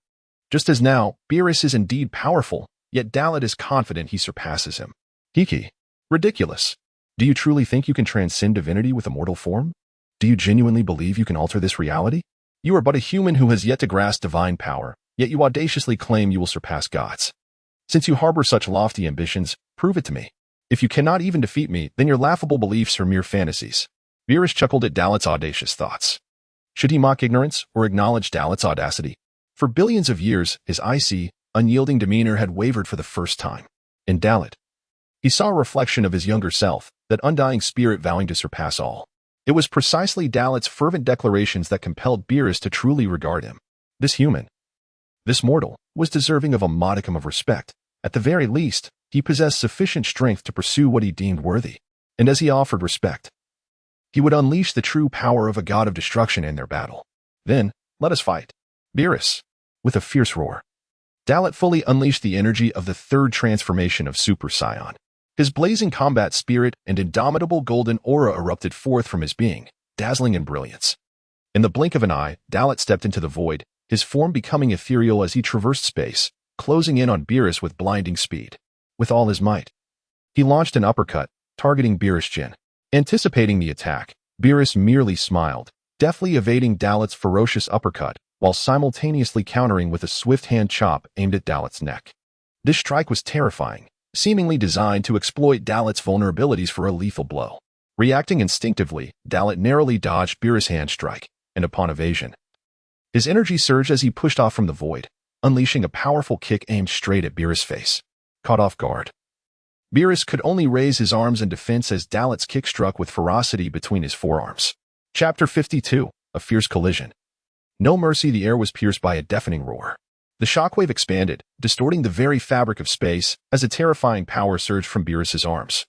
A: Just as now, Beerus is indeed powerful, yet Dalet is confident he surpasses him. Hiki. Ridiculous. Do you truly think you can transcend divinity with a mortal form? Do you genuinely believe you can alter this reality? You are but a human who has yet to grasp divine power, yet you audaciously claim you will surpass gods. Since you harbor such lofty ambitions, prove it to me. If you cannot even defeat me, then your laughable beliefs are mere fantasies. Beerus chuckled at Dalet's audacious thoughts. Should he mock ignorance or acknowledge Dalet's audacity? For billions of years, his icy, unyielding demeanor had wavered for the first time. In Dalet, he saw a reflection of his younger self, that undying spirit vowing to surpass all. It was precisely Dalet's fervent declarations that compelled Beerus to truly regard him. This human, this mortal, was deserving of a modicum of respect. At the very least, he possessed sufficient strength to pursue what he deemed worthy. And as he offered respect, he would unleash the true power of a god of destruction in their battle. Then, let us fight. Beerus, with a fierce roar. Dalet fully unleashed the energy of the third transformation of Super Saiyan. His blazing combat spirit and indomitable golden aura erupted forth from his being, dazzling in brilliance. In the blink of an eye, Dalet stepped into the void, his form becoming ethereal as he traversed space, closing in on Beerus with blinding speed. With all his might, he launched an uppercut, targeting Beerus' chin. Anticipating the attack, Beerus merely smiled, deftly evading Dalet's ferocious uppercut, while simultaneously countering with a swift hand chop aimed at Dalet's neck. This strike was terrifying, seemingly designed to exploit Dalet's vulnerabilities for a lethal blow. Reacting instinctively, Dalet narrowly dodged Beerus' hand strike, and upon evasion, his energy surged as he pushed off from the void, unleashing a powerful kick aimed straight at Beerus' face. Caught off guard, Beerus could only raise his arms in defense as Dalet's kick struck with ferocity between his forearms. Chapter 52, A Fierce Collision. No mercy, the air was pierced by a deafening roar. The shockwave expanded, distorting the very fabric of space as a terrifying power surged from Beerus' arms,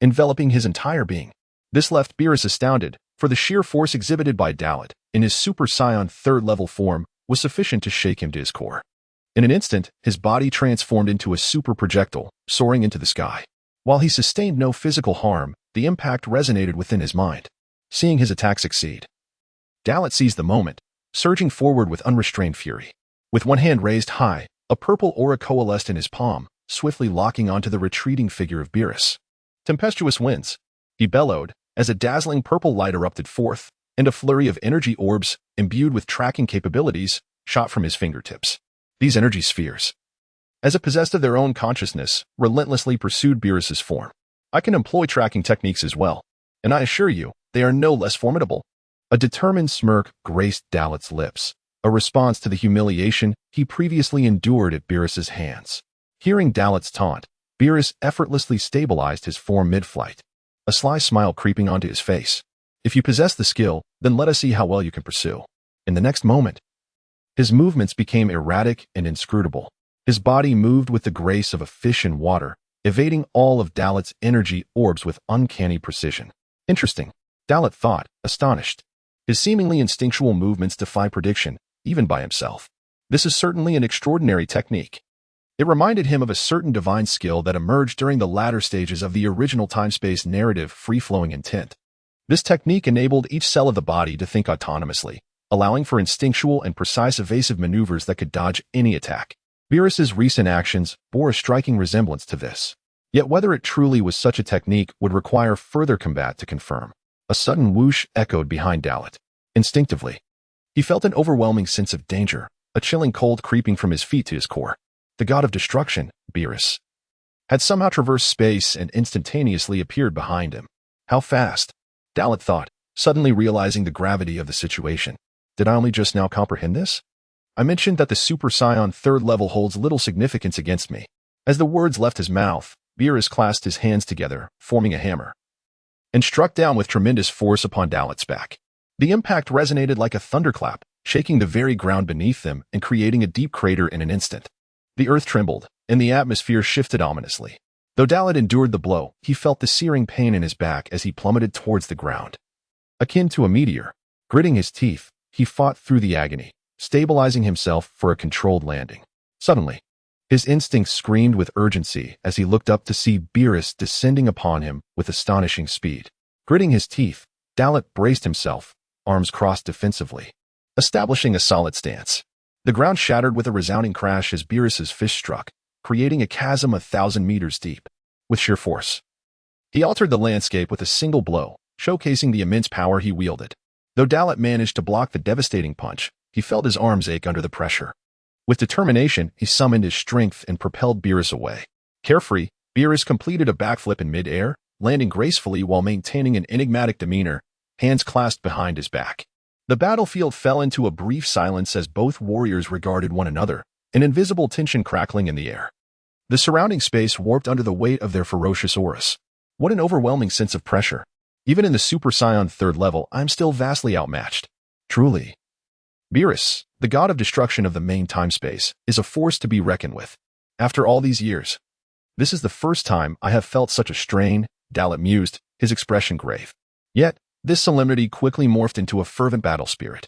A: enveloping his entire being. This left Beerus astounded, for the sheer force exhibited by Dalet, in his Super Saiyan third-level form, was sufficient to shake him to his core. In an instant, his body transformed into a super projectile, soaring into the sky. While he sustained no physical harm, the impact resonated within his mind. Seeing his attack succeed, Dalet seized the moment, surging forward with unrestrained fury. With one hand raised high, a purple aura coalesced in his palm, swiftly locking onto the retreating figure of Beerus. Tempestuous winds, he bellowed, as a dazzling purple light erupted forth, and a flurry of energy orbs, imbued with tracking capabilities, shot from his fingertips. These energy spheres, as if possessed of their own consciousness, relentlessly pursued Beerus' form. I can employ tracking techniques as well, and I assure you, they are no less formidable. A determined smirk graced Dalit's lips, a response to the humiliation he previously endured at Beerus's hands. Hearing Dalit's taunt, Beerus effortlessly stabilized his form mid-flight, a sly smile creeping onto his face. If you possess the skill, then let us see how well you can pursue. In the next moment, his movements became erratic and inscrutable. His body moved with the grace of a fish in water, evading all of Dalit's energy orbs with uncanny precision. Interesting, Dalit thought, astonished. His seemingly instinctual movements defy prediction, even by himself. This is certainly an extraordinary technique. It reminded him of a certain divine skill that emerged during the latter stages of the original time-space narrative free-flowing intent. This technique enabled each cell of the body to think autonomously, allowing for instinctual and precise evasive maneuvers that could dodge any attack. Beerus's recent actions bore a striking resemblance to this. Yet whether it truly was such a technique would require further combat to confirm. A sudden whoosh echoed behind Dalit. Instinctively, he felt an overwhelming sense of danger, a chilling cold creeping from his feet to his core. The god of destruction, Beerus, had somehow traversed space and instantaneously appeared behind him. How fast? Dalit thought, suddenly realizing the gravity of the situation. Did I only just now comprehend this? I mentioned that the Super Saiyan 3rd level holds little significance against me. As the words left his mouth, Beerus clasped his hands together, forming a hammer, and struck down with tremendous force upon Dalit's back. The impact resonated like a thunderclap, shaking the very ground beneath them and creating a deep crater in an instant. The earth trembled, and the atmosphere shifted ominously. Though Dalit endured the blow, he felt the searing pain in his back as he plummeted towards the ground. Akin to a meteor, gritting his teeth, he fought through the agony, stabilizing himself for a controlled landing. Suddenly, his instincts screamed with urgency as he looked up to see Beerus descending upon him with astonishing speed. Gritting his teeth, Dalit braced himself, arms crossed defensively, establishing a solid stance. The ground shattered with a resounding crash as Beerus's fist struck, creating a chasm 1,000 meters deep. With sheer force, he altered the landscape with a single blow, showcasing the immense power he wielded. Though Dalit managed to block the devastating punch, he felt his arms ache under the pressure. With determination, he summoned his strength and propelled Beerus away. Carefree, Beerus completed a backflip in mid-air, landing gracefully while maintaining an enigmatic demeanor, hands clasped behind his back. The battlefield fell into a brief silence as both warriors regarded one another, an invisible tension crackling in the air. The surrounding space warped under the weight of their ferocious auras. What an overwhelming sense of pressure. Even in the Super Saiyan 3rd level, I'm still vastly outmatched. Truly. Beerus, the god of destruction of the main time-space, is a force to be reckoned with. After all these years, this is the first time I have felt such a strain, Dalit mused, his expression grave. Yet, this solemnity quickly morphed into a fervent battle spirit,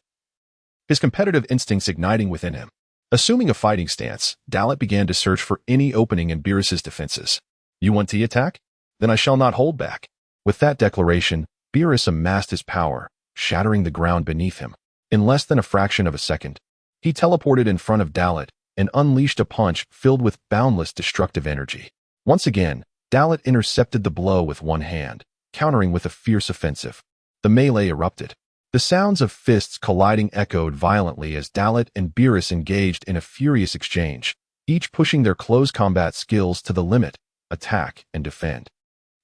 A: his competitive instincts igniting within him. Assuming a fighting stance, Dalit began to search for any opening in Beerus's defenses. You want to attack? Then I shall not hold back. With that declaration, Beerus amassed his power, shattering the ground beneath him. In less than a fraction of a second, he teleported in front of Dalit and unleashed a punch filled with boundless destructive energy. Once again, Dalit intercepted the blow with one hand, countering with a fierce offensive. The melee erupted. The sounds of fists colliding echoed violently as Dalit and Beerus engaged in a furious exchange, each pushing their close combat skills to the limit, attack and defend.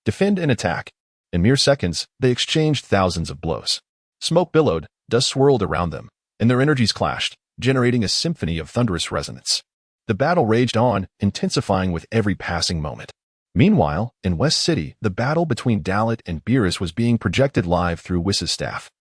A: Defend and attack. In mere seconds, they exchanged thousands of blows. Smoke billowed, dust swirled around them, and their energies clashed, generating a symphony of thunderous resonance. The battle raged on, intensifying with every passing moment. Meanwhile, in West City, the battle between Dalit and Beerus was being projected live through Whis' staff.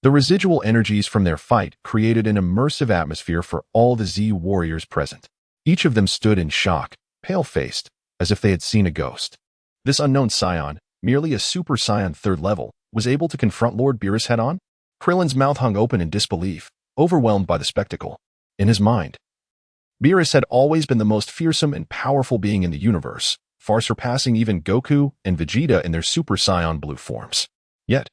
A: The residual energies from their fight created an immersive atmosphere for all the Z warriors present. Each of them stood in shock, pale-faced, as if they had seen a ghost. This unknown Saiyan, merely a Super Saiyan 3rd level, was able to confront Lord Beerus head-on? Krillin's mouth hung open in disbelief, overwhelmed by the spectacle. In his mind, Beerus had always been the most fearsome and powerful being in the universe, far surpassing even Goku and Vegeta in their Super Saiyan blue forms. Yet,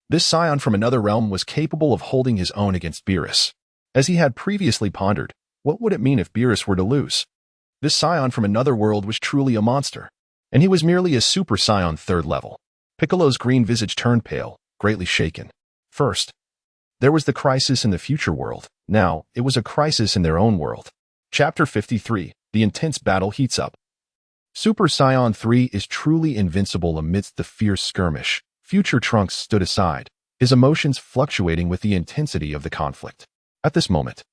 A: this Saiyan from another realm was capable of holding his own against Beerus. As he had previously pondered, what would it mean if Beerus were to lose? This Saiyan from another world was truly a monster, and he was merely a Super Saiyan 3rd level. Piccolo's green visage turned pale, greatly shaken. First, there was the crisis in the future world. Now, it was a crisis in their own world. Chapter 53, The Intense Battle Heats Up. Super Saiyan 3 is truly invincible amidst the fierce skirmish. Future Trunks stood aside, his emotions fluctuating with the intensity of the conflict. At this moment,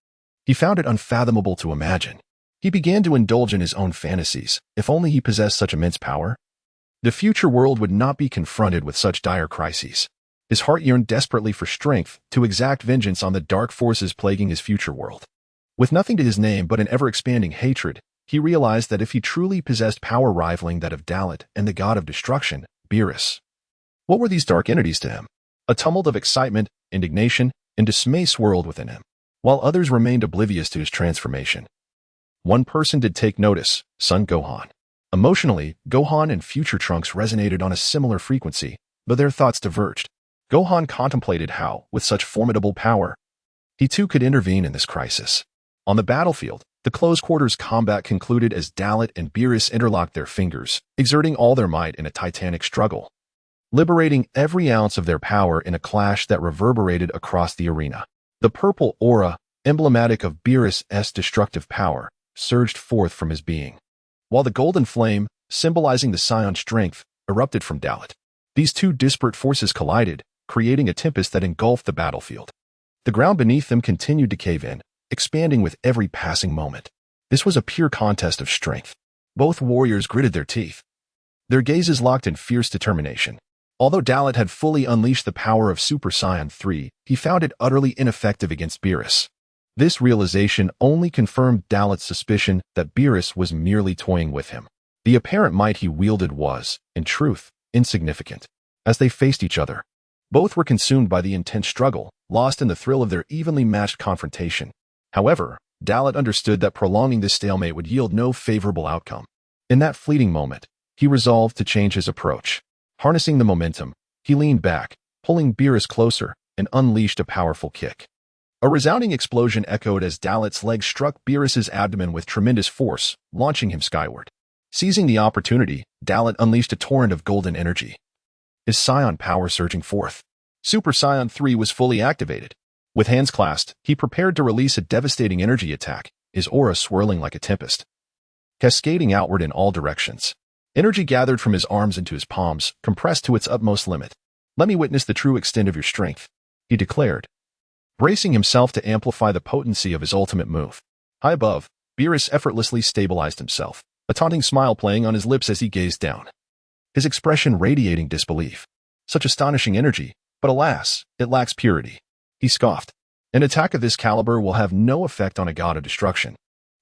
A: he found it unfathomable to imagine. He began to indulge in his own fantasies. If only he possessed such immense power, the future world would not be confronted with such dire crises. His heart yearned desperately for strength to exact vengeance on the dark forces plaguing his future world. With nothing to his name but an ever-expanding hatred, he realized that if he truly possessed power rivaling that of Dalit and the god of destruction, Beerus, what were these dark entities to him? A tumult of excitement, indignation, and dismay swirled within him, while others remained oblivious to his transformation. One person did take notice, son Gohan. Emotionally, Gohan and future Trunks resonated on a similar frequency, but their thoughts diverged. Gohan contemplated how, with such formidable power, he too could intervene in this crisis. On the battlefield, the close-quarters combat concluded as Dalit and Beerus interlocked their fingers, exerting all their might in a titanic struggle, liberating every ounce of their power in a clash that reverberated across the arena. The purple aura, emblematic of Beerus' destructive power, surged forth from his being, while the golden flame, symbolizing the Saiyan strength, erupted from Dalit. These two disparate forces collided, creating a tempest that engulfed the battlefield. The ground beneath them continued to cave in, expanding with every passing moment. This was a pure contest of strength. Both warriors gritted their teeth, their gazes locked in fierce determination. Although Dalit had fully unleashed the power of Super Saiyan 3, he found it utterly ineffective against Beerus. This realization only confirmed Dalit's suspicion that Beerus was merely toying with him. The apparent might he wielded was, in truth, insignificant. As they faced each other, both were consumed by the intense struggle, lost in the thrill of their evenly matched confrontation. However, Dalit understood that prolonging this stalemate would yield no favorable outcome. In that fleeting moment, he resolved to change his approach. Harnessing the momentum, he leaned back, pulling Beerus closer, and unleashed a powerful kick. A resounding explosion echoed as Dalit's leg struck Beerus's abdomen with tremendous force, launching him skyward. Seizing the opportunity, Dalit unleashed a torrent of golden energy, his Saiyan power surging forth. Super Saiyan 3 was fully activated. With hands clasped, he prepared to release a devastating energy attack, his aura swirling like a tempest, cascading outward in all directions. Energy gathered from his arms into his palms, compressed to its utmost limit. "Let me witness the true extent of your strength," he declared, bracing himself to amplify the potency of his ultimate move. High above, Beerus effortlessly stabilized himself, a taunting smile playing on his lips as he gazed down, his expression radiating disbelief. Such astonishing energy, but alas, it lacks purity. He scoffed. An attack of this caliber will have no effect on a god of destruction.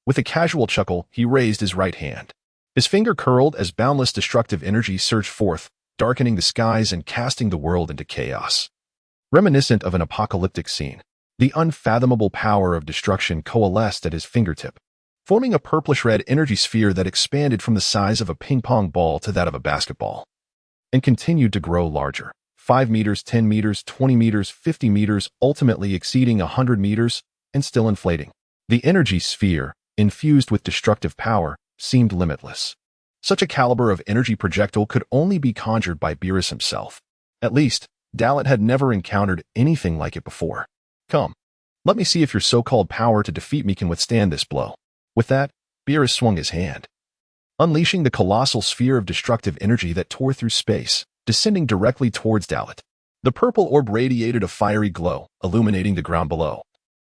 A: With a casual chuckle, he raised his right hand. His finger curled as boundless destructive energy surged forth, darkening the skies and casting the world into chaos. Reminiscent of an apocalyptic scene, the unfathomable power of destruction coalesced at his fingertip, forming a purplish-red energy sphere that expanded from the size of a ping-pong ball to that of a basketball, and continued to grow larger. 5 meters, 10 meters, 20 meters, 50 meters, ultimately exceeding 100 meters, and still inflating. The energy sphere, infused with destructive power, seemed limitless. Such a caliber of energy projectile could only be conjured by Beerus himself. At least, Dalit had never encountered anything like it before. "Come, let me see if your so-called power to defeat me can withstand this blow." With that, Beerus swung his hand, unleashing the colossal sphere of destructive energy that tore through space, descending directly towards Dalit. The purple orb radiated a fiery glow, illuminating the ground below,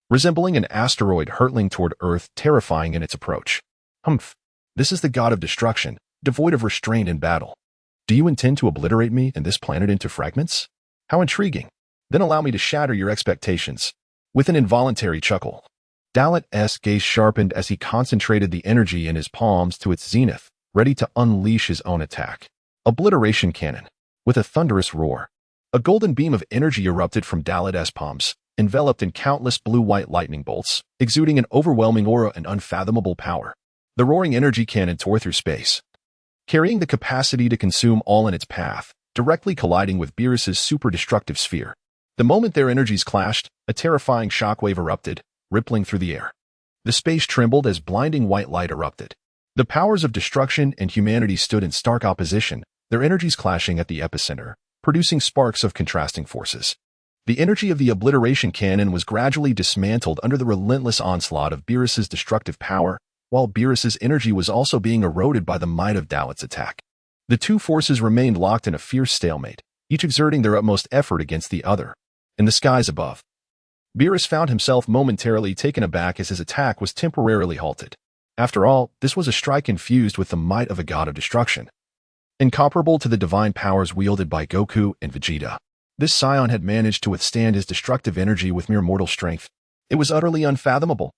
A: resembling an asteroid hurtling toward Earth, terrifying in its approach. "Humph, this is the god of destruction, devoid of restraint in battle. Do you intend to obliterate me and this planet into fragments? How intriguing. Then allow me to shatter your expectations." With an involuntary chuckle, Dalit's gaze sharpened as he concentrated the energy in his palms to its zenith, ready to unleash his own attack. Obliteration cannon. With a thunderous roar, a golden beam of energy erupted from Dalit's palms, enveloped in countless blue-white lightning bolts, exuding an overwhelming aura and unfathomable power. The roaring energy cannon tore through space, carrying the capacity to consume all in its path, directly colliding with Beerus's super-destructive sphere. The moment their energies clashed, a terrifying shockwave erupted, rippling through the air. The space trembled as blinding white light erupted. The powers of destruction and humanity stood in stark opposition, their energies clashing at the epicenter, producing sparks of contrasting forces. The energy of the obliteration cannon was gradually dismantled under the relentless onslaught of Beerus's destructive power, while Beerus's energy was also being eroded by the might of Dalit's attack. The two forces remained locked in a fierce stalemate, each exerting their utmost effort against the other. In the skies above, Beerus found himself momentarily taken aback as his attack was temporarily halted. After all, this was a strike infused with the might of a god of destruction, incomparable to the divine powers wielded by Goku and Vegeta. This scion had managed to withstand his destructive energy with mere mortal strength. It was utterly unfathomable.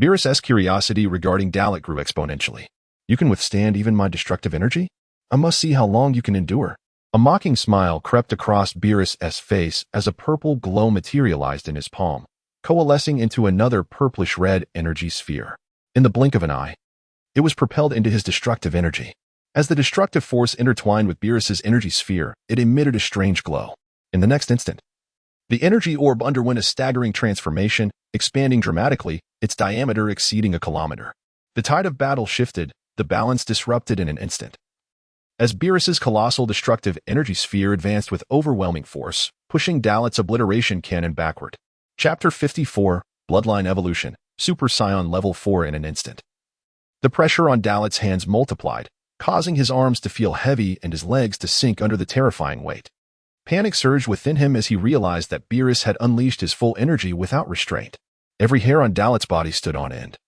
A: Beerus' curiosity regarding Dalit grew exponentially. You can withstand even my destructive energy? I must see how long you can endure. A mocking smile crept across Beerus' face as a purple glow materialized in his palm, coalescing into another purplish-red energy sphere. In the blink of an eye, it was propelled into his destructive energy. As the destructive force intertwined with Beerus' energy sphere, it emitted a strange glow. In the next instant, the energy orb underwent a staggering transformation, expanding dramatically, its diameter exceeding a kilometer. The tide of battle shifted, the balance disrupted in an instant. As Beerus' colossal destructive energy sphere advanced with overwhelming force, pushing Dalit's obliteration cannon backward. Chapter 54, Bloodline Evolution, Super Saiyan Level 4 in an instant. The pressure on Dalit's hands multiplied, causing his arms to feel heavy and his legs to sink under the terrifying weight. Panic surged within him as he realized that Beerus had unleashed his full energy without restraint. Every hair on Dalit's body stood on end,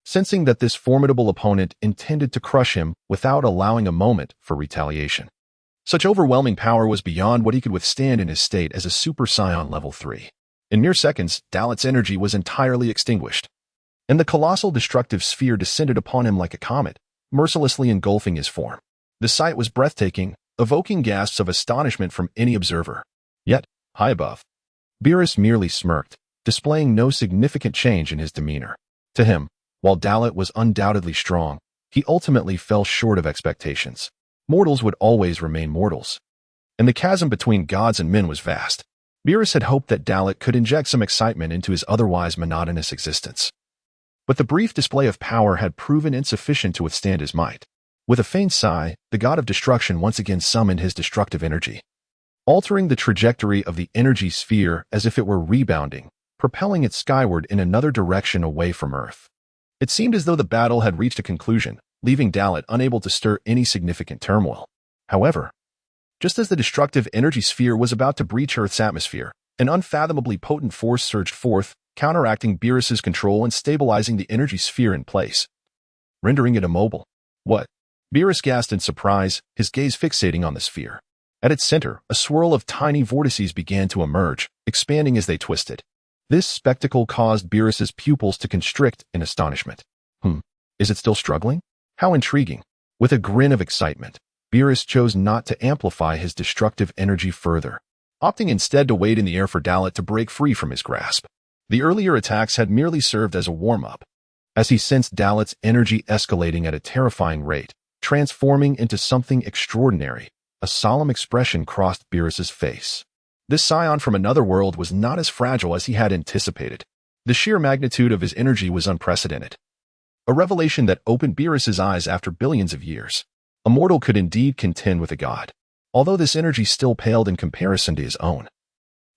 A: sensing that this formidable opponent intended to crush him without allowing a moment for retaliation. Such overwhelming power was beyond what he could withstand in his state as a Super Saiyan Level 3. In mere seconds, Dalit's energy was entirely extinguished, and the colossal destructive sphere descended upon him like a comet, mercilessly engulfing his form. The sight was breathtaking, evoking gasps of astonishment from any observer. Yet, high above, Beerus merely smirked, displaying no significant change in his demeanor. To him, while Dalit was undoubtedly strong, he ultimately fell short of expectations. Mortals would always remain mortals, and the chasm between gods and men was vast. Beerus had hoped that Dalit could inject some excitement into his otherwise monotonous existence. But the brief display of power had proven insufficient to withstand his might. With a faint sigh, the god of destruction once again summoned his destructive energy, altering the trajectory of the energy sphere as if it were rebounding, propelling it skyward in another direction away from Earth. It seemed as though the battle had reached a conclusion, leaving Dalit unable to stir any significant turmoil. However, just as the destructive energy sphere was about to breach Earth's atmosphere, an unfathomably potent force surged forth, counteracting Beerus' control and stabilizing the energy sphere in place, rendering it immobile. What? Beerus gasped in surprise, his gaze fixating on the sphere. At its center, a swirl of tiny vortices began to emerge, expanding as they twisted. This spectacle caused Beerus' pupils to constrict in astonishment. Is it still struggling? How intriguing. With a grin of excitement, Beerus chose not to amplify his destructive energy further, opting instead to wait in the air for Dalit to break free from his grasp. The earlier attacks had merely served as a warm-up, as he sensed Dalit's energy escalating at a terrifying rate, transforming into something extraordinary. A solemn expression crossed Beerus' face. This scion from another world was not as fragile as he had anticipated. The sheer magnitude of his energy was unprecedented, a revelation that opened Beerus' eyes after billions of years. A mortal could indeed contend with a god, although this energy still paled in comparison to his own.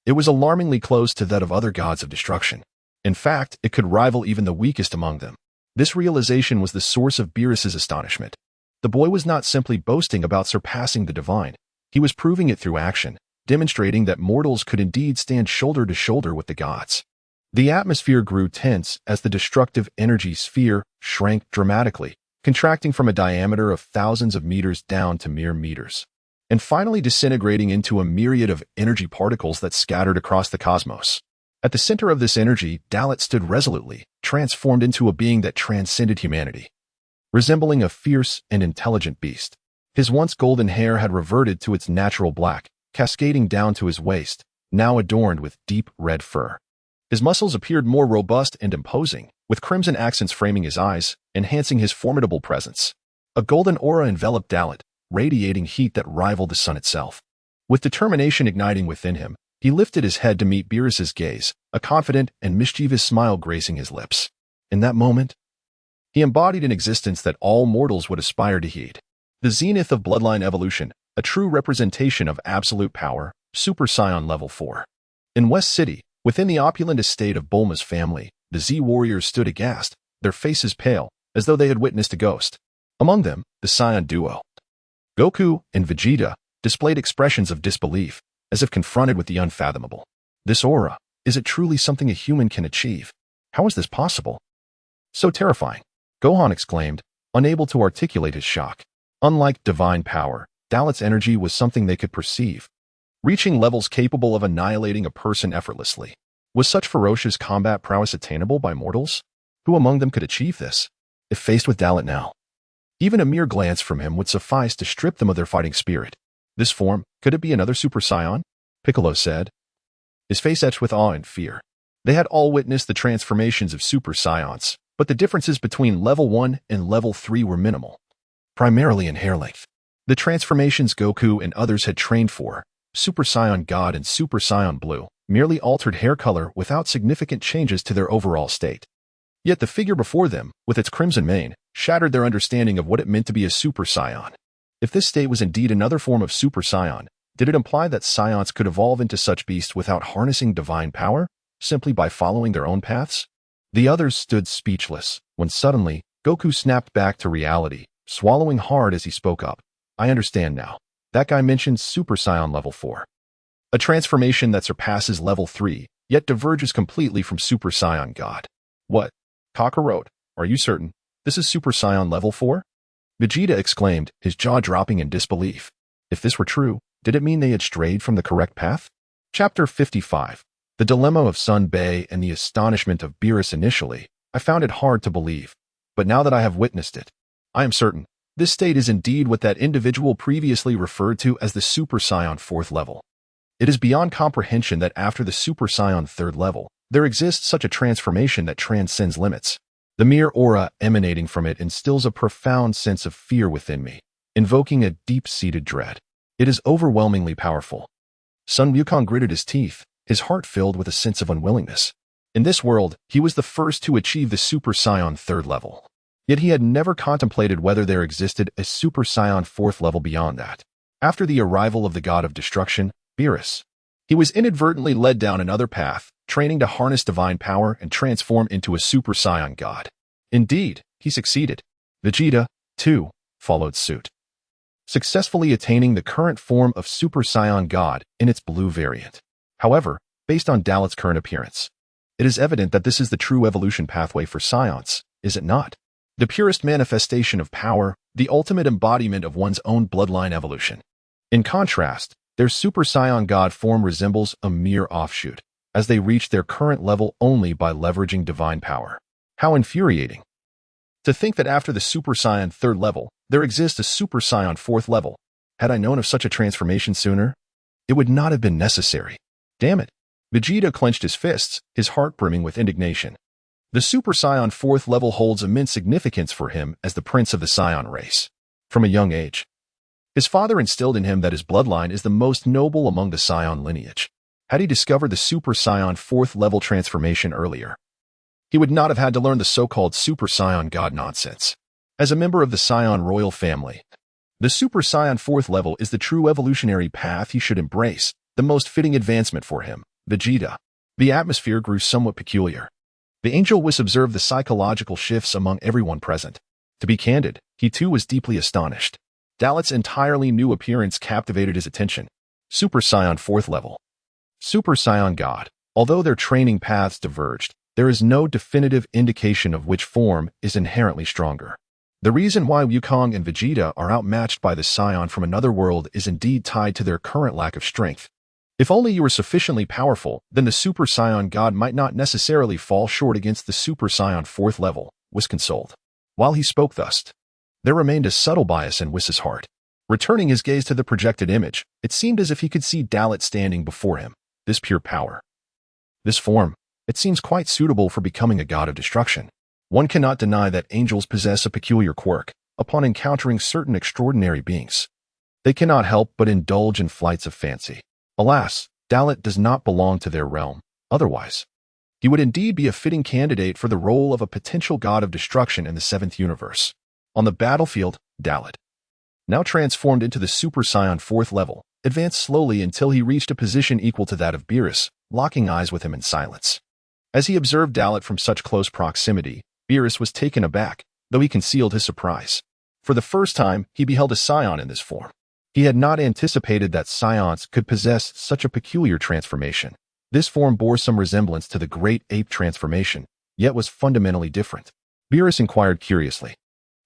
A: It was alarmingly close to that of other gods of destruction. In fact, it could rival even the weakest among them. This realization was the source of Beerus' astonishment. The boy was not simply boasting about surpassing the divine. He was proving it through action, demonstrating that mortals could indeed stand shoulder to shoulder with the gods. The atmosphere grew tense as the destructive energy sphere shrank dramatically, contracting from a diameter of thousands of meters down to mere meters, and finally disintegrating into a myriad of energy particles that scattered across the cosmos. At the center of this energy, Dalit stood resolutely, transformed into a being that transcended humanity, resembling a fierce and intelligent beast. His once golden hair had reverted to its natural black, cascading down to his waist, now adorned with deep red fur. His muscles appeared more robust and imposing, with crimson accents framing his eyes, enhancing his formidable presence. A golden aura enveloped Dalit, radiating heat that rivaled the sun itself. With determination igniting within him, he lifted his head to meet Beerus' gaze, a confident and mischievous smile gracing his lips. In that moment, he embodied an existence that all mortals would aspire to heed. The zenith of bloodline evolution, a true representation of absolute power, Super Saiyan Level 4. In West City, within the opulent estate of Bulma's family, the Z warriors stood aghast, their faces pale, as though they had witnessed a ghost. Among them, the Saiyan duo, Goku and Vegeta, displayed expressions of disbelief, as if confronted with the unfathomable. This aura, is it truly something a human can achieve? How is this possible? So terrifying, Gohan exclaimed, unable to articulate his shock. Unlike divine power, Dalit's energy was something they could perceive, reaching levels capable of annihilating a person effortlessly. Was such ferocious combat prowess attainable by mortals? Who among them could achieve this? If faced with Dalit now, even a mere glance from him would suffice to strip them of their fighting spirit. This form, could it be another Super Saiyan? Piccolo said, his face etched with awe and fear. They had all witnessed the transformations of Super Saiyans, but the differences between level 1 and level 3 were minimal, primarily in hair length. The transformations Goku and others had trained for, Super Saiyan God and Super Saiyan Blue, merely altered hair color without significant changes to their overall state. Yet the figure before them, with its crimson mane, shattered their understanding of what it meant to be a Super Saiyan. If this state was indeed another form of Super Saiyan, did it imply that Saiyans could evolve into such beasts without harnessing divine power, simply by following their own paths? The others stood speechless, when suddenly, Goku snapped back to reality, swallowing hard as he spoke up. I understand now. That guy mentioned Super Saiyan level 4. A transformation that surpasses level 3, yet diverges completely from Super Saiyan God. What? Kakarot, are you certain? This is Super Saiyan level 4? Vegeta exclaimed, his jaw dropping in disbelief. If this were true, did it mean they had strayed from the correct path? Chapter 55. The dilemma of Sun Bei and the astonishment of Beerus. Initially, I found it hard to believe, but now that I have witnessed it, I am certain. This state is indeed what that individual previously referred to as the Super Saiyan 4th level. It is beyond comprehension that after the Super Saiyan 3rd level, there exists such a transformation that transcends limits. The mere aura emanating from it instills a profound sense of fear within me, invoking a deep-seated dread. It is overwhelmingly powerful. Sun Wukong gritted his teeth, his heart filled with a sense of unwillingness. In this world, he was the first to achieve the Super Saiyan 3rd level. Yet he had never contemplated whether there existed a Super Saiyan 4th level beyond that. After the arrival of the god of destruction, Beerus, he was inadvertently led down another path, training to harness divine power and transform into a Super Saiyan god. Indeed, he succeeded. Vegeta, too, followed suit, successfully attaining the current form of Super Saiyan God in its blue variant. However, based on Dalit's current appearance, it is evident that this is the true evolution pathway for Saiyans, is it not? The purest manifestation of power, the ultimate embodiment of one's own bloodline evolution. In contrast, their Super Saiyan God form resembles a mere offshoot, as they reach their current level only by leveraging divine power. How infuriating! To think that after the Super Saiyan 3rd level, there exists a Super Saiyan 4th level. Had I known of such a transformation sooner, it would not have been necessary. Damn it! Vegeta clenched his fists, his heart brimming with indignation. The Super Saiyan 4th level holds immense significance for him as the prince of the Saiyan race. From a young age, his father instilled in him that his bloodline is the most noble among the Saiyan lineage. Had he discovered the Super Saiyan 4th level transformation earlier, he would not have had to learn the so-called Super Saiyan God nonsense. As a member of the Saiyan royal family, the Super Saiyan 4th level is the true evolutionary path he should embrace, the most fitting advancement for him. Vegeta. The atmosphere grew somewhat peculiar. The Angel Whis observed the psychological shifts among everyone present. To be candid, he too was deeply astonished. Dalit's entirely new appearance captivated his attention. Super Saiyan 4th level. Super Saiyan God. Although their training paths diverged, there is no definitive indication of which form is inherently stronger. The reason why Wukong and Vegeta are outmatched by the Saiyan from another world is indeed tied to their current lack of strength. If only you were sufficiently powerful, then the Super Saiyan God might not necessarily fall short against the Super Saiyan 4th level, Whis consoled. While he spoke thus, there remained a subtle bias in Whis' heart. Returning his gaze to the projected image, it seemed as if he could see Dalit standing before him. This pure power, this form, it seems quite suitable for becoming a god of destruction. One cannot deny that angels possess a peculiar quirk. Upon encountering certain extraordinary beings, they cannot help but indulge in flights of fancy. Alas, Dalit does not belong to their realm. Otherwise, he would indeed be a fitting candidate for the role of a potential god of destruction in the 7th universe. On the battlefield, Dalit, now transformed into the Super Saiyan 4th level, advanced slowly until he reached a position equal to that of Beerus, locking eyes with him in silence. As he observed Dalit from such close proximity, Beerus was taken aback, though he concealed his surprise. For the first time, he beheld a Saiyan in this form. He had not anticipated that saiyans could possess such a peculiar transformation. This form bore some resemblance to the great ape transformation, yet was fundamentally different. Beerus inquired curiously.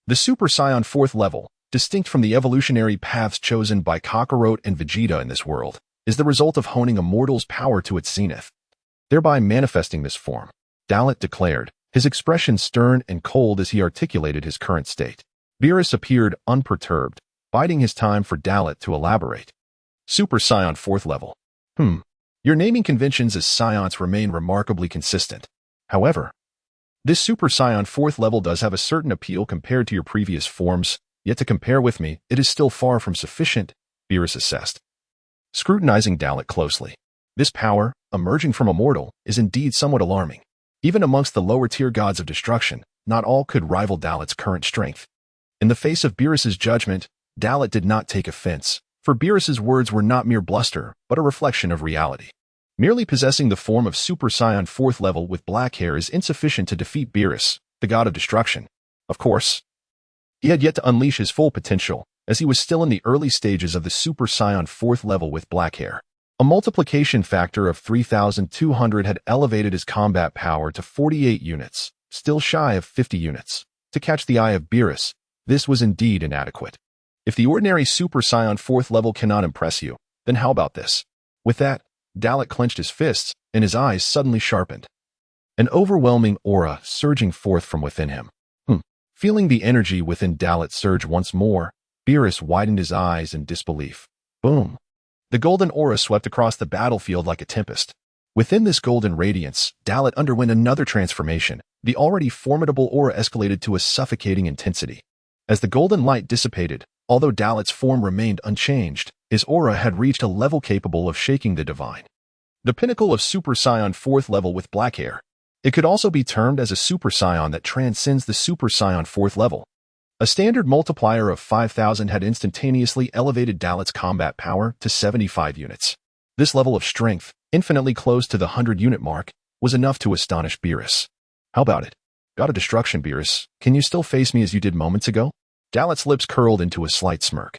A: The Super Saiyan 4th level, distinct from the evolutionary paths chosen by Kakarot and Vegeta in this world, is the result of honing a mortal's power to its zenith, thereby manifesting this form, Dalit declared, his expression stern and cold as he articulated his current state. Beerus appeared unperturbed, biding his time for Dalit to elaborate. Super Saiyan 4th level. Your naming conventions as Saiyans remain remarkably consistent. However, this Super Saiyan 4th level does have a certain appeal compared to your previous forms, yet to compare with me, it is still far from sufficient, Beerus assessed. Scrutinizing Dalit closely, this power, emerging from a mortal, is indeed somewhat alarming. Even amongst the lower-tier gods of destruction, not all could rival Dalit's current strength. In the face of Beerus's judgment, Dalit did not take offense, for Beerus's words were not mere bluster, but a reflection of reality. Merely possessing the form of Super Saiyan 4th level with black hair is insufficient to defeat Beerus, the god of destruction. Of course, he had yet to unleash his full potential, as he was still in the early stages of the Super Saiyan 4th level with black hair. A multiplication factor of 3,200 had elevated his combat power to 48 units, still shy of 50 units. To catch the eye of Beerus, this was indeed inadequate. If the ordinary Super Saiyan 4th level cannot impress you, then how about this? With that, Dalit clenched his fists, and his eyes suddenly sharpened. An overwhelming aura surging forth from within him. Feeling the energy within Dalit surge once more, Beerus widened his eyes in disbelief. Boom! The golden aura swept across the battlefield like a tempest. Within this golden radiance, Dalit underwent another transformation. The already formidable aura escalated to a suffocating intensity. As the golden light dissipated, although Dalit's form remained unchanged, his aura had reached a level capable of shaking the divine. The pinnacle of Super Saiyan 4th level with black hair. It could also be termed as a Super Saiyan that transcends the Super Saiyan 4th level. A standard multiplier of 5,000 had instantaneously elevated Dalit's combat power to 75 units. This level of strength, infinitely close to the 100-unit mark, was enough to astonish Beerus. How about it? God of destruction, Beerus, can you still face me as you did moments ago? Dalit's lips curled into a slight smirk,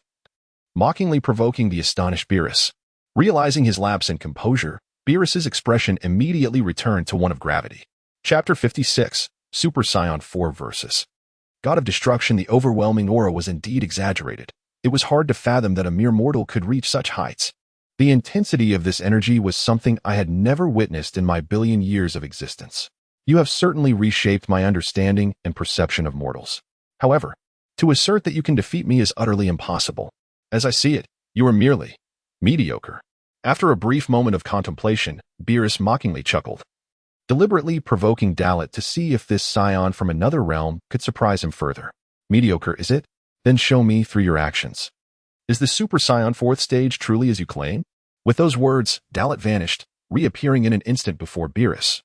A: mockingly provoking the astonished Beerus. Realizing his lapse in composure, Beerus's expression immediately returned to one of gravity. Chapter 56, Super Saiyan 4 Versus. God of destruction, the overwhelming aura was indeed exaggerated. It was hard to fathom that a mere mortal could reach such heights. The intensity of this energy was something I had never witnessed in my billion years of existence. You have certainly reshaped my understanding and perception of mortals. However, to assert that you can defeat me is utterly impossible. As I see it, you are merely mediocre. After a brief moment of contemplation, Beerus mockingly chuckled, deliberately provoking Dalit to see if this scion from another realm could surprise him further. Mediocre, is it? Then show me through your actions. Is the Super Saiyan 4th stage truly as you claim? With those words, Dalit vanished, reappearing in an instant before Beerus,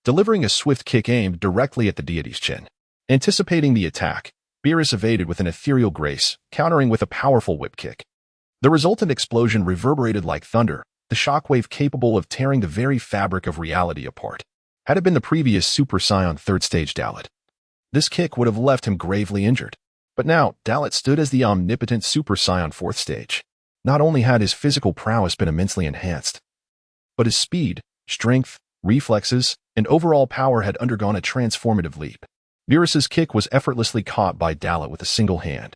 A: delivering a swift kick aimed directly at the deity's chin. Anticipating the attack, Beerus evaded with an ethereal grace, countering with a powerful whip kick. The resultant explosion reverberated like thunder, the shockwave capable of tearing the very fabric of reality apart. Had it been the previous Super Saiyan 3rd stage Dalit, this kick would have left him gravely injured. But now, Dalit stood as the omnipotent Super Saiyan 4th stage. Not only had his physical prowess been immensely enhanced, but his speed, strength, reflexes, and overall power had undergone a transformative leap. Beerus's kick was effortlessly caught by Dalit with a single hand,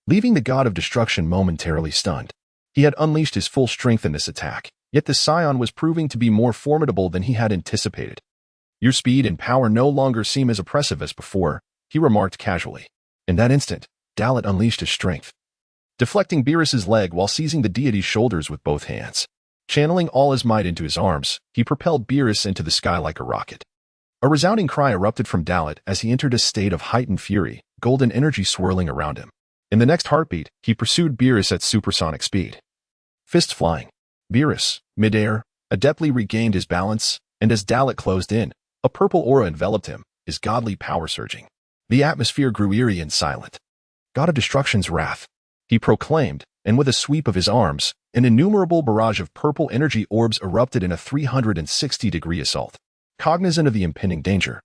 A: leaving the god of destruction momentarily stunned. He had unleashed his full strength in this attack, yet the scion was proving to be more formidable than he had anticipated. Your speed and power no longer seem as oppressive as before, he remarked casually. In that instant, Dalit unleashed his strength, deflecting Beerus's leg while seizing the deity's shoulders with both hands. Channeling all his might into his arms, he propelled Beerus into the sky like a rocket. A resounding cry erupted from Dalit as he entered a state of heightened fury, golden energy swirling around him. In the next heartbeat, he pursued Beerus at supersonic speed. Fists flying, Beerus, midair, adeptly regained his balance, and as Dalit closed in, a purple aura enveloped him, his godly power surging. The atmosphere grew eerie and silent. God of destruction's wrath, he proclaimed, and with a sweep of his arms, an innumerable barrage of purple energy orbs erupted in a 360-degree assault. Cognizant of the impending danger,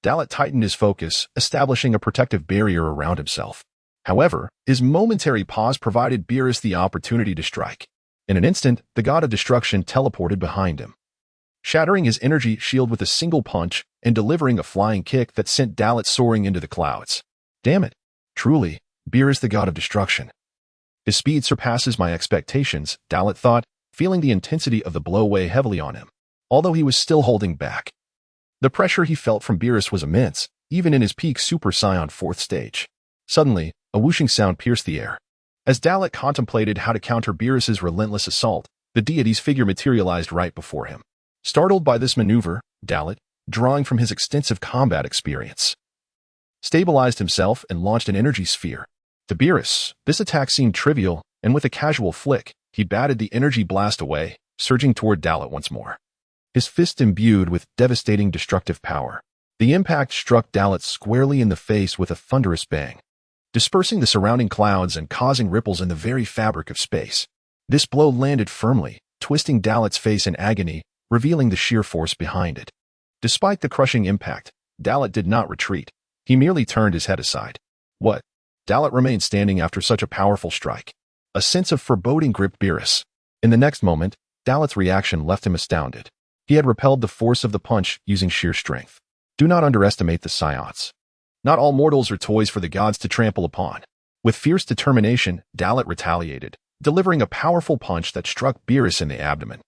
A: Dalit tightened his focus, establishing a protective barrier around himself. However, his momentary pause provided Beerus the opportunity to strike. In an instant, the god of destruction teleported behind him, shattering his energy shield with a single punch and delivering a flying kick that sent Dalit soaring into the clouds. Damn it! Truly, Beerus the god of destruction. His speed surpasses my expectations, Dalit thought, feeling the intensity of the blow weigh heavily on him, although he was still holding back. The pressure he felt from Beerus was immense, even in his peak Super Saiyan 4th stage. Suddenly, a whooshing sound pierced the air. As Dalit contemplated how to counter Beerus's relentless assault, the deity's figure materialized right before him. Startled by this maneuver, Dalit, drawing from his extensive combat experience, stabilized himself and launched an energy sphere. To Beerus, this attack seemed trivial, and with a casual flick, he batted the energy blast away, surging toward Dalit once more. His fist imbued with devastating destructive power. The impact struck Dalit squarely in the face with a thunderous bang, dispersing the surrounding clouds and causing ripples in the very fabric of space. This blow landed firmly, twisting Dalit's face in agony, revealing the sheer force behind it. Despite the crushing impact, Dalit did not retreat. He merely turned his head aside. What? Dalit remained standing after such a powerful strike. A sense of foreboding gripped Beerus. In the next moment, Dalit's reaction left him astounded. He had repelled the force of the punch using sheer strength. Do not underestimate the saiyans. Not all mortals are toys for the gods to trample upon. With fierce determination, Dalit retaliated, delivering a powerful punch that struck Beerus in the abdomen.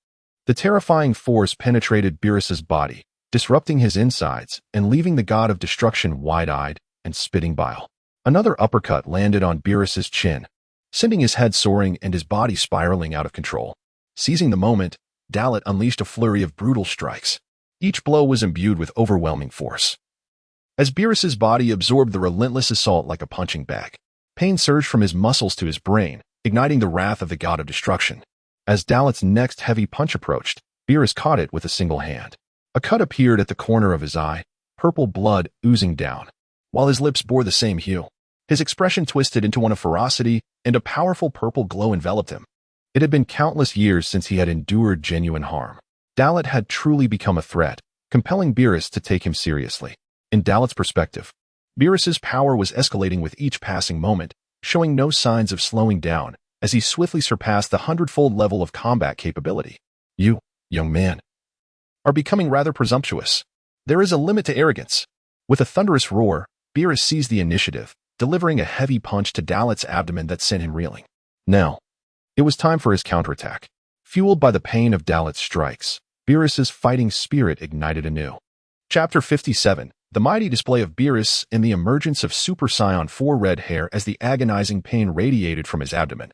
A: The terrifying force penetrated Beerus's body, disrupting his insides and leaving the god of destruction wide-eyed and spitting bile. Another uppercut landed on Beerus's chin, sending his head soaring and his body spiraling out of control. Seizing the moment, Dalit unleashed a flurry of brutal strikes. Each blow was imbued with overwhelming force. As Beerus's body absorbed the relentless assault like a punching bag, pain surged from his muscles to his brain, igniting the wrath of the god of destruction. As Dalit's next heavy punch approached, Beerus caught it with a single hand. A cut appeared at the corner of his eye, purple blood oozing down, while his lips bore the same hue. His expression twisted into one of ferocity, and a powerful purple glow enveloped him. It had been countless years since he had endured genuine harm. Dalit had truly become a threat, compelling Beerus to take him seriously. In Dalit's perspective, Beerus's power was escalating with each passing moment, showing no signs of slowing down as he swiftly surpassed the 100-fold level of combat capability. You, young man, are becoming rather presumptuous. There is a limit to arrogance. With a thunderous roar, Beerus seized the initiative, delivering a heavy punch to Dalit's abdomen that sent him reeling. Now, it was time for his counterattack. Fueled by the pain of Dalit's strikes, Beerus's fighting spirit ignited anew. Chapter 57. The mighty display of Beerus and the emergence of Super Saiyan 4 red hair as the agonizing pain radiated from his abdomen.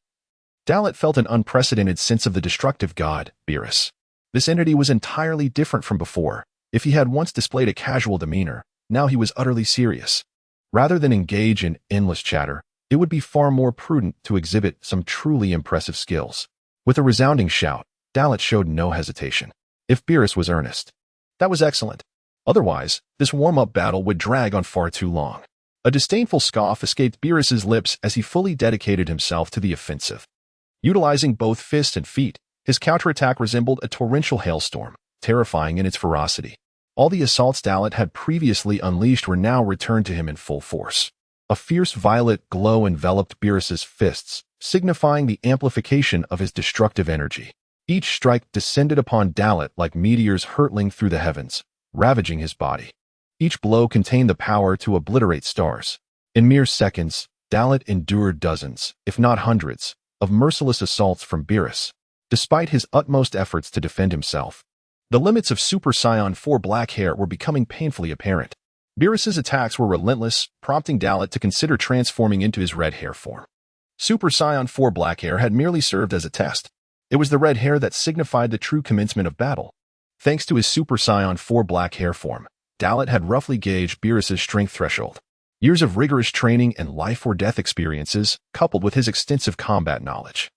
A: Dalit felt an unprecedented sense of the destructive god, Beerus. This entity was entirely different from before. If he had once displayed a casual demeanor, now he was utterly serious. Rather than engage in endless chatter, it would be far more prudent to exhibit some truly impressive skills. With a resounding shout, Dalit showed no hesitation. If Beerus was earnest, that was excellent. Otherwise, this warm-up battle would drag on far too long. A disdainful scoff escaped Beerus's lips as he fully dedicated himself to the offensive. Utilizing both fists and feet, his counterattack resembled a torrential hailstorm, terrifying in its ferocity. All the assaults Dalit had previously unleashed were now returned to him in full force. A fierce violet glow enveloped Beerus's fists, signifying the amplification of his destructive energy. Each strike descended upon Dalit like meteors hurtling through the heavens, ravaging his body. Each blow contained the power to obliterate stars. In mere seconds, Dalit endured dozens, if not hundreds, of merciless assaults from Beerus. Despite his utmost efforts to defend himself, the limits of Super Saiyan 4 black hair were becoming painfully apparent. Beerus's attacks were relentless, prompting Dalit to consider transforming into his red hair form. Super Saiyan 4 black hair had merely served as a test. It was the red hair that signified the true commencement of battle. Thanks to his Super Saiyan 4 black hair form, Dalit had roughly gauged Beerus's strength threshold. Years of rigorous training and life-or-death experiences, coupled with his extensive combat knowledge,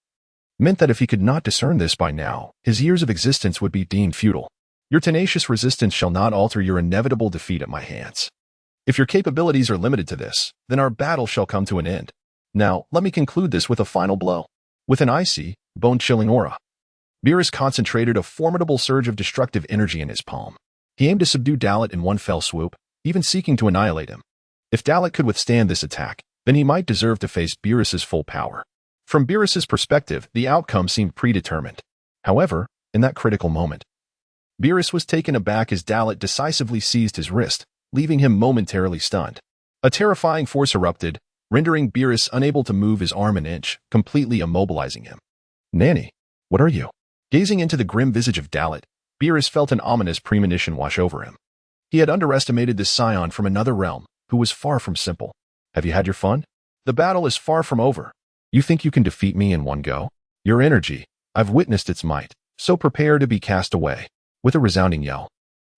A: meant that if he could not discern this by now, his years of existence would be deemed futile. Your tenacious resistance shall not alter your inevitable defeat at my hands. If your capabilities are limited to this, then our battle shall come to an end. Now, let me conclude this with a final blow. With an icy, bone-chilling aura, Beerus concentrated a formidable surge of destructive energy in his palm. He aimed to subdue Dalit in one fell swoop, even seeking to annihilate him. If Dalit could withstand this attack, then he might deserve to face Beerus's full power. From Beerus's perspective, the outcome seemed predetermined. However, in that critical moment, Beerus was taken aback as Dalit decisively seized his wrist, leaving him momentarily stunned. A terrifying force erupted, rendering Beerus unable to move his arm an inch, completely immobilizing him. "Nanny, what are you?" Gazing into the grim visage of Dalit, Beerus felt an ominous premonition wash over him. He had underestimated this scion from another realm, who was far from simple. "Have you had your fun? The battle is far from over. You think you can defeat me in one go? Your energy, I've witnessed its might, so prepare to be cast away." With a resounding yell,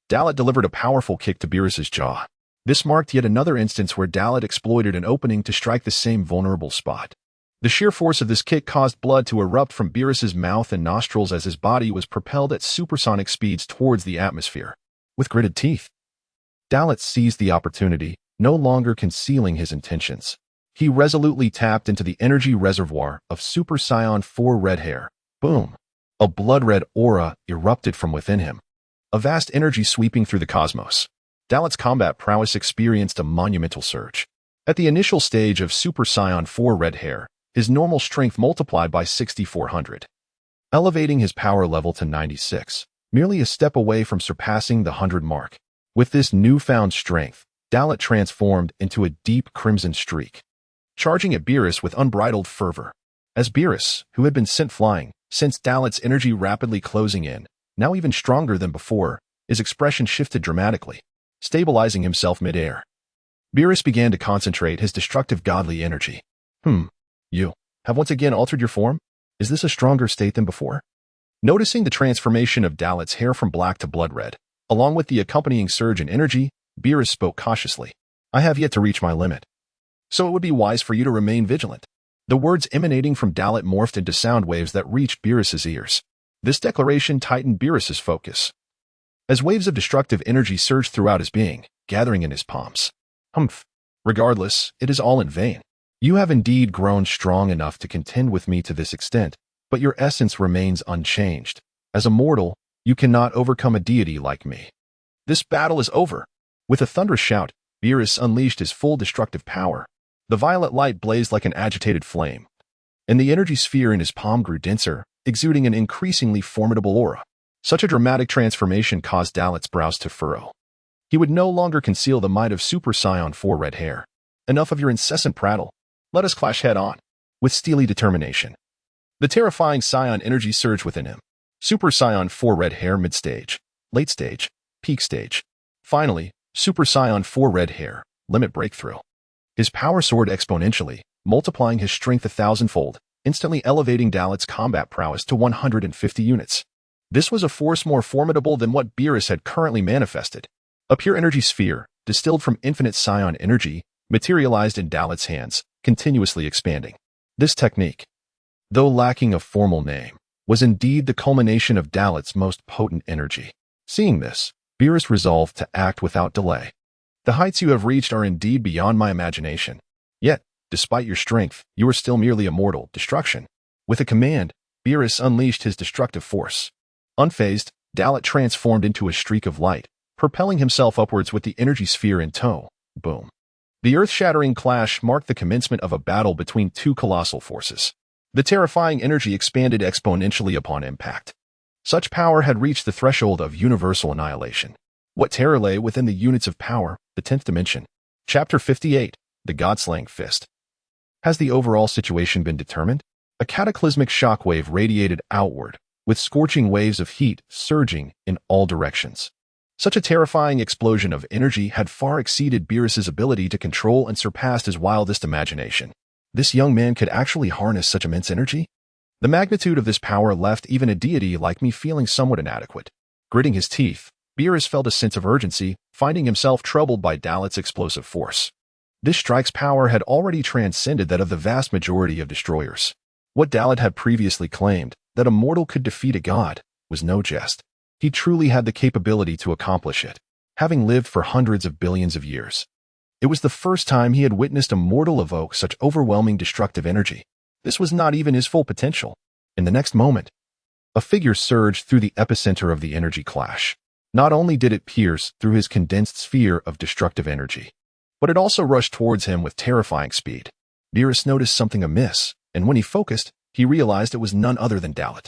A: Dalit delivered a powerful kick to Beerus's jaw. This marked yet another instance where Dalit exploited an opening to strike the same vulnerable spot. The sheer force of this kick caused blood to erupt from Beerus's mouth and nostrils as his body was propelled at supersonic speeds towards the atmosphere. With gritted teeth, Dalit seized the opportunity, no longer concealing his intentions. He resolutely tapped into the energy reservoir of Super Saiyan 4 red hair. Boom! A blood-red aura erupted from within him, a vast energy sweeping through the cosmos. Dalit's combat prowess experienced a monumental surge. At the initial stage of Super Saiyan 4 red hair, his normal strength multiplied by 6,400, elevating his power level to 96, merely a step away from surpassing the 100 mark. With this newfound strength, Dalit transformed into a deep crimson streak, charging at Beerus with unbridled fervor. As Beerus, who had been sent flying, sensed Dalit's energy rapidly closing in, now even stronger than before, his expression shifted dramatically, stabilizing himself mid-air. Beerus began to concentrate his destructive godly energy. You have once again altered your form? Is this a stronger state than before?" Noticing the transformation of Dalit's hair from black to blood red, along with the accompanying surge in energy, Beerus spoke cautiously. "I have yet to reach my limit, so it would be wise for you to remain vigilant." The words emanating from Dalit morphed into sound waves that reached Beerus's ears. This declaration tightened Beerus's focus, as waves of destructive energy surged throughout his being, gathering in his palms. Regardless, it is all in vain. You have indeed grown strong enough to contend with me to this extent, but your essence remains unchanged. As a mortal, you cannot overcome a deity like me. This battle is over." With a thunderous shout, Beerus unleashed his full destructive power. The violet light blazed like an agitated flame, and the energy sphere in his palm grew denser, exuding an increasingly formidable aura. Such a dramatic transformation caused Dalit's brows to furrow. He would no longer conceal the might of Super Saiyan 4 red hair. "Enough of your incessant prattle. Let us clash head-on." With steely determination, the terrifying Saiyan energy surged within him. Super Saiyan 4 red hair mid-stage, late stage, peak stage. Finally, Super Saiyan 4 red hair, limit breakthrough. His power soared exponentially, multiplying his strength 1,000-fold, instantly elevating Dalit's combat prowess to 150 units. This was a force more formidable than what Beerus had currently manifested. A pure energy sphere, distilled from infinite Saiyan energy, materialized in Dalit's hands, continuously expanding. This technique, though lacking a formal name, was indeed the culmination of Dalit's most potent energy. Seeing this, Beerus resolved to act without delay. "The heights you have reached are indeed beyond my imagination. Yet, despite your strength, you are still merely a mortal destruction." With a command, Beerus unleashed his destructive force. Unfazed, Dalit transformed into a streak of light, propelling himself upwards with the energy sphere in tow. Boom. The earth-shattering clash marked the commencement of a battle between two colossal forces. The terrifying energy expanded exponentially upon impact. Such power had reached the threshold of universal annihilation. What terror lay within the units of power, the 10th dimension. Chapter 58, The God-Slaying Fist. Has the overall situation been determined? A cataclysmic shockwave radiated outward, with scorching waves of heat surging in all directions. Such a terrifying explosion of energy had far exceeded Beerus's ability to control and surpassed his wildest imagination. This young man could actually harness such immense energy? The magnitude of this power left even a deity like me feeling somewhat inadequate. Gritting his teeth, Beerus felt a sense of urgency, finding himself troubled by Dalit's explosive force. This strike's power had already transcended that of the vast majority of destroyers. What Dalit had previously claimed, that a mortal could defeat a god, was no jest. He truly had the capability to accomplish it, having lived for hundreds of billions of years. It was the first time he had witnessed a mortal evoke such overwhelming destructive energy. This was not even his full potential. In the next moment, a figure surged through the epicenter of the energy clash. Not only did it pierce through his condensed sphere of destructive energy, but it also rushed towards him with terrifying speed. Beerus noticed something amiss, and when he focused, he realized it was none other than Dalit.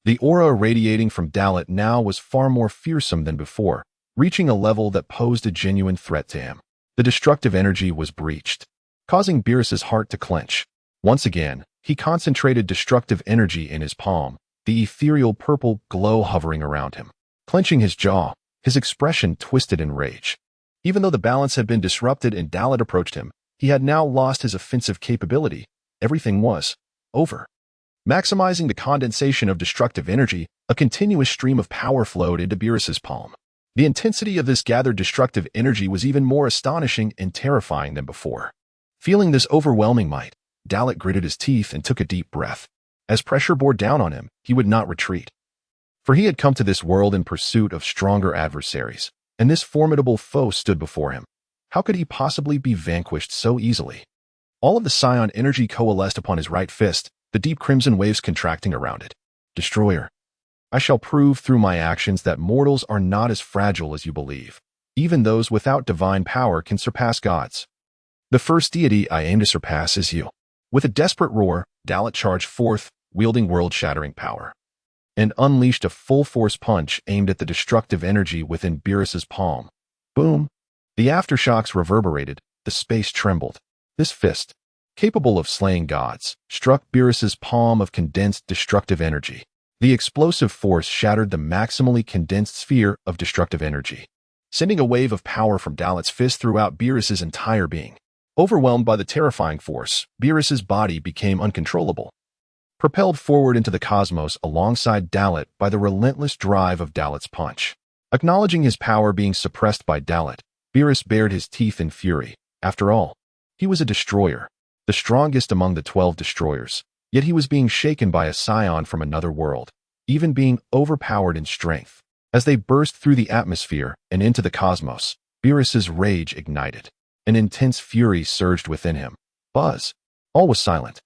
A: The aura radiating from Dalit now was far more fearsome than before, reaching a level that posed a genuine threat to him. The destructive energy was breached, causing Beerus's heart to clench. Once again, he concentrated destructive energy in his palm, the ethereal purple glow hovering around him. Clenching his jaw, his expression twisted in rage. Even though the balance had been disrupted and Dalit approached him, he had now lost his offensive capability. Everything was over. Maximizing the condensation of destructive energy, a continuous stream of power flowed into Beerus's palm. The intensity of this gathered destructive energy was even more astonishing and terrifying than before. Feeling this overwhelming might, Dalit gritted his teeth and took a deep breath. As pressure bore down on him, he would not retreat. For he had come to this world in pursuit of stronger adversaries, and this formidable foe stood before him. How could he possibly be vanquished so easily? All of the saiyan energy coalesced upon his right fist, the deep crimson waves contracting around it. Destroyer. I shall prove through my actions that mortals are not as fragile as you believe. Even those without divine power can surpass gods. The first deity I aim to surpass is you. With a desperate roar, Dalit charged forth, wielding world-shattering power, and unleashed a full-force punch aimed at the destructive energy within Beerus's palm. Boom! The aftershocks reverberated, the space trembled. This fist, capable of slaying gods, struck Beerus's palm of condensed destructive energy. The explosive force shattered the maximally condensed sphere of destructive energy, sending a wave of power from Dalit's fist throughout Beerus's entire being. Overwhelmed by the terrifying force, Beerus's body became uncontrollable, propelled forward into the cosmos alongside Dalit by the relentless drive of Dalit's punch. Acknowledging his power being suppressed by Dalit, Beerus bared his teeth in fury. After all, he was a destroyer, the strongest among the 12 destroyers, yet he was being shaken by a scion from another world, even being overpowered in strength. As they burst through the atmosphere and into the cosmos, Beerus's rage ignited. An intense fury surged within him. Buzz. All was silent.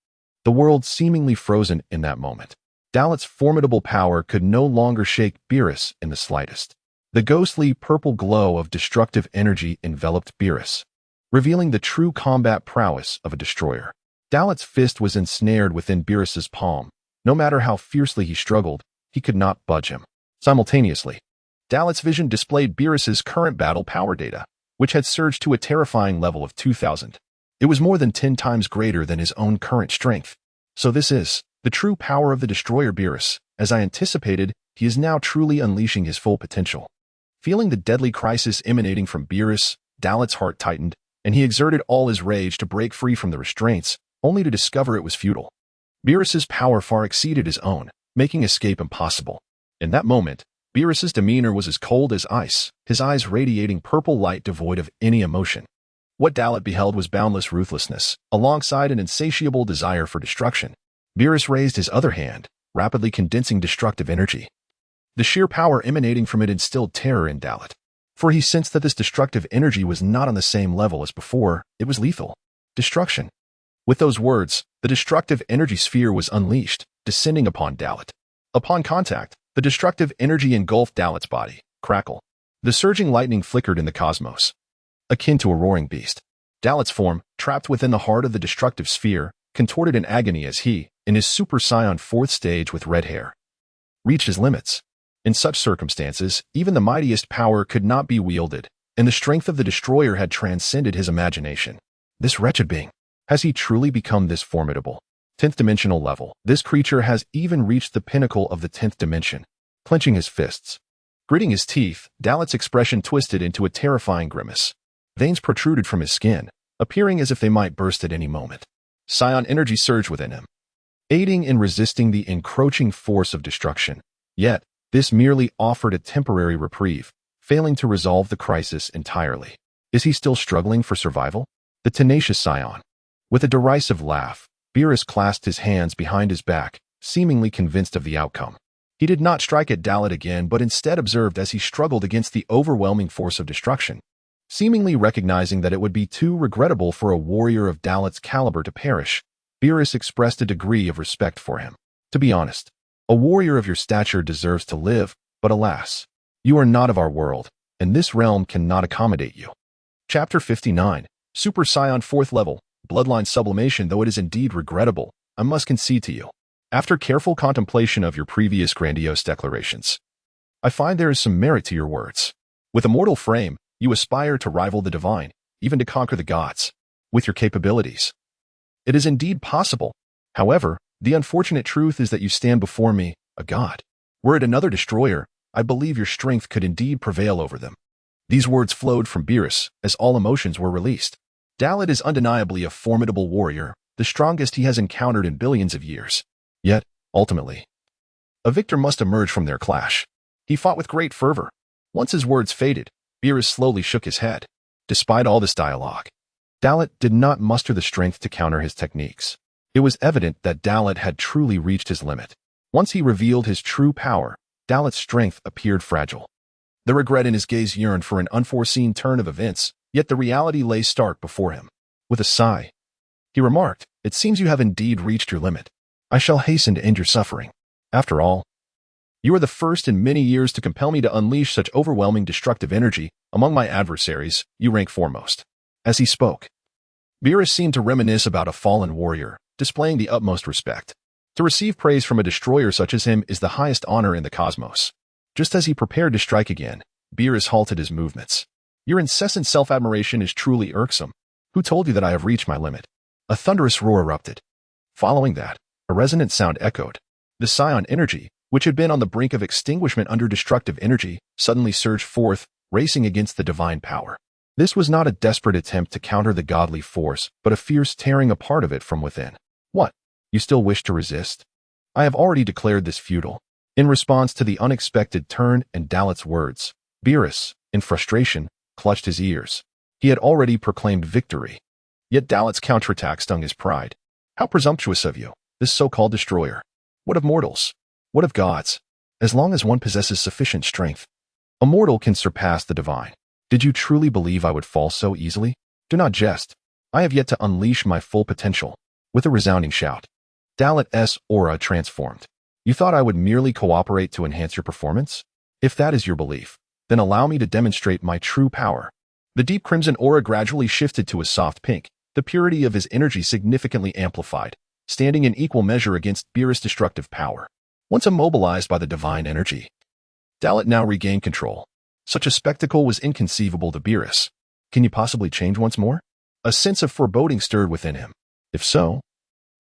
A: The world seemingly frozen in that moment. Dalit's formidable power could no longer shake Beerus in the slightest. The ghostly purple glow of destructive energy enveloped Beerus, revealing the true combat prowess of a destroyer. Dalit's fist was ensnared within Beerus's palm. No matter how fiercely he struggled, he could not budge him. Simultaneously, Dalit's vision displayed Beerus's current battle power data, which had surged to a terrifying level of 2,000. It was more than 10 times greater than his own current strength. So this is the true power of the destroyer Beerus. As I anticipated, he is now truly unleashing his full potential. Feeling the deadly crisis emanating from Beerus, Dalit's heart tightened, and he exerted all his rage to break free from the restraints, only to discover it was futile. Beerus's power far exceeded his own, making escape impossible. In that moment, Beerus's demeanor was as cold as ice, his eyes radiating purple light devoid of any emotion. What Dalit beheld was boundless ruthlessness, alongside an insatiable desire for destruction. Beerus raised his other hand, rapidly condensing destructive energy. The sheer power emanating from it instilled terror in Dalit, for he sensed that this destructive energy was not on the same level as before. It was lethal. Destruction. With those words, the destructive energy sphere was unleashed, descending upon Dalit. Upon contact, the destructive energy engulfed Dalit's body. Crackle. The surging lightning flickered in the cosmos, akin to a roaring beast. Dalit's form, trapped within the heart of the destructive sphere, contorted in agony as he, in his Super Saiyan 4th stage with red hair, reached his limits. In such circumstances, even the mightiest power could not be wielded, and the strength of the destroyer had transcended his imagination. This wretched being, has he truly become this formidable? 10th dimensional level. This creature has even reached the pinnacle of the 10th dimension. Clenching his fists, gritting his teeth, Dalit's expression twisted into a terrifying grimace. Veins protruded from his skin, appearing as if they might burst at any moment. Saiyan energy surged within him, aiding in resisting the encroaching force of destruction. Yet, this merely offered a temporary reprieve, failing to resolve the crisis entirely. Is he still struggling for survival? The tenacious Saiyan. With a derisive laugh, Beerus clasped his hands behind his back, seemingly convinced of the outcome. He did not strike at Dalit again, but instead observed as he struggled against the overwhelming force of destruction. Seemingly recognizing that it would be too regrettable for a warrior of Dalit's caliber to perish, Beerus expressed a degree of respect for him. To be honest, a warrior of your stature deserves to live, but alas, you are not of our world, and this realm cannot accommodate you. Chapter 59, Super Saiyan 4th Level. Bloodline sublimation, though it is indeed regrettable, I must concede to you. After careful contemplation of your previous grandiose declarations, I find there is some merit to your words. With a mortal frame, you aspire to rival the divine, even to conquer the gods. With your capabilities, it is indeed possible. However, the unfortunate truth is that you stand before me, a god. Were it another destroyer, I believe your strength could indeed prevail over them. These words flowed from Beerus as all emotions were released. Dalit is undeniably a formidable warrior, the strongest he has encountered in billions of years. Yet, ultimately, a victor must emerge from their clash. He fought with great fervor. Once his words faded, Beerus slowly shook his head. Despite all this dialogue, Dalit did not muster the strength to counter his techniques. It was evident that Dalit had truly reached his limit. Once he revealed his true power, Dalit's strength appeared fragile. The regret in his gaze yearned for an unforeseen turn of events, yet the reality lay stark before him. With a sigh, he remarked, "It seems you have indeed reached your limit. I shall hasten to end your suffering. After all, you are the first in many years to compel me to unleash such overwhelming destructive energy. Among my adversaries, you rank foremost." As he spoke, Beerus seemed to reminisce about a fallen warrior, displaying the utmost respect. To receive praise from a destroyer such as him is the highest honor in the cosmos. Just as he prepared to strike again, Beerus halted his movements. "Your incessant self-admiration is truly irksome. Who told you that I have reached my limit?" A thunderous roar erupted. Following that, a resonant sound echoed. The scion energy, which had been on the brink of extinguishment under destructive energy, suddenly surged forth, racing against the divine power. This was not a desperate attempt to counter the godly force, but a fierce tearing apart of it from within. "What? You still wish to resist? I have already declared this futile." In response to the unexpected turn in Dalit's words, Beerus, in frustration, clutched his ears. He had already proclaimed victory. Yet Dalit's counterattack stung his pride. "How presumptuous of you, this so-called destroyer. What of mortals? What of gods? As long as one possesses sufficient strength, a mortal can surpass the divine. Did you truly believe I would fall so easily? Do not jest. I have yet to unleash my full potential." With a resounding shout, Dalit's aura transformed. "You thought I would merely cooperate to enhance your performance? If that is your belief, then allow me to demonstrate my true power." The deep crimson aura gradually shifted to a soft pink, the purity of his energy significantly amplified, standing in equal measure against Beerus' destructive power. Once immobilized by the divine energy, Dalit now regained control. Such a spectacle was inconceivable to Beerus. Can you possibly change once more? A sense of foreboding stirred within him. If so,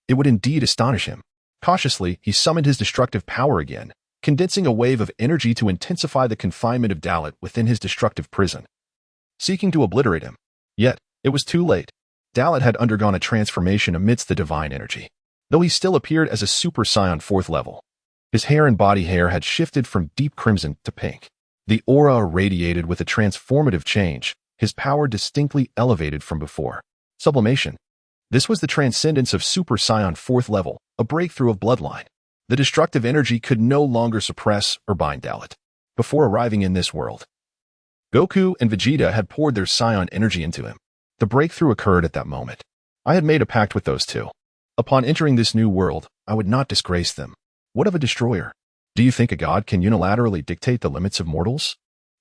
A: it would indeed astonish him. Cautiously, he summoned his destructive power again, condensing a wave of energy to intensify the confinement of Dalit within his destructive prison, seeking to obliterate him. Yet, it was too late. Dalit had undergone a transformation amidst the divine energy. Though he still appeared as a Super Saiyan 4th level, his hair and body hair had shifted from deep crimson to pink. The aura irradiated with a transformative change, his power distinctly elevated from before. Sublimation. This was the transcendence of Super Saiyan 4th level, a breakthrough of bloodline. The destructive energy could no longer suppress or bind Dalit. Before arriving in this world, Goku and Vegeta had poured their Saiyan energy into him. The breakthrough occurred at that moment. I had made a pact with those two. Upon entering this new world, I would not disgrace them. What of a destroyer? Do you think a god can unilaterally dictate the limits of mortals?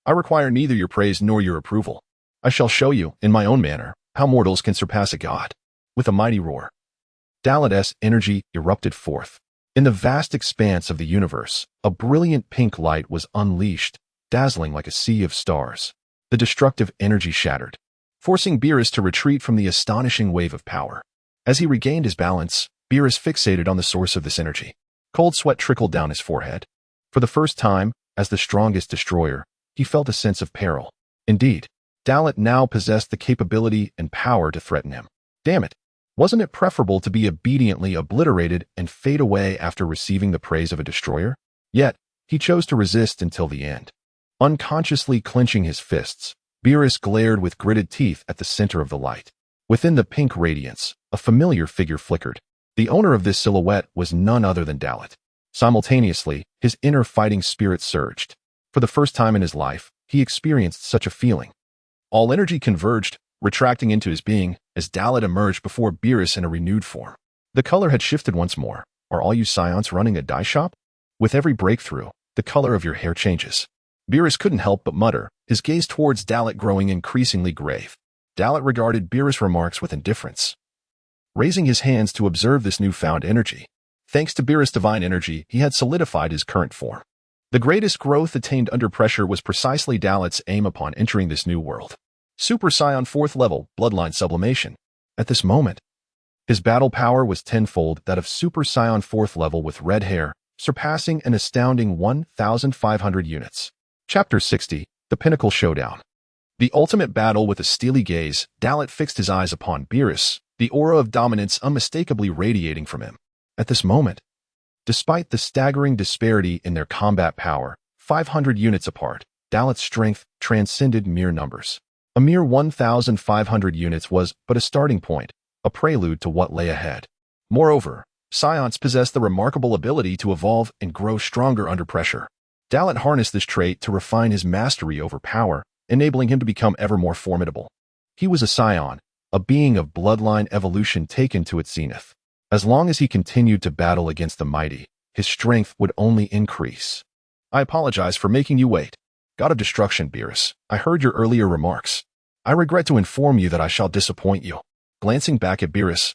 A: I require neither your praise nor your approval. I shall show you, in my own manner, how mortals can surpass a god." With a mighty roar, Dalit's energy erupted forth. In the vast expanse of the universe, a brilliant pink light was unleashed, dazzling like a sea of stars. The destructive energy shattered, forcing Beerus to retreat from the astonishing wave of power. As he regained his balance, Beerus fixated on the source of this energy. Cold sweat trickled down his forehead. For the first time, as the strongest destroyer, he felt a sense of peril. Indeed, Dalit now possessed the capability and power to threaten him. Damn it! Wasn't it preferable to be obediently obliterated and fade away after receiving the praise of a destroyer? Yet, he chose to resist until the end. Unconsciously clenching his fists, Beerus glared with gritted teeth at the center of the light. Within the pink radiance, a familiar figure flickered. The owner of this silhouette was none other than Dalit. Simultaneously, his inner fighting spirit surged. For the first time in his life, he experienced such a feeling. All energy converged, retracting into his being, as Dalit emerged before Beerus in a renewed form. The color had shifted once more. Are all you Saiyans running a dye shop? With every breakthrough, the color of your hair changes. Beerus couldn't help but mutter, his gaze towards Dalit growing increasingly grave. Dalit regarded Beerus' remarks with indifference. raising his hands to observe this newfound energy. Thanks to Beerus' divine energy, he had solidified his current form. The greatest growth attained under pressure was precisely Dalet's aim upon entering this new world. Super Saiyan 4th level, bloodline sublimation. At this moment, his battle power was tenfold that of Super Saiyan 4th level with red hair, surpassing an astounding 1,500 units. Chapter 60, The Pinnacle Showdown. The ultimate battle with a steely gaze, Dalet fixed his eyes upon Beerus, the aura of dominance unmistakably radiating from him. At this moment, despite the staggering disparity in their combat power, 500 units apart, Dalet's strength transcended mere numbers. A mere 1,500 units was but a starting point, a prelude to what lay ahead. Moreover, Saiyans possessed the remarkable ability to evolve and grow stronger under pressure. Dalet harnessed this trait to refine his mastery over power, enabling him to become ever more formidable. He was a Saiyan, a being of bloodline evolution taken to its zenith. As long as he continued to battle against the mighty, his strength would only increase. I apologize for making you wait. God of Destruction, Beerus, I heard your earlier remarks. I regret to inform you that I shall disappoint you. Glancing back at Beerus,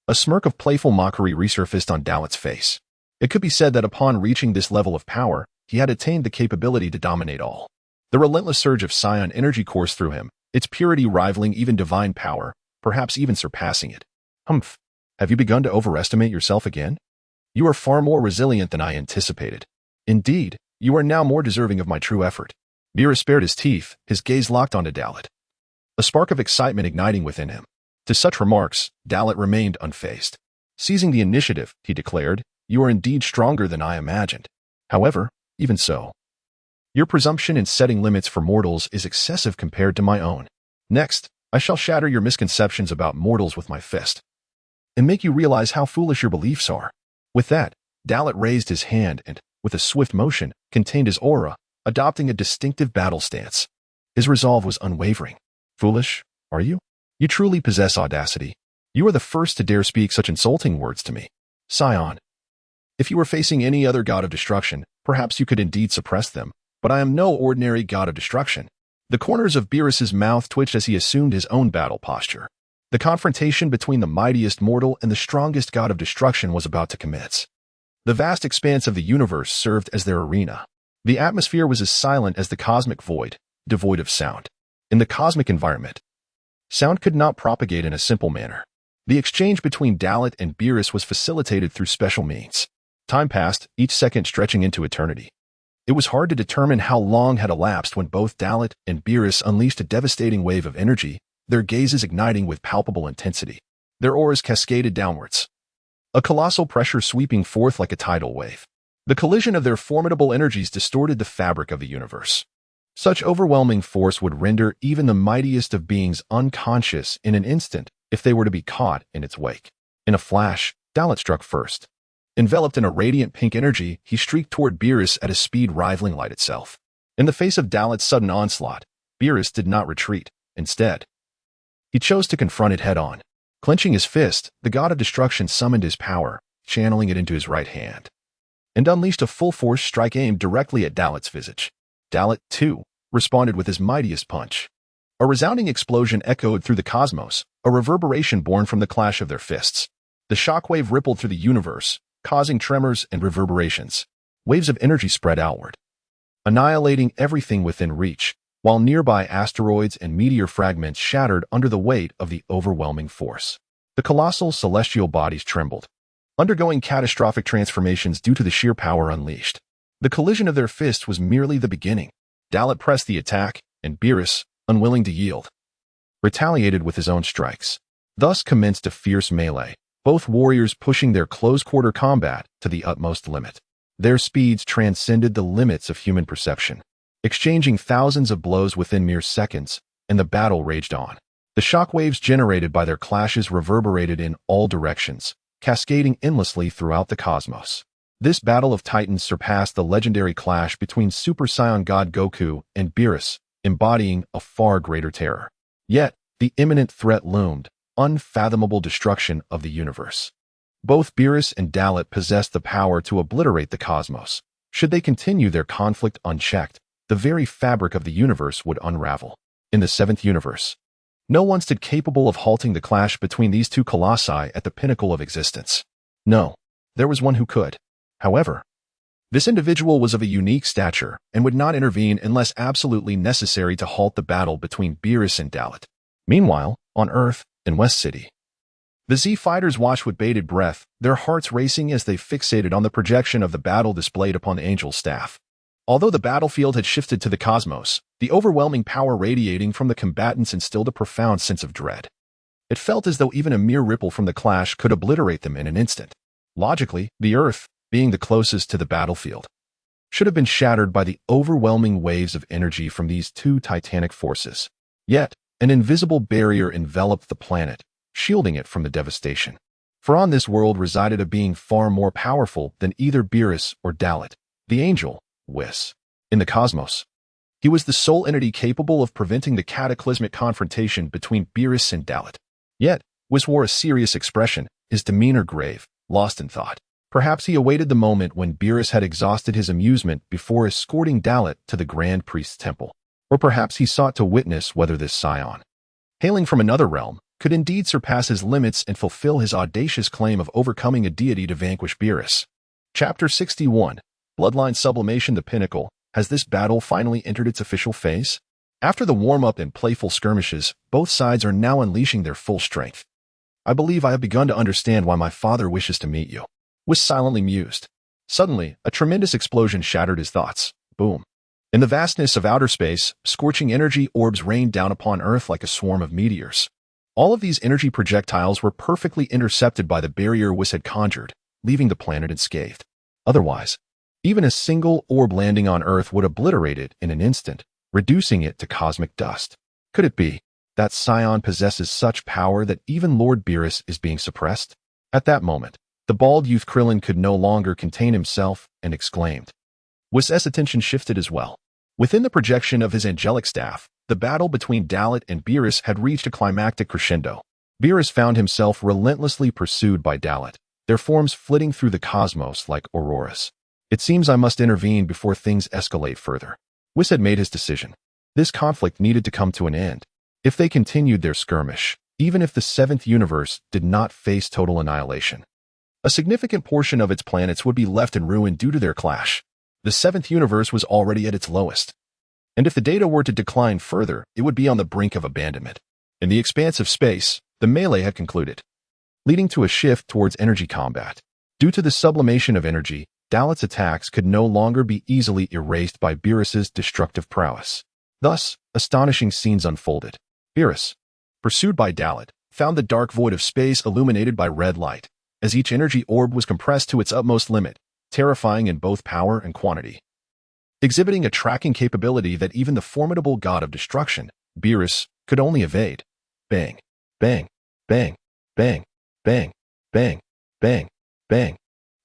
A: a smirk of playful mockery resurfaced on Dalet's face. It could be said that upon reaching this level of power, he had attained the capability to dominate all. The relentless surge of Saiyan energy coursed through him, its purity rivaling even divine power, perhaps even surpassing it. Humph. Have you begun to overestimate yourself again? You are far more resilient than I anticipated. Indeed, you are now more deserving of my true effort. Beerus bared his teeth, his gaze locked onto Dalet, a spark of excitement igniting within him. To such remarks, Dalet remained unfazed. Seizing the initiative, he declared, you are indeed stronger than I imagined. However, even so, your presumption in setting limits for mortals is excessive compared to my own. Next, I shall shatter your misconceptions about mortals with my fist, and make you realize how foolish your beliefs are. With that, Dalet raised his hand and, with a swift motion, contained his aura, adopting a distinctive battle stance. His resolve was unwavering. Foolish, are you? You truly possess audacity. You are the first to dare speak such insulting words to me. Scion, if you were facing any other god of destruction, perhaps you could indeed suppress them, but I am no ordinary god of destruction. The corners of Beerus's mouth twitched as he assumed his own battle posture. The confrontation between the mightiest mortal and the strongest god of destruction was about to commence. The vast expanse of the universe served as their arena. The atmosphere was as silent as the cosmic void, devoid of sound. In the cosmic environment, sound could not propagate in a simple manner. The exchange between Dalet and Beerus was facilitated through special means. Time passed, each second stretching into eternity. It was hard to determine how long had elapsed when both Dalet and Beerus unleashed a devastating wave of energy, their gazes igniting with palpable intensity. Their auras cascaded downwards, a colossal pressure sweeping forth like a tidal wave. The collision of their formidable energies distorted the fabric of the universe. Such overwhelming force would render even the mightiest of beings unconscious in an instant if they were to be caught in its wake. In a flash, Dalet struck first. Enveloped in a radiant pink energy, he streaked toward Beerus at a speed rivaling light itself. In the face of Dalet's sudden onslaught, Beerus did not retreat. Instead, he chose to confront it head-on. Clenching his fist, the god of destruction summoned his power, channeling it into his right hand, and unleashed a full-force strike aimed directly at Dalet's visage. Dalet, too, responded with his mightiest punch. A resounding explosion echoed through the cosmos, a reverberation born from the clash of their fists. The shockwave rippled through the universe, causing tremors and reverberations. Waves of energy spread outward, annihilating everything within reach, while nearby asteroids and meteor fragments shattered under the weight of the overwhelming force. The colossal celestial bodies trembled, undergoing catastrophic transformations due to the sheer power unleashed. The collision of their fists was merely the beginning. Dalet pressed the attack, and Beerus, unwilling to yield, retaliated with his own strikes. Thus commenced a fierce melee, both warriors pushing their close-quarter combat to the utmost limit. Their speeds transcended the limits of human perception, exchanging thousands of blows within mere seconds, and the battle raged on. The shockwaves generated by their clashes reverberated in all directions, cascading endlessly throughout the cosmos. This battle of titans surpassed the legendary clash between Super Saiyan God Goku and Beerus, embodying a far greater terror. Yet, the imminent threat loomed, unfathomable destruction of the universe. Both Beerus and Dalet possessed the power to obliterate the cosmos. Should they continue their conflict unchecked, the very fabric of the universe would unravel. In the seventh universe, No one stood capable of halting the clash between these two colossi at the pinnacle of existence. No, there was one who could. However, this individual was of a unique stature and would not intervene unless absolutely necessary to halt the battle between Beerus and Dalit. Meanwhile, on Earth, in West City, the Z fighters watched with bated breath, their hearts racing as they fixated on the projection of the battle displayed upon the Angel's staff. Although the battlefield had shifted to the cosmos, the overwhelming power radiating from the combatants instilled a profound sense of dread. It felt as though even a mere ripple from the clash could obliterate them in an instant. Logically, the Earth, being the closest to the battlefield, should have been shattered by the overwhelming waves of energy from these two titanic forces. Yet, an invisible barrier enveloped the planet, shielding it from the devastation. For on this world resided a being far more powerful than either Beerus or Dalit, the Angel, Whis. In the cosmos, he was the sole entity capable of preventing the cataclysmic confrontation between Beerus and Dalit. Yet, Whis wore a serious expression, his demeanor grave, lost in thought. Perhaps he awaited the moment when Beerus had exhausted his amusement before escorting Dalit to the Grand Priest's temple. Or perhaps he sought to witness whether this scion, hailing from another realm, could indeed surpass his limits and fulfill his audacious claim of overcoming a deity to vanquish Beerus. Chapter 61. Bloodline Sublimation. The pinnacle. Has this battle finally entered its official phase? After the warm-up and playful skirmishes, both sides are now unleashing their full strength. I believe I have begun to understand why my father wishes to meet you. Whis silently mused. Suddenly, a tremendous explosion shattered his thoughts. Boom. In the vastness of outer space, scorching energy orbs rained down upon Earth like a swarm of meteors. All of these energy projectiles were perfectly intercepted by the barrier Whis had conjured, leaving the planet unscathed. Otherwise, even a single orb landing on Earth would obliterate it in an instant, reducing it to cosmic dust. Could it be that Scion possesses such power that even Lord Beerus is being suppressed? At that moment, the bald youth Krillin could no longer contain himself and exclaimed. Whis' attention shifted as well. Within the projection of his angelic staff, the battle between Dalit and Beerus had reached a climactic crescendo. Beerus found himself relentlessly pursued by Dalit, their forms flitting through the cosmos like auroras. It seems I must intervene before things escalate further. Whis had made his decision. This conflict needed to come to an end. If they continued their skirmish, even if the seventh universe did not face total annihilation, a significant portion of its planets would be left in ruin due to their clash. The seventh universe was already at its lowest. And if the data were to decline further, it would be on the brink of abandonment. In the expanse of space, the melee had concluded, leading to a shift towards energy combat. Due to the sublimation of energy, Dalit's attacks could no longer be easily erased by Beerus's destructive prowess. Thus, astonishing scenes unfolded. Beerus, pursued by Dalit, found the dark void of space illuminated by red light, as each energy orb was compressed to its utmost limit, terrifying in both power and quantity. Exhibiting a tracking capability that even the formidable god of destruction, Beerus, could only evade. Bang, bang, bang, bang, bang, bang, bang, bang.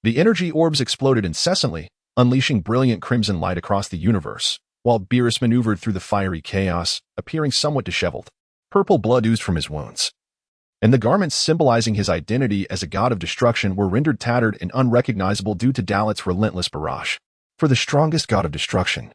A: The energy orbs exploded incessantly, unleashing brilliant crimson light across the universe, while Beerus maneuvered through the fiery chaos, appearing somewhat disheveled. Purple blood oozed from his wounds, and the garments symbolizing his identity as a god of destruction were rendered tattered and unrecognizable due to Dalit's relentless barrage. For the strongest god of destruction,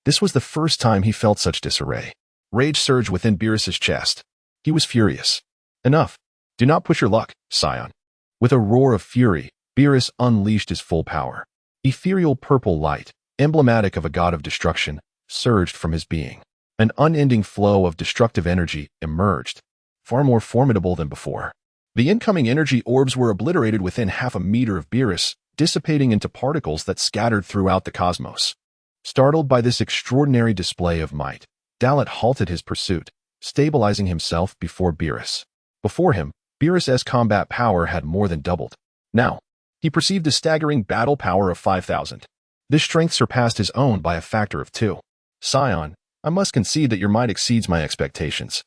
A: this was the first time he felt such disarray. Rage surged within Beerus's chest. He was furious. Enough. Do not push your luck, Scion. With a roar of fury, Beerus unleashed his full power. Ethereal purple light, emblematic of a god of destruction, surged from his being. An unending flow of destructive energy emerged, far more formidable than before. The incoming energy orbs were obliterated within half a meter of Beerus, dissipating into particles that scattered throughout the cosmos. Startled by this extraordinary display of might, Dalit halted his pursuit, stabilizing himself before Beerus. Before him, Beerus's combat power had more than doubled. Now, he perceived a staggering battle power of 5,000. This strength surpassed his own by a factor of 2. Scion, I must concede that your might exceeds my expectations.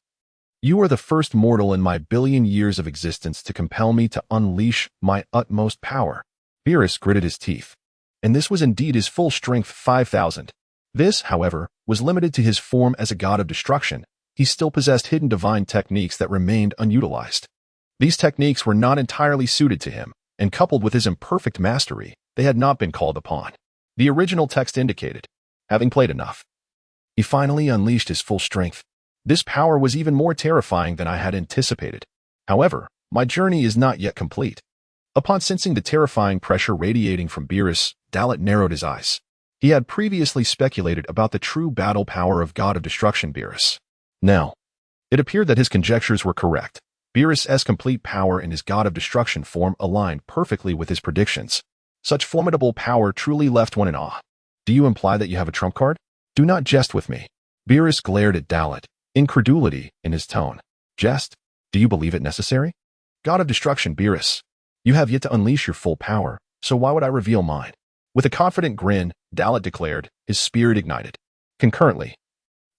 A: You are the first mortal in my billion years of existence to compel me to unleash my utmost power. Beerus gritted his teeth. And this was indeed his full strength 5,000. This, however, was limited to his form as a god of destruction. He still possessed hidden divine techniques that remained unutilized. These techniques were not entirely suited to him, and coupled with his imperfect mastery, they had not been called upon. The original text indicated, having played enough, he finally unleashed his full strength. This power was even more terrifying than I had anticipated. However, my journey is not yet complete. Upon sensing the terrifying pressure radiating from Beerus, Dalit narrowed his eyes. He had previously speculated about the true battle power of God of Destruction Beerus. Now, it appeared that his conjectures were correct. Beerus' complete power in his God of Destruction form aligned perfectly with his predictions. Such formidable power truly left one in awe. Do you imply that you have a trump card? Do not jest with me. Beerus glared at Dalit, incredulity in his tone. Jest? Do you believe it necessary? God of Destruction Beerus, you have yet to unleash your full power, so why would I reveal mine? With a confident grin, Dalit declared, his spirit ignited. Concurrently,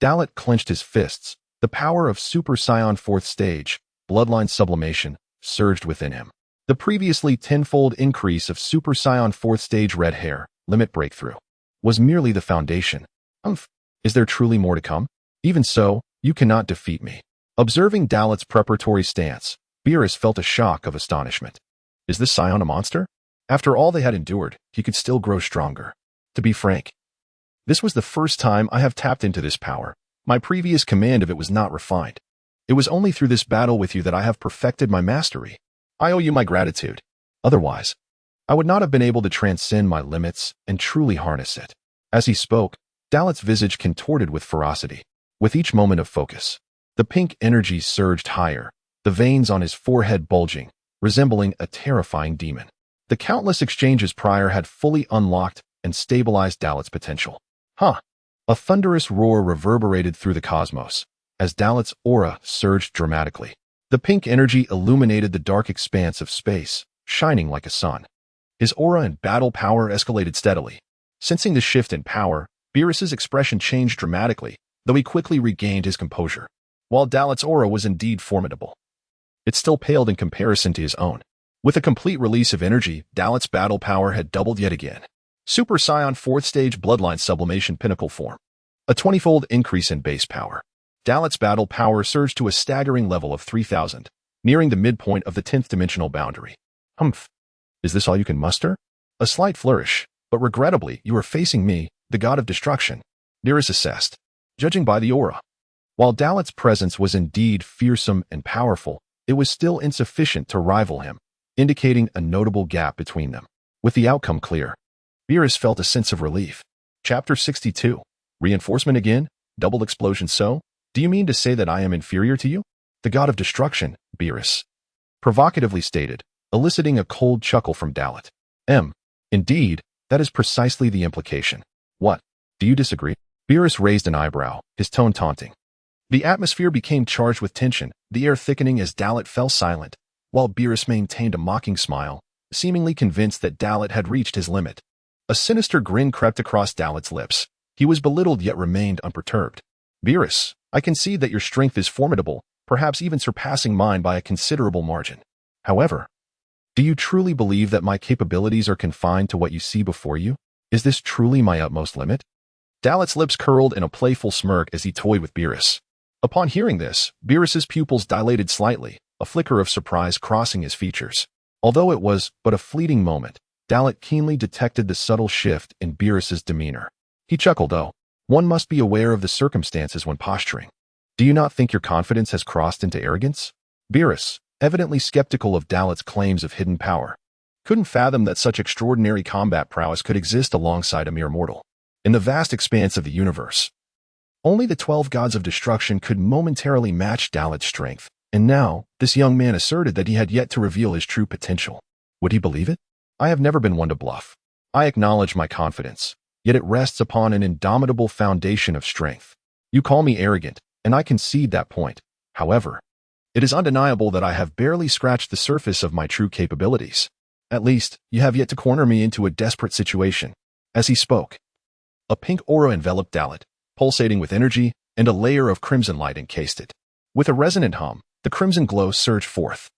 A: Dalit clenched his fists. The power of Super Saiyan 4th stage, bloodline sublimation, surged within him. The previously tenfold increase of Super Saiyan 4th stage red hair, limit breakthrough, was merely the foundation. Is there truly more to come? Even so, you cannot defeat me. Observing Dalit's preparatory stance, Beerus felt a shock of astonishment. Is this Saiyan a monster? After all they had endured, he could still grow stronger. To be frank, this was the first time I have tapped into this power. My previous command of it was not refined. It was only through this battle with you that I have perfected my mastery. I owe you my gratitude. Otherwise, I would not have been able to transcend my limits and truly harness it. As he spoke, Dalit's visage contorted with ferocity. With each moment of focus, the pink energy surged higher, the veins on his forehead bulging, resembling a terrifying demon. The countless exchanges prior had fully unlocked and stabilized Dalit's potential. A thunderous roar reverberated through the cosmos, as Dalit's aura surged dramatically. The pink energy illuminated the dark expanse of space, shining like a sun. His aura and battle power escalated steadily. Sensing the shift in power, Beerus's expression changed dramatically, though he quickly regained his composure. While Dalit's aura was indeed formidable, it still paled in comparison to his own. With a complete release of energy, Dalit's battle power had doubled yet again. Super Saiyan 4th stage bloodline sublimation pinnacle form. A 20-fold increase in base power. Dalit's battle power surged to a staggering level of 3,000, nearing the midpoint of the 10th dimensional boundary. Is this all you can muster? A slight flourish, but regrettably you are facing me, the God of Destruction, Beerus assessed, judging by the aura. While Dalit's presence was indeed fearsome and powerful, it was still insufficient to rival him, indicating a notable gap between them. With the outcome clear, Beerus felt a sense of relief. Chapter 62. Reinforcement again? Double explosion so? Do you mean to say that I am inferior to you? The God of Destruction, Beerus provocatively stated, eliciting a cold chuckle from Dalit. Indeed, that is precisely the implication. What? Do you disagree? Beerus raised an eyebrow, his tone taunting. The atmosphere became charged with tension, the air thickening as Dalit fell silent, while Beerus maintained a mocking smile, seemingly convinced that Dalit had reached his limit. A sinister grin crept across Dalit's lips. He was belittled yet remained unperturbed. Beerus, I concede that your strength is formidable, perhaps even surpassing mine by a considerable margin. However, do you truly believe that my capabilities are confined to what you see before you? Is this truly my utmost limit? Dalit's lips curled in a playful smirk as he toyed with Beerus. Upon hearing this, Beerus's pupils dilated slightly, a flicker of surprise crossing his features. Although it was but a fleeting moment, Dalit keenly detected the subtle shift in Beerus's demeanor. He chuckled, "Oh, one must be aware of the circumstances when posturing. Do you not think your confidence has crossed into arrogance?" Beerus, evidently skeptical of Dalit's claims of hidden power, couldn't fathom that such extraordinary combat prowess could exist alongside a mere mortal. In the vast expanse of the universe, only the 12 gods of destruction could momentarily match Dalit's strength, and now this young man asserted that he had yet to reveal his true potential. Would he believe it? I have never been one to bluff. I acknowledge my confidence, yet it rests upon an indomitable foundation of strength. You call me arrogant, and I concede that point. However, it is undeniable that I have barely scratched the surface of my true capabilities. At least, you have yet to corner me into a desperate situation. As he spoke, a pink aura enveloped Dalit, pulsating with energy, and a layer of crimson light encased it. With a resonant hum, the crimson glow surged forth,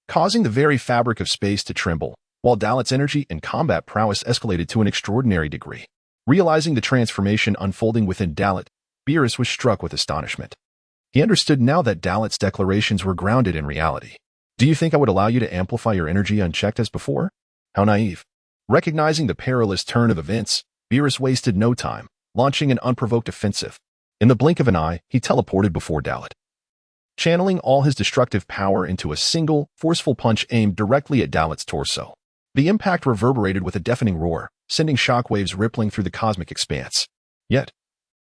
A: causing the very fabric of space to tremble, while Dalit's energy and combat prowess escalated to an extraordinary degree. Realizing the transformation unfolding within Dalit, Beerus was struck with astonishment. He understood now that Dalit's declarations were grounded in reality. Do you think I would allow you to amplify your energy unchecked as before? How naive. Recognizing the perilous turn of events, Beerus wasted no time, launching an unprovoked offensive. In the blink of an eye, he teleported before Dalit, channeling all his destructive power into a single, forceful punch aimed directly at Dalit's torso. The impact reverberated with a deafening roar, sending shockwaves rippling through the cosmic expanse. Yet,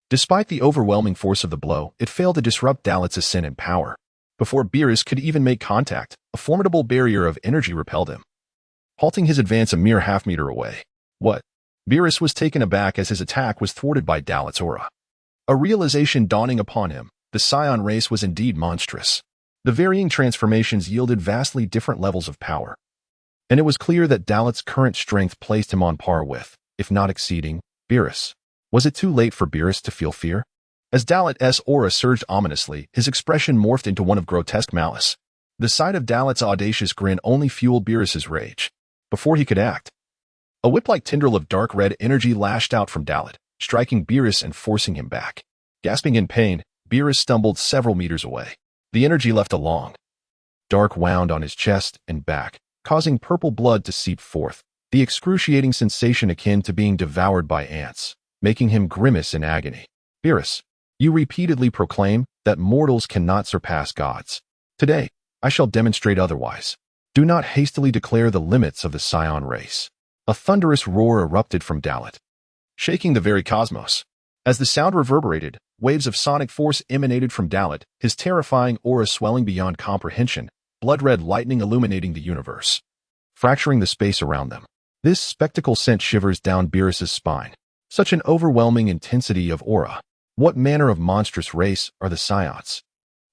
A: despite the overwhelming force of the blow, it failed to disrupt Dalit's ascent in power. Before Beerus could even make contact, a formidable barrier of energy repelled him, halting his advance a mere half-meter away. What? Beerus was taken aback as his attack was thwarted by Dalit's aura. A realization dawning upon him, the Saiyan race was indeed monstrous. The varying transformations yielded vastly different levels of power, and it was clear that Dalit's current strength placed him on par with, if not exceeding, Beerus. Was it too late for Beerus to feel fear? As Dalit's aura surged ominously, his expression morphed into one of grotesque malice. The sight of Dalit's audacious grin only fueled Beerus's rage. Before he could act, a whip-like tendril of dark red energy lashed out from Dalit, striking Beerus and forcing him back. Gasping in pain, Beerus stumbled several meters away. The energy left a long, dark wound on his chest and back, causing purple blood to seep forth, the excruciating sensation akin to being devoured by ants, making him grimace in agony. Beerus, you repeatedly proclaim that mortals cannot surpass gods. Today, I shall demonstrate otherwise. Do not hastily declare the limits of the Saiyan race. A thunderous roar erupted from Dalit, shaking the very cosmos. As the sound reverberated, waves of sonic force emanated from Dalit, his terrifying aura swelling beyond comprehension, blood-red lightning illuminating the universe, fracturing the space around them. This spectacle sent shivers down Beerus's spine. Such an overwhelming intensity of aura. What manner of monstrous race are the Saiyans?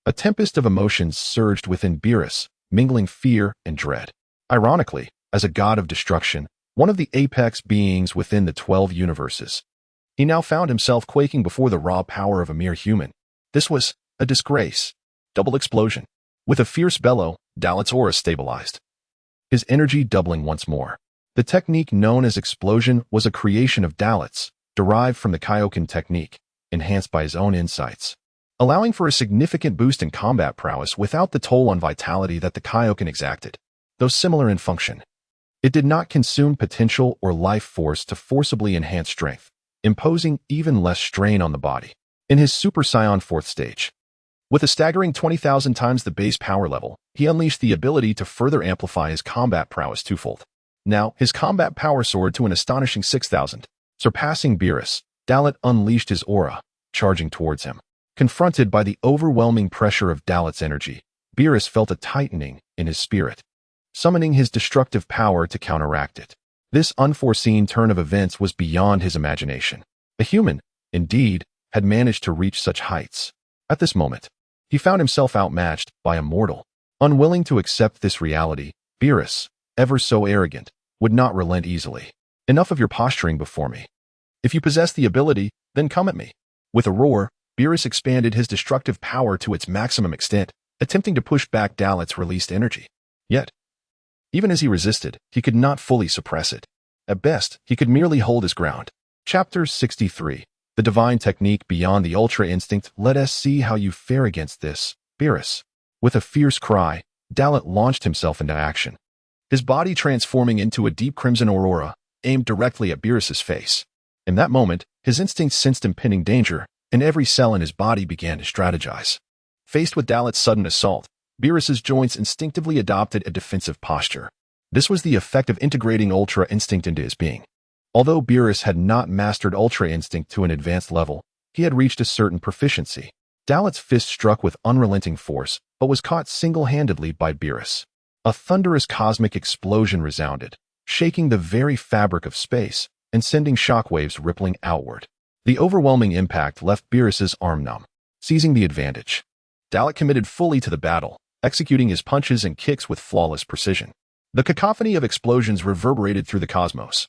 A: A tempest of emotions surged within Beerus, mingling fear and dread. Ironically, as a god of destruction, one of the apex beings within the 12 universes, he now found himself quaking before the raw power of a mere human. This was a disgrace. Double explosion. With a fierce bellow, Dalit's aura stabilized, his energy doubling once more. The technique known as explosion was a creation of Dalit's, derived from the Kaioken technique, enhanced by his own insights, allowing for a significant boost in combat prowess without the toll on vitality that the Kaioken exacted. Though similar in function, it did not consume potential or life force to forcibly enhance strength, imposing even less strain on the body. In his Super Saiyan 4th stage, with a staggering 20,000 times the base power level, he unleashed the ability to further amplify his combat prowess twofold. Now, his combat power soared to an astonishing 6,000. Surpassing Beerus, Dalit unleashed his aura, charging towards him. Confronted by the overwhelming pressure of Dalit's energy, Beerus felt a tightening in his spirit, summoning his destructive power to counteract it. This unforeseen turn of events was beyond his imagination. A human, indeed, had managed to reach such heights. At this moment, he found himself outmatched by a mortal. Unwilling to accept this reality, Beerus, ever so arrogant, would not relent easily. Enough of your posturing before me. If you possess the ability, then come at me. With a roar, Beerus expanded his destructive power to its maximum extent, attempting to push back Dalit's released energy. Yet, even as he resisted, he could not fully suppress it. At best, he could merely hold his ground. Chapter 63. The Divine Technique Beyond the Ultra Instinct. Let us see how you fare against this, Beerus. With a fierce cry, Dalit launched himself into action, his body transforming into a deep crimson aurora, aimed directly at Beerus's face. In that moment, his instincts sensed impending danger, and every cell in his body began to strategize. Faced with Dalit's sudden assault, Beerus's joints instinctively adopted a defensive posture. This was the effect of integrating Ultra Instinct into his being. Although Beerus had not mastered Ultra Instinct to an advanced level, he had reached a certain proficiency. Dalit's fist struck with unrelenting force, but was caught single-handedly by Beerus. A thunderous cosmic explosion resounded, shaking the very fabric of space and sending shockwaves rippling outward. The overwhelming impact left Beerus's arm numb. Seizing the advantage, Dalit committed fully to the battle, executing his punches and kicks with flawless precision. The cacophony of explosions reverberated through the cosmos,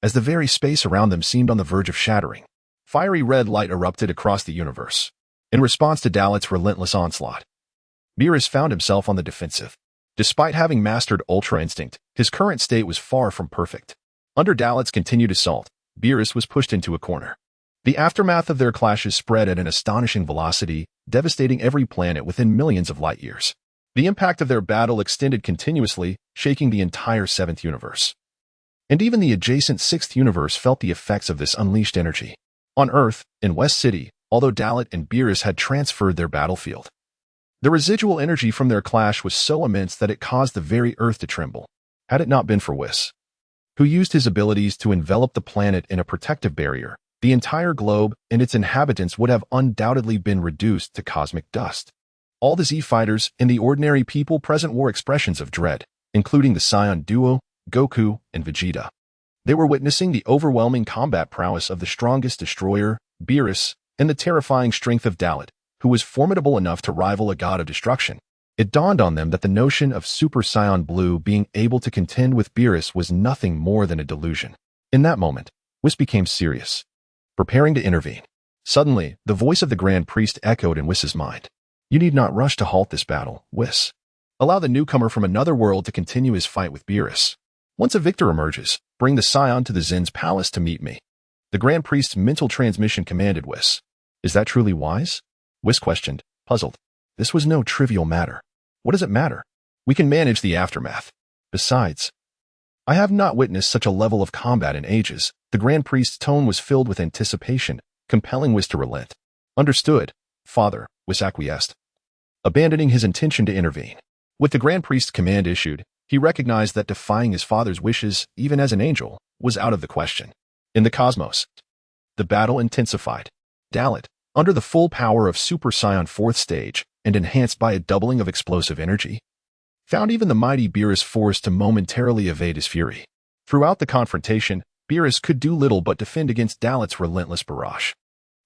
A: as the very space around them seemed on the verge of shattering. Fiery red light erupted across the universe. In response to Dalit's relentless onslaught, Beerus found himself on the defensive. Despite having mastered Ultra Instinct, his current state was far from perfect. Under Dalit's continued assault, Beerus was pushed into a corner. The aftermath of their clashes spread at an astonishing velocity, devastating every planet within millions of light years. The impact of their battle extended continuously, shaking the entire 7th universe. And even the adjacent 6th universe felt the effects of this unleashed energy. On Earth, in West City, although Dalit and Beerus had transferred their battlefield. The residual energy from their clash was so immense that it caused the very earth to tremble. Had it not been for Whis, who used his abilities to envelop the planet in a protective barrier, the entire globe and its inhabitants would have undoubtedly been reduced to cosmic dust. All the Z-fighters and the ordinary people present wore expressions of dread, including the Saiyan duo, Goku and Vegeta. They were witnessing the overwhelming combat prowess of the strongest destroyer, Beerus, and the terrifying strength of Dalit, who was formidable enough to rival a god of destruction. It dawned on them that the notion of Super Saiyan Blue being able to contend with Beerus was nothing more than a delusion. In that moment, Whis became serious, preparing to intervene. Suddenly, the voice of the Grand Priest echoed in Whis's mind. You need not rush to halt this battle, Whis. Allow the newcomer from another world to continue his fight with Beerus. Once a victor emerges, bring the Scion to the Zin's palace to meet me. The Grand Priest's mental transmission commanded Whis. Is that truly wise? Whis questioned, puzzled. This was no trivial matter. What does it matter? We can manage the aftermath. Besides, I have not witnessed such a level of combat in ages. The Grand Priest's tone was filled with anticipation, compelling Whis to relent. Understood, Father, Whis acquiesced, abandoning his intention to intervene. With the Grand Priest's command issued, he recognized that defying his father's wishes, even as an angel, was out of the question. In the cosmos, the battle intensified. Dalit, under the full power of Super Saiyan 4th stage, and enhanced by a doubling of explosive energy, found even the mighty Beerus forced to momentarily evade his fury. Throughout the confrontation, Beerus could do little but defend against Dalit's relentless barrage.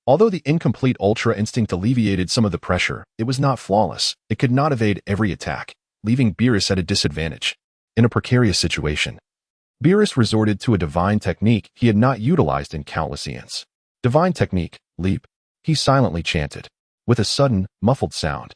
A: Although the incomplete Ultra Instinct alleviated some of the pressure, it was not flawless. It could not evade every attack, leaving Beerus at a disadvantage. In a precarious situation, Beerus resorted to a divine technique he had not utilized in countless eons. Divine technique, leap, he silently chanted. With a sudden, muffled sound,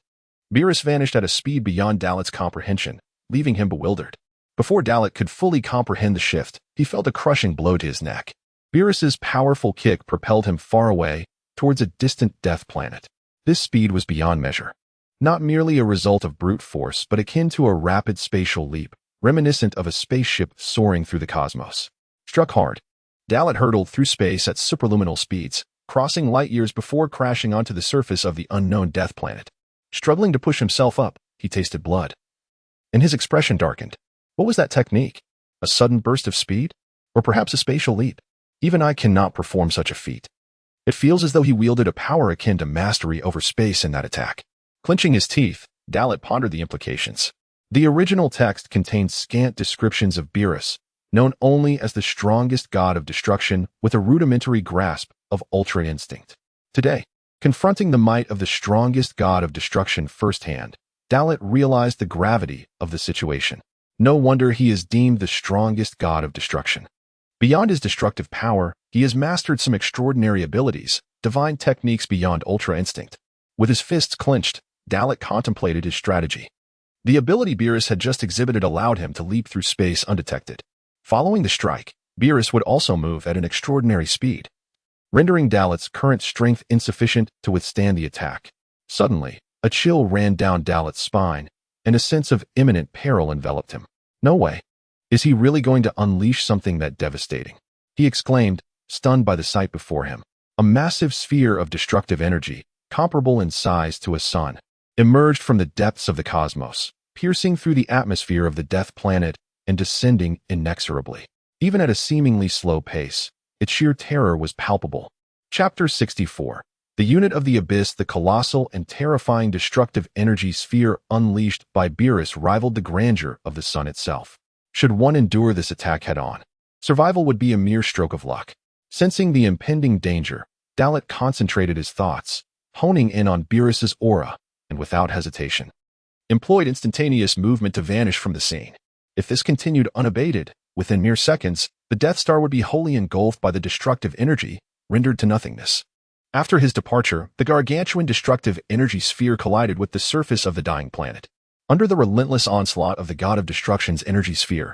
A: Beerus vanished at a speed beyond Dalit's comprehension, leaving him bewildered. Before Dalit could fully comprehend the shift, he felt a crushing blow to his neck. Beerus's powerful kick propelled him far away, towards a distant death planet. This speed was beyond measure. Not merely a result of brute force, but akin to a rapid spatial leap, reminiscent of a spaceship soaring through the cosmos. Struck hard, Dalit hurtled through space at superluminal speeds, crossing light years before crashing onto the surface of the unknown death planet. Struggling to push himself up, he tasted blood, and his expression darkened. What was that technique? A sudden burst of speed? Or perhaps a spatial leap? Even I cannot perform such a feat. It feels as though he wielded a power akin to mastery over space in that attack. Clenching his teeth, Dalit pondered the implications. The original text contained scant descriptions of Beerus, known only as the strongest god of destruction with a rudimentary grasp of Ultra Instinct. Today, confronting the might of the strongest god of destruction firsthand, Dalit realized the gravity of the situation. No wonder he is deemed the strongest god of destruction. Beyond his destructive power, he has mastered some extraordinary abilities, divine techniques beyond Ultra Instinct. With his fists clenched, Dalit contemplated his strategy. The ability Beerus had just exhibited allowed him to leap through space undetected. Following the strike, Beerus would also move at an extraordinary speed, rendering Dalit's current strength insufficient to withstand the attack. Suddenly, a chill ran down Dalit's spine, and a sense of imminent peril enveloped him. No way. Is he really going to unleash something that devastating? He exclaimed, stunned by the sight before him. A massive sphere of destructive energy, comparable in size to a sun, emerged from the depths of the cosmos, piercing through the atmosphere of the death planet and descending inexorably. Even at a seemingly slow pace, its sheer terror was palpable. Chapter 64. The unit of the abyss, the colossal and terrifying destructive energy sphere unleashed by Beerus rivaled the grandeur of the sun itself. Should one endure this attack head-on, survival would be a mere stroke of luck. Sensing the impending danger, Dalit concentrated his thoughts, honing in on Beerus's aura, and without hesitation, employed instantaneous movement to vanish from the scene. If this continued unabated, within mere seconds, the Death Star would be wholly engulfed by the destructive energy, rendered to nothingness. After his departure, the gargantuan destructive energy sphere collided with the surface of the dying planet. Under the relentless onslaught of the god of destruction's energy sphere,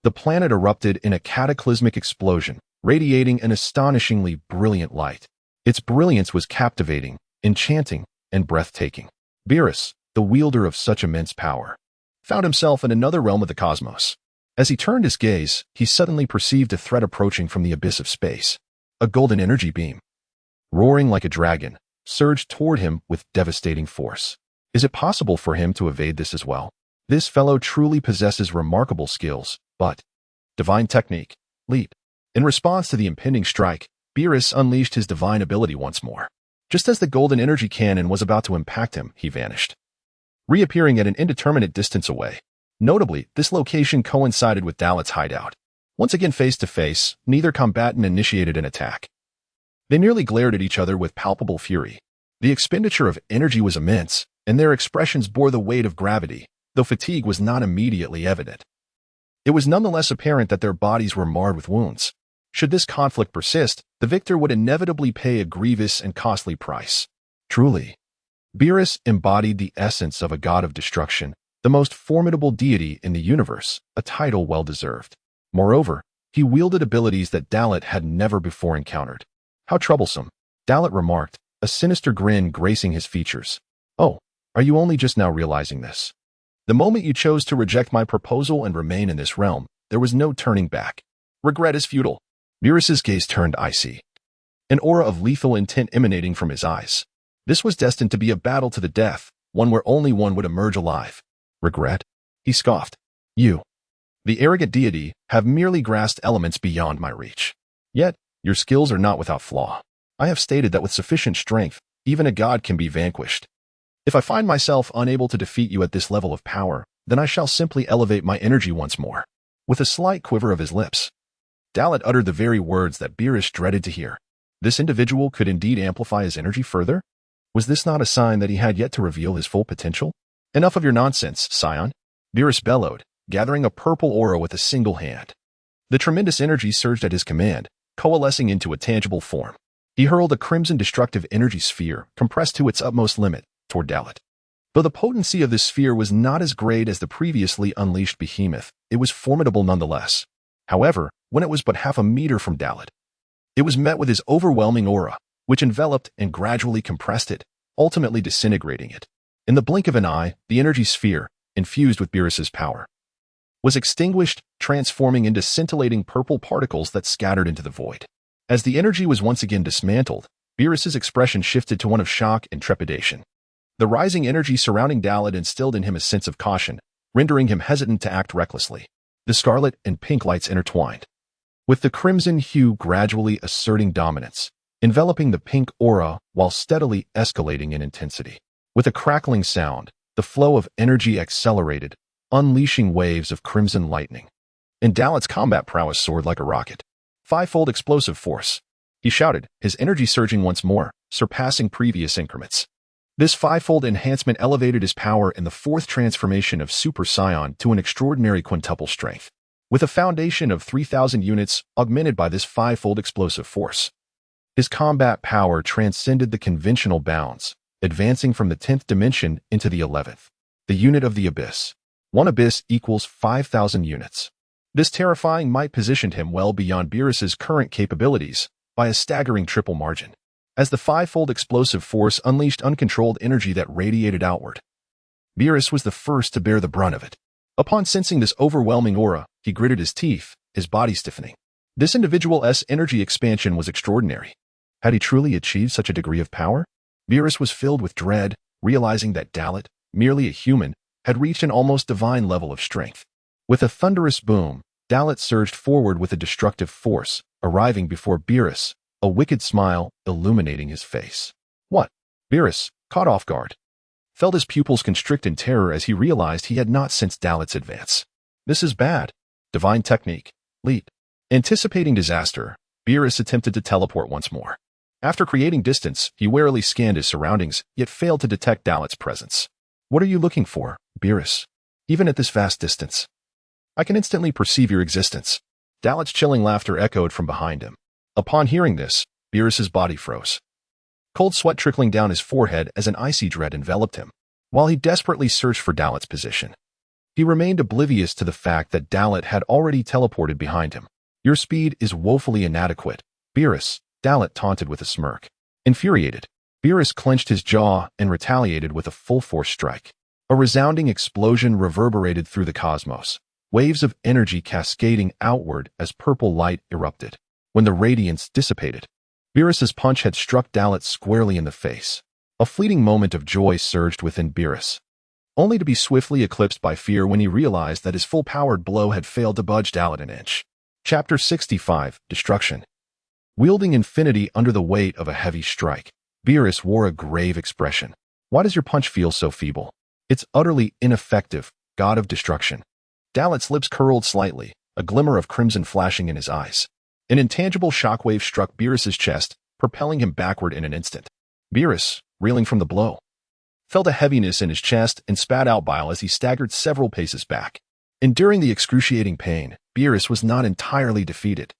A: the planet erupted in a cataclysmic explosion, radiating an astonishingly brilliant light. Its brilliance was captivating, enchanting, and breathtaking. Beerus, the wielder of such immense power, found himself in another realm of the cosmos. As he turned his gaze, he suddenly perceived a threat approaching from the abyss of space. A golden energy beam, roaring like a dragon, surged toward him with devastating force. Is it possible for him to evade this as well? This fellow truly possesses remarkable skills, but divine technique, leap. In response to the impending strike, Beerus unleashed his divine ability once more. Just as the golden energy cannon was about to impact him, he vanished, reappearing at an indeterminate distance away. Notably, this location coincided with Dalit's hideout. Once again face to face, neither combatant initiated an attack. They merely glared at each other with palpable fury. The expenditure of energy was immense, and their expressions bore the weight of gravity, though fatigue was not immediately evident. It was nonetheless apparent that their bodies were marred with wounds. Should this conflict persist, the victor would inevitably pay a grievous and costly price. Truly, Beerus embodied the essence of a god of destruction, the most formidable deity in the universe, a title well-deserved. Moreover, he wielded abilities that Dalit had never before encountered. How troublesome, Dalit remarked, a sinister grin gracing his features. Oh, are you only just now realizing this? The moment you chose to reject my proposal and remain in this realm, there was no turning back. Regret is futile. Beerus's gaze turned icy, an aura of lethal intent emanating from his eyes. This was destined to be a battle to the death, one where only one would emerge alive. Regret? He scoffed. You, the arrogant deity, have merely grasped elements beyond my reach. Yet, your skills are not without flaw. I have stated that with sufficient strength, even a god can be vanquished. If I find myself unable to defeat you at this level of power, then I shall simply elevate my energy once more. With a slight quiver of his lips, Dalit uttered the very words that Beerus dreaded to hear. This individual could indeed amplify his energy further? Was this not a sign that he had yet to reveal his full potential? Enough of your nonsense, scion, Beerus bellowed, gathering a purple aura with a single hand. The tremendous energy surged at his command, coalescing into a tangible form. He hurled a crimson destructive energy sphere, compressed to its utmost limit, toward Dalit. Though the potency of this sphere was not as great as the previously unleashed behemoth, it was formidable nonetheless. However, when it was but half a meter from Dalit, it was met with his overwhelming aura, which enveloped and gradually compressed it, ultimately disintegrating it. In the blink of an eye, the energy sphere, infused with Beerus's power, was extinguished, transforming into scintillating purple particles that scattered into the void. As the energy was once again dismantled, Beerus's expression shifted to one of shock and trepidation. The rising energy surrounding Dalit instilled in him a sense of caution, rendering him hesitant to act recklessly. The scarlet and pink lights intertwined, with the crimson hue gradually asserting dominance, enveloping the pink aura while steadily escalating in intensity. With a crackling sound, the flow of energy accelerated, unleashing waves of crimson lightning. And Dalit's combat prowess soared like a rocket. Fivefold explosive force, he shouted, his energy surging once more, surpassing previous increments. This fivefold enhancement elevated his power in the fourth transformation of Super Saiyan to an extraordinary quintuple strength. With a foundation of 3,000 units augmented by this fivefold explosive force, his combat power transcended the conventional bounds, advancing from the 10th dimension into the 11th, the unit of the abyss. One abyss equals 5,000 units. This terrifying might positioned him well beyond Beerus's current capabilities by a staggering triple margin. As the fivefold explosive force unleashed uncontrolled energy that radiated outward, Beerus was the first to bear the brunt of it. Upon sensing this overwhelming aura, he gritted his teeth, his body stiffening. This individual's energy expansion was extraordinary. Had he truly achieved such a degree of power? Beerus was filled with dread, realizing that Dalit, merely a human, had reached an almost divine level of strength. With a thunderous boom, Dalit surged forward with a destructive force, arriving before Beerus, a wicked smile illuminating his face. What? Beerus, caught off guard, felt his pupils constrict in terror as he realized he had not sensed Dalit's advance. This is bad. Divine technique. Leap. Anticipating disaster, Beerus attempted to teleport once more. After creating distance, he warily scanned his surroundings, yet failed to detect Dalit's presence. What are you looking for, Beerus? Even at this vast distance, I can instantly perceive your existence. Dalit's chilling laughter echoed from behind him. Upon hearing this, Beerus's body froze, cold sweat trickling down his forehead as an icy dread enveloped him. While he desperately searched for Dalit's position, he remained oblivious to the fact that Dalit had already teleported behind him. Your speed is woefully inadequate, Beerus, Dalit taunted with a smirk. Infuriated, Beerus clenched his jaw and retaliated with a full-force strike. A resounding explosion reverberated through the cosmos, waves of energy cascading outward as purple light erupted. When the radiance dissipated, Beerus's punch had struck Dalit squarely in the face. A fleeting moment of joy surged within Beerus, only to be swiftly eclipsed by fear when he realized that his full-powered blow had failed to budge Dalit an inch. Chapter 65, Destruction. Wielding infinity under the weight of a heavy strike, Beerus wore a grave expression. Why does your punch feel so feeble? It's utterly ineffective, god of destruction. Dalit's lips curled slightly, a glimmer of crimson flashing in his eyes. An intangible shockwave struck Beerus's chest, propelling him backward in an instant. Beerus, reeling from the blow, felt a heaviness in his chest and spat out bile as he staggered several paces back. Enduring the excruciating pain, Beerus was not entirely defeated.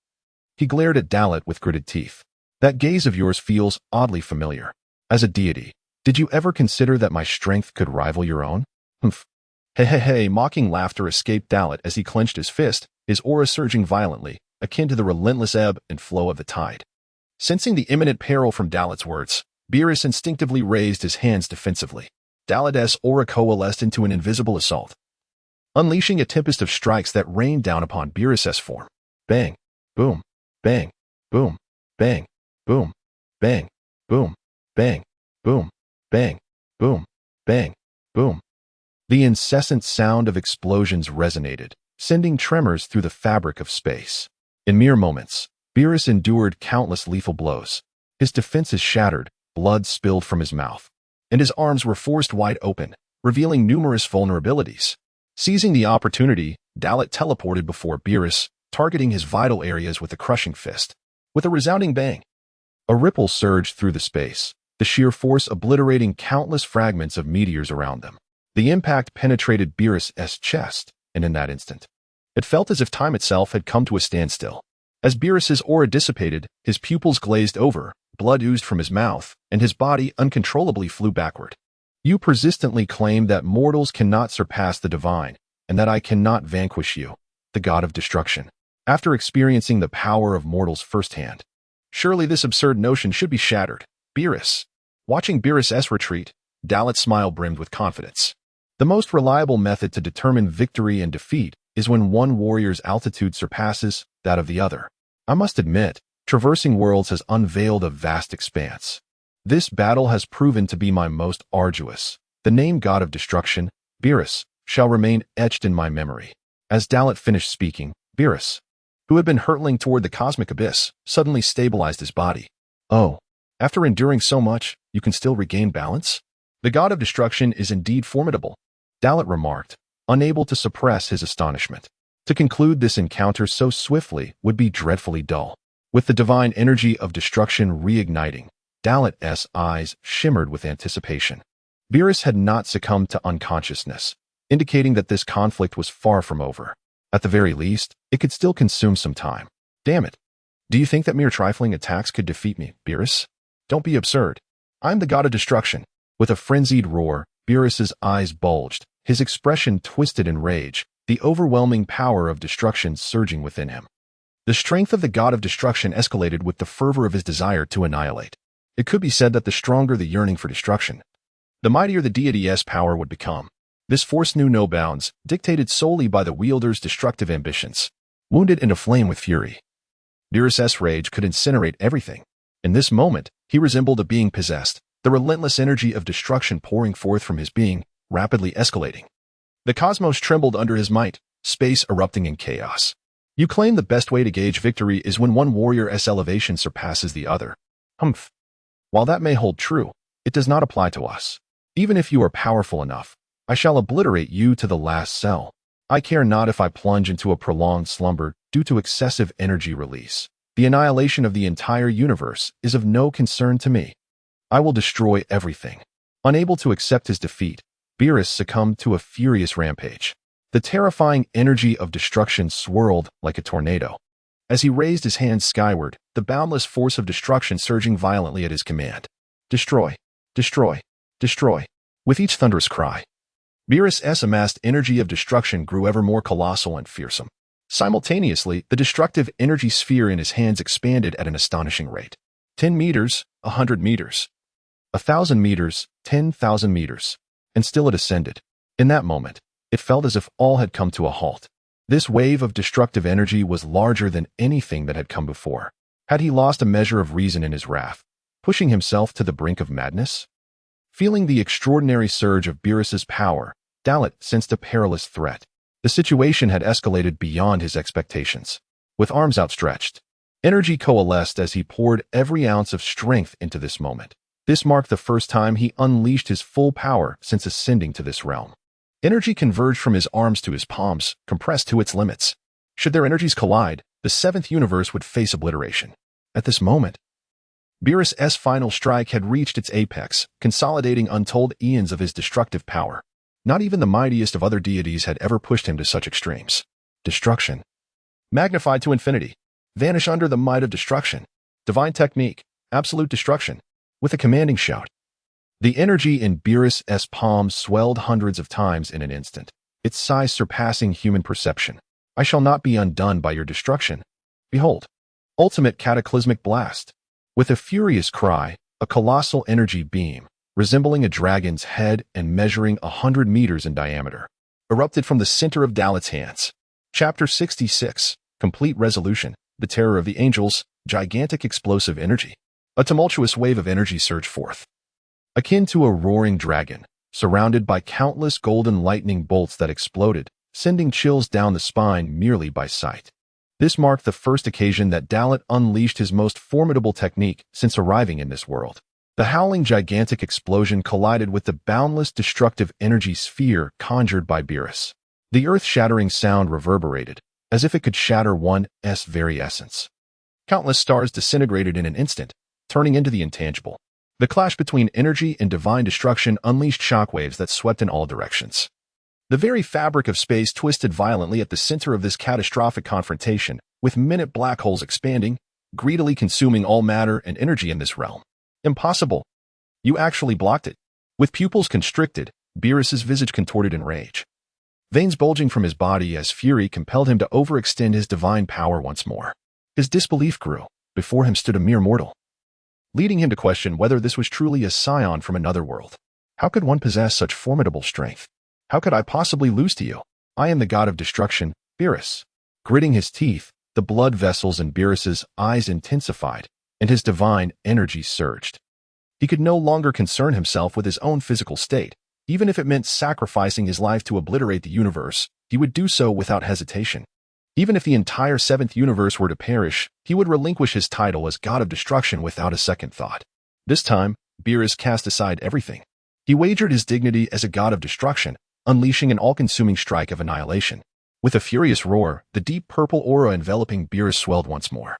A: He glared at Dalit with gritted teeth. That gaze of yours feels oddly familiar. As a deity, did you ever consider that my strength could rival your own? Humph. Hey, mocking laughter escaped Dalit as he clenched his fist, his aura surging violently, akin to the relentless ebb and flow of the tide. Sensing the imminent peril from Dalit's words, Beerus instinctively raised his hands defensively. Dalit's aura coalesced into an invisible assault, unleashing a tempest of strikes that rained down upon Beerus's form. Bang, boom, bang, boom, bang, boom, bang, boom, bang, boom, bang, boom, bang, boom. The incessant sound of explosions resonated, sending tremors through the fabric of space. In mere moments, Beerus endured countless lethal blows. His defenses shattered, blood spilled from his mouth, and his arms were forced wide open, revealing numerous vulnerabilities. Seizing the opportunity, Dalit teleported before Beerus, targeting his vital areas with a crushing fist. With a resounding bang, a ripple surged through the space, the sheer force obliterating countless fragments of meteors around them. The impact penetrated Beerus's chest, and in that instant, it felt as if time itself had come to a standstill. As Beerus's aura dissipated, his pupils glazed over, blood oozed from his mouth, and his body uncontrollably flew backward. You persistently claim that mortals cannot surpass the divine, and that I cannot vanquish you, the god of destruction, after experiencing the power of mortals firsthand. Surely this absurd notion should be shattered. Beerus. Watching Beerus's retreat, Dalit's smile brimmed with confidence. The most reliable method to determine victory and defeat is when one warrior's altitude surpasses that of the other. I must admit, traversing worlds has unveiled a vast expanse. This battle has proven to be my most arduous. The name God of Destruction, Beerus, shall remain etched in my memory. As Dalit finished speaking, Beerus, who had been hurtling toward the cosmic abyss, suddenly stabilized his body. Oh, after enduring so much, you can still regain balance? The God of Destruction is indeed formidable, Dalit remarked, unable to suppress his astonishment. To conclude this encounter so swiftly would be dreadfully dull. With the divine energy of destruction reigniting, Dalit's eyes shimmered with anticipation. Beerus had not succumbed to unconsciousness, indicating that this conflict was far from over. At the very least, it could still consume some time. Damn it. Do you think that mere trifling attacks could defeat me, Beerus? Don't be absurd. I'm the god of destruction. With a frenzied roar, Beerus's eyes bulged, his expression twisted in rage, the overwhelming power of destruction surging within him. The strength of the god of destruction escalated with the fervor of his desire to annihilate. It could be said that the stronger the yearning for destruction, the mightier the deity's power would become. This force knew no bounds, dictated solely by the wielder's destructive ambitions. Wounded and aflame with fury, Beerus's rage could incinerate everything. In this moment, he resembled a being possessed, the relentless energy of destruction pouring forth from his being, rapidly escalating. The cosmos trembled under his might, space erupting in chaos. You claim the best way to gauge victory is when one warrior's elevation surpasses the other. Humph. While that may hold true, it does not apply to us. Even if you are powerful enough, I shall obliterate you to the last cell. I care not if I plunge into a prolonged slumber due to excessive energy release. The annihilation of the entire universe is of no concern to me. I will destroy everything. Unable to accept his defeat, Beerus succumbed to a furious rampage. The terrifying energy of destruction swirled like a tornado. As he raised his hands skyward, the boundless force of destruction surging violently at his command. Destroy, destroy, destroy. With each thunderous cry, Beerus's amassed energy of destruction grew ever more colossal and fearsome. Simultaneously, the destructive energy sphere in his hands expanded at an astonishing rate. 10 meters, 100 meters. 1,000 meters, 10,000 meters. And still it ascended. In that moment, it felt as if all had come to a halt. This wave of destructive energy was larger than anything that had come before. Had he lost a measure of reason in his wrath, pushing himself to the brink of madness? Feeling the extraordinary surge of Beerus's power, Dalit sensed a perilous threat. The situation had escalated beyond his expectations. With arms outstretched, energy coalesced as he poured every ounce of strength into this moment. This marked the first time he unleashed his full power since ascending to this realm. Energy converged from his arms to his palms, compressed to its limits. Should their energies collide, the seventh universe would face obliteration. At this moment, Beerus's final strike had reached its apex, consolidating untold eons of his destructive power. Not even the mightiest of other deities had ever pushed him to such extremes. Destruction. Magnified to infinity. Vanish under the might of destruction. Divine technique. Absolute destruction. With a commanding shout. The energy in Beerus's palms swelled hundreds of times in an instant, its size surpassing human perception. I shall not be undone by your destruction. Behold. Ultimate cataclysmic blast. With a furious cry, a colossal energy beam, resembling a dragon's head and measuring 100 meters in diameter, erupted from the center of Dalit's hands. Chapter 66, Complete Resolution, The Terror of the Angels, Gigantic Explosive Energy. A tumultuous wave of energy surged forth. Akin to a roaring dragon, surrounded by countless golden lightning bolts that exploded, sending chills down the spine merely by sight. This marked the first occasion that Dalit unleashed his most formidable technique since arriving in this world. The howling gigantic explosion collided with the boundless destructive energy sphere conjured by Beerus. The earth-shattering sound reverberated, as if it could shatter one's very essence. Countless stars disintegrated in an instant, turning into the intangible. The clash between energy and divine destruction unleashed shockwaves that swept in all directions. The very fabric of space twisted violently at the center of this catastrophic confrontation, with minute black holes expanding, greedily consuming all matter and energy in this realm. Impossible. You actually blocked it. With pupils constricted, Beerus's visage contorted in rage. Veins bulging from his body as fury compelled him to overextend his divine power once more. His disbelief grew. Before him stood a mere mortal, leading him to question whether this was truly a scion from another world. How could one possess such formidable strength? How could I possibly lose to you? I am the god of destruction, Beerus. Gritting his teeth, the blood vessels in Beerus's eyes intensified, and his divine energy surged. He could no longer concern himself with his own physical state. Even if it meant sacrificing his life to obliterate the universe, he would do so without hesitation. Even if the entire seventh universe were to perish, he would relinquish his title as god of destruction without a second thought. This time, Beerus cast aside everything. He wagered his dignity as a god of destruction, unleashing an all-consuming strike of annihilation. With a furious roar, the deep purple aura enveloping Beerus swelled once more,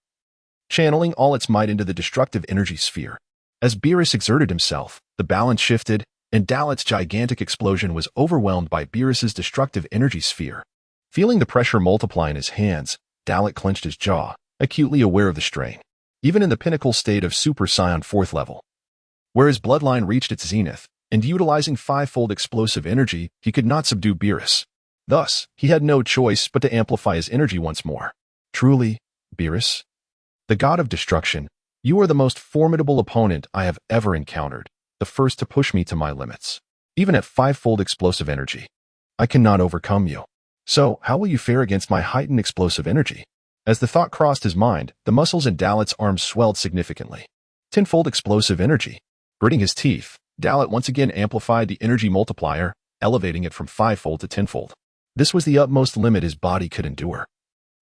A: channeling all its might into the destructive energy sphere. As Beerus exerted himself, the balance shifted, and Dalit's gigantic explosion was overwhelmed by Beerus's destructive energy sphere. Feeling the pressure multiply in his hands, Dalit clenched his jaw, acutely aware of the strain. Even in the pinnacle state of Super Saiyan 4th level, where his bloodline reached its zenith, and utilizing fivefold explosive energy, he could not subdue Beerus. Thus, he had no choice but to amplify his energy once more. Truly, Beerus, the god of destruction, you are the most formidable opponent I have ever encountered, the first to push me to my limits. Even at fivefold explosive energy, I cannot overcome you. So, how will you fare against my heightened explosive energy? As the thought crossed his mind, the muscles in Dalit's arms swelled significantly. Tenfold explosive energy. Gritting his teeth, Dalit once again amplified the energy multiplier, elevating it from fivefold to tenfold. This was the utmost limit his body could endure.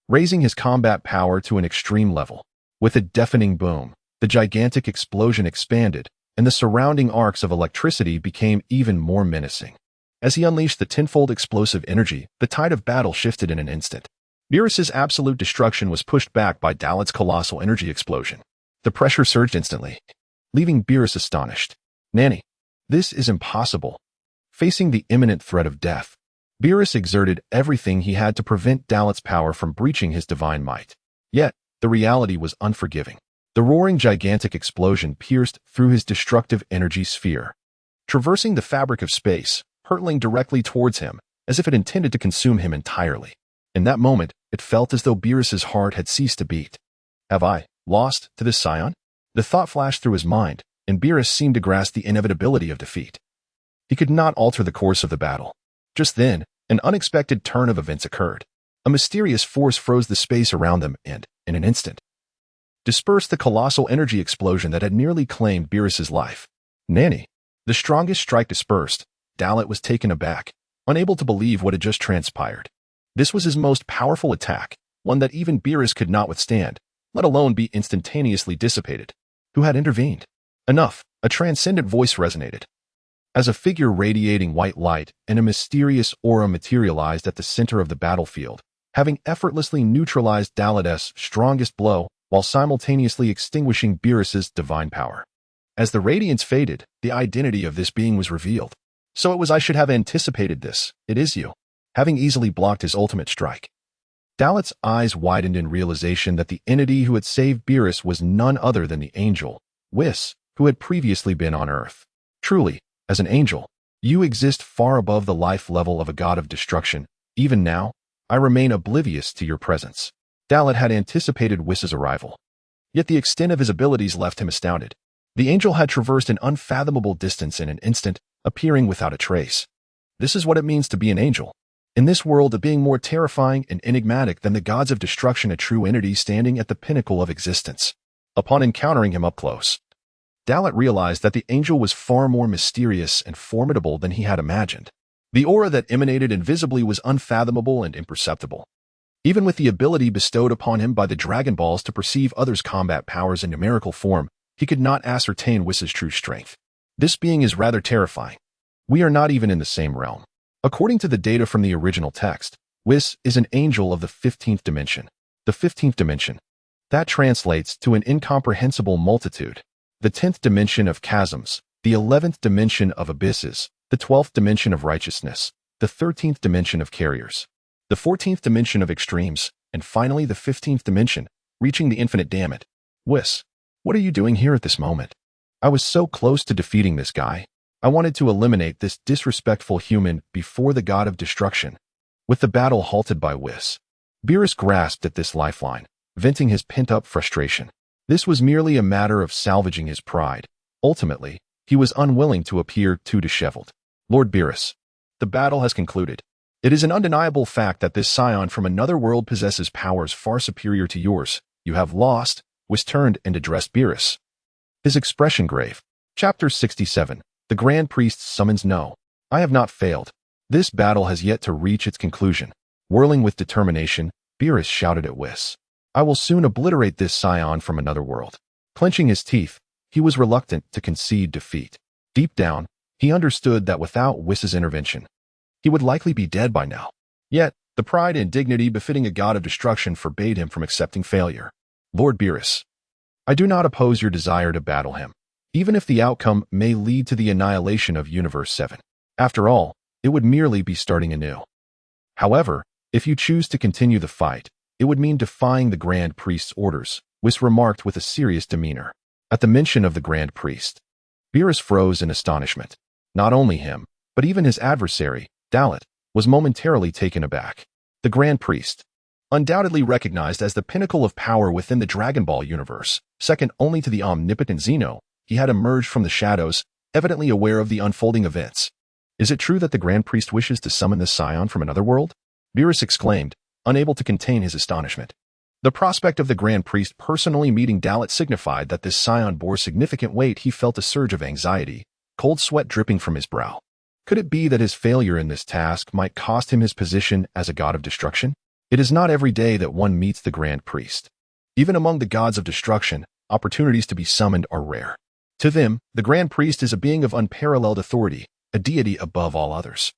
A: Raising his combat power to an extreme level. With a deafening boom, the gigantic explosion expanded, and the surrounding arcs of electricity became even more menacing. As he unleashed the tenfold explosive energy, the tide of battle shifted in an instant. Beerus's absolute destruction was pushed back by Dalit's colossal energy explosion. The pressure surged instantly, leaving Beerus astonished. Nanny, this is impossible. Facing the imminent threat of death, Beerus exerted everything he had to prevent Dalit's power from breaching his divine might. Yet, the reality was unforgiving. The roaring gigantic explosion pierced through his destructive energy sphere, traversing the fabric of space, hurtling directly towards him, as if it intended to consume him entirely. In that moment, it felt as though Beerus's heart had ceased to beat. Have I lost to this scion? The thought flashed through his mind, and Beerus seemed to grasp the inevitability of defeat. He could not alter the course of the battle. Just then, an unexpected turn of events occurred. A mysterious force froze the space around them and, in an instant, dispersed the colossal energy explosion that had nearly claimed Beerus's life. Nanny. The strongest strike dispersed, Dalit was taken aback, unable to believe what had just transpired. This was his most powerful attack, one that even Beerus could not withstand, let alone be instantaneously dissipated. Who had intervened? Enough, a transcendent voice resonated. As a figure radiating white light and a mysterious aura materialized at the center of the battlefield, having effortlessly neutralized Dalit's strongest blow while simultaneously extinguishing Beerus's divine power. As the radiance faded, the identity of this being was revealed. So it was I should have anticipated this. It is you. Having easily blocked his ultimate strike. Dalit's eyes widened in realization that the entity who had saved Beerus was none other than the angel, Whis, who had previously been on Earth. Truly, as an angel, you exist far above the life level of a god of destruction. Even now, I remain oblivious to your presence. Dalit had anticipated Whis's arrival. Yet the extent of his abilities left him astounded. The angel had traversed an unfathomable distance in an instant, appearing without a trace. This is what it means to be an angel. In this world, a being more terrifying and enigmatic than the gods of destruction, a true entity standing at the pinnacle of existence. Upon encountering him up close, Dalit realized that the angel was far more mysterious and formidable than he had imagined. The aura that emanated invisibly was unfathomable and imperceptible. Even with the ability bestowed upon him by the Dragon Balls to perceive others' combat powers in numerical form, he could not ascertain Whis's true strength. This being is rather terrifying. We are not even in the same realm. According to the data from the original text, Whis is an angel of the 15th dimension. The 15th dimension. That translates to an incomprehensible multitude. The 10th dimension of chasms, the 11th dimension of abysses, the 12th dimension of righteousness, the 13th dimension of carriers, the 14th dimension of extremes, and finally the 15th dimension, reaching the infinite. Damn it. Whis, what are you doing here at this moment? I was so close to defeating this guy. I wanted to eliminate this disrespectful human before the god of destruction. With the battle halted by Whis, Beerus grasped at this lifeline, venting his pent-up frustration. This was merely a matter of salvaging his pride. Ultimately, he was unwilling to appear too disheveled. Lord Beerus, the battle has concluded. It is an undeniable fact that this scion from another world possesses powers far superior to yours. You have lost. Whis turned and addressed Beerus. His expression grave. Chapter 67. The Grand Priest summons. No, I have not failed. This battle has yet to reach its conclusion. Whirling with determination, Beerus shouted at Whis. I will soon obliterate this scion from another world. Clenching his teeth, he was reluctant to concede defeat. Deep down, he understood that without Whis's intervention, he would likely be dead by now. Yet, the pride and dignity befitting a god of destruction forbade him from accepting failure. Lord Beerus, I do not oppose your desire to battle him, even if the outcome may lead to the annihilation of Universe 7. After all, it would merely be starting anew. However, if you choose to continue the fight, it would mean defying the Grand Priest's orders, Whis remarked with a serious demeanor. At the mention of the Grand Priest, Beerus froze in astonishment. Not only him, but even his adversary, Dalit, was momentarily taken aback. The Grand Priest, undoubtedly recognized as the pinnacle of power within the Dragon Ball universe, second only to the omnipotent Xeno, he had emerged from the shadows, evidently aware of the unfolding events. Is it true that the Grand Priest wishes to summon this scion from another world? Beerus exclaimed, unable to contain his astonishment. The prospect of the Grand Priest personally meeting Dalit signified that this scion bore significant weight. He felt a surge of anxiety, cold sweat dripping from his brow. Could it be that his failure in this task might cost him his position as a god of destruction? It is not every day that one meets the Grand Priest. Even among the gods of destruction, opportunities to be summoned are rare. To them, the Grand Priest is a being of unparalleled authority, a deity above all others.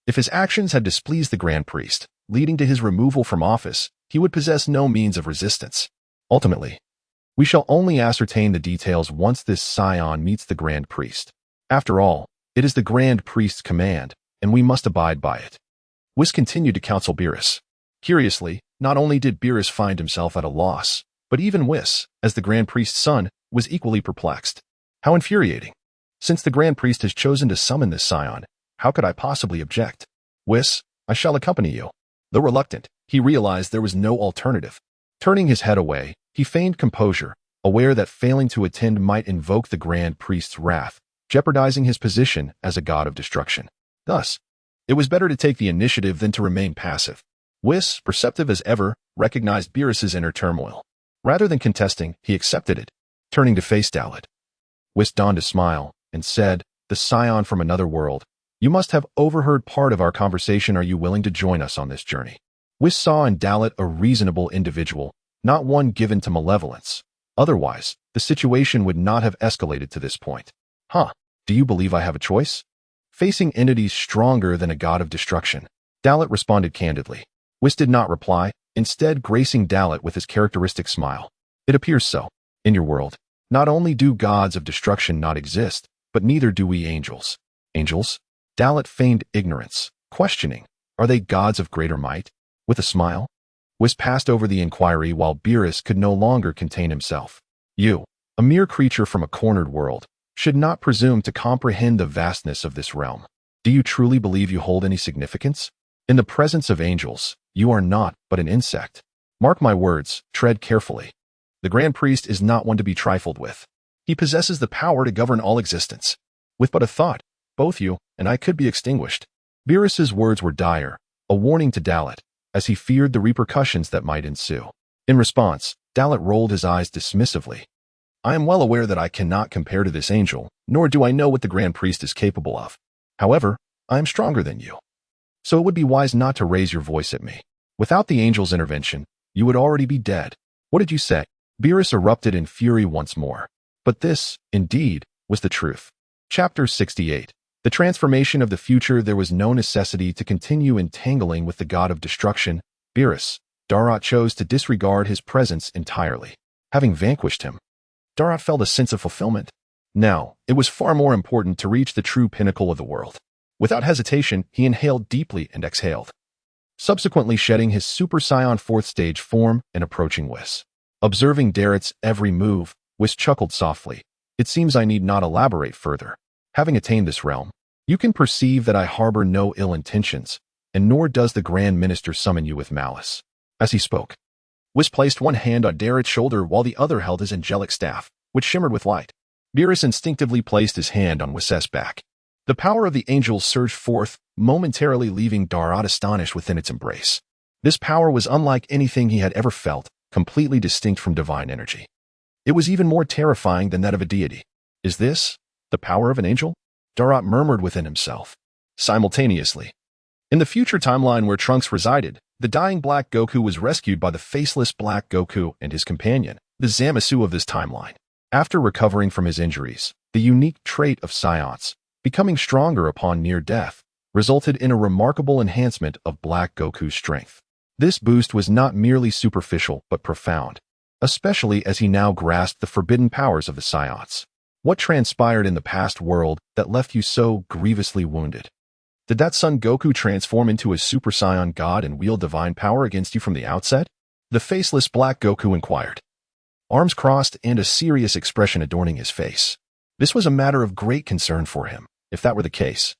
A: If his actions had displeased the Grand Priest, leading to his removal from office, he would possess no means of resistance. Ultimately, we shall only ascertain the details once this scion meets the Grand Priest. After all, it is the Grand Priest's command, and we must abide by it. Whis continued to counsel Beerus. Curiously, not only did Beerus find himself at a loss, but even Whis, as the Grand Priest's son, was equally perplexed. How infuriating. Since the Grand Priest has chosen to summon this scion, how could I possibly object? Whis, I shall accompany you. Though reluctant, he realized there was no alternative. Turning his head away, he feigned composure, aware that failing to attend might invoke the Grand Priest's wrath, jeopardizing his position as a god of destruction. Thus, it was better to take the initiative than to remain passive. Whis, perceptive as ever, recognized Beerus's inner turmoil. Rather than contesting, he accepted it, turning to face Dalit. Whis donned a smile and said, "The scion from another world. You must have overheard part of our conversation. Are you willing to join us on this journey?" Whis saw in Dalit a reasonable individual, not one given to malevolence. Otherwise, the situation would not have escalated to this point. "Huh, do you believe I have a choice?" Facing entities stronger than a god of destruction, Dalit responded candidly. Whis did not reply, instead gracing Dalit with his characteristic smile. "It appears so. In your world, not only do gods of destruction not exist, but neither do we angels." "Angels?" Dalit feigned ignorance, questioning, "Are they gods of greater might?" With a smile, Whis passed over the inquiry while Beerus could no longer contain himself. "You, a mere creature from a cornered world, should not presume to comprehend the vastness of this realm. Do you truly believe you hold any significance? In the presence of angels, you are not but an insect. Mark my words, tread carefully. The Grand Priest is not one to be trifled with. He possesses the power to govern all existence. With but a thought, both you and I could be extinguished." Beerus's words were dire, a warning to Dalit, as he feared the repercussions that might ensue. In response, Dalit rolled his eyes dismissively. "I am well aware that I cannot compare to this angel, nor do I know what the Grand Priest is capable of. However, I am stronger than you. So it would be wise not to raise your voice at me. Without the angel's intervention, you would already be dead." "What did you say?" Beerus erupted in fury once more. But this, indeed, was the truth. Chapter 68. The transformation of the future. There was no necessity to continue entangling with the god of destruction, Beerus. Darot chose to disregard his presence entirely. Having vanquished him, Darot felt a sense of fulfillment. Now, it was far more important to reach the true pinnacle of the world. Without hesitation, he inhaled deeply and exhaled, subsequently shedding his Super Saiyan 4th stage form and approaching Whis. Observing Darot's every move, Whis chuckled softly. "It seems I need not elaborate further. Having attained this realm, you can perceive that I harbor no ill intentions, and nor does the Grand Minister summon you with malice." As he spoke, Whis placed one hand on Darot's shoulder while the other held his angelic staff, which shimmered with light. Beerus instinctively placed his hand on Wiss's back. The power of the angels surged forth, momentarily leaving Darot astonished within its embrace. This power was unlike anything he had ever felt, completely distinct from divine energy. It was even more terrifying than that of a deity. "Is this the power of an angel?" Darot murmured within himself. Simultaneously, in the future timeline where Trunks resided, the dying Black Goku was rescued by the faceless Black Goku and his companion, the Zamasu of this timeline. After recovering from his injuries, the unique trait of saiyans, becoming stronger upon near death, resulted in a remarkable enhancement of Black Goku's strength. This boost was not merely superficial but profound, especially as he now grasped the forbidden powers of the saiyans. "What transpired in the past world that left you so grievously wounded? Did that Son Goku transform into a Super Saiyan God and wield divine power against you from the outset?" The faceless Black Goku inquired, arms crossed and a serious expression adorning his face. This was a matter of great concern for him. If that were the case,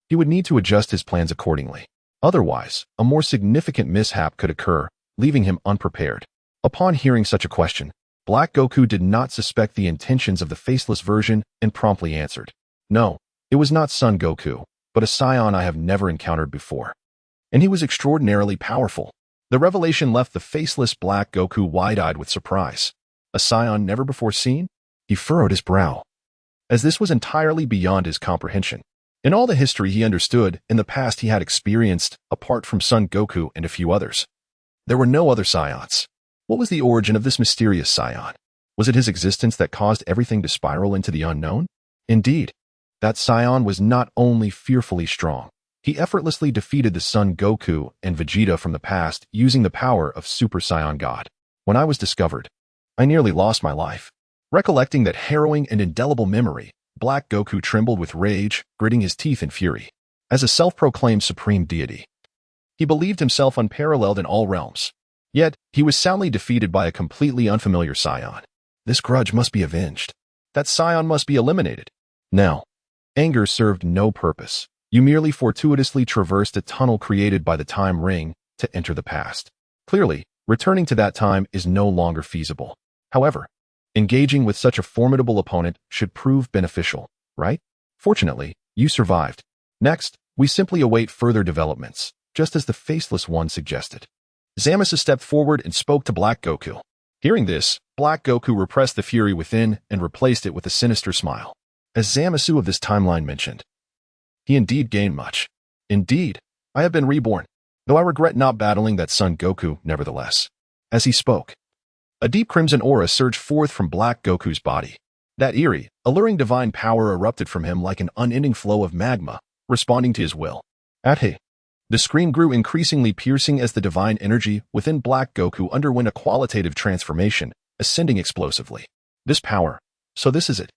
A: he would need to adjust his plans accordingly. Otherwise, a more significant mishap could occur, leaving him unprepared. Upon hearing such a question, Black Goku did not suspect the intentions of the faceless version and promptly answered, "No, it was not Son Goku, but a Saiyan I have never encountered before. And he was extraordinarily powerful." The revelation left the faceless Black Goku wide-eyed with surprise. A Saiyan never before seen? He furrowed his brow, as this was entirely beyond his comprehension. In all the history he understood, in the past he had experienced, apart from Son Goku and a few others, there were no other Saiyans. What was the origin of this mysterious Saiyan? Was it his existence that caused everything to spiral into the unknown? Indeed, that Saiyan was not only fearfully strong, he effortlessly defeated the Son Goku and Vegeta from the past using the power of Super Saiyan God. When I was discovered, I nearly lost my life. Recollecting that harrowing and indelible memory, Black Goku trembled with rage, gritting his teeth in fury. As a self-proclaimed supreme deity, he believed himself unparalleled in all realms. Yet, he was soundly defeated by a completely unfamiliar Saiyan. This grudge must be avenged. That Saiyan must be eliminated. Now, anger served no purpose. You merely fortuitously traversed a tunnel created by the time ring to enter the past. Clearly, returning to that time is no longer feasible. However, engaging with such a formidable opponent should prove beneficial, right? Fortunately, you survived. Next, we simply await further developments, just as the faceless one suggested. Zamasu stepped forward and spoke to Black Goku. Hearing this, Black Goku repressed the fury within and replaced it with a sinister smile. As Zamasu of this timeline mentioned, he indeed gained much. Indeed, I have been reborn, though I regret not battling that Son Goku nevertheless. As he spoke, a deep crimson aura surged forth from Black Goku's body. That eerie, alluring divine power erupted from him like an unending flow of magma, responding to his will. Athe. The scream grew increasingly piercing as the divine energy within Black Goku underwent a qualitative transformation, ascending explosively. This power. So this is it.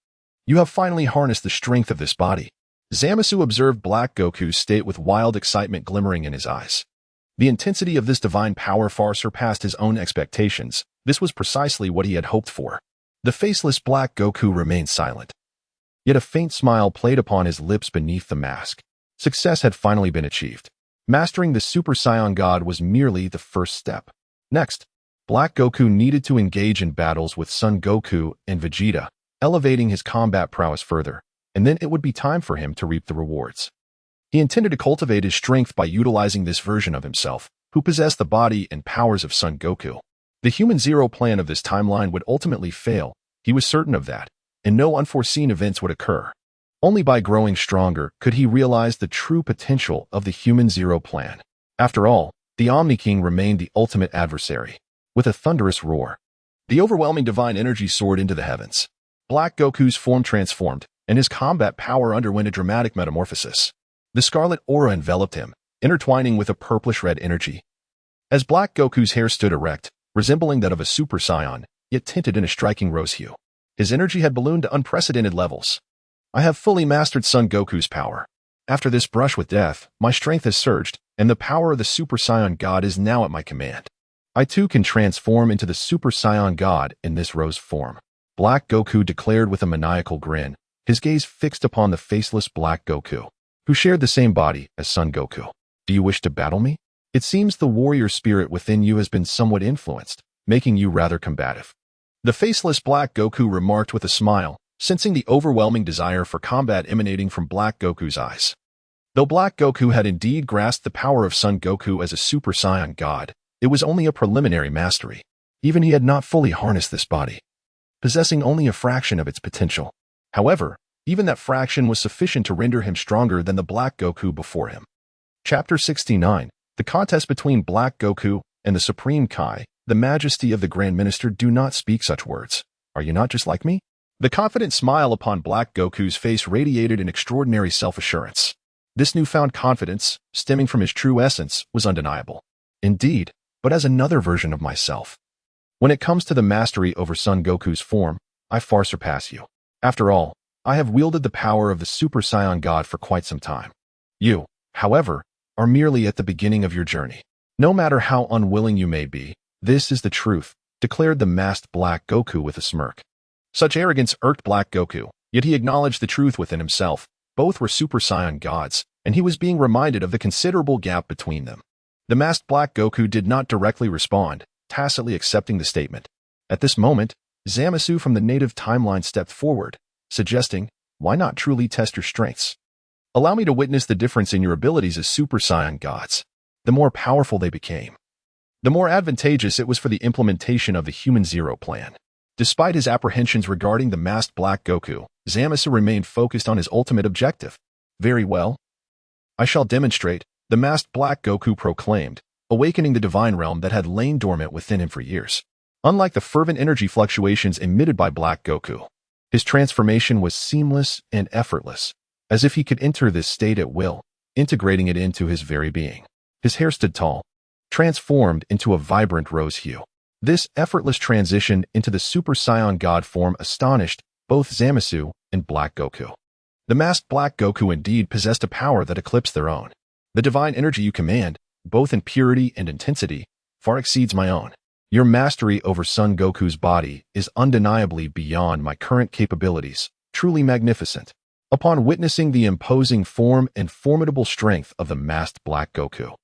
A: You have finally harnessed the strength of this body. Zamasu observed Black Goku's state with wild excitement glimmering in his eyes. The intensity of this divine power far surpassed his own expectations. This was precisely what he had hoped for. The faceless Black Goku remained silent. Yet a faint smile played upon his lips beneath the mask. Success had finally been achieved. Mastering the Super Saiyan God was merely the first step. Next, Black Goku needed to engage in battles with Son Goku and Vegeta, elevating his combat prowess further, and then it would be time for him to reap the rewards. He intended to cultivate his strength by utilizing this version of himself, who possessed the body and powers of Son Goku. The Human Zero plan of this timeline would ultimately fail, he was certain of that, and no unforeseen events would occur. Only by growing stronger could he realize the true potential of the Human Zero plan. After all, the Omni King remained the ultimate adversary. With a thunderous roar, the overwhelming divine energy soared into the heavens. Black Goku's form transformed, and his combat power underwent a dramatic metamorphosis. The scarlet aura enveloped him, intertwining with a purplish-red energy. As Black Goku's hair stood erect, resembling that of a Super Saiyan, yet tinted in a striking rose hue, his energy had ballooned to unprecedented levels. I have fully mastered Son Goku's power. After this brush with death, my strength has surged, and the power of the Super Saiyan God is now at my command. I too can transform into the Super Saiyan God in this rose form. Black Goku declared with a maniacal grin, his gaze fixed upon the faceless Black Goku, who shared the same body as Son Goku. Do you wish to battle me? It seems the warrior spirit within you has been somewhat influenced, making you rather combative. The faceless Black Goku remarked with a smile, sensing the overwhelming desire for combat emanating from Black Goku's eyes. Though Black Goku had indeed grasped the power of Son Goku as a Super Saiyan God, it was only a preliminary mastery. Even he had not fully harnessed this body, possessing only a fraction of its potential. However, even that fraction was sufficient to render him stronger than the Black Goku before him. Chapter 69. The contest between Black Goku and the Supreme Kai. The majesty of the Grand Minister, do not speak such words. Are you not just like me? The confident smile upon Black Goku's face radiated an extraordinary self-assurance. This newfound confidence, stemming from his true essence, was undeniable. Indeed, but as another version of myself. When it comes to the mastery over Son Goku's form, I far surpass you. After all, I have wielded the power of the Super Saiyan God for quite some time. You, however, are merely at the beginning of your journey. No matter how unwilling you may be, this is the truth, declared the masked Black Goku with a smirk. Such arrogance irked Black Goku, yet he acknowledged the truth within himself. Both were Super Saiyan gods, and he was being reminded of the considerable gap between them. The masked Black Goku did not directly respond, tacitly accepting the statement. At this moment, Zamasu from the native timeline stepped forward, suggesting, why not truly test your strengths? Allow me to witness the difference in your abilities as Super Saiyan gods. The more powerful they became, the more advantageous it was for the implementation of the Human Zero plan. Despite his apprehensions regarding the masked Black Goku, Zamasu remained focused on his ultimate objective. Very well. I shall demonstrate, the masked Black Goku proclaimed, awakening the divine realm that had lain dormant within him for years. Unlike the fervent energy fluctuations emitted by Black Goku, his transformation was seamless and effortless, as if he could enter this state at will, integrating it into his very being. His hair stood tall, transformed into a vibrant rose hue. This effortless transition into the Super Saiyan God form astonished both Zamasu and Black Goku. The masked Black Goku indeed possessed a power that eclipsed their own. The divine energy you command, both in purity and intensity, far exceeds my own. Your mastery over Son Goku's body is undeniably beyond my current capabilities, truly magnificent. Upon witnessing the imposing form and formidable strength of the masked Black Goku,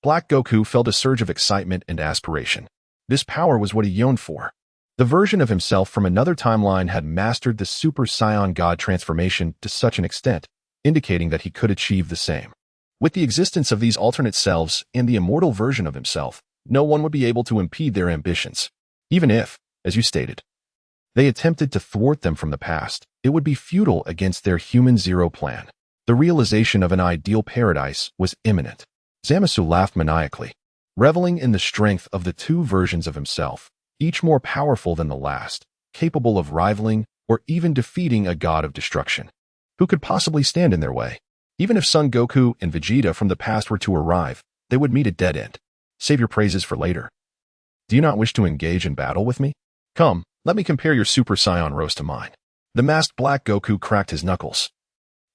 A: Black Goku felt a surge of excitement and aspiration. This power was what he yearned for. The version of himself from another timeline had mastered the Super Saiyan God transformation to such an extent, indicating that he could achieve the same. With the existence of these alternate selves and the immortal version of himself, no one would be able to impede their ambitions. Even if, as you stated. They attempted to thwart them from the past. It would be futile against their human zero plan. The realization of an ideal paradise was imminent. Zamasu laughed maniacally, reveling in the strength of the two versions of himself, each more powerful than the last, capable of rivaling or even defeating a god of destruction. Who could possibly stand in their way? Even if Son Goku and Vegeta from the past were to arrive, they would meet a dead end. Save your praises for later. Do you not wish to engage in battle with me? Come, let me compare your Super Saiyan roast to mine. The masked black Goku cracked his knuckles,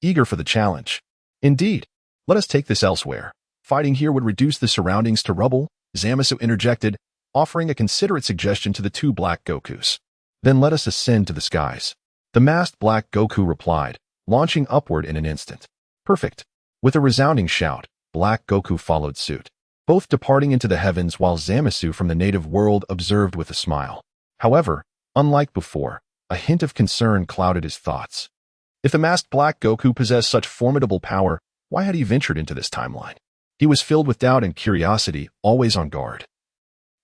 A: eager for the challenge. Indeed, let us take this elsewhere. Fighting here would reduce the surroundings to rubble, Zamasu interjected, offering a considerate suggestion to the two black Gokus. Then let us ascend to the skies. The masked black Goku replied, launching upward in an instant. Perfect. With a resounding shout, black Goku followed suit, both departing into the heavens while Zamasu from the native world observed with a smile. However, unlike before, a hint of concern clouded his thoughts. If the masked black Goku possessed such formidable power, why had he ventured into this timeline? He was filled with doubt and curiosity, always on guard,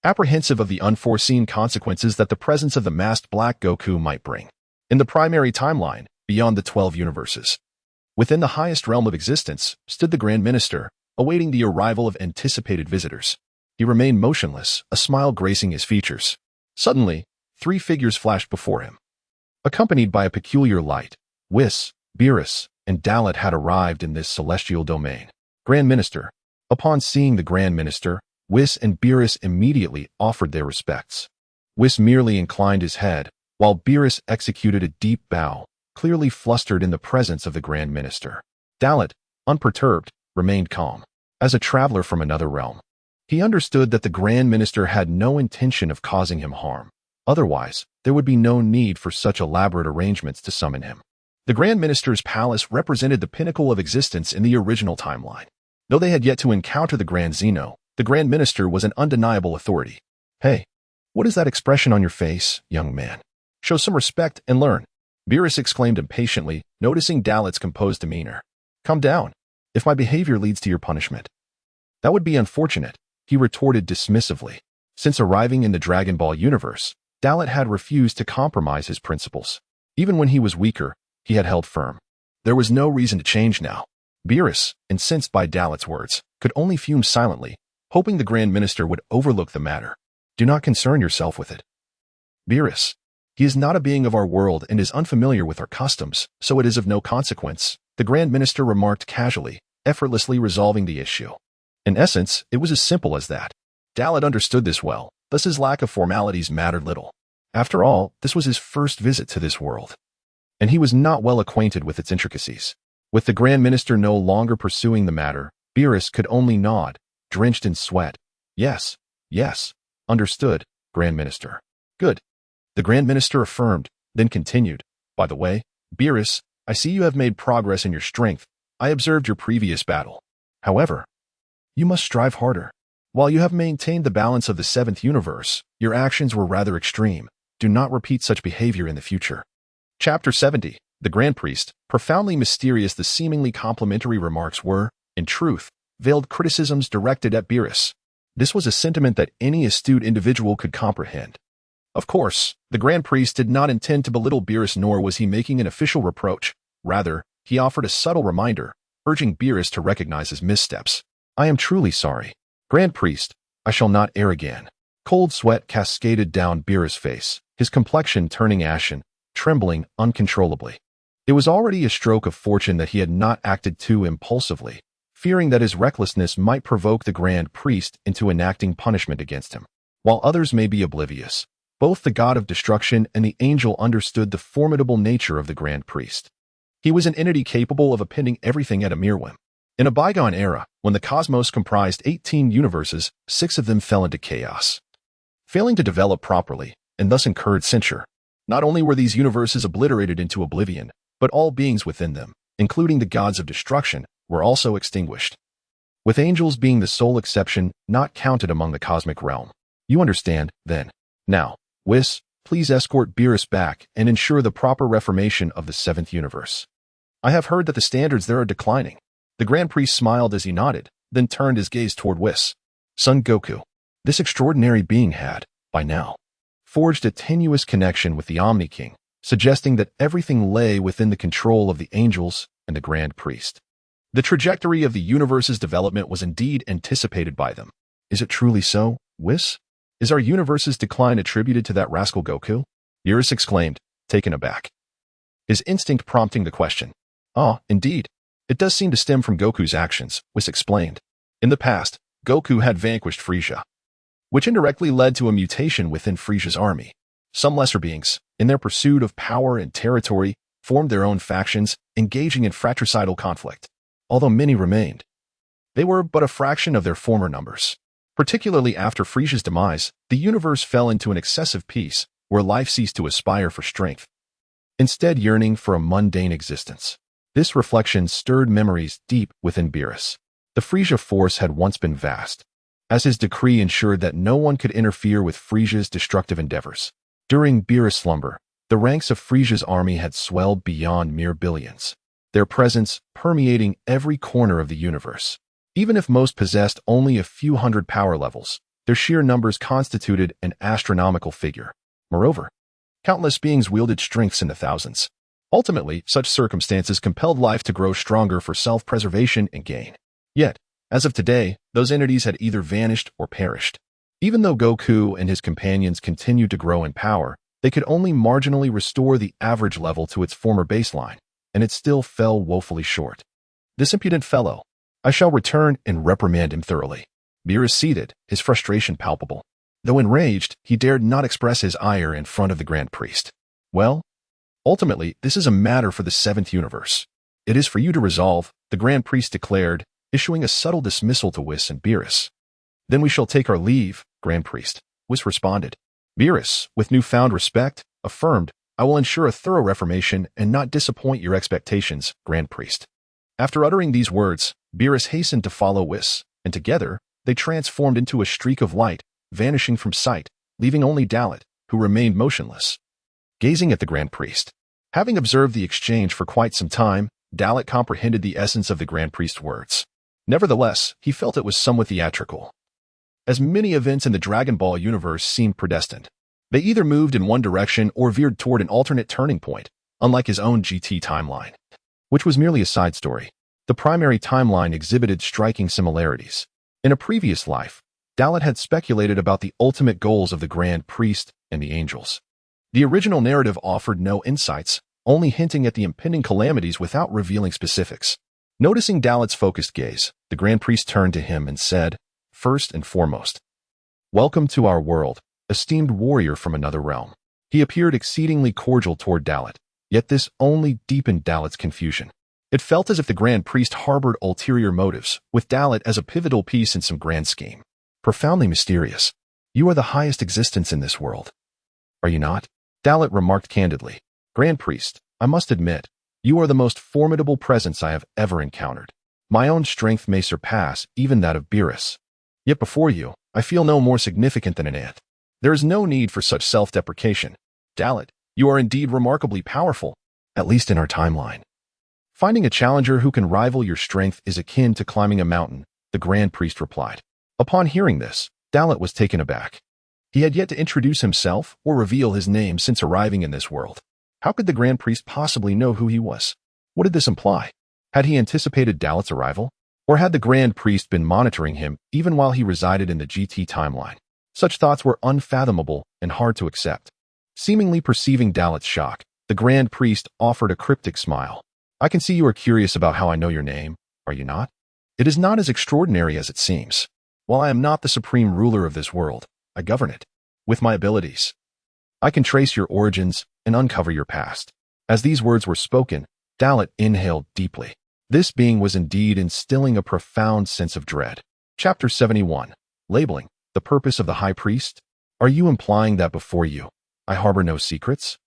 A: apprehensive of the unforeseen consequences that the presence of the masked black Goku might bring. In the primary timeline, beyond the 12 universes, within the highest realm of existence, stood the Grand Minister, awaiting the arrival of anticipated visitors. He remained motionless, a smile gracing his features. Suddenly, 3 figures flashed before him. Accompanied by a peculiar light, Whis, Beerus, and Dalit had arrived in this celestial domain. Grand Minister. Upon seeing the Grand Minister, Whis and Beerus immediately offered their respects. Whis merely inclined his head, while Beerus executed a deep bow, clearly flustered in the presence of the Grand Minister. Dalit, unperturbed, remained calm. As a traveler from another realm, he understood that the Grand Minister had no intention of causing him harm. Otherwise, there would be no need for such elaborate arrangements to summon him. The Grand Minister's palace represented the pinnacle of existence in the original timeline. Though they had yet to encounter the Grand Zeno, the Grand Minister was an undeniable authority. Hey, what is that expression on your face, young man? Show some respect and learn. Beerus exclaimed impatiently, noticing Dalit's composed demeanor. Calm down. If my behavior leads to your punishment, that would be unfortunate, he retorted dismissively. Since arriving in the Dragon Ball universe, Dalit had refused to compromise his principles. Even when he was weaker, he had held firm. There was no reason to change now. Beerus, incensed by Dalit's words, could only fume silently, hoping the Grand Minister would overlook the matter. Do not concern yourself with it. Beerus. He is not a being of our world and is unfamiliar with our customs, so it is of no consequence, the Grand Minister remarked casually, effortlessly resolving the issue. In essence, it was as simple as that. Dalit understood this well, thus his lack of formalities mattered little. After all, this was his first visit to this world, and he was not well acquainted with its intricacies. With the Grand Minister no longer pursuing the matter, Beerus could only nod, drenched in sweat. Yes, understood, Grand Minister. Good. The Grand Minister affirmed, then continued. By the way, Beerus, I see you have made progress in your strength. I observed your previous battle. However, you must strive harder. While you have maintained the balance of the 7th universe, your actions were rather extreme. Do not repeat such behavior in the future. Chapter 70. The Grand Priest. Profoundly mysterious the seemingly complimentary remarks were, in truth, veiled criticisms directed at Beerus. This was a sentiment that any astute individual could comprehend. Of course, the Grand Priest did not intend to belittle Beerus, nor was he making an official reproach. Rather, he offered a subtle reminder, urging Beerus to recognize his missteps. I am truly sorry. Grand Priest, I shall not err again. Cold sweat cascaded down Beerus' face, his complexion turning ashen, trembling uncontrollably. It was already a stroke of fortune that he had not acted too impulsively, fearing that his recklessness might provoke the Grand Priest into enacting punishment against him. While others may be oblivious, both the god of destruction and the angel understood the formidable nature of the Grand Priest. He was an entity capable of appending everything at a mere whim. In a bygone era, when the cosmos comprised 18 universes, 6 of them fell into chaos, failing to develop properly, and thus incurred censure. Not only were these universes obliterated into oblivion, but all beings within them, including the gods of destruction, were also extinguished, with angels being the sole exception, not counted among the cosmic realm. You understand, then. Now, Whis, please escort Beerus back and ensure the proper reformation of the 7th universe. I have heard that the standards there are declining. The Grand Priest smiled as he nodded, then turned his gaze toward Whis. Son Goku. This extraordinary being had, by now, forged a tenuous connection with the Omni King, suggesting that everything lay within the control of the angels and the Grand Priest. The trajectory of the universe's development was indeed anticipated by them. Is it truly so, Whis? Is our universe's decline attributed to that rascal Goku? Beerus exclaimed, taken aback. His instinct prompting the question. Ah, indeed. It does seem to stem from Goku's actions, Whis explained. In the past, Goku had vanquished Frieza, which indirectly led to a mutation within Frieza's army. Some lesser beings, in their pursuit of power and territory, formed their own factions, engaging in fratricidal conflict. Although many remained, they were but a fraction of their former numbers. Particularly after Frieza's demise, the universe fell into an excessive peace, where life ceased to aspire for strength, instead yearning for a mundane existence. This reflection stirred memories deep within Beerus. The Frieza force had once been vast, as his decree ensured that no one could interfere with Frieza's destructive endeavors. During Beerus' slumber, the ranks of Frieza's army had swelled beyond mere billions, their presence permeating every corner of the universe. Even if most possessed only a few hundred power levels, their sheer numbers constituted an astronomical figure. Moreover, countless beings wielded strengths in the thousands. Ultimately, such circumstances compelled life to grow stronger for self-preservation and gain. Yet, as of today, those entities had either vanished or perished. Even though Goku and his companions continued to grow in power, they could only marginally restore the average level to its former baseline, and it still fell woefully short. This impudent fellow, I shall return and reprimand him thoroughly. Beerus seated, his frustration palpable. Though enraged, he dared not express his ire in front of the Grand Priest. Well, ultimately, this is a matter for the seventh universe. It is for you to resolve, the Grand Priest declared, issuing a subtle dismissal to Whis and Beerus. Then we shall take our leave, Grand Priest, Whis responded. Beerus, with newfound respect, affirmed, I will ensure a thorough reformation and not disappoint your expectations, Grand Priest. After uttering these words, Beerus hastened to follow Whis, and together, they transformed into a streak of light, vanishing from sight, leaving only Dalit, who remained motionless, gazing at the Grand Priest. Having observed the exchange for quite some time, Dalit comprehended the essence of the Grand Priest's words. Nevertheless, he felt it was somewhat theatrical, as many events in the Dragon Ball universe seemed predestined. They either moved in one direction or veered toward an alternate turning point, unlike his own GT timeline, which was merely a side story. The primary timeline exhibited striking similarities. In a previous life, Dalit had speculated about the ultimate goals of the Grand Priest and the angels. The original narrative offered no insights, only hinting at the impending calamities without revealing specifics. Noticing Dalit's focused gaze, the Grand Priest turned to him and said, first and foremost, welcome to our world, esteemed warrior from another realm. He appeared exceedingly cordial toward Dalit, yet this only deepened Dalit's confusion. It felt as if the Grand Priest harbored ulterior motives, with Dalit as a pivotal piece in some grand scheme. Profoundly mysterious. You are the highest existence in this world, are you not? Dalit remarked candidly. Grand Priest, I must admit, you are the most formidable presence I have ever encountered. My own strength may surpass even that of Beerus. Yet before you, I feel no more significant than an ant. There is no need for such self-deprecation. Dalit, you are indeed remarkably powerful, at least in our timeline. Finding a challenger who can rival your strength is akin to climbing a mountain, the Grand Priest replied. Upon hearing this, Dalit was taken aback. He had yet to introduce himself or reveal his name since arriving in this world. How could the Grand Priest possibly know who he was? What did this imply? Had he anticipated Dalit's arrival? Or had the Grand Priest been monitoring him even while he resided in the GT timeline? Such thoughts were unfathomable and hard to accept. Seemingly perceiving Dalit's shock, the Grand Priest offered a cryptic smile. I can see you are curious about how I know your name, are you not? It is not as extraordinary as it seems. While I am not the supreme ruler of this world, I govern it. With my abilities, I can trace your origins and uncover your past. As these words were spoken, Dalit inhaled deeply. This being was indeed instilling a profound sense of dread. Chapter 71. Labeling. The purpose of the High Priest? Are you implying that before you, I harbor no secrets?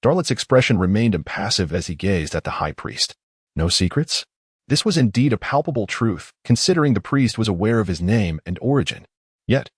A: Darlit's expression remained impassive as he gazed at the High Priest. No secrets? This was indeed a palpable truth, considering the priest was aware of his name and origin. Yet,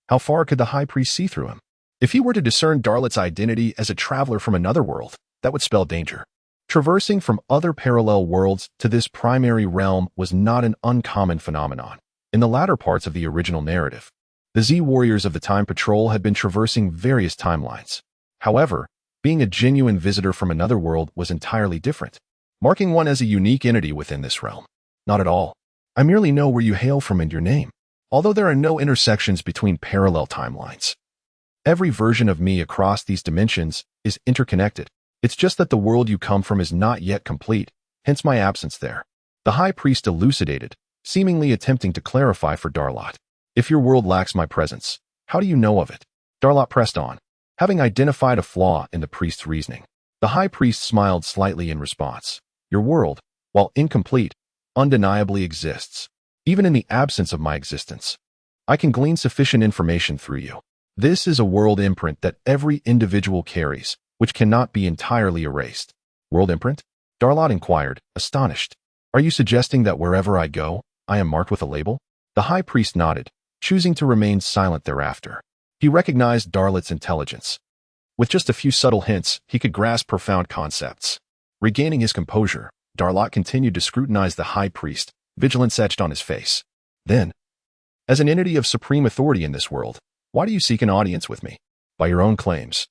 A: how far could the High Priest see through him? If he were to discern Darlit's identity as a traveler from another world, that would spell danger. Traversing from other parallel worlds to this primary realm was not an uncommon phenomenon. In the latter parts of the original narrative, The Z warriors of the Time Patrol had been traversing various timelines. However, being a genuine visitor from another world was entirely different, marking one as a unique entity within this realm. Not at all. I merely know where you hail from and your name, although there are no intersections between parallel timelines. Every version of me across these dimensions is interconnected. It's just that the world you come from is not yet complete, hence my absence there. The High Priest elucidated, seemingly attempting to clarify for Darlot. If your world lacks my presence, how do you know of it? Darlot pressed on, having identified a flaw in the priest's reasoning. The High Priest smiled slightly in response. Your world, while incomplete, undeniably exists. Even in the absence of my existence, I can glean sufficient information through you. This is a world imprint that every individual carries, which cannot be entirely erased. World imprint? Darlot inquired, astonished. Are you suggesting that wherever I go, I am marked with a label? The High Priest nodded, choosing to remain silent thereafter. He recognized Darlot's intelligence. With just a few subtle hints, he could grasp profound concepts. Regaining his composure, Darlot continued to scrutinize the High Priest, vigilance etched on his face. Then, as an entity of supreme authority in this world, why do you seek an audience with me? By your own claims.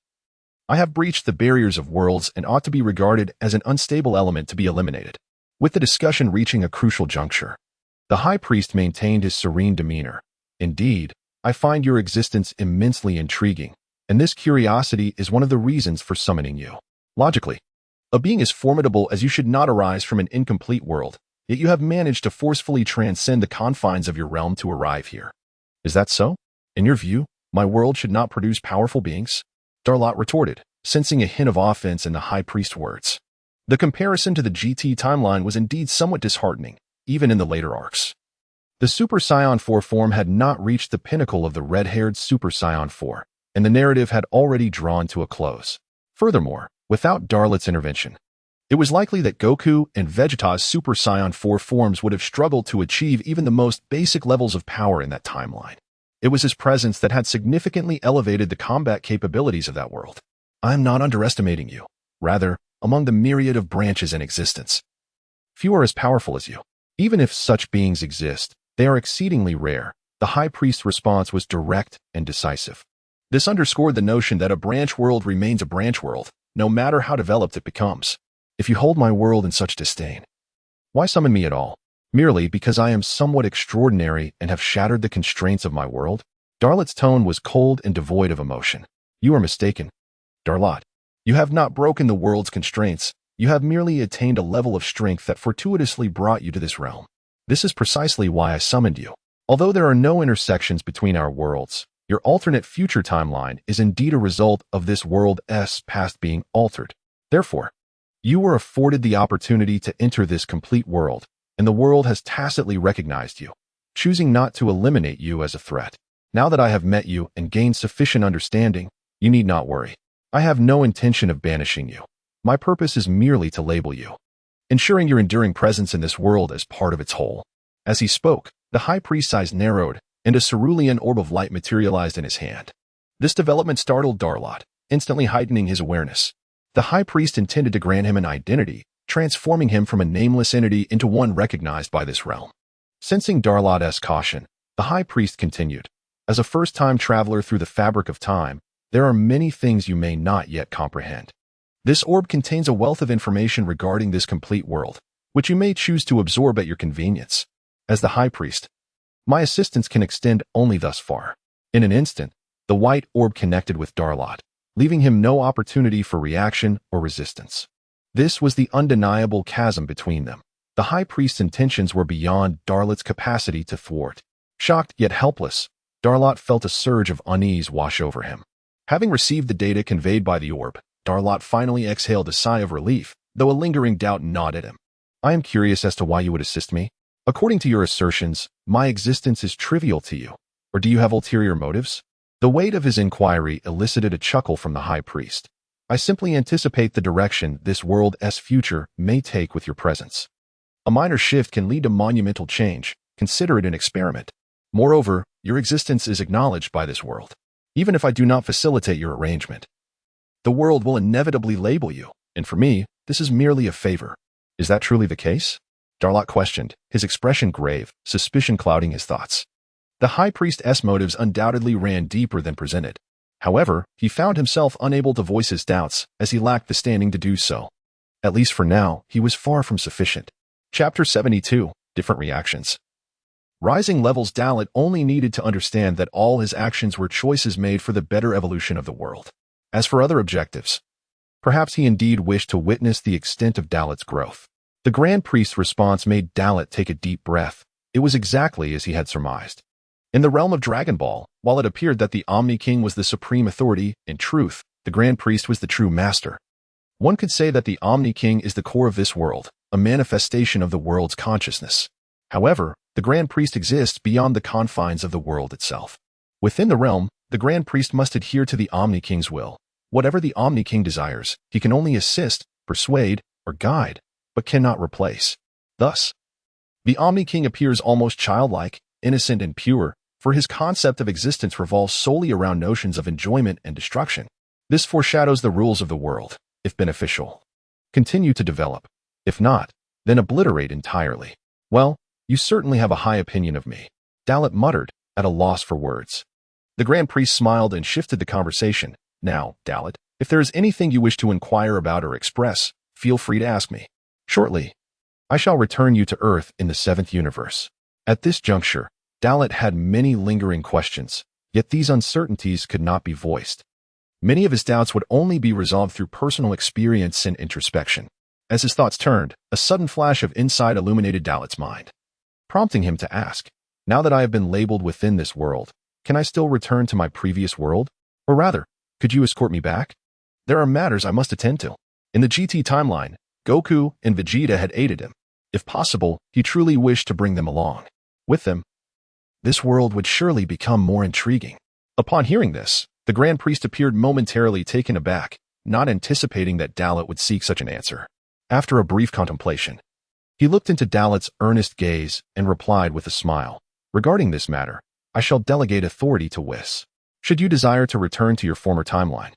A: I have breached the barriers of worlds and ought to be regarded as an unstable element to be eliminated. With the discussion reaching a crucial juncture, the High Priest maintained his serene demeanor. Indeed, I find your existence immensely intriguing, and this curiosity is one of the reasons for summoning you. Logically, a being as formidable as you should not arise from an incomplete world, yet you have managed to forcefully transcend the confines of your realm to arrive here. Is that so? In your view, my world should not produce powerful beings? Darlot retorted, sensing a hint of offense in the High Priest's words. The comparison to the GT timeline was indeed somewhat disheartening, even in the later arcs. The Super Saiyan 4 form had not reached the pinnacle of the red-haired Super Saiyan 4, and the narrative had already drawn to a close. Furthermore, without Darlot's intervention, it was likely that Goku and Vegeta's Super Saiyan 4 forms would have struggled to achieve even the most basic levels of power in that timeline. It was his presence that had significantly elevated the combat capabilities of that world. I am not underestimating you. Rather, among the myriad of branches in existence, few are as powerful as you. Even if such beings exist, they are exceedingly rare. The High Priest's response was direct and decisive. This underscored the notion that a branch world remains a branch world, no matter how developed it becomes. If you hold my world in such disdain, why summon me at all? Merely because I am somewhat extraordinary and have shattered the constraints of my world? Darlot's tone was cold and devoid of emotion. You are mistaken, Darlot. You have not broken the world's constraints. You have merely attained a level of strength that fortuitously brought you to this realm. This is precisely why I summoned you. Although there are no intersections between our worlds, your alternate future timeline is indeed a result of this world's past being altered. Therefore, you were afforded the opportunity to enter this complete world, and the world has tacitly recognized you, choosing not to eliminate you as a threat. Now that I have met you and gained sufficient understanding, you need not worry. I have no intention of banishing you. My purpose is merely to label you, ensuring your enduring presence in this world as part of its whole. As he spoke, the High Priest's eyes narrowed, and a cerulean orb of light materialized in his hand. This development startled Darlot, instantly heightening his awareness. The High Priest intended to grant him an identity, transforming him from a nameless entity into one recognized by this realm. Sensing Darlot's caution, the High Priest continued, as a first-time traveler through the fabric of time, there are many things you may not yet comprehend. This orb contains a wealth of information regarding this complete world, which you may choose to absorb at your convenience. As the High Priest, my assistance can extend only thus far. In an instant, the white orb connected with Darlot, leaving him no opportunity for reaction or resistance. This was the undeniable chasm between them. The High Priest's intentions were beyond Darlot's capacity to thwart. Shocked yet helpless, Darlot felt a surge of unease wash over him. Having received the data conveyed by the orb, Darlot finally exhaled a sigh of relief, though a lingering doubt gnawed at him. I am curious as to why you would assist me. According to your assertions, my existence is trivial to you, or do you have ulterior motives? The weight of his inquiry elicited a chuckle from the High Priest. I simply anticipate the direction this world's future may take with your presence. A minor shift can lead to monumental change. Consider it an experiment. Moreover, your existence is acknowledged by this world. Even if I do not facilitate your arrangement, the world will inevitably label you, and for me, this is merely a favor. Is that truly the case? Darlot questioned, his expression grave, suspicion clouding his thoughts. The High Priest's motives undoubtedly ran deeper than presented. However, he found himself unable to voice his doubts as he lacked the standing to do so. At least for now, he was far from sufficient. Chapter 72. Different Reactions. Rising levels. Dalit only needed to understand that all his actions were choices made for the better evolution of the world. As for other objectives, perhaps he indeed wished to witness the extent of Dalit's growth. The Grand Priest's response made Dalit take a deep breath. It was exactly as he had surmised. In the realm of Dragon Ball, while it appeared that the Omni King was the supreme authority, in truth, the Grand Priest was the true master. One could say that the Omni King is the core of this world, a manifestation of the world's consciousness. However, the Grand Priest exists beyond the confines of the world itself. Within the realm, the Grand Priest must adhere to the Omni King's will. Whatever the Omni King desires, he can only assist, persuade, or guide, but cannot replace. Thus, the Omni King appears almost childlike, innocent and pure, for his concept of existence revolves solely around notions of enjoyment and destruction. This foreshadows the rules of the world. If beneficial, continue to develop. If not, then obliterate entirely. Well, you certainly have a high opinion of me, Dalit muttered, at a loss for words. The Grand Priest smiled and shifted the conversation. Now, Dalit, if there is anything you wish to inquire about or express, feel free to ask me. Shortly, I shall return you to Earth in the 7th universe. At this juncture, Dalit had many lingering questions, yet these uncertainties could not be voiced. Many of his doubts would only be resolved through personal experience and introspection. As his thoughts turned, a sudden flash of insight illuminated Dalit's mind, prompting him to ask, now that I have been labeled within this world, can I still return to my previous world? Or rather, could you escort me back? There are matters I must attend to. In the GT timeline, Goku and Vegeta had aided him. If possible, he truly wished to bring them along. With them, this world would surely become more intriguing. Upon hearing this, the Grand Priest appeared momentarily taken aback, not anticipating that Dalit would seek such an answer. After a brief contemplation, he looked into Dalit's earnest gaze and replied with a smile. Regarding this matter, I shall delegate authority to Whis. Should you desire to return to your former timeline,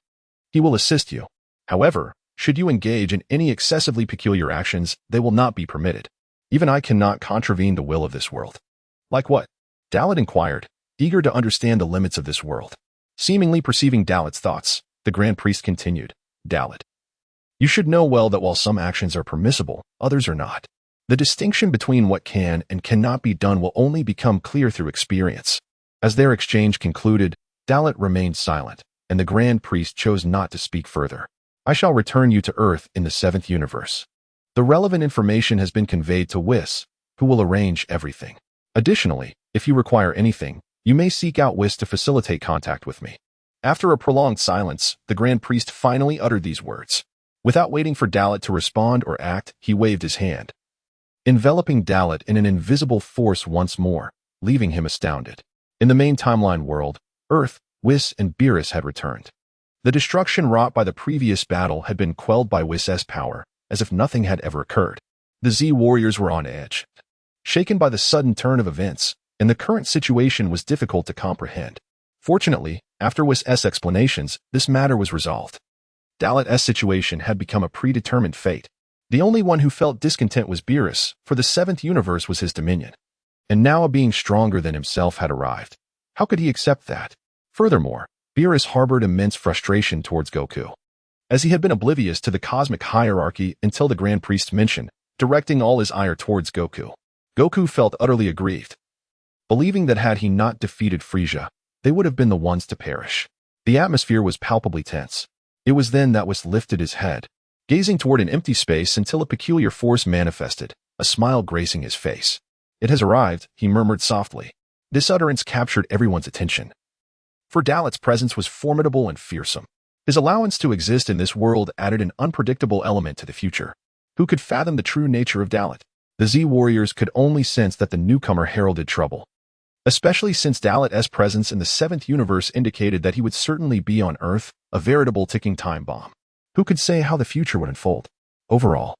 A: he will assist you. However, should you engage in any excessively peculiar actions, they will not be permitted. Even I cannot contravene the will of this world. Like what? Dalit inquired, eager to understand the limits of this world. Seemingly perceiving Dalit's thoughts, the Grand Priest continued, Dalit, you should know well that while some actions are permissible, others are not. The distinction between what can and cannot be done will only become clear through experience. As their exchange concluded, Dalit remained silent, and the Grand Priest chose not to speak further. I shall return you to Earth in the 7th universe. The relevant information has been conveyed to Whis, who will arrange everything. Additionally, if you require anything, you may seek out Whis to facilitate contact with me. After a prolonged silence, the Grand Priest finally uttered these words. Without waiting for Dalit to respond or act, he waved his hand, enveloping Dalit in an invisible force once more, leaving him astounded. In the main timeline world, Earth, Whis, and Beerus had returned. The destruction wrought by the previous battle had been quelled by Whis' power, as if nothing had ever occurred. The Z warriors were on edge, shaken by the sudden turn of events, and the current situation was difficult to comprehend. Fortunately, after Whis' explanations, this matter was resolved. Dalit's situation had become a predetermined fate. The only one who felt discontent was Beerus, for the 7th universe was his dominion. And now a being stronger than himself had arrived. How could he accept that? Furthermore, Beerus harbored immense frustration towards Goku, as he had been oblivious to the cosmic hierarchy until the Grand Priest's mention, directing all his ire towards Goku. Goku felt utterly aggrieved, believing that had he not defeated Frieza, they would have been the ones to perish. The atmosphere was palpably tense. It was then that Whis lifted his head, gazing toward an empty space until a peculiar force manifested, a smile gracing his face. It has arrived, he murmured softly. This utterance captured everyone's attention, for Dalit's presence was formidable and fearsome. His allowance to exist in this world added an unpredictable element to the future. Who could fathom the true nature of Dalit? The Z warriors could only sense that the newcomer heralded trouble, especially since Dalit's presence in the 7th universe indicated that he would certainly be on Earth, a veritable ticking time bomb. Who could say how the future would unfold? Overall,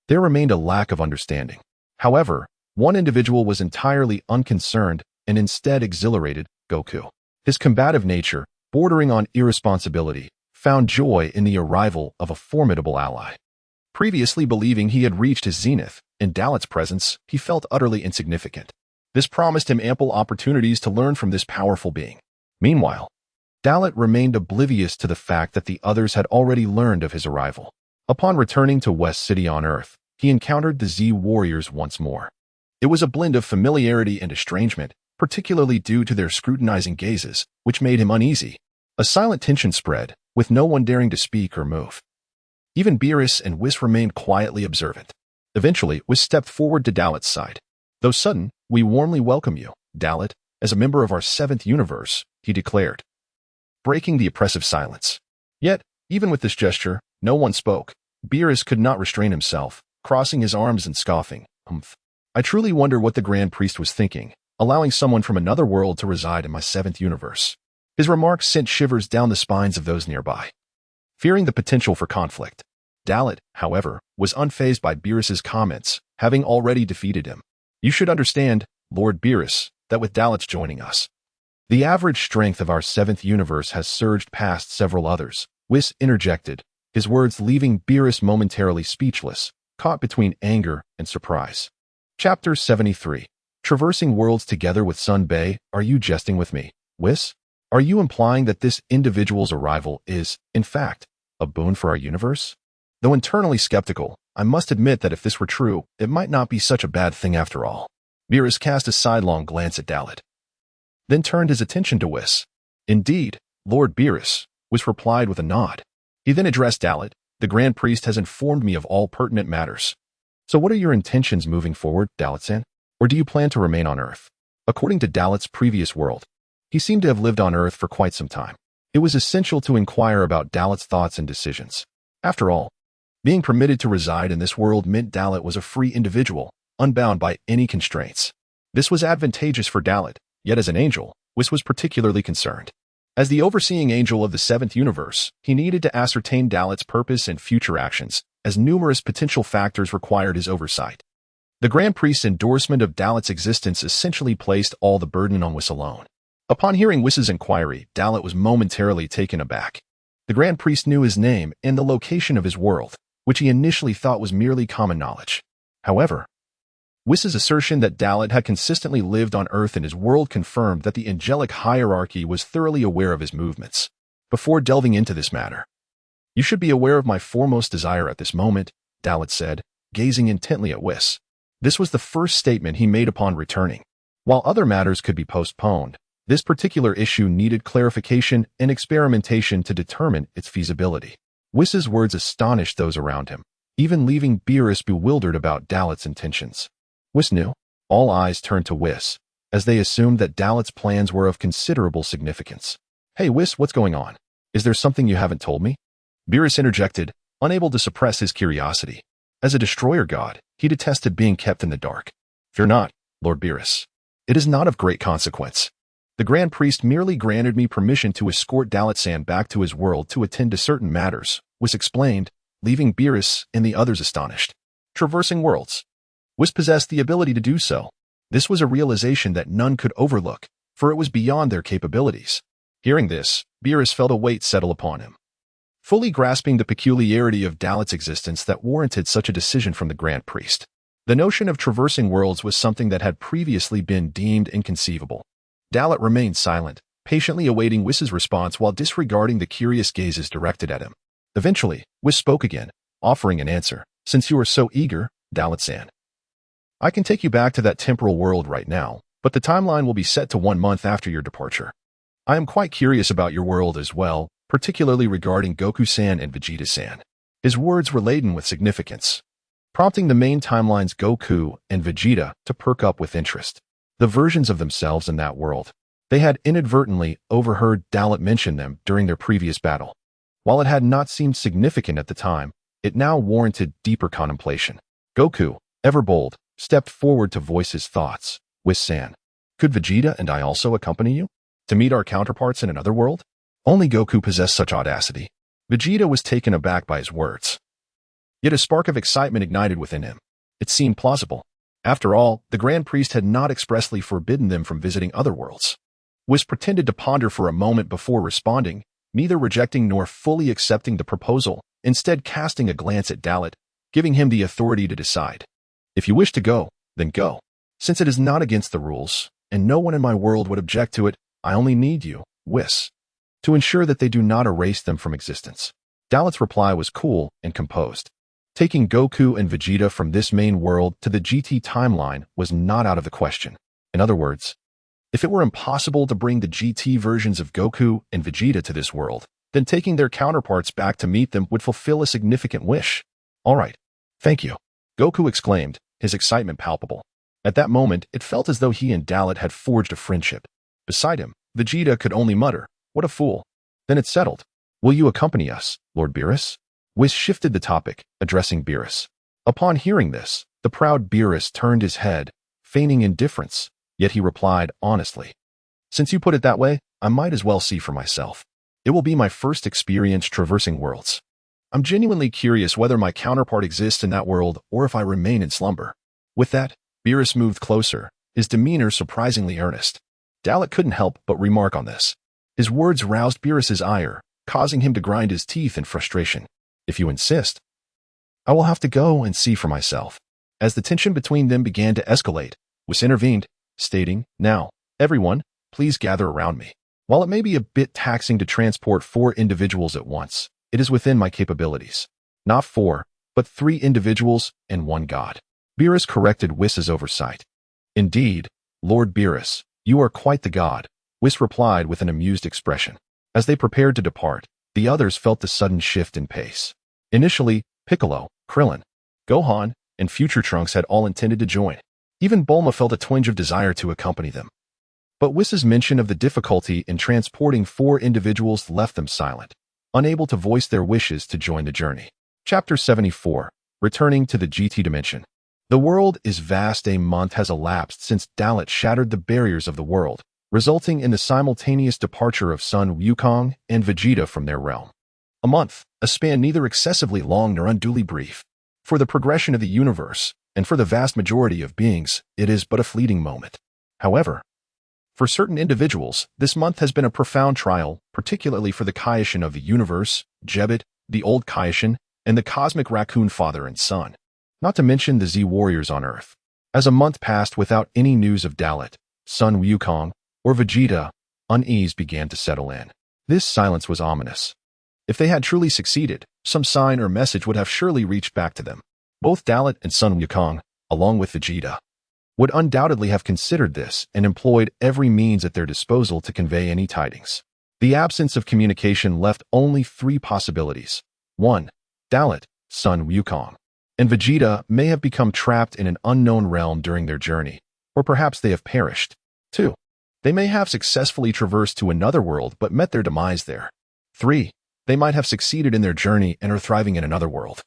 A: there remained a lack of understanding. However, one individual was entirely unconcerned and instead exhilarated, Goku. His combative nature, bordering on irresponsibility, found joy in the arrival of a formidable ally. Previously believing he had reached his zenith, in Dalit's presence, he felt utterly insignificant. This promised him ample opportunities to learn from this powerful being. Meanwhile, Dalit remained oblivious to the fact that the others had already learned of his arrival. Upon returning to West City on Earth, he encountered the Z warriors once more. It was a blend of familiarity and estrangement, particularly due to their scrutinizing gazes, which made him uneasy. A silent tension spread, with no one daring to speak or move. Even Beerus and Whis remained quietly observant. Eventually, Whis stepped forward to Dalit's side. "Though sudden, we warmly welcome you, Dalit, as a member of our 7th universe," he declared, breaking the oppressive silence. Yet, even with this gesture, no one spoke. Beerus could not restrain himself, crossing his arms and scoffing. "I truly wonder what the Grand Priest was thinking, allowing someone from another world to reside in my 7th universe." His remarks sent shivers down the spines of those nearby. Fearing the potential for conflict, Dalit, however, was unfazed by Beerus's comments, having already defeated him. "You should understand, Lord Beerus, that with Dalit's joining us, the average strength of our 7th universe has surged past several others," Whis interjected, his words leaving Beerus momentarily speechless, caught between anger and surprise. Chapter 73. Traversing Worlds Together with Sun Bei. Are you jesting with me, Whis? Are you implying that this individual's arrival is, in fact, a boon for our universe? Though internally skeptical, I must admit that if this were true, it might not be such a bad thing after all. Beerus cast a sidelong glance at Dalit, then turned his attention to Whis. "Indeed, Lord Beerus," Whis replied with a nod. He then addressed Dalit. "The Grand Priest has informed me of all pertinent matters. So what are your intentions moving forward, Dalit-san? Or do you plan to remain on Earth?" According to Dalit's previous world, he seemed to have lived on Earth for quite some time. It was essential to inquire about Dalit's thoughts and decisions. After all, being permitted to reside in this world meant Dalit was a free individual, unbound by any constraints. This was advantageous for Dalit, yet as an angel, Whis was particularly concerned. As the overseeing angel of the 7th universe, he needed to ascertain Dalit's purpose and future actions, as numerous potential factors required his oversight. The Grand Priest's endorsement of Dalit's existence essentially placed all the burden on Whis alone. Upon hearing Whis's inquiry, Dalit was momentarily taken aback. The Grand Priest knew his name and the location of his world, which he initially thought was merely common knowledge. However, Whis's assertion that Dalit had consistently lived on Earth in his world confirmed that the angelic hierarchy was thoroughly aware of his movements. Before delving into this matter, "You should be aware of my foremost desire at this moment," Dalit said, gazing intently at Whis. This was the first statement he made upon returning. While other matters could be postponed, this particular issue needed clarification and experimentation to determine its feasibility. Whis's words astonished those around him, even leaving Beerus bewildered about Dalit's intentions. Whis knew. All eyes turned to Whis, as they assumed that Dalit's plans were of considerable significance. "Hey Whis, what's going on? Is there something you haven't told me?" Beerus interjected, unable to suppress his curiosity. As a destroyer god, he detested being kept in the dark. "Fear not, Lord Beerus. It is not of great consequence. The Grand Priest merely granted me permission to escort Dalit-san back to his world to attend to certain matters," Whis explained, leaving Beerus and the others astonished. Traversing worlds. Whis possessed the ability to do so. This was a realization that none could overlook, for it was beyond their capabilities. Hearing this, Beerus felt a weight settle upon him. Fully grasping the peculiarity of Dalit's existence that warranted such a decision from the Grand Priest, the notion of traversing worlds was something that had previously been deemed inconceivable. Dalit remained silent, patiently awaiting Whis's response while disregarding the curious gazes directed at him. Eventually, Whis spoke again, offering an answer. "Since you are so eager, Dalit-san, I can take you back to that temporal world right now, but the timeline will be set to 1 month after your departure. I am quite curious about your world as well, particularly regarding Goku-san and Vegeta-san." His words were laden with significance, prompting the main timeline's Goku and Vegeta to perk up with interest. The versions of themselves in that world. They had inadvertently overheard Dalit mention them during their previous battle. While it had not seemed significant at the time, it now warranted deeper contemplation. Goku, ever bold, stepped forward to voice his thoughts. "Whis-san, could Vegeta and I also accompany you? To meet our counterparts in another world?" Only Goku possessed such audacity. Vegeta was taken aback by his words. Yet a spark of excitement ignited within him. It seemed plausible. After all, the Grand Priest had not expressly forbidden them from visiting other worlds. Whis pretended to ponder for a moment before responding, neither rejecting nor fully accepting the proposal, instead casting a glance at Dalit, giving him the authority to decide. "If you wish to go, then go. Since it is not against the rules, and no one in my world would object to it, I only need you, Whis, to ensure that they do not erase them from existence. Dalit's reply was cool and composed. Taking Goku and Vegeta from this main world to the GT timeline was not out of the question. In other words, if it were impossible to bring the GT versions of Goku and Vegeta to this world, then taking their counterparts back to meet them would fulfill a significant wish. All right. Thank you, Goku exclaimed, his excitement palpable. At that moment, it felt as though he and Dalit had forged a friendship. Beside him, Vegeta could only mutter, "What a fool." Then it settled. "Will you accompany us, Lord Beerus?" Whis shifted the topic, addressing Beerus. Upon hearing this, the proud Beerus turned his head, feigning indifference, yet he replied honestly, "Since you put it that way, I might as well see for myself. It will be my first experience traversing worlds. I'm genuinely curious whether my counterpart exists in that world or if I remain in slumber." With that, Beerus moved closer, his demeanor surprisingly earnest. Dalit couldn't help but remark on this. His words roused Beerus's ire, causing him to grind his teeth in frustration. "If you insist, I will have to go and see for myself." As the tension between them began to escalate, Whis intervened, stating, "Now, everyone, please gather around me. While it may be a bit taxing to transport 4 individuals at once, it is within my capabilities. Not 4, but 3 individuals and 1 god." Beerus corrected Whis's oversight. "Indeed, Lord Beerus, you are quite the god," Whis replied with an amused expression. As they prepared to depart, the others felt the sudden shift in pace. Initially, Piccolo, Krillin, Gohan, and future Trunks had all intended to join. Even Bulma felt a twinge of desire to accompany them. But Whis's mention of the difficulty in transporting 4 individuals left them silent, unable to voice their wishes to join the journey. Chapter 74, Returning to the GT Dimension. The world is vast. A month has elapsed since Dalit shattered the barriers of the world, resulting in the simultaneous departure of Sun Wukong and Vegeta from their realm. A month, a span neither excessively long nor unduly brief. For the progression of the universe, and for the vast majority of beings, it is but a fleeting moment. However, for certain individuals, this month has been a profound trial, particularly for the Kaioshin of the universe, Jebbet, the old Kaioshin, and the cosmic raccoon father and son. Not to mention the Z warriors on Earth. As a month passed without any news of Dalit, Sun Wukong, or Vegeta, unease began to settle in. This silence was ominous. If they had truly succeeded, some sign or message would have surely reached back to them. Both Dalit and Sun Wukong, along with Vegeta, would undoubtedly have considered this and employed every means at their disposal to convey any tidings. The absence of communication left only 3 possibilities. 1. Dalit, Sun Wukong, and Vegeta may have become trapped in an unknown realm during their journey, or perhaps they have perished. 2. They may have successfully traversed to another world but met their demise there. 3. They might have succeeded in their journey and are thriving in another world,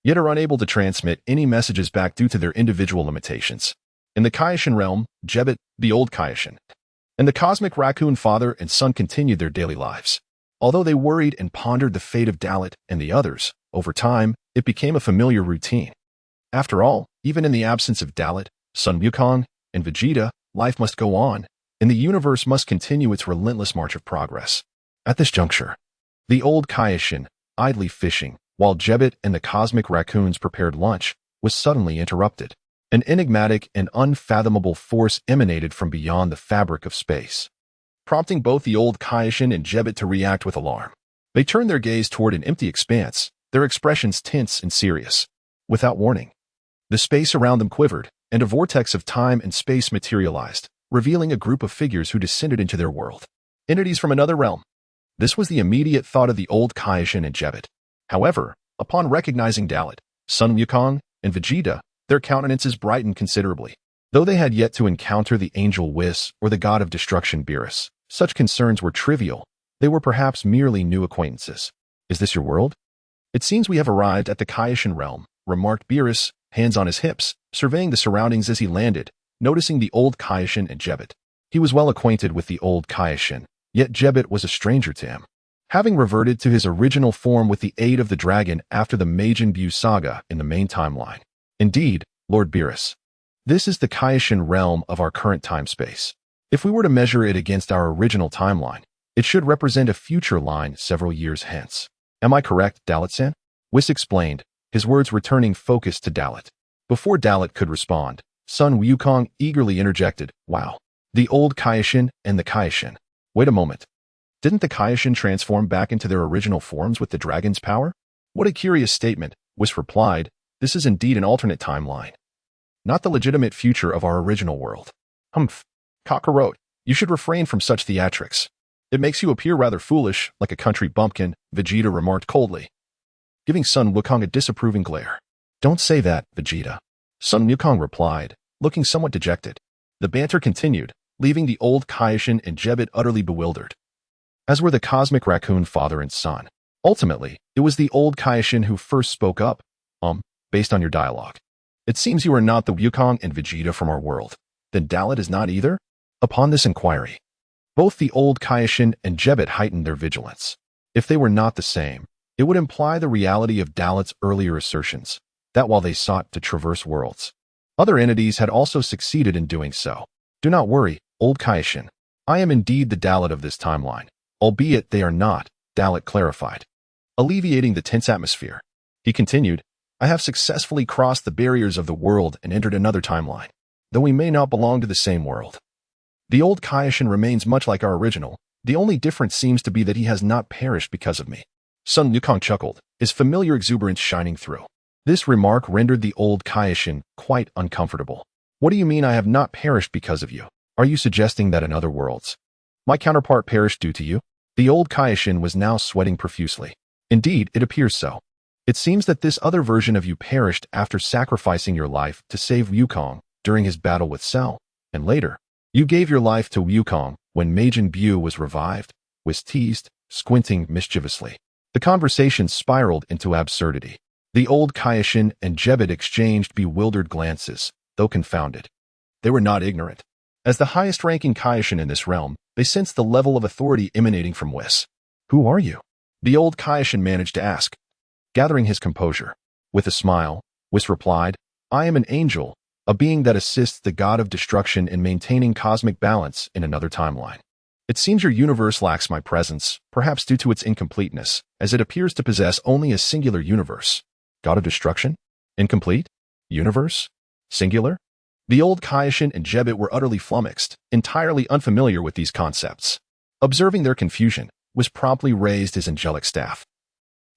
A: yet are unable to transmit any messages back due to their individual limitations. In the Kaioshin realm, Jebbet, the old Kaioshin, and the cosmic raccoon father and son continued their daily lives. Although they worried and pondered the fate of Dalit and the others, over time, it became a familiar routine. After all, even in the absence of Dalit, Sun Wukong, and Vegeta, life must go on, and the universe must continue its relentless march of progress. At this juncture, the old Kaioshin, idly fishing, while Jebbet and the cosmic raccoons prepared lunch, was suddenly interrupted. An enigmatic and unfathomable force emanated from beyond the fabric of space, prompting both the old Kaioshin and Jebbet to react with alarm. They turned their gaze toward an empty expanse, their expressions tense and serious. Without warning, the space around them quivered, and a vortex of time and space materialized, revealing a group of figures who descended into their world. Entities from another realm. This was the immediate thought of the old Kaioshin and Jebbet. However, upon recognizing Dalit, Sun Wukong, and Vegeta, their countenances brightened considerably. Though they had yet to encounter the angel Whis or the god of destruction Beerus, such concerns were trivial. They were perhaps merely new acquaintances. "Is this your world? It seems we have arrived at the Kaioshin realm," remarked Beerus, hands on his hips, surveying the surroundings as he landed, noticing the old Kaioshin and Jebbet. He was well acquainted with the old Kaioshin, yet Jebbet was a stranger to him, having reverted to his original form with the aid of the dragon after the Majin Buu saga in the main timeline. "Indeed, Lord Beerus, this is the Kaioshin realm of our current time-space. If we were to measure it against our original timeline, it should represent a future line several years hence. Am I correct, Dalit-san?" Whis explained, his words returning focus to Dalit. Before Dalit could respond, Sun Wukong eagerly interjected, "Wow. The old Kaioshin and the Kaioshin. Wait a moment. Didn't the Kaioshin transform back into their original forms with the dragon's power?" "What a curious statement," Whis replied. "This is indeed an alternate timeline. Not the legitimate future of our original world." "Humph. Kakarot, you should refrain from such theatrics. It makes you appear rather foolish, like a country bumpkin," Vegeta remarked coldly, giving Sun Wukong a disapproving glare. "Don't say that, Vegeta," Sun Wukong replied, looking somewhat dejected. The banter continued, leaving the old Kaioshin and Jebbit utterly bewildered, as were the cosmic raccoon father and son. Ultimately, it was the old Kaioshin who first spoke up. Based on your dialogue, it seems you are not the Wukong and Vegeta from our world. Then Dalit is not either?" Upon this inquiry, both the old Kaioshin and Jebbit heightened their vigilance. If they were not the same, it would imply the reality of Dalit's earlier assertions, that while they sought to traverse worlds, other entities had also succeeded in doing so. "Do not worry, old Kaioshin. I am indeed the Dalit of this timeline, albeit they are not," Dalit clarified, alleviating the tense atmosphere. He continued, "I have successfully crossed the barriers of the world and entered another timeline, though we may not belong to the same world. The old Kaioshin remains much like our original. The only difference seems to be that he has not perished because of me." Sun Wukong chuckled, his familiar exuberance shining through. This remark rendered the old Kaioshin quite uncomfortable. "What do you mean I have not perished because of you? Are you suggesting that in other worlds, my counterpart perished due to you?" The old Kaioshin was now sweating profusely. "Indeed, it appears so. It seems that this other version of you perished after sacrificing your life to save Wukong during his battle with Cell, and later, you gave your life to Wukong when Majin Buu was revived," Whis teased, squinting mischievously. The conversation spiraled into absurdity. The old Kaioshin and Jebbit exchanged bewildered glances, though confounded. They were not ignorant. As the highest-ranking Kaioshin in this realm, they sensed the level of authority emanating from Whis. "Who are you?" the old Kaioshin managed to ask, gathering his composure. With a smile, Whis replied, "I am an angel, a being that assists the god of destruction in maintaining cosmic balance in another timeline. It seems your universe lacks my presence, perhaps due to its incompleteness, as it appears to possess only a singular universe." God of destruction? Incomplete? Universe? Singular? The old Kaioshin and Jebbit were utterly flummoxed, entirely unfamiliar with these concepts. Observing their confusion, Whis promptly raised his angelic staff,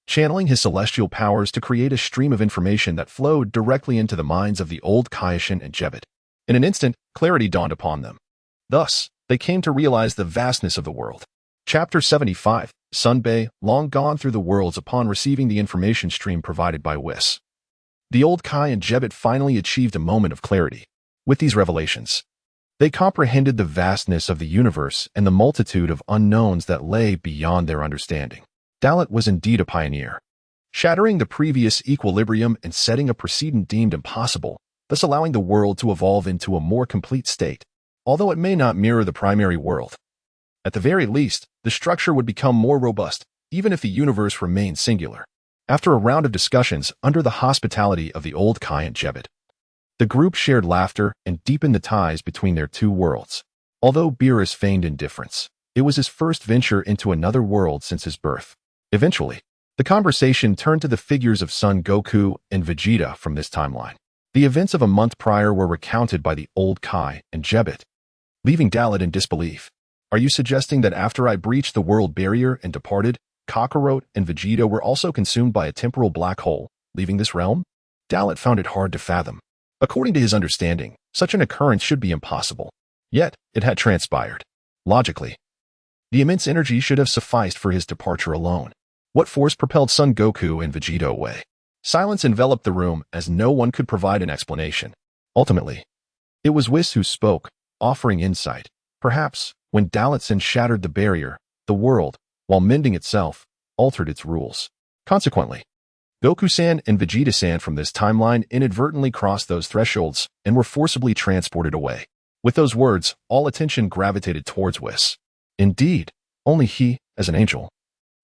A: channeling his celestial powers to create a stream of information that flowed directly into the minds of the old Kaioshin and Jebbit. In an instant, clarity dawned upon them. Thus, they came to realize the vastness of the world. Chapter 75, Sunbei, long gone through the worlds upon receiving the information stream provided by Whis. The old Kai and Jebbit finally achieved a moment of clarity. With these revelations, they comprehended the vastness of the universe and the multitude of unknowns that lay beyond their understanding. Dalit was indeed a pioneer, shattering the previous equilibrium and setting a precedent deemed impossible, thus allowing the world to evolve into a more complete state, although it may not mirror the primary world. At the very least, the structure would become more robust, even if the universe remained singular. After a round of discussions under the hospitality of the old Kai and Jebbit, the group shared laughter and deepened the ties between their two worlds. Although Beerus feigned indifference, it was his first venture into another world since his birth. Eventually, the conversation turned to the figures of Son Goku and Vegeta from this timeline. The events of a month prior were recounted by the old Kai and Jebbit, leaving Dalit in disbelief. "Are you suggesting that after I breached the world barrier and departed, Kakarot and Vegeta were also consumed by a temporal black hole, leaving this realm?" Dalit found it hard to fathom. According to his understanding, such an occurrence should be impossible. Yet, it had transpired. Logically, the immense energy should have sufficed for his departure alone. What force propelled Son Goku and Vegeta away? Silence enveloped the room as no one could provide an explanation. Ultimately, it was Whis who spoke, offering insight. Perhaps, when Dalit shattered the barrier, the world, while mending itself, altered its rules. Consequently, Goku-san and Vegeta-san from this timeline inadvertently crossed those thresholds and were forcibly transported away. With those words, all attention gravitated towards Whis. Indeed, only he, as an angel,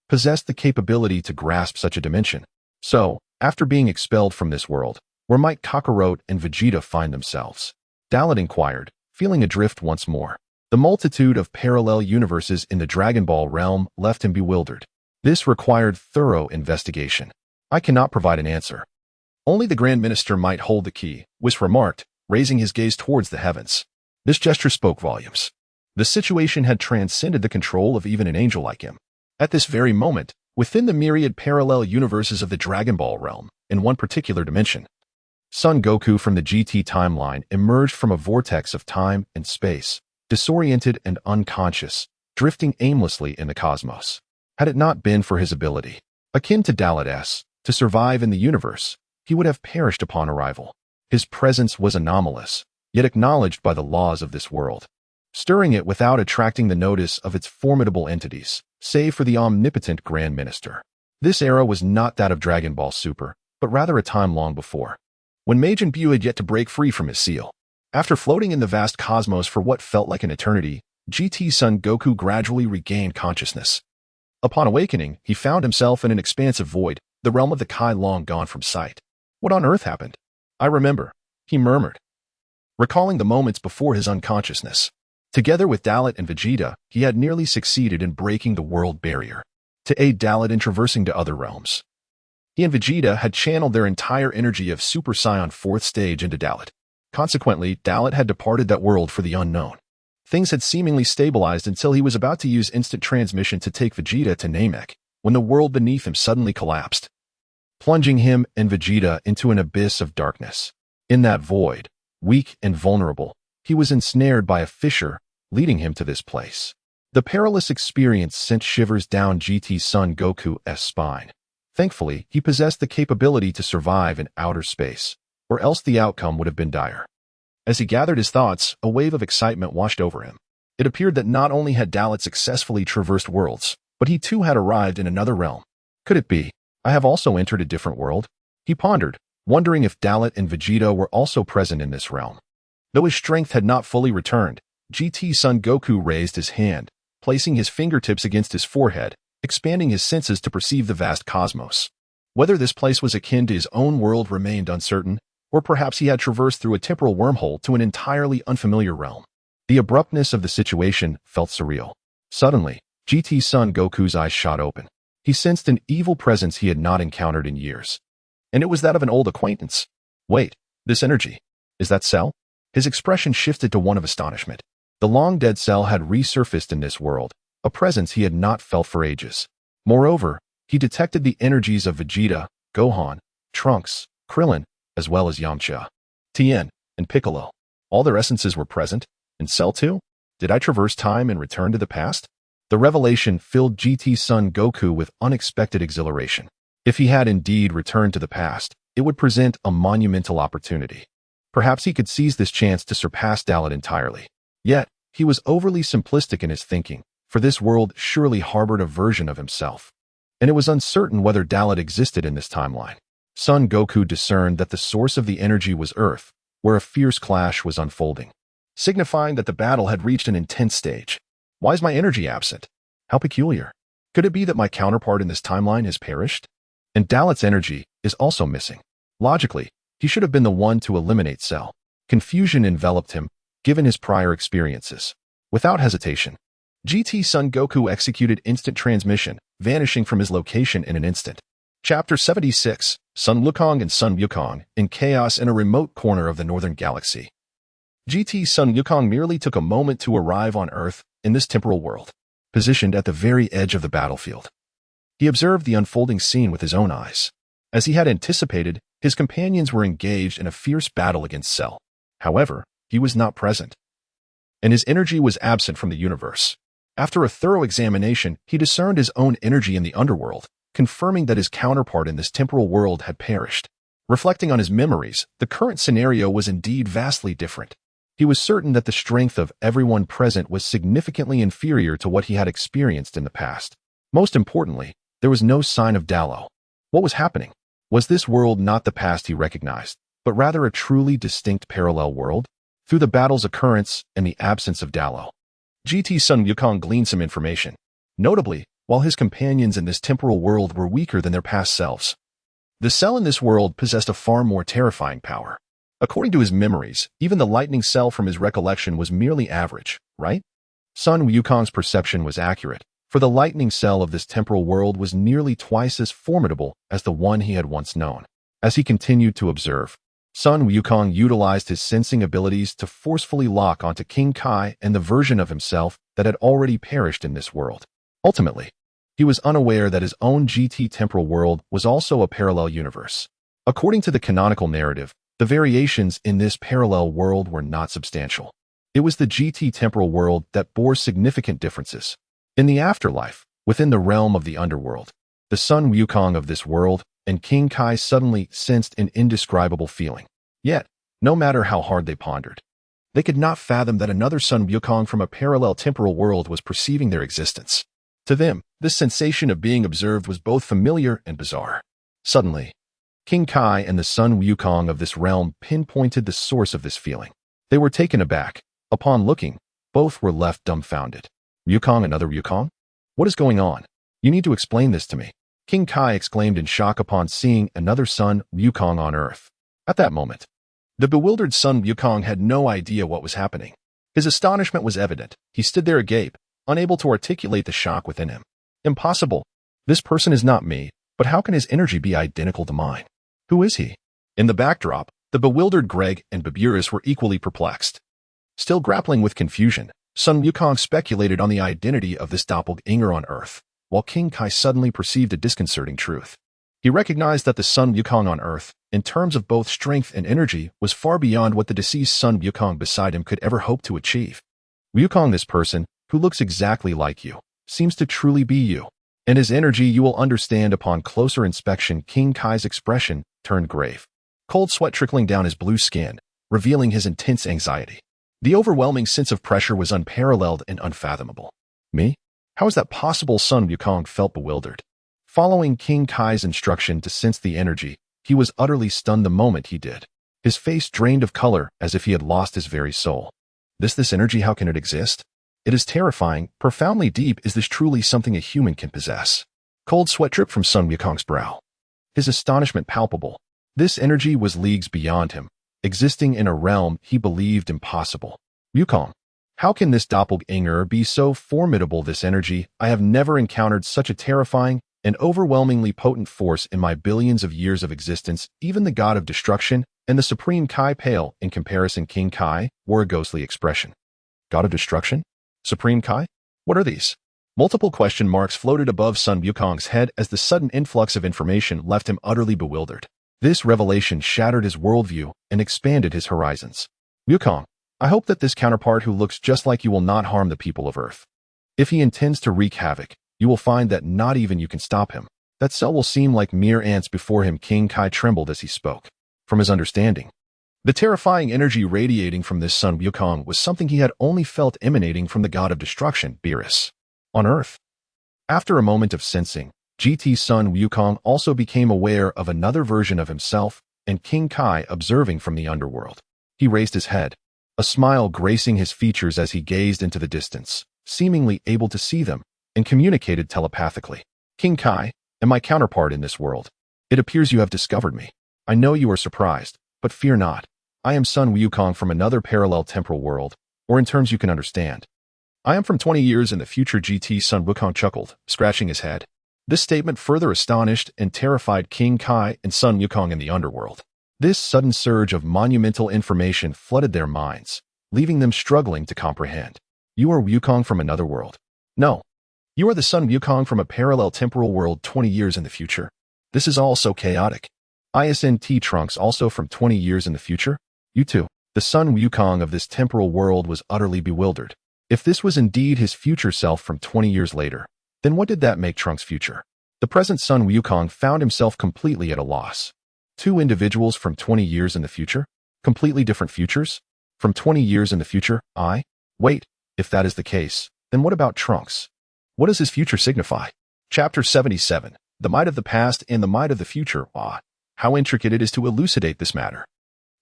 A: possessed the capability to grasp such a dimension. So, after being expelled from this world, where might Kakarot and Vegeta find themselves? Dalit inquired, feeling adrift once more. The multitude of parallel universes in the Dragon Ball realm left him bewildered. This required thorough investigation. "I cannot provide an answer. Only the Grand Minister might hold the key," Whis remarked, raising his gaze towards the heavens. This gesture spoke volumes. The situation had transcended the control of even an angel like him. At this very moment, within the myriad parallel universes of the Dragon Ball realm, in one particular dimension, Son Goku from the GT timeline emerged from a vortex of time and space, disoriented and unconscious, drifting aimlessly in the cosmos. Had it not been for his ability, akin to Dalit to survive in the universe, he would have perished upon arrival. His presence was anomalous, yet acknowledged by the laws of this world, stirring it without attracting the notice of its formidable entities, save for the omnipotent Grand Minister. This era was not that of Dragon Ball Super, but rather a time long before, when Majin Buu had yet to break free from his seal. After floating in the vast cosmos for what felt like an eternity, GT Son Goku gradually regained consciousness. Upon awakening, he found himself in an expansive void, the realm of the Kai long gone from sight. What on earth happened? I remember, he murmured, recalling the moments before his unconsciousness. Together with Dalit and Vegeta, he had nearly succeeded in breaking the world barrier to aid Dalit in traversing to other realms. He and Vegeta had channeled their entire energy of Super Saiyan 4th stage into Dalit. Consequently, Dalit had departed that world for the unknown. Things had seemingly stabilized until he was about to use instant transmission to take Vegeta to Namek, when the world beneath him suddenly collapsed, plunging him and Vegeta into an abyss of darkness. In that void, weak and vulnerable, he was ensnared by a fissure, leading him to this place. The perilous experience sent shivers down GT Son Goku's spine. Thankfully, he possessed the capability to survive in outer space, or else the outcome would have been dire. As he gathered his thoughts, a wave of excitement washed over him. It appeared that not only had Dalit successfully traversed worlds, but he too had arrived in another realm. Could it be, I have also entered a different world? He pondered, wondering if Dalit and Vegeta were also present in this realm. Though his strength had not fully returned, GT Son Goku raised his hand, placing his fingertips against his forehead, expanding his senses to perceive the vast cosmos. Whether this place was akin to his own world remained uncertain, or perhaps he had traversed through a temporal wormhole to an entirely unfamiliar realm. The abruptness of the situation felt surreal. Suddenly, GT Son Goku's eyes shot open. He sensed an evil presence he had not encountered in years. And it was that of an old acquaintance. Wait, this energy, is that Cell? His expression shifted to one of astonishment. The long-dead Cell had resurfaced in this world, a presence he had not felt for ages. Moreover, he detected the energies of Vegeta, Gohan, Trunks, Krillin, as well as Yamcha, Tien, and Piccolo. All their essences were present, and Cell too? Did I traverse time and return to the past? The revelation filled GT Son Goku with unexpected exhilaration. If he had indeed returned to the past, it would present a monumental opportunity. Perhaps he could seize this chance to surpass Dalit entirely. Yet, he was overly simplistic in his thinking, for this world surely harbored a version of himself. And it was uncertain whether Dalit existed in this timeline. Son Goku discerned that the source of the energy was Earth, where a fierce clash was unfolding, signifying that the battle had reached an intense stage. Why is my energy absent? How peculiar. Could it be that my counterpart in this timeline has perished? And Dalit's energy is also missing. Logically, he should have been the one to eliminate Cell. Confusion enveloped him, given his prior experiences. Without hesitation, GT Son Goku executed instant transmission, vanishing from his location in an instant. Chapter 76, Sun Wukong and Sun Wukong, in chaos in a remote corner of the northern galaxy. GT Sun Wukong merely took a moment to arrive on Earth in this temporal world, positioned at the very edge of the battlefield. He observed the unfolding scene with his own eyes. As he had anticipated, his companions were engaged in a fierce battle against Cell. However, he was not present, and his energy was absent from the universe. After a thorough examination, he discerned his own energy in the underworld, confirming that his counterpart in this temporal world had perished. Reflecting on his memories, the current scenario was indeed vastly different. He was certain that the strength of everyone present was significantly inferior to what he had experienced in the past. Most importantly, there was no sign of Dallo. What was happening? Was this world not the past he recognized, but rather a truly distinct parallel world? Through the battle's occurrence and the absence of Dallo, GT Sun Wukong gleaned some information. Notably, while his companions in this temporal world were weaker than their past selves, the Cell in this world possessed a far more terrifying power. According to his memories, even the lightning Cell from his recollection was merely average, right? Sun Wukong's perception was accurate, for the lightning Cell of this temporal world was nearly twice as formidable as the one he had once known. As he continued to observe, Sun Wukong utilized his sensing abilities to forcefully lock onto King Kai and the version of himself that had already perished in this world. Ultimately, he was unaware that his own GT temporal world was also a parallel universe. According to the canonical narrative, the variations in this parallel world were not substantial. It was the GT temporal world that bore significant differences. In the afterlife, within the realm of the underworld, the Sun Wukong of this world and King Kai suddenly sensed an indescribable feeling. Yet, no matter how hard they pondered, they could not fathom that another Sun Wukong from a parallel temporal world was perceiving their existence. To them, this sensation of being observed was both familiar and bizarre. Suddenly, King Kai and the Sun Wukong of this realm pinpointed the source of this feeling. They were taken aback. Upon looking, both were left dumbfounded. Wukong, another Wukong? What is going on? You need to explain this to me. King Kai exclaimed in shock upon seeing another Sun Wukong on Earth. At that moment, the bewildered Sun Wukong had no idea what was happening. His astonishment was evident. He stood there agape, unable to articulate the shock within him. Impossible. This person is not me, but how can his energy be identical to mine? Who is he? In the backdrop, the bewildered Greg and Baburis were equally perplexed. Still grappling with confusion, Sun Wukong speculated on the identity of this doppelganger on Earth, while King Kai suddenly perceived a disconcerting truth. He recognized that the Sun Wukong on Earth, in terms of both strength and energy, was far beyond what the deceased Sun Wukong beside him could ever hope to achieve. Wukong, this person, who looks exactly like you, seems to truly be you. And his energy, you will understand upon closer inspection. King Kai's expression turned grave. Cold sweat trickling down his blue skin, revealing his intense anxiety. The overwhelming sense of pressure was unparalleled and unfathomable. Me? How is that possible? Sun Wukong felt bewildered. Following King Kai's instruction to sense the energy, he was utterly stunned the moment he did. His face drained of color as if he had lost his very soul. This energy, how can it exist? It is terrifying, profoundly deep. Is this truly something a human can possess? Cold sweat dripped from Sun Wukong's brow. His astonishment palpable. This energy was leagues beyond him, existing in a realm he believed impossible. Wukong. How can this doppelganger be so formidable? This energy, I have never encountered such a terrifying and overwhelmingly potent force in my billions of years of existence. Even the god of destruction and the supreme Kai pale in comparison. King Kai wore a ghostly expression. God of destruction? Supreme Kai? What are these? Multiple question marks floated above Sun Wukong's head as the sudden influx of information left him utterly bewildered. This revelation shattered his worldview and expanded his horizons. Wukong, I hope that this counterpart who looks just like you will not harm the people of Earth. If he intends to wreak havoc, you will find that not even you can stop him. That cell will seem like mere ants before him. King Kai trembled as he spoke. From his understanding, the terrifying energy radiating from this Sun Wukong was something he had only felt emanating from the god of destruction, Beerus. On Earth. After a moment of sensing, GT Sun Wukong also became aware of another version of himself and King Kai observing from the underworld. He raised his head, a smile gracing his features as he gazed into the distance, seemingly able to see them, and communicated telepathically. King Kai, and my counterpart in this world, it appears you have discovered me. I know you are surprised, but fear not. I am Sun Wukong from another parallel temporal world, or in terms you can understand. I am from 20 years in the future. GT Sun Wukong chuckled, scratching his head. This statement further astonished and terrified King Kai and Sun Wukong in the underworld. This sudden surge of monumental information flooded their minds, leaving them struggling to comprehend. You are Wukong from another world. No. You are the Sun Wukong from a parallel temporal world 20 years in the future. This is all so chaotic. ISNT Trunks also from 20 years in the future? You too. The Sun Wukong of this temporal world was utterly bewildered. If this was indeed his future self from 20 years later, then what did that make Trunks' future? The present Sun Wukong found himself completely at a loss. Two individuals from 20 years in the future? Completely different futures? From 20 years in the future, wait, if that is the case, then what about Trunks? What does his future signify? Chapter 77, The Might of the Past and the Might of the Future. How intricate it is to elucidate this matter.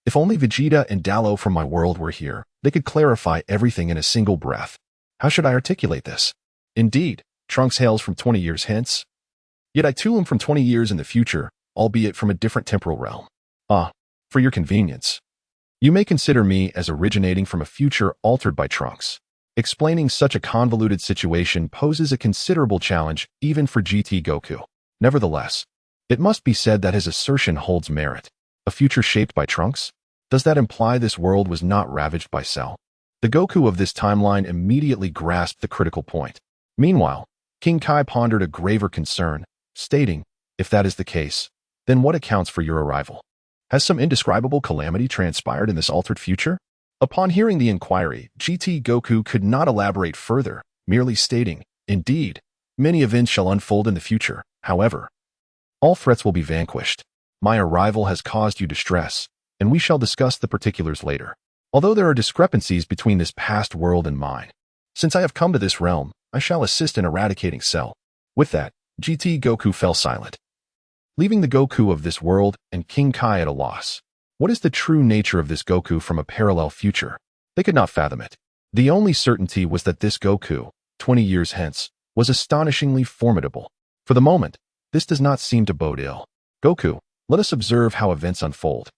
A: If only Vegeta and Dallo from my world were here, they could clarify everything in a single breath. How should I articulate this? Indeed, Trunks hails from 20 years hence. Yet I too am from 20 years in the future, albeit from a different temporal realm. For your convenience, you may consider me as originating from a future altered by Trunks. Explaining such a convoluted situation poses a considerable challenge even for GT Goku. Nevertheless, it must be said that his assertion holds merit. A future shaped by Trunks? Does that imply this world was not ravaged by Cell? The Goku of this timeline immediately grasped the critical point. Meanwhile, King Kai pondered a graver concern, stating, if that is the case, then what accounts for your arrival? Has some indescribable calamity transpired in this altered future? Upon hearing the inquiry, GT Goku could not elaborate further, merely stating, indeed, many events shall unfold in the future. However, all threats will be vanquished. My arrival has caused you distress, and we shall discuss the particulars later. Although there are discrepancies between this past world and mine, since I have come to this realm, I shall assist in eradicating Cell. With that, GT Goku fell silent, leaving the Goku of this world and King Kai at a loss. What is the true nature of this Goku from a parallel future? They could not fathom it. The only certainty was that this Goku, 20 years hence, was astonishingly formidable. For the moment, this does not seem to bode ill. Goku, let us observe how events unfold.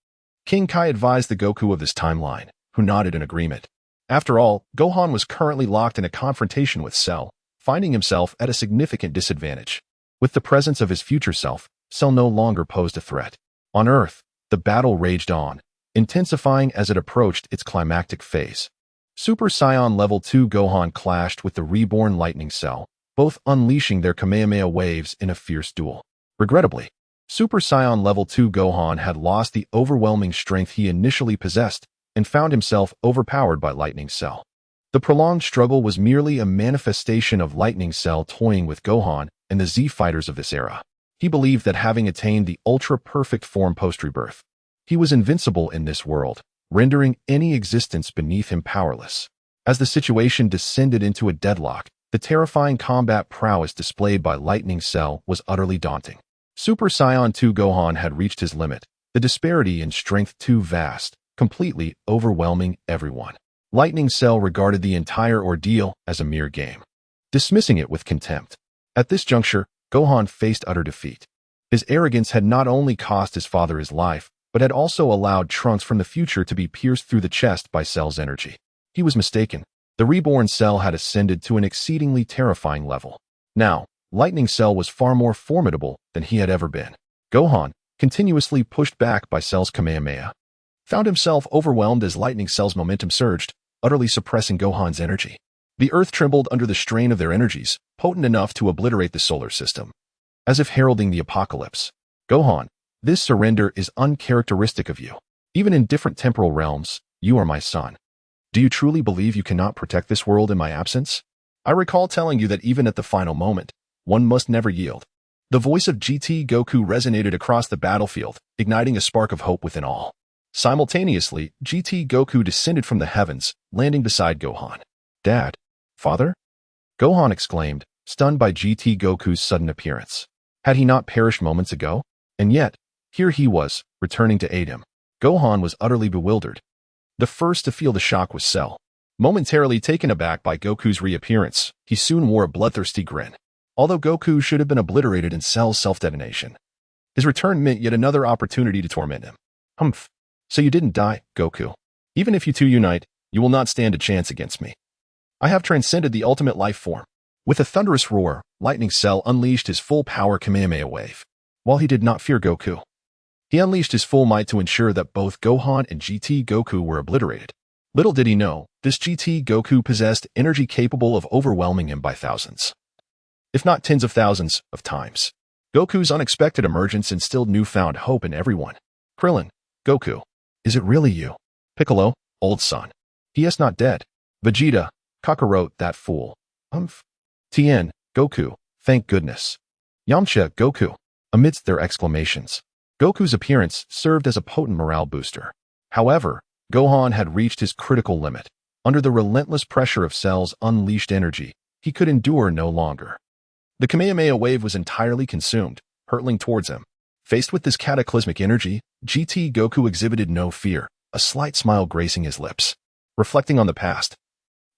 A: King Kai advised the Goku of this timeline, who nodded in agreement. After all, Gohan was currently locked in a confrontation with Cell, finding himself at a significant disadvantage. With the presence of his future self, Cell no longer posed a threat. On Earth, the battle raged on, intensifying as it approached its climactic phase. Super Saiyan Level 2 Gohan clashed with the reborn Lightning Cell, both unleashing their Kamehameha waves in a fierce duel. Regrettably, Super Saiyan Level 2 Gohan had lost the overwhelming strength he initially possessed and found himself overpowered by Lightning Cell. The prolonged struggle was merely a manifestation of Lightning Cell toying with Gohan and the Z fighters of this era. He believed that having attained the ultra-perfect form post-rebirth, he was invincible in this world, rendering any existence beneath him powerless. As the situation descended into a deadlock, the terrifying combat prowess displayed by Lightning Cell was utterly daunting. Super Saiyan 2 Gohan had reached his limit, the disparity in strength too vast, completely overwhelming everyone. Lightning Cell regarded the entire ordeal as a mere game, dismissing it with contempt. At this juncture, Gohan faced utter defeat. His arrogance had not only cost his father his life, but had also allowed Trunks from the future to be pierced through the chest by Cell's energy. He was mistaken. The reborn Cell had ascended to an exceedingly terrifying level. Now, Lightning Cell was far more formidable than he had ever been. Gohan, continuously pushed back by Cell's Kamehameha, found himself overwhelmed as Lightning Cell's momentum surged, utterly suppressing Gohan's energy. The Earth trembled under the strain of their energies, potent enough to obliterate the solar system. As if heralding the apocalypse, Gohan, this surrender is uncharacteristic of you. Even in different temporal realms, you are my son. Do you truly believe you cannot protect this world in my absence? I recall telling you that even at the final moment, one must never yield. The voice of GT Goku resonated across the battlefield, igniting a spark of hope within all. Simultaneously, GT Goku descended from the heavens, landing beside Gohan. Dad? Father? Gohan exclaimed, stunned by GT Goku's sudden appearance. Had he not perished moments ago? And yet, here he was, returning to aid him. Gohan was utterly bewildered. The first to feel the shock was Cell. Momentarily taken aback by Goku's reappearance, he soon wore a bloodthirsty grin. Although Goku should have been obliterated in Cell's self-detonation, his return meant yet another opportunity to torment him. Humph. So you didn't die, Goku. Even if you two unite, you will not stand a chance against me. I have transcended the ultimate life form. With a thunderous roar, Lightning Cell unleashed his full power Kamehameha wave. While he did not fear Goku, he unleashed his full might to ensure that both Gohan and GT Goku were obliterated. Little did he know, this GT Goku possessed energy capable of overwhelming him by thousands, if not tens of thousands, of times. Goku's unexpected emergence instilled newfound hope in everyone. Krillin, Goku, is it really you? Piccolo, old son. He is not dead. Vegeta, Kakarot, that fool. Humph. Tien, Goku, thank goodness. Yamcha, Goku. Amidst their exclamations, Goku's appearance served as a potent morale booster. However, Gohan had reached his critical limit. Under the relentless pressure of Cell's unleashed energy, he could endure no longer. The Kamehameha wave was entirely consumed, hurtling towards him. Faced with this cataclysmic energy, GT Goku exhibited no fear, a slight smile gracing his lips. Reflecting on the past,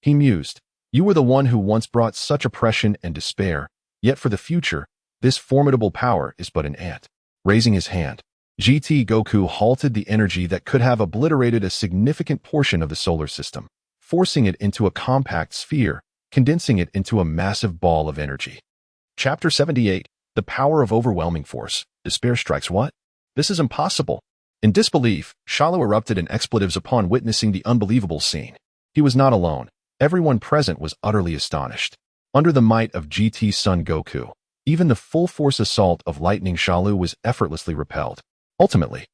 A: he mused, you were the one who once brought such oppression and despair, yet for the future, this formidable power is but an ant. Raising his hand, GT Goku halted the energy that could have obliterated a significant portion of the solar system, forcing it into a compact sphere, condensing it into a massive ball of energy. Chapter 78, The Power of Overwhelming Force. Despair strikes what? This is impossible. In disbelief, Shalu erupted in expletives upon witnessing the unbelievable scene. He was not alone. Everyone present was utterly astonished. Under the might of GT Son Goku, even the full-force assault of Lightning Shalu was effortlessly repelled. Ultimately,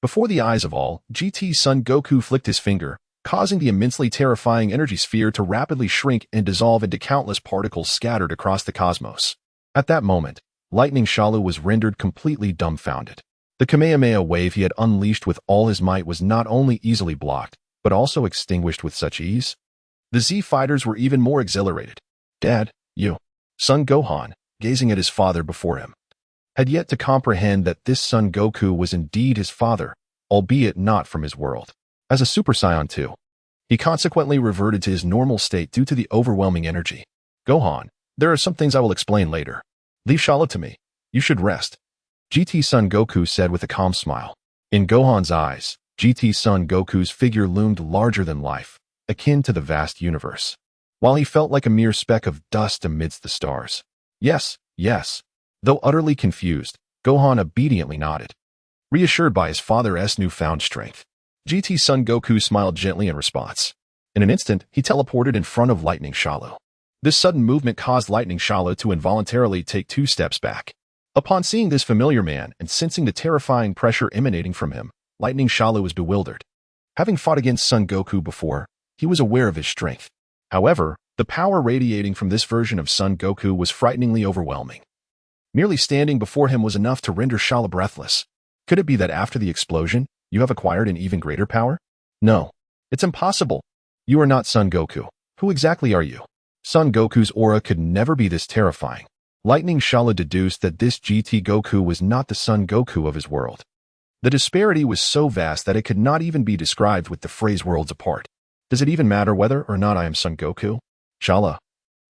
A: before the eyes of all, GT Son Goku flicked his finger, causing the immensely terrifying energy sphere to rapidly shrink and dissolve into countless particles scattered across the cosmos. At that moment, Lightning Shalu was rendered completely dumbfounded. The Kamehameha wave he had unleashed with all his might was not only easily blocked, but also extinguished with such ease. The Z fighters were even more exhilarated. Dad, you, Son Gohan, gazing at his father before him, had yet to comprehend that this Son Goku was indeed his father, albeit not from his world. As a Super Saiyan too, he consequently reverted to his normal state due to the overwhelming energy. Gohan, there are some things I will explain later. Leave Shalu to me. You should rest. GT Son Goku said with a calm smile. In Gohan's eyes, GT Son Goku's figure loomed larger than life, akin to the vast universe, while he felt like a mere speck of dust amidst the stars. Yes, yes. Though utterly confused, Gohan obediently nodded. Reassured by his father's newfound strength, GT Son Goku smiled gently in response. In an instant, he teleported in front of Lightning Shalu. This sudden movement caused Lightning Shalu to involuntarily take 2 steps back. Upon seeing this familiar man and sensing the terrifying pressure emanating from him, Lightning Shalu was bewildered. Having fought against Son Goku before, he was aware of his strength. However, the power radiating from this version of Son Goku was frighteningly overwhelming. Merely standing before him was enough to render Shalu breathless. Could it be that after the explosion, you have acquired an even greater power? No. It's impossible. You are not Son Goku. Who exactly are you? Son Goku's aura could never be this terrifying. Lightning Shalu deduced that this GT Goku was not the Son Goku of his world. The disparity was so vast that it could not even be described with the phrase worlds apart. Does it even matter whether or not I am Son Goku? Shalu,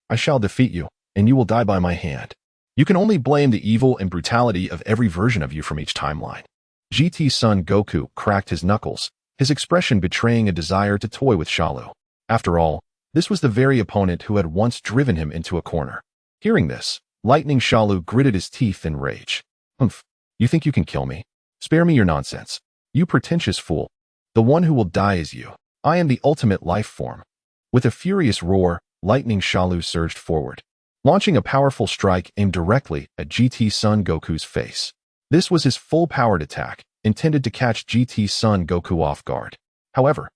A: I shall defeat you, and you will die by my hand. You can only blame the evil and brutality of every version of you from each timeline. GT Son Goku cracked his knuckles, his expression betraying a desire to toy with Shalu. After all, this was the very opponent who had once driven him into a corner. Hearing this, Lightning Shalu gritted his teeth in rage. Humph, you think you can kill me? Spare me your nonsense. You pretentious fool. The one who will die is you. I am the ultimate life form. With a furious roar, Lightning Shalu surged forward, launching a powerful strike aimed directly at GT Son Goku's face. This was his full-powered attack, intended to catch GT Son Goku off guard. However,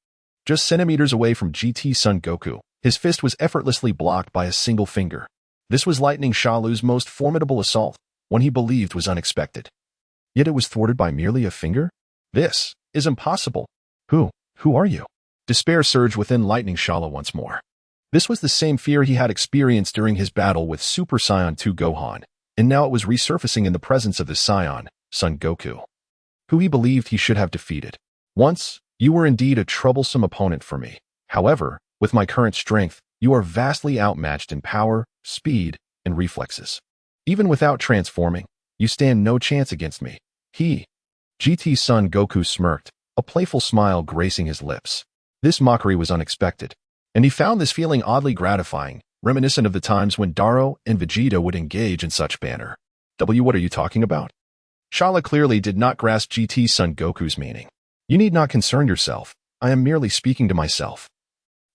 A: just centimeters away from GT Son Goku, his fist was effortlessly blocked by a single finger. This was Lightning Shalu's most formidable assault, one he believed was unexpected. Yet it was thwarted by merely a finger? This is impossible. Who are you? Despair surged within Lightning Shalu once more. This was the same fear he had experienced during his battle with Super Saiyan 2 Gohan, and now it was resurfacing in the presence of the Saiyan, Son Goku, who he believed he should have defeated. Once, you were indeed a troublesome opponent for me. However, with my current strength, you are vastly outmatched in power, speed, and reflexes. Even without transforming, you stand no chance against me. GT Son Goku smirked, a playful smile gracing his lips. This mockery was unexpected, and he found this feeling oddly gratifying, reminiscent of the times when Daro and Vegeta would engage in such banter. What are you talking about? Shalu clearly did not grasp GT Son Goku's meaning. You need not concern yourself. I am merely speaking to myself.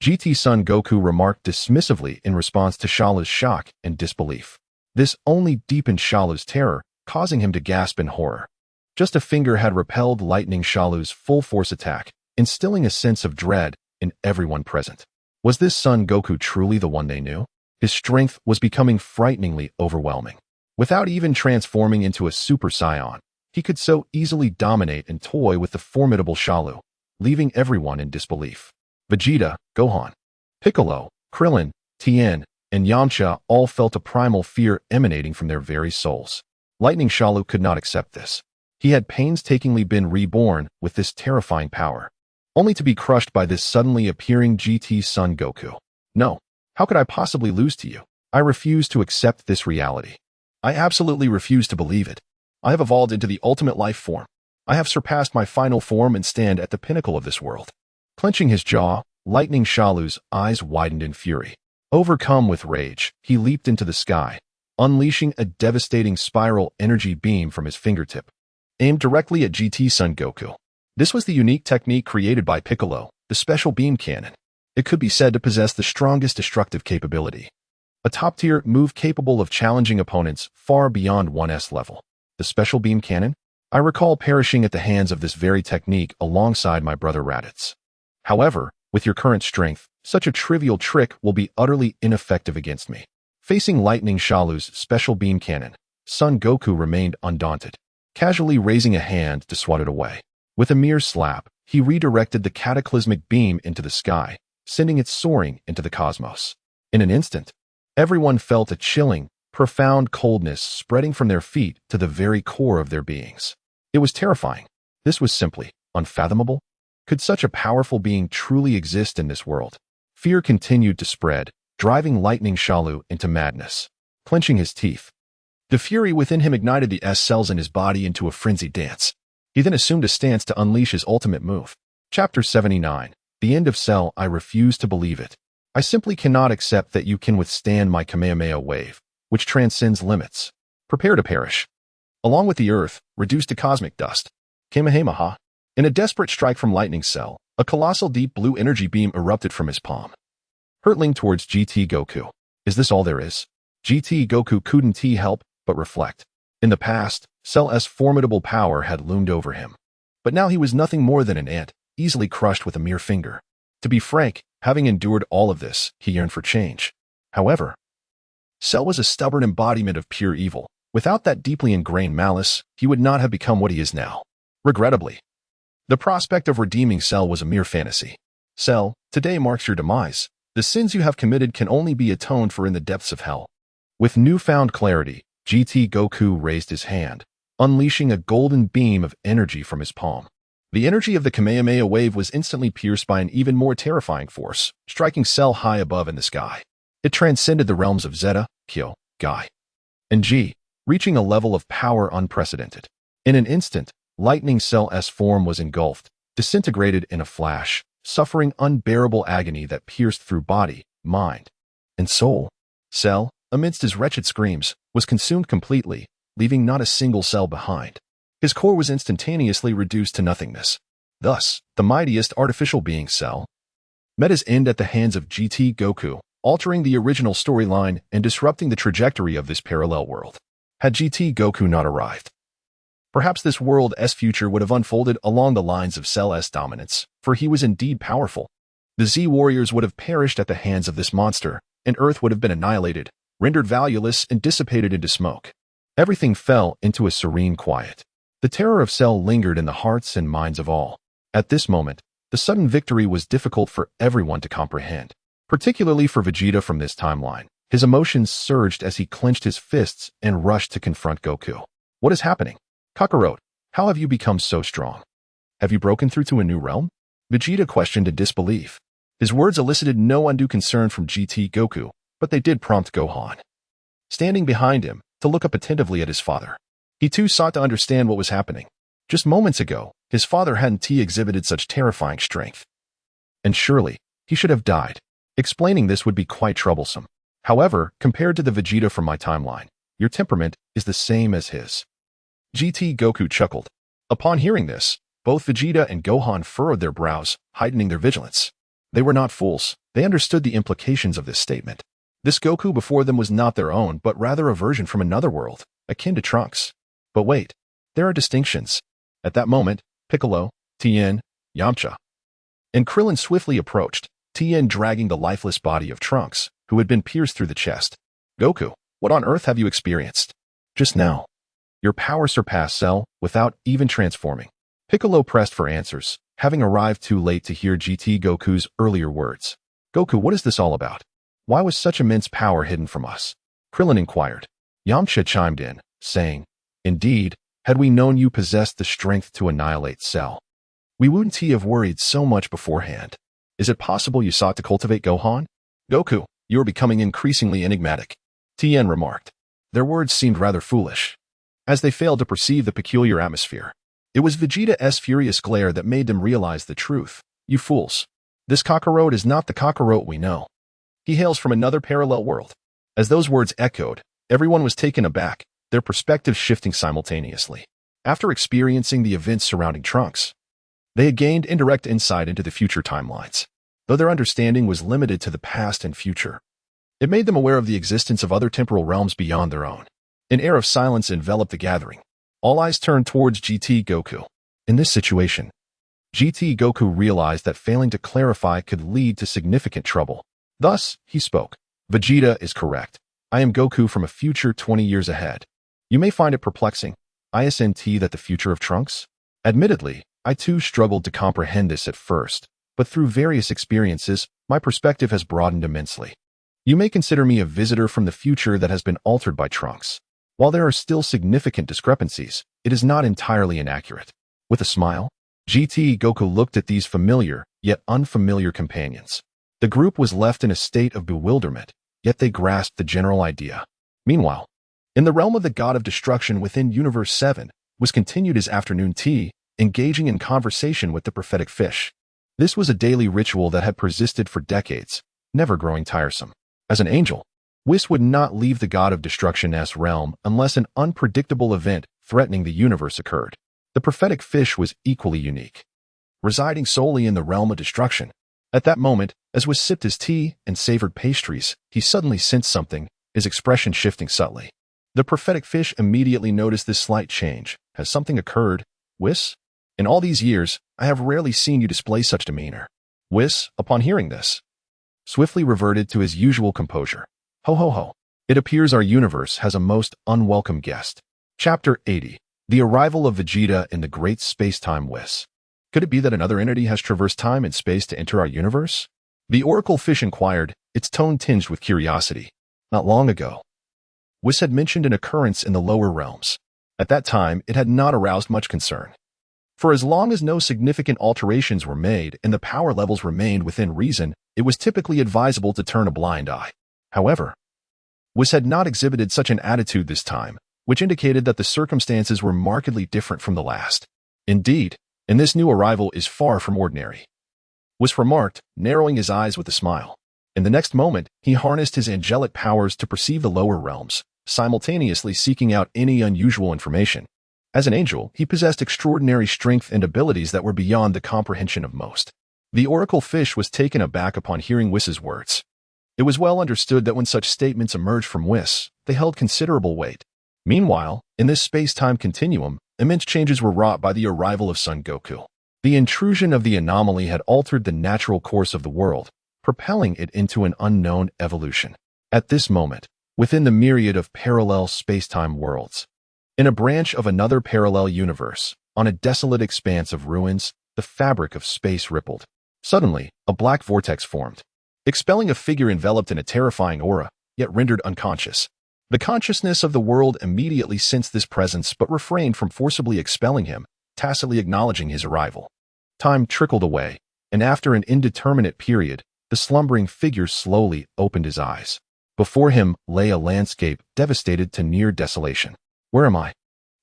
A: GT Son Goku remarked dismissively in response to Shalu's shock and disbelief. This only deepened Shalu's terror, causing him to gasp in horror. Just a finger had repelled Lightning Shalu's full-force attack, instilling a sense of dread in everyone present. Was this Son Goku truly the one they knew? His strength was becoming frighteningly overwhelming. Without even transforming into a Super Saiyan, he could so easily dominate and toy with the formidable Shalu, leaving everyone in disbelief. Vegeta, Gohan, Piccolo, Krillin, Tien, and Yamcha all felt a primal fear emanating from their very souls. Lightning Shalu could not accept this. He had painstakingly been reborn with this terrifying power, only to be crushed by this suddenly appearing GT Son Goku. No, how could I possibly lose to you? I refuse to accept this reality. I absolutely refuse to believe it. I have evolved into the ultimate life form. I have surpassed my final form and stand at the pinnacle of this world. Clenching his jaw, Lightning Shalu's eyes widened in fury. Overcome with rage, he leaped into the sky, unleashing a devastating spiral energy beam from his fingertip, aimed directly at GT Son Goku. This was the unique technique created by Piccolo, the special beam cannon. It could be said to possess the strongest destructive capability. A top-tier move capable of challenging opponents far beyond 1S level. The special beam cannon? I recall perishing at the hands of this very technique alongside my brother Raditz. However, with your current strength, such a trivial trick will be utterly ineffective against me. Facing Lightning Shalu's special beam cannon, Son Goku remained undaunted, casually raising a hand to swat it away. With a mere slap, he redirected the cataclysmic beam into the sky, sending it soaring into the cosmos. In an instant, everyone felt a chilling, profound coldness spreading from their feet to the very core of their beings. It was terrifying. This was simply unfathomable. Could such a powerful being truly exist in this world? Fear continued to spread, driving Lightning Shalu into madness. Clenching his teeth, the fury within him ignited the S-cells in his body into a frenzied dance. He then assumed a stance to unleash his ultimate move. Chapter 79. The End of Cell. I refuse to believe it. I simply cannot accept that you can withstand my Kamehameha wave, which transcends limits. Prepare to perish. Along with the Earth, reduced to cosmic dust. Kamehameha. In a desperate strike from Lightning Cell, a colossal deep blue energy beam erupted from his palm, hurtling towards GT Goku. Is this all there is? GT Goku couldn't help but reflect. In the past, Cell's formidable power had loomed over him. But now he was nothing more than an ant, easily crushed with a mere finger. To be frank, having endured all of this, he yearned for change. However, Cell was a stubborn embodiment of pure evil. Without that deeply ingrained malice, he would not have become what he is now. Regrettably, the prospect of redeeming Cell was a mere fantasy. Cell, today marks your demise. The sins you have committed can only be atoned for in the depths of hell. With newfound clarity, GT Goku raised his hand, unleashing a golden beam of energy from his palm. The energy of the Kamehameha wave was instantly pierced by an even more terrifying force, striking Cell high above in the sky. It transcended the realms of Zeta, Kyo, Gai, and G, reaching a level of power unprecedented. In an instant, Lightning Cell's form was engulfed, disintegrated in a flash, suffering unbearable agony that pierced through body, mind, and soul. Cell, amidst his wretched screams, was consumed completely, leaving not a single cell behind. His core was instantaneously reduced to nothingness. Thus, the mightiest artificial being Cell met his end at the hands of GT Goku, altering the original storyline and disrupting the trajectory of this parallel world. Had GT Goku not arrived, perhaps this world's future would have unfolded along the lines of Cell's dominance, for he was indeed powerful. The Z-Warriors would have perished at the hands of this monster, and Earth would have been annihilated, rendered valueless and dissipated into smoke. Everything fell into a serene quiet. The terror of Cell lingered in the hearts and minds of all. At this moment, the sudden victory was difficult for everyone to comprehend, particularly for Vegeta from this timeline. His emotions surged as he clenched his fists and rushed to confront Goku. What is happening? Kakarot, how have you become so strong? Have you broken through to a new realm? Vegeta questioned in disbelief. His words elicited no undue concern from GT Goku, but they did prompt Gohan, standing behind him, to look up attentively at his father. He too sought to understand what was happening. Just moments ago, his father hadn't exhibited such terrifying strength. And surely, he should have died. Explaining this would be quite troublesome. However, compared to the Vegeta from my timeline, your temperament is the same as his. GT Goku chuckled. Upon hearing this, both Vegeta and Gohan furrowed their brows, heightening their vigilance. They were not fools. They understood the implications of this statement. This Goku before them was not their own, but rather a version from another world, akin to Trunks. But wait, there are distinctions. At that moment, Piccolo, Tien, Yamcha, and Krillin swiftly approached, Tien dragging the lifeless body of Trunks, who had been pierced through the chest. Goku, what on earth have you experienced? Just now. Your power surpassed Cell without even transforming. Piccolo pressed for answers, having arrived too late to hear GT Goku's earlier words. Goku, what is this all about? Why was such immense power hidden from us? Krillin inquired. Yamcha chimed in, saying, Indeed, had we known you possessed the strength to annihilate Cell, we wouldn't have worried so much beforehand. Is it possible you sought to cultivate Gohan? Goku, you are becoming increasingly enigmatic, Tien remarked. Their words seemed rather foolish, as they failed to perceive the peculiar atmosphere. It was Vegeta's furious glare that made them realize the truth. You fools. This Kakarot is not the Kakarot we know. He hails from another parallel world. As those words echoed, everyone was taken aback, their perspectives shifting simultaneously. After experiencing the events surrounding Trunks, They had gained indirect insight into the future timelines, though their understanding was limited to the past and future. It made them aware of the existence of other temporal realms beyond their own. An air of silence enveloped the gathering. All eyes turned towards GT Goku. In this situation, GT Goku realized that failing to clarify could lead to significant trouble. Thus, he spoke. Vegeta is correct. I am Goku from a future 20 years ahead. You may find it perplexing, isn't that the future of Trunks? Admittedly, I too struggled to comprehend this at first, but through various experiences, my perspective has broadened immensely. You may consider me a visitor from the future that has been altered by Trunks. While there are still significant discrepancies, it is not entirely inaccurate. With a smile, GT Goku looked at these familiar, yet unfamiliar companions. The group was left in a state of bewilderment, yet they grasped the general idea. Meanwhile, in the realm of the god of destruction within Universe 7, was continued his afternoon tea, engaging in conversation with the prophetic fish. This was a daily ritual that had persisted for decades, never growing tiresome. As an angel, Whis would not leave the god of destruction's realm unless an unpredictable event threatening the universe occurred. The prophetic fish was equally unique, residing solely in the realm of destruction. At that moment, as Whis sipped his tea and savored pastries, he suddenly sensed something, his expression shifting subtly. The prophetic fish immediately noticed this slight change. Has something occurred, Whis? In all these years, I have rarely seen you display such demeanor. Whis, upon hearing this, swiftly reverted to his usual composure. Ho ho ho. It appears our universe has a most unwelcome guest. Chapter 80. The arrival of Vegeta in the great space-time Whis. Could it be that another entity has traversed time and space to enter our universe? The oracle fish inquired, its tone tinged with curiosity. Not long ago, Whis had mentioned an occurrence in the lower realms. At that time, it had not aroused much concern. For as long as no significant alterations were made and the power levels remained within reason, it was typically advisable to turn a blind eye. However, Whis had not exhibited such an attitude this time, which indicated that the circumstances were markedly different from the last. Indeed, and this new arrival is far from ordinary. Whis remarked, narrowing his eyes with a smile. In the next moment, he harnessed his angelic powers to perceive the lower realms, simultaneously seeking out any unusual information. As an angel, he possessed extraordinary strength and abilities that were beyond the comprehension of most. The oracle fish was taken aback upon hearing Whis's words. It was well understood that when such statements emerged from Whis, they held considerable weight. Meanwhile, in this space-time continuum, immense changes were wrought by the arrival of Son Goku. The intrusion of the anomaly had altered the natural course of the world, propelling it into an unknown evolution. At this moment, within the myriad of parallel space-time worlds, in a branch of another parallel universe, on a desolate expanse of ruins, the fabric of space rippled. Suddenly, a black vortex formed, expelling a figure enveloped in a terrifying aura, yet rendered unconscious. The consciousness of the world immediately sensed this presence but refrained from forcibly expelling him, tacitly acknowledging his arrival. Time trickled away, and after an indeterminate period, the slumbering figure slowly opened his eyes. Before him lay a landscape devastated to near desolation. Where am I?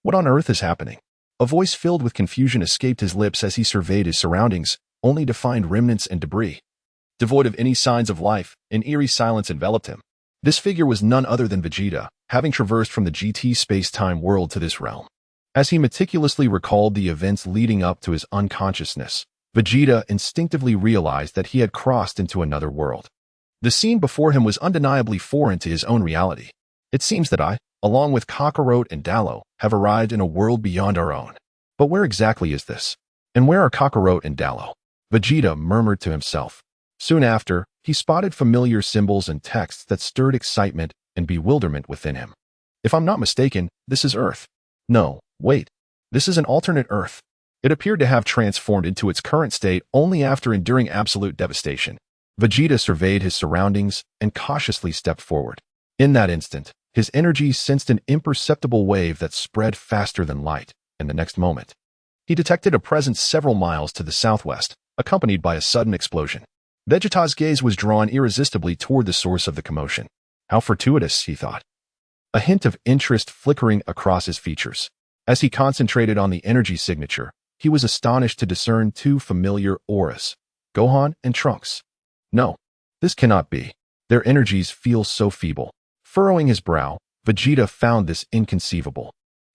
A: What on earth is happening? A voice filled with confusion escaped his lips as he surveyed his surroundings, only to find remnants and debris. Devoid of any signs of life, an eerie silence enveloped him. This figure was none other than Vegeta, having traversed from the GT space-time world to this realm. As he meticulously recalled the events leading up to his unconsciousness, Vegeta instinctively realized that he had crossed into another world. The scene before him was undeniably foreign to his own reality. It seems that I, along with Kakarot and Dallo, have arrived in a world beyond our own. But where exactly is this? And where are Kakarot and Dallo? Vegeta murmured to himself. Soon after, he spotted familiar symbols and texts that stirred excitement and bewilderment within him. If I'm not mistaken, this is Earth. No, wait. This is an alternate Earth. It appeared to have transformed into its current state only after enduring absolute devastation. Vegeta surveyed his surroundings and cautiously stepped forward. In that instant, his energy sensed an imperceptible wave that spread faster than light, and the next moment, he detected a presence several miles to the southwest, accompanied by a sudden explosion. Vegeta's gaze was drawn irresistibly toward the source of the commotion. How fortuitous, he thought. A hint of interest flickering across his features. As he concentrated on the energy signature, he was astonished to discern two familiar auras, Gohan and Trunks. No, this cannot be. Their energies feel so feeble. Furrowing his brow, Vegeta found this inconceivable.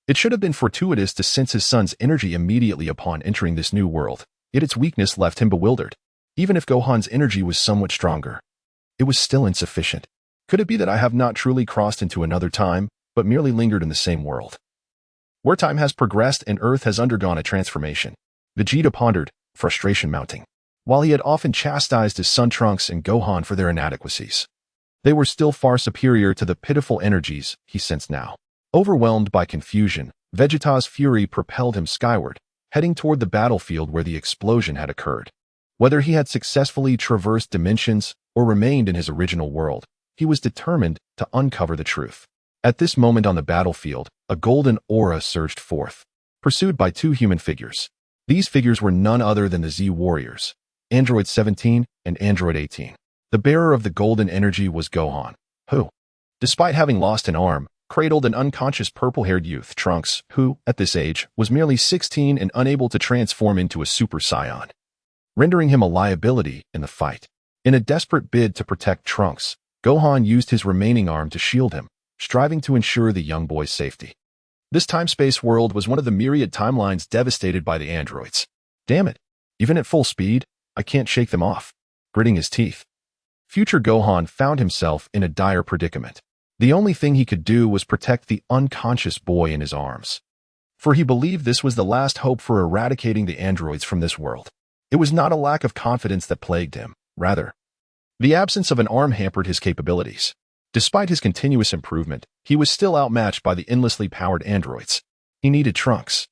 A: It should have been fortuitous to sense his son's energy immediately upon entering this new world. Yet its weakness left him bewildered. Even if Gohan's energy was somewhat stronger, it was still insufficient. Could it be that I have not truly crossed into another time, but merely lingered in the same world, where time has progressed and Earth has undergone a transformation? Vegeta pondered, frustration mounting. While he had often chastised his son Trunks and Gohan for their inadequacies, they were still far superior to the pitiful energies he sensed now. Overwhelmed by confusion, Vegeta's fury propelled him skyward, heading toward the battlefield where the explosion had occurred. Whether he had successfully traversed dimensions or remained in his original world, he was determined to uncover the truth. At this moment on the battlefield, a golden aura surged forth, pursued by two human figures. These figures were none other than the Z Warriors, Android 17 and Android 18. The bearer of the golden energy was Gohan, who, despite having lost an arm, cradled an unconscious purple-haired youth, Trunks, who, at this age, was merely 16 and unable to transform into a Super Saiyan, rendering him a liability in the fight. In a desperate bid to protect Trunks, Gohan used his remaining arm to shield him, striving to ensure the young boy's safety. This time-space world was one of the myriad timelines devastated by the androids. Damn it, even at full speed, I can't shake them off. Gritting his teeth, future Gohan found himself in a dire predicament. The only thing he could do was protect the unconscious boy in his arms, for he believed this was the last hope for eradicating the androids from this world. It was not a lack of confidence that plagued him. Rather, the absence of an arm hampered his capabilities. Despite his continuous improvement, he was still outmatched by the endlessly powered androids. He needed Trunks.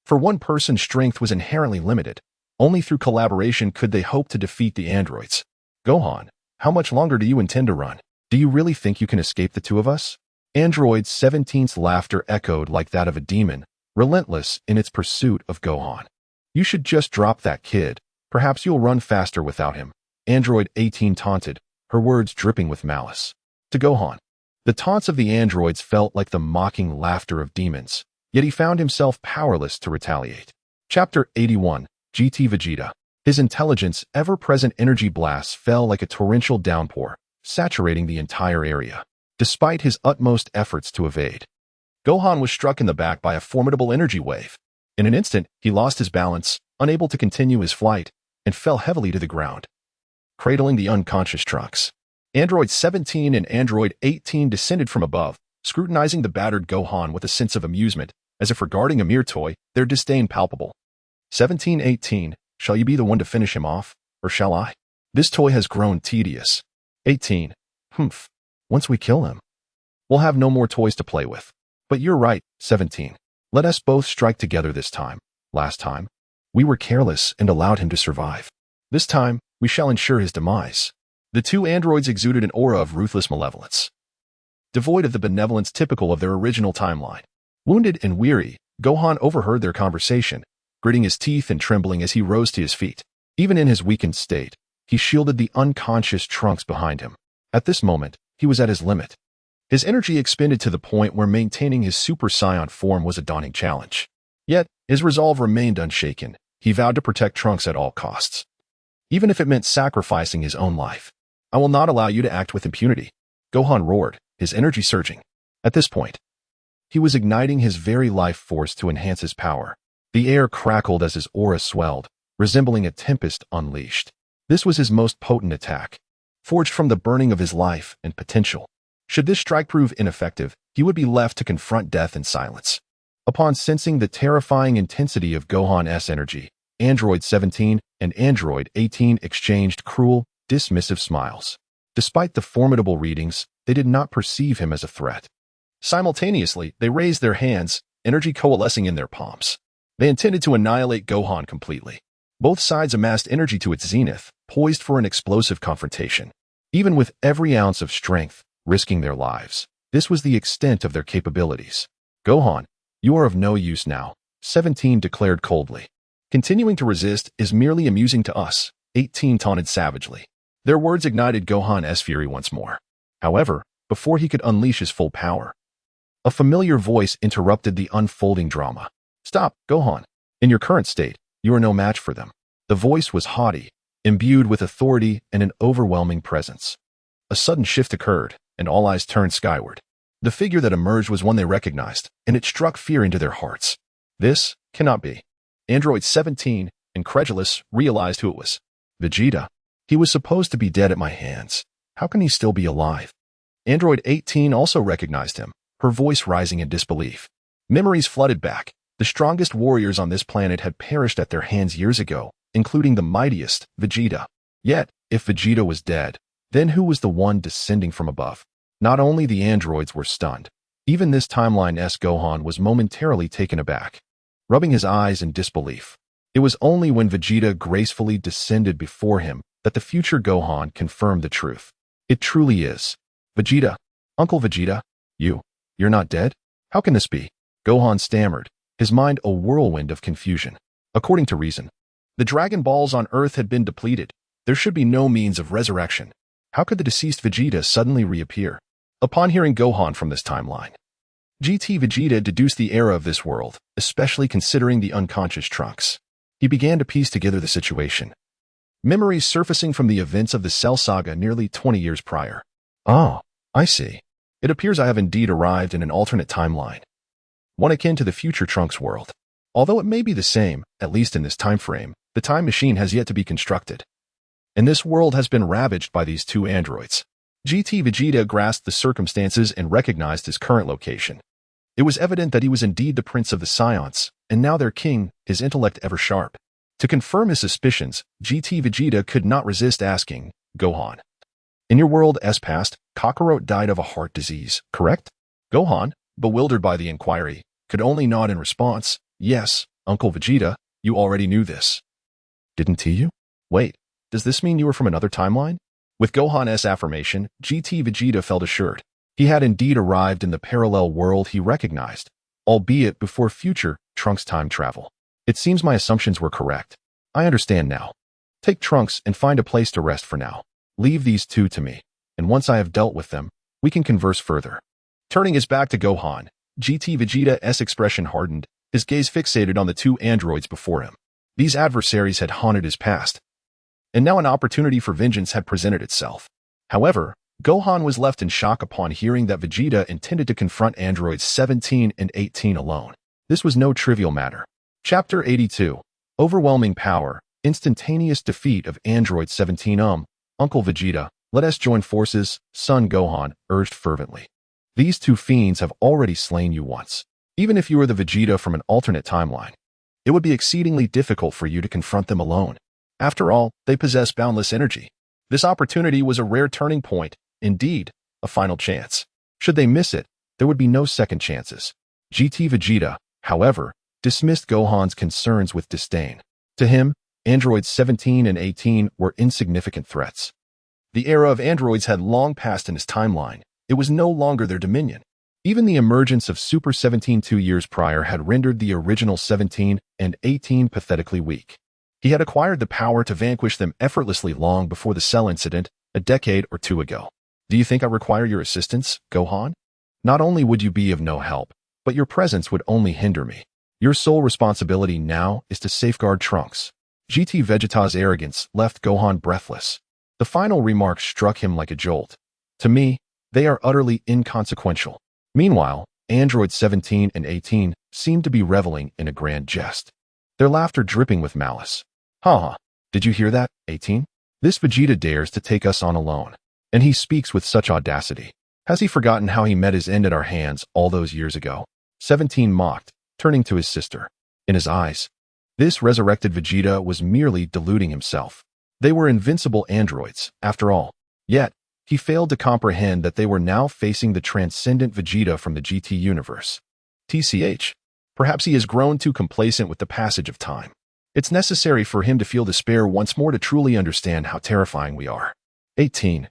A: For one person's strength was inherently limited. Only through collaboration could they hope to defeat the androids. Gohan, how much longer do you intend to run? Do you really think you can escape the two of us? Android 17's laughter echoed like that of a demon, relentless in its pursuit of Gohan. You should just drop that kid. Perhaps you'll run faster without him. Android 18 taunted, her words dripping with malice. To Gohan, the taunts of the androids felt like the mocking laughter of demons, yet he found himself powerless to retaliate. Chapter 81, GT Vegeta. His intelligence, ever-present energy blasts fell like a torrential downpour, saturating the entire area. Despite his utmost efforts to evade, Gohan was struck in the back by a formidable energy wave. In an instant, he lost his balance, unable to continue his flight, and fell heavily to the ground, cradling the unconscious Trunks. Android 17 and Android 18 descended from above, scrutinizing the battered Gohan with a sense of amusement, as if regarding a mere toy, their disdain palpable. 17-18, shall you be the one to finish him off, or shall I? This toy has grown tedious. 18, humph, once we kill him, we'll have no more toys to play with. But you're right, 17. Let us both strike together this time. Last time, we were careless and allowed him to survive. This time, we shall ensure his demise. The two androids exuded an aura of ruthless malevolence, devoid of the benevolence typical of their original timeline. Wounded and weary, Gohan overheard their conversation, gritting his teeth and trembling as he rose to his feet. Even in his weakened state, he shielded the unconscious Trunks behind him. At this moment, he was at his limit. His energy expended to the point where maintaining his Super Saiyan form was a daunting challenge. Yet, his resolve remained unshaken. He vowed to protect Trunks at all costs, even if it meant sacrificing his own life. I will not allow you to act with impunity, Gohan roared, his energy surging. At this point, he was igniting his very life force to enhance his power. The air crackled as his aura swelled, resembling a tempest unleashed. This was his most potent attack, forged from the burning of his life and potential. Should this strike prove ineffective, he would be left to confront death in silence. Upon sensing the terrifying intensity of Gohan's energy, Android 17 and Android 18 exchanged cruel, dismissive smiles. Despite the formidable readings, they did not perceive him as a threat. Simultaneously, they raised their hands, energy coalescing in their palms. They intended to annihilate Gohan completely. Both sides amassed energy to its zenith, poised for an explosive confrontation. Even with every ounce of strength, risking their lives, this was the extent of their capabilities. Gohan, you are of no use now, 17 declared coldly. Continuing to resist is merely amusing to us, 18 taunted savagely. Their words ignited Gohan's fury once more. However, before he could unleash his full power, a familiar voice interrupted the unfolding drama. Stop, Gohan. In your current state, you are no match for them. The voice was haughty, imbued with authority and an overwhelming presence. A sudden shift occurred, and all eyes turned skyward. The figure that emerged was one they recognized, and it struck fear into their hearts. This cannot be. Android 17, incredulous, realized who it was. Vegeta. He was supposed to be dead at my hands. How can he still be alive? Android 18 also recognized him, her voice rising in disbelief. Memories flooded back. The strongest warriors on this planet had perished at their hands years ago, including the mightiest, Vegeta. Yet, if Vegeta was dead, then who was the one descending from above? Not only the androids were stunned, even this timeline-esque Gohan was momentarily taken aback, rubbing his eyes in disbelief. It was only when Vegeta gracefully descended before him that the future Gohan confirmed the truth. It truly is. Vegeta, Uncle Vegeta, you're not dead? How can this be? Gohan stammered, his mind a whirlwind of confusion. According to reason, the Dragon Balls on Earth had been depleted. There should be no means of resurrection. How could the deceased Vegeta suddenly reappear? Upon hearing Gohan from this timeline, GT Vegeta deduced the era of this world, especially considering the unconscious Trunks. He began to piece together the situation. Memories surfacing from the events of the Cell Saga nearly 20 years prior. Oh, I see. It appears I have indeed arrived in an alternate timeline, one akin to the future Trunks world. Although it may be the same, at least in this time frame, the time machine has yet to be constructed. And this world has been ravaged by these two androids. GT Vegeta grasped the circumstances and recognized his current location. It was evident that he was indeed the prince of the saiyans, and now their king, his intellect ever sharp. To confirm his suspicions, GT Vegeta could not resist asking, Gohan, in your world as past, Kakarot died of a heart disease, correct? Gohan, bewildered by the inquiry, could only nod in response. Yes, Uncle Vegeta, you already knew this. Didn't he? Wait, does this mean you were from another timeline? With Gohan's affirmation, GT Vegeta felt assured. He had indeed arrived in the parallel world he recognized, albeit before future Trunks time travel. It seems my assumptions were correct. I understand now. Take Trunks and find a place to rest for now. Leave these two to me, and once I have dealt with them, we can converse further. Turning his back to Gohan, GT Vegeta's expression hardened, his gaze fixated on the two androids before him. These adversaries had haunted his past, and now an opportunity for vengeance had presented itself. However, Gohan was left in shock upon hearing that Vegeta intended to confront androids 17 and 18 alone. This was no trivial matter. Chapter 82. Overwhelming Power, Instantaneous Defeat of Android 17. Uncle Vegeta, let us join forces, son Gohan urged fervently. These two fiends have already slain you once. Even if you were the Vegeta from an alternate timeline, it would be exceedingly difficult for you to confront them alone. After all, they possess boundless energy. This opportunity was a rare turning point, indeed, a final chance. Should they miss it, there would be no second chances. GT Vegeta, however, dismissed Gohan's concerns with disdain. To him, androids 17 and 18 were insignificant threats. The era of androids had long passed in his timeline. It was no longer their dominion. Even the emergence of Super 17 2 years prior had rendered the original 17 and 18 pathetically weak. He had acquired the power to vanquish them effortlessly long before the Cell incident, a decade or two ago. Do you think I require your assistance, Gohan? Not only would you be of no help, but your presence would only hinder me. Your sole responsibility now is to safeguard Trunks. GT Vegeta's arrogance left Gohan breathless. The final remark struck him like a jolt. To me, they are utterly inconsequential. Meanwhile, androids 17 and 18 seemed to be reveling in a grand jest, their laughter dripping with malice. Ha! Did you hear that, 18? This Vegeta dares to take us on alone. And he speaks with such audacity. Has he forgotten how he met his end at our hands all those years ago? 17 mocked, turning to his sister. In his eyes, this resurrected Vegeta was merely deluding himself. They were invincible androids, after all. Yet, he failed to comprehend that they were now facing the transcendent Vegeta from the GT universe. TCH. Perhaps he has grown too complacent with the passage of time. It's necessary for him to feel despair once more to truly understand how terrifying we are. 18.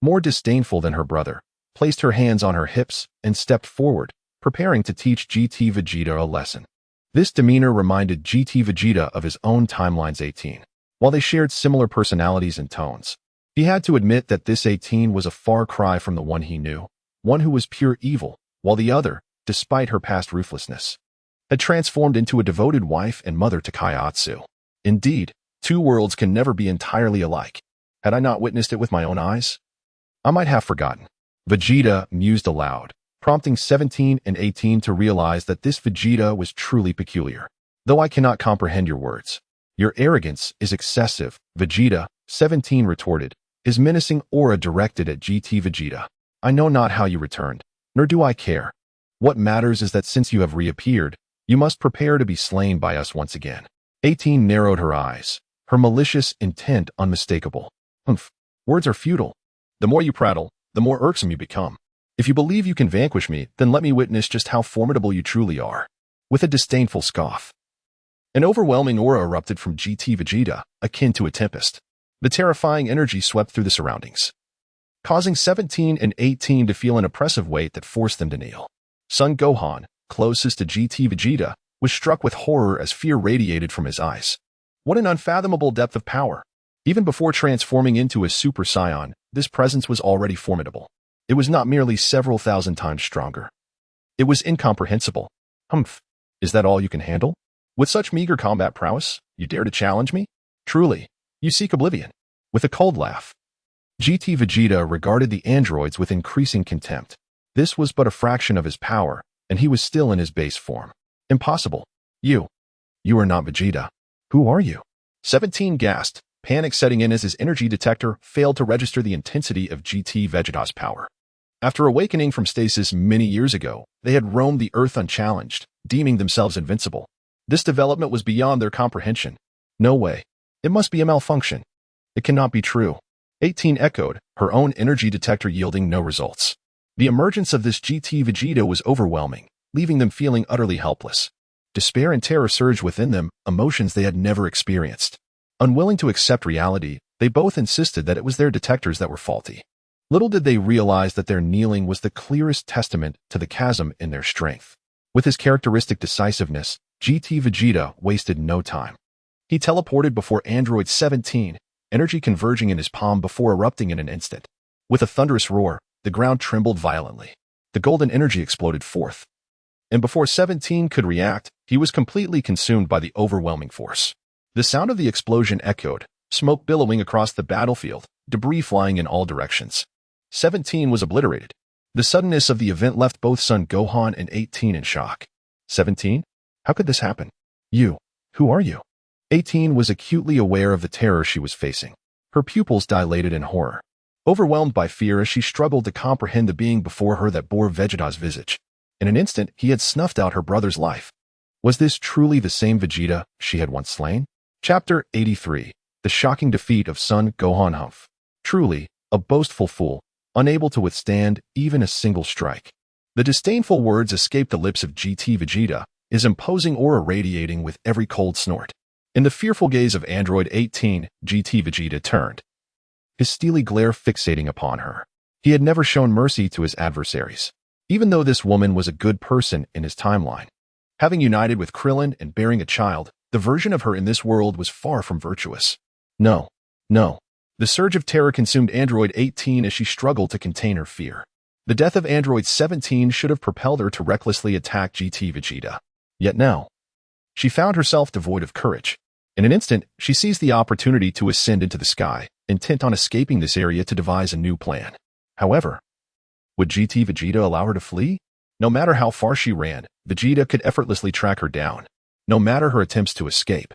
A: More disdainful than her brother, placed her hands on her hips and stepped forward, preparing to teach GT Vegeta a lesson. This demeanor reminded GT Vegeta of his own timeline's 18. While they shared similar personalities and tones, he had to admit that this 18 was a far cry from the one he knew, one who was pure evil, while the other, despite her past ruthlessness, had transformed into a devoted wife and mother to Kaiatsu. Indeed, two worlds can never be entirely alike. Had I not witnessed it with my own eyes, I might have forgotten. Vegeta mused aloud, prompting 17 and 18 to realize that this Vegeta was truly peculiar. Though I cannot comprehend your words, Your arrogance is excessive, Vegeta, 17 retorted, his menacing aura directed at GT Vegeta. I know not how you returned, nor do I care. What matters is that since you have reappeared, you must prepare to be slain by us once again. 18 narrowed her eyes, her malicious intent unmistakable. Humph, words are futile. The more you prattle, the more irksome you become. If you believe you can vanquish me, then let me witness just how formidable you truly are. With a disdainful scoff. An overwhelming aura erupted from GT Vegeta, akin to a tempest. The terrifying energy swept through the surroundings, causing 17 and 18 to feel an oppressive weight that forced them to kneel. Son Gohan, closest to GT Vegeta, was struck with horror as fear radiated from his eyes. What an unfathomable depth of power! Even before transforming into a Super Saiyan, this presence was already formidable. It was not merely several thousand times stronger. It was incomprehensible. Humph, is that all you can handle? With such meager combat prowess, you dare to challenge me? Truly, you seek oblivion. With a cold laugh, GT Vegeta regarded the androids with increasing contempt. This was but a fraction of his power, and he was still in his base form. Impossible. You are not Vegeta. Who are you? 17 gasped, panic setting in as his energy detector failed to register the intensity of GT Vegeta's power. After awakening from stasis many years ago, they had roamed the Earth unchallenged, deeming themselves invincible. This development was beyond their comprehension. No way. It must be a malfunction. It cannot be true. 18 echoed, her own energy detector yielding no results. The emergence of this GT Vegeta was overwhelming, leaving them feeling utterly helpless. Despair and terror surged within them, emotions they had never experienced. Unwilling to accept reality, they both insisted that it was their detectors that were faulty. Little did they realize that their kneeling was the clearest testament to the chasm in their strength. With his characteristic decisiveness, GT Vegeta wasted no time. He teleported before Android 17, energy converging in his palm before erupting in an instant. With a thunderous roar, the ground trembled violently. The golden energy exploded forth. And before 17 could react, he was completely consumed by the overwhelming force. The sound of the explosion echoed, smoke billowing across the battlefield, debris flying in all directions. 17 was obliterated. The suddenness of the event left both Son Gohan and 18 in shock. 17? How could this happen? Who are you? 18 was acutely aware of the terror she was facing. Her pupils dilated in horror. Overwhelmed by fear as she struggled to comprehend the being before her that bore Vegeta's visage. In an instant, he had snuffed out her brother's life. Was this truly the same Vegeta she had once slain? Chapter 83. The shocking defeat of Son Gohan. Humph. Truly, a boastful fool, unable to withstand even a single strike. The disdainful words escaped the lips of GT Vegeta, his imposing aura radiating with every cold snort. In the fearful gaze of Android 18, GT Vegeta turned, his steely glare fixating upon her. He had never shown mercy to his adversaries, even though this woman was a good person in his timeline. Having united with Krillin and bearing a child, the version of her in this world was far from virtuous. No. The surge of terror consumed Android 18 as she struggled to contain her fear. The death of Android 17 should have propelled her to recklessly attack GT Vegeta. Yet now, she found herself devoid of courage. In an instant, she seized the opportunity to ascend into the sky, intent on escaping this area to devise a new plan. However, would GT Vegeta allow her to flee? No matter how far she ran, Vegeta could effortlessly track her down. No matter her attempts to escape,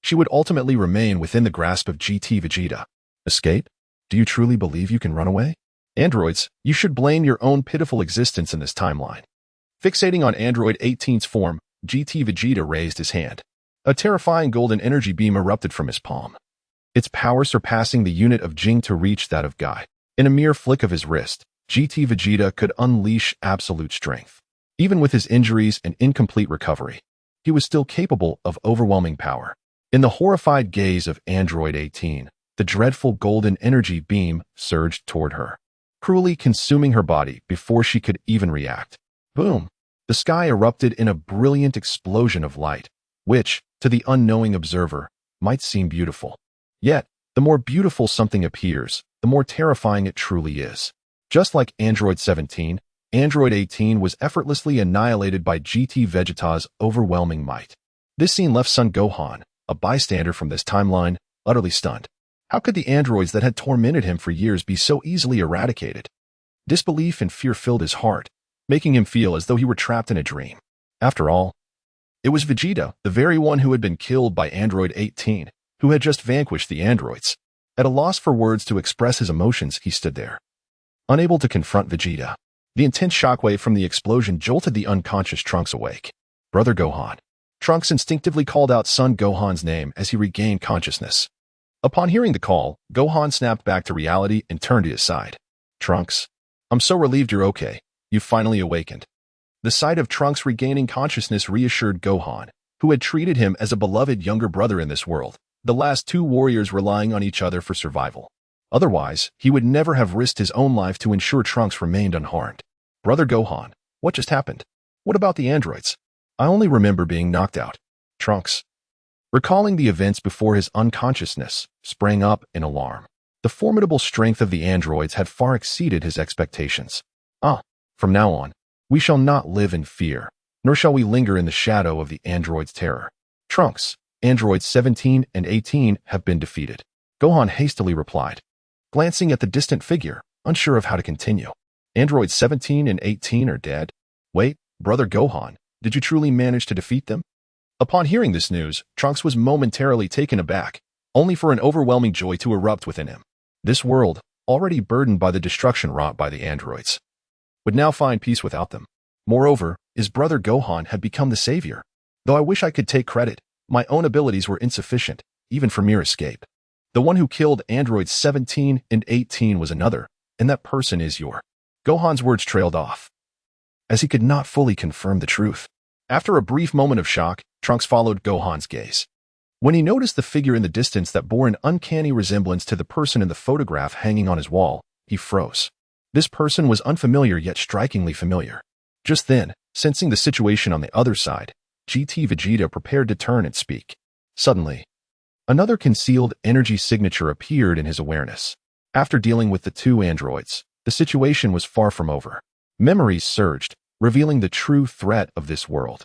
A: she would ultimately remain within the grasp of GT Vegeta. Escape? Do you truly believe you can run away? Androids, you should blame your own pitiful existence in this timeline. Fixating on Android 18's form, GT Vegeta raised his hand. A terrifying golden energy beam erupted from his palm, its power surpassing the unit of Jing to reach that of Guy. In a mere flick of his wrist, GT Vegeta could unleash absolute strength. Even with his injuries and incomplete recovery, he was still capable of overwhelming power. In the horrified gaze of Android 18, the dreadful golden energy beam surged toward her, cruelly consuming her body before she could even react. Boom! The sky erupted in a brilliant explosion of light, which, to the unknowing observer, might seem beautiful. Yet, the more beautiful something appears, the more terrifying it truly is. Just like Android 17, Android 18 was effortlessly annihilated by GT Vegeta's overwhelming might. This scene left Son Gohan, a bystander from this timeline, utterly stunned. How could the androids that had tormented him for years be so easily eradicated? Disbelief and fear filled his heart, making him feel as though he were trapped in a dream. After all, It was Vegeta, the very one who had been killed by Android 18, who had just vanquished the androids. At a loss for words to express his emotions, he stood there, unable to confront Vegeta. The intense shockwave from the explosion jolted the unconscious Trunks awake. Brother Gohan. Trunks instinctively called out son Gohan's name as he regained consciousness. Upon hearing the call, Gohan snapped back to reality and turned to his side. Trunks. I'm so relieved you're okay. You've finally awakened. The sight of Trunks regaining consciousness reassured Gohan, who had treated him as a beloved younger brother in this world, the last two warriors relying on each other for survival. Otherwise, he would never have risked his own life to ensure Trunks remained unharmed. Brother Gohan, what just happened? What about the androids? I only remember being knocked out. Trunks, recalling the events before his unconsciousness, sprang up in alarm. The formidable strength of the androids had far exceeded his expectations. From now on, we shall not live in fear, nor shall we linger in the shadow of the androids' terror. Trunks, androids 17 and 18 have been defeated. Gohan hastily replied, glancing at the distant figure, unsure of how to continue. Androids 17 and 18 are dead? Wait, Brother Gohan, did you truly manage to defeat them? Upon hearing this news, Trunks was momentarily taken aback, only for an overwhelming joy to erupt within him. This world, already burdened by the destruction wrought by the androids, would now find peace without them. Moreover, his brother Gohan had become the savior. Though I wish I could take credit, my own abilities were insufficient, even for mere escape. The one who killed androids 17 and 18 was another, and that person is your. Gohan's words trailed off, as he could not fully confirm the truth. After a brief moment of shock, Trunks followed Gohan's gaze. When he noticed the figure in the distance that bore an uncanny resemblance to the person in the photograph hanging on his wall, he froze. This person was unfamiliar yet strikingly familiar. Just then, sensing the situation on the other side, GT Vegeta prepared to turn and speak. Suddenly, another concealed energy signature appeared in his awareness. After dealing with the two androids, the situation was far from over. Memories surged, revealing the true threat of this world.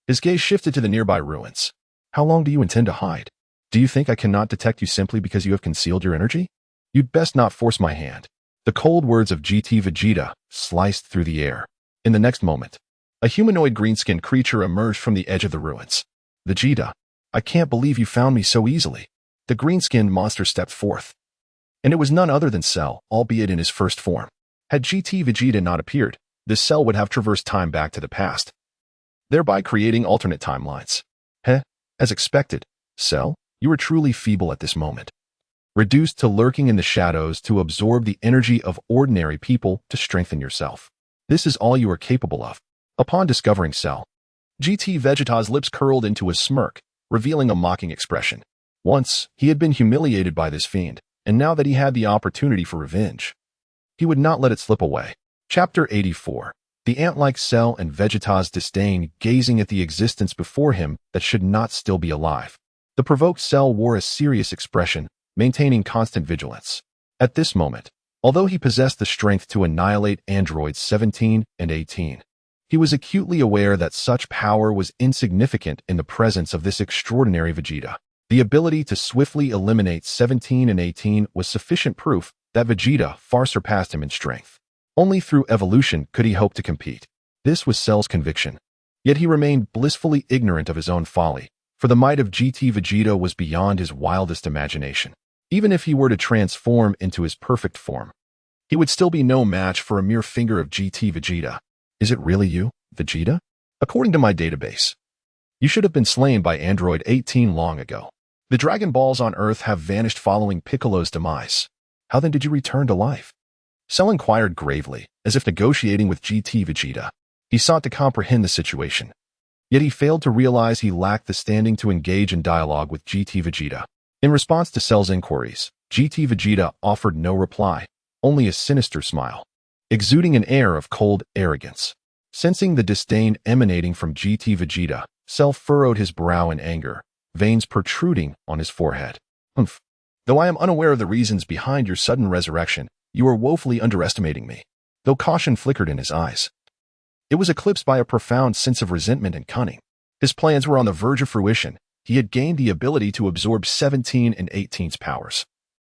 A: His gaze shifted to the nearby ruins. How long do you intend to hide? Do you think I cannot detect you simply because you have concealed your energy? You'd best not force my hand. The cold words of GT Vegeta sliced through the air. In the next moment, a humanoid green-skinned creature emerged from the edge of the ruins. Vegeta, I can't believe you found me so easily. The green-skinned monster stepped forth. And it was none other than Cell, albeit in his first form. Had GT Vegeta not appeared, this Cell would have traversed time back to the past, thereby creating alternate timelines. As expected, Cell, you are truly feeble at this moment. Reduced to lurking in the shadows to absorb the energy of ordinary people to strengthen yourself. This is all you are capable of. Upon discovering Cell, GT Vegeta's lips curled into a smirk, revealing a mocking expression. Once, he had been humiliated by this fiend, and now that he had the opportunity for revenge, he would not let it slip away. Chapter 84. The ant-like Cell and Vegeta's disdain gazing at the existence before him that should not still be alive. The provoked Cell wore a serious expression, maintaining constant vigilance. At this moment, although he possessed the strength to annihilate androids 17 and 18, he was acutely aware that such power was insignificant in the presence of this extraordinary Vegeta. The ability to swiftly eliminate 17 and 18 was sufficient proof that Vegeta far surpassed him in strength. Only through evolution could he hope to compete. This was Cell's conviction. Yet he remained blissfully ignorant of his own folly, for the might of GT Vegeta was beyond his wildest imagination. Even if he were to transform into his perfect form, he would still be no match for a mere finger of GT Vegeta. Is it really you, Vegeta? According to my database, you should have been slain by Android 18 long ago. The Dragon Balls on Earth have vanished following Piccolo's demise. How then did you return to life? Cell inquired gravely, as if negotiating with GT Vegeta. He sought to comprehend the situation. Yet he failed to realize he lacked the standing to engage in dialogue with GT Vegeta. In response to Cell's inquiries, GT Vegeta offered no reply, only a sinister smile, exuding an air of cold arrogance. Sensing the disdain emanating from GT Vegeta, Cell furrowed his brow in anger, veins protruding on his forehead. Though I am unaware of the reasons behind your sudden resurrection, you are woefully underestimating me. Though caution flickered in his eyes, it was eclipsed by a profound sense of resentment and cunning. His plans were on the verge of fruition. He had gained the ability to absorb 17 and 18's powers.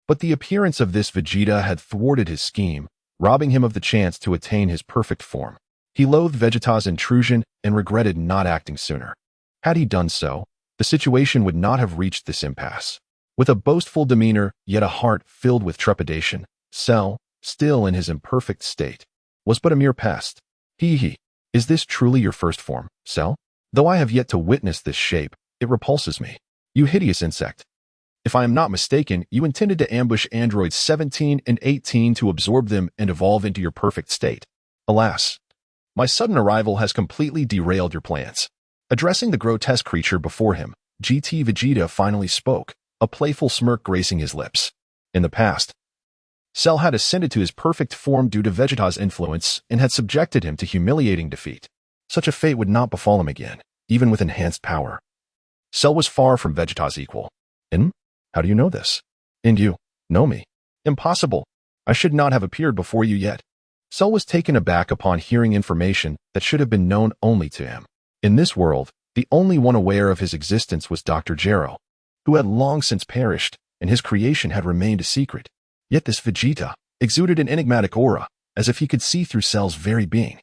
A: But the appearance of this Vegeta had thwarted his scheme, robbing him of the chance to attain his perfect form. He loathed Vegeta's intrusion and regretted not acting sooner. Had he done so, the situation would not have reached this impasse. With a boastful demeanor, yet a heart filled with trepidation, Cell, still in his imperfect state, was but a mere pest. He. Is this truly your first form, Cell? Though I have yet to witness this shape, it repulses me. You hideous insect. If I am not mistaken, you intended to ambush androids 17 and 18 to absorb them and evolve into your perfect state. Alas, my sudden arrival has completely derailed your plans. Addressing the grotesque creature before him, GT Vegeta finally spoke, a playful smirk gracing his lips. In the past, Cell had ascended to his perfect form due to Vegeta's influence and had subjected him to humiliating defeat. Such a fate would not befall him again, even with enhanced power. Cell was far from Vegeta's equal. How do you know this? And you know me? Impossible. I should not have appeared before you yet. Cell was taken aback upon hearing information that should have been known only to him. In this world, the only one aware of his existence was Dr. Gero, who had long since perished, and his creation had remained a secret. Yet this Vegeta exuded an enigmatic aura, as if he could see through Cell's very being.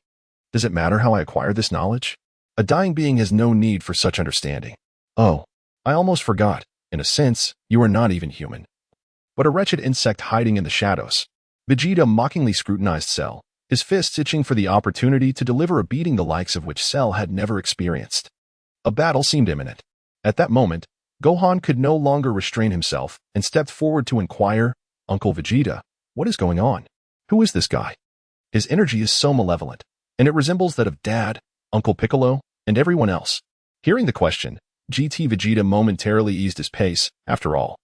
A: Does it matter how I acquired this knowledge? A dying being has no need for such understanding. Oh, I almost forgot. In a sense, you are not even human, but a wretched insect hiding in the shadows. Vegeta mockingly scrutinized Cell, his fists itching for the opportunity to deliver a beating the likes of which Cell had never experienced. A battle seemed imminent. At that moment, Gohan could no longer restrain himself and stepped forward to inquire, Uncle Vegeta, what is going on? Who is this guy? His energy is so malevolent, and it resembles that of Dad, Uncle Piccolo, and everyone else. Hearing the question, GT Vegeta momentarily eased his pace. After all,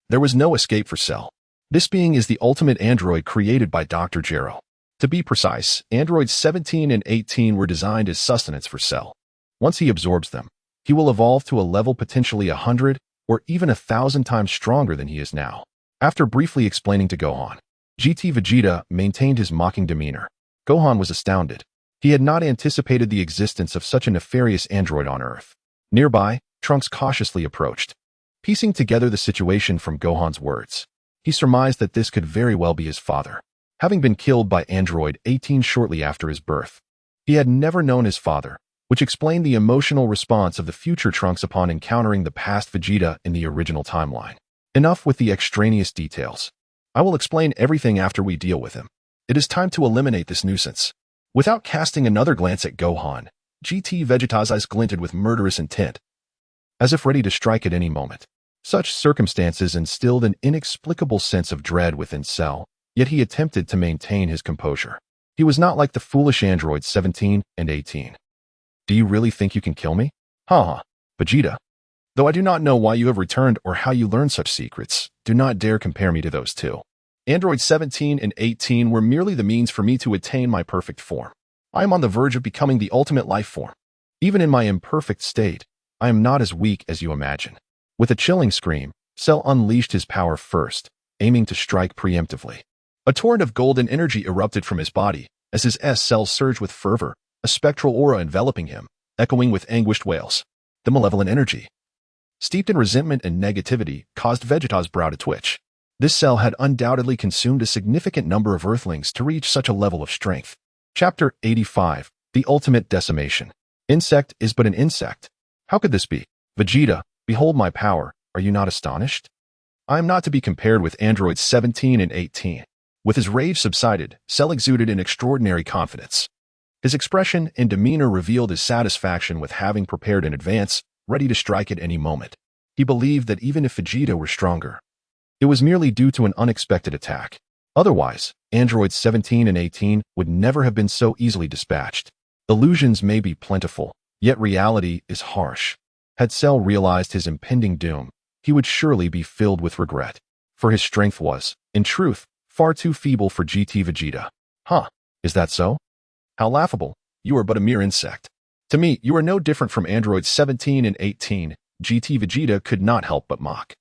A: there was no escape for Cell. This being is the ultimate android created by Dr. Gero. To be precise, androids 17 and 18 were designed as sustenance for Cell. Once he absorbs them, he will evolve to a level potentially 100 or even 1,000 times stronger than he is now. After briefly explaining to Gohan, GT Vegeta maintained his mocking demeanor. Gohan was astounded. He had not anticipated the existence of such a nefarious android on Earth. Nearby, Trunks cautiously approached. Piecing together the situation from Gohan's words, he surmised that this could very well be his father, having been killed by Android 18 shortly after his birth. He had never known his father, which explained the emotional response of the future Trunks upon encountering the past Vegeta in the original timeline. Enough with the extraneous details. I will explain everything after we deal with him. It is time to eliminate this nuisance. Without casting another glance at Gohan, GT Vegeta's eyes glinted with murderous intent, as if ready to strike at any moment. Such circumstances instilled an inexplicable sense of dread within Cell, yet he attempted to maintain his composure. He was not like the foolish androids 17 and 18. Do you really think you can kill me? Vegeta. Though I do not know why you have returned or how you learned such secrets, do not dare compare me to those two. Androids 17 and 18 were merely the means for me to attain my perfect form. I am on the verge of becoming the ultimate life form. Even in my imperfect state, I am not as weak as you imagine. With a chilling scream, Cell unleashed his power first, aiming to strike preemptively. A torrent of golden energy erupted from his body, as his cells surged with fervor, a spectral aura enveloping him, echoing with anguished wails. The malevolent energy, steeped in resentment and negativity, caused Vegeta's brow to twitch. This cell had undoubtedly consumed a significant number of Earthlings to reach such a level of strength. Chapter 85. The Ultimate Decimation. Insect is but an insect. How could this be? Vegeta, behold my power. Are you not astonished? I am not to be compared with androids 17 and 18. With his rage subsided, Cell exuded an extraordinary confidence. His expression and demeanor revealed his satisfaction with having prepared in advance, ready to strike at any moment. He believed that even if Vegeta were stronger, it was merely due to an unexpected attack. Otherwise, androids 17 and 18 would never have been so easily dispatched. Illusions may be plentiful, yet reality is harsh. Had Cell realized his impending doom, he would surely be filled with regret, for his strength was, in truth, far too feeble for GT Vegeta. Is that so? How laughable. You are but a mere insect. To me, you are no different from androids 17 and 18. GT Vegeta could not help but mock.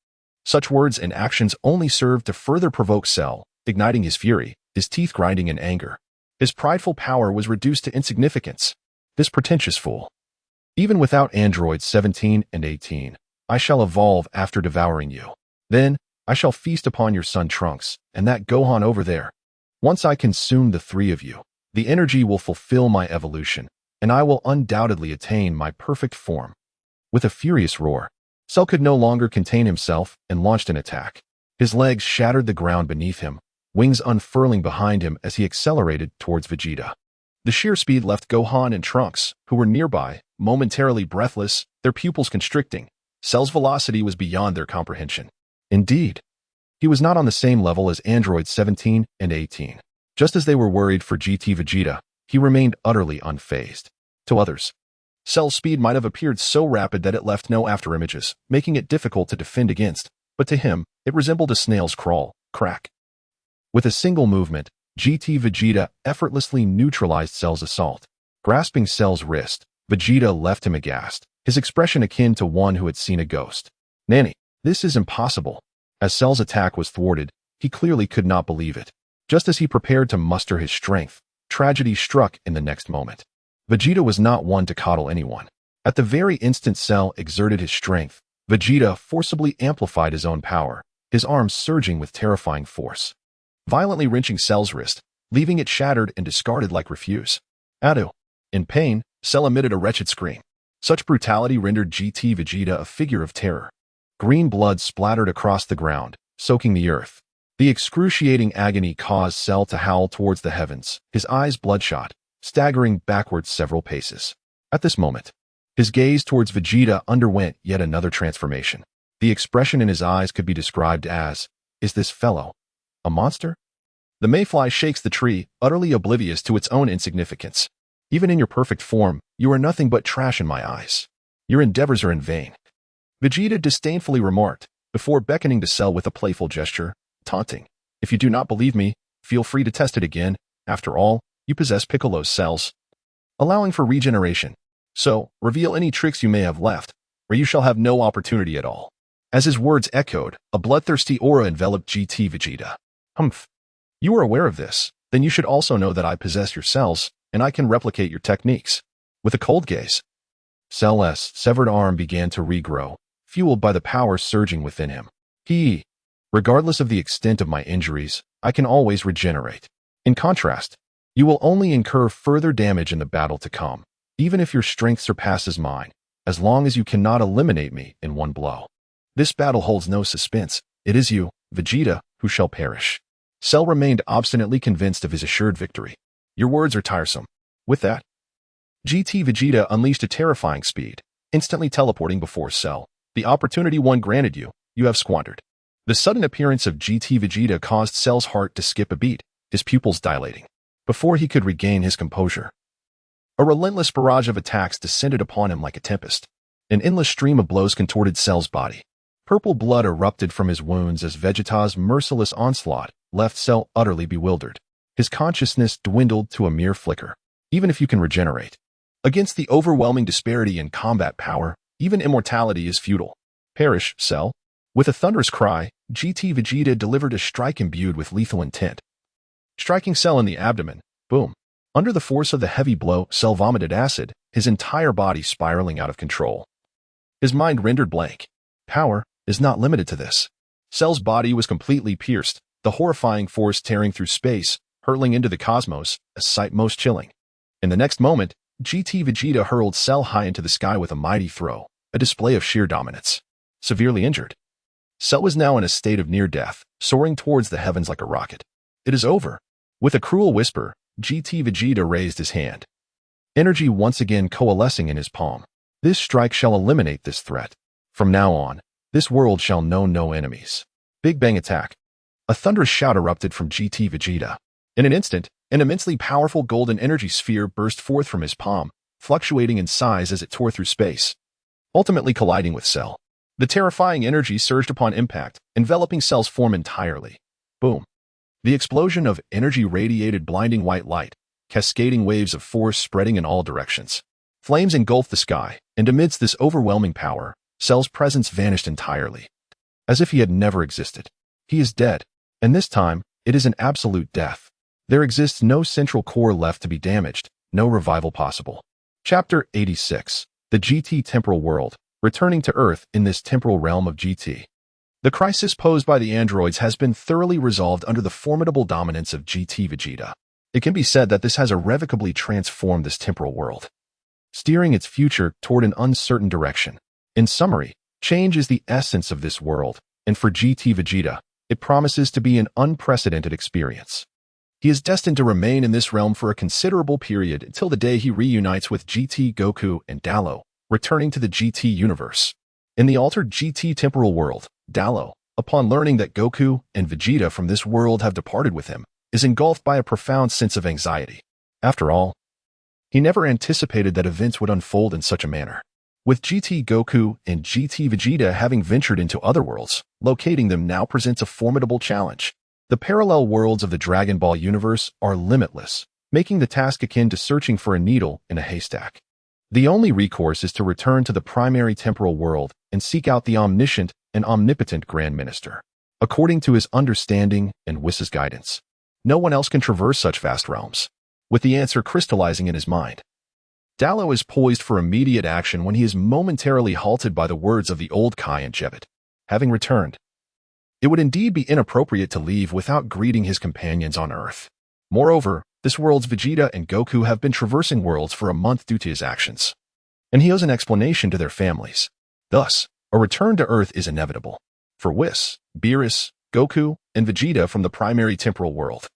A: Such words and actions only served to further provoke Cell, igniting his fury, his teeth grinding in anger. His prideful power was reduced to insignificance. This pretentious fool. Even without androids 17 and 18, I shall evolve after devouring you. Then, I shall feast upon your son Trunks, and that Gohan over there. Once I consume the three of you, the energy will fulfill my evolution, and I will undoubtedly attain my perfect form. With a furious roar, Cell could no longer contain himself and launched an attack. His legs shattered the ground beneath him, wings unfurling behind him as he accelerated towards Vegeta. The sheer speed left Gohan and Trunks, who were nearby, momentarily breathless, their pupils constricting. Cell's velocity was beyond their comprehension. Indeed, he was not on the same level as androids 17 and 18. Just as they were worried for GT Vegeta, he remained utterly unfazed. To others, Cell's speed might have appeared so rapid that it left no afterimages, making it difficult to defend against, but to him, it resembled a snail's crawl, crack. With a single movement, GT Vegeta effortlessly neutralized Cell's assault. Grasping Cell's wrist, Vegeta left him aghast, his expression akin to one who had seen a ghost. Nanny, this is impossible. As Cell's attack was thwarted, he clearly could not believe it. Just as he prepared to muster his strength, tragedy struck in the next moment. Vegeta was not one to coddle anyone. At the very instant Cell exerted his strength, Vegeta forcibly amplified his own power, his arms surging with terrifying force, violently wrenching Cell's wrist, leaving it shattered and discarded like refuse. Adu. In pain, Cell emitted a wretched scream. Such brutality rendered GT Vegeta a figure of terror. Green blood splattered across the ground, soaking the earth. The excruciating agony caused Cell to howl towards the heavens, his eyes bloodshot, staggering backwards several paces. At this moment, his gaze towards Vegeta underwent yet another transformation. The expression in his eyes could be described as, "Is this fellow a monster?" The mayfly shakes the tree, utterly oblivious to its own insignificance. Even in your perfect form, you are nothing but trash in my eyes. Your endeavors are in vain. Vegeta disdainfully remarked, before beckoning to Cell with a playful gesture, taunting. If you do not believe me, feel free to test it again. After all, you possess Piccolo's cells, allowing for regeneration. So, reveal any tricks you may have left, or you shall have no opportunity at all. As his words echoed, a bloodthirsty aura enveloped GT Vegeta. Humph. You are aware of this, then you should also know that I possess your cells, and I can replicate your techniques. With a cold gaze, Cell's severed arm began to regrow, fueled by the power surging within him. Regardless of the extent of my injuries, I can always regenerate. In contrast, you will only incur further damage in the battle to come, even if your strength surpasses mine, as long as you cannot eliminate me in one blow. This battle holds no suspense. It is you, Vegeta, who shall perish. Cell remained obstinately convinced of his assured victory. Your words are tiresome. With that, GT Vegeta unleashed a terrifying speed, instantly teleporting before Cell. The opportunity one granted you, you have squandered. The sudden appearance of GT Vegeta caused Cell's heart to skip a beat, his pupils dilating. Before he could regain his composure, a relentless barrage of attacks descended upon him like a tempest. An endless stream of blows contorted Cell's body. Purple blood erupted from his wounds as Vegeta's merciless onslaught left Cell utterly bewildered. His consciousness dwindled to a mere flicker. Even if you can regenerate, against the overwhelming disparity in combat power, even immortality is futile. Perish, Cell. With a thunderous cry, GT Vegeta delivered a strike imbued with lethal intent. Striking Cell in the abdomen, boom. Under the force of the heavy blow, Cell vomited acid, his entire body spiraling out of control. His mind rendered blank. Power is not limited to this. Cell's body was completely pierced, the horrifying force tearing through space, hurtling into the cosmos, a sight most chilling. In the next moment, GT Vegeta hurled Cell high into the sky with a mighty throw, a display of sheer dominance. Severely injured, Cell was now in a state of near death, soaring towards the heavens like a rocket. It is over. With a cruel whisper, GT Vegeta raised his hand, energy once again coalescing in his palm. This strike shall eliminate this threat. From now on, this world shall know no enemies. Big Bang attack. A thunderous shout erupted from GT Vegeta. In an instant, an immensely powerful golden energy sphere burst forth from his palm, fluctuating in size as it tore through space, ultimately colliding with Cell. The terrifying energy surged upon impact, enveloping Cell's form entirely. Boom. The explosion of energy radiated blinding white light, cascading waves of force spreading in all directions. Flames engulfed the sky, and amidst this overwhelming power, Cell's presence vanished entirely, as if he had never existed. He is dead, and this time, it is an absolute death. There exists no central core left to be damaged, no revival possible. Chapter 86. The GT Temporal World, returning to Earth in this temporal realm of GT. The crisis posed by the androids has been thoroughly resolved under the formidable dominance of GT Vegeta. It can be said that this has irrevocably transformed this temporal world, steering its future toward an uncertain direction. In summary, change is the essence of this world, and for GT Vegeta, it promises to be an unprecedented experience. He is destined to remain in this realm for a considerable period until the day he reunites with GT Goku and Dallo, returning to the GT universe. In the altered GT temporal world, Dallo, upon learning that Goku and Vegeta from this world have departed with him, is engulfed by a profound sense of anxiety. After all, he never anticipated that events would unfold in such a manner. With GT Goku and GT Vegeta having ventured into other worlds, locating them now presents a formidable challenge. The parallel worlds of the Dragon Ball universe are limitless, making the task akin to searching for a needle in a haystack. The only recourse is to return to the primary temporal world and seek out the omniscient and omnipotent Grand Minister. According to his understanding and Whis' guidance, no one else can traverse such vast realms. With the answer crystallizing in his mind, Dallo is poised for immediate action when he is momentarily halted by the words of the old Kai and Jebet. Having returned, it would indeed be inappropriate to leave without greeting his companions on Earth. Moreover, this world's Vegeta and Goku have been traversing worlds for a month due to his actions, and he owes an explanation to their families. Thus, a return to Earth is inevitable. For Whis, Beerus, Goku, and Vegeta from the primary temporal world,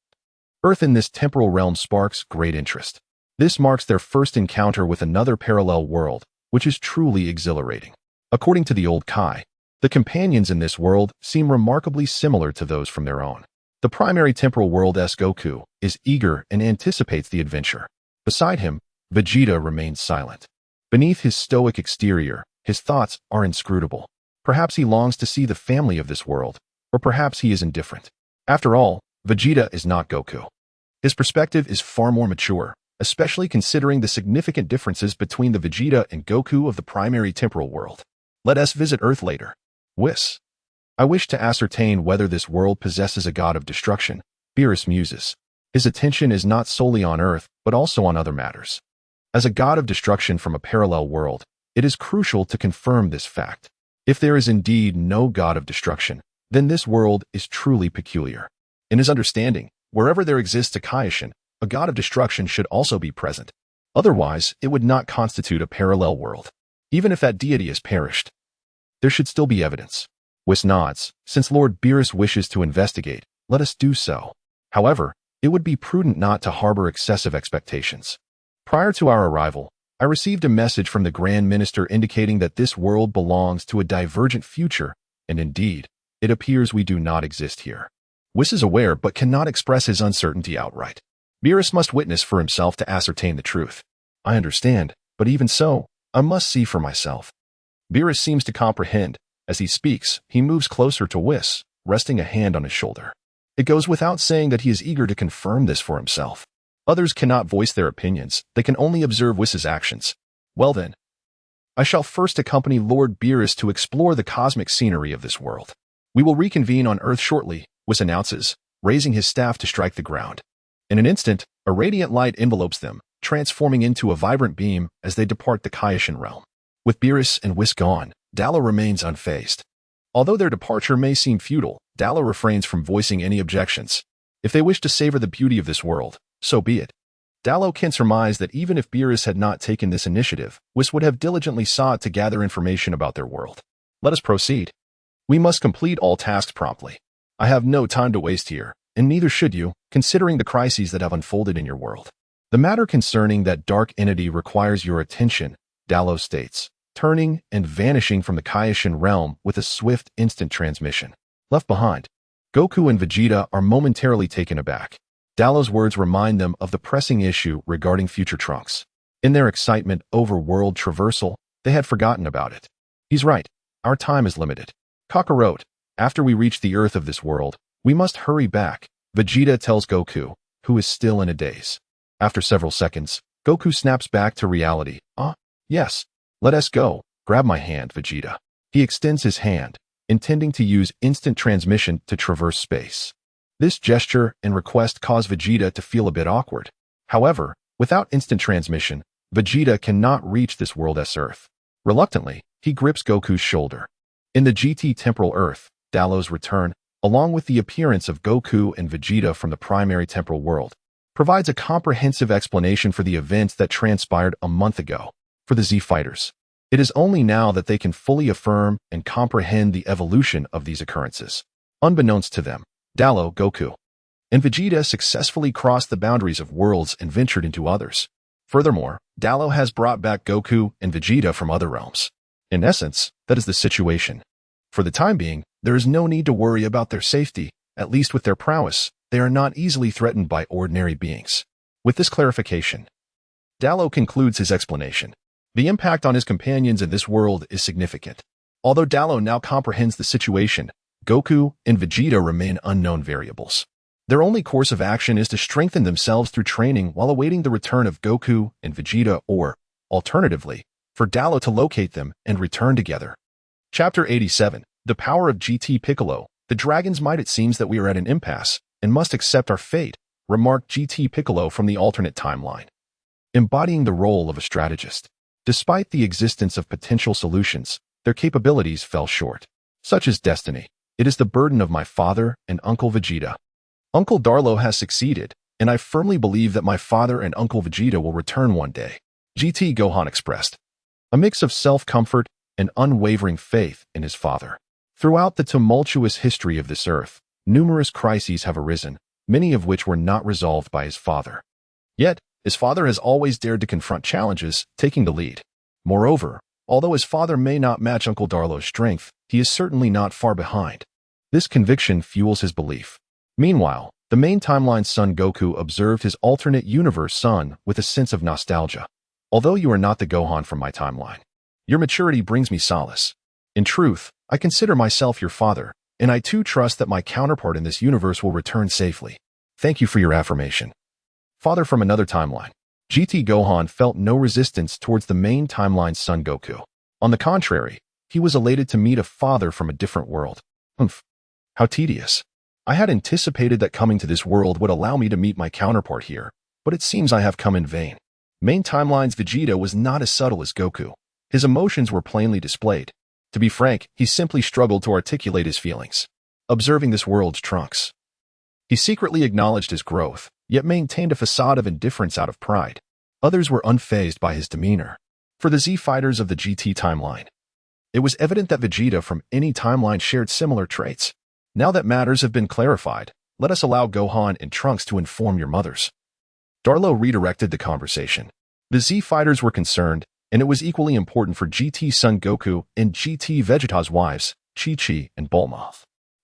A: Earth in this temporal realm sparks great interest. This marks their first encounter with another parallel world, which is truly exhilarating. According to the old Kai, the companions in this world seem remarkably similar to those from their own. The primary temporal world's Goku is eager and anticipates the adventure. Beside him, Vegeta remains silent. Beneath his stoic exterior, his thoughts are inscrutable. Perhaps he longs to see the family of this world, or perhaps he is indifferent. After all, Vegeta is not Goku. His perspective is far more mature, especially considering the significant differences between the Vegeta and Goku of the primary temporal world. Let us visit Earth later. Whis, I wish to ascertain whether this world possesses a god of destruction. Beerus muses. His attention is not solely on Earth, but also on other matters. As a god of destruction from a parallel world, it is crucial to confirm this fact. If there is indeed no god of destruction, then this world is truly peculiar. In his understanding, wherever there exists a Kaioshin, a god of destruction should also be present. Otherwise, it would not constitute a parallel world. Even if that deity has perished, there should still be evidence. Whis nods. Since Lord Beerus wishes to investigate, let us do so. However, it would be prudent not to harbor excessive expectations. Prior to our arrival, I received a message from the Grand Minister indicating that this world belongs to a divergent future, and indeed, it appears we do not exist here. Whis is aware but cannot express his uncertainty outright. Beerus must witness for himself to ascertain the truth. I understand, but even so, I must see for myself. Beerus seems to comprehend. As he speaks, he moves closer to Whis, resting a hand on his shoulder. It goes without saying that he is eager to confirm this for himself. Others cannot voice their opinions, they can only observe Whis' actions. Well then, I shall first accompany Lord Beerus to explore the cosmic scenery of this world. We will reconvene on Earth shortly, Whis announces, raising his staff to strike the ground. In an instant, a radiant light envelopes them, transforming into a vibrant beam as they depart the Kaioshin realm. With Beerus and Whis gone, Dallo remains unfazed. Although their departure may seem futile, Dallo refrains from voicing any objections. If they wish to savor the beauty of this world, so be it. Dallo can surmise that even if Beerus had not taken this initiative, Whis would have diligently sought to gather information about their world. Let us proceed. We must complete all tasks promptly. I have no time to waste here, and neither should you, considering the crises that have unfolded in your world. The matter concerning that dark entity requires your attention, Dallo states, turning and vanishing from the Kaioshin realm with a swift instant transmission. Left behind, Goku and Vegeta are momentarily taken aback. Dallo's words remind them of the pressing issue regarding future Trunks. In their excitement over world traversal, they had forgotten about it. He's right, our time is limited. Kakarot, after we reach the Earth of this world, we must hurry back, Vegeta tells Goku, who is still in a daze. After several seconds, Goku snaps back to reality. Yes. Let us go. Grab my hand, Vegeta. He extends his hand, intending to use instant transmission to traverse space. This gesture and request cause Vegeta to feel a bit awkward. However, without instant transmission, Vegeta cannot reach this world's Earth. Reluctantly, he grips Goku's shoulder. In the GT temporal Earth, Dallo's return, along with the appearance of Goku and Vegeta from the primary temporal world, provides a comprehensive explanation for the events that transpired a month ago. For the Z fighters, It is only now that they can fully affirm and comprehend the evolution of these occurrences. Unbeknownst to them, Dallo, Goku, and Vegeta successfully crossed the boundaries of worlds and ventured into others. Furthermore, Dallo has brought back Goku and Vegeta from other realms. In essence, that is the situation. For the time being, there is no need to worry about their safety. At least with their prowess, they are not easily threatened by ordinary beings. With this clarification, Dallo concludes his explanation. The impact on his companions in this world is significant. Although Dallo now comprehends the situation, Goku and Vegeta remain unknown variables. Their only course of action is to strengthen themselves through training while awaiting the return of Goku and Vegeta or, alternatively, for Dallo to locate them and return together. Chapter 87. The Power of GT Piccolo. The dragon's might. It seems that we are at an impasse and must accept our fate, remarked GT Piccolo from the alternate timeline, embodying the role of a strategist. Despite the existence of potential solutions, their capabilities fell short. Such is destiny. It is the burden of my father and Uncle Vegeta. Uncle Darlo has succeeded, and I firmly believe that my father and Uncle Vegeta will return one day, GT Gohan expressed. A mix of self-comfort and unwavering faith in his father. Throughout the tumultuous history of this earth, numerous crises have arisen, many of which were not resolved by his father. Yet, his father has always dared to confront challenges, taking the lead. Moreover, although his father may not match Uncle Darlo's strength, he is certainly not far behind. This conviction fuels his belief. Meanwhile, the main timeline's son Goku observed his alternate universe son with a sense of nostalgia. Although you are not the Gohan from my timeline, your maturity brings me solace. In truth, I consider myself your father, and I too trust that my counterpart in this universe will return safely. Thank you for your affirmation. Father from another timeline. GT Gohan felt no resistance towards the main timeline's son Goku. On the contrary, he was elated to meet a father from a different world. How tedious. I had anticipated that coming to this world would allow me to meet my counterpart here, but it seems I have come in vain. Main timeline's Vegeta was not as subtle as Goku. His emotions were plainly displayed. To be frank, he simply struggled to articulate his feelings. Observing this world's Trunks, he secretly acknowledged his growth, yet maintained a facade of indifference out of pride. Others were unfazed by his demeanor. For the Z fighters of the GT timeline, it was evident that Vegeta from any timeline shared similar traits. Now that matters have been clarified, let us allow Gohan and Trunks to inform your mothers. Darlo redirected the conversation. The Z fighters were concerned, and it was equally important for GT son Goku and GT Vegeta's wives, Chi-Chi and Bulma,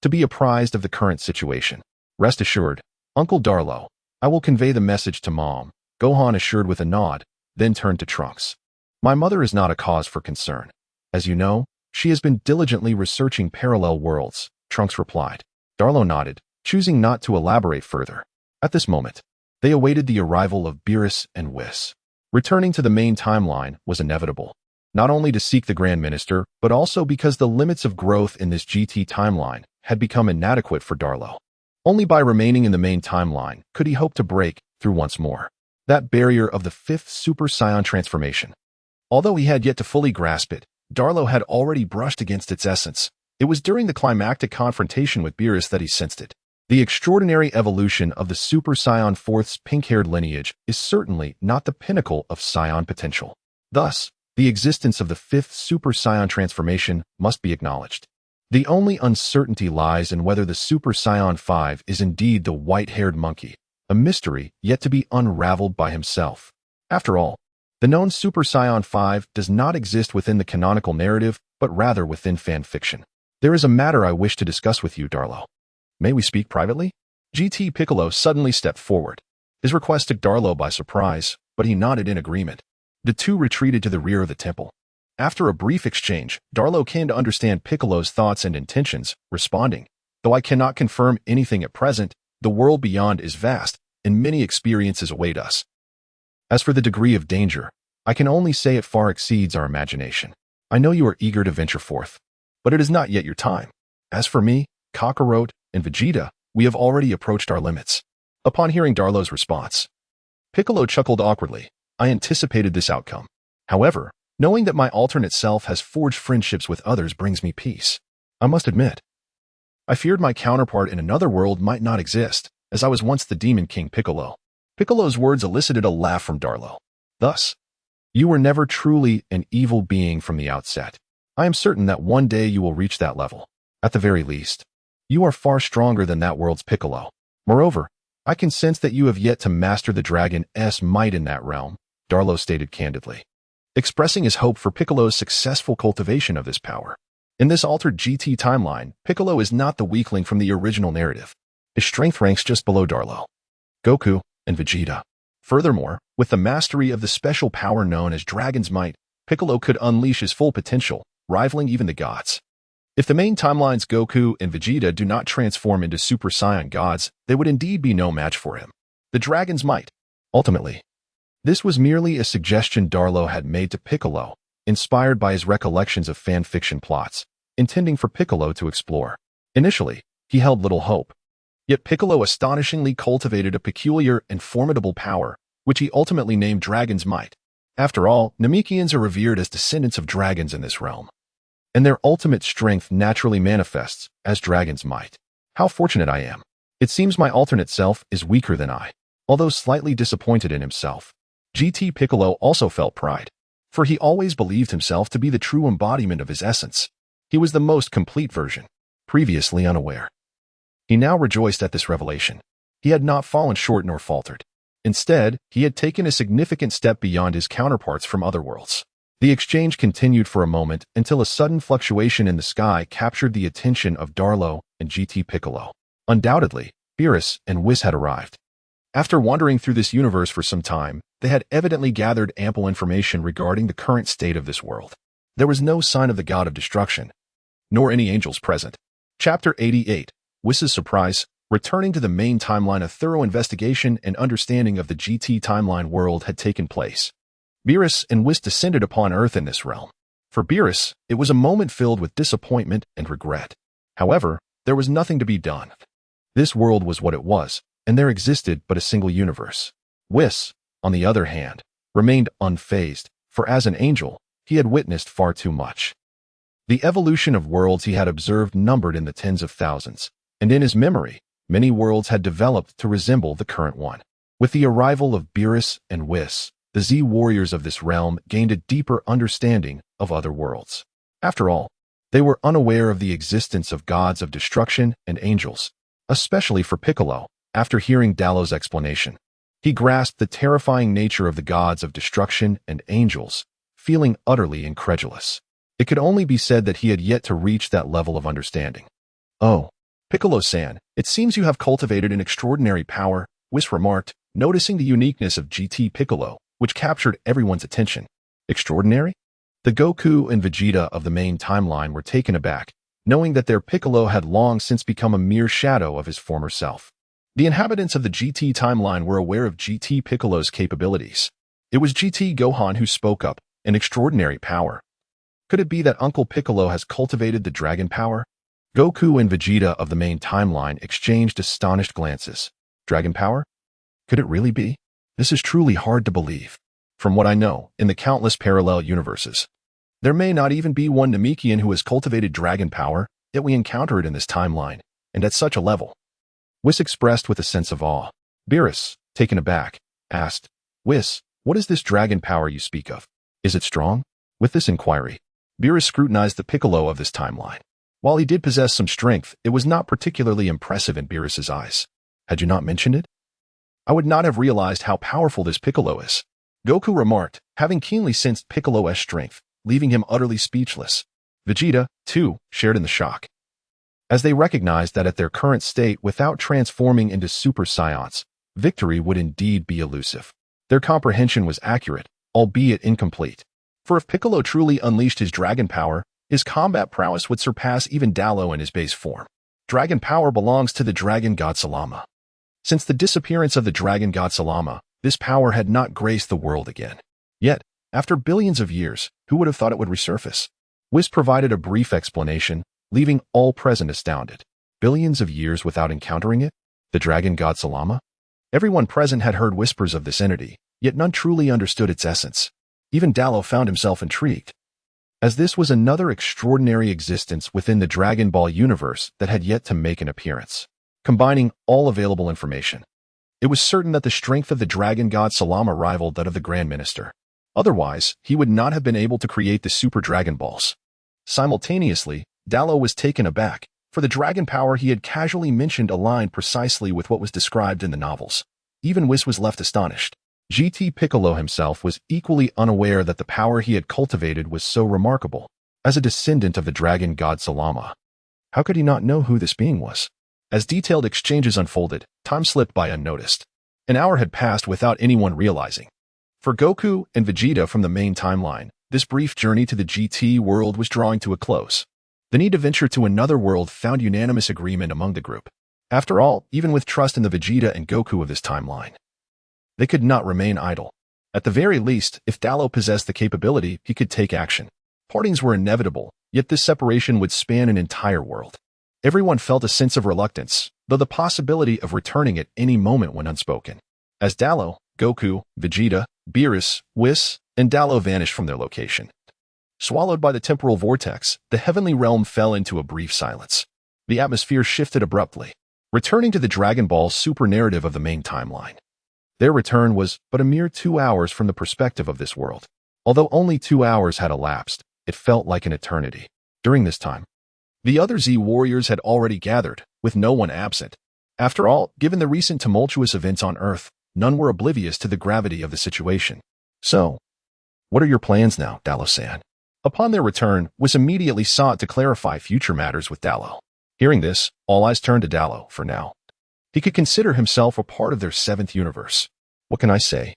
A: to be apprised of the current situation. Rest assured, Uncle Darlo, I will convey the message to Mom, Gohan assured with a nod, then turned to Trunks. My mother is not a cause for concern. As you know, she has been diligently researching parallel worlds, Trunks replied. Darlo nodded, choosing not to elaborate further. At this moment, they awaited the arrival of Beerus and Whis. Returning to the main timeline was inevitable, not only to seek the Grand Minister, but also because the limits of growth in this GT timeline had become inadequate for Darlo. Only by remaining in the main timeline could he hope to break through once more that barrier of the 5th Super Saiyan transformation. Although he had yet to fully grasp it, Darlo had already brushed against its essence. It was during the climactic confrontation with Beerus that he sensed it. The extraordinary evolution of the Super Saiyan 4th's pink-haired lineage is certainly not the pinnacle of Saiyan potential. Thus, the existence of the 5th Super Saiyan transformation must be acknowledged. The only uncertainty lies in whether the Super Saiyan 5 is indeed the white-haired monkey, a mystery yet to be unraveled by himself. After all, the known Super Saiyan 5 does not exist within the canonical narrative, but rather within fan fiction. There is a matter I wish to discuss with you, Darlo. May we speak privately? GT Piccolo suddenly stepped forward. His request took Darlo by surprise, but he nodded in agreement. The two retreated to the rear of the temple. After a brief exchange, Darlo came to understand Piccolo's thoughts and intentions, responding, "Though I cannot confirm anything at present, the world beyond is vast, and many experiences await us. As for the degree of danger, I can only say it far exceeds our imagination. I know you are eager to venture forth, but it is not yet your time. As for me, Kakarot, and Vegeta, we have already approached our limits." Upon hearing Darlo's response, Piccolo chuckled awkwardly. I anticipated this outcome. However, knowing that my alternate self has forged friendships with others brings me peace. I must admit, I feared my counterpart in another world might not exist, as I was once the Demon King Piccolo. Piccolo's words elicited a laugh from Darlo. Thus, You were never truly an evil being from the outset. I am certain that one day you will reach that level. At the very least, you are far stronger than that world's Piccolo. Moreover, I can sense that you have yet to master the dragon's might in that realm, Darlo stated candidly, expressing his hope for Piccolo's successful cultivation of this power. In this altered GT timeline, Piccolo is not the weakling from the original narrative. His strength ranks just below Darlo, Goku, and Vegeta. Furthermore, with the mastery of the special power known as Dragon's Might, Piccolo could unleash his full potential, rivaling even the gods. If the main timeline's Goku and Vegeta do not transform into Super Saiyan gods, they would indeed be no match for him. The Dragon's Might. Ultimately, this was merely a suggestion Darlo had made to Piccolo, inspired by his recollections of fan fiction plots, intending for Piccolo to explore. Initially, he held little hope. Yet Piccolo astonishingly cultivated a peculiar and formidable power, which he ultimately named Dragon's Might. After all, Namekians are revered as descendants of dragons in this realm, and their ultimate strength naturally manifests as Dragon's Might. How fortunate I am. It seems my alternate self is weaker than I. Although slightly disappointed in himself, GT Piccolo also felt pride, for he always believed himself to be the true embodiment of his essence. He was the most complete version, previously unaware. He now rejoiced at this revelation. He had not fallen short nor faltered. Instead, he had taken a significant step beyond his counterparts from other worlds. The exchange continued for a moment until a sudden fluctuation in the sky captured the attention of Darlo and GT Piccolo. Undoubtedly, Beerus and Whis had arrived. After wandering through this universe for some time, they had evidently gathered ample information regarding the current state of this world. There was no sign of the god of destruction, nor any angels present. Chapter 88. Whis' surprise. Returning to the main timeline, a thorough investigation and understanding of the GT timeline world had taken place. Beerus and Whis descended upon Earth in this realm. For Beerus, it was a moment filled with disappointment and regret. However, there was nothing to be done. This world was what it was, and there existed but a single universe. Whis, on the other hand, remained unfazed, for as an angel, he had witnessed far too much. The evolution of worlds he had observed numbered in the tens of thousands, and in his memory, many worlds had developed to resemble the current one. With the arrival of Beerus and Whis, the Z warriors of this realm gained a deeper understanding of other worlds. After all, they were unaware of the existence of gods of destruction and angels, especially for Piccolo. After hearing Darlo's explanation, he grasped the terrifying nature of the gods of destruction and angels, feeling utterly incredulous. It could only be said that he had yet to reach that level of understanding. "Oh, Piccolo-san, it seems you have cultivated an extraordinary power," Whis remarked, noticing the uniqueness of GT Piccolo, which captured everyone's attention. Extraordinary? The Goku and Vegeta of the main timeline were taken aback, knowing that their Piccolo had long since become a mere shadow of his former self. The inhabitants of the GT timeline were aware of GT Piccolo's capabilities. It was GT Gohan who spoke up, an extraordinary power. Could it be that Uncle Piccolo has cultivated the dragon power? Goku and Vegeta of the main timeline exchanged astonished glances. Dragon power? Could it really be? This is truly hard to believe. From what I know, in the countless parallel universes, there may not even be one Namekian who has cultivated dragon power, yet we encounter it in this timeline, and at such a level. Whis expressed with a sense of awe. Beerus, taken aback, asked, "Whis, what is this dragon power you speak of? Is it strong?" With this inquiry, Beerus scrutinized the Piccolo of this timeline. While he did possess some strength, it was not particularly impressive in Beerus's eyes. "Had you not mentioned it? I would not have realized how powerful this Piccolo is," Goku remarked, having keenly sensed Piccolo's strength, leaving him utterly speechless. Vegeta, too, shared in the shock, as they recognized that at their current state, without transforming into Super Saiyans, victory would indeed be elusive. Their comprehension was accurate, albeit incomplete. For if Piccolo truly unleashed his dragon power, his combat prowess would surpass even Darlo in his base form. Dragon power belongs to the dragon god Salama. Since the disappearance of the dragon god Salama, this power had not graced the world again. Yet, after billions of years, who would have thought it would resurface? Whis provided a brief explanation, leaving all present astounded. Billions of years without encountering it? The dragon god Salama? Everyone present had heard whispers of this entity, yet none truly understood its essence. Even Darlo found himself intrigued, as this was another extraordinary existence within the Dragon Ball universe that had yet to make an appearance. Combining all available information, it was certain that the strength of the dragon god Salama rivaled that of the Grand Minister. Otherwise, he would not have been able to create the Super Dragon Balls. Simultaneously, Dallo was taken aback, for the dragon power he had casually mentioned aligned precisely with what was described in the novels. Even Whis was left astonished. GT Piccolo himself was equally unaware that the power he had cultivated was so remarkable. As a descendant of the dragon god Salama, how could he not know who this being was? As detailed exchanges unfolded, time slipped by unnoticed. An hour had passed without anyone realizing. For Goku and Vegeta from the main timeline, this brief journey to the GT world was drawing to a close. The need to venture to another world found unanimous agreement among the group. After all, even with trust in the Vegeta and Goku of this timeline, they could not remain idle. At the very least, if Dallo possessed the capability, he could take action. Partings were inevitable, yet this separation would span an entire world. Everyone felt a sense of reluctance, though the possibility of returning at any moment went unspoken. As Dallo, Goku, Vegeta, Beerus, Whis, and Dallo vanished from their location. Swallowed by the temporal vortex, the heavenly realm fell into a brief silence. The atmosphere shifted abruptly, returning to the Dragon Ball Super narrative of the main timeline. Their return was but a mere 2 hours from the perspective of this world. Although only 2 hours had elapsed, it felt like an eternity. During this time, the other Z warriors had already gathered, with no one absent. After all, given the recent tumultuous events on Earth, none were oblivious to the gravity of the situation. So, what are your plans now, Dallo-san? Upon their return, Whis immediately sought to clarify future matters with Dallo. Hearing this, all eyes turned to Dallo for now. He could consider himself a part of their 7th universe. What can I say?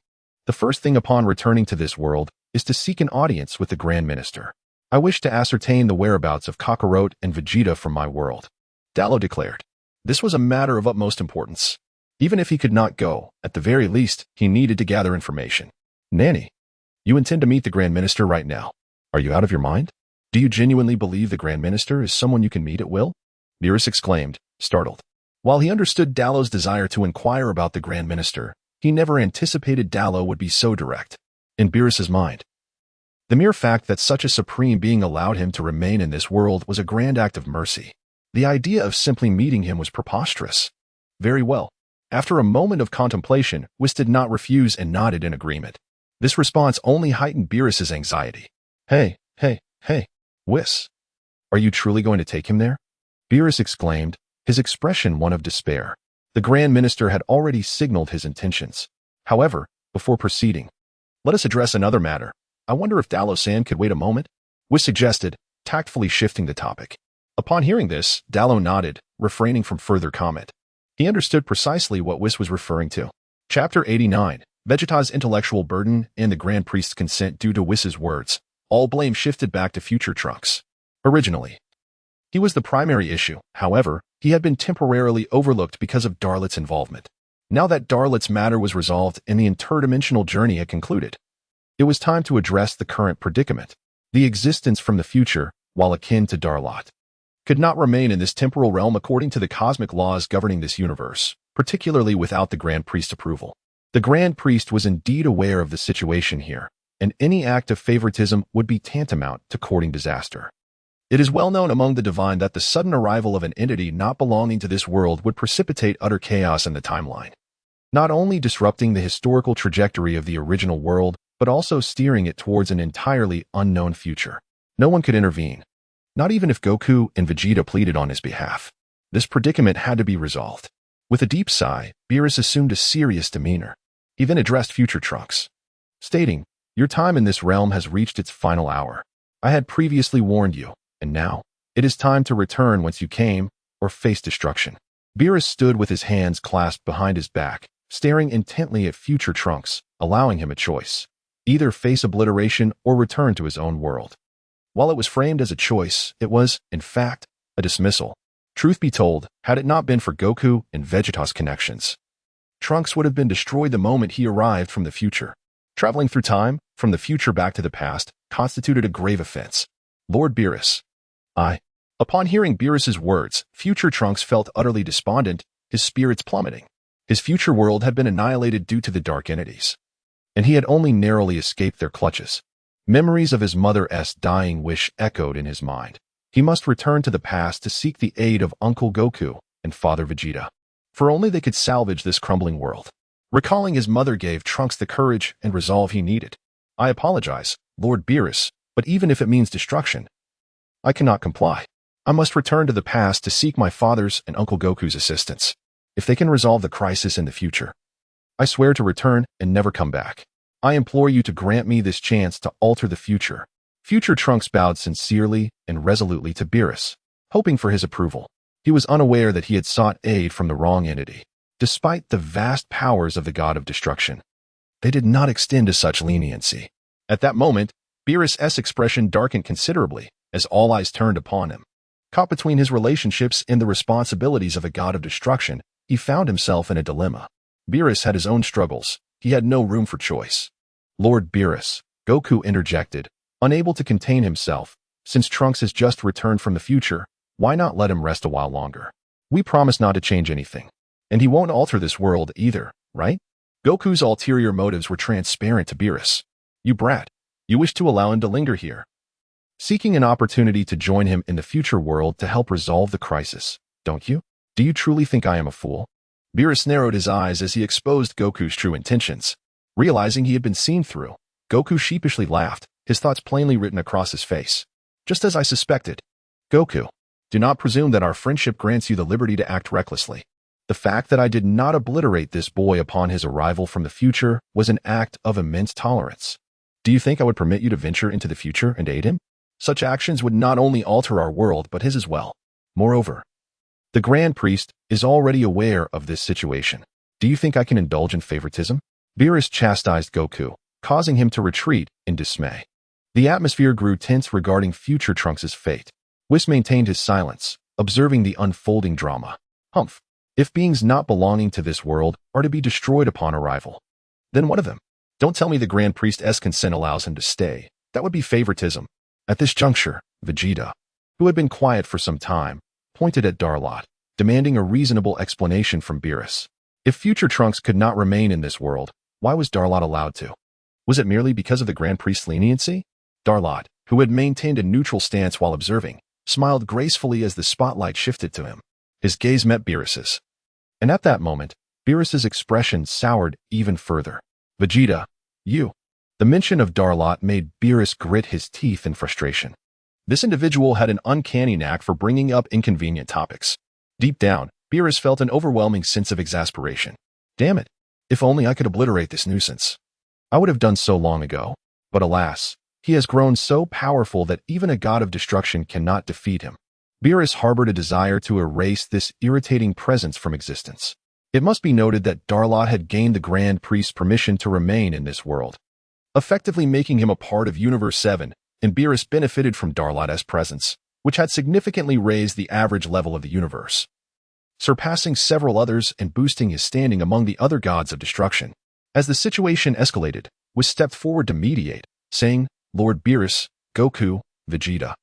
A: The first thing upon returning to this world is to seek an audience with the Grand Minister. I wish to ascertain the whereabouts of Kakarot and Vegeta from my world, Dallo declared. This was a matter of utmost importance. Even if he could not go, at the very least, he needed to gather information. Nanny, you intend to meet the Grand Minister right now. Are you out of your mind? Do you genuinely believe the Grand Minister is someone you can meet at will? Beerus exclaimed, startled. While he understood Dallo's desire to inquire about the Grand Minister, he never anticipated Dallo would be so direct. In Beerus's mind, the mere fact that such a supreme being allowed him to remain in this world was a grand act of mercy. The idea of simply meeting him was preposterous. Very well. After a moment of contemplation, Whis did not refuse and nodded in agreement. This response only heightened Beerus's anxiety. Hey, Whis. Are you truly going to take him there? Beerus exclaimed, his expression one of despair. The Grand Minister had already signaled his intentions. However, before proceeding, let us address another matter. I wonder if Dallo-san could wait a moment? Whis suggested, tactfully shifting the topic. Upon hearing this, Dallo nodded, refraining from further comment. He understood precisely what Whis was referring to. Chapter 89, Vegeta's intellectual burden and the Grand Priest's consent due to Whis's words. All blame shifted back to future Trunks. Originally, he was the primary issue. However, he had been temporarily overlooked because of Darlot's involvement. Now that Darlot's matter was resolved and the interdimensional journey had concluded, it was time to address the current predicament. The existence from the future, while akin to Darlot, could not remain in this temporal realm according to the cosmic laws governing this universe, particularly without the Grand Priest's approval. The Grand Priest was indeed aware of the situation here, and any act of favoritism would be tantamount to courting disaster. It is well known among the divine that the sudden arrival of an entity not belonging to this world would precipitate utter chaos in the timeline, not only disrupting the historical trajectory of the original world, but also steering it towards an entirely unknown future. No one could intervene, not even if Goku and Vegeta pleaded on his behalf. This predicament had to be resolved. With a deep sigh, Beerus assumed a serious demeanor. He then addressed future Trunks, stating, "Your time in this realm has reached its final hour. I had previously warned you, and now, it is time to return whence you came, or face destruction." Beerus stood with his hands clasped behind his back, staring intently at future Trunks, allowing him a choice. Either face obliteration or return to his own world. While it was framed as a choice, it was, in fact, a dismissal. Truth be told, had it not been for Goku and Vegeta's connections, Trunks would have been destroyed the moment he arrived from the future. Traveling through time, from the future back to the past, constituted a grave offense. Lord Beerus. Upon hearing Beerus's words, future Trunks felt utterly despondent, his spirits plummeting. His future world had been annihilated due to the dark entities, and he had only narrowly escaped their clutches. Memories of his mother's dying wish echoed in his mind. He must return to the past to seek the aid of Uncle Goku and Father Vegeta, for only they could salvage this crumbling world. Recalling his mother gave Trunks the courage and resolve he needed. I apologize, Lord Beerus, but even if it means destruction, I cannot comply. I must return to the past to seek my father's and Uncle Goku's assistance. If they can resolve the crisis in the future, I swear to return and never come back. I implore you to grant me this chance to alter the future. Future Trunks bowed sincerely and resolutely to Beerus, hoping for his approval. He was unaware that he had sought aid from the wrong entity. Despite the vast powers of the god of destruction, they did not extend to such leniency. At that moment, Beerus' expression darkened considerably as all eyes turned upon him. Caught between his relationships and the responsibilities of a god of destruction, he found himself in a dilemma. Beerus had his own struggles. He had no room for choice. Lord Beerus, Goku interjected, unable to contain himself. Since Trunks has just returned from the future, why not let him rest a while longer? We promise not to change anything. And he won't alter this world either, right? Goku's ulterior motives were transparent to Beerus. You brat. You wish to allow him to linger here, seeking an opportunity to join him in the future world to help resolve the crisis, don't you? Do you truly think I am a fool? Beerus narrowed his eyes as he exposed Goku's true intentions. Realizing he had been seen through, Goku sheepishly laughed, his thoughts plainly written across his face. Just as I suspected. Goku, do not presume that our friendship grants you the liberty to act recklessly. The fact that I did not obliterate this boy upon his arrival from the future was an act of immense tolerance. Do you think I would permit you to venture into the future and aid him? Such actions would not only alter our world but his as well. Moreover, the Grand Priest is already aware of this situation. Do you think I can indulge in favoritism? Beerus chastised Goku, causing him to retreat in dismay. The atmosphere grew tense regarding future Trunks' fate. Whis maintained his silence, observing the unfolding drama. Humph. If beings not belonging to this world are to be destroyed upon arrival, then what of them? Don't tell me the Grand Priest's consent allows him to stay. That would be favoritism. At this juncture, Vegeta, who had been quiet for some time, pointed at Darlot, demanding a reasonable explanation from Beerus. If future Trunks could not remain in this world, why was Darlot allowed to? Was it merely because of the Grand Priest's leniency? Darlot, who had maintained a neutral stance while observing, smiled gracefully as the spotlight shifted to him. His gaze met Beerus's. And at that moment, Beerus's expression soured even further. Vegeta, you. The mention of Darlot made Beerus grit his teeth in frustration. This individual had an uncanny knack for bringing up inconvenient topics. Deep down, Beerus felt an overwhelming sense of exasperation. Damn it. If only I could obliterate this nuisance. I would have done so long ago. But alas, he has grown so powerful that even a god of destruction cannot defeat him. Beerus harbored a desire to erase this irritating presence from existence. It must be noted that Darlot had gained the Grand Priest's permission to remain in this world, effectively making him a part of Universe 7, and Beerus benefited from Darlot's presence, which had significantly raised the average level of the universe, surpassing several others and boosting his standing among the other gods of destruction. As the situation escalated, Whis stepped forward to mediate, saying, Lord Beerus, Goku, Vegeta.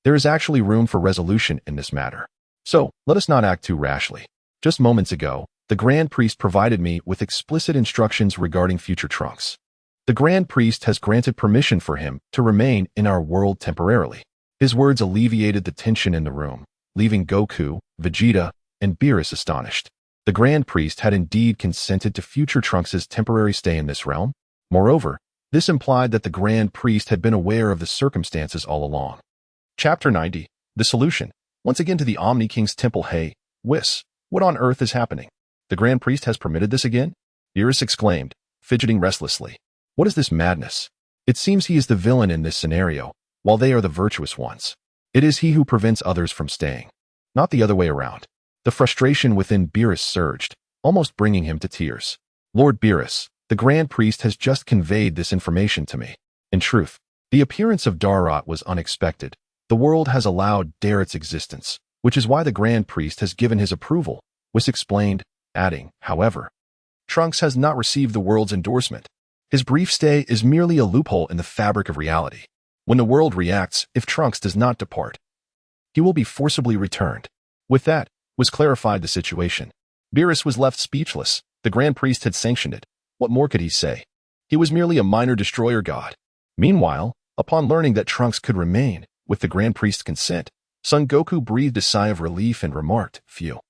A: There is actually room for resolution in this matter. So, let us not act too rashly. Just moments ago, the Grand Priest provided me with explicit instructions regarding future Trunks. The Grand Priest has granted permission for him to remain in our world temporarily. His words alleviated the tension in the room, leaving Goku, Vegeta, and Beerus astonished. The Grand Priest had indeed consented to future Trunks' temporary stay in this realm. Moreover, this implied that the Grand Priest had been aware of the circumstances all along. Chapter 90. The Solution. Once again to the Omni King's temple. Hey, Whis, what on earth is happening? The Grand Priest has permitted this again? Beerus exclaimed, fidgeting restlessly. What is this madness? It seems he is the villain in this scenario, while they are the virtuous ones. It is he who prevents others from staying, not the other way around. The frustration within Beerus surged, almost bringing him to tears. Lord Beerus, the Grand Priest has just conveyed this information to me. In truth, the appearance of Darlot was unexpected. The world has allowed Darlot's existence, which is why the Grand Priest has given his approval, Whis explained, adding, however, Trunks has not received the world's endorsement. His brief stay is merely a loophole in the fabric of reality. When the world reacts, if Trunks does not depart, he will be forcibly returned. With that, Whis clarified the situation. Beerus was left speechless. The Grand Priest had sanctioned it. What more could he say? He was merely a minor destroyer god. Meanwhile, upon learning that Trunks could remain, with the Grand Priest's consent, Son Goku breathed a sigh of relief and remarked, phew.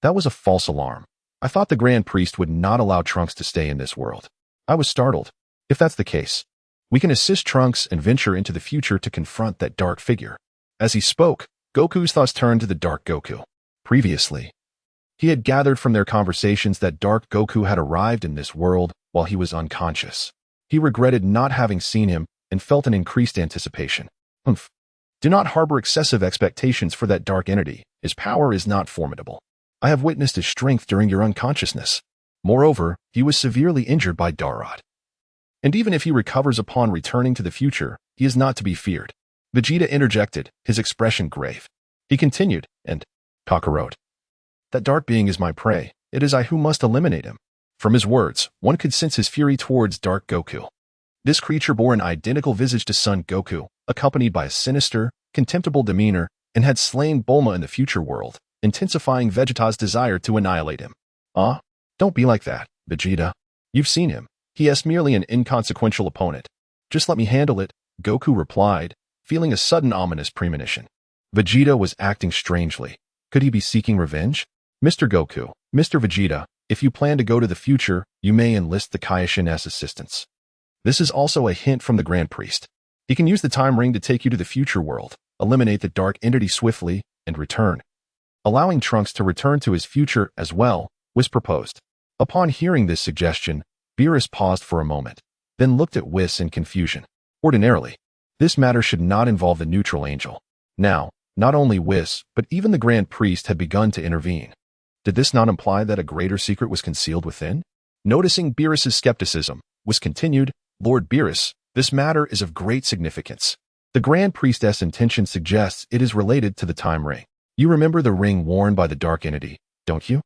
A: That was a false alarm. I thought the Grand Priest would not allow Trunks to stay in this world. I was startled. If that's the case, We can assist Trunks and venture into the future to confront that dark figure. As he spoke, Goku's thoughts turned to the Dark Goku. Previously, he had gathered from their conversations that Dark Goku had arrived in this world while he was unconscious. He regretted not having seen him and felt an increased anticipation. Do not harbor excessive expectations for that dark entity. His power is not formidable. I have witnessed his strength during your unconsciousness. Moreover, he was severely injured by Darrot. And even if he recovers upon returning to the future, he is not to be feared. Vegeta interjected, his expression grave. He continued, and Kakarot. That dark being is my prey. It is I who must eliminate him. From his words, one could sense his fury towards Dark Goku. This creature bore an identical visage to Son Goku, accompanied by a sinister, contemptible demeanor, and had slain Bulma in the future world, intensifying Vegeta's desire to annihilate him. Don't be like that, Vegeta. You've seen him. He is merely an inconsequential opponent. Just let me handle it, Goku replied, feeling a sudden ominous premonition. Vegeta was acting strangely. Could he be seeking revenge? Mr. Goku, Mr. Vegeta, if you plan to go to the future, you may enlist the Kaioshin as assistance. This is also a hint from the Grand Priest. He can use the time ring to take you to the future world, eliminate the dark entity swiftly, and return. Allowing Trunks to return to his future as well was proposed. Upon hearing this suggestion, Beerus paused for a moment, then looked at Whis in confusion. Ordinarily, this matter should not involve the neutral angel. Now, not only Whis, but even the Grand Priest had begun to intervene. Did this not imply that a greater secret was concealed within? Noticing Beerus's skepticism, Whis continued, Lord Beerus, this matter is of great significance. The Grand Priestess' intention suggests it is related to the time ring. You remember the ring worn by the dark entity, don't you?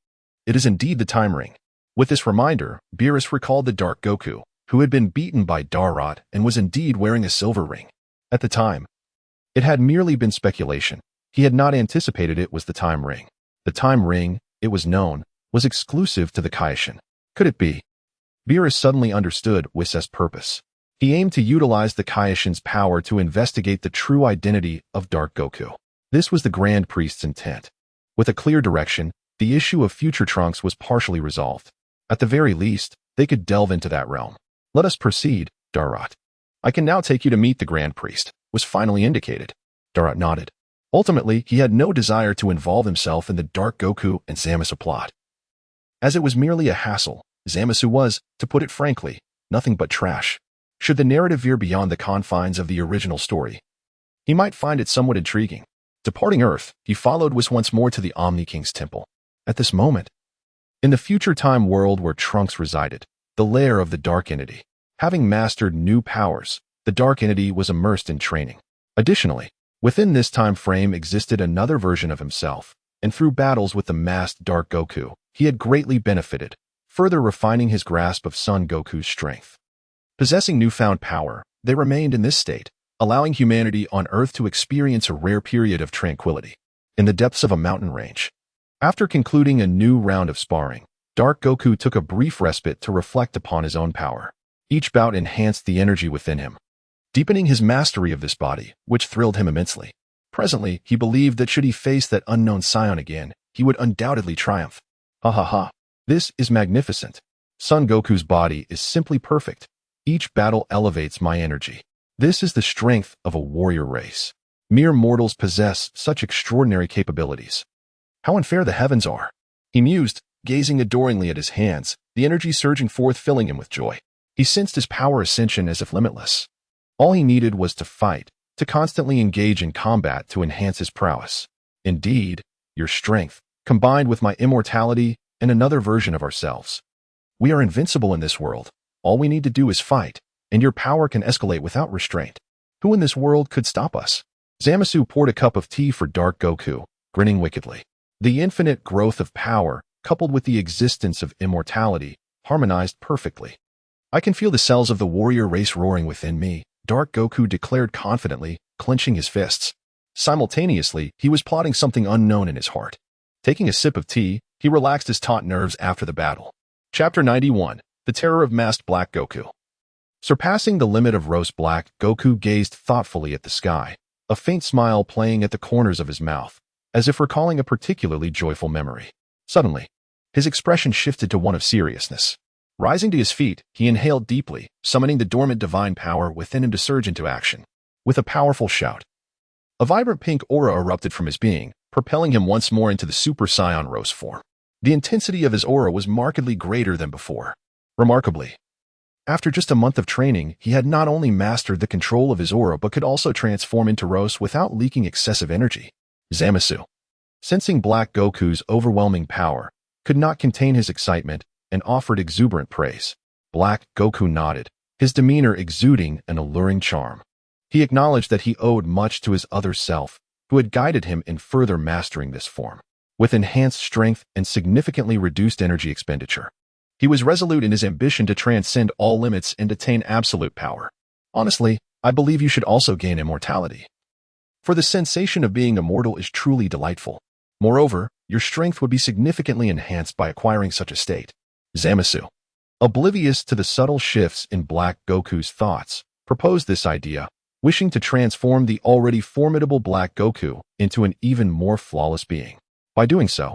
A: It is indeed the time ring. With this reminder, Beerus recalled the Dark Goku, who had been beaten by Darrot and was indeed wearing a silver ring. At the time, it had merely been speculation. He had not anticipated it was the time ring. The time ring, it was known, was exclusive to the Kaioshin. Could it be? Beerus suddenly understood Whis' purpose. He aimed to utilize the Kaioshin's power to investigate the true identity of Dark Goku. This was the Grand Priest's intent. With a clear direction, the issue of future Trunks was partially resolved. At the very least, they could delve into that realm. Let us proceed, Darrot. I can now take you to meet the Grand Priest, was finally indicated. Darrot nodded. Ultimately, he had no desire to involve himself in the Dark Goku and Zamasu plot. As it was merely a hassle, Zamasu was, to put it frankly, nothing but trash. Should the narrative veer beyond the confines of the original story, he might find it somewhat intriguing. Departing Earth, he followed Whis once more to the Omni King's temple. At this moment, in the future time world where Trunks resided, the lair of the Dark Entity, having mastered new powers, the Dark Entity was immersed in training. Additionally, within this time frame existed another version of himself, and through battles with the masked Dark Goku, he had greatly benefited, further refining his grasp of Son Goku's strength. Possessing newfound power, they remained in this state, allowing humanity on Earth to experience a rare period of tranquility. In the depths of a mountain range, after concluding a new round of sparring, Dark Goku took a brief respite to reflect upon his own power. Each bout enhanced the energy within him, deepening his mastery of this body, which thrilled him immensely. Presently, he believed that should he face that unknown scion again, he would undoubtedly triumph. Ha ha ha. This is magnificent. Son Goku's body is simply perfect. Each battle elevates my energy. This is the strength of a warrior race. Mere mortals possess such extraordinary capabilities. How unfair the heavens are. He mused, gazing adoringly at his hands, the energy surging forth filling him with joy. He sensed his power ascension as if limitless. All he needed was to fight, to constantly engage in combat to enhance his prowess. Indeed, your strength, combined with my immortality and another version of ourselves. We are invincible in this world. All we need to do is fight, and your power can escalate without restraint. Who in this world could stop us? Zamasu poured a cup of tea for Dark Goku, grinning wickedly. The infinite growth of power, coupled with the existence of immortality, harmonized perfectly. I can feel the cells of the warrior race roaring within me, Dark Goku declared confidently, clenching his fists. Simultaneously, he was plotting something unknown in his heart. Taking a sip of tea, he relaxed his taut nerves after the battle. Chapter 91, The Terror of Masked Black Goku. Surpassing the limit of roast black, Goku gazed thoughtfully at the sky, a faint smile playing at the corners of his mouth, as if recalling a particularly joyful memory. Suddenly, his expression shifted to one of seriousness. Rising to his feet, he inhaled deeply, summoning the dormant divine power within him to surge into action. With a powerful shout, a vibrant pink aura erupted from his being, propelling him once more into the Super Saiyan Rose form. The intensity of his aura was markedly greater than before. Remarkably, after just a month of training, he had not only mastered the control of his aura but could also transform into Rose without leaking excessive energy. Zamasu, sensing Black Goku's overwhelming power, could not contain his excitement and offered exuberant praise. Black Goku nodded, his demeanor exuding an alluring charm. He acknowledged that he owed much to his other self, who had guided him in further mastering this form. With enhanced strength and significantly reduced energy expenditure, he was resolute in his ambition to transcend all limits and attain absolute power. Honestly, I believe you should also gain immortality. For the sensation of being immortal is truly delightful. Moreover, your strength would be significantly enhanced by acquiring such a state. Zamasu, oblivious to the subtle shifts in Black Goku's thoughts, proposed this idea, wishing to transform the already formidable Black Goku into an even more flawless being. By doing so,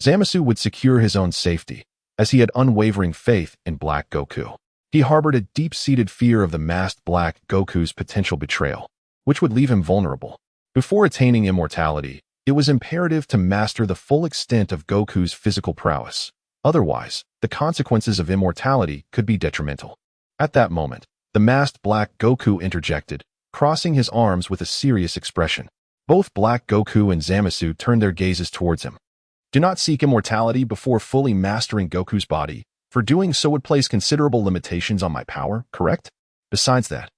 A: Zamasu would secure his own safety, as he had unwavering faith in Black Goku. He harbored a deep-seated fear of the masked Black Goku's potential betrayal, which would leave him vulnerable. Before attaining immortality, it was imperative to master the full extent of Goku's physical prowess. Otherwise, the consequences of immortality could be detrimental. At that moment, the masked Black Goku interjected, crossing his arms with a serious expression. Both Black Goku and Zamasu turned their gazes towards him. Do not seek immortality before fully mastering Goku's body, for doing so would place considerable limitations on my power, correct? Besides that,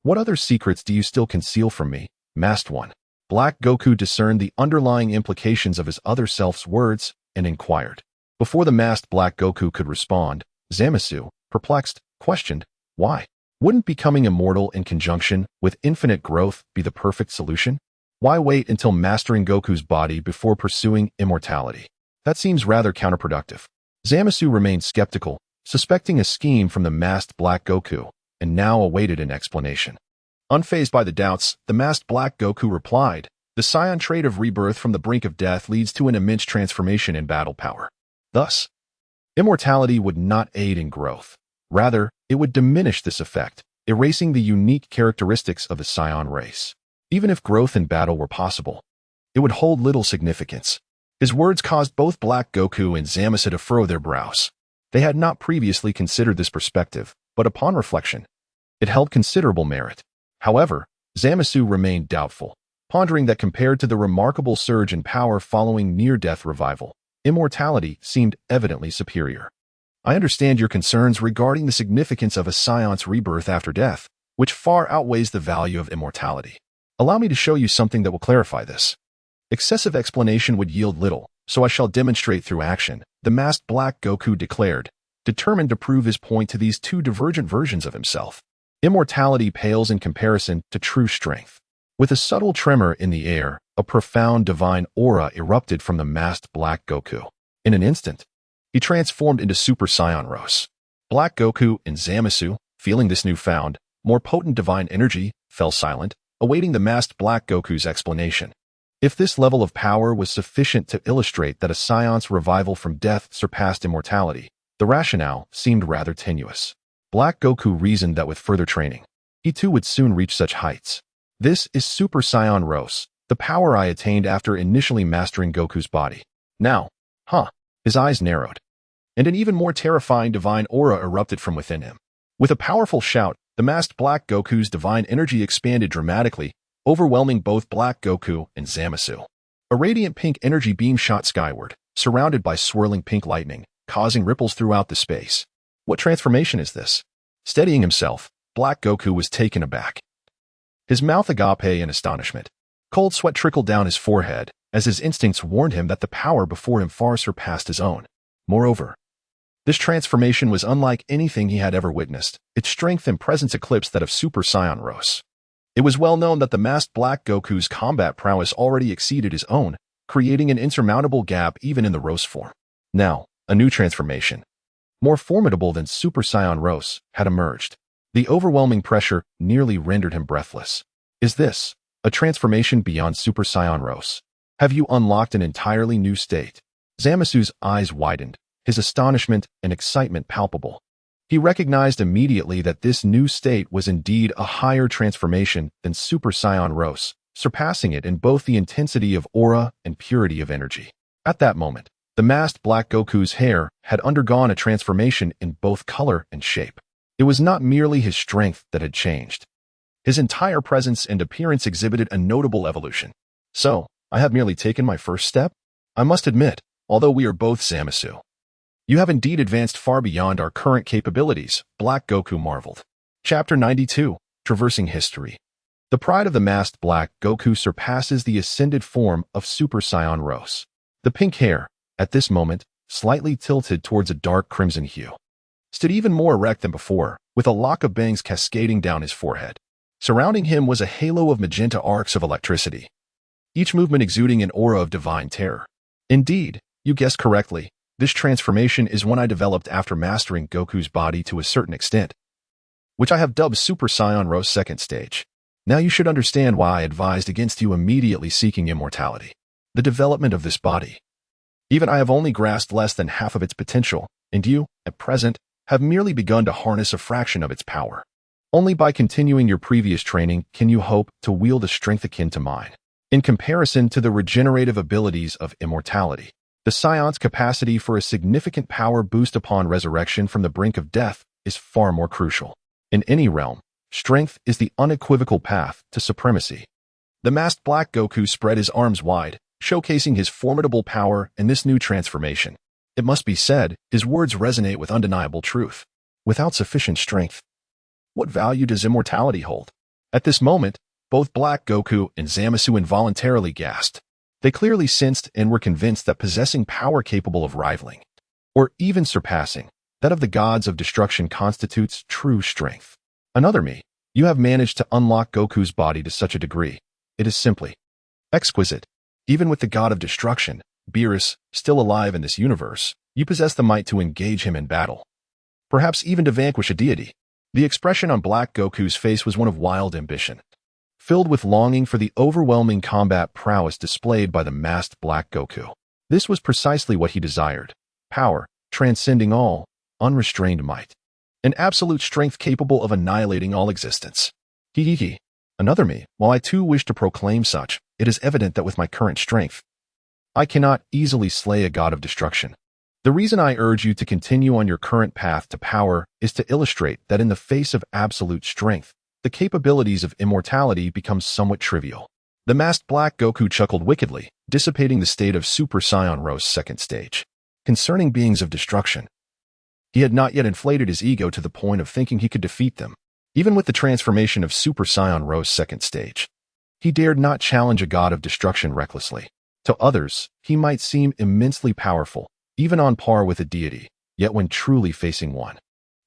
A: what other secrets do you still conceal from me, Masked One? Black Goku discerned the underlying implications of his other self's words and inquired. Before the masked Black Goku could respond, Zamasu, perplexed, questioned, why? Wouldn't becoming immortal in conjunction with infinite growth be the perfect solution? Why wait until mastering Goku's body before pursuing immortality? That seems rather counterproductive. Zamasu remained skeptical, suspecting a scheme from the masked Black Goku, and now awaited an explanation. Unfazed by the doubts, the masked Black Goku replied, the Saiyan trait of rebirth from the brink of death leads to an immense transformation in battle power. Thus, immortality would not aid in growth. Rather, it would diminish this effect, erasing the unique characteristics of the Saiyan race. Even if growth in battle were possible, it would hold little significance. His words caused both Black Goku and Zamasu to furrow their brows. They had not previously considered this perspective, but upon reflection, it held considerable merit. However, Zamasu remained doubtful, pondering that compared to the remarkable surge in power following near-death revival, immortality seemed evidently superior. I understand your concerns regarding the significance of a Saiyan's rebirth after death, which far outweighs the value of immortality. Allow me to show you something that will clarify this. Excessive explanation would yield little, so I shall demonstrate through action, the masked Black Goku declared, determined to prove his point to these two divergent versions of himself. Immortality pales in comparison to true strength. With a subtle tremor in the air, a profound divine aura erupted from the masked Black Goku. In an instant, he transformed into Super Saiyan Rose. Black Goku and Zamasu, feeling this newfound, more potent divine energy, fell silent, awaiting the masked Black Goku's explanation. If this level of power was sufficient to illustrate that a Saiyan's revival from death surpassed immortality, the rationale seemed rather tenuous. Black Goku reasoned that with further training, he too would soon reach such heights. This is Super Saiyan Rose, the power I attained after initially mastering Goku's body. Now, his eyes narrowed, and an even more terrifying divine aura erupted from within him. With a powerful shout, the masked Black Goku's divine energy expanded dramatically, overwhelming both Black Goku and Zamasu. A radiant pink energy beam shot skyward, surrounded by swirling pink lightning, causing ripples throughout the space. What transformation is this? Steadying himself, Black Goku was taken aback. His mouth agape in astonishment. Cold sweat trickled down his forehead, as his instincts warned him that the power before him far surpassed his own. Moreover, this transformation was unlike anything he had ever witnessed. Its strength and presence eclipsed that of Super Saiyan Rose. It was well known that the masked Black Goku's combat prowess already exceeded his own, creating an insurmountable gap even in the Rose form. Now, a new transformation, more formidable than Super Saiyan Rose, had emerged. The overwhelming pressure nearly rendered him breathless. Is this a transformation beyond Super Saiyan Rose? Have you unlocked an entirely new state? Zamasu's eyes widened, his astonishment and excitement palpable. He recognized immediately that this new state was indeed a higher transformation than Super Saiyan Rose, surpassing it in both the intensity of aura and purity of energy. At that moment, the masked Black Goku's hair had undergone a transformation in both color and shape. It was not merely his strength that had changed. His entire presence and appearance exhibited a notable evolution. So, I have merely taken my first step? I must admit, although we are both Zamasu, you have indeed advanced far beyond our current capabilities, Black Goku marveled. Chapter 92, Traversing History. The pride of the masked Black Goku surpasses the ascended form of Super Saiyan Rose. The pink hair, at this moment, slightly tilted towards a dark crimson hue, stood even more erect than before, with a lock of bangs cascading down his forehead. Surrounding him was a halo of magenta arcs of electricity, each movement exuding an aura of divine terror. Indeed, you guessed correctly, this transformation is one I developed after mastering Goku's body to a certain extent, which I have dubbed Super Saiyan Rose second stage. Now you should understand why I advised against you immediately seeking immortality. The development of this body. Even I have only grasped less than half of its potential, and you, at present, have merely begun to harness a fraction of its power. Only by continuing your previous training can you hope to wield a strength akin to mine. In comparison to the regenerative abilities of immortality, the Saiyans' capacity for a significant power boost upon resurrection from the brink of death is far more crucial. In any realm, strength is the unequivocal path to supremacy. The masked Black Goku spread his arms wide, showcasing his formidable power and this new transformation. It must be said, his words resonate with undeniable truth. Without sufficient strength, what value does immortality hold? At this moment, both Black Goku and Zamasu involuntarily gasped. They clearly sensed and were convinced that possessing power capable of rivaling, or even surpassing, that of the gods of destruction constitutes true strength. Another me, you have managed to unlock Goku's body to such a degree. It is simply exquisite. Even with the god of destruction, Beerus, still alive in this universe, you possess the might to engage him in battle. Perhaps even to vanquish a deity. The expression on Black Goku's face was one of wild ambition, filled with longing for the overwhelming combat prowess displayed by the masked Black Goku. This was precisely what he desired. Power, transcending all, unrestrained might. An absolute strength capable of annihilating all existence. Hee. Another me, while I too wish to proclaim such, it is evident that with my current strength, I cannot easily slay a god of destruction. The reason I urge you to continue on your current path to power is to illustrate that in the face of absolute strength, the capabilities of immortality become somewhat trivial. The masked Black Goku chuckled wickedly, dissipating the state of Super Saiyan Rose second stage. Concerning beings of destruction, he had not yet inflated his ego to the point of thinking he could defeat them. Even with the transformation of Super Saiyan Rose second stage, he dared not challenge a god of destruction recklessly. To others, he might seem immensely powerful, even on par with a deity, yet when truly facing one,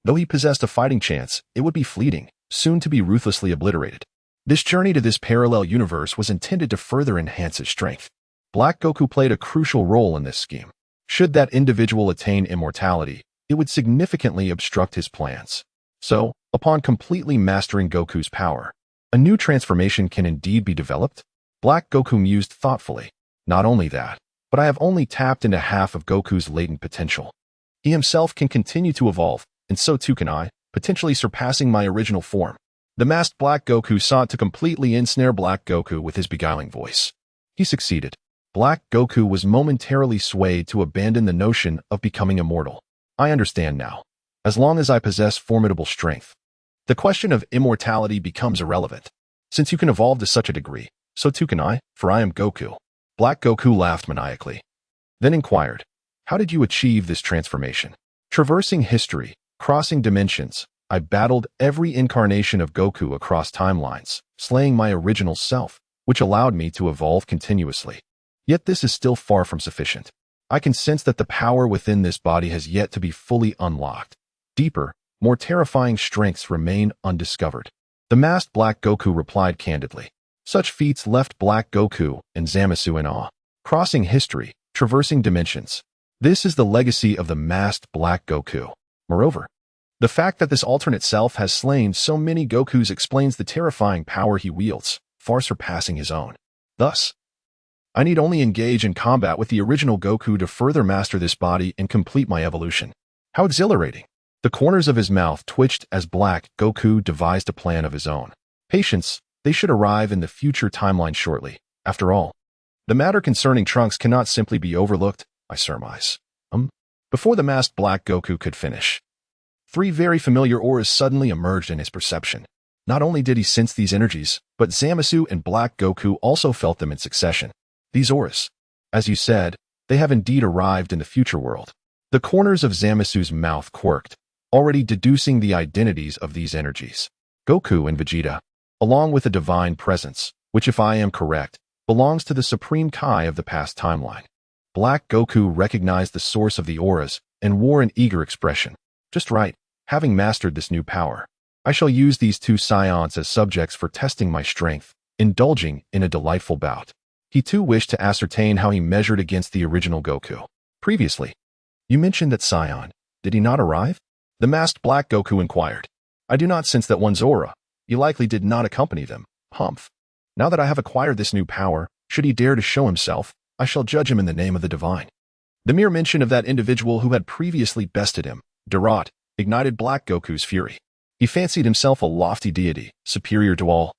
A: though he possessed a fighting chance, it would be fleeting, soon to be ruthlessly obliterated. This journey to this parallel universe was intended to further enhance his strength. Black Goku played a crucial role in this scheme. Should that individual attain immortality, it would significantly obstruct his plans. So, upon completely mastering Goku's power, a new transformation can indeed be developed? Black Goku mused thoughtfully. Not only that, but I have only tapped into half of Goku's latent potential. He himself can continue to evolve, and so too can I, potentially surpassing my original form. The masked Black Goku sought to completely ensnare Black Goku with his beguiling voice. He succeeded. Black Goku was momentarily swayed to abandon the notion of becoming immortal. I understand now. As long as I possess formidable strength, the question of immortality becomes irrelevant. Since you can evolve to such a degree, so too can I, for I am Goku. Black Goku laughed maniacally, then inquired, how did you achieve this transformation? Traversing history, crossing dimensions, I battled every incarnation of Goku across timelines, slaying my original self, which allowed me to evolve continuously. Yet this is still far from sufficient. I can sense that the power within this body has yet to be fully unlocked. Deeper, more terrifying strengths remain undiscovered. The masked Black Goku replied candidly. Such feats left Black Goku and Zamasu in awe. Crossing history, traversing dimensions. This is the legacy of the masked Black Goku. Moreover, the fact that this alternate self has slain so many Gokus explains the terrifying power he wields, far surpassing his own. Thus, I need only engage in combat with the original Goku to further master this body and complete my evolution. How exhilarating! The corners of his mouth twitched as Black Goku devised a plan of his own. Patience, they should arrive in the future timeline shortly. After all, the matter concerning Trunks cannot simply be overlooked, I surmise. Before the masked Black Goku could finish, three very familiar auras suddenly emerged in his perception. Not only did he sense these energies, but Zamasu and Black Goku also felt them in succession. These auras, as you said, they have indeed arrived in the future world. The corners of Zamasu's mouth quirked, already deducing the identities of these energies. Goku and Vegeta, along with a divine presence, which if I am correct, belongs to the Supreme Kai of the past timeline. Black Goku recognized the source of the auras and wore an eager expression. Just right, having mastered this new power, I shall use these two saiyans as subjects for testing my strength, indulging in a delightful bout. He too wished to ascertain how he measured against the original Goku. Previously, you mentioned that Saiyan, did he not arrive? The masked Black Goku inquired. I do not sense that one's aura. He likely did not accompany them. Humph. Now that I have acquired this new power, should he dare to show himself, I shall judge him in the name of the divine. The mere mention of that individual who had previously bested him, Durot, ignited Black Goku's fury. He fancied himself a lofty deity, superior to all,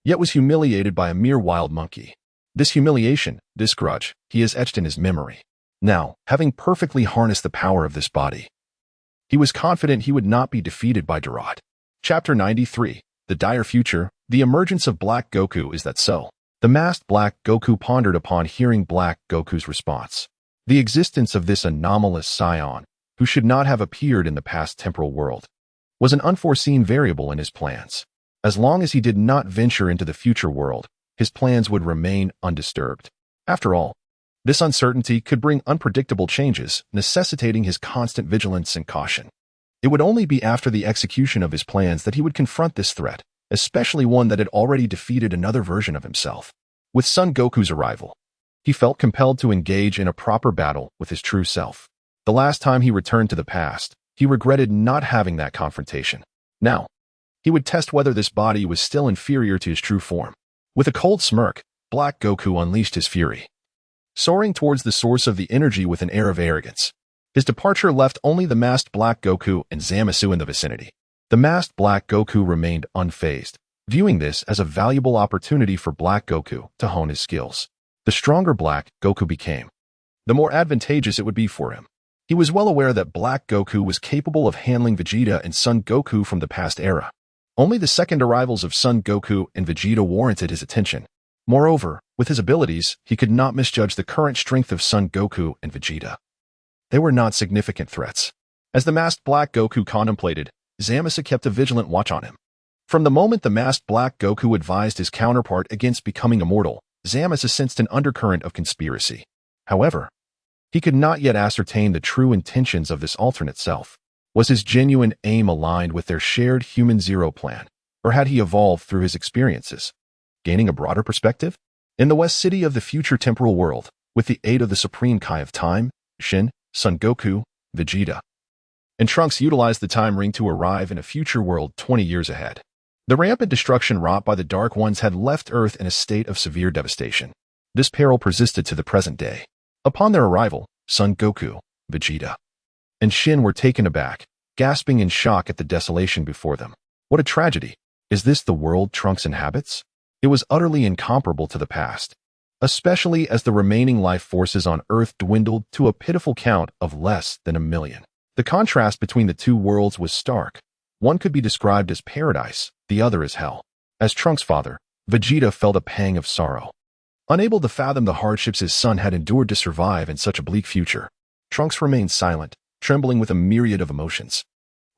A: yet was humiliated by a mere wild monkey. This humiliation, this grudge, he has etched in his memory. Now, having perfectly harnessed the power of this body, he was confident he would not be defeated by Durot. Chapter 93, The Dire Future, The Emergence of Black Goku. Is that so? The masked Black Goku pondered upon hearing Black Goku's response. The existence of this anomalous Saiyan, who should not have appeared in the past temporal world, was an unforeseen variable in his plans. As long as he did not venture into the future world, his plans would remain undisturbed. After all, this uncertainty could bring unpredictable changes, necessitating his constant vigilance and caution. It would only be after the execution of his plans that he would confront this threat, especially one that had already defeated another version of himself. With Son Goku's arrival, he felt compelled to engage in a proper battle with his true self. The last time he returned to the past, he regretted not having that confrontation. Now, he would test whether this body was still inferior to his true form. With a cold smirk, Black Goku unleashed his fury, soaring towards the source of the energy with an air of arrogance. His departure left only the masked Black Goku and Zamasu in the vicinity. The masked Black Goku remained unfazed, viewing this as a valuable opportunity for Black Goku to hone his skills. The stronger Black Goku became, the more advantageous it would be for him. He was well aware that Black Goku was capable of handling Vegeta and Son Goku from the past era. Only the second arrivals of Son Goku and Vegeta warranted his attention. Moreover, with his abilities, he could not misjudge the current strength of Son Goku and Vegeta. They were not significant threats. As the masked Black Goku contemplated, Zamasu kept a vigilant watch on him. From the moment the masked Black Goku advised his counterpart against becoming immortal, Zamasu sensed an undercurrent of conspiracy. However, he could not yet ascertain the true intentions of this alternate self. Was his genuine aim aligned with their shared human zero plan, or had he evolved through his experiences, gaining a broader perspective? In the West City of the future temporal world, with the aid of the Supreme Kai of Time, Shin, Son Goku, Vegeta, and Trunks utilized the time ring to arrive in a future world 20 years ahead. The rampant destruction wrought by the Dark Ones had left Earth in a state of severe devastation. This peril persisted to the present day. Upon their arrival, Son Goku, Vegeta, and Shin were taken aback, gasping in shock at the desolation before them. What a tragedy! Is this the world Trunks inhabits? It was utterly incomparable to the past, especially as the remaining life forces on Earth dwindled to a pitiful count of less than 1 million. The contrast between the two worlds was stark. One could be described as paradise, the other as hell. As Trunks' father, Vegeta felt a pang of sorrow. Unable to fathom the hardships his son had endured to survive in such a bleak future, Trunks remained silent, trembling with a myriad of emotions.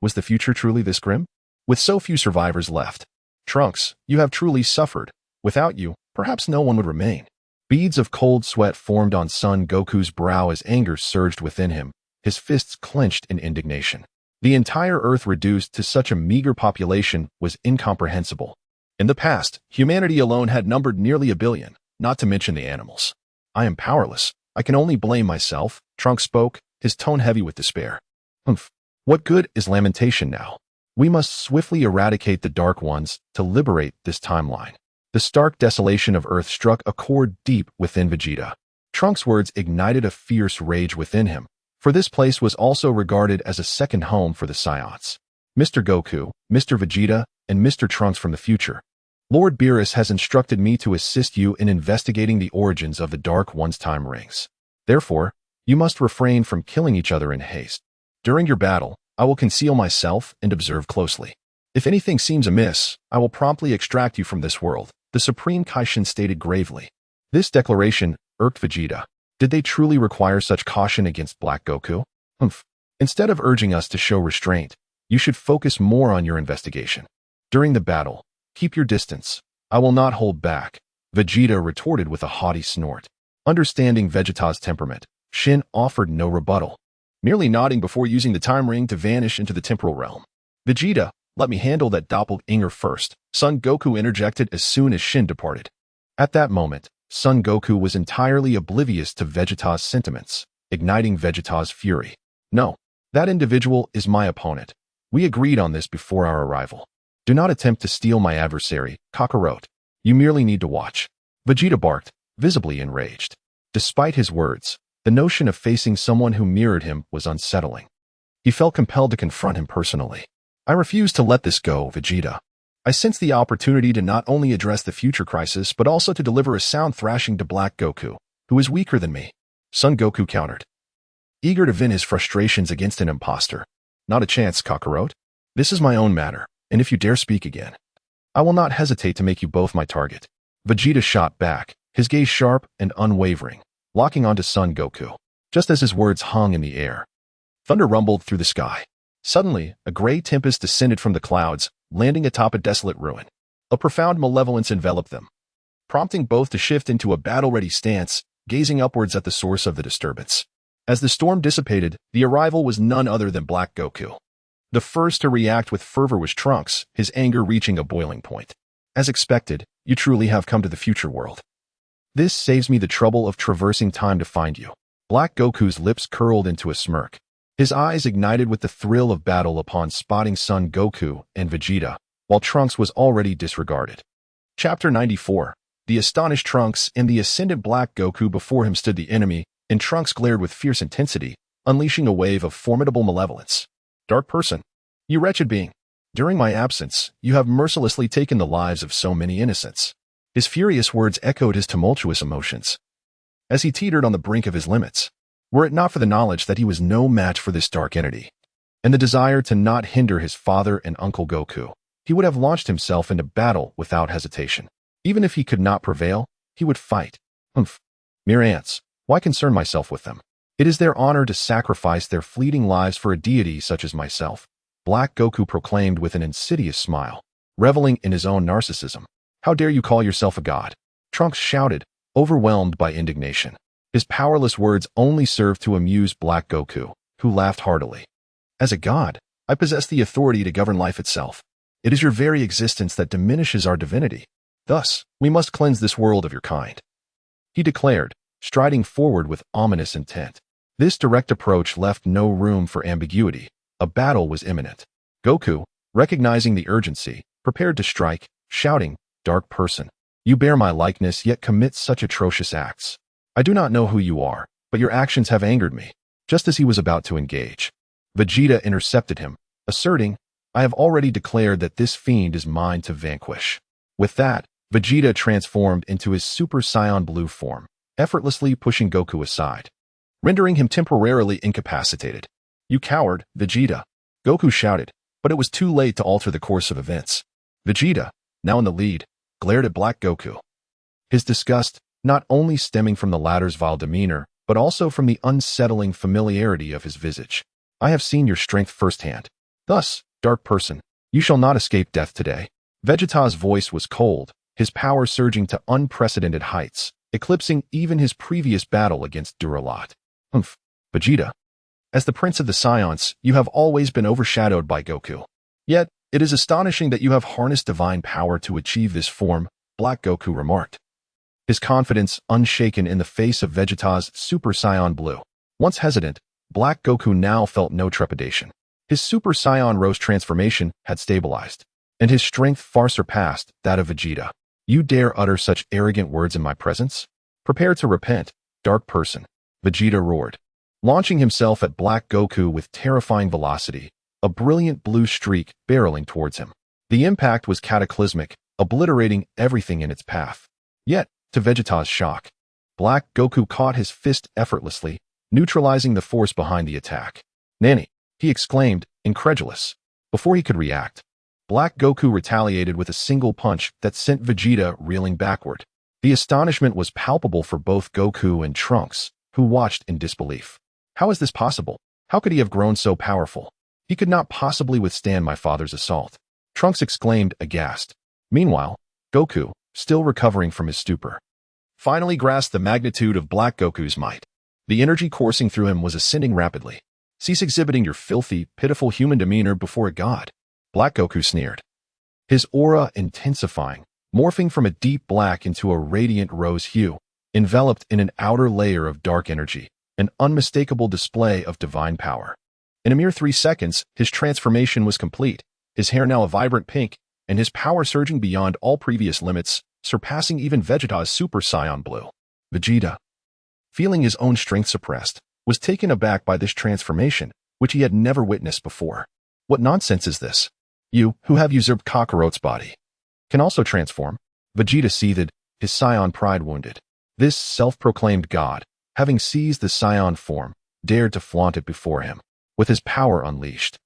A: Was the future truly this grim? With so few survivors left, Trunks, you have truly suffered. Without you, perhaps no one would remain. Beads of cold sweat formed on Son Goku's brow as anger surged within him, his fists clenched in indignation. The entire Earth reduced to such a meager population was incomprehensible. In the past, humanity alone had numbered nearly 1 billion, not to mention the animals. I am powerless. I can only blame myself, Trunks spoke, his tone heavy with despair. Humph. What good is lamentation now? We must swiftly eradicate the Dark Ones to liberate this timeline. The stark desolation of Earth struck a chord deep within Vegeta. Trunks' words ignited a fierce rage within him, for for this place was also regarded as a second home for the saiyans. Mr. Goku, Mr. Vegeta, and Mr. Trunks from the future. Lord Beerus has instructed me to assist you in investigating the origins of the Dark One's time rings. Therefore, you must refrain from killing each other in haste. During your battle, I will conceal myself and observe closely. If anything seems amiss, I will promptly extract you from this world, the Supreme Kaishin stated gravely. This declaration irked Vegeta. Did they truly require such caution against Black Goku? Instead of urging us to show restraint, you should focus more on your investigation. During the battle, keep your distance. I will not hold back, Vegeta retorted with a haughty snort. Understanding Vegeta's temperament, Shin offered no rebuttal, merely nodding before using the time ring to vanish into the temporal realm. Vegeta, let me handle that doppelganger first, Son Goku interjected as soon as Shin departed. At that moment, Son Goku was entirely oblivious to Vegeta's sentiments, igniting Vegeta's fury. No, that individual is my opponent. We agreed on this before our arrival. Do not attempt to steal my adversary, Kakarot. You merely need to watch. Vegeta barked, visibly enraged. Despite his words, the notion of facing someone who mirrored him was unsettling. He felt compelled to confront him personally. I refuse to let this go, Vegeta. I sense the opportunity to not only address the future crisis but also to deliver a sound thrashing to Black Goku, who is weaker than me. Son Goku countered, eager to vent his frustrations against an imposter. Not a chance, Kakarot. This is my own matter, and if you dare speak again, I will not hesitate to make you both my target. Vegeta shot back, his gaze sharp and unwavering, locking onto Son Goku. Just as his words hung in the air, thunder rumbled through the sky. Suddenly, a gray tempest descended from the clouds, landing atop a desolate ruin. A profound malevolence enveloped them, prompting both to shift into a battle-ready stance, gazing upwards at the source of the disturbance. As the storm dissipated, the arrival was none other than Black Goku. The first to react with fervor was Trunks, his anger reaching a boiling point. As expected, you truly have come to the future world. This saves me the trouble of traversing time to find you. Black Goku's lips curled into a smirk. His eyes ignited with the thrill of battle upon spotting Son Goku and Vegeta, while Trunks was already disregarded. Chapter 94. The astonished Trunks and the ascendant Black Goku. Before him stood the enemy, and Trunks glared with fierce intensity, unleashing a wave of formidable malevolence. Dark person, you wretched being. During my absence, you have mercilessly taken the lives of so many innocents. His furious words echoed his tumultuous emotions, as he teetered on the brink of his limits. Were it not for the knowledge that he was no match for this dark entity, and the desire to not hinder his father and Uncle Goku, he would have launched himself into battle without hesitation. Even if he could not prevail, he would fight. Mere ants, why concern myself with them? It is their honor to sacrifice their fleeting lives for a deity such as myself, Black Goku proclaimed with an insidious smile, reveling in his own narcissism. How dare you call yourself a god? Trunks shouted, overwhelmed by indignation. His powerless words only served to amuse Black Goku, who laughed heartily. As a god, I possess the authority to govern life itself. It is your very existence that diminishes our divinity. Thus, we must cleanse this world of your kind, he declared, striding forward with ominous intent. This direct approach left no room for ambiguity. A battle was imminent. Goku, recognizing the urgency, prepared to strike, shouting, "Dark person, you bear my likeness yet commit such atrocious acts. I do not know who you are, but your actions have angered me." Just as he was about to engage, Vegeta intercepted him, asserting, "I have already declared that this fiend is mine to vanquish." With that, Vegeta transformed into his Super Saiyan Blue form, effortlessly pushing Goku aside, rendering him temporarily incapacitated. "You coward, Vegeta!" Goku shouted, but it was too late to alter the course of events. Vegeta, now in the lead, glared at Black Goku. His disgust, not only stemming from the latter's vile demeanor, but also from the unsettling familiarity of his visage. "I have seen your strength firsthand. Thus, dark person, you shall not escape death today." Vegeta's voice was cold, his power surging to unprecedented heights, eclipsing even his previous battle against Duralot. Vegeta, as the Prince of the Saiyans, you have always been overshadowed by Goku. Yet, it is astonishing that you have harnessed divine power to achieve this form, Black Goku remarked, his confidence unshaken in the face of Vegeta's Super Saiyan Blue. Once hesitant, Black Goku now felt no trepidation. His Super Saiyan Rose transformation had stabilized, and his strength far surpassed that of Vegeta. "You dare utter such arrogant words in my presence? Prepare to repent, dark person," Vegeta roared. launching himself at Black Goku with terrifying velocity, a brilliant blue streak barreling towards him. The impact was cataclysmic, obliterating everything in its path. Yet, to Vegeta's shock, Black Goku caught his fist effortlessly, neutralizing the force behind the attack. "Nanny!" he exclaimed, incredulous. Before he could react, Black Goku retaliated with a single punch that sent Vegeta reeling backward. The astonishment was palpable for both Goku and Trunks, who watched in disbelief. How is this possible? How could he have grown so powerful? He could not possibly withstand my father's assault. Trunks exclaimed, aghast. Meanwhile, Goku, still recovering from his stupor, finally grasped the magnitude of Black Goku's might. The energy coursing through him was ascending rapidly. "Cease exhibiting your filthy, pitiful human demeanor before a god," Black Goku sneered, his aura intensifying, morphing from a deep black into a radiant rose hue, enveloped in an outer layer of dark energy, an unmistakable display of divine power. In a mere 3 seconds, his transformation was complete, his hair now a vibrant pink, and his power surging beyond all previous limits, surpassing even Vegeta's Super Saiyan Blue. Vegeta, feeling his own strength suppressed, was taken aback by this transformation, which he had never witnessed before. What nonsense is this? You, who have usurped Kakarot's body, can also transform? Vegeta seethed, his Saiyan pride wounded. This self-proclaimed god, having seized the Saiyan form, dared to flaunt it before him. With his power unleashed,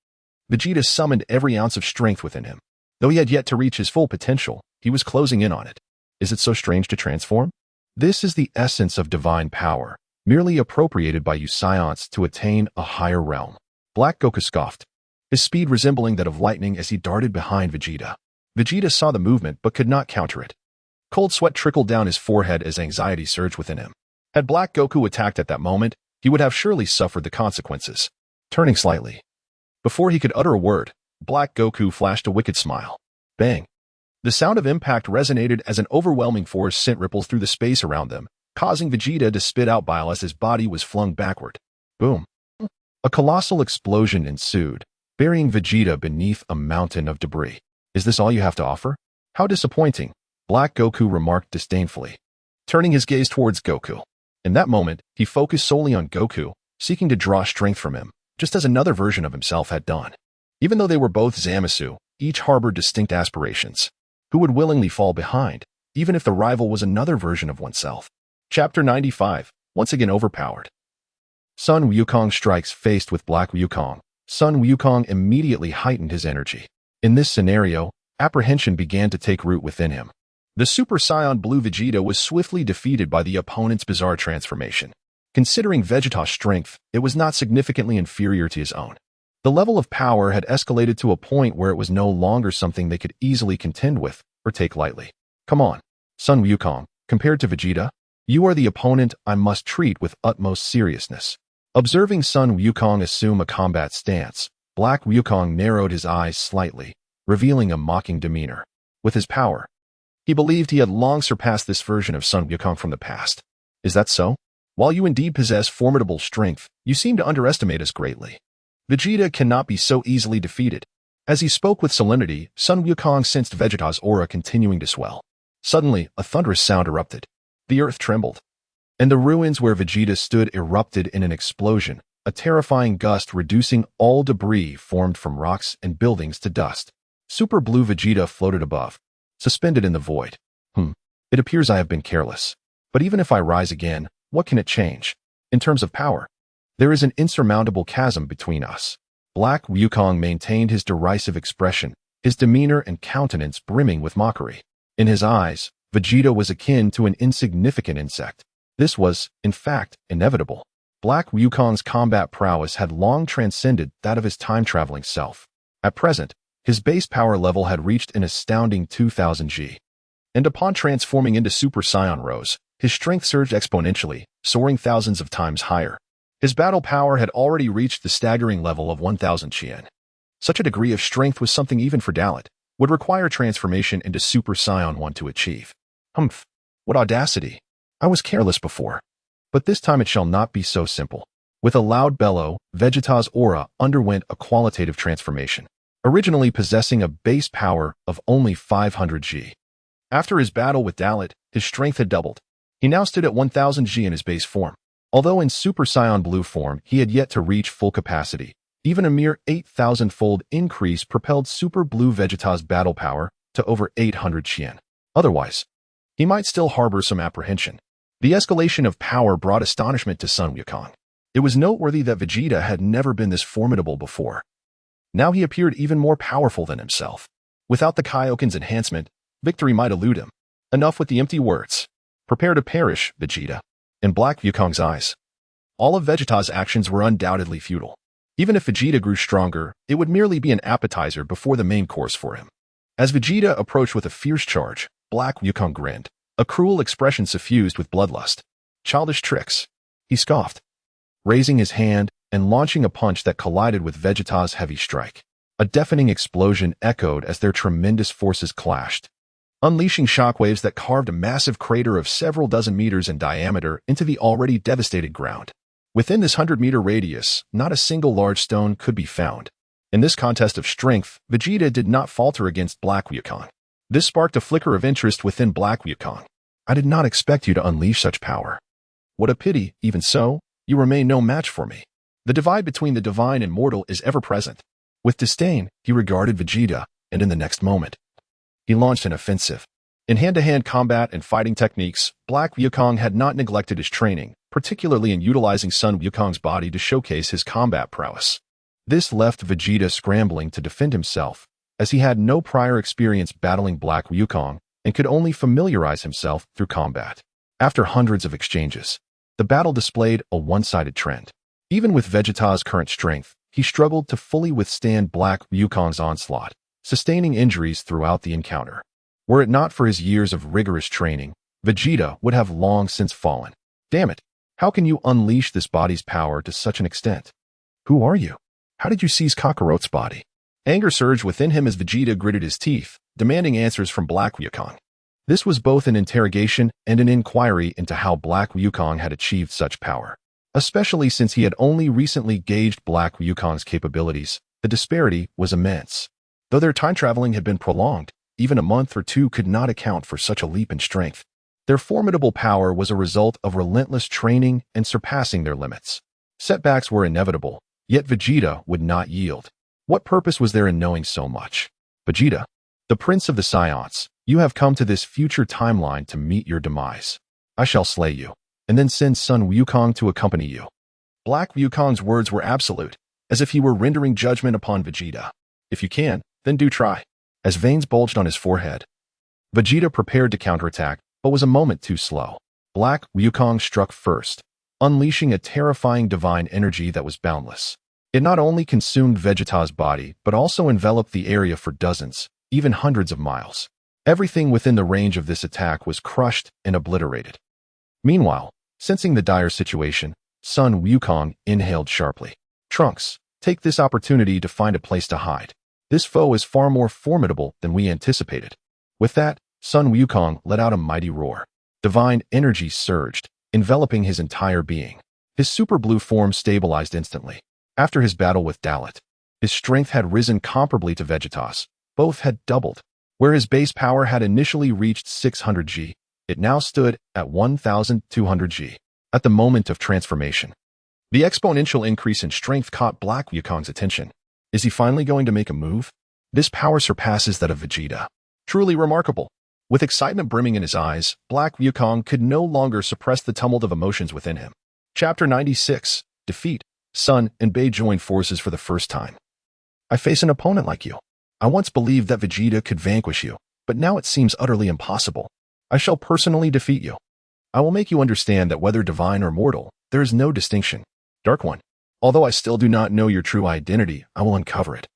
A: Vegeta summoned every ounce of strength within him. Though he had yet to reach his full potential, he was closing in on it. Is it so strange to transform? This is the essence of divine power, merely appropriated by you Saiyans to attain a higher realm. Black Goku scoffed, his speed resembling that of lightning as he darted behind Vegeta. Vegeta saw the movement but could not counter it. Cold sweat trickled down his forehead as anxiety surged within him. Had Black Goku attacked at that moment, he would have surely suffered the consequences. Turning slightly, before he could utter a word, Black Goku flashed a wicked smile. Bang! The sound of impact resonated as an overwhelming force sent ripples through the space around them, causing Vegeta to spit out bile as his body was flung backward. Boom! A colossal explosion ensued, burying Vegeta beneath a mountain of debris. Is this all you have to offer? How disappointing, Black Goku remarked disdainfully, turning his gaze towards Goku. In that moment, he focused solely on Goku, seeking to draw strength from him, just as another version of himself had done. Even though they were both Zamasu, each harbored distinct aspirations. Who would willingly fall behind, even if the rival was another version of oneself? Chapter 95, once again overpowered. Sun Wukong strikes faced with Black Wukong. Sun Wukong immediately heightened his energy. In this scenario, apprehension began to take root within him. The Super Saiyan Blue Vegeta was swiftly defeated by the opponent's bizarre transformation. Considering Vegeta's strength, it was not significantly inferior to his own. The level of power had escalated to a point where it was no longer something they could easily contend with or take lightly. Come on, Sun Wukong, compared to Vegeta, you are the opponent I must treat with utmost seriousness. Observing Sun Wukong assume a combat stance, Black Wukong narrowed his eyes slightly, revealing a mocking demeanor. With his power, he believed he had long surpassed this version of Sun Wukong from the past. Is that so? While you indeed possess formidable strength, you seem to underestimate us greatly. Vegeta cannot be so easily defeated. As he spoke with solemnity, Sun Wukong sensed Vegeta's aura continuing to swell. Suddenly, a thunderous sound erupted. The earth trembled, and the ruins where Vegeta stood erupted in an explosion, a terrifying gust reducing all debris formed from rocks and buildings to dust. Super Blue Vegeta floated above, suspended in the void. It appears I have been careless. But even if I rise again, what can it change? In terms of power, there is an insurmountable chasm between us. Black Wukong maintained his derisive expression, his demeanor and countenance brimming with mockery. In his eyes, Vegeta was akin to an insignificant insect. This was, in fact, inevitable. Black Wukong's combat prowess had long transcended that of his time-traveling self. At present, his base power level had reached an astounding 2000 G. And upon transforming into Super Saiyan Rose, his strength surged exponentially, soaring thousands of times higher. His battle power had already reached the staggering level of 1000 Qian. Such a degree of strength was something even for Dalit would require transformation into Super Saiyan 1 to achieve. Humph! What audacity! I was careless before. But this time it shall not be so simple. With a loud bellow, Vegeta's aura underwent a qualitative transformation, originally possessing a base power of only 500 G. After his battle with Dalit, his strength had doubled. He now stood at 1000 G in his base form. Although in Super Saiyan Blue form he had yet to reach full capacity, even a mere 8,000-fold increase propelled Super Blue Vegeta's battle power to over 800 Qian. Otherwise, he might still harbor some apprehension. The escalation of power brought astonishment to Sun Wukong. It was noteworthy that Vegeta had never been this formidable before. Now he appeared even more powerful than himself. Without the Kaioken's enhancement, victory might elude him. Enough with the empty words. Prepare to perish, Vegeta. In Black Wukong's eyes, all of Vegeta's actions were undoubtedly futile. Even if Vegeta grew stronger, it would merely be an appetizer before the main course for him. As Vegeta approached with a fierce charge, Black Wukong grinned, a cruel expression suffused with bloodlust. Childish tricks, he scoffed, raising his hand and launching a punch that collided with Vegeta's heavy strike. A deafening explosion echoed as their tremendous forces clashed, unleashing shockwaves that carved a massive crater of several dozen meters in diameter into the already devastated ground. Within this 100-meter radius, not a single large stone could be found. In this contest of strength, Vegeta did not falter against Black Wukong. This sparked a flicker of interest within Black Wukong. I did not expect you to unleash such power. What a pity, even so, you remain no match for me. The divide between the divine and mortal is ever present. With disdain, he regarded Vegeta, and in the next moment, he launched an offensive. In hand-to-hand combat and fighting techniques, Black Wukong had not neglected his training, particularly in utilizing Sun Wukong's body to showcase his combat prowess. This left Vegeta scrambling to defend himself, as he had no prior experience battling Black Wukong and could only familiarize himself through combat. After hundreds of exchanges, the battle displayed a one-sided trend. Even with Vegeta's current strength, he struggled to fully withstand Black Wukong's onslaught, sustaining injuries throughout the encounter. Were it not for his years of rigorous training, Vegeta would have long since fallen. Damn it! How can you unleash this body's power to such an extent? Who are you? How did you seize Kakarot's body? Anger surged within him as Vegeta gritted his teeth, demanding answers from Black Wukong. This was both an interrogation and an inquiry into how Black Wukong had achieved such power. Especially since he had only recently gauged Black Wukong's capabilities, the disparity was immense. Though their time traveling had been prolonged, even a month or two could not account for such a leap in strength. Their formidable power was a result of relentless training and surpassing their limits. Setbacks were inevitable, yet Vegeta would not yield. What purpose was there in knowing so much? Vegeta, the Prince of the Saiyans, you have come to this future timeline to meet your demise. I shall slay you, and then send Sun Wukong to accompany you. Black Wukong's words were absolute, as if he were rendering judgment upon Vegeta. If you can, then do try. As veins bulged on his forehead, Vegeta prepared to counterattack, but was a moment too slow. Black Wukong struck first, unleashing a terrifying divine energy that was boundless. It not only consumed Vegeta's body, but also enveloped the area for dozens, even hundreds of miles. Everything within the range of this attack was crushed and obliterated. Meanwhile, sensing the dire situation, Sun Wukong inhaled sharply. Trunks, take this opportunity to find a place to hide. This foe is far more formidable than we anticipated. With that, Sun Wukong let out a mighty roar. Divine energy surged, enveloping his entire being. His super blue form stabilized instantly. After his battle with Dalit, his strength had risen comparably to Vegeta's. Both had doubled. Where his base power had initially reached 600 G, it now stood at 1,200 G. At the moment of transformation, the exponential increase in strength caught Black Wukong's attention. Is he finally going to make a move? This power surpasses that of Vegeta. Truly remarkable. With excitement brimming in his eyes, Black Wukong could no longer suppress the tumult of emotions within him. Chapter 96. Defeat. Sun and Bei joined forces for the first time. I face an opponent like you. I once believed that Vegeta could vanquish you, but now it seems utterly impossible. I shall personally defeat you. I will make you understand that whether divine or mortal, there is no distinction. Dark One, although I still do not know your true identity, I will uncover it.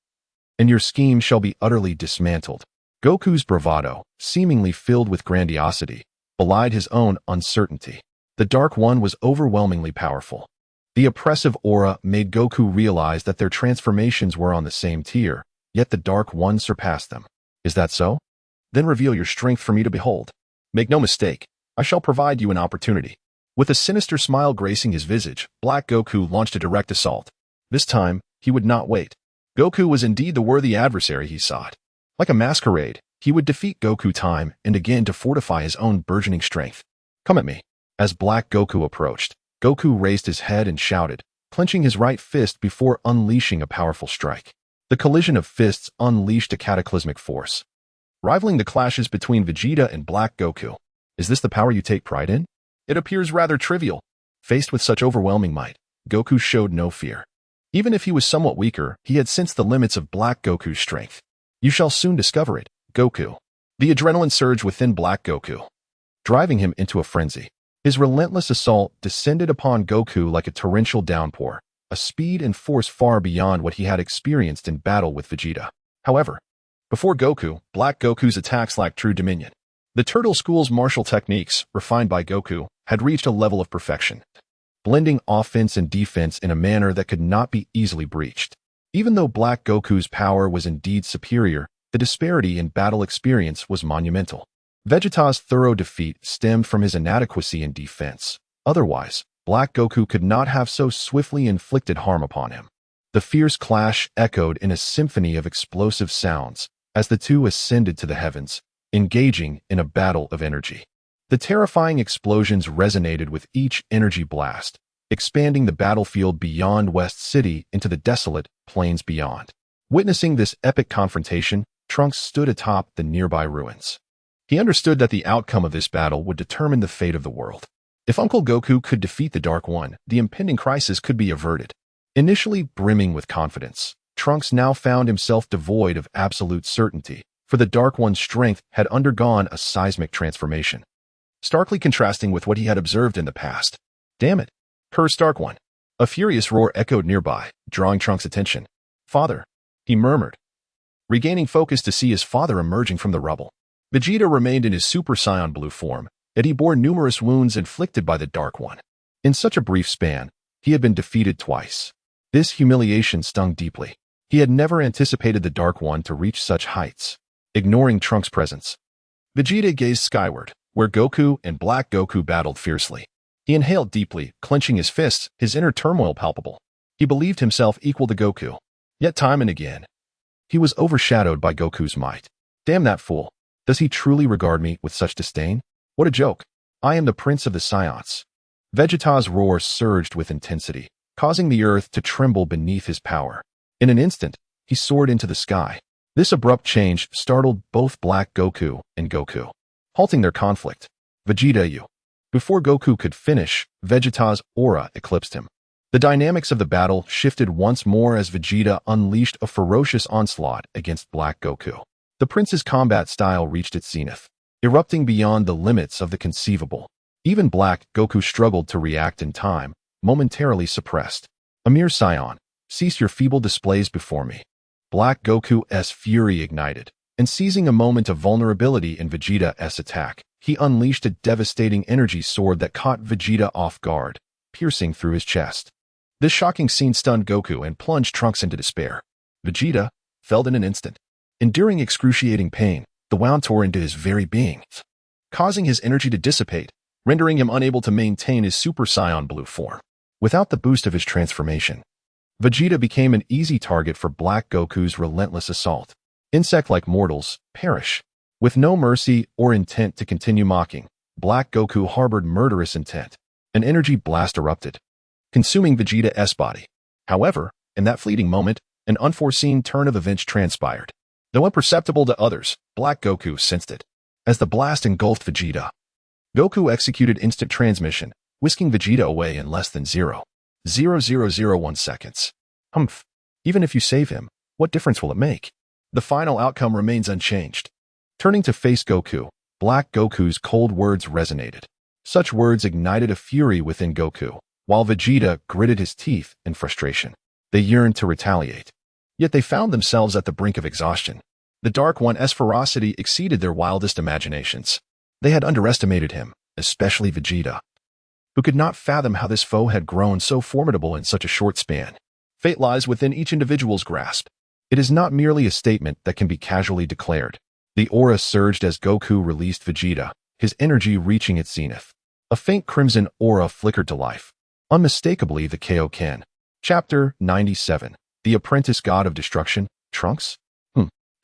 A: And your scheme shall be utterly dismantled. Goku's bravado, seemingly filled with grandiosity, belied his own uncertainty. The Dark One was overwhelmingly powerful. The oppressive aura made Goku realize that their transformations were on the same tier, yet the Dark One surpassed them. Is that so? Then reveal your strength for me to behold. Make no mistake, I shall provide you an opportunity. With a sinister smile gracing his visage, Black Goku launched a direct assault. This time, he would not wait. Goku was indeed the worthy adversary he sought. Like a masquerade, he would defeat Goku time and again to fortify his own burgeoning strength. Come at me. As Black Goku approached, Goku raised his head and shouted, clenching his right fist before unleashing a powerful strike. The collision of fists unleashed a cataclysmic force, rivaling the clashes between Vegeta and Black Goku. Is this the power you take pride in? It appears rather trivial. Faced with such overwhelming might, Goku showed no fear. Even if he was somewhat weaker, he had sensed the limits of Black Goku's strength. You shall soon discover it, Goku. The adrenaline surged within Black Goku, driving him into a frenzy. His relentless assault descended upon Goku like a torrential downpour, a speed and force far beyond what he had experienced in battle with Vegeta. However, before Goku, Black Goku's attacks lacked true dominion. The Turtle School's martial techniques, refined by Goku, had reached a level of perfection, blending offense and defense in a manner that could not be easily breached. Even though Black Goku's power was indeed superior, the disparity in battle experience was monumental. Vegeta's thorough defeat stemmed from his inadequacy in defense. Otherwise, Black Goku could not have so swiftly inflicted harm upon him. The fierce clash echoed in a symphony of explosive sounds as the two ascended to the heavens, engaging in a battle of energy. The terrifying explosions resonated with each energy blast, expanding the battlefield beyond West City into the desolate plains beyond. Witnessing this epic confrontation, Trunks stood atop the nearby ruins. He understood that the outcome of this battle would determine the fate of the world. If Uncle Goku could defeat the Dark One, the impending crisis could be averted. Initially brimming with confidence, Trunks now found himself devoid of absolute certainty, for the Dark One's strength had undergone a seismic transformation, starkly contrasting with what he had observed in the past. Damn it! Cursed Dark One! A furious roar echoed nearby, drawing Trunks' attention. Father! He murmured, regaining focus to see his father emerging from the rubble. Vegeta remained in his Super Saiyan Blue form, yet he bore numerous wounds inflicted by the Dark One. In such a brief span, he had been defeated twice. This humiliation stung deeply. He had never anticipated the Dark One to reach such heights. Ignoring Trunks' presence, Vegeta gazed skyward, where Goku and Black Goku battled fiercely. He inhaled deeply, clenching his fists, his inner turmoil palpable. He believed himself equal to Goku. Yet time and again, he was overshadowed by Goku's might. Damn that fool. Does he truly regard me with such disdain? What a joke. I am the Prince of the Saiyans. Vegeta's roar surged with intensity, causing the earth to tremble beneath his power. In an instant, he soared into the sky. This abrupt change startled both Black Goku and Goku, halting their conflict. Vegeta, you. Before Goku could finish, Vegeta's aura eclipsed him. The dynamics of the battle shifted once more as Vegeta unleashed a ferocious onslaught against Black Goku. The prince's combat style reached its zenith, erupting beyond the limits of the conceivable. Even Black Goku struggled to react in time, momentarily suppressed. A mere Saiyan, cease your feeble displays before me. Black Goku's fury ignited, and seizing a moment of vulnerability in Vegeta's attack, he unleashed a devastating energy sword that caught Vegeta off guard, piercing through his chest. This shocking scene stunned Goku and plunged Trunks into despair. Vegeta fell in an instant. Enduring excruciating pain, the wound tore into his very being, causing his energy to dissipate, rendering him unable to maintain his Super Saiyan Blue form. Without the boost of his transformation, Vegeta became an easy target for Black Goku's relentless assault. Insect-like mortals perish. With no mercy or intent to continue mocking, Black Goku harbored murderous intent. An energy blast erupted, consuming Vegeta's body. However, in that fleeting moment, an unforeseen turn of events transpired. Though imperceptible to others, Black Goku sensed it. As the blast engulfed Vegeta, Goku executed instant transmission, whisking Vegeta away in less than 0.0001 seconds. Humph. Even if you save him, what difference will it make? The final outcome remains unchanged. Turning to face Goku, Black Goku's cold words resonated. Such words ignited a fury within Goku, while Vegeta gritted his teeth in frustration. They yearned to retaliate. Yet they found themselves at the brink of exhaustion. The Dark One's ferocity exceeded their wildest imaginations. They had underestimated him, especially Vegeta, who could not fathom how this foe had grown so formidable in such a short span. Fate lies within each individual's grasp. It is not merely a statement that can be casually declared. The aura surged as Goku released Vegeta, his energy reaching its zenith. A faint crimson aura flickered to life, unmistakably the Kaioken. Chapter 97. The Apprentice God of Destruction, Trunks?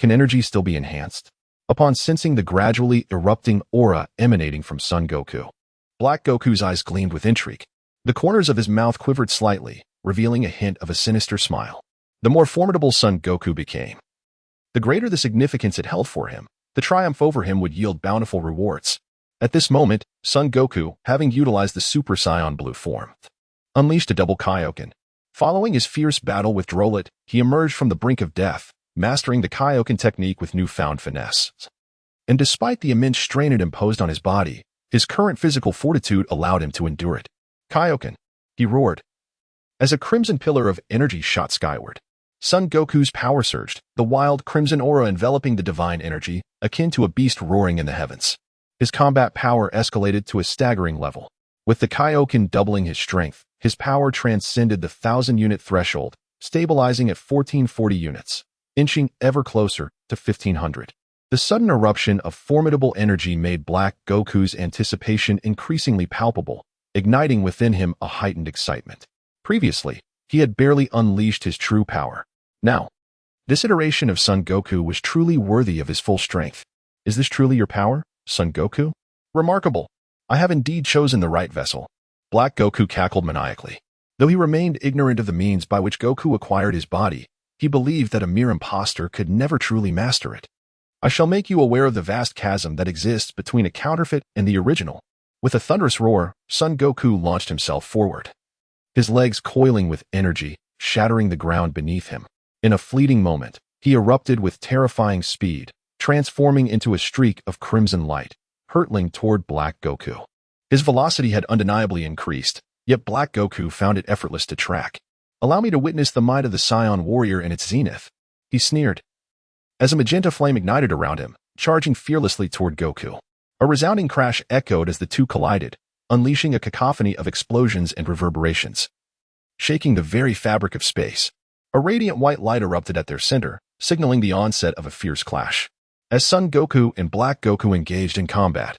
A: Can energy still be enhanced? Upon sensing the gradually erupting aura emanating from Son Goku, Black Goku's eyes gleamed with intrigue. The corners of his mouth quivered slightly, revealing a hint of a sinister smile. The more formidable Son Goku became, the greater the significance it held for him. The triumph over him would yield bountiful rewards. At this moment, Son Goku, having utilized the Super Saiyan Blue form, unleashed a double Kaioken. Following his fierce battle with Drolit, he emerged from the brink of death, mastering the Kaioken technique with newfound finesse. And despite the immense strain it imposed on his body, his current physical fortitude allowed him to endure it. Kaioken, he roared. As a crimson pillar of energy shot skyward, Son Goku's power surged, the wild crimson aura enveloping the divine energy, akin to a beast roaring in the heavens. His combat power escalated to a staggering level. With the Kaioken doubling his strength, his power transcended the 1,000-unit threshold, stabilizing at 1,440 units, inching ever closer to 1,500. The sudden eruption of formidable energy made Black Goku's anticipation increasingly palpable, igniting within him a heightened excitement. Previously, he had barely unleashed his true power. Now, this iteration of Son Goku was truly worthy of his full strength. Is this truly your power, Son Goku? Remarkable. I have indeed chosen the right vessel. Black Goku cackled maniacally. Though he remained ignorant of the means by which Goku acquired his body, he believed that a mere impostor could never truly master it. I shall make you aware of the vast chasm that exists between a counterfeit and the original. With a thunderous roar, Son Goku launched himself forward, his legs coiling with energy, shattering the ground beneath him. In a fleeting moment, he erupted with terrifying speed, transforming into a streak of crimson light, hurtling toward Black Goku. His velocity had undeniably increased, yet Black Goku found it effortless to track. Allow me to witness the might of the Saiyan warrior in its zenith, he sneered, as a magenta flame ignited around him, charging fearlessly toward Goku. A resounding crash echoed as the two collided, unleashing a cacophony of explosions and reverberations, shaking the very fabric of space. A radiant white light erupted at their center, signaling the onset of a fierce clash. As Son Goku and Black Goku engaged in combat,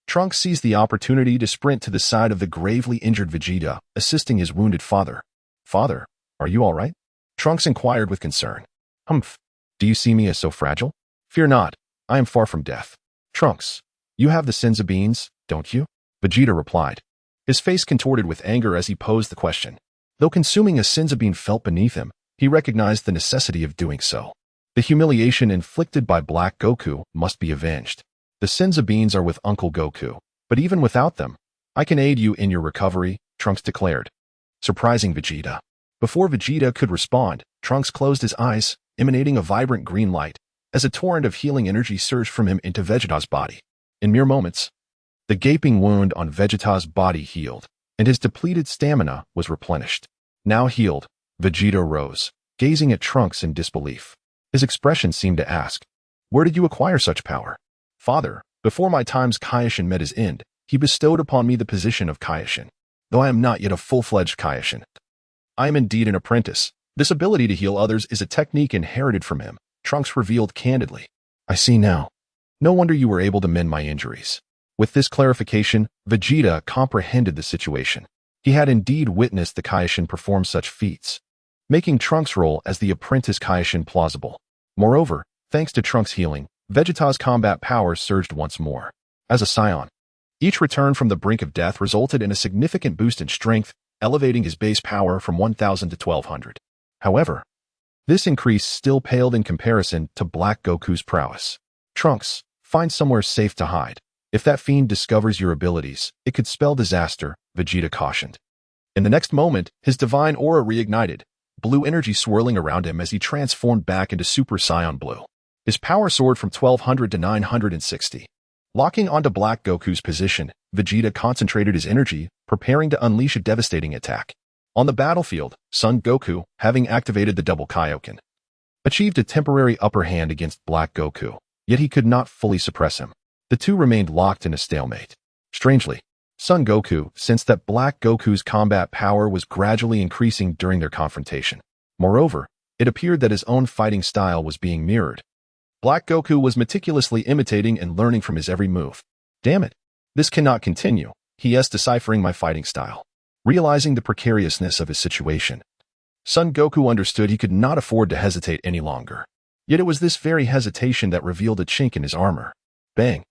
A: Trunks seized the opportunity to sprint to the side of the gravely injured Vegeta, assisting his wounded father. Father, are you all right? Trunks inquired with concern. Humph. Do you see me as so fragile? Fear not, I am far from death. Trunks, you have the Senzu beans, don't you? Vegeta replied. His face contorted with anger as he posed the question. Though consuming a Senzu bean felt beneath him, he recognized the necessity of doing so. The humiliation inflicted by Black Goku must be avenged. The Senzu beans are with Uncle Goku, but even without them, I can aid you in your recovery, Trunks declared, surprising Vegeta. Before Vegeta could respond, Trunks closed his eyes, emanating a vibrant green light, as a torrent of healing energy surged from him into Vegeta's body. In mere moments, the gaping wound on Vegeta's body healed, and his depleted stamina was replenished. Now healed, Vegeta rose, gazing at Trunks in disbelief. His expression seemed to ask, where did you acquire such power? Father, before my time's Kaioshin met his end, he bestowed upon me the position of Kaioshin, though I am not yet a full-fledged Kaioshin. I am indeed an apprentice. This ability to heal others is a technique inherited from him, Trunks revealed candidly. I see now. No wonder you were able to mend my injuries. With this clarification, Vegeta comprehended the situation. He had indeed witnessed the Kaioshin perform such feats, making Trunks' role as the apprentice Kaioshin plausible. Moreover, thanks to Trunks' healing, Vegeta's combat power surged once more. As a Saiyan, each return from the brink of death resulted in a significant boost in strength, elevating his base power from 1,000 to 1,200. However, this increase still paled in comparison to Black Goku's prowess. Trunks, find somewhere safe to hide. If that fiend discovers your abilities, it could spell disaster, Vegeta cautioned. In the next moment, his divine aura reignited, blue energy swirling around him as he transformed back into Super Saiyan Blue. His power soared from 1,200 to 960. Locking onto Black Goku's position, Vegeta concentrated his energy, preparing to unleash a devastating attack. On the battlefield, Son Goku, having activated the double Kaioken, achieved a temporary upper hand against Black Goku, yet he could not fully suppress him. The two remained locked in a stalemate. Strangely, Son Goku sensed that Black Goku's combat power was gradually increasing during their confrontation. Moreover, it appeared that his own fighting style was being mirrored. Black Goku was meticulously imitating and learning from his every move. Damn it, this cannot continue, he is deciphering my fighting style. Realizing the precariousness of his situation, Son Goku understood he could not afford to hesitate any longer. Yet it was this very hesitation that revealed a chink in his armor. Bang!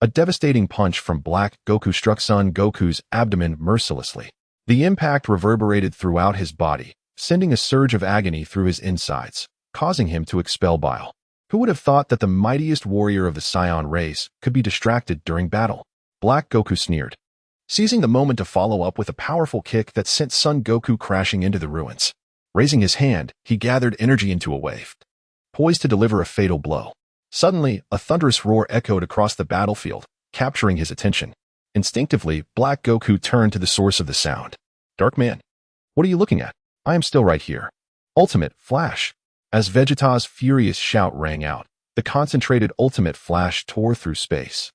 A: A devastating punch from Black Goku struck Son Goku's abdomen mercilessly. The impact reverberated throughout his body, sending a surge of agony through his insides, causing him to expel bile. Who would have thought that the mightiest warrior of the Saiyan race could be distracted during battle? Black Goku sneered, seizing the moment to follow up with a powerful kick that sent Son Goku crashing into the ruins. Raising his hand, he gathered energy into a wave, poised to deliver a fatal blow. Suddenly, a thunderous roar echoed across the battlefield, capturing his attention. Instinctively, Black Goku turned to the source of the sound. Dark Man, what are you looking at? I am still right here. Ultimate Flash. As Vegeta's furious shout rang out, the concentrated Ultimate Flash tore through space,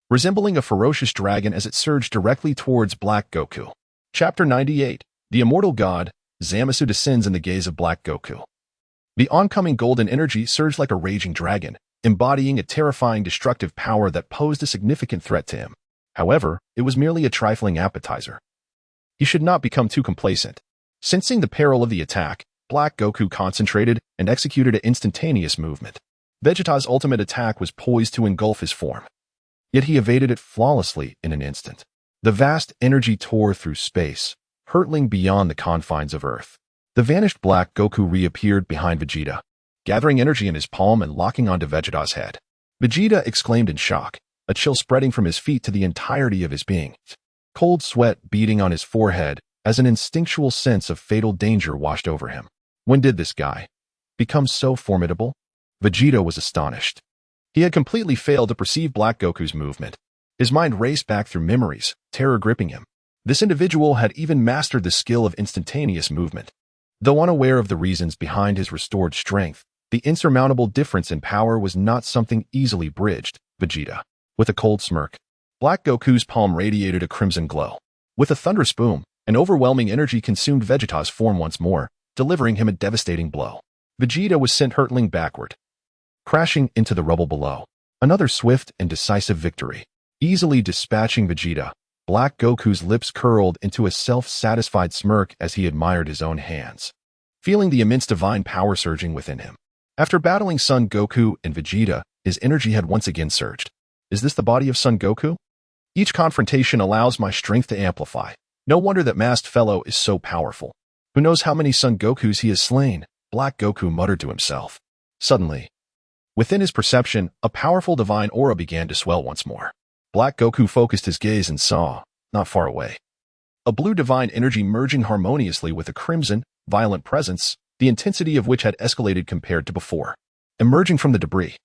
A: resembling a ferocious dragon as it surged directly towards Black Goku. Chapter 98. The Immortal God, Zamasu descends in the gaze of Black Goku. The oncoming golden energy surged like a raging dragon, embodying a terrifying destructive power that posed a significant threat to him. However, it was merely a trifling appetizer. He should not become too complacent. Sensing the peril of the attack, Black Goku concentrated and executed an instantaneous movement. Vegeta's ultimate attack was poised to engulf his form, yet he evaded it flawlessly in an instant. The vast energy tore through space, hurtling beyond the confines of Earth. The vanished Black Goku reappeared behind Vegeta, gathering energy in his palm and locking onto Vegeta's head. Vegeta exclaimed in shock, a chill spreading from his feet to the entirety of his being. Cold sweat beading on his forehead as an instinctual sense of fatal danger washed over him. When did this guy become so formidable? Vegeta was astonished. He had completely failed to perceive Black Goku's movement. His mind raced back through memories, terror gripping him. This individual had even mastered the skill of instantaneous movement. Though unaware of the reasons behind his restored strength, the insurmountable difference in power was not something easily bridged. Vegeta, with a cold smirk, Black Goku's palm radiated a crimson glow. With a thunderous boom, an overwhelming energy consumed Vegeta's form once more, delivering him a devastating blow. Vegeta was sent hurtling backward, crashing into the rubble below. Another swift and decisive victory. Easily dispatching Vegeta, Black Goku's lips curled into a self-satisfied smirk as he admired his own hands, feeling the immense divine power surging within him. After battling Son Goku and Vegeta, his energy had once again surged. Is this the body of Son Goku? Each confrontation allows my strength to amplify. No wonder that masked fellow is so powerful. Who knows how many Son Gokus he has slain? Black Goku muttered to himself. Suddenly, within his perception, a powerful divine aura began to swell once more. Black Goku focused his gaze and saw, not far away, a blue divine energy merging harmoniously with a crimson, violent presence, the intensity of which had escalated compared to before. Emerging from the debris,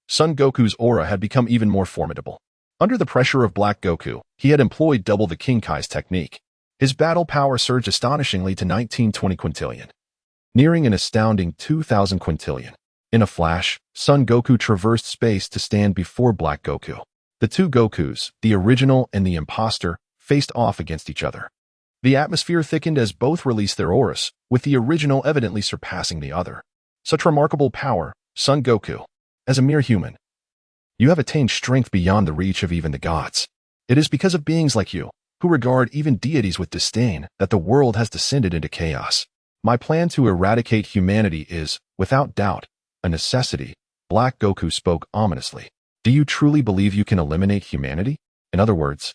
A: Son Goku's aura had become even more formidable. Under the pressure of Black Goku, he had employed double the Kinkai's technique. His battle power surged astonishingly to 1920 quintillion, nearing an astounding 2,000 quintillion. In a flash, Son Goku traversed space to stand before Black Goku. The two Gokus, the original and the imposter, faced off against each other. The atmosphere thickened as both released their auras, with the original evidently surpassing the other. Such remarkable power, Son Goku. As a mere human, you have attained strength beyond the reach of even the gods. It is because of beings like you, who regard even deities with disdain, that the world has descended into chaos. My plan to eradicate humanity is, without doubt, a necessity. Black Goku spoke ominously. Do you truly believe you can eliminate humanity? In other words,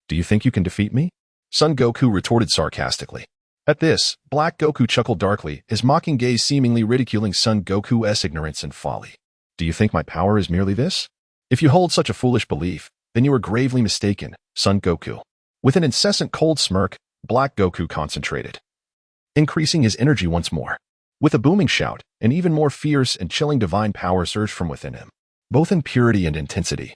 A: do you think you can defeat me? Son Goku retorted sarcastically. At this, Black Goku chuckled darkly, his mocking gaze seemingly ridiculing Son Goku's ignorance and folly. Do you think my power is merely this? If you hold such a foolish belief, then you are gravely mistaken, Son Goku. With an incessant cold smirk, Black Goku concentrated, increasing his energy once more. With a booming shout, an even more fierce and chilling divine power surged from within him, both in purity and intensity.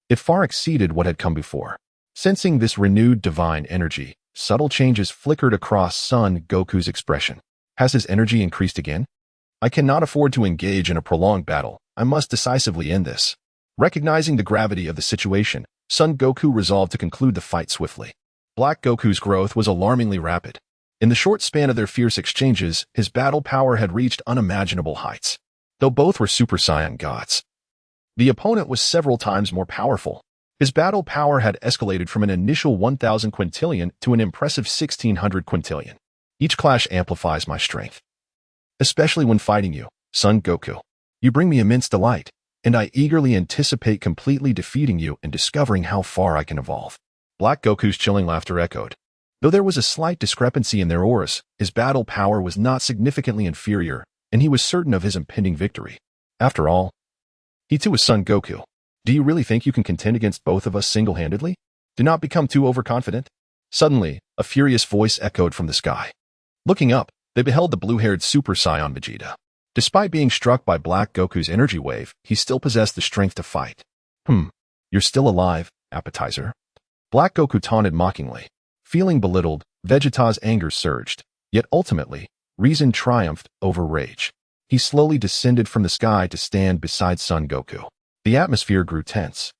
A: It far exceeded what had come before. Sensing this renewed divine energy, subtle changes flickered across Son Goku's expression. Has his energy increased again? I cannot afford to engage in a prolonged battle. I must decisively end this. Recognizing the gravity of the situation, Son Goku resolved to conclude the fight swiftly. Black Goku's growth was alarmingly rapid. In the short span of their fierce exchanges, his battle power had reached unimaginable heights. Though both were Super Saiyan gods, the opponent was several times more powerful. His battle power had escalated from an initial 1,000 quintillion to an impressive 1,600 quintillion. Each clash amplifies my strength, especially when fighting you, Son Goku. You bring me immense delight, and I eagerly anticipate completely defeating you and discovering how far I can evolve. Black Goku's chilling laughter echoed. Though there was a slight discrepancy in their auras, his battle power was not significantly inferior, and he was certain of his impending victory. After all, he too was Son Goku. Do you really think you can contend against both of us single-handedly? Do not become too overconfident. Suddenly, a furious voice echoed from the sky. Looking up, they beheld the blue-haired Super Saiyan Vegeta. Despite being struck by Black Goku's energy wave, he still possessed the strength to fight. You're still alive, appetizer. Black Goku taunted mockingly. Feeling belittled, Vegeta's anger surged. Yet ultimately, reason triumphed over rage. He slowly descended from the sky to stand beside Son Goku. The atmosphere grew tense,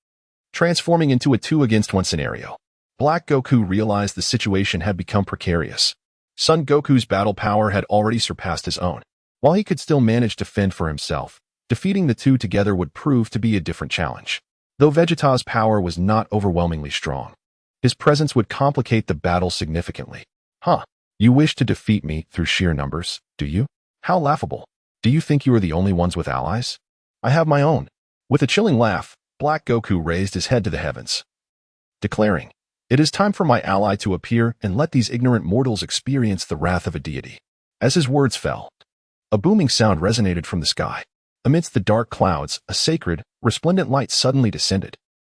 A: transforming into a 2-against-1 scenario. Black Goku realized the situation had become precarious. Son Goku's battle power had already surpassed his own. While he could still manage to fend for himself, defeating the two together would prove to be a different challenge. Though Vegeta's power was not overwhelmingly strong, his presence would complicate the battle significantly. You wish to defeat me through sheer numbers, do you? How laughable. Do you think you are the only ones with allies? I have my own. With a chilling laugh, Black Goku raised his head to the heavens, declaring, "It is time for my ally to appear and let these ignorant mortals experience the wrath of a deity." As his words fell, a booming sound resonated from the sky. Amidst the dark clouds, a sacred, resplendent light suddenly descended.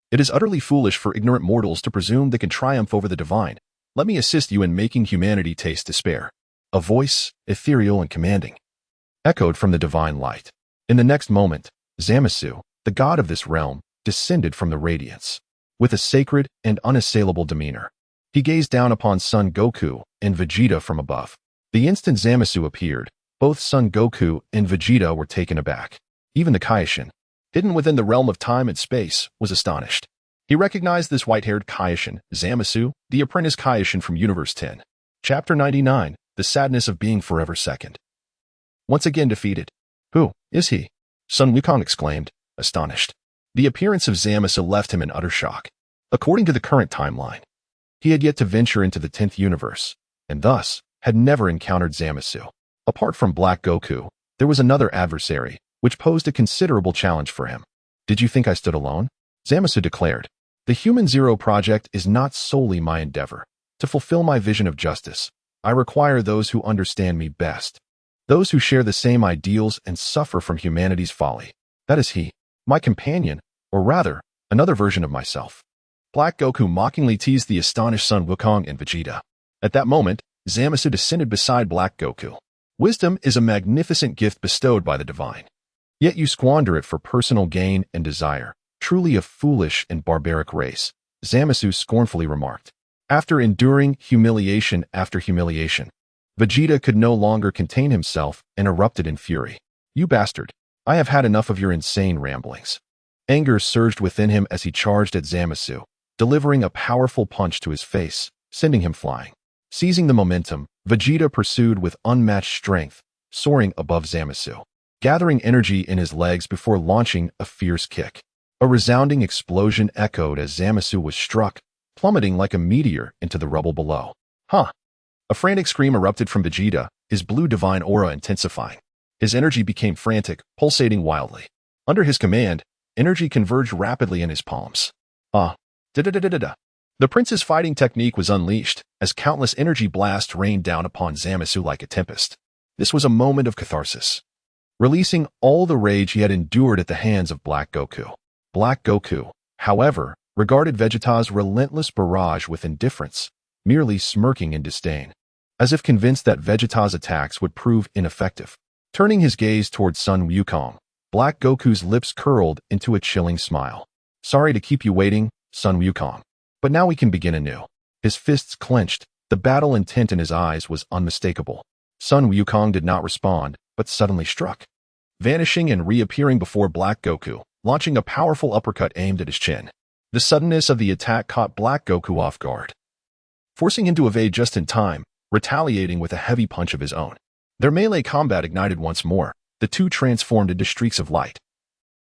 A: It is utterly foolish for ignorant mortals to presume they can triumph over the divine. Let me assist you in making humanity taste despair. A voice, ethereal and commanding, echoed from the divine light. In the next moment, Zamasu, the god of this realm, descended from the radiance. With a sacred and unassailable demeanor, he gazed down upon Son Goku and Vegeta from above. The instant Zamasu appeared, both Son Goku and Vegeta were taken aback. Even the Kaioshin, hidden within the realm of time and space, was astonished. He recognized this white-haired Kaioshin, Zamasu, the apprentice Kaioshin from Universe 10. Chapter 99, The Sadness of Being Forever Second. Once again defeated. Who is he? Sun Wukong exclaimed, astonished. The appearance of Zamasu left him in utter shock. According to the current timeline, he had yet to venture into the 10th universe, and thus had never encountered Zamasu. Apart from Black Goku, there was another adversary, which posed a considerable challenge for him. Did you think I stood alone? Zamasu declared. The Human Zero Project is not solely my endeavor. To fulfill my vision of justice, I require those who understand me best. Those who share the same ideals and suffer from humanity's folly. That is he, my companion, or rather, another version of myself. Black Goku mockingly teased the astonished Sun Wukong and Vegeta. At that moment, Zamasu descended beside Black Goku. Wisdom is a magnificent gift bestowed by the divine. Yet you squander it for personal gain and desire. Truly a foolish and barbaric race, Zamasu scornfully remarked. After enduring humiliation after humiliation, Vegeta could no longer contain himself and erupted in fury. You bastard! I have had enough of your insane ramblings. Anger surged within him as he charged at Zamasu, delivering a powerful punch to his face, sending him flying. Seizing the momentum, Vegeta pursued with unmatched strength, soaring above Zamasu, gathering energy in his legs before launching a fierce kick. A resounding explosion echoed as Zamasu was struck, plummeting like a meteor into the rubble below. A frantic scream erupted from Vegeta, his blue divine aura intensifying. His energy became frantic, pulsating wildly. Under his command, energy converged rapidly in his palms. The prince's fighting technique was unleashed, as countless energy blasts rained down upon Zamasu like a tempest. This was a moment of catharsis, releasing all the rage he had endured at the hands of Black Goku. Black Goku, however, regarded Vegeta's relentless barrage with indifference, merely smirking in disdain, as if convinced that Vegeta's attacks would prove ineffective. Turning his gaze towards Sun Wukong, Black Goku's lips curled into a chilling smile. Sorry to keep you waiting, Sun Wukong, but now we can begin anew. His fists clenched, the battle intent in his eyes was unmistakable. Sun Wukong did not respond, but suddenly struck, vanishing and reappearing before Black Goku, launching a powerful uppercut aimed at his chin. The suddenness of the attack caught Black Goku off guard, forcing him to evade just in time, retaliating with a heavy punch of his own. Their melee combat ignited once more. The two transformed into streaks of light,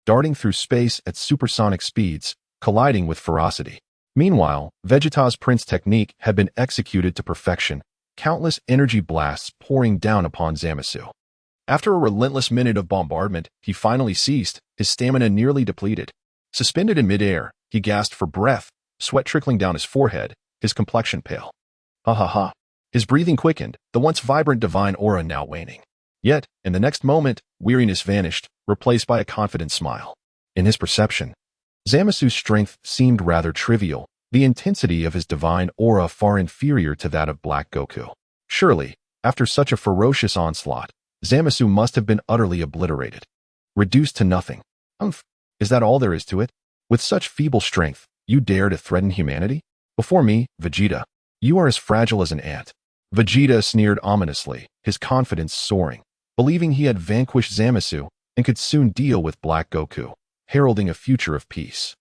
A: darting through space at supersonic speeds, colliding with ferocity. Meanwhile, Vegeta's Prince technique had been executed to perfection, countless energy blasts pouring down upon Zamasu. After a relentless minute of bombardment, he finally ceased, his stamina nearly depleted. Suspended in midair, he gasped for breath, sweat trickling down his forehead, his complexion pale. Ha ha ha. His breathing quickened, the once vibrant divine aura now waning. Yet, in the next moment, weariness vanished, replaced by a confident smile. In his perception, Zamasu's strength seemed rather trivial, the intensity of his divine aura far inferior to that of Black Goku. Surely, after such a ferocious onslaught, Zamasu must have been utterly obliterated. Reduced to nothing. Is that all there is to it? With such feeble strength, you dare to threaten humanity? Before me, Vegeta, you are as fragile as an ant. Vegeta sneered ominously, his confidence soaring, believing he had vanquished Zamasu and could soon deal with Black Goku, heralding a future of peace.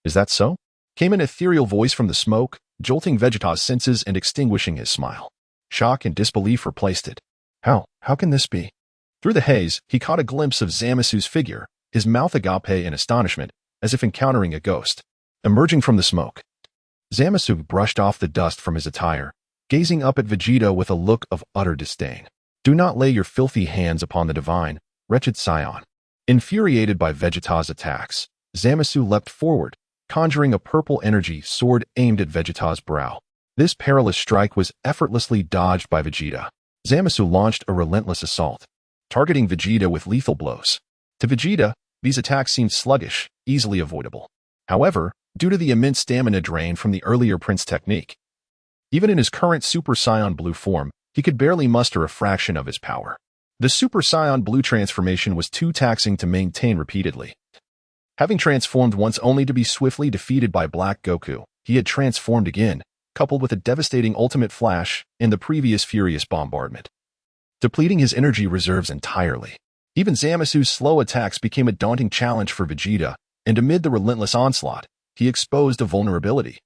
A: Is that so? Came an ethereal voice from the smoke, jolting Vegeta's senses and extinguishing his smile. Shock and disbelief replaced it. How can this be? Through the haze, he caught a glimpse of Zamasu's figure, his mouth agape in astonishment, as if encountering a ghost. Emerging from the smoke, Zamasu brushed off the dust from his attire, gazing up at Vegeta with a look of utter disdain. Do not lay your filthy hands upon the divine, wretched scion. Infuriated by Vegeta's attacks, Zamasu leapt forward, conjuring a purple energy sword aimed at Vegeta's brow. This perilous strike was effortlessly dodged by Vegeta. Zamasu launched a relentless assault, targeting Vegeta with lethal blows. To Vegeta, these attacks seemed sluggish, easily avoidable. However, due to the immense stamina drain from the earlier Prince technique, even in his current Super Saiyan Blue form, he could barely muster a fraction of his power. The Super Saiyan Blue transformation was too taxing to maintain repeatedly. Having transformed once only to be swiftly defeated by Black Goku, he had transformed again, coupled with a devastating ultimate flash in the previous furious bombardment, depleting his energy reserves entirely. Even Zamasu's slow attacks became a daunting challenge for Vegeta, and amid the relentless onslaught, he exposed a vulnerability,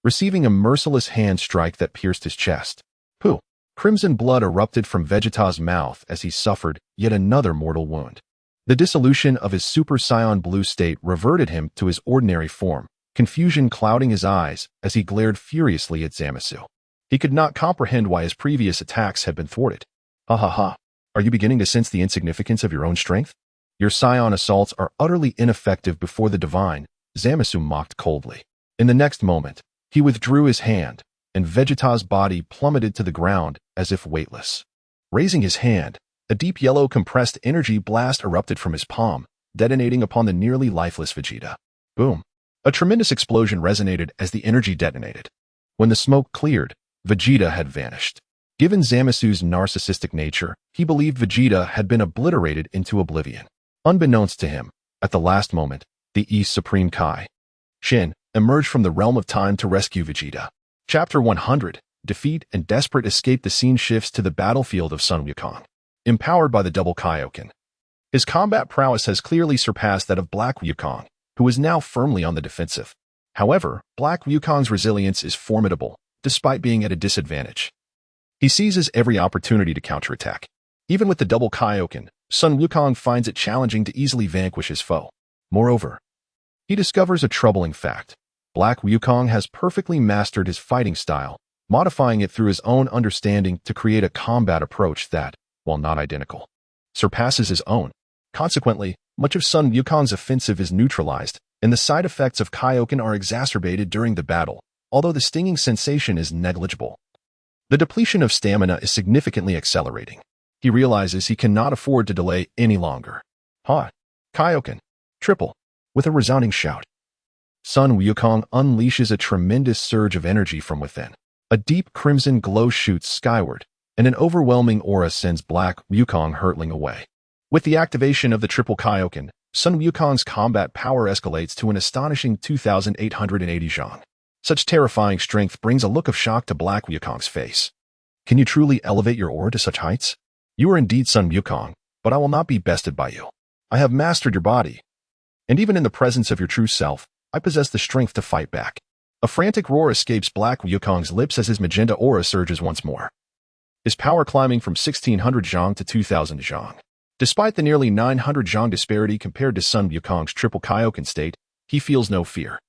A: receiving a merciless hand strike that pierced his chest. Pooh! Crimson blood erupted from Vegeta's mouth as he suffered yet another mortal wound. The dissolution of his Super Saiyan Blue state reverted him to his ordinary form, confusion clouding his eyes as he glared furiously at Zamasu. He could not comprehend why his previous attacks had been thwarted. Ha ha ha. Are you beginning to sense the insignificance of your own strength? Your Saiyan assaults are utterly ineffective before the divine, Zamasu mocked coldly. In the next moment, he withdrew his hand, and Vegeta's body plummeted to the ground as if weightless. Raising his hand, a deep yellow compressed energy blast erupted from his palm, detonating upon the nearly lifeless Vegeta. Boom! A tremendous explosion resonated as the energy detonated. When the smoke cleared, Vegeta had vanished. Given Zamasu's narcissistic nature, he believed Vegeta had been obliterated into oblivion. Unbeknownst to him, at the last moment, the East Supreme Kai, Shin, emerged from the realm of time to rescue Vegeta. Chapter 100, Defeat and Desperate Escape. The scene shifts to the battlefield of Sun Wukong. Empowered by the double Kaioken, his combat prowess has clearly surpassed that of Black Wukong, who is now firmly on the defensive. However, Black Wukong's resilience is formidable, despite being at a disadvantage. He seizes every opportunity to counterattack. Even with the double Kaioken, Sun Wukong finds it challenging to easily vanquish his foe. Moreover, he discovers a troubling fact. Black Wukong has perfectly mastered his fighting style, modifying it through his own understanding to create a combat approach that, while not identical, surpasses his own. Consequently, much of Sun Wukong's offensive is neutralized, and the side effects of Kaioken are exacerbated during the battle, although the stinging sensation is negligible. The depletion of stamina is significantly accelerating. He realizes he cannot afford to delay any longer. Ha! Kaioken! Triple! With a resounding shout, Sun Wukong unleashes a tremendous surge of energy from within. A deep crimson glow shoots skyward, and an overwhelming aura sends Black Wukong hurtling away. With the activation of the triple Kaioken, Sun Wukong's combat power escalates to an astonishing 2,880 zhang. Such terrifying strength brings a look of shock to Black Wukong's face. Can you truly elevate your aura to such heights? You are indeed Sun Wukong, but I will not be bested by you. I have mastered your body, and even in the presence of your true self, I possess the strength to fight back. A frantic roar escapes Black Wukong's lips as his magenta aura surges once more, his power climbing from 1,600 zhang to 2,000 zhang. Despite the nearly 900 zhang disparity compared to Sun Wukong's triple Kaioken state, he feels no fear.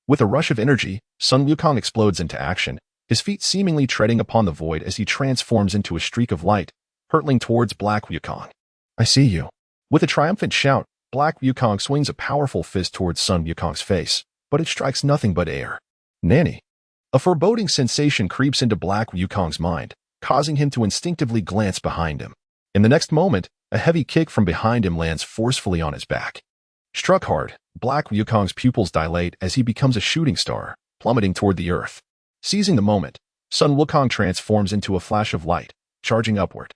A: With a rush of energy, Sun Wukong explodes into action, his feet seemingly treading upon the void as he transforms into a streak of light, hurtling towards Black Wukong. I see you. With a triumphant shout, Black Wukong swings a powerful fist towards Sun Wukong's face, but it strikes nothing but air. Nanny! A foreboding sensation creeps into Black Wukong's mind, causing him to instinctively glance behind him. In the next moment, a heavy kick from behind him lands forcefully on his back. Struck hard, Black Wukong's pupils dilate as he becomes a shooting star, plummeting toward the earth. Seizing the moment, Sun Wukong transforms into a flash of light, charging upward.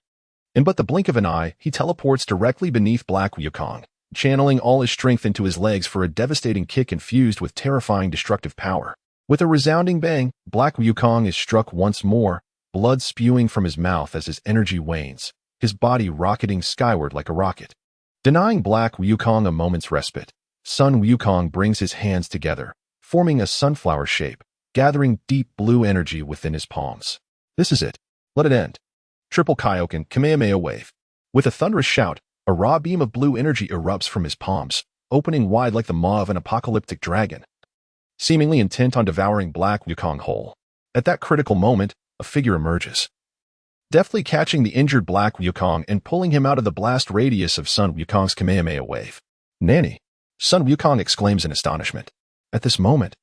A: In but the blink of an eye, he teleports directly beneath Black Wukong, channeling all his strength into his legs for a devastating kick infused with terrifying destructive power. With a resounding bang, Black Wukong is struck once more, blood spewing from his mouth as his energy wanes, his body rocketing skyward like a rocket. Denying Black Wukong a moment's respite, Sun Wukong brings his hands together, forming a sunflower shape, gathering deep blue energy within his palms. This is it. Let it end. Triple Kaioken Kamehameha Wave. With a thunderous shout, a raw beam of blue energy erupts from his palms, opening wide like the maw of an apocalyptic dragon, seemingly intent on devouring Black Wukong whole. At that critical moment, a figure emerges, deftly catching the injured Black Wukong and pulling him out of the blast radius of Sun Wukong's Kamehameha Wave. Nanny! Sun Wukong exclaims in astonishment. At this moment,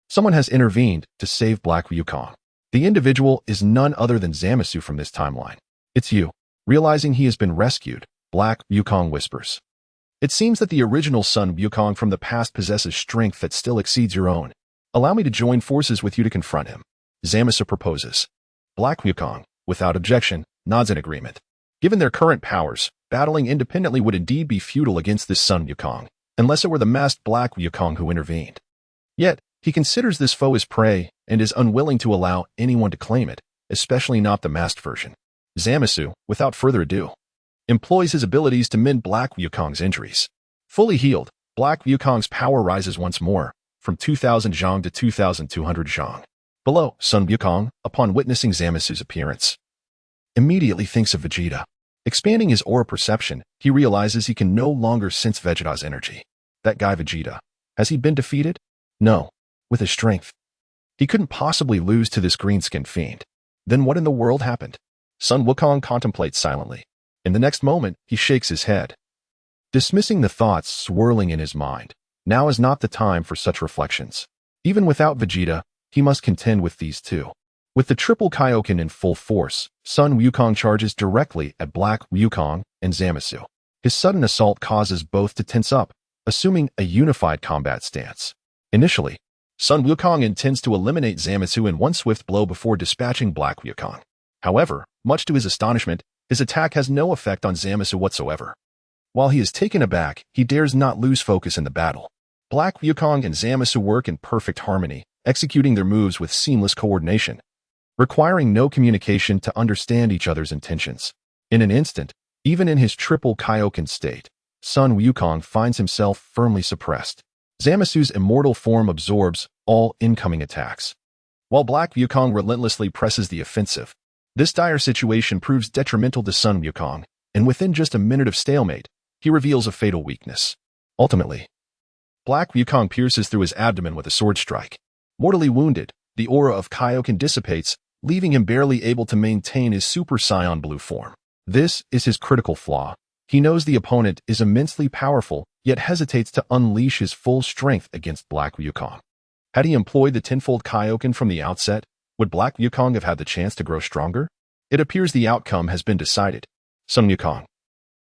A: someone has intervened to save Black Wukong. The individual is none other than Zamasu from this timeline. It's you. Realizing he has been rescued, Black Wukong whispers. It seems that the original Sun Wukong from the past possesses strength that still exceeds your own. Allow me to join forces with you to confront him. Zamasu proposes. Black Wukong, without objection, nods in agreement. Given their current powers, battling independently would indeed be futile against this Sun Wukong, unless it were the masked Black Wukong who intervened. Yet, he considers this foe as prey and is unwilling to allow anyone to claim it, especially not the masked version. Zamasu, without further ado, employs his abilities to mend Black Wukong's injuries. Fully healed, Black Wukong's power rises once more, from 2,000 zhang to 2,200 zhang. Below, Sun Wukong, upon witnessing Zamasu's appearance, immediately thinks of Vegeta. Expanding his aura perception, he realizes he can no longer sense Vegeta's energy. That guy Vegeta, has he been defeated? No. With his strength, he couldn't possibly lose to this green-skinned fiend. Then what in the world happened? Sun Wukong contemplates silently. In the next moment, he shakes his head, dismissing the thoughts swirling in his mind. Now is not the time for such reflections. Even without Vegeta, he must contend with these two. With the triple Kaioken in full force, Sun Wukong charges directly at Black Wukong and Zamasu. His sudden assault causes both to tense up, assuming a unified combat stance. Initially, Sun Wukong intends to eliminate Zamasu in one swift blow before dispatching Black Wukong. However, much to his astonishment, his attack has no effect on Zamasu whatsoever. While he is taken aback, he dares not lose focus in the battle. Black Wukong and Zamasu work in perfect harmony, executing their moves with seamless coordination, requiring no communication to understand each other's intentions. In an instant, even in his triple Kaioken state, Sun Wukong finds himself firmly suppressed. Zamasu's immortal form absorbs all incoming attacks, while Black Wukong relentlessly presses the offensive. This dire situation proves detrimental to Sun Wukong, and within just a minute of stalemate, he reveals a fatal weakness. Ultimately, Black Wukong pierces through his abdomen with a sword strike. Mortally wounded, the aura of Kaioken dissipates, leaving him barely able to maintain his Super Saiyan Blue form. This is his critical flaw. He knows the opponent is immensely powerful, yet hesitates to unleash his full strength against Black Wukong. Had he employed the tenfold Kaioken from the outset, would Black Wukong have had the chance to grow stronger? It appears the outcome has been decided. Sun Wukong,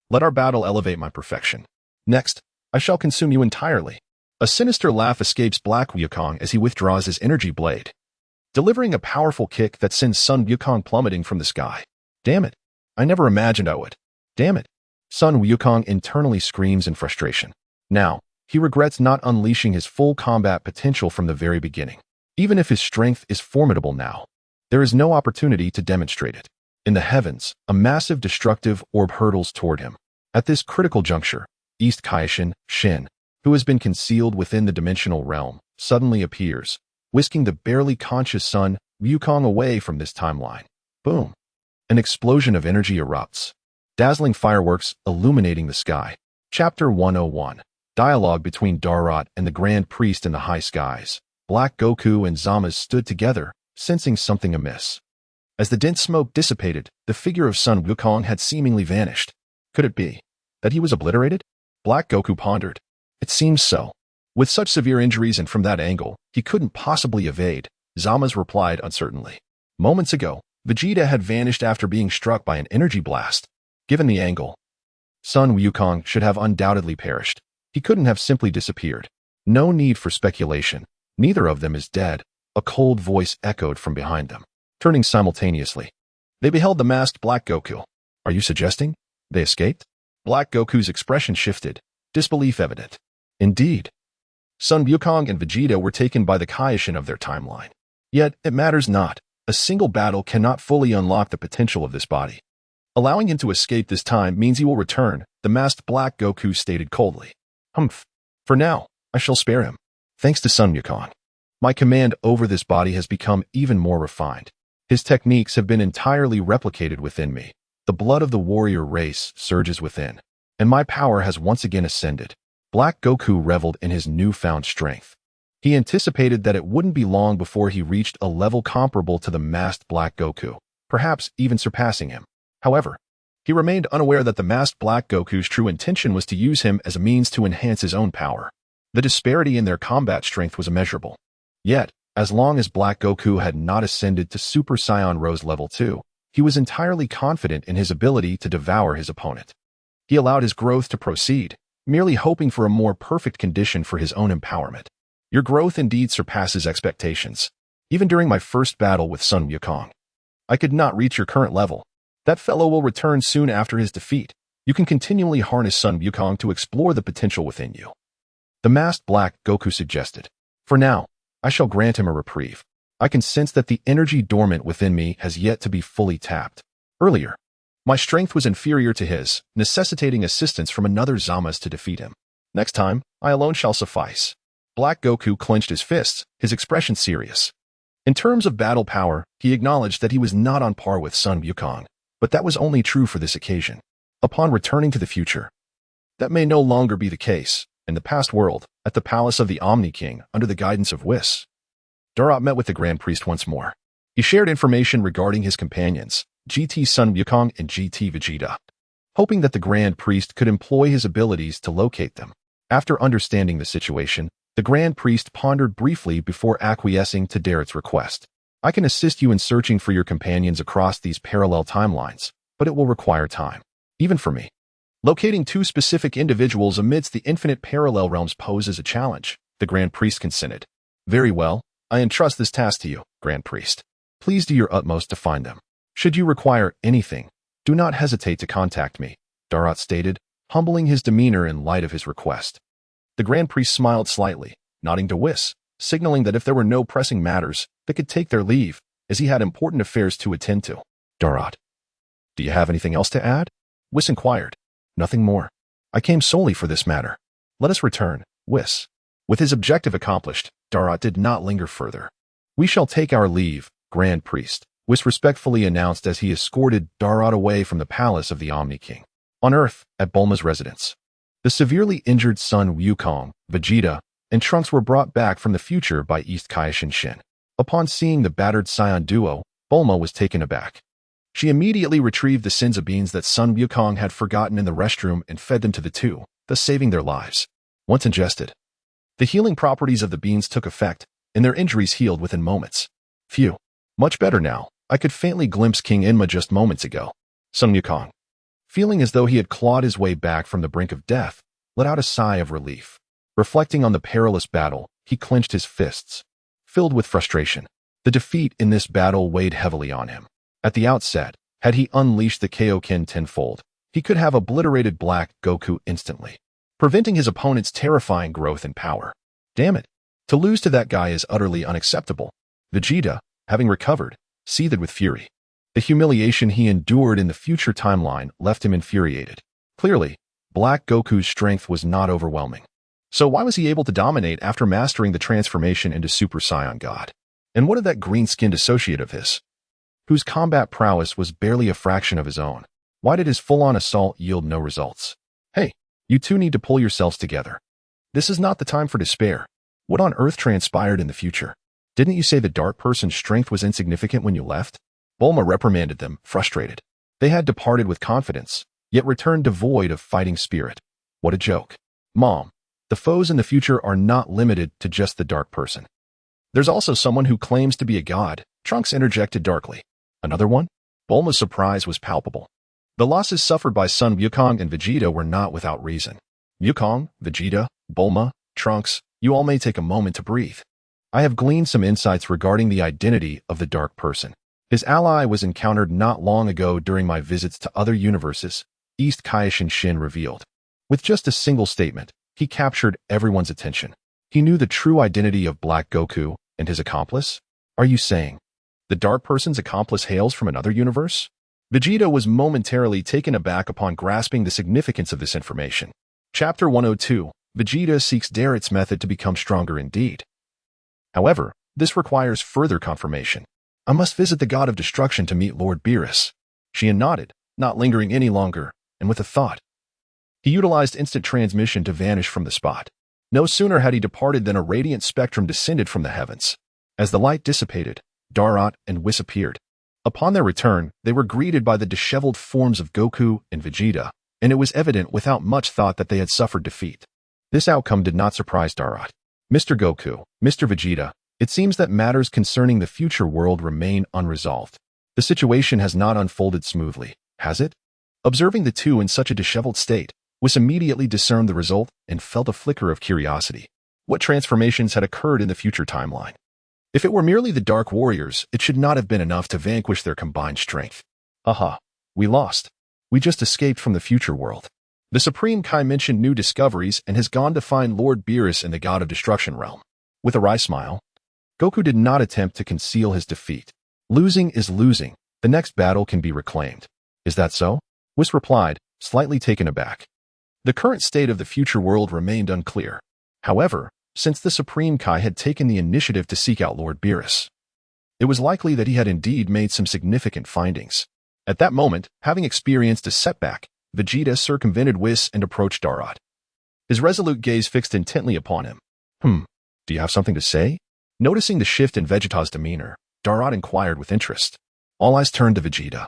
A: let our battle elevate my perfection. Next, I shall consume you entirely. A sinister laugh escapes Black Wukong as he withdraws his energy blade, delivering a powerful kick that sends Sun Wukong plummeting from the sky. Damn it. I never imagined I would. Damn it. Sun Wukong internally screams in frustration. Now, he regrets not unleashing his full combat potential from the very beginning. Even if his strength is formidable now, there is no opportunity to demonstrate it. In the heavens, a massive destructive orb hurtles toward him. At this critical juncture, East Kaishin, Shin, who has been concealed within the dimensional realm, suddenly appears, whisking the barely conscious Sun Wukong away from this timeline. Boom! An explosion of energy erupts, dazzling fireworks illuminating the sky. Chapter 101. Dialogue between Darot and the Grand Priest in the high skies. Black Goku and Zama stood together, sensing something amiss. As the dense smoke dissipated, the figure of Sun Wukong had seemingly vanished. Could it be that he was obliterated? Black Goku pondered. It seems so. With such severe injuries and from that angle, he couldn't possibly evade. Zama's replied uncertainly. Moments ago, Vegeta had vanished after being struck by an energy blast. Given the angle, Sun Wukong should have undoubtedly perished. He couldn't have simply disappeared. No need for speculation. Neither of them is dead, a cold voice echoed from behind them. Turning simultaneously, they beheld the masked Black Goku. Are you suggesting they escaped? Black Goku's expression shifted, disbelief evident. Indeed. Sun Wukong and Vegeta were taken by the Kaioshin of their timeline. Yet, it matters not. A single battle cannot fully unlock the potential of this body. Allowing him to escape this time means he will return, the masked Black Goku stated coldly. Humph. For now, I shall spare him. Thanks to Sun Wukong, my command over this body has become even more refined. His techniques have been entirely replicated within me. The blood of the warrior race surges within, and my power has once again ascended. Black Goku reveled in his newfound strength. He anticipated that it wouldn't be long before he reached a level comparable to the masked Black Goku, perhaps even surpassing him. However, he remained unaware that the masked Black Goku's true intention was to use him as a means to enhance his own power. The disparity in their combat strength was immeasurable. Yet, as long as Black Goku had not ascended to Super Saiyan Rose Level 2, he was entirely confident in his ability to devour his opponent. He allowed his growth to proceed, merely hoping for a more perfect condition for his own empowerment. Your growth indeed surpasses expectations. Even during my first battle with Sun Wukong, I could not reach your current level. That fellow will return soon after his defeat. You can continually harness Sun Wukong to explore the potential within you. The masked Black Goku suggested. For now, I shall grant him a reprieve. I can sense that the energy dormant within me has yet to be fully tapped. Earlier, my strength was inferior to his, necessitating assistance from another Zama's to defeat him. Next time, I alone shall suffice. Black Goku clenched his fists, his expression serious. In terms of battle power, he acknowledged that he was not on par with Sun Wukong, but that was only true for this occasion. Upon returning to the future, that may no longer be the case. In the past world, at the palace of the Omni King, under the guidance of Whis, Darot met with the Grand Priest once more. He shared information regarding his companions, GT Sun Wukong and GT Vegeta, hoping that the Grand Priest could employ his abilities to locate them. After understanding the situation, the Grand Priest pondered briefly before acquiescing to Darot's request. I can assist you in searching for your companions across these parallel timelines, but it will require time. Even for me. Locating two specific individuals amidst the infinite parallel realms poses a challenge, the Grand Priest consented. Very well, I entrust this task to you, Grand Priest. Please do your utmost to find them. Should you require anything, do not hesitate to contact me, Darot stated, humbling his demeanor in light of his request. The Grand Priest smiled slightly, nodding to Whis, signaling that if there were no pressing matters, they could take their leave, as he had important affairs to attend to. Darot, do you have anything else to add? Whis inquired. Nothing more. I came solely for this matter. Let us return, Whis. With his objective accomplished, Darot did not linger further. We shall take our leave, Grand Priest, Whis respectfully announced as he escorted Darot away from the palace of the Omni King. On Earth, at Bulma's residence, the severely injured Sun Wukong, Vegeta, and Trunks were brought back from the future by East Kaioshin Shin. Upon seeing the battered Saiyan duo, Bulma was taken aback. She immediately retrieved the Senzu beans that Sun Wukong had forgotten in the restroom and fed them to the two, thus saving their lives. Once ingested, the healing properties of the beans took effect, and their injuries healed within moments. Phew. Much better now. I could faintly glimpse King Enma just moments ago. Sun Wukong, feeling as though he had clawed his way back from the brink of death, let out a sigh of relief. Reflecting on the perilous battle, he clenched his fists. Filled with frustration, the defeat in this battle weighed heavily on him. At the outset, had he unleashed the Kaioken tenfold, he could have obliterated Black Goku instantly, preventing his opponent's terrifying growth in power. Damn it, to lose to that guy is utterly unacceptable. Vegeta, having recovered, seethed with fury. The humiliation he endured in the future timeline left him infuriated. Clearly, Black Goku's strength was not overwhelming. So why was he able to dominate after mastering the transformation into Super Saiyan God? And what of that green-skinned associate of his, whose combat prowess was barely a fraction of his own? Why did his full-on assault yield no results? Hey, you two need to pull yourselves together. This is not the time for despair. What on earth transpired in the future? Didn't you say the dark person's strength was insignificant when you left? Bulma reprimanded them, frustrated. They had departed with confidence, yet returned devoid of fighting spirit. What a joke. Mom, the foes in the future are not limited to just the dark person. There's also someone who claims to be a god, Trunks interjected darkly. Another one? Bulma's surprise was palpable. The losses suffered by Son Wukong and Vegeta were not without reason. Wukong, Vegeta, Bulma, Trunks, you all may take a moment to breathe. I have gleaned some insights regarding the identity of the Dark Person. His ally was encountered not long ago during my visits to other universes, East Kaishin Shin revealed. With just a single statement, he captured everyone's attention. He knew the true identity of Black Goku and his accomplice. Are you saying the Dark Person's accomplice hails from another universe? Vegeta was momentarily taken aback upon grasping the significance of this information. Chapter 102, Vegeta seeks Darrett's method to become stronger indeed. However, this requires further confirmation. I must visit the God of Destruction to meet Lord Beerus. Xian nodded, not lingering any longer, and with a thought. He utilized instant transmission to vanish from the spot. No sooner had he departed than a radiant spectrum descended from the heavens. As the light dissipated, Darrot and Whis appeared. Upon their return, they were greeted by the disheveled forms of Goku and Vegeta, and it was evident without much thought that they had suffered defeat. This outcome did not surprise Darrot. Mr. Goku, Mr. Vegeta, it seems that matters concerning the future world remain unresolved. The situation has not unfolded smoothly, has it? Observing the two in such a disheveled state, Whis immediately discerned the result and felt a flicker of curiosity. What transformations had occurred in the future timeline? If it were merely the Dark Warriors, it should not have been enough to vanquish their combined strength. Aha, we lost. We just escaped from the future world. The Supreme Kai mentioned new discoveries and has gone to find Lord Beerus in the God of Destruction realm. With a wry smile, Goku did not attempt to conceal his defeat. Losing is losing. The next battle can be reclaimed. Is that so? Whis replied, slightly taken aback. The current state of the future world remained unclear. However, since the Supreme Kai had taken the initiative to seek out Lord Beerus, it was likely that he had indeed made some significant findings. At that moment, having experienced a setback, Vegeta circumvented Whis and approached Darrot. His resolute gaze fixed intently upon him. Do you have something to say? Noticing the shift in Vegeta's demeanor, Darrot inquired with interest. All eyes turned to Vegeta,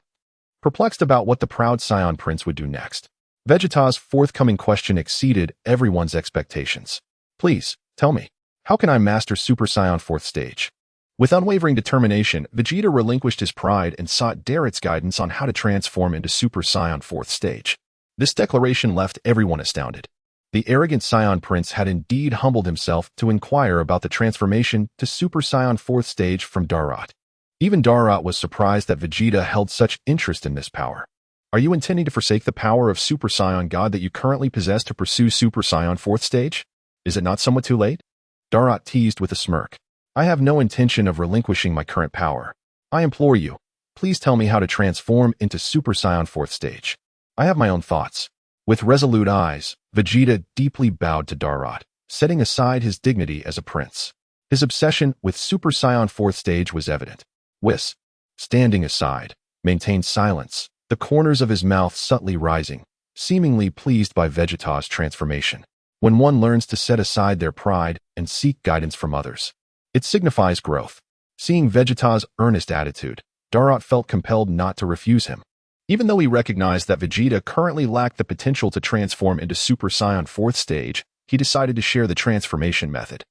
A: perplexed about what the proud Saiyan Prince would do next. Vegeta's forthcoming question exceeded everyone's expectations. Please, tell me, how can I master Super Saiyan 4th stage? With unwavering determination, Vegeta relinquished his pride and sought Darrett's guidance on how to transform into Super Saiyan 4th stage. This declaration left everyone astounded. The arrogant Saiyan Prince had indeed humbled himself to inquire about the transformation to Super Saiyan 4th stage from Darrot. Even Darrot was surprised that Vegeta held such interest in this power. Are you intending to forsake the power of Super Saiyan God that you currently possess to pursue Super Saiyan 4th stage? Is it not somewhat too late? Darrot teased with a smirk. I have no intention of relinquishing my current power. I implore you, please tell me how to transform into Super Saiyan 4th stage. I have my own thoughts. With resolute eyes, Vegeta deeply bowed to Darrot, setting aside his dignity as a prince. His obsession with Super Saiyan 4th stage was evident. Whis, standing aside, maintained silence, the corners of his mouth subtly rising, seemingly pleased by Vegeta's transformation. When one learns to set aside their pride and seek guidance from others, it signifies growth. Seeing Vegeta's earnest attitude, Darrot felt compelled not to refuse him. Even though he recognized that Vegeta currently lacked the potential to transform into Super Saiyan 4th stage, he decided to share the transformation method.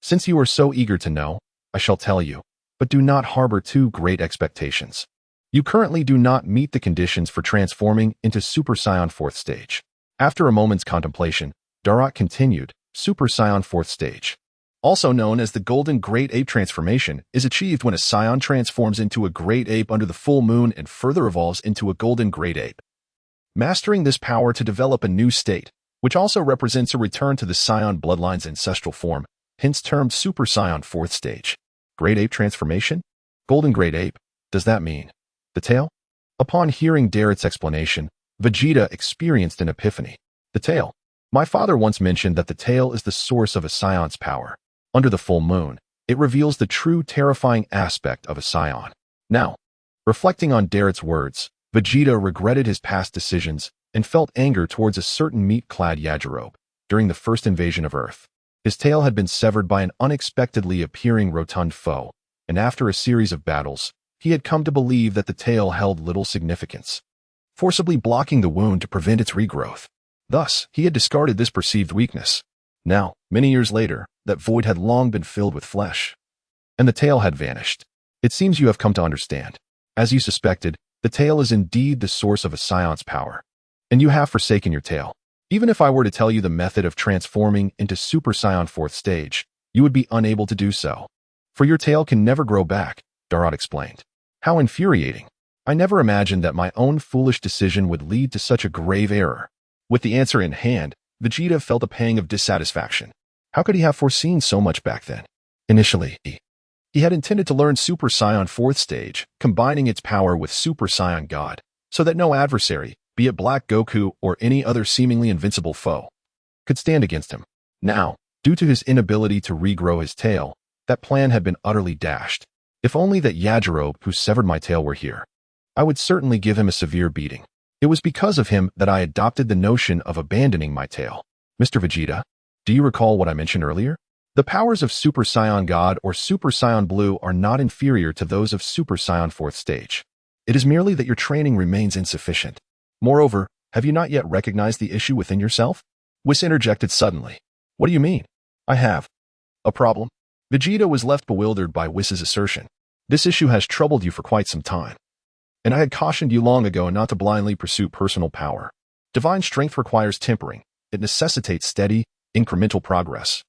A: Since you are so eager to know, I shall tell you, but do not harbor too great expectations. You currently do not meet the conditions for transforming into Super Saiyan 4th stage. After a moment's contemplation, Darrot continued, Super Saiyan 4th stage, also known as the Golden Great Ape transformation, is achieved when a Saiyan transforms into a Great Ape under the full moon and further evolves into a Golden Great Ape. Mastering this power to develop a new state, which also represents a return to the Saiyan bloodline's ancestral form, hence termed Super Saiyan 4th stage. Great Ape transformation? Golden Great Ape, does that mean the tail? Upon hearing Darrett's explanation, Vegeta experienced an epiphany. The tail. My father once mentioned that the tail is the source of a Saiyan's power. Under the full moon, it reveals the true terrifying aspect of a Saiyan. Now, reflecting on Darrett's words, Vegeta regretted his past decisions and felt anger towards a certain meat-clad Yajirobe during the first invasion of Earth. His tail had been severed by an unexpectedly appearing rotund foe, and after a series of battles, he had come to believe that the tail held little significance, forcibly blocking the wound to prevent its regrowth. Thus, he had discarded this perceived weakness. Now, many years later, that void had long been filled with flesh. and the tail had vanished. It seems you have come to understand. As you suspected, the tail is indeed the source of a scion's power, and you have forsaken your tail. Even if I were to tell you the method of transforming into Super Saiyan 4th stage, you would be unable to do so. For your tail can never grow back, Darot explained. How infuriating. I never imagined that my own foolish decision would lead to such a grave error. With the answer in hand, Vegeta felt a pang of dissatisfaction. How could he have foreseen so much back then? Initially, he had intended to learn Super Saiyan 4th stage, combining its power with Super Saiyan God, so that no adversary, be it Black Goku or any other seemingly invincible foe, could stand against him. Now, due to his inability to regrow his tail, that plan had been utterly dashed. If only that Yajirobe, who severed my tail, were here, I would certainly give him a severe beating. It was because of him that I adopted the notion of abandoning my tail. Mr. Vegeta, do you recall what I mentioned earlier? The powers of Super Saiyan God or Super Saiyan Blue are not inferior to those of Super Saiyan 4th stage. It is merely that your training remains insufficient. Moreover, have you not yet recognized the issue within yourself? Whis interjected suddenly. What do you mean? I have. A problem? Vegeta was left bewildered by Whis's assertion. This issue has troubled you for quite some time. And I had cautioned you long ago not to blindly pursue personal power. Divine strength requires tempering. It necessitates steady, incremental progress,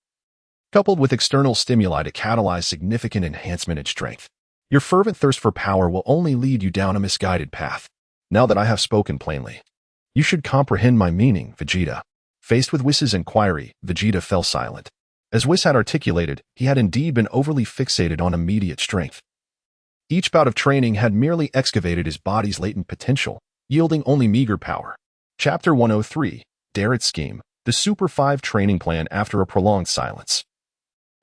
A: coupled with external stimuli to catalyze significant enhancement in strength. Your fervent thirst for power will only lead you down a misguided path. Now that I have spoken plainly, you should comprehend my meaning, Vegeta. Faced with Whis's inquiry, Vegeta fell silent. As Whis had articulated, he had indeed been overly fixated on immediate strength. Each bout of training had merely excavated his body's latent potential, yielding only meager power. Chapter 103, Darot's Scheme, the Super 5 Training Plan after a prolonged silence.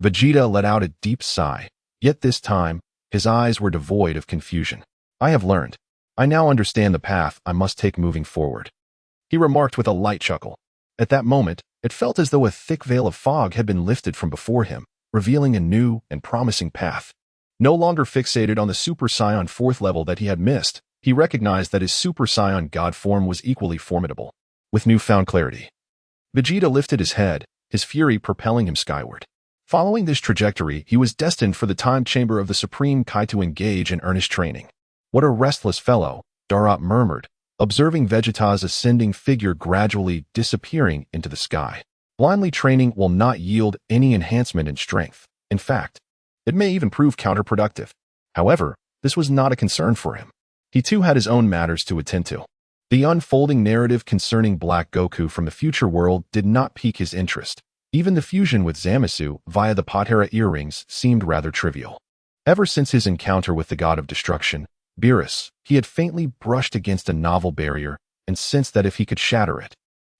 A: Vegeta let out a deep sigh, yet this time, his eyes were devoid of confusion. I have learned. I now understand the path I must take moving forward, he remarked with a light chuckle. At that moment, it felt as though a thick veil of fog had been lifted from before him, revealing a new and promising path. No longer fixated on the Super Saiyan 4th level that he had missed, he recognized that his Super Saiyan God form was equally formidable. With newfound clarity, Vegeta lifted his head, his fury propelling him skyward. Following this trajectory, he was destined for the time chamber of the Supreme Kai to engage in earnest training. What a restless fellow, Darot murmured, observing Vegeta's ascending figure gradually disappearing into the sky. Blindly training will not yield any enhancement in strength. In fact, it may even prove counterproductive. However, this was not a concern for him. He too had his own matters to attend to. The unfolding narrative concerning Black Goku from the future world did not pique his interest. Even the fusion with Zamasu via the Potera earrings seemed rather trivial. Ever since his encounter with the god of destruction, Beerus, he had faintly brushed against a novel barrier and sensed that if he could shatter it,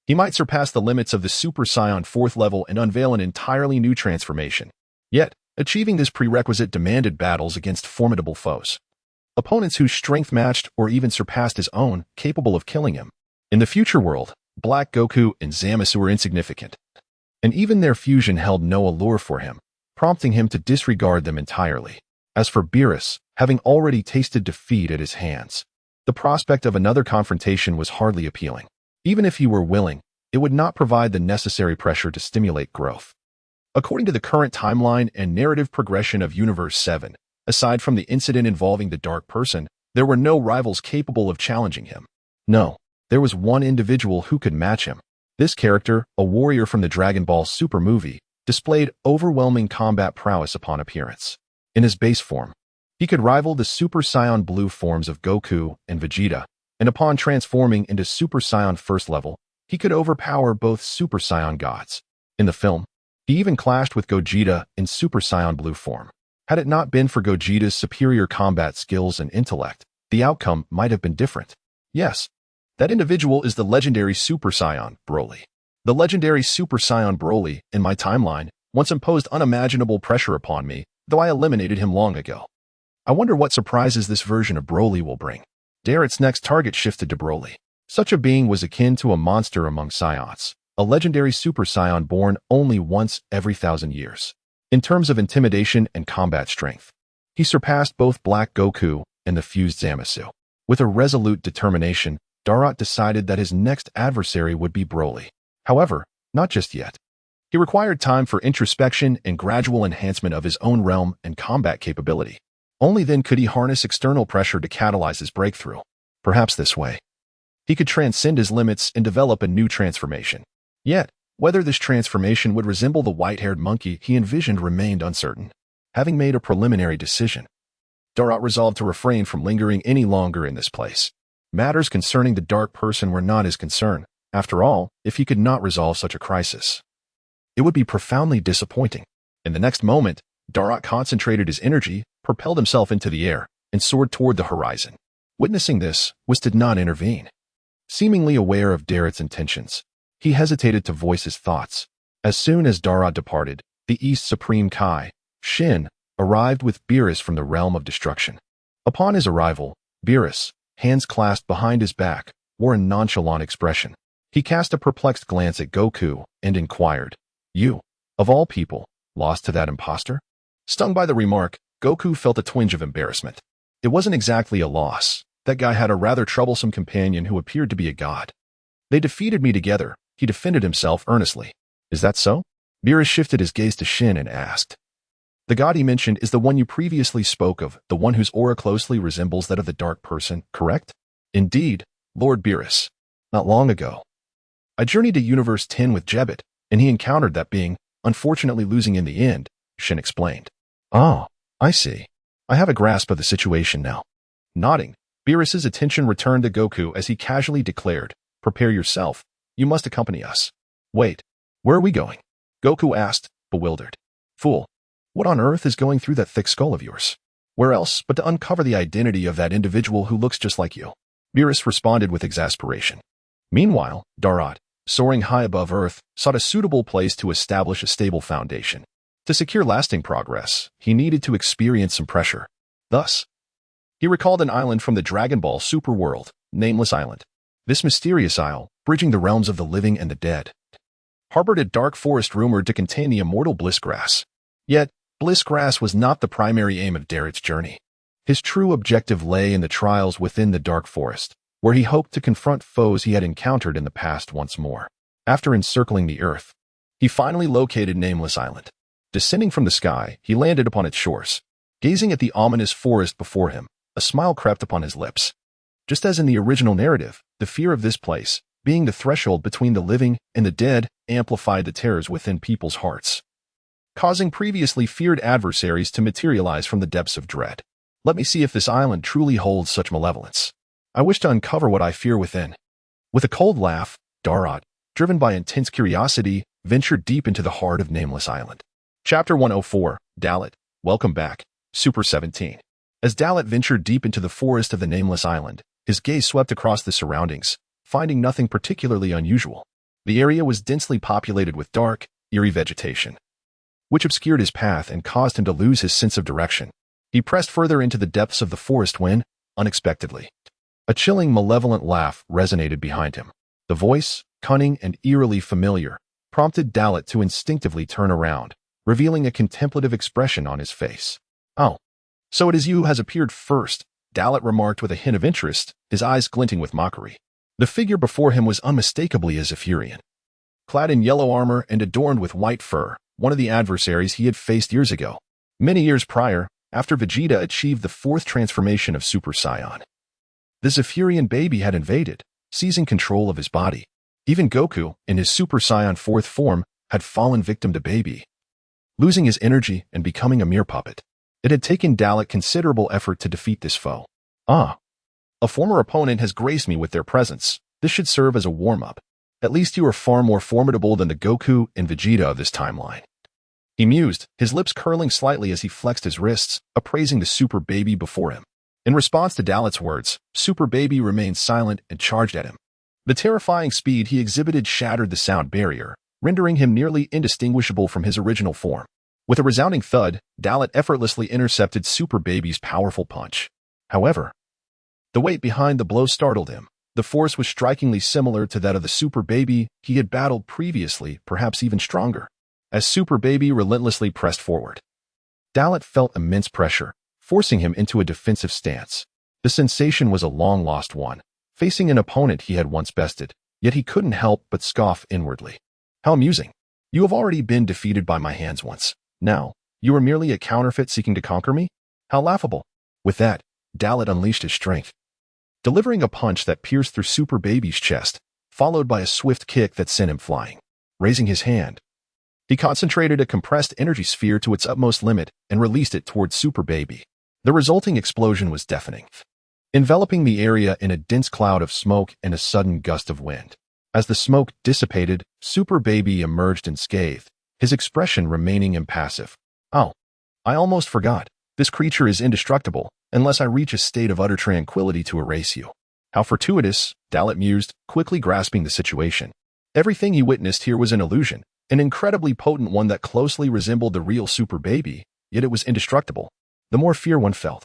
A: he might surpass the limits of the Super Saiyan 4th level and unveil an entirely new transformation. Yet, achieving this prerequisite demanded battles against formidable foes. Opponents whose strength matched or even surpassed his own, capable of killing him. In the future world, Black Goku and Zamasu were insignificant, and even their fusion held no allure for him, prompting him to disregard them entirely. As for Beerus, having already tasted defeat at his hands, the prospect of another confrontation was hardly appealing. Even if he were willing, it would not provide the necessary pressure to stimulate growth. According to the current timeline and narrative progression of Universe 7, aside from the incident involving the Dark Person, there were no rivals capable of challenging him. No, there was one individual who could match him. This character, a warrior from the Dragon Ball Super movie, displayed overwhelming combat prowess upon appearance. In his base form, he could rival the Super Saiyan Blue forms of Goku and Vegeta, and upon transforming into Super Saiyan 1st level, he could overpower both Super Saiyan gods. In the film, he even clashed with Gogeta in Super Saiyan Blue form. Had it not been for Gogeta's superior combat skills and intellect, the outcome might have been different. Yes, that individual is the legendary Super Saiyan, Broly. The legendary Super Saiyan Broly, in my timeline, once imposed unimaginable pressure upon me, though I eliminated him long ago. I wonder what surprises this version of Broly will bring. Darot's next target shifted to Broly. Such a being was akin to a monster among saiyans, a legendary Super Saiyan born only once every 1,000 years. In terms of intimidation and combat strength, he surpassed both Black Goku and the fused Zamasu. With a resolute determination, Darot decided that his next adversary would be Broly. However, not just yet. He He required time for introspection and gradual enhancement of his own realm and combat capability. Only then could he harness external pressure to catalyze his breakthrough. Perhaps this way, he could transcend his limits and develop a new transformation. Yet, whether this transformation would resemble the white-haired monkey he envisioned remained uncertain. Having made a preliminary decision, Darot resolved to refrain from lingering any longer in this place. Matters concerning the dark person were not his concern. After all, if he could not resolve such a crisis, it would be profoundly disappointing. In the next moment, Darot concentrated his energy, propelled himself into the air, and soared toward the horizon. Witnessing this, Whis did not intervene. Seemingly aware of Darot's intentions, he hesitated to voice his thoughts. As soon as Darot departed, the East Supreme Kai, Shin, arrived with Beerus from the realm of destruction. Upon his arrival, Beerus, hands clasped behind his back, wore a nonchalant expression. He cast a perplexed glance at Goku and inquired, "You, of all people, lost to that imposter?" Stung by the remark, Goku felt a twinge of embarrassment. It wasn't exactly a loss. That guy had a rather troublesome companion who appeared to be a god. They defeated me together, he defended himself earnestly. Is that so? Beerus shifted his gaze to Shin and asked. The god he mentioned is the one you previously spoke of, the one whose aura closely resembles that of the dark person, correct? Indeed, Lord Beerus. Not long ago, I journeyed to Universe 10 with Jebbet, and he encountered that being, unfortunately losing in the end, Shin explained. Oh, I see. I have a grasp of the situation now. Nodding, Beerus's attention returned to Goku as he casually declared, "Prepare yourself. You must accompany us." Wait, where are we going? Goku asked, bewildered. Fool, what on earth is going through that thick skull of yours? Where else but to uncover the identity of that individual who looks just like you? Beerus responded with exasperation. Meanwhile, Darot, soaring high above Earth, sought a suitable place to establish a stable foundation. To secure lasting progress, he needed to experience some pressure. Thus, he recalled an island from the Dragon Ball Super World, Nameless Island. This mysterious isle, bridging the realms of the living and the dead, harbored a dark forest rumored to contain the immortal Bliss Grass. Yet, Bliss Grass was not the primary aim of Darot's journey. His true objective lay in the trials within the dark forest, where he hoped to confront foes he had encountered in the past once more. After encircling the earth, he finally located Nameless Island. Descending from the sky, he landed upon its shores. Gazing at the ominous forest before him, a smile crept upon his lips. Just as in the original narrative, the fear of this place, being the threshold between the living and the dead, amplified the terrors within people's hearts, causing previously feared adversaries to materialize from the depths of dread. Let me see if this island truly holds such malevolence. I wish to uncover what I fear within. With a cold laugh, Darot, driven by intense curiosity, ventured deep into the heart of Nameless Island. Chapter 104, Dalit, Welcome Back, Super 17. As Dalit ventured deep into the forest of the Nameless Island, his gaze swept across the surroundings, finding nothing particularly unusual. The area was densely populated with dark, eerie vegetation, which obscured his path and caused him to lose his sense of direction. He pressed further into the depths of the forest when, unexpectedly, a chilling, malevolent laugh resonated behind him. The voice, cunning and eerily familiar, prompted Dalit to instinctively turn around, revealing a contemplative expression on his face. Oh, so it is you who has appeared first, Dalit remarked with a hint of interest, his eyes glinting with mockery. The figure before him was unmistakably a Zephyrian. Clad in yellow armor and adorned with white fur, one of the adversaries he had faced years ago. Many years prior, after Vegeta achieved the fourth transformation of Super Saiyan. The Zephyrian baby had invaded, seizing control of his body. Even Goku, in his Super Saiyan fourth form, had fallen victim to baby, losing his energy and becoming a mere puppet. It had taken Dalit considerable effort to defeat this foe. Ah, a former opponent has graced me with their presence. This should serve as a warm-up. At least you are far more formidable than the Goku and Vegeta of this timeline. He mused, his lips curling slightly as he flexed his wrists, appraising the Super Baby before him. In response to Dalit's words, Super Baby remained silent and charged at him. The terrifying speed he exhibited shattered the sound barrier, rendering him nearly indistinguishable from his original form. With a resounding thud, Dalit effortlessly intercepted Super Baby's powerful punch. However, the weight behind the blow startled him. The force was strikingly similar to that of the Super Baby he had battled previously, perhaps even stronger. As Super Baby relentlessly pressed forward, Dalit felt immense pressure, forcing him into a defensive stance. The sensation was a long-lost one, facing an opponent he had once bested, yet he couldn't help but scoff inwardly. How amusing. You have already been defeated by my hands once. Now, you are merely a counterfeit seeking to conquer me? How laughable. With that, Dalit unleashed his strength, delivering a punch that pierced through Super Baby's chest, followed by a swift kick that sent him flying. Raising his hand, he concentrated a compressed energy sphere to its utmost limit and released it towards Super Baby. The resulting explosion was deafening, enveloping the area in a dense cloud of smoke and a sudden gust of wind. As the smoke dissipated, Super Baby emerged unscathed, his expression remaining impassive. Oh, I almost forgot. This creature is indestructible, unless I reach a state of utter tranquility to erase you. How fortuitous, Dalit mused, quickly grasping the situation. Everything he witnessed here was an illusion, an incredibly potent one that closely resembled the real Super Baby, yet it was indestructible. The more fear one felt,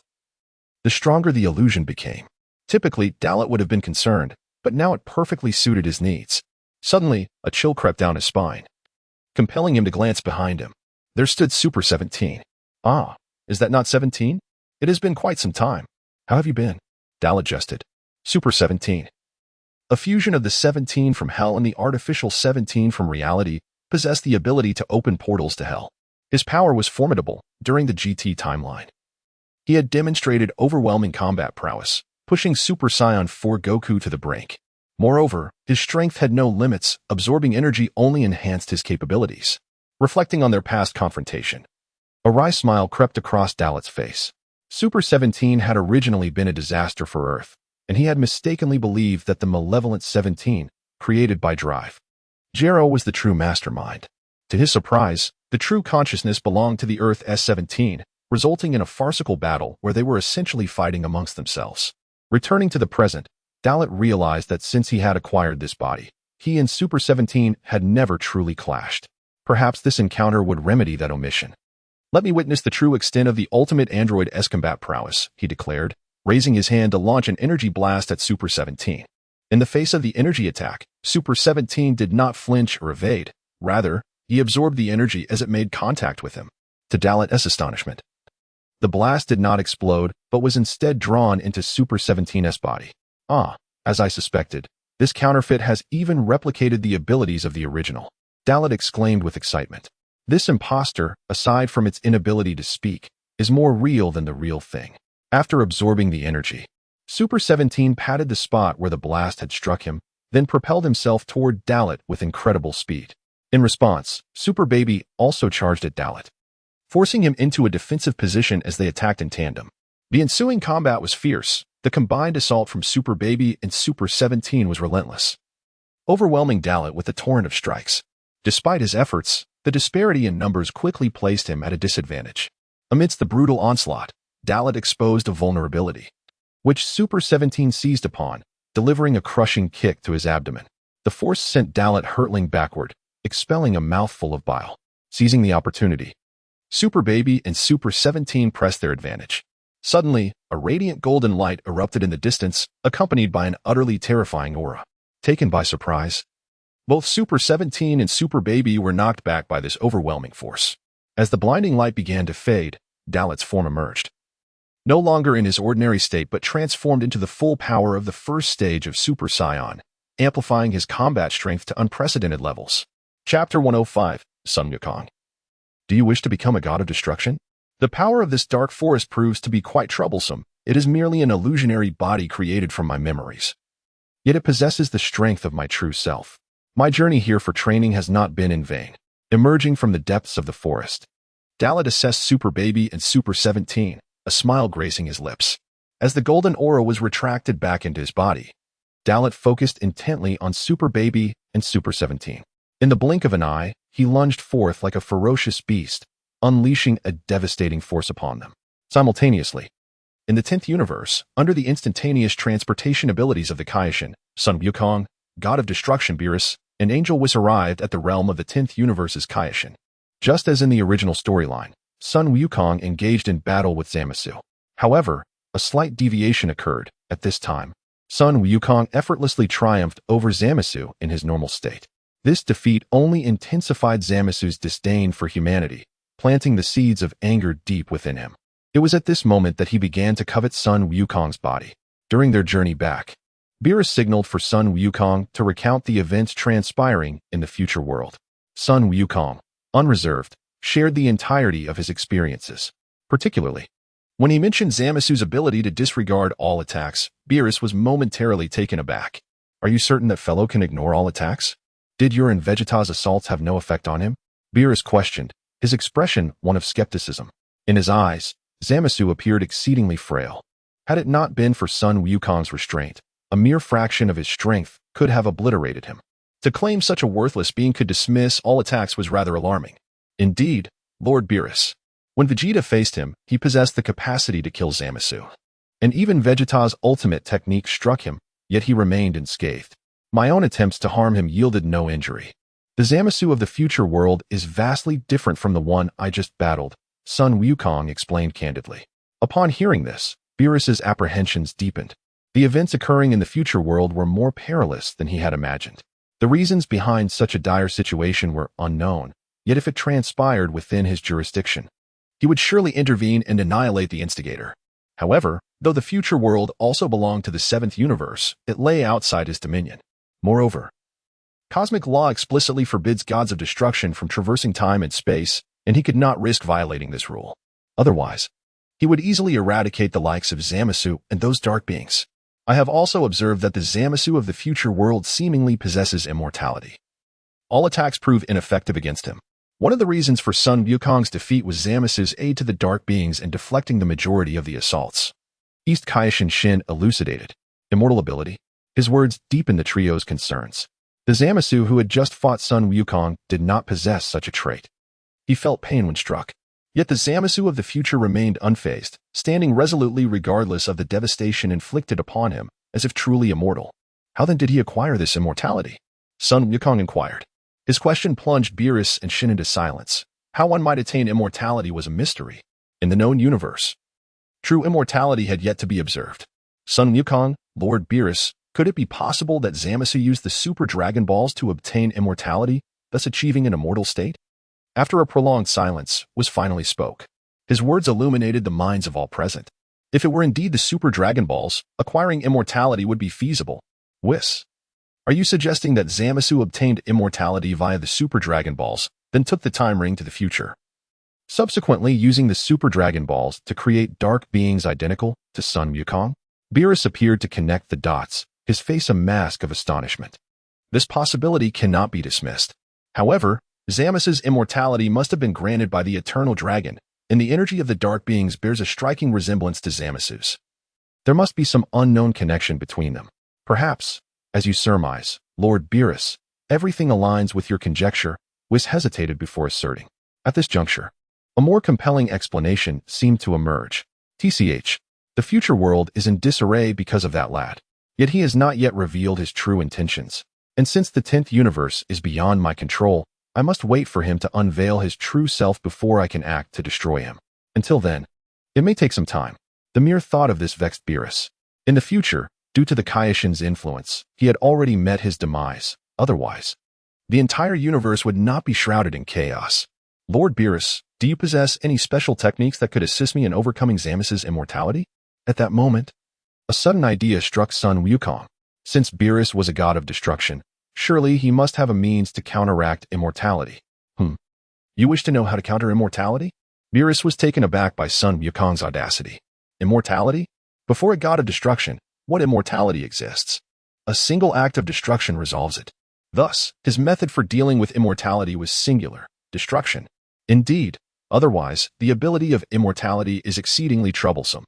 A: the stronger the illusion became. Typically, Dalit would have been concerned, but now it perfectly suited his needs. Suddenly, a chill crept down his spine, compelling him to glance behind him. There stood Super 17. Ah, is that not 17? It has been quite some time. How have you been? Dalit jested. Super 17. A fusion of the 17 from hell and the artificial 17 from reality, possessed the ability to open portals to hell. His power was formidable during the GT timeline. He had demonstrated overwhelming combat prowess, pushing Super Saiyan 4 Goku to the brink. Moreover, his strength had no limits, absorbing energy only enhanced his capabilities. Reflecting on their past confrontation, a wry smile crept across Dalit's face. Super 17 had originally been a disaster for Earth, and he had mistakenly believed that the malevolent 17, created by Drive, Jero was the true mastermind. To his surprise, the true consciousness belonged to the Earth S-17, resulting in a farcical battle where they were essentially fighting amongst themselves. Returning to the present, Dalit realized that since he had acquired this body, he and Super 17 had never truly clashed. Perhaps this encounter would remedy that omission. Let me witness the true extent of the ultimate android-esque combat prowess, he declared, raising his hand to launch an energy blast at Super 17. In the face of the energy attack, Super 17 did not flinch or evade. Rather, he absorbed the energy as it made contact with him. To Dalit's astonishment, the blast did not explode, but was instead drawn into Super 17's body. Ah, as I suspected, this counterfeit has even replicated the abilities of the original. Dalit exclaimed with excitement. This imposter, aside from its inability to speak, is more real than the real thing. After absorbing the energy, Super 17 patted the spot where the blast had struck him, then propelled himself toward Dalit with incredible speed. In response, Super Baby also charged at Dalit, forcing him into a defensive position as they attacked in tandem. The ensuing combat was fierce. The combined assault from Super Baby and Super 17 was relentless, overwhelming Dalit with a torrent of strikes. Despite his efforts, the disparity in numbers quickly placed him at a disadvantage. Amidst the brutal onslaught, Dalit exposed a vulnerability, which Super 17 seized upon, delivering a crushing kick to his abdomen. The force sent Dalit hurtling backward, expelling a mouthful of bile. Seizing the opportunity, Super Baby and Super 17 pressed their advantage. Suddenly, a radiant golden light erupted in the distance, accompanied by an utterly terrifying aura. Taken by surprise, both Super 17 and Super Baby were knocked back by this overwhelming force. As the blinding light began to fade, Dalit's form emerged. No longer in his ordinary state but transformed into the full power of the first stage of Super Saiyan, amplifying his combat strength to unprecedented levels. Chapter 105, Sun Wukong. Do you wish to become a god of destruction? The power of this dark forest proves to be quite troublesome. It is merely an illusionary body created from my memories. Yet it possesses the strength of my true self. My journey here for training has not been in vain. Emerging from the depths of the forest, Dalit assessed Super Baby and Super 17, a smile gracing his lips. As the golden aura was retracted back into his body, Dalit focused intently on Super Baby and Super 17. In the blink of an eye, he lunged forth like a ferocious beast, unleashing a devastating force upon them. Simultaneously, in the 10th universe, under the instantaneous transportation abilities of the Kaishin, Sun Wukong, god of destruction Beerus, an angel was arrived at the realm of the 10th universe's Kaishin. Just as in the original storyline, Sun Wukong engaged in battle with Zamasu. However, a slight deviation occurred. At this time, Sun Wukong effortlessly triumphed over Zamasu in his normal state. This defeat only intensified Zamasu's disdain for humanity, planting the seeds of anger deep within him. It was at this moment that he began to covet Sun Wukong's body. During their journey back, Beerus signaled for Sun Wukong to recount the events transpiring in the future world. Sun Wukong, unreserved, shared the entirety of his experiences. Particularly, when he mentioned Zamasu's ability to disregard all attacks, Beerus was momentarily taken aback. Are you certain that fellow can ignore all attacks? Did your and Vegeta's assaults have no effect on him? Beerus questioned, his expression one of skepticism. In his eyes, Zamasu appeared exceedingly frail. Had it not been for Sun Wukong's restraint, a mere fraction of his strength could have obliterated him. To claim such a worthless being could dismiss all attacks was rather alarming. Indeed, Lord Beerus. When Vegeta faced him, he possessed the capacity to kill Zamasu. And even Vegeta's ultimate technique struck him, yet he remained unscathed. My own attempts to harm him yielded no injury. The Zamasu of the future world is vastly different from the one I just battled, Sun Wukong explained candidly. Upon hearing this, Beerus's apprehensions deepened. The events occurring in the future world were more perilous than he had imagined. The reasons behind such a dire situation were unknown, yet if it transpired within his jurisdiction, he would surely intervene and annihilate the instigator. However, though the future world also belonged to the seventh universe, it lay outside his dominion. Moreover, cosmic law explicitly forbids gods of destruction from traversing time and space, and he could not risk violating this rule. Otherwise, he would easily eradicate the likes of Zamasu and those dark beings. I have also observed that the Zamasu of the future world seemingly possesses immortality. All attacks prove ineffective against him. One of the reasons for Sun Wukong's defeat was Zamasu's aid to the dark beings in deflecting the majority of the assaults. East Kaishin Shin elucidated. Immortal ability. His words deepened the trio's concerns. The Zamasu who had just fought Sun Wukong did not possess such a trait. He felt pain when struck. Yet the Zamasu of the future remained unfazed, standing resolutely regardless of the devastation inflicted upon him, as if truly immortal. How then did he acquire this immortality? Sun Wukong inquired. His question plunged Beerus and Shin into silence. How one might attain immortality was a mystery. In the known universe, true immortality had yet to be observed. Sun Wukong, Lord Beerus, could it be possible that Zamasu used the Super Dragon Balls to obtain immortality, thus achieving an immortal state? After a prolonged silence, was finally spoke. His words illuminated the minds of all present. If it were indeed the Super Dragon Balls, acquiring immortality would be feasible. Whis. Are you suggesting that Zamasu obtained immortality via the Super Dragon Balls, then took the time ring to the future, subsequently using the Super Dragon Balls to create dark beings identical to Sun Wukong? Beerus appeared to connect the dots, his face a mask of astonishment. This possibility cannot be dismissed. However, Zamasu's immortality must have been granted by the Eternal Dragon, and the energy of the dark beings bears a striking resemblance to Zamasu's. There must be some unknown connection between them. Perhaps, as you surmise, Lord Beerus, everything aligns with your conjecture, Whis hesitated before asserting. At this juncture, a more compelling explanation seemed to emerge. TCH, the future world is in disarray because of that lad. Yet he has not yet revealed his true intentions. And since the 10th universe is beyond my control, I must wait for him to unveil his true self before I can act to destroy him. Until then, it may take some time. The mere thought of this vexed Beerus. In the future, due to the Kaishin's influence, he had already met his demise. Otherwise, the entire universe would not be shrouded in chaos. Lord Beerus, do you possess any special techniques that could assist me in overcoming Zamasu's immortality? At that moment, a sudden idea struck Sun Wukong. Since Beerus was a god of destruction, surely he must have a means to counteract immortality. You wish to know how to counter immortality? Beerus was taken aback by Sun Wukong's audacity. Immortality? Before a god of destruction, what immortality exists? A single act of destruction resolves it. Thus, his method for dealing with immortality was singular, destruction. Indeed, otherwise, the ability of immortality is exceedingly troublesome.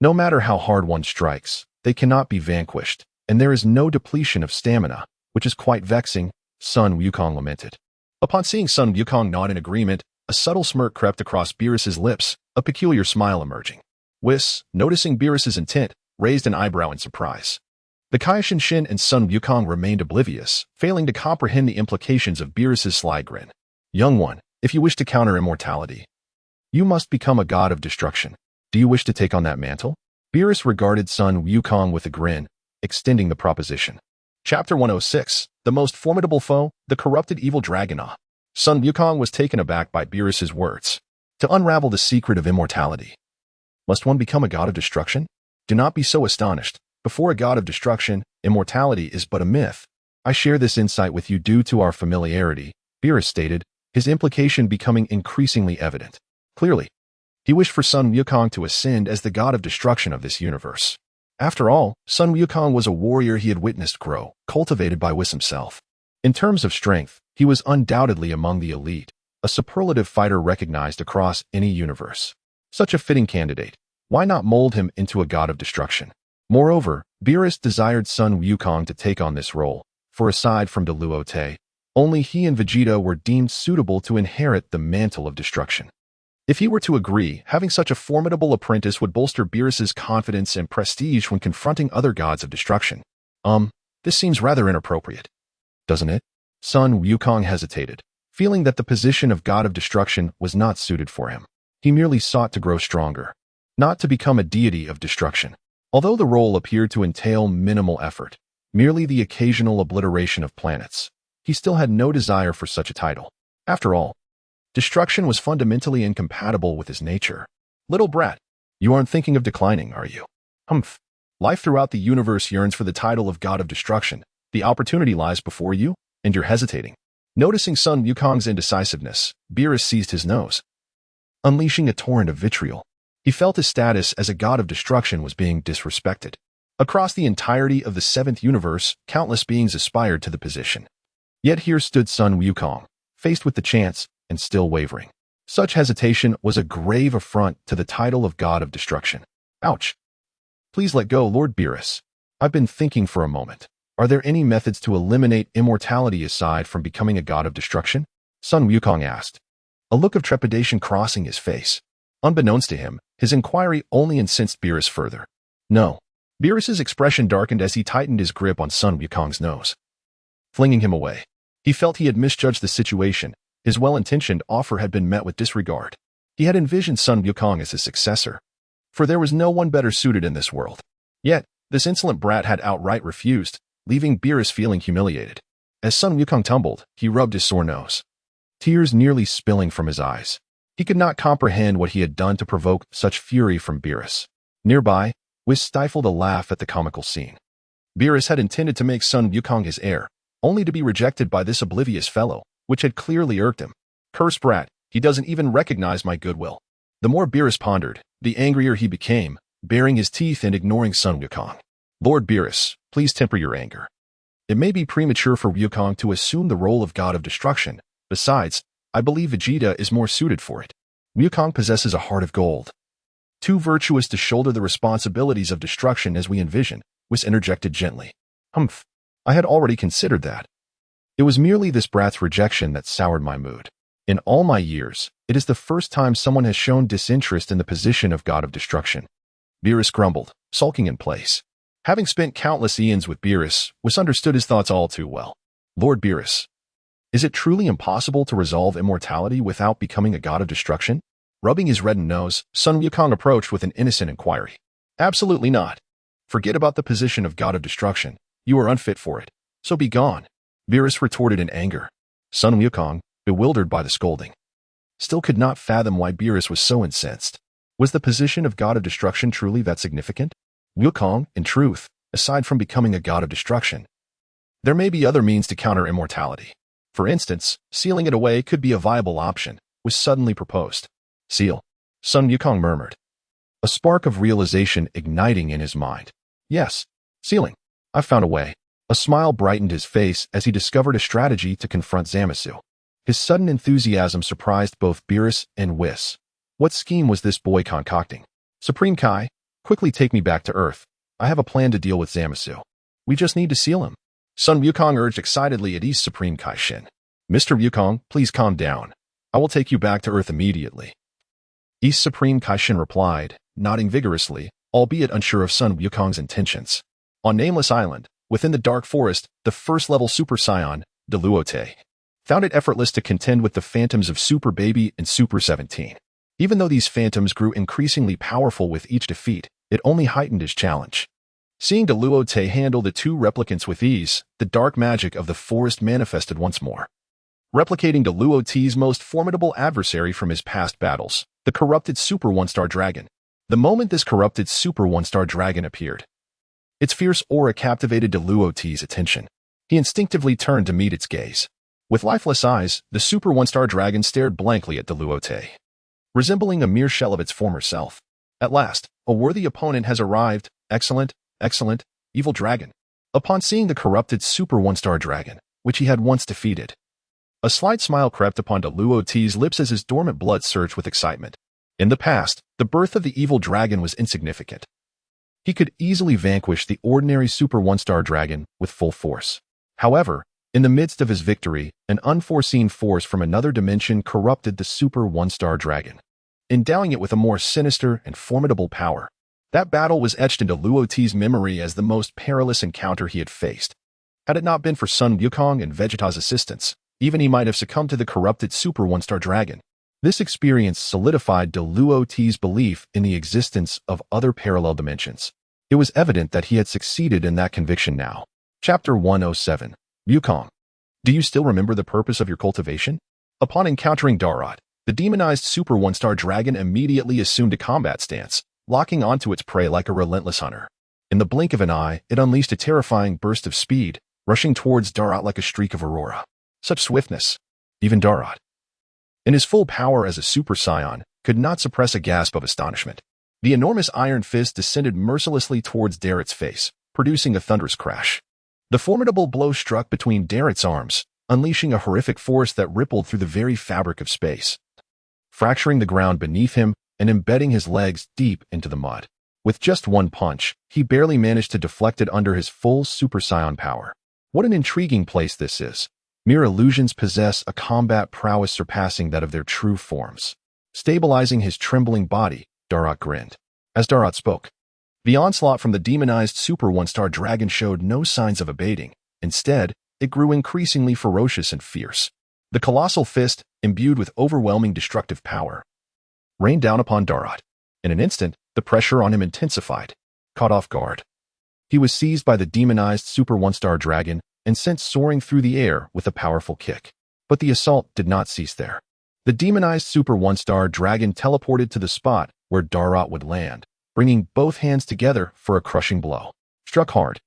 A: No matter how hard one strikes, they cannot be vanquished, and there is no depletion of stamina, which is quite vexing, Sun Wukong lamented. Upon seeing Sun Wukong nod in agreement, a subtle smirk crept across Beerus's lips, a peculiar smile emerging. Whis, noticing Beerus's intent, raised an eyebrow in surprise. The Kaishin Shin and Sun Wukong remained oblivious, failing to comprehend the implications of Beerus's sly grin. Young one, if you wish to counter immortality, you must become a god of destruction. Do you wish to take on that mantle? Beerus regarded Sun Wukong with a grin, extending the proposition. Chapter 106, The Most Formidable Foe, the Corrupted Evil Dragon. Sun Wukong was taken aback by Beerus's words. To unravel the secret of immortality, must one become a god of destruction? Do not be so astonished. Before a god of destruction, immortality is but a myth. I share this insight with you due to our familiarity, Beerus stated, his implication becoming increasingly evident. Clearly, he wished for Sun Wukong to ascend as the god of destruction of this universe. After all, Sun Wukong was a warrior he had witnessed grow, cultivated by Whis himself. In terms of strength, he was undoubtedly among the elite, a superlative fighter recognized across any universe. Such a fitting candidate. Why not mold him into a god of destruction? Moreover, Beerus desired Sun Wukong to take on this role, for aside from Luote, only he and Vegeta were deemed suitable to inherit the mantle of destruction. If he were to agree, having such a formidable apprentice would bolster Beerus's confidence and prestige when confronting other gods of destruction. This seems rather inappropriate, doesn't it? Sun Wukong hesitated, feeling that the position of god of destruction was not suited for him. He merely sought to grow stronger, not to become a deity of destruction. Although the role appeared to entail minimal effort, merely the occasional obliteration of planets, he still had no desire for such a title. After all, destruction was fundamentally incompatible with his nature. Little brat, you aren't thinking of declining, are you? Humph. Life throughout the universe yearns for the title of god of destruction. The opportunity lies before you, and you're hesitating. Noticing Sun Wukong's indecisiveness, Beerus seized his nose, unleashing a torrent of vitriol. He felt his status as a god of destruction was being disrespected. Across the entirety of the seventh universe, countless beings aspired to the position. Yet here stood Sun Wukong, faced with the chance, and still wavering. Such hesitation was a grave affront to the title of god of destruction. Ouch. Please let go, Lord Beerus. I've been thinking for a moment. Are there any methods to eliminate immortality aside from becoming a god of destruction? Sun Wukong asked, a look of trepidation crossing his face. Unbeknownst to him, his inquiry only incensed Beerus further. No. Beerus's expression darkened as he tightened his grip on Sun Wukong's nose, flinging him away. He felt he had misjudged the situation. His well-intentioned offer had been met with disregard. He had envisioned Sun Wukong as his successor, for there was no one better suited in this world. Yet, this insolent brat had outright refused, leaving Beerus feeling humiliated. As Sun Wukong tumbled, he rubbed his sore nose, tears nearly spilling from his eyes. He could not comprehend what he had done to provoke such fury from Beerus. Nearby, Whis stifled a laugh at the comical scene. Beerus had intended to make Sun Wukong his heir, only to be rejected by this oblivious fellow, which had clearly irked him. Cursed brat, he doesn't even recognize my goodwill. The more Beerus pondered, the angrier he became, baring his teeth and ignoring Sun Wukong. Lord Beerus, please temper your anger. It may be premature for Wukong to assume the role of god of destruction. Besides, I believe Vegeta is more suited for it. Wukong possesses a heart of gold, too virtuous to shoulder the responsibilities of destruction as we envision, Whis interjected gently. Humph. I had already considered that. It was merely this brat's rejection that soured my mood. In all my years, it is the first time someone has shown disinterest in the position of god of destruction. Beerus grumbled, sulking in place. Having spent countless eons with Beerus, Whis understood his thoughts all too well. Lord Beerus, is it truly impossible to resolve immortality without becoming a god of destruction? Rubbing his reddened nose, Sun Wukong approached with an innocent inquiry. Absolutely not. Forget about the position of god of destruction. You are unfit for it. So be gone. Beerus retorted in anger. Sun Wukong, bewildered by the scolding, still could not fathom why Beerus was so incensed. Was the position of god of destruction truly that significant? Wukong, in truth, aside from becoming a god of destruction, there may be other means to counter immortality. For instance, sealing it away could be a viable option, was suddenly proposed. Seal. Sun Wukong murmured, a spark of realization igniting in his mind. Yes, sealing. I've found a way. A smile brightened his face as he discovered a strategy to confront Zamasu. His sudden enthusiasm surprised both Beerus and Whis. What scheme was this boy concocting? Supreme Kai, quickly take me back to Earth. I have a plan to deal with Zamasu. We just need to seal him. Sun Wukong urged excitedly at East Supreme Kai Shin. Mr. Wukong, please calm down. I will take you back to Earth immediately. East Supreme Kai Shin replied, nodding vigorously, albeit unsure of Sun Wukong's intentions. On Nameless Island, within the Dark Forest, the first-level Super Saiyan, Luote, found it effortless to contend with the phantoms of Super Baby and Super 17. Even though these phantoms grew increasingly powerful with each defeat, it only heightened his challenge. Seeing Luote handle the two replicants with ease, the dark magic of the forest manifested once more, replicating Luote's most formidable adversary from his past battles, the corrupted Super One-Star Dragon. The moment this corrupted Super One-Star Dragon appeared, its fierce aura captivated Luote's attention. He instinctively turned to meet its gaze. With lifeless eyes, the Super One-Star Dragon stared blankly at Luote, resembling a mere shell of its former self. At last, a worthy opponent has arrived. Excellent, excellent, evil dragon. Upon seeing the corrupted Super One-Star Dragon, which he had once defeated, a slight smile crept upon Luote's lips as his dormant blood surged with excitement. In the past, the birth of the evil dragon was insignificant. He could easily vanquish the ordinary Super One-Star Dragon with full force. However, in the midst of his victory, an unforeseen force from another dimension corrupted the Super One-Star Dragon, endowing it with a more sinister and formidable power. That battle was etched into Luote's memory as the most perilous encounter he had faced. Had it not been for Sun Wukong and Vegeta's assistance, even he might have succumbed to the corrupted Super One-Star Dragon. This experience solidified Luote's belief in the existence of other parallel dimensions. It was evident that he had succeeded in that conviction now. Chapter 107. Wukong. Do you still remember the purpose of your cultivation? Upon encountering Darot, the demonized Super One-Star Dragon immediately assumed a combat stance, locking onto its prey like a relentless hunter. In the blink of an eye, it unleashed a terrifying burst of speed, rushing towards Darot like a streak of aurora. Such swiftness, even Darot, in his full power as a Super Saiyan, could not suppress a gasp of astonishment. The enormous iron fist descended mercilessly towards Darot's face, producing a thunderous crash. The formidable blow struck between Darot's arms, unleashing a horrific force that rippled through the very fabric of space, fracturing the ground beneath him and embedding his legs deep into the mud. With just one punch, he barely managed to deflect it under his full Super Saiyan power. What an intriguing place this is. Mere illusions possess a combat prowess surpassing that of their true forms. Stabilizing his trembling body, Darot grinned. As Darot spoke, the onslaught from the demonized Super One-Star Dragon showed no signs of abating. Instead, it grew increasingly ferocious and fierce. The colossal fist, imbued with overwhelming destructive power, rained down upon Darot. In an instant, the pressure on him intensified. Caught off guard, he was seized by the demonized Super One-Star Dragon and sent soaring through the air with a powerful kick. But the assault did not cease there. The demonized Super One-Star Dragon teleported to the spot where Darot would land, bringing both hands together for a crushing blow. Struck hard,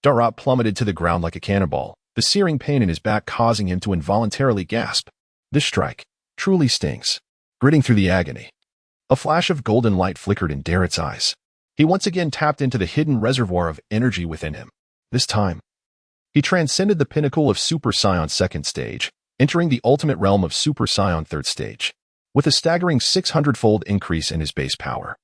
A: Darot plummeted to the ground like a cannonball, the searing pain in his back causing him to involuntarily gasp. This strike truly stings. Gritting through the agony, a flash of golden light flickered in Darot's eyes. He once again tapped into the hidden reservoir of energy within him. This time, he transcended the pinnacle of Super Saiyan second stage, entering the ultimate realm of Super Saiyan third stage, with a staggering 600-fold increase in his base power.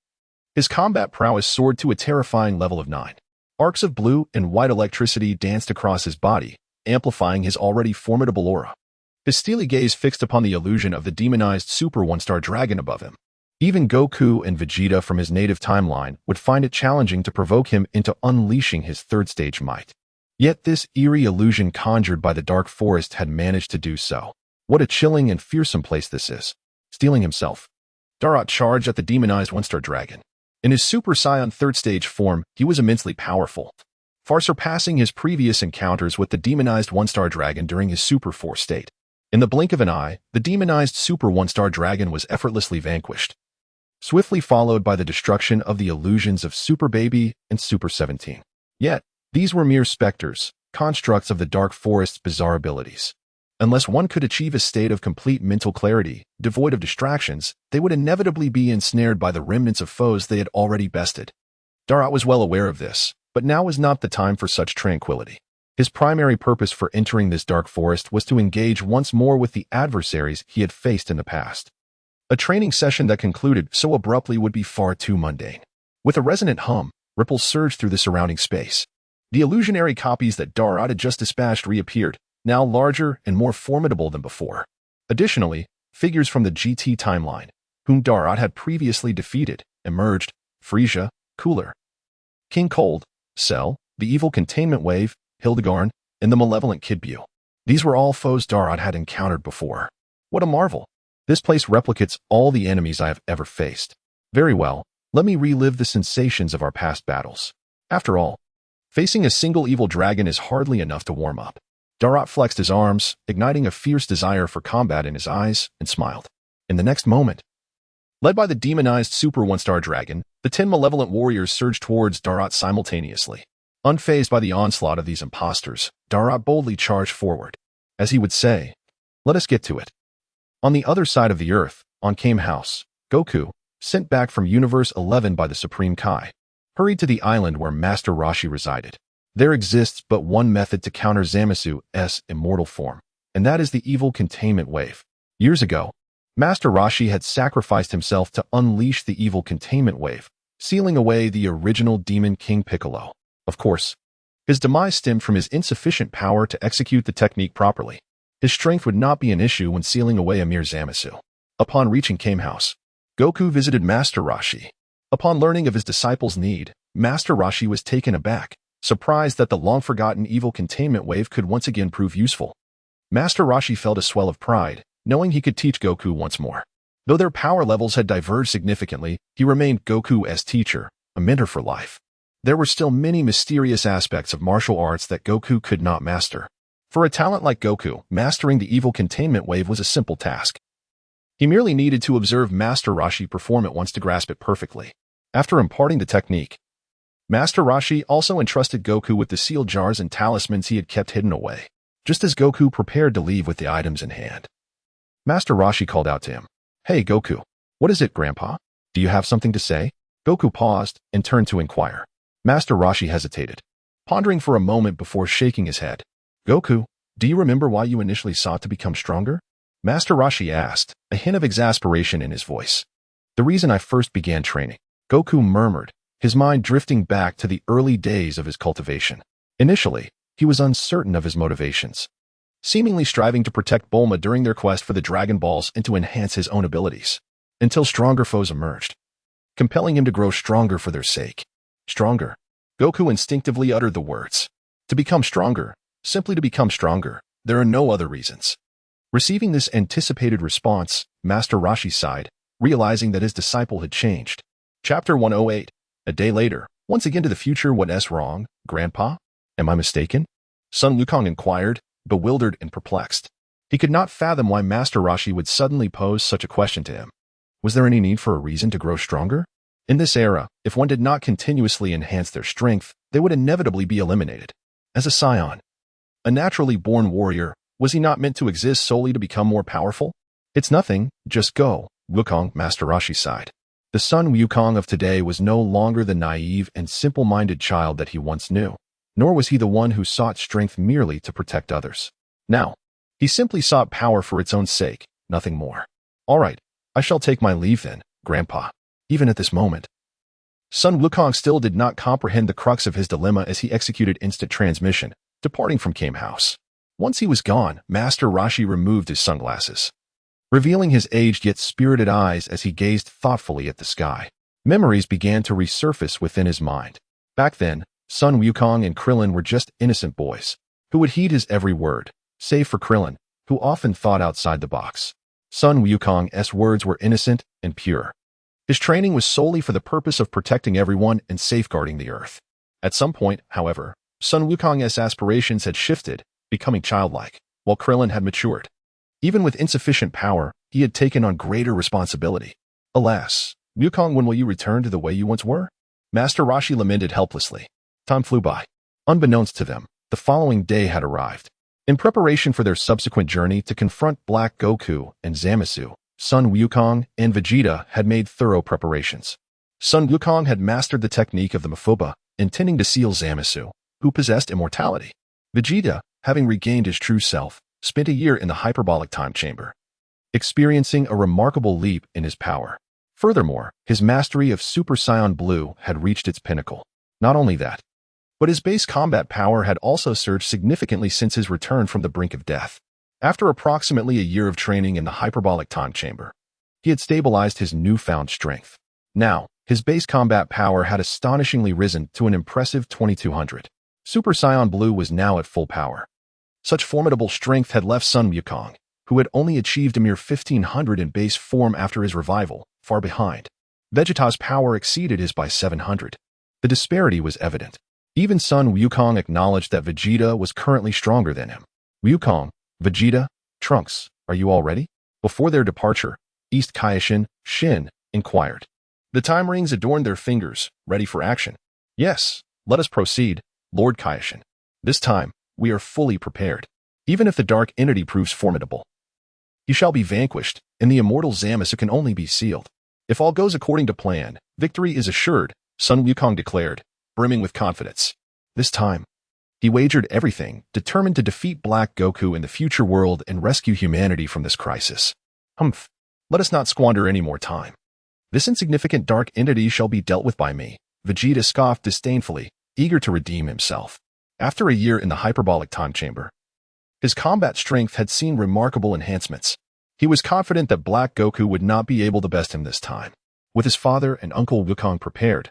A: His combat prowess soared to a terrifying level of 9. Arcs of blue and white electricity danced across his body, amplifying his already formidable aura. His steely gaze fixed upon the illusion of the demonized Super One-Star Dragon above him. Even Goku and Vegeta from his native timeline would find it challenging to provoke him into unleashing his third-stage might. Yet this eerie illusion conjured by the Dark Forest had managed to do so. What a chilling and fearsome place this is. Steeling himself, Darot charged at the demonized One-Star Dragon. In his Super Saiyan third-stage form, he was immensely powerful, far surpassing his previous encounters with the demonized One-Star Dragon during his Super Force state. In the blink of an eye, the demonized Super One-Star Dragon was effortlessly vanquished, swiftly followed by the destruction of the illusions of Super Baby and Super 17. Yet, these were mere specters, constructs of the Dark Forest's bizarre abilities. Unless one could achieve a state of complete mental clarity, devoid of distractions, they would inevitably be ensnared by the remnants of foes they had already bested. Darot was well aware of this, but now was not the time for such tranquility. His primary purpose for entering this Dark Forest was to engage once more with the adversaries he had faced in the past. A training session that concluded so abruptly would be far too mundane. With a resonant hum, ripples surged through the surrounding space. The illusionary copies that Darot had just dispatched reappeared, now larger and more formidable than before. Additionally, figures from the GT timeline, whom Darot had previously defeated, emerged: Frisia, Cooler, King Cold, Cell, the evil Containment Wave, Hildegarn, and the malevolent Kid Buu. These were all foes Darot had encountered before. What a marvel! This place replicates all the enemies I have ever faced. Very well, let me relive the sensations of our past battles. After all, facing a single evil dragon is hardly enough to warm up. Darot flexed his arms, igniting a fierce desire for combat in his eyes, and smiled. In the next moment, led by the demonized Super One-Star Dragon, the 10 malevolent warriors surged towards Darot simultaneously. Unfazed by the onslaught of these impostors, Darot boldly charged forward. As he would say, Let us get to it. On the other side of the Earth, on Kame House, Goku, sent back from Universe 11 by the Supreme Kai, hurried to the island where Master Roshi resided. There exists but one method to counter Zamasu's immortal form, and that is the evil containment wave. Years ago, Master Roshi had sacrificed himself to unleash the evil containment wave, sealing away the original Demon King Piccolo. Of course, his demise stemmed from his insufficient power to execute the technique properly. His strength would not be an issue when sealing away a mere Zamasu. Upon reaching Kame House, Goku visited Master Roshi. Upon learning of his disciple's need, Master Roshi was taken aback, surprised that the long-forgotten evil containment wave could once again prove useful. Master Roshi felt a swell of pride, knowing he could teach Goku once more. Though their power levels had diverged significantly, he remained Goku's teacher, a mentor for life. There were still many mysterious aspects of martial arts that Goku could not master. For a talent like Goku, mastering the evil containment wave was a simple task. He merely needed to observe Master Roshi perform it once to grasp it perfectly. After imparting the technique, Master Roshi also entrusted Goku with the sealed jars and talismans he had kept hidden away. Just as Goku prepared to leave with the items in hand, Master Roshi called out to him, "Hey Goku, what is it, Grandpa? Do you have something to say?" Goku paused and turned to inquire. Master Roshi hesitated, pondering for a moment before shaking his head. "Goku, do you remember why you initially sought to become stronger?" Master Roshi asked, a hint of exasperation in his voice. "The reason I first began training," Goku murmured, his mind drifting back to the early days of his cultivation. Initially, he was uncertain of his motivations, seemingly striving to protect Bulma during their quest for the Dragon Balls and to enhance his own abilities, until stronger foes emerged, compelling him to grow stronger for their sake. Stronger. Goku instinctively uttered the words. To become stronger, simply to become stronger, there are no other reasons. Receiving this anticipated response, Master Roshi sighed, realizing that his disciple had changed. Chapter 108. A day later, once again to the future. What's wrong, Grandpa? Am I mistaken? Sun Wukong inquired, bewildered and perplexed. He could not fathom why Master Roshi would suddenly pose such a question to him. Was there any need for a reason to grow stronger? In this era, if one did not continuously enhance their strength, they would inevitably be eliminated. As a scion, a naturally born warrior, was he not meant to exist solely to become more powerful? It's nothing, just go, Wukong, Master Roshi sighed. The Sun Wukong of today was no longer the naive and simple-minded child that he once knew, nor was he the one who sought strength merely to protect others. Now, he simply sought power for its own sake, nothing more. All right, I shall take my leave then, Grandpa. Even at this moment, Sun Wukong still did not comprehend the crux of his dilemma as he executed instant transmission, departing from Kame House. Once he was gone, Master Roshi removed his sunglasses, revealing his aged yet spirited eyes as he gazed thoughtfully at the sky. Memories began to resurface within his mind. Back then, Sun Wukong and Krillin were just innocent boys, who would heed his every word, save for Krillin, who often thought outside the box. Sun Wukong's words were innocent and pure. His training was solely for the purpose of protecting everyone and safeguarding the Earth. At some point, however, Sun Wukong's aspirations had shifted, becoming childlike, while Krillin had matured. Even with insufficient power, he had taken on greater responsibility. Alas, Wukong, when will you return to the way you once were? Master Roshi lamented helplessly. Time flew by. Unbeknownst to them, the following day had arrived. In preparation for their subsequent journey to confront Black Goku and Zamasu, Sun Wukong and Vegeta had made thorough preparations. Sun Wukong had mastered the technique of the Mafuba, intending to seal Zamasu, who possessed immortality. Vegeta, having regained his true self, spent a year in the hyperbolic time chamber, experiencing a remarkable leap in his power. Furthermore, his mastery of Super Saiyan Blue had reached its pinnacle. Not only that, but his base combat power had also surged significantly since his return from the brink of death. After approximately a year of training in the hyperbolic time chamber, he had stabilized his newfound strength. Now, his base combat power had astonishingly risen to an impressive 2200. Super Saiyan Blue was now at full power. Such formidable strength had left Sun Wukong, who had only achieved a mere 1500 in base form after his revival, far behind. Vegeta's power exceeded his by 700. The disparity was evident. Even Sun Wukong acknowledged that Vegeta was currently stronger than him. Wukong, Vegeta, Trunks, are you all ready? Before their departure, East Kaioshin, Shin, inquired. The time rings adorned their fingers, ready for action. Yes, let us proceed, Lord Kaioshin. This time, we are fully prepared. Even if the dark entity proves formidable, He shall be vanquished, and the immortal Zamasu can only be sealed. If all goes according to plan, victory is assured, Sun Wukong declared, brimming with confidence. This time, he wagered everything, determined to defeat Black Goku in the future world and rescue humanity from this crisis. Humph, let us not squander any more time. This insignificant dark entity shall be dealt with by me, Vegeta scoffed disdainfully, eager to redeem himself. After a year in the hyperbolic time chamber, his combat strength had seen remarkable enhancements. He was confident that Black Goku would not be able to best him this time. With his father and Uncle Wukong prepared,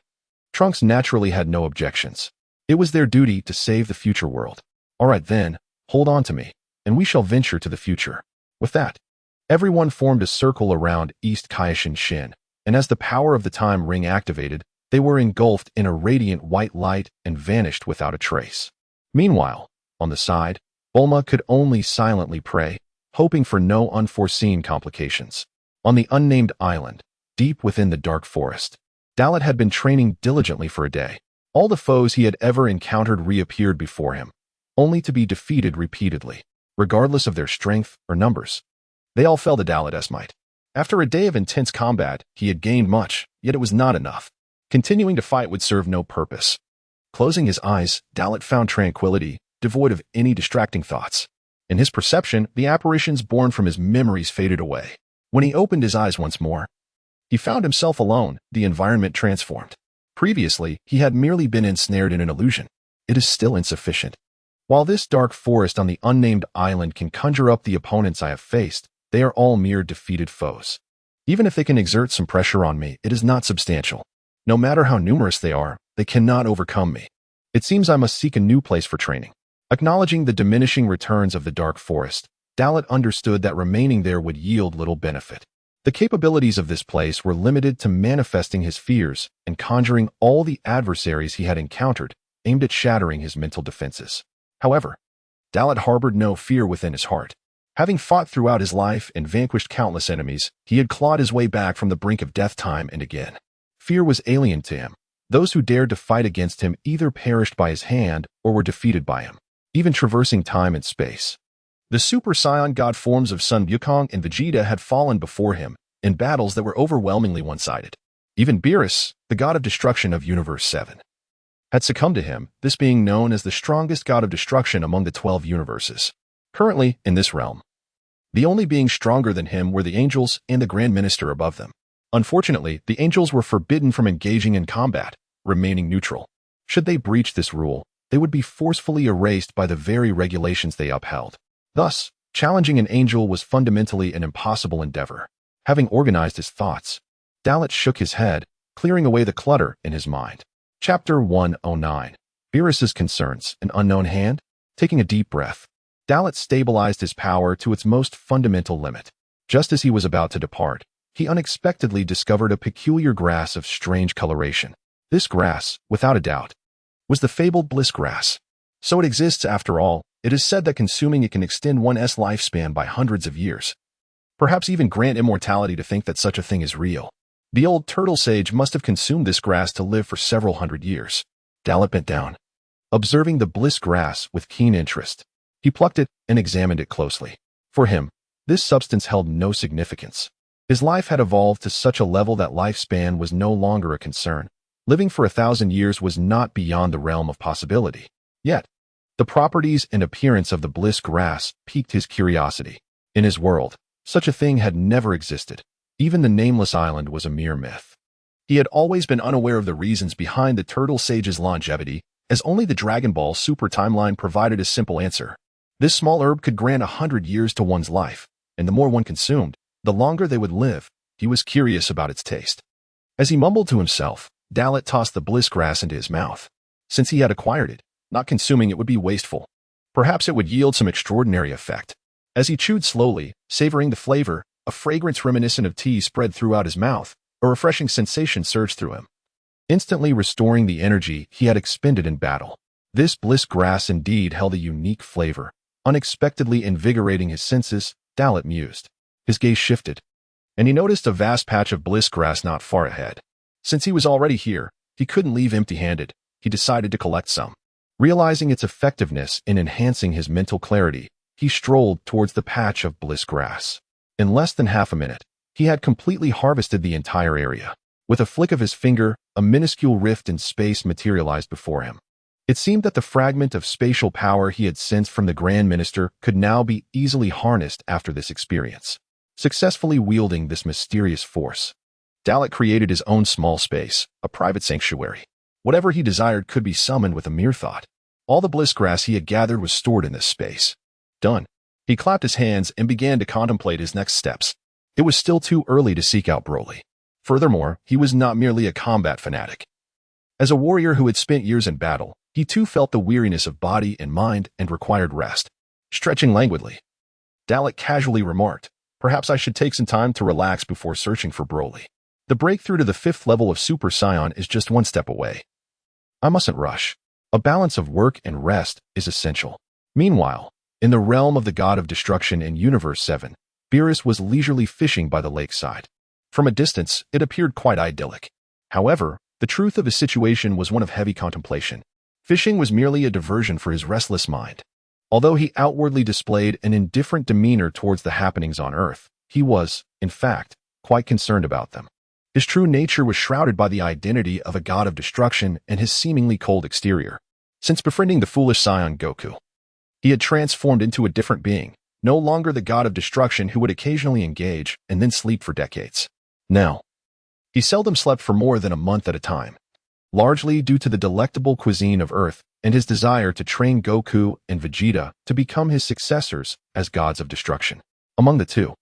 A: Trunks naturally had no objections. It was their duty to save the future world. All right then, hold on to me, and we shall venture to the future. With that, everyone formed a circle around East Kaishin Shin, and as the power of the time ring activated, they were engulfed in a radiant white light and vanished without a trace. Meanwhile, on the side, Bulma could only silently pray, hoping for no unforeseen complications. On the unnamed island, deep within the dark forest, Dalit had been training diligently for a day. All the foes he had ever encountered reappeared before him, only to be defeated repeatedly, regardless of their strength or numbers. They all fell to Dalit's might. After a day of intense combat, he had gained much, yet it was not enough. Continuing to fight would serve no purpose. Closing his eyes, Dalit found tranquility, devoid of any distracting thoughts. In his perception, the apparitions born from his memories faded away. When he opened his eyes once more, he found himself alone, the environment transformed. Previously, he had merely been ensnared in an illusion. It is still insufficient. While this dark forest on the unnamed island can conjure up the opponents I have faced, they are all mere defeated foes. Even if they can exert some pressure on me, it is not substantial. No matter how numerous they are, they cannot overcome me. It seems I must seek a new place for training. Acknowledging the diminishing returns of the dark forest, Dalit understood that remaining there would yield little benefit. The capabilities of this place were limited to manifesting his fears and conjuring all the adversaries he had encountered, aimed at shattering his mental defenses. However, Dalit harbored no fear within his heart. Having fought throughout his life and vanquished countless enemies, he had clawed his way back from the brink of death time and again. Fear was alien to him. Those who dared to fight against him either perished by his hand or were defeated by him, even traversing time and space. The Super Saiyan God forms of Sun Wukong and Vegeta had fallen before him in battles that were overwhelmingly one-sided. Even Beerus, the god of destruction of Universe 7, had succumbed to him, this being known as the strongest god of destruction among the 12 universes. Currently, in this realm, the only beings stronger than him were the angels and the Grand Minister above them. Unfortunately, the angels were forbidden from engaging in combat, remaining neutral. Should they breach this rule, they would be forcefully erased by the very regulations they upheld. Thus, challenging an angel was fundamentally an impossible endeavor. Having organized his thoughts, Dalit shook his head, clearing away the clutter in his mind. Chapter 109. Beerus's Concerns, an Unknown Hand? Taking a deep breath, Dalit stabilized his power to its most fundamental limit. Just as he was about to depart, he unexpectedly discovered a peculiar grass of strange coloration. This grass, without a doubt, was the fabled bliss grass. So it exists after all. It is said that consuming it can extend one's lifespan by hundreds of years. Perhaps even grant immortality to think that such a thing is real. The old turtle sage must have consumed this grass to live for several hundred years. Dalit bent down, observing the bliss grass with keen interest. He plucked it and examined it closely. For him, this substance held no significance. His life had evolved to such a level that lifespan was no longer a concern. Living for 1,000 years was not beyond the realm of possibility. Yet, the properties and appearance of the bliss grass piqued his curiosity. In his world, such a thing had never existed. Even the nameless island was a mere myth. He had always been unaware of the reasons behind the turtle sage's longevity, as only the Dragon Ball Super timeline provided a simple answer. This small herb could grant 100 years to one's life, and the more one consumed, the longer they would live. He was curious about its taste. As he mumbled to himself, Dalit tossed the bliss grass into his mouth. Since he had acquired it, not consuming it would be wasteful. Perhaps it would yield some extraordinary effect. As he chewed slowly, savoring the flavor, a fragrance reminiscent of tea spread throughout his mouth. A refreshing sensation surged through him, instantly restoring the energy he had expended in battle. This bliss grass indeed held a unique flavor. Unexpectedly invigorating his senses, Dalit mused. His gaze shifted, and he noticed a vast patch of bliss grass not far ahead. Since he was already here, he couldn't leave empty-handed. He decided to collect some. Realizing its effectiveness in enhancing his mental clarity, he strolled towards the patch of bliss grass. In less than half a minute, he had completely harvested the entire area. With a flick of his finger, a minuscule rift in space materialized before him. It seemed that the fragment of spatial power he had sensed from the Grand Minister could now be easily harnessed after this experience. Successfully wielding this mysterious force, Dalek created his own small space, a private sanctuary. Whatever he desired could be summoned with a mere thought. All the bliss grass he had gathered was stored in this space. Done. He clapped his hands and began to contemplate his next steps. It was still too early to seek out Broly. Furthermore, he was not merely a combat fanatic. As a warrior who had spent years in battle, he too felt the weariness of body and mind and required rest. Stretching languidly, Dalek casually remarked, "Perhaps I should take some time to relax before searching for Broly. The breakthrough to the 5th level of Super Saiyan is just one step away. I mustn't rush. A balance of work and rest is essential." Meanwhile, in the realm of the God of Destruction in Universe 7, Beerus was leisurely fishing by the lakeside. From a distance, it appeared quite idyllic. However, the truth of his situation was one of heavy contemplation. Fishing was merely a diversion for his restless mind. Although he outwardly displayed an indifferent demeanor towards the happenings on Earth, he was, in fact, quite concerned about them. His true nature was shrouded by the identity of a god of destruction and his seemingly cold exterior. Since befriending the foolish Saiyan Goku, he had transformed into a different being, no longer the god of destruction who would occasionally engage and then sleep for decades. Now, he seldom slept for more than a month at a time, largely due to the delectable cuisine of Earth and his desire to train Goku and Vegeta to become his successors as gods of destruction. Among the two,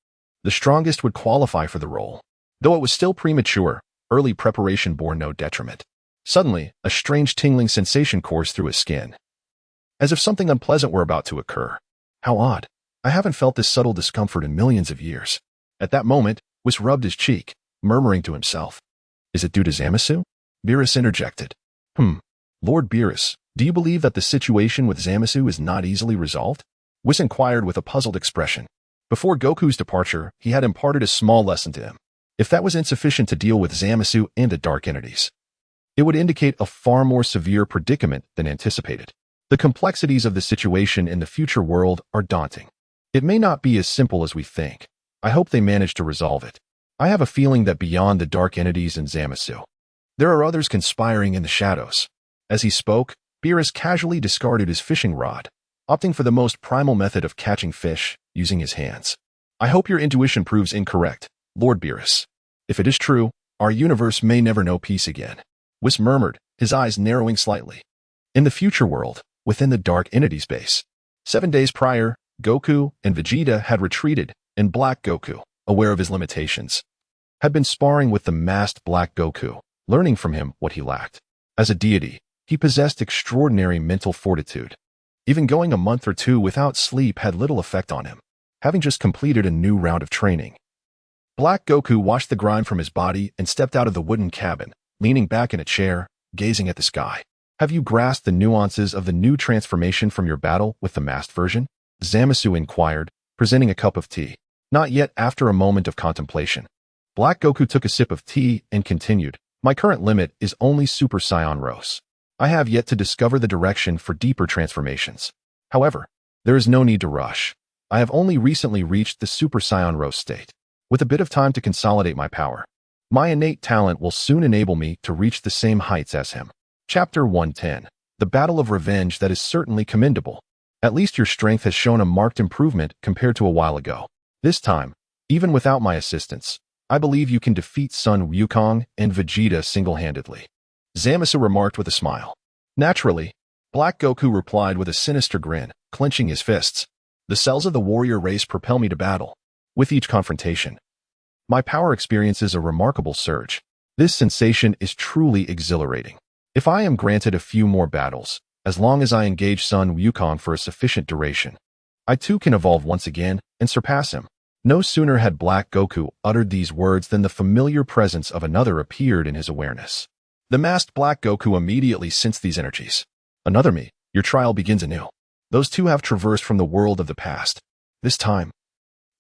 A: the strongest would qualify for the role. Though it was still premature, early preparation bore no detriment. Suddenly, a strange tingling sensation coursed through his skin, as if something unpleasant were about to occur. How odd. I haven't felt this subtle discomfort in millions of years. At that moment, Whis rubbed his cheek, murmuring to himself. Is it due to Zamasu? Beerus interjected. Lord Beerus, do you believe that the situation with Zamasu is not easily resolved? Whis inquired with a puzzled expression. Before Goku's departure, he had imparted a small lesson to him. If that was insufficient to deal with Zamasu and the dark entities, it would indicate a far more severe predicament than anticipated. The complexities of the situation in the future world are daunting. It may not be as simple as we think. I hope they manage to resolve it. I have a feeling that beyond the dark entities and Zamasu, there are others conspiring in the shadows. As he spoke, Beerus casually discarded his fishing rod, opting for the most primal method of catching fish, using his hands. I hope your intuition proves incorrect, Lord Beerus. If it is true, our universe may never know peace again. Whis murmured, his eyes narrowing slightly. In the future world, within the dark entity's base, 7 days prior, Goku and Vegeta had retreated, and Black Goku, aware of his limitations, had been sparring with the masked Black Goku, learning from him what he lacked. As a deity, he possessed extraordinary mental fortitude. Even going a month or two without sleep had little effect on him, having just completed a new round of training. Black Goku washed the grime from his body and stepped out of the wooden cabin, leaning back in a chair, gazing at the sky. Have you grasped the nuances of the new transformation from your battle with the masked version? Zamasu inquired, presenting a cup of tea. Not yet. After a moment of contemplation, Black Goku took a sip of tea and continued, my current limit is only Super Saiyan Rose. I have yet to discover the direction for deeper transformations. However, there is no need to rush. I have only recently reached the Super Saiyan Rose state. With a bit of time to consolidate my power, my innate talent will soon enable me to reach the same heights as him. Chapter 110. The Battle of Revenge. That is certainly commendable. At least your strength has shown a marked improvement compared to a while ago. This time, even without my assistance, I believe you can defeat Son Wukong and Vegeta single-handedly. Zamasu remarked with a smile. Naturally, Black Goku replied with a sinister grin, clenching his fists. The cells of the warrior race propel me to battle. With each confrontation, my power experiences a remarkable surge. This sensation is truly exhilarating. If I am granted a few more battles, as long as I engage Son Wukong for a sufficient duration, I too can evolve once again and surpass him. No sooner had Black Goku uttered these words than the familiar presence of another appeared in his awareness. The masked Black Goku immediately sensed these energies. Another me, your trial begins anew. Those two have traversed from the world of the past. This time,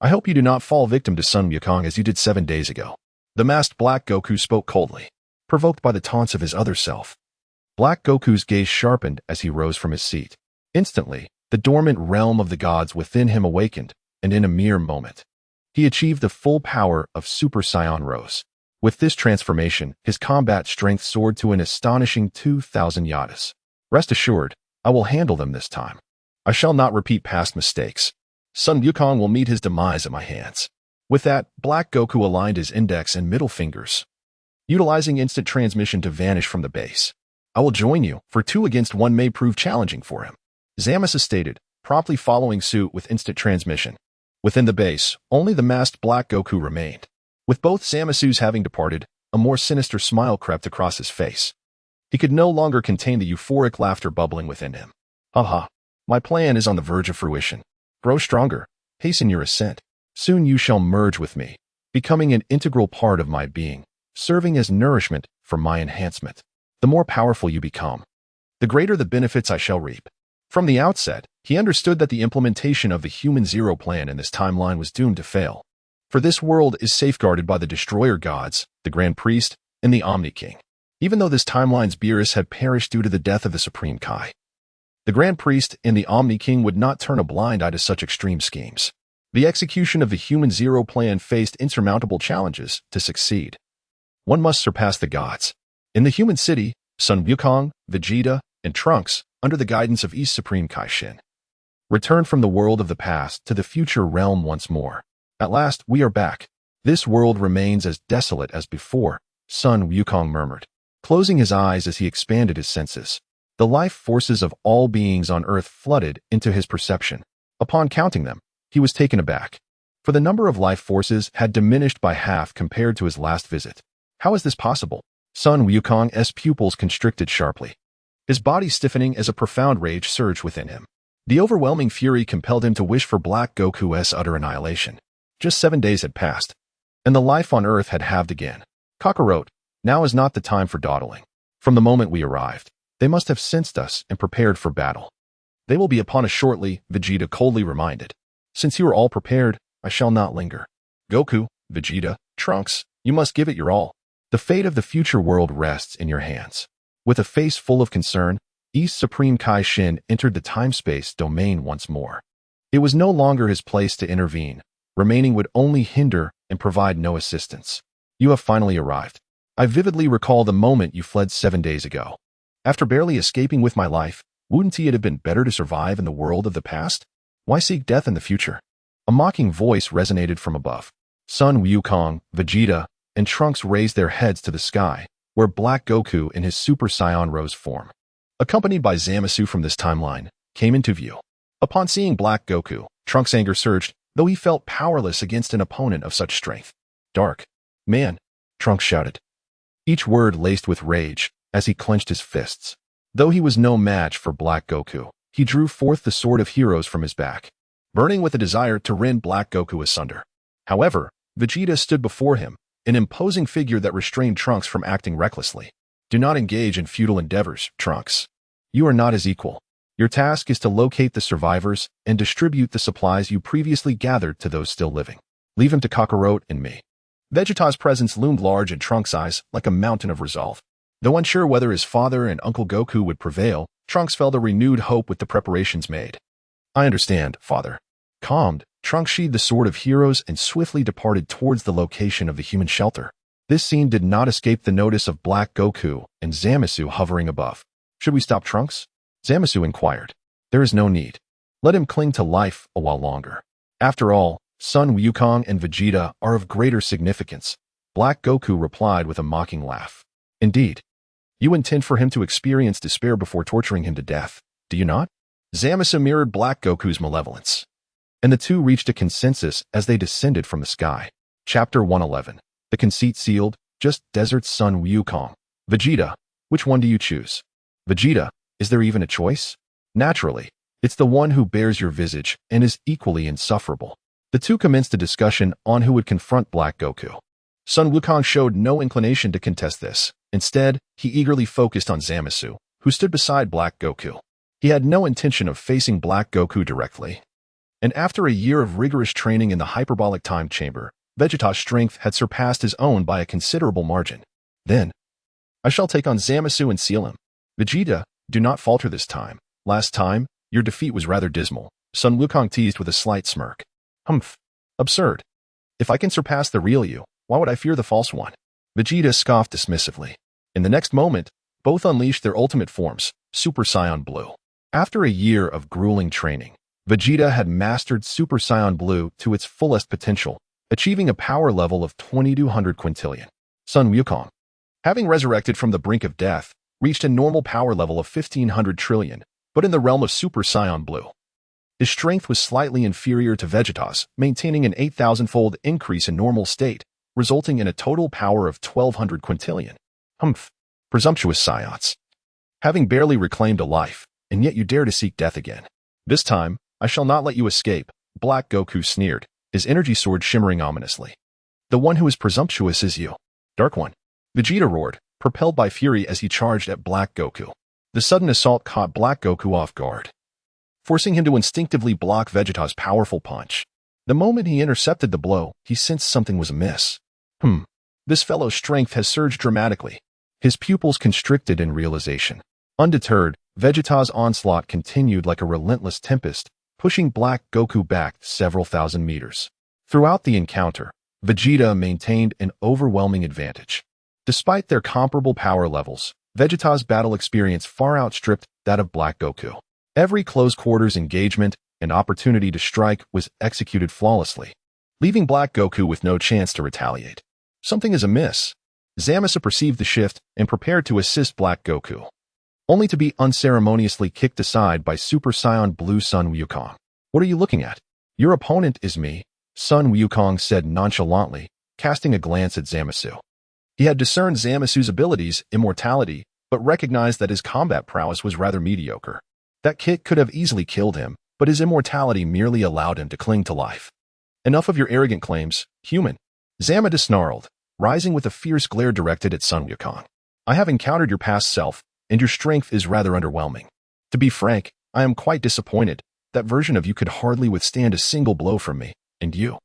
A: I hope you do not fall victim to Son Wukong as you did 7 days ago. The masked Black Goku spoke coldly, provoked by the taunts of his other self. Black Goku's gaze sharpened as he rose from his seat. Instantly, the dormant realm of the gods within him awakened, and in a mere moment, He achieved the full power of Super Saiyan Rose. With this transformation, his combat strength soared to an astonishing 2,000 yadas. Rest assured, I will handle them this time. I shall not repeat past mistakes. Sun Wukong will meet his demise at my hands. With that, Black Goku aligned his index and middle fingers, utilizing instant transmission to vanish from the base. I will join you, for 2 against 1 may prove challenging for him. Zamasu stated, promptly following suit with instant transmission. Within the base, only the masked Black Goku remained. With both Zamasus having departed, a more sinister smile crept across his face. He could no longer contain the euphoric laughter bubbling within him. Haha, my plan is on the verge of fruition. Grow stronger, hasten your ascent. Soon you shall merge with me, becoming an integral part of my being, serving as nourishment for my enhancement. The more powerful you become, the greater the benefits I shall reap. From the outset, he understood that the implementation of the Human Zero plan in this timeline was doomed to fail. For this world is safeguarded by the Destroyer Gods, the Grand Priest, and the Omni King. Even though this timeline's Beerus had perished due to the death of the Supreme Kai, the Grand Priest and the Omni King would not turn a blind eye to such extreme schemes. The execution of the Human Zero plan faced insurmountable challenges to succeed. One must surpass the gods. In the human city, Sun Wukong, Vegeta, and Trunks, under the guidance of East Supreme Kai Shin, returned from the world of the past to the future realm once more. At last, we are back. This world remains as desolate as before, Sun Wukong murmured, closing his eyes as he expanded his senses. The life forces of all beings on Earth flooded into his perception. Upon counting them, he was taken aback, for the number of life forces had diminished by half compared to his last visit. How is this possible? Sun Wukong's pupils constricted sharply, his body stiffening as a profound rage surged within him. The overwhelming fury compelled him to wish for Black Goku's utter annihilation. Just 7 days had passed, and the life on Earth had halved again. Kakarot, now is not the time for dawdling. From the moment we arrived, they must have sensed us and prepared for battle. They will be upon us shortly, Vegeta coldly reminded. Since you are all prepared, I shall not linger. Goku, Vegeta, Trunks, you must give it your all. The fate of the future world rests in your hands. With a face full of concern, East Supreme Kai Shin entered the time-space domain once more. It was no longer his place to intervene. Remaining would only hinder and provide no assistance. You have finally arrived. I vividly recall the moment you fled 7 days ago. After barely escaping with my life, wouldn't it have been better to survive in the world of the past? Why seek death in the future? A mocking voice resonated from above. Sun Wukong, Vegeta, and Trunks raised their heads to the sky, where Black Goku in his Super Saiyan Rose form, accompanied by Zamasu from this timeline, came into view. Upon seeing Black Goku, Trunks' anger surged, though he felt powerless against an opponent of such strength. Dark man, Trunks shouted, each word laced with rage as he clenched his fists. Though he was no match for Black Goku, he drew forth the Sword of Heroes from his back, burning with a desire to rend Black Goku asunder. However, Vegeta stood before him, an imposing figure that restrained Trunks from acting recklessly. Do not engage in futile endeavors, Trunks. You are not his equal. Your task is to locate the survivors and distribute the supplies you previously gathered to those still living. Leave him to Kakarot and me. Vegeta's presence loomed large in Trunks' eyes like a mountain of resolve. Though unsure whether his father and Uncle Goku would prevail, Trunks felt a renewed hope with the preparations made. I understand, father. Calmed, Trunks sheathed the Sword of Heroes and swiftly departed towards the location of the human shelter. This scene did not escape the notice of Black Goku and Zamasu hovering above. Should we stop Trunks? Zamasu inquired. There is no need. Let him cling to life a while longer. After all, Sun Wukong and Vegeta are of greater significance. Black Goku replied with a mocking laugh. Indeed. You intend for him to experience despair before torturing him to death, do you not? Zamasu mirrored Black Goku's malevolence, and the two reached a consensus as they descended from the sky. Chapter 111. The conceit sealed, just desert Sun Wukong. Vegeta, which one do you choose? Vegeta, is there even a choice? Naturally, it's the one who bears your visage and is equally insufferable. The two commenced a discussion on who would confront Black Goku. Sun Wukong showed no inclination to contest this. Instead, he eagerly focused on Zamasu, who stood beside Black Goku. He had no intention of facing Black Goku directly. And after a year of rigorous training in the hyperbolic time chamber, Vegeta's strength had surpassed his own by a considerable margin. Then, I shall take on Zamasu and seal him. Vegeta, do not falter this time. Last time, your defeat was rather dismal. Sun Wukong teased with a slight smirk. Humph. Absurd. If I can surpass the real you, why would I fear the false one? Vegeta scoffed dismissively. In the next moment, both unleashed their ultimate forms, Super Saiyan Blue. After a year of grueling training, Vegeta had mastered Super Saiyan Blue to its fullest potential, achieving a power level of 2200 quintillion. Sun Wukong, having resurrected from the brink of death, reached a normal power level of 1500 trillion, but in the realm of Super Saiyan Blue. His strength was slightly inferior to Vegeta's, maintaining an 8,000-fold increase in normal state, resulting in a total power of 1200 quintillion. Humph. Presumptuous Saiyans. Having barely reclaimed a life, and yet you dare to seek death again. This time, I shall not let you escape, Black Goku sneered, his energy sword shimmering ominously. The one who is presumptuous is you, Dark One. Vegeta roared, propelled by fury as he charged at Black Goku. The sudden assault caught Black Goku off guard, forcing him to instinctively block Vegeta's powerful punch. The moment he intercepted the blow, he sensed something was amiss. This fellow's strength has surged dramatically. His pupils constricted in realization. Undeterred, Vegeta's onslaught continued like a relentless tempest, pushing Black Goku back several thousand meters. Throughout the encounter, Vegeta maintained an overwhelming advantage. Despite their comparable power levels, Vegeta's battle experience far outstripped that of Black Goku. Every close-quarters engagement and opportunity to strike was executed flawlessly, leaving Black Goku with no chance to retaliate. Something is amiss. Zamasu perceived the shift and prepared to assist Black Goku, only to be unceremoniously kicked aside by Super Saiyan Blue Sun Wukong. What are you looking at? Your opponent is me, Sun Wukong said nonchalantly, casting a glance at Zamasu. He had discerned Zamasu's abilities, immortality, but recognized that his combat prowess was rather mediocre. That kick could have easily killed him, but his immortality merely allowed him to cling to life. Enough of your arrogant claims, human. Zamasu snarled, rising with a fierce glare directed at Sun Wukong. I have encountered your past self, and your strength is rather underwhelming. To be frank, I am quite disappointed. That version of you could hardly withstand a single blow from me, and you,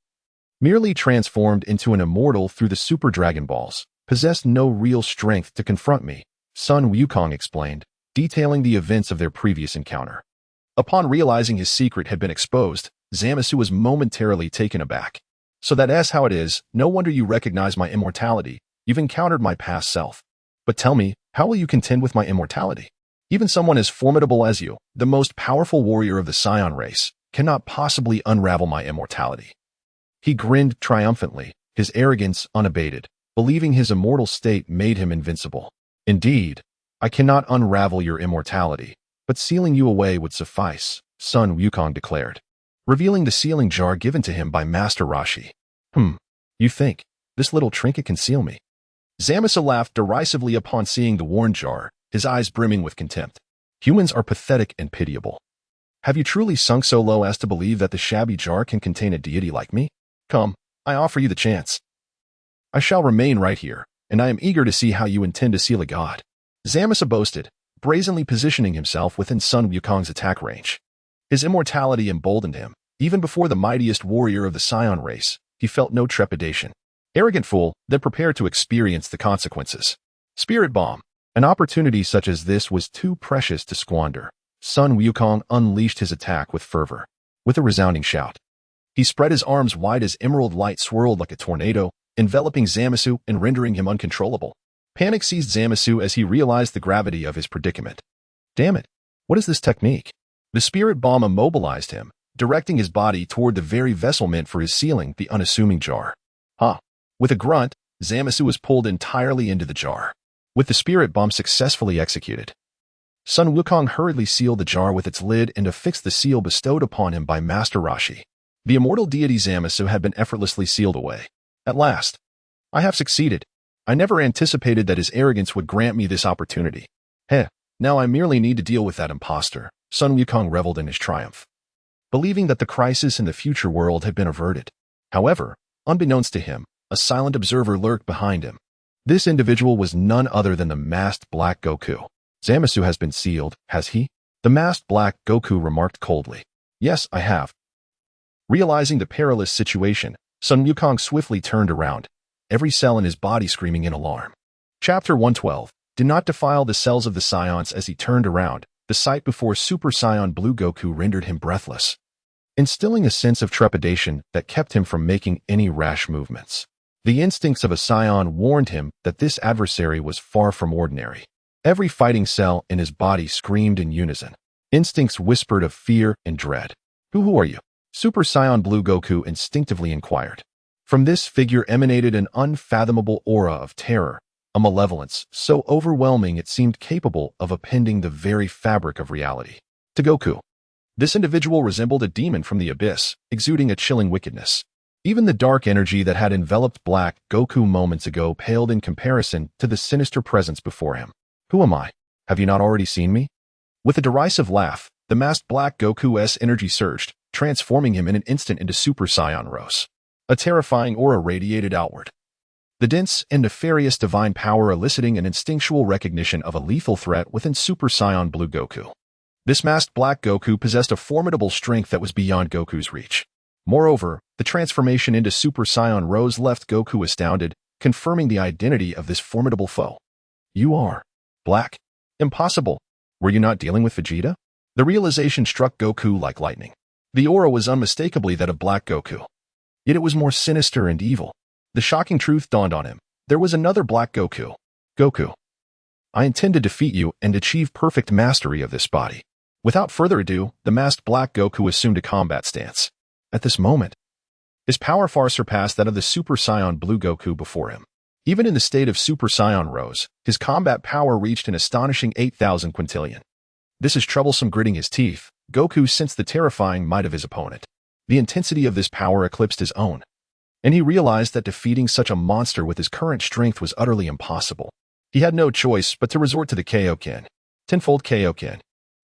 A: merely transformed into an immortal through the Super Dragon Balls, possessed no real strength to confront me, Sun Wukong explained, detailing the events of their previous encounter. Upon realizing his secret had been exposed, Zamasu was momentarily taken aback. So that's how it is. No wonder you recognize my immortality. You've encountered my past self. But tell me, how will you contend with my immortality? Even someone as formidable as you, the most powerful warrior of the Saiyan race, cannot possibly unravel my immortality. He grinned triumphantly, his arrogance unabated, believing his immortal state made him invincible. Indeed, I cannot unravel your immortality, but sealing you away would suffice, Sun Wukong declared, revealing the sealing jar given to him by Master Roshi. You think this little trinket can seal me? Zamasu laughed derisively upon seeing the worn jar, his eyes brimming with contempt. Humans are pathetic and pitiable. Have you truly sunk so low as to believe that the shabby jar can contain a deity like me? Come, I offer you the chance. I shall remain right here, and I am eager to see how you intend to seal a god. Zamasu boasted, brazenly positioning himself within Sun Wukong's attack range. His immortality emboldened him. Even before the mightiest warrior of the Saiyan race, he felt no trepidation. Arrogant fool, then prepare to experience the consequences. Spirit Bomb. An opportunity such as this was too precious to squander. Sun Wukong unleashed his attack with fervor. With a resounding shout, he spread his arms wide as emerald light swirled like a tornado, enveloping Zamasu and rendering him uncontrollable. Panic seized Zamasu as he realized the gravity of his predicament. Damn it, what is this technique? The Spirit Bomb immobilized him, directing his body toward the very vessel meant for his sealing, the unassuming jar. With a grunt, Zamasu was pulled entirely into the jar, with the Spirit Bomb successfully executed. Sun Wukong hurriedly sealed the jar with its lid and affixed the seal bestowed upon him by Master Roshi. The immortal deity Zamasu had been effortlessly sealed away. At last, I have succeeded. I never anticipated that his arrogance would grant me this opportunity. Now I merely need to deal with that imposter. Sun Wukong reveled in his triumph, believing that the crisis in the future world had been averted. However, unbeknownst to him, a silent observer lurked behind him. This individual was none other than the masked Black Goku. Zamasu has been sealed, has he? The masked Black Goku remarked coldly. Yes, I have. Realizing the perilous situation, Sun Wukong swiftly turned around, every cell in his body screaming in alarm. Chapter 112. Did not defile the cells of the Saiyans as he turned around. The sight before Super Saiyan Blue Goku rendered him breathless. instilling a sense of trepidation that kept him from making any rash movements. The instincts of a scion warned him that this adversary was far from ordinary. Every fighting cell in his body screamed in unison. Instincts whispered of fear and dread. Who are you? Super Saiyan Blue Goku instinctively inquired. From this figure emanated an unfathomable aura of terror, a malevolence so overwhelming it seemed capable of upending the very fabric of reality. To Goku, this individual resembled a demon from the abyss, exuding a chilling wickedness. Even the dark energy that had enveloped Black Goku moments ago paled in comparison to the sinister presence before him. Who am I? Have you not already seen me? With a derisive laugh, the masked Black Goku's energy surged, transforming him in an instant into Super Saiyan Rose. A terrifying aura radiated outward. The dense and nefarious divine power eliciting an instinctual recognition of a lethal threat within Super Saiyan Blue Goku. This masked Black Goku possessed a formidable strength that was beyond Goku's reach. Moreover, the transformation into Super Saiyan Rose left Goku astounded, confirming the identity of this formidable foe. You are Black? Impossible. Were you not dealing with Vegeta? The realization struck Goku like lightning. The aura was unmistakably that of Black Goku. Yet it was more sinister and evil. The shocking truth dawned on him. There was another Black Goku. Goku, I intend to defeat you and achieve perfect mastery of this body. Without further ado, the masked Black Goku assumed a combat stance. At this moment, his power far surpassed that of the Super Saiyan Blue Goku before him. Even in the state of Super Saiyan Rose, his combat power reached an astonishing 8,000 quintillion. This is troublesome. Gritting his teeth, Goku sensed the terrifying might of his opponent. The intensity of this power eclipsed his own, and he realized that defeating such a monster with his current strength was utterly impossible. He had no choice but to resort to the Kaioken, tenfold Kaioken.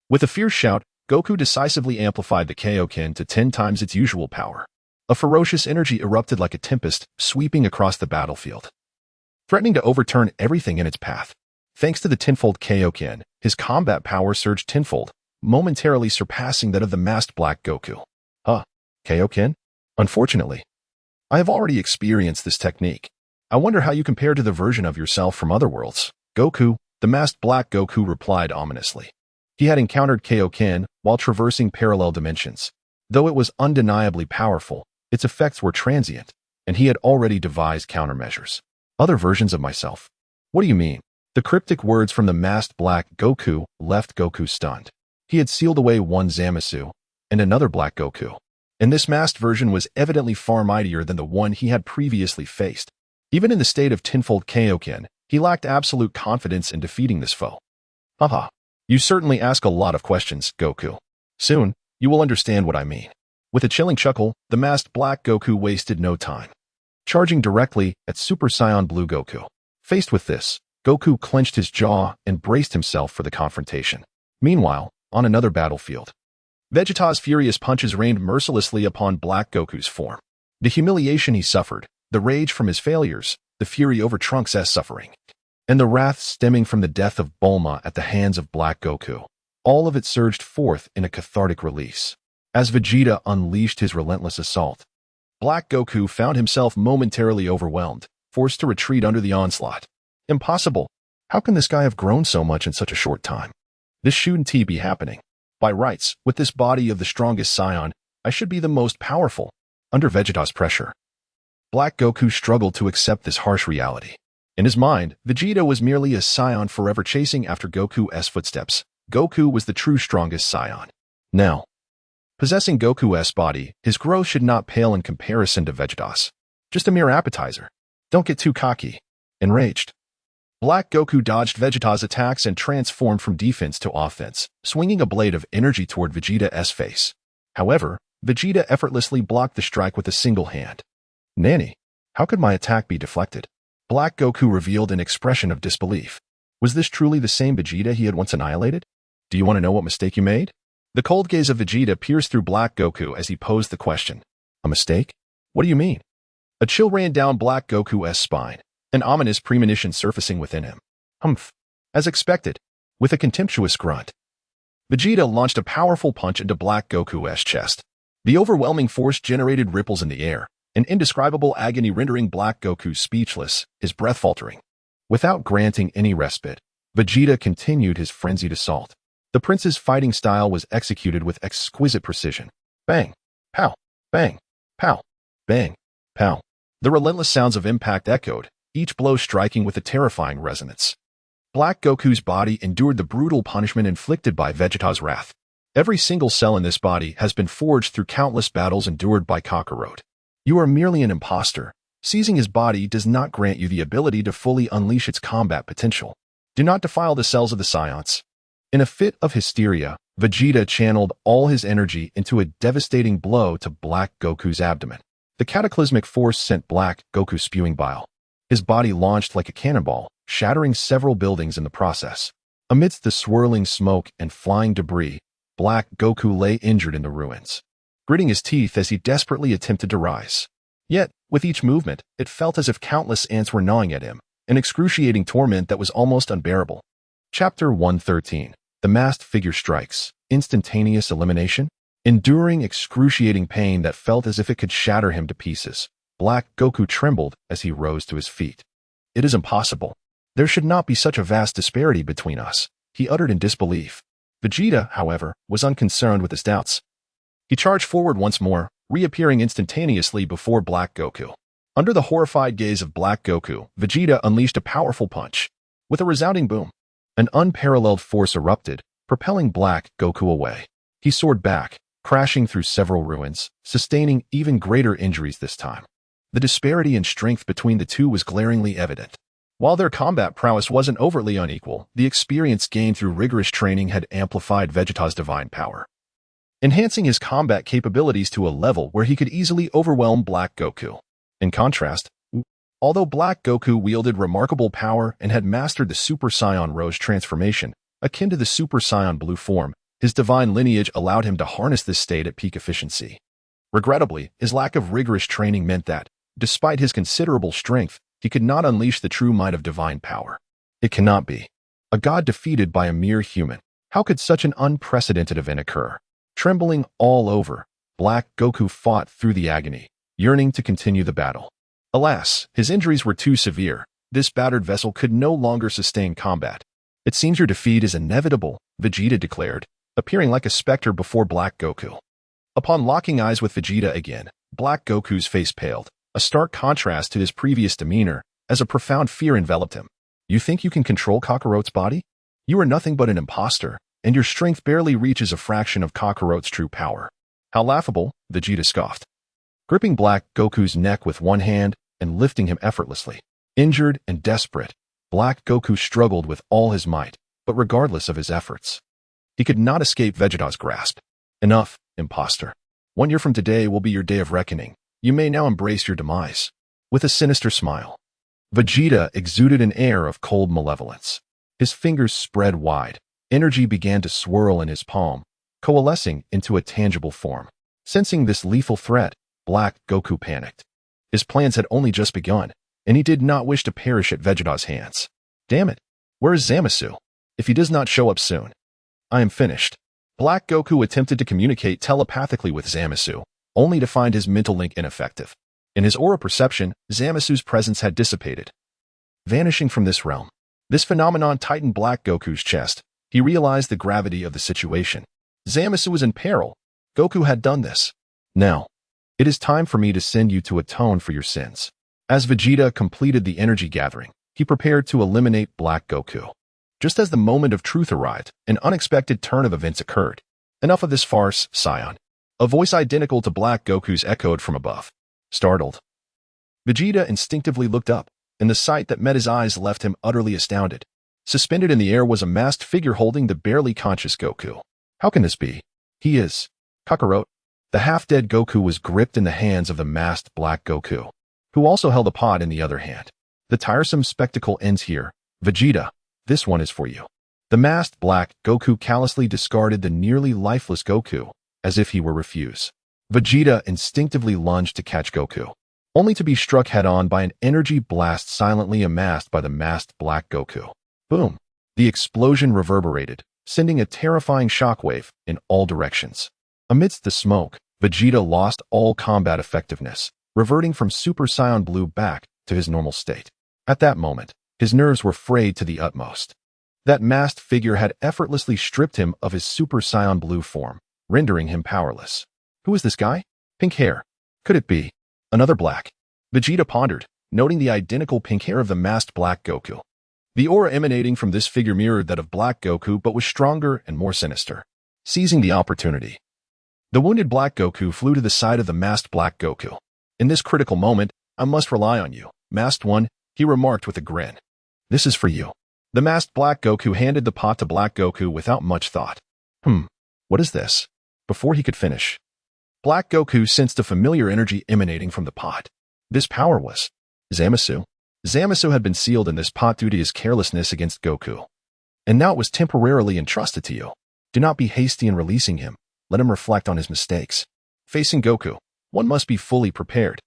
A: With a fierce shout, Goku decisively amplified the Kaioken to 10 times its usual power. A ferocious energy erupted like a tempest, sweeping across the battlefield, threatening to overturn everything in its path. Thanks to the tenfold Kaioken, his combat power surged tenfold, momentarily surpassing that of the masked Black Goku. Kaioken? Unfortunately, I have already experienced this technique. I wonder how you compare to the version of yourself from other worlds. Goku, the masked Black Goku replied ominously. He had encountered Kaioken while traversing parallel dimensions. Though it was undeniably powerful, its effects were transient, and he had already devised countermeasures. Other versions of myself? What do you mean? The cryptic words from the masked Black Goku left Goku stunned. He had sealed away one Zamasu and another Black Goku, and this masked version was evidently far mightier than the one he had previously faced. Even in the state of tenfold Kaioken, he lacked absolute confidence in defeating this foe. You certainly ask a lot of questions, Goku. Soon, you will understand what I mean. With a chilling chuckle, the masked Black Goku wasted no time, charging directly at Super Saiyan Blue Goku. Faced with this, Goku clenched his jaw and braced himself for the confrontation. Meanwhile, on another battlefield, Vegeta's furious punches rained mercilessly upon Black Goku's form. The humiliation he suffered, the rage from his failures, the fury over Trunks' suffering, and the wrath stemming from the death of Bulma at the hands of Black Goku, all of it surged forth in a cathartic release. As Vegeta unleashed his relentless assault, Black Goku found himself momentarily overwhelmed, forced to retreat under the onslaught. Impossible! How can this guy have grown so much in such a short time? This shouldn't be happening. By rights, with this body of the strongest Saiyan, I should be the most powerful. Under Vegeta's pressure, Black Goku struggled to accept this harsh reality. In his mind, Vegeta was merely a Saiyan forever chasing after Goku's footsteps. Goku was the true strongest Saiyan. Now, possessing Goku's body, his growth should not pale in comparison to Vegeta's. Just a mere appetizer. Don't get too cocky. Enraged, Black Goku dodged Vegeta's attacks and transformed from defense to offense, swinging a blade of energy toward Vegeta's face. However, Vegeta effortlessly blocked the strike with a single hand. Nanny, how could my attack be deflected? Black Goku revealed an expression of disbelief. Was this truly the same Vegeta he had once annihilated? Do you want to know what mistake you made? The cold gaze of Vegeta pierced through Black Goku as he posed the question. A mistake? What do you mean? A chill ran down Black Goku's spine, an ominous premonition surfacing within him. Humph. As expected, with a contemptuous grunt, Vegeta launched a powerful punch into Black Goku's chest. The overwhelming force generated ripples in the air, an indescribable agony rendering Black Goku speechless, his breath faltering. Without granting any respite, Vegeta continued his frenzied assault. The prince's fighting style was executed with exquisite precision. Bang! Pow! Bang! Pow! Bang! Pow! The relentless sounds of impact echoed, each blow striking with a terrifying resonance. Black Goku's body endured the brutal punishment inflicted by Vegeta's wrath. Every single cell in this body has been forged through countless battles endured by Kakarot. You are merely an imposter. Seizing his body does not grant you the ability to fully unleash its combat potential. Do not defile the cells of the saiyans. In a fit of hysteria, Vegeta channeled all his energy into a devastating blow to Black Goku's abdomen. The cataclysmic force sent Black Goku spewing bile. His body launched like a cannonball, shattering several buildings in the process. Amidst the swirling smoke and flying debris, Black Goku lay injured in the ruins, gritting his teeth as he desperately attempted to rise. Yet, with each movement, it felt as if countless ants were gnawing at him, an excruciating torment that was almost unbearable. Chapter 113. The Masked Figure Strikes. Instantaneous Elimination? Enduring excruciating pain that felt as if it could shatter him to pieces, Black Goku trembled as he rose to his feet. It is impossible. There should not be such a vast disparity between us, he uttered in disbelief. Vegeta, however, was unconcerned with his doubts. He charged forward once more, reappearing instantaneously before Black Goku. Under the horrified gaze of Black Goku, Vegeta unleashed a powerful punch. With a resounding boom, an unparalleled force erupted, propelling Black Goku away. He soared back, crashing through several ruins, sustaining even greater injuries this time. The disparity in strength between the two was glaringly evident. While their combat prowess wasn't overtly unequal, the experience gained through rigorous training had amplified Vegeta's divine power, enhancing his combat capabilities to a level where he could easily overwhelm Black Goku. In contrast, although Black Goku wielded remarkable power and had mastered the Super Saiyan Rose transformation, akin to the Super Saiyan Blue form, his divine lineage allowed him to harness this state at peak efficiency. Regrettably, his lack of rigorous training meant that, despite his considerable strength, he could not unleash the true might of divine power. It cannot be. A god defeated by a mere human. How could such an unprecedented event occur? Trembling all over, Black Goku fought through the agony, yearning to continue the battle. Alas, his injuries were too severe. This battered vessel could no longer sustain combat. It seems your defeat is inevitable, Vegeta declared, appearing like a specter before Black Goku. Upon locking eyes with Vegeta again, Black Goku's face paled, a stark contrast to his previous demeanor, as a profound fear enveloped him. You think you can control Kakarot's body? You are nothing but an imposter, and your strength barely reaches a fraction of Kakarot's true power. How laughable, Vegeta scoffed, gripping Black Goku's neck with one hand and lifting him effortlessly. Injured and desperate, Black Goku struggled with all his might, but regardless of his efforts, he could not escape Vegeta's grasp. Enough, imposter. 1 year from today will be your day of reckoning. You may now embrace your demise. With a sinister smile, Vegeta exuded an air of cold malevolence. His fingers spread wide. Energy began to swirl in his palm, coalescing into a tangible form. Sensing this lethal threat, Black Goku panicked. His plans had only just begun, and he did not wish to perish at Vegeta's hands. Damn it! Where is Zamasu? If he does not show up soon, I am finished. Black Goku attempted to communicate telepathically with Zamasu, only to find his mental link ineffective. In his aura perception, Zamasu's presence had dissipated, vanishing from this realm. This phenomenon tightened Black Goku's chest. He realized the gravity of the situation. Zamasu was in peril. Goku had done this. Now, it is time for me to send you to atone for your sins. As Vegeta completed the energy gathering, he prepared to eliminate Black Goku. Just as the moment of truth arrived, an unexpected turn of events occurred. Enough of this farce, Saiyan. A voice identical to Black Goku's echoed from above. Startled, Vegeta instinctively looked up, and the sight that met his eyes left him utterly astounded. Suspended in the air was a masked figure holding the barely conscious Goku. How can this be? He is Kakarot. The half-dead Goku was gripped in the hands of the masked Black Goku, who also held a pod in the other hand. The tiresome spectacle ends here. Vegeta, this one is for you. The masked Black Goku callously discarded the nearly lifeless Goku, as if he were refuse. Vegeta instinctively lunged to catch Goku, only to be struck head-on by an energy blast silently amassed by the masked Black Goku. Boom! The explosion reverberated, sending a terrifying shockwave in all directions. Amidst the smoke, Vegeta lost all combat effectiveness, reverting from Super Saiyan Blue back to his normal state. At that moment, his nerves were frayed to the utmost. That masked figure had effortlessly stripped him of his Super Saiyan Blue form, rendering him powerless. Who is this guy? Pink hair. Could it be another black? Vegeta pondered, noting the identical pink hair of the masked Black Goku. The aura emanating from this figure mirrored that of Black Goku but was stronger and more sinister. Seizing the opportunity, the wounded Black Goku flew to the side of the masked Black Goku. In this critical moment, I must rely on you, Masked One, he remarked with a grin. This is for you. The masked Black Goku handed the pot to Black Goku without much thought. What is this? Before he could finish, Black Goku sensed a familiar energy emanating from the pot. This power was Zamasu. Zamasu had been sealed in this pot due to his carelessness against Goku. And now it was temporarily entrusted to you. Do not be hasty in releasing him. Let him reflect on his mistakes. Facing Goku, one must be fully prepared.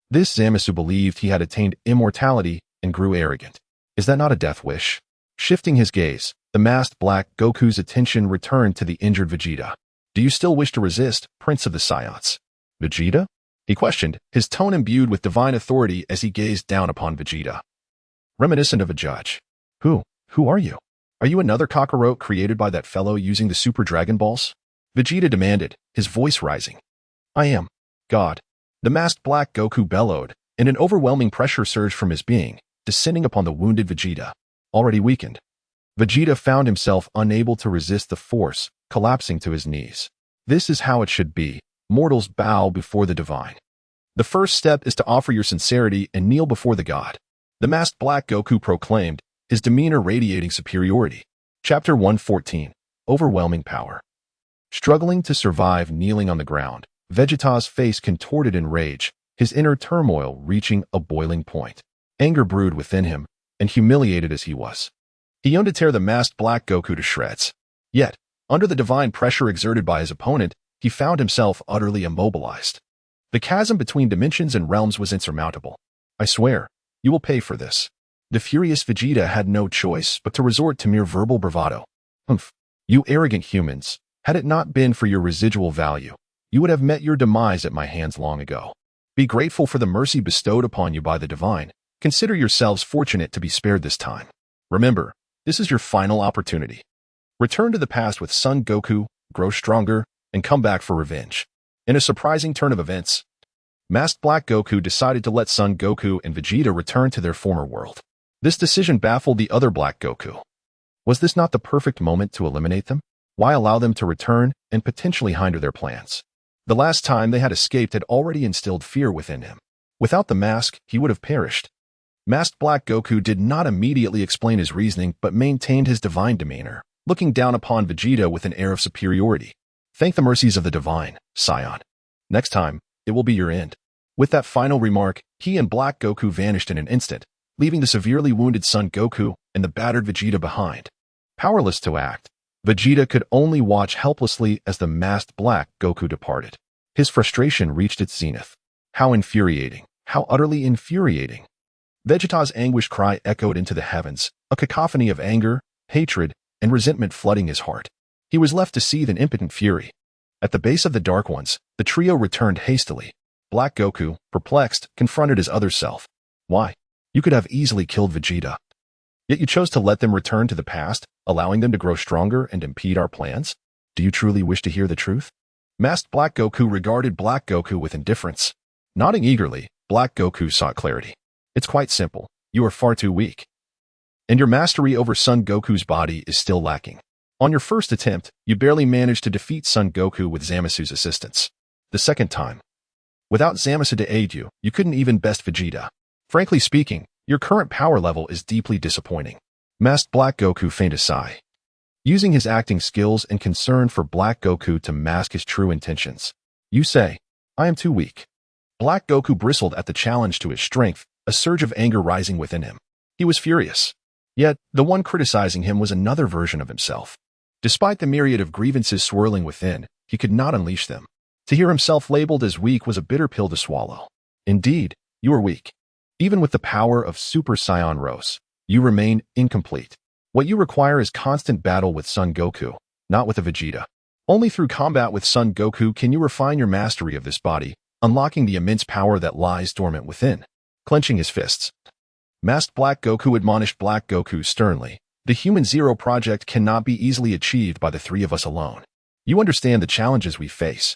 A: This Zamasu believed he had attained immortality and grew arrogant. Is that not a death wish? Shifting his gaze, the masked Black Goku's attention returned to the injured Vegeta. Do you still wish to resist, Prince of the Saiyans? Vegeta? He questioned, his tone imbued with divine authority as he gazed down upon Vegeta. Reminiscent of a judge. Who are you? Are you another cockroach created by that fellow using the Super Dragon Balls? Vegeta demanded, his voice rising. I am God. The masked Black Goku bellowed, and an overwhelming pressure surged from his being, descending upon the wounded Vegeta, already weakened. Vegeta found himself unable to resist the force, collapsing to his knees. This is how it should be. Mortals bow before the divine. The first step is to offer your sincerity and kneel before the god. The masked Black Goku proclaimed, his demeanor radiating superiority. Chapter 114. Overwhelming Power. Struggling to survive kneeling on the ground, Vegeta's face contorted in rage, his inner turmoil reaching a boiling point. Anger brewed within him, and humiliated as he was, he yearned to tear the masked Black Goku to shreds. Yet, under the divine pressure exerted by his opponent, he found himself utterly immobilized. The chasm between dimensions and realms was insurmountable. I swear, you will pay for this. The furious Vegeta had no choice but to resort to mere verbal bravado. You arrogant humans, had it not been for your residual value, you would have met your demise at my hands long ago. Be grateful for the mercy bestowed upon you by the divine. Consider yourselves fortunate to be spared this time. Remember, this is your final opportunity. Return to the past with Son Goku, grow stronger, and come back for revenge. In a surprising turn of events, masked Black Goku decided to let Son Goku and Vegeta return to their former world. This decision baffled the other Black Goku. Was this not the perfect moment to eliminate them? Why allow them to return and potentially hinder their plans? The last time they had escaped had already instilled fear within him. Without the mask, he would have perished. Masked Black Goku did not immediately explain his reasoning but maintained his divine demeanor, looking down upon Vegeta with an air of superiority. Thank the mercies of the divine, Saiyan. Next time, it will be your end. With that final remark, he and Black Goku vanished in an instant, leaving the severely wounded Son Goku and the battered Vegeta behind. Powerless to act, Vegeta could only watch helplessly as the masked Black Goku departed. His frustration reached its zenith. How infuriating, how utterly infuriating. Vegeta's anguished cry echoed into the heavens, a cacophony of anger, hatred, and resentment flooding his heart. He was left to seethe in impotent fury. At the base of the Dark Ones, the trio returned hastily. Black Goku, perplexed, confronted his other self. Why? You could have easily killed Vegeta. Yet you chose to let them return to the past, allowing them to grow stronger and impede our plans? Do you truly wish to hear the truth? Masked Black Goku regarded Black Goku with indifference. Nodding eagerly, Black Goku sought clarity. It's quite simple. You are far too weak. And your mastery over Son Goku's body is still lacking. On your first attempt, you barely managed to defeat Son Goku with Zamasu's assistance. The second time, without Zamasu to aid you, you couldn't even best Vegeta. Frankly speaking, your current power level is deeply disappointing. Masked Black Goku feigned a sigh, using his acting skills and concern for Black Goku to mask his true intentions. You say, I am too weak. Black Goku bristled at the challenge to his strength, a surge of anger rising within him. He was furious. Yet, the one criticizing him was another version of himself. Despite the myriad of grievances swirling within, he could not unleash them. To hear himself labeled as weak was a bitter pill to swallow. Indeed, you are weak. Even with the power of Super Saiyan Rose, you remain incomplete. What you require is constant battle with Son Goku, not with a Vegeta. Only through combat with Son Goku can you refine your mastery of this body, unlocking the immense power that lies dormant within. Clenching his fists, masked Black Goku admonished Black Goku sternly. The Human Zero project cannot be easily achieved by the three of us alone. You understand the challenges we face.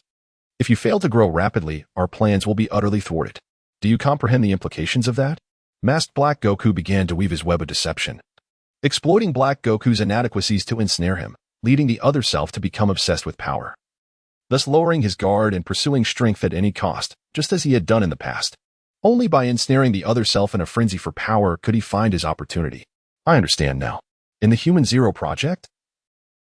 A: If you fail to grow rapidly, our plans will be utterly thwarted. Do you comprehend the implications of that? Masked Black Goku began to weave his web of deception, exploiting Black Goku's inadequacies to ensnare him, leading the other self to become obsessed with power, thus lowering his guard and pursuing strength at any cost, just as he had done in the past. Only by ensnaring the other self in a frenzy for power could he find his opportunity. I understand now. In the Human Zero Project?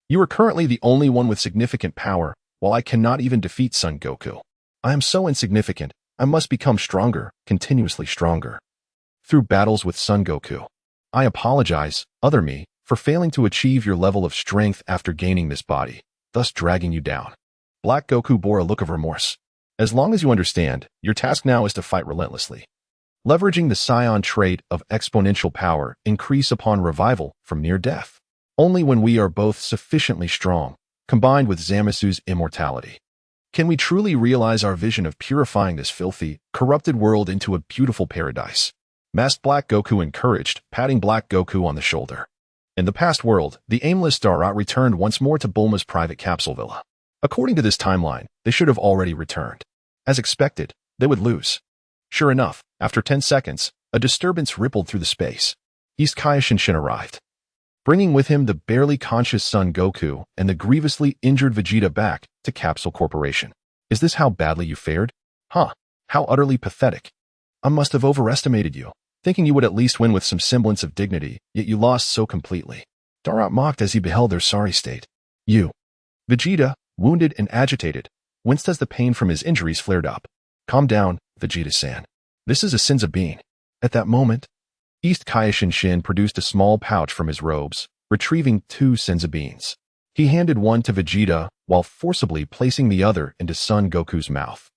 A: You are currently the only one with significant power, while I cannot even defeat Son Goku. I am so insignificant, I must become stronger, continuously stronger. Through battles with Son Goku. I apologize, other me, for failing to achieve your level of strength after gaining this body, thus dragging you down. Black Goku bore a look of remorse. As long as you understand, your task now is to fight relentlessly. Leveraging the Saiyan trait of exponential power, increase upon revival from near death. Only when we are both sufficiently strong, combined with Zamasu's immortality, can we truly realize our vision of purifying this filthy, corrupted world into a beautiful paradise. Masked Black Goku encouraged, patting Black Goku on the shoulder. In the past world, the aimless Darat returned once more to Bulma's private capsule villa. According to this timeline, they should have already returned. As expected, they would lose. Sure enough, after 10 seconds, a disturbance rippled through the space. East Kaioshin arrived, bringing with him the barely conscious Son Goku and the grievously injured Vegeta back to Capsule Corporation. Is this how badly you fared? Huh, how utterly pathetic. I must have overestimated you, thinking you would at least win with some semblance of dignity, yet you lost so completely. Darat mocked as he beheld their sorry state. You. Vegeta, wounded and agitated, winced as the pain from his injuries flared up. Calm down, Vegeta-san. This is a Senzu bean. At that moment, East Kaioshin produced a small pouch from his robes, retrieving 2 Senzu beans. He handed one to Vegeta while forcibly placing the other into Son Goku's mouth.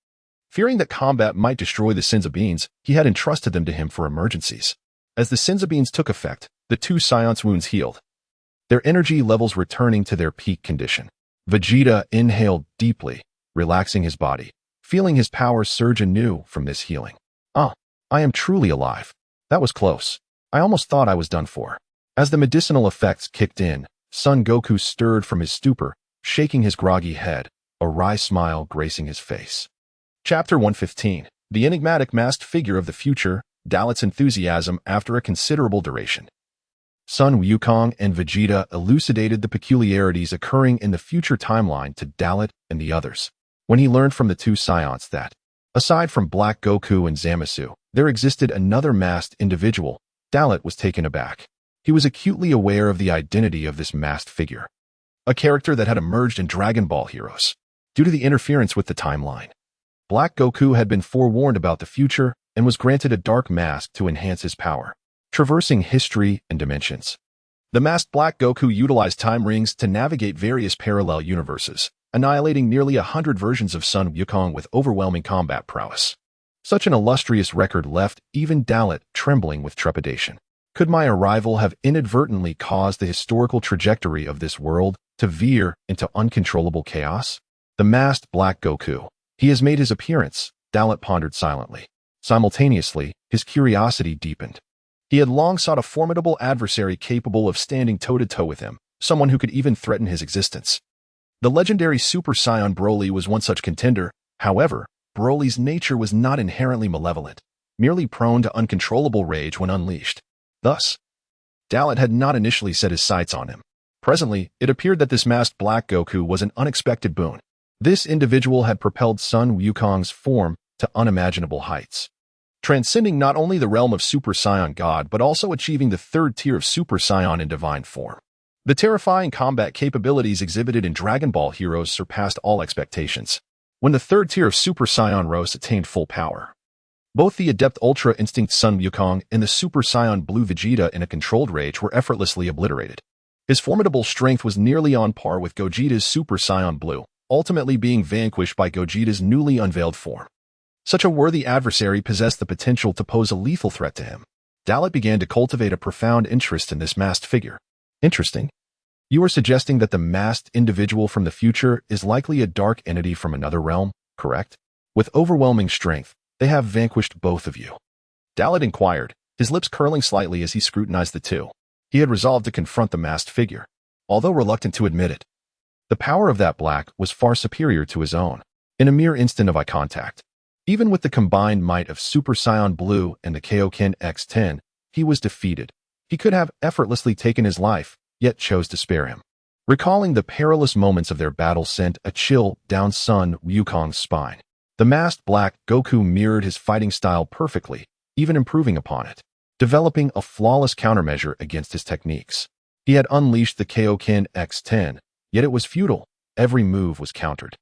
A: Fearing that combat might destroy the Senzu beans, he had entrusted them to him for emergencies. As the Senzu beans took effect, the 2 Saiyans wounds healed, their energy levels returning to their peak condition. Vegeta inhaled deeply, relaxing his body, feeling his power surge anew from this healing. I am truly alive. That was close. I almost thought I was done for. As the medicinal effects kicked in, Son Goku stirred from his stupor, shaking his groggy head, a wry smile gracing his face. Chapter 115. The enigmatic masked figure of the future, Dalit's enthusiasm after a considerable duration. Son Wukong and Vegeta elucidated the peculiarities occurring in the future timeline to Dalit and the others. When he learned from the 2 Saiyans that, aside from Black Goku and Zamasu, there existed another masked individual, Dalit was taken aback. He was acutely aware of the identity of this masked figure, a character that had emerged in Dragon Ball Heroes. Due to the interference with the timeline, Black Goku had been forewarned about the future and was granted a dark mask to enhance his power, traversing history and dimensions. The masked Black Goku utilized time rings to navigate various parallel universes, annihilating nearly 100 versions of Son Wukong with overwhelming combat prowess. Such an illustrious record left even Dalit trembling with trepidation. Could my arrival have inadvertently caused the historical trajectory of this world to veer into uncontrollable chaos? The masked Black Goku. He has made his appearance, Dalit pondered silently. Simultaneously, his curiosity deepened. He had long sought a formidable adversary capable of standing toe-to-toe with him, someone who could even threaten his existence. The legendary Super Saiyan Broly was one such contender. However, Broly's nature was not inherently malevolent, merely prone to uncontrollable rage when unleashed. Thus, Dalit had not initially set his sights on him. Presently, it appeared that this masked Black Goku was an unexpected boon. This individual had propelled Son Wukong's form to unimaginable heights, transcending not only the realm of Super Saiyan God but also achieving the 3rd tier of Super Saiyan in divine form. The terrifying combat capabilities exhibited in Dragon Ball Heroes surpassed all expectations. When the 3rd tier of Super Saiyan Rose attained full power, both the Adept Ultra Instinct Son Wukong and the Super Saiyan Blue Vegeta in a controlled rage were effortlessly obliterated. His formidable strength was nearly on par with Gogeta's Super Saiyan Blue, ultimately being vanquished by Gogeta's newly unveiled form. Such a worthy adversary possessed the potential to pose a lethal threat to him. Dalit began to cultivate a profound interest in this masked figure. Interesting. You are suggesting that the masked individual from the future is likely a dark entity from another realm, correct? With overwhelming strength, they have vanquished both of you. Dalit inquired, his lips curling slightly as he scrutinized the two. He had resolved to confront the masked figure, although reluctant to admit it. The power of that black was far superior to his own. in a mere instant of eye contact. Even with the combined might of Super Saiyan Blue and the Kaioken X10, he was defeated. He could have effortlessly taken his life, yet chose to spare him. Recalling the perilous moments of their battle sent a chill down Sun Wukong's spine. The masked black Goku mirrored his fighting style perfectly, even improving upon it, developing a flawless countermeasure against his techniques. He had unleashed the Kaioken X10, yet it was futile. Every move was countered,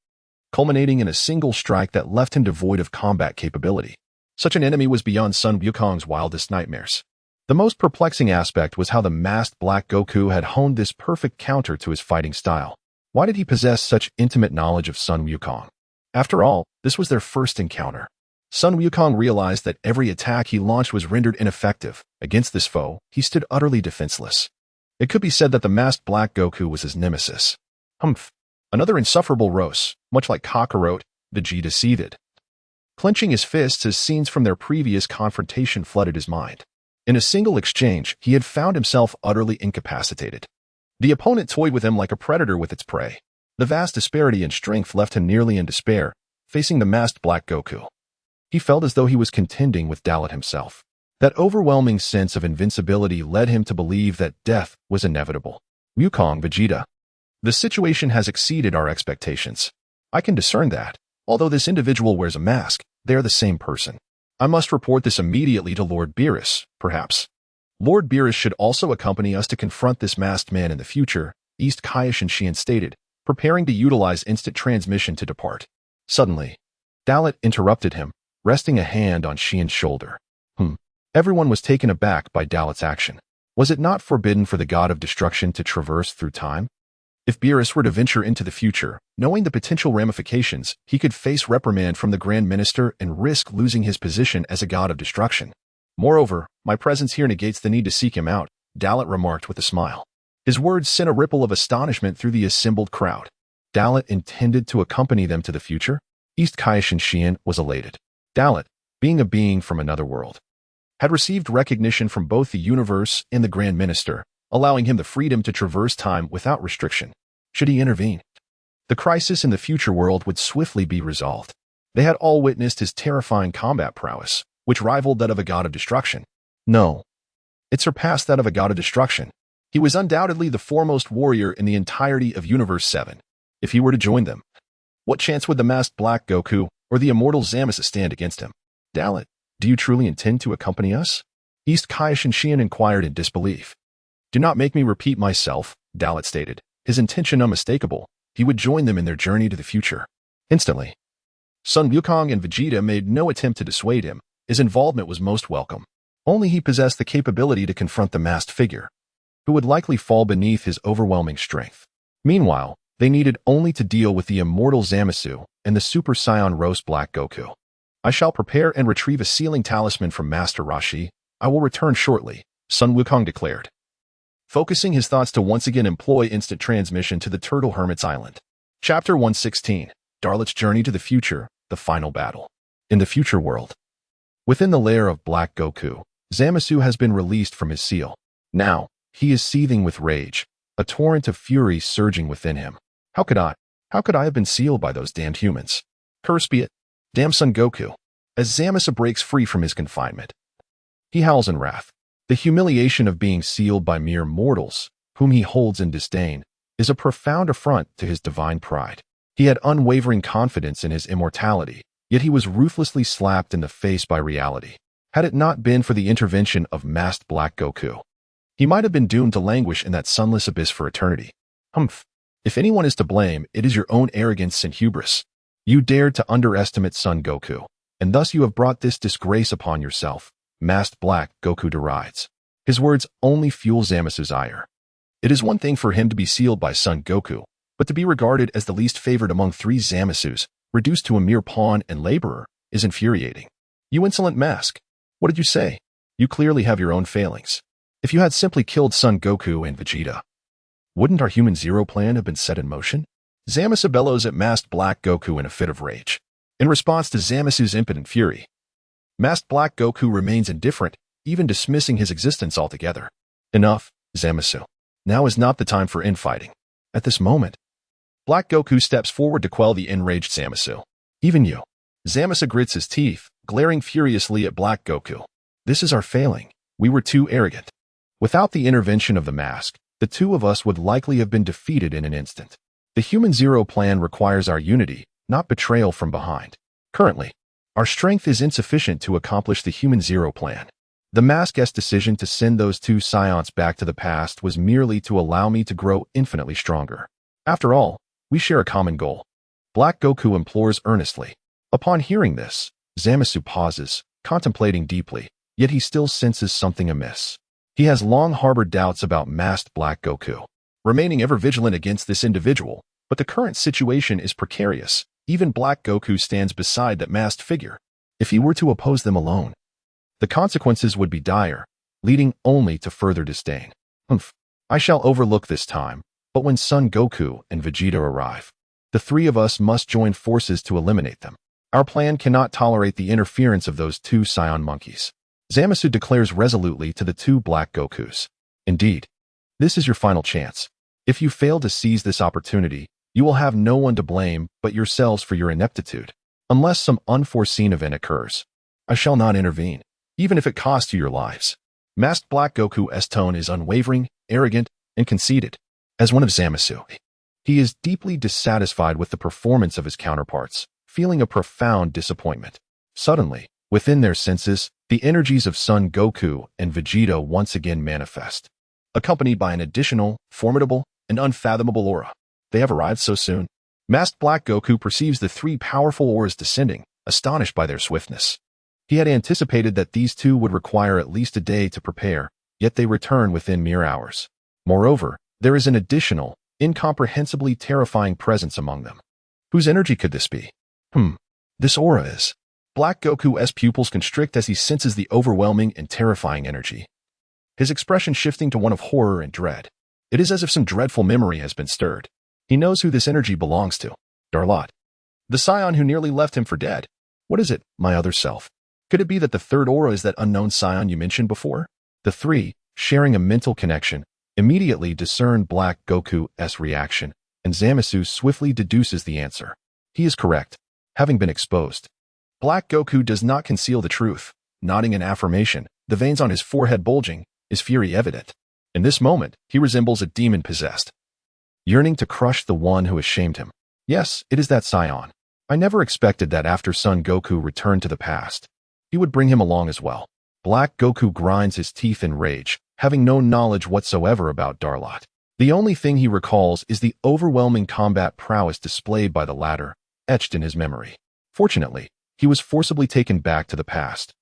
A: culminating in a single strike that left him devoid of combat capability. Such an enemy was beyond Sun Wukong's wildest nightmares. The most perplexing aspect was how the masked black Goku had honed this perfect counter to his fighting style. Why did he possess such intimate knowledge of Sun Wukong? After all, this was their first encounter. Sun Wukong realized that every attack he launched was rendered ineffective. Against this foe, he stood utterly defenseless. It could be said that the masked black Goku was his nemesis. Humph. Another insufferable roast, much like Kakarot, Vegeta seethed. Clenching his fists as scenes from their previous confrontation flooded his mind. In a single exchange, he had found himself utterly incapacitated. The opponent toyed with him like a predator with its prey. The vast disparity in strength left him nearly in despair, facing the masked black Goku. He felt as though he was contending with Dalit himself. That overwhelming sense of invincibility led him to believe that death was inevitable. Wukong, Vegeta. The situation has exceeded our expectations. I can discern that, although this individual wears a mask, they are the same person. I must report this immediately to Lord Beerus, perhaps. Lord Beerus should also accompany us to confront this masked man in the future, East Kaioken stated, preparing to utilize instant transmission to depart. Suddenly, Dalit interrupted him, resting a hand on Xian's shoulder. Everyone was taken aback by Dalit's action. Was it not forbidden for the god of destruction to traverse through time? If Beerus were to venture into the future, knowing the potential ramifications, he could face reprimand from the Grand Minister and risk losing his position as a god of destruction. Moreover, my presence here negates the need to seek him out, Dalit remarked with a smile. His words sent a ripple of astonishment through the assembled crowd. Dalit intended to accompany them to the future? East Kaioken was elated. Dalit, being a being from another world, had received recognition from both the universe and the Grand Minister, allowing him the freedom to traverse time without restriction. Should he intervene, the crisis in the future world would swiftly be resolved. They had all witnessed his terrifying combat prowess, which rivaled that of a god of destruction. No, it surpassed that of a god of destruction. He was undoubtedly the foremost warrior in the entirety of Universe 7. If he were to join them, what chance would the masked black Goku or the immortal Zamasu stand against him? Dalit, do you truly intend to accompany us? East Kaioken inquired in disbelief. Do not make me repeat myself, Dalit stated, his intention unmistakable. He would join them in their journey to the future. Instantly, Sun Wukong and Vegeta made no attempt to dissuade him. His involvement was most welcome. Only he possessed the capability to confront the masked figure, who would likely fall beneath his overwhelming strength. Meanwhile, they needed only to deal with the immortal Zamasu and the Super Saiyan Roast Black Goku. I shall prepare and retrieve a sealing talisman from Master Roshi. I will return shortly, Sun Wukong declared, focusing his thoughts to once again employ instant transmission to the Turtle Hermit's Island. Chapter 116, Darlit's Journey to the Future, the Final Battle. In the future world, within the lair of Black Goku, Zamasu has been released from his seal. Now, he is seething with rage, a torrent of fury surging within him. How could I have been sealed by those damned humans? Curse be it, damn Son Goku. As Zamasu breaks free from his confinement, he howls in wrath. The humiliation of being sealed by mere mortals, whom he holds in disdain, is a profound affront to his divine pride. He had unwavering confidence in his immortality, yet he was ruthlessly slapped in the face by reality. Had it not been for the intervention of masked Black Goku, he might have been doomed to languish in that sunless abyss for eternity. Humph. If anyone is to blame, it is your own arrogance and hubris. You dared to underestimate Son Goku, and thus you have brought this disgrace upon yourself, masked Black Goku derides. His words only fuel Zamasu's ire. It is one thing for him to be sealed by Son Goku, but to be regarded as the least favored among three Zamasus, reduced to a mere pawn and laborer, is infuriating. You insolent mask. What did you say? You clearly have your own failings. If you had simply killed Son Goku and Vegeta, wouldn't our Human Zero plan have been set in motion? Zamasu bellows at masked Black Goku in a fit of rage. In response to Zamasu's impotent fury, masked Black Goku remains indifferent, even dismissing his existence altogether. Enough, Zamasu. Now is not the time for infighting. At this moment, Black Goku steps forward to quell the enraged Zamasu. Even you. Zamasu grits his teeth, glaring furiously at Black Goku. This is our failing. We were too arrogant. Without the intervention of the mask, the two of us would likely have been defeated in an instant. The Human Zero plan requires our unity, not betrayal from behind. Currently, our strength is insufficient to accomplish the Human Zero plan. The mask's decision to send those two saiyans back to the past was merely to allow me to grow infinitely stronger. After all, we share a common goal. Black Goku implores earnestly. Upon hearing this, Zamasu pauses, contemplating deeply, yet he still senses something amiss. He has long harbored doubts about masked Black Goku, remaining ever vigilant against this individual, but the current situation is precarious. Even Black Goku stands beside that masked figure. If he were to oppose them alone, the consequences would be dire, leading only to further disdain. I shall overlook this time, but when Son Goku and Vegeta arrive, the three of us must join forces to eliminate them. Our plan cannot tolerate the interference of those two Saiyan monkeys. Zamasu declares resolutely to the two Black Gokus. Indeed, this is your final chance. If you fail to seize this opportunity, you will have no one to blame but yourselves for your ineptitude. Unless some unforeseen event occurs, I shall not intervene, even if it costs you your lives. Masked Black Goku's tone is unwavering, arrogant, and conceited. As one of Zamasu, he is deeply dissatisfied with the performance of his counterparts, feeling a profound disappointment. Suddenly, within their senses, the energies of Son Goku and Vegeta once again manifest, accompanied by an additional, formidable, and unfathomable aura. They have arrived so soon. Masked Black Goku perceives the three powerful auras descending, astonished by their swiftness. He had anticipated that these two would require at least a day to prepare, yet they return within mere hours. Moreover, there is an additional, incomprehensibly terrifying presence among them. Whose energy could this be? This aura is. Black Goku's pupils constrict as he senses the overwhelming and terrifying energy. His expression shifting to one of horror and dread. It is as if some dreadful memory has been stirred. He knows who this energy belongs to. Darlot. The Saiyan who nearly left him for dead. What is it, my other self? Could it be that the third aura is that unknown Saiyan you mentioned before? The three, sharing a mental connection, immediately discern Black Goku's reaction, and Zamasu swiftly deduces the answer. He is correct, having been exposed. Black Goku does not conceal the truth, nodding in affirmation, the veins on his forehead bulging, his fury evident. In this moment, he resembles a demon possessed, yearning to crush the one who has shamed him. Yes, it is that Saiyan. I never expected that after Son Goku returned to the past, he would bring him along as well. Black Goku grinds his teeth in rage, having no knowledge whatsoever about Darlot. The only thing he recalls is the overwhelming combat prowess displayed by the latter, etched in his memory. Fortunately, he was forcibly taken back to the past,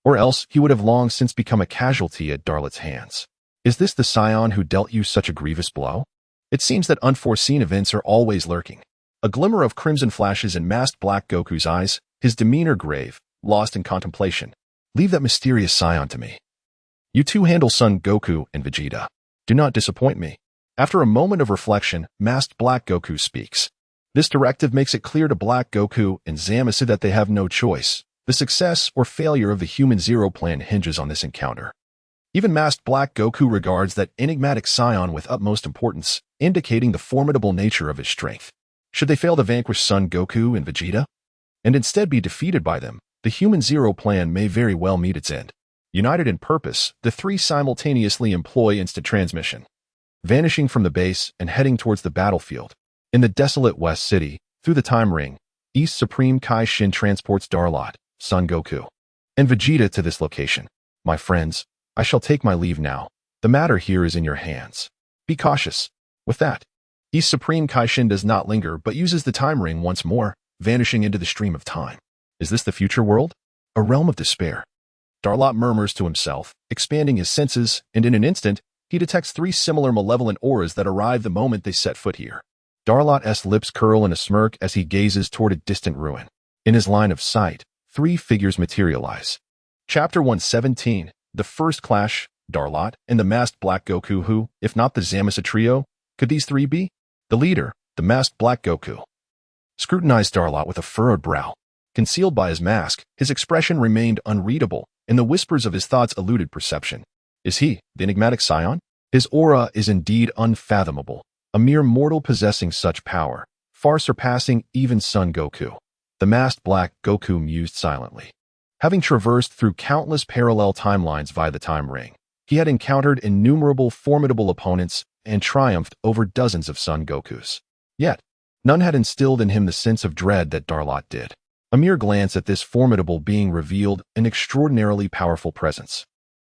A: or else he would have long since become a casualty at Darlot's hands. Is this the Saiyan who dealt you such a grievous blow? It seems that unforeseen events are always lurking. A glimmer of crimson flashes in masked Black Goku's eyes, his demeanor grave, lost in contemplation. Leave that mysterious Saiyan to me. You two handle Son Goku and Vegeta. Do not disappoint me. After a moment of reflection, masked Black Goku speaks. This directive makes it clear to Black Goku and Zamasu that they have no choice. The success or failure of the Human Zero plan hinges on this encounter. Even masked Black Goku regards that enigmatic Saiyan with utmost importance, indicating the formidable nature of his strength. Should they fail to vanquish Son Goku and Vegeta, and instead be defeated by them, the Human Zero plan may very well meet its end. United in purpose, the three simultaneously employ instant transmission, vanishing from the base and heading towards the battlefield. In the desolate West City, through the Time Ring, East Supreme Kai-Shin transports Darlot, Son Goku, and Vegeta to this location. My friends, I shall take my leave now. The matter here is in your hands. Be cautious. With that, East Supreme Kai-Shin does not linger but uses the Time Ring once more, vanishing into the stream of time. Is this the future world? A realm of despair? Darlot murmurs to himself, expanding his senses, and in an instant, he detects three similar malevolent auras that arrive the moment they set foot here. Darlot's lips curl in a smirk as he gazes toward a distant ruin. In his line of sight, three figures materialize. Chapter 117, The First Clash, Darlot, and the masked Black Goku who, if not the Zamasu trio, could these three be? The leader, the masked Black Goku, scrutinized Darlot with a furrowed brow. Concealed by his mask, his expression remained unreadable, and the whispers of his thoughts eluded perception. Is he, the enigmatic Saiyan? His aura is indeed unfathomable, a mere mortal possessing such power, far surpassing even Son Goku. The masked black Goku mused silently. Having traversed through countless parallel timelines via the time ring, he had encountered innumerable formidable opponents and triumphed over dozens of Son Gokus. Yet, none had instilled in him the sense of dread that Darlot did. A mere glance at this formidable being revealed an extraordinarily powerful presence,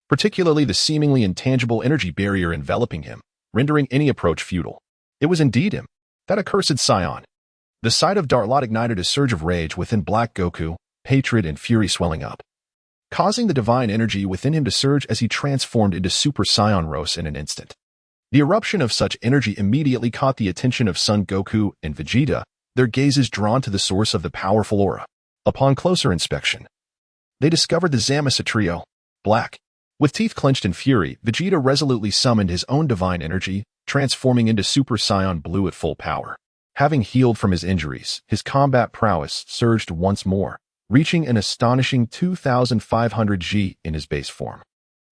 A: particularly the seemingly intangible energy barrier enveloping him, rendering any approach futile. It was indeed him, that accursed scion. The sight of Darlot ignited a surge of rage within Black Goku, hatred and fury swelling up, causing the divine energy within him to surge as he transformed into Super Saiyan Rose in an instant. The eruption of such energy immediately caught the attention of Son Goku and Vegeta, their gazes drawn to the source of the powerful aura. Upon closer inspection, they discovered the Zamasu trio, Black. With teeth clenched in fury, Vegeta resolutely summoned his own divine energy, transforming into Super Saiyan Blue at full power. Having healed from his injuries, his combat prowess surged once more, reaching an astonishing 2,500 G in his base form,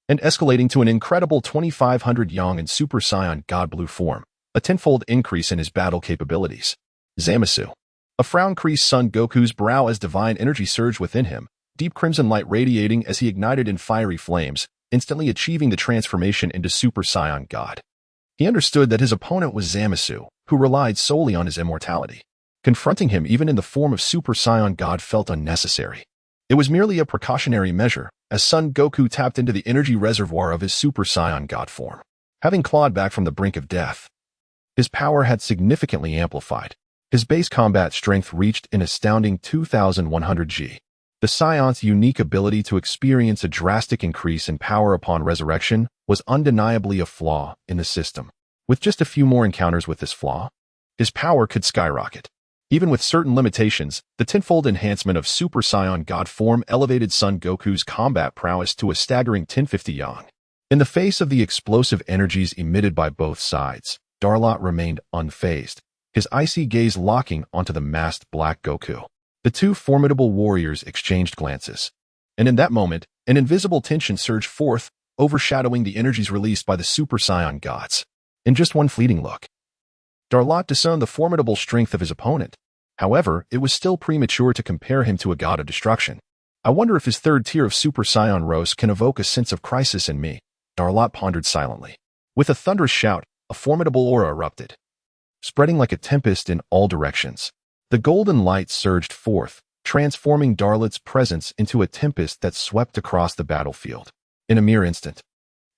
A: and escalating to an incredible 2,500 Yang in Super Saiyan God Blue form, a tenfold increase in his battle capabilities. Zamasu. A frown creased Son Goku's brow as divine energy surged within him, deep crimson light radiating as he ignited in fiery flames, instantly achieving the transformation into Super Saiyan God. He understood that his opponent was Zamasu, who relied solely on his immortality. Confronting him even in the form of Super Saiyan God felt unnecessary. It was merely a precautionary measure, as Son Goku tapped into the energy reservoir of his Super Saiyan God form. Having clawed back from the brink of death, his power had significantly amplified. His base combat strength reached an astounding 2,100 G. The Saiyans' unique ability to experience a drastic increase in power upon resurrection was undeniably a flaw in the system. With just a few more encounters with this flaw, his power could skyrocket. Even with certain limitations, the tenfold enhancement of Super Saiyan God form elevated Son Goku's combat prowess to a staggering 1050 Yang. In the face of the explosive energies emitted by both sides, Darlot remained unfazed, his icy gaze locking onto the masked Black Goku. The two formidable warriors exchanged glances, and in that moment, an invisible tension surged forth, overshadowing the energies released by the Super Saiyan gods. In just one fleeting look, Darlot discerned the formidable strength of his opponent. However, it was still premature to compare him to a god of destruction. I wonder if his third tier of Super Saiyan Rose can evoke a sense of crisis in me, Darlot pondered silently. With a thunderous shout, a formidable aura erupted, spreading like a tempest in all directions. The golden light surged forth, transforming Darlot's presence into a tempest that swept across the battlefield. In a mere instant,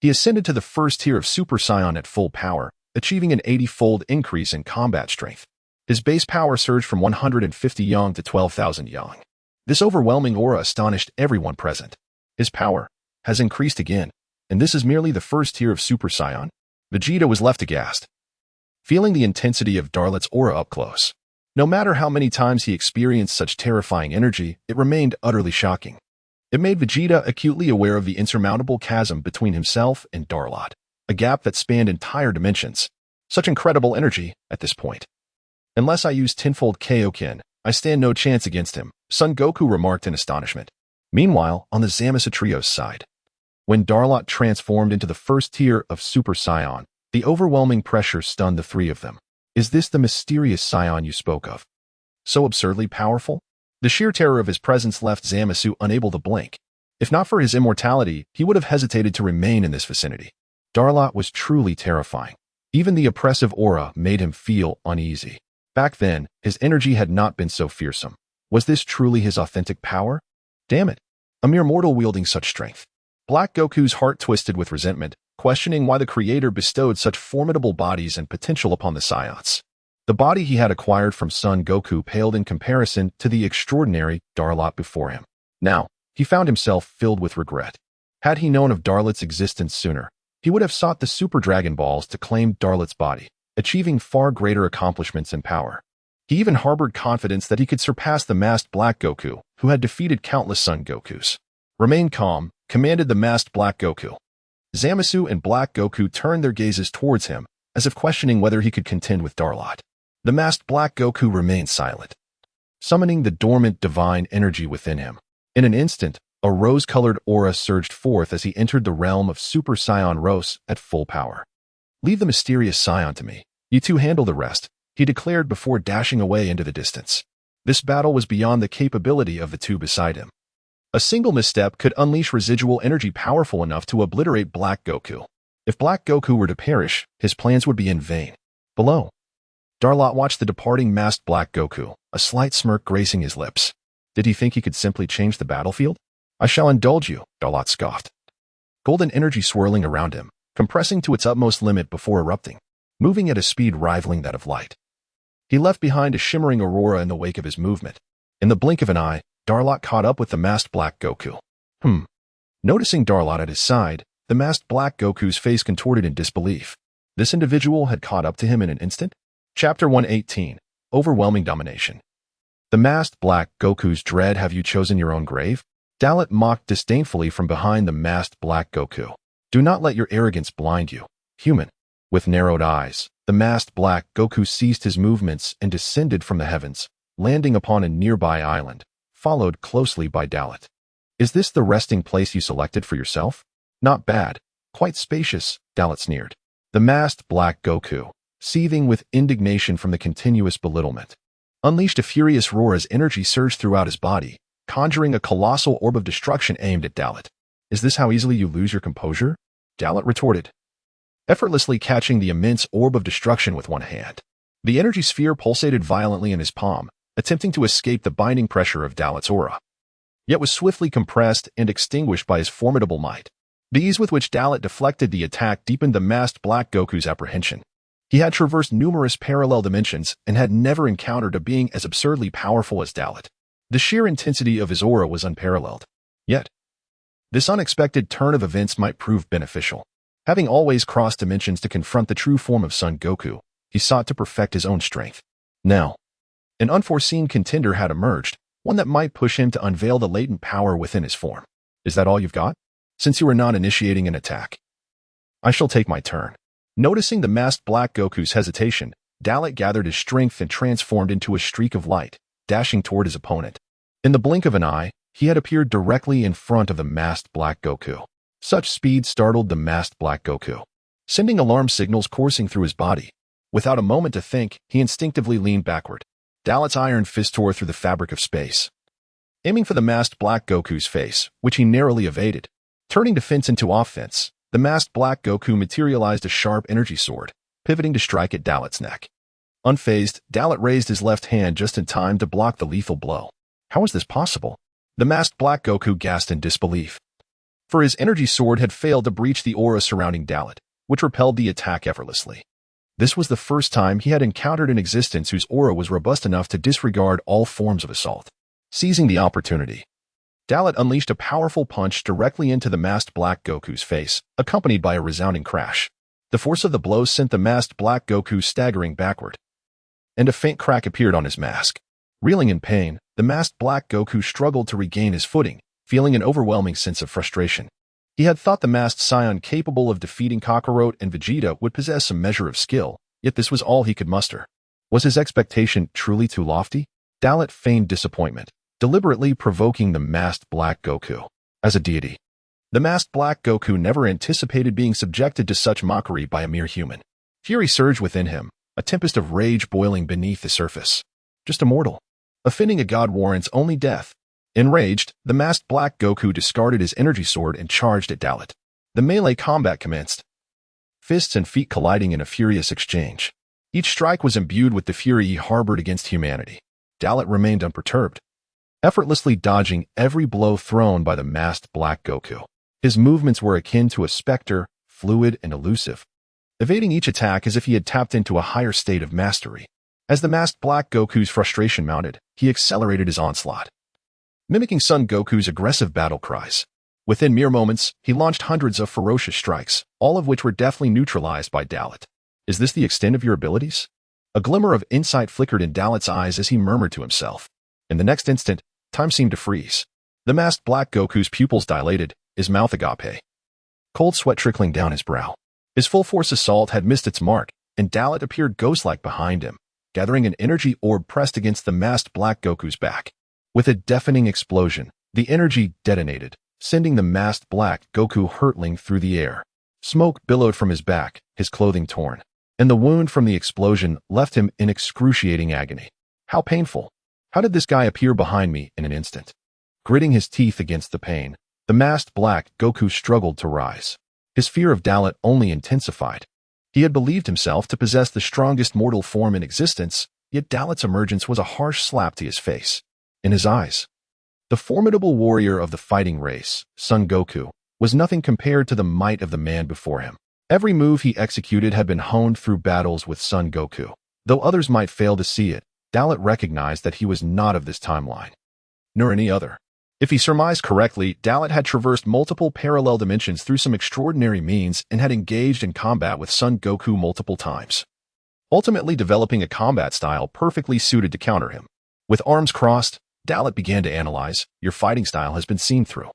A: he ascended to the first tier of Super Saiyan at full power, achieving an 80-fold increase in combat strength. His base power surged from 150 Yang to 12,000 Yang. This overwhelming aura astonished everyone present. His power has increased again, and this is merely the first tier of Super Saiyan. Vegeta was left aghast, feeling the intensity of Darlot's aura up close. No matter how many times he experienced such terrifying energy, it remained utterly shocking. It made Vegeta acutely aware of the insurmountable chasm between himself and Darlot, a gap that spanned entire dimensions. Such incredible energy at this point. Unless I use tenfold Kaioken, I stand no chance against him, Son Goku remarked in astonishment. Meanwhile, on the Zamasu trio's side, when Darlot transformed into the first tier of Super Saiyan, the overwhelming pressure stunned the three of them. Is this the mysterious Saiyan you spoke of? So absurdly powerful? The sheer terror of his presence left Zamasu unable to blink. If not for his immortality, he would have hesitated to remain in this vicinity. Darlot was truly terrifying. Even the oppressive aura made him feel uneasy. Back then, his energy had not been so fearsome. Was this truly his authentic power? Damn it, a mere mortal wielding such strength. Black Goku's heart twisted with resentment, questioning why the creator bestowed such formidable bodies and potential upon the Saiyans. The body he had acquired from Son Goku paled in comparison to the extraordinary Darlot before him. Now, he found himself filled with regret. Had he known of Darlot's existence sooner, he would have sought the Super Dragon Balls to claim Darlot's body, achieving far greater accomplishments and power. He even harbored confidence that he could surpass the masked Black Goku, who had defeated countless Son Gokus. Remain calm, commanded the masked Black Goku. Zamasu and Black Goku turned their gazes towards him, as if questioning whether he could contend with Darlot. The masked Black Goku remained silent, summoning the dormant divine energy within him. In an instant, a rose-colored aura surged forth as he entered the realm of Super Saiyan Rose at full power. Leave the mysterious Saiyan to me. You two handle the rest, he declared before dashing away into the distance. This battle was beyond the capability of the two beside him. A single misstep could unleash residual energy powerful enough to obliterate Black Goku. If Black Goku were to perish, his plans would be in vain. Below, Darlot watched the departing masked Black Goku, a slight smirk gracing his lips. Did he think he could simply change the battlefield? I shall indulge you, Darlot scoffed. Golden energy swirling around him, compressing to its utmost limit before erupting, moving at a speed rivaling that of light. He left behind a shimmering aurora in the wake of his movement. In the blink of an eye, Darlot caught up with the masked Black Goku. Noticing Darlot at his side, the masked Black Goku's face contorted in disbelief. This individual had caught up to him in an instant? Chapter 118, Overwhelming Domination. The masked Black Goku's dread. Have you chosen your own grave? Dalit mocked disdainfully from behind the masked Black Goku. Do not let your arrogance blind you, human. With narrowed eyes, the masked Black Goku ceased his movements and descended from the heavens, landing upon a nearby island, followed closely by Dalit. Is this the resting place you selected for yourself? Not bad. Quite spacious, Dalit sneered. The masked Black Goku, seething with indignation from the continuous belittlement, unleashed a furious roar as energy surged throughout his body, conjuring a colossal orb of destruction aimed at Dalit. Is this how easily you lose your composure? Dalit retorted, effortlessly catching the immense orb of destruction with one hand. The energy sphere pulsated violently in his palm, attempting to escape the binding pressure of Dalit's aura, yet was swiftly compressed and extinguished by his formidable might. The ease with which Dalit deflected the attack deepened the masked Black Goku's apprehension. He had traversed numerous parallel dimensions and had never encountered a being as absurdly powerful as Dalit. The sheer intensity of his aura was unparalleled. Yet, this unexpected turn of events might prove beneficial. Having always crossed dimensions to confront the true form of Son Goku, he sought to perfect his own strength. Now, an unforeseen contender had emerged, one that might push him to unveil the latent power within his form. Is that all you've got? Since you are not initiating an attack, I shall take my turn. Noticing the masked Black Goku's hesitation, Dalit gathered his strength and transformed into a streak of light, dashing toward his opponent. In the blink of an eye, he had appeared directly in front of the masked Black Goku. Such speed startled the masked Black Goku, sending alarm signals coursing through his body. Without a moment to think, he instinctively leaned backward. Dalit's iron fist tore through the fabric of space, aiming for the masked Black Goku's face, which he narrowly evaded. Turning defense into offense, the masked Black Goku materialized a sharp energy sword, pivoting to strike at Dalit's neck. Unfazed, Dalit raised his left hand just in time to block the lethal blow. How was this possible? The masked Black Goku gasped in disbelief, for his energy sword had failed to breach the aura surrounding Dalit, which repelled the attack effortlessly. This was the first time he had encountered an existence whose aura was robust enough to disregard all forms of assault. Seizing the opportunity, Dalit unleashed a powerful punch directly into the masked Black Goku's face, accompanied by a resounding crash. The force of the blow sent the masked Black Goku staggering backward, and a faint crack appeared on his mask. Reeling in pain, the masked Black Goku struggled to regain his footing, feeling an overwhelming sense of frustration. He had thought the masked scion capable of defeating Kakarot and Vegeta would possess some measure of skill, yet this was all he could muster. Was his expectation truly too lofty? Dalit feigned disappointment, deliberately provoking the masked Black Goku as a deity. The masked Black Goku never anticipated being subjected to such mockery by a mere human. Fury surged within him, a tempest of rage boiling beneath the surface. Just a mortal. Offending a god warrants only death. Enraged, the masked Black Goku discarded his energy sword and charged at Dalit. The melee combat commenced, fists and feet colliding in a furious exchange. Each strike was imbued with the fury he harbored against humanity. Dalit remained unperturbed, effortlessly dodging every blow thrown by the masked Black Goku. His movements were akin to a specter, fluid and elusive, evading each attack as if he had tapped into a higher state of mastery. As the masked Black Goku's frustration mounted, he accelerated his onslaught, mimicking Son Goku's aggressive battle cries. Within mere moments, he launched hundreds of ferocious strikes, all of which were deftly neutralized by Dalit. Is this the extent of your abilities? A glimmer of insight flickered in Dalit's eyes as he murmured to himself. In the next instant, time seemed to freeze. The masked Black Goku's pupils dilated, his mouth agape, cold sweat trickling down his brow. His full-force assault had missed its mark, and Dalit appeared ghost-like behind him, gathering an energy orb pressed against the masked Black Goku's back. With a deafening explosion, the energy detonated, sending the masked Black Goku hurtling through the air. Smoke billowed from his back, his clothing torn, and the wound from the explosion left him in excruciating agony. How painful! How did this guy appear behind me in an instant? Gritting his teeth against the pain, the masked black Goku struggled to rise. His fear of Dalit only intensified. He had believed himself to possess the strongest mortal form in existence, yet Dalit's emergence was a harsh slap to his face. In his eyes, the formidable warrior of the fighting race, Son Goku, was nothing compared to the might of the man before him. Every move he executed had been honed through battles with Son Goku. Though others might fail to see it, Dalit recognized that he was not of this timeline, nor any other. If he surmised correctly, Dalit had traversed multiple parallel dimensions through some extraordinary means and had engaged in combat with Son Goku multiple times, ultimately developing a combat style perfectly suited to counter him. With arms crossed, Dalit began to analyze. Your fighting style has been seen through.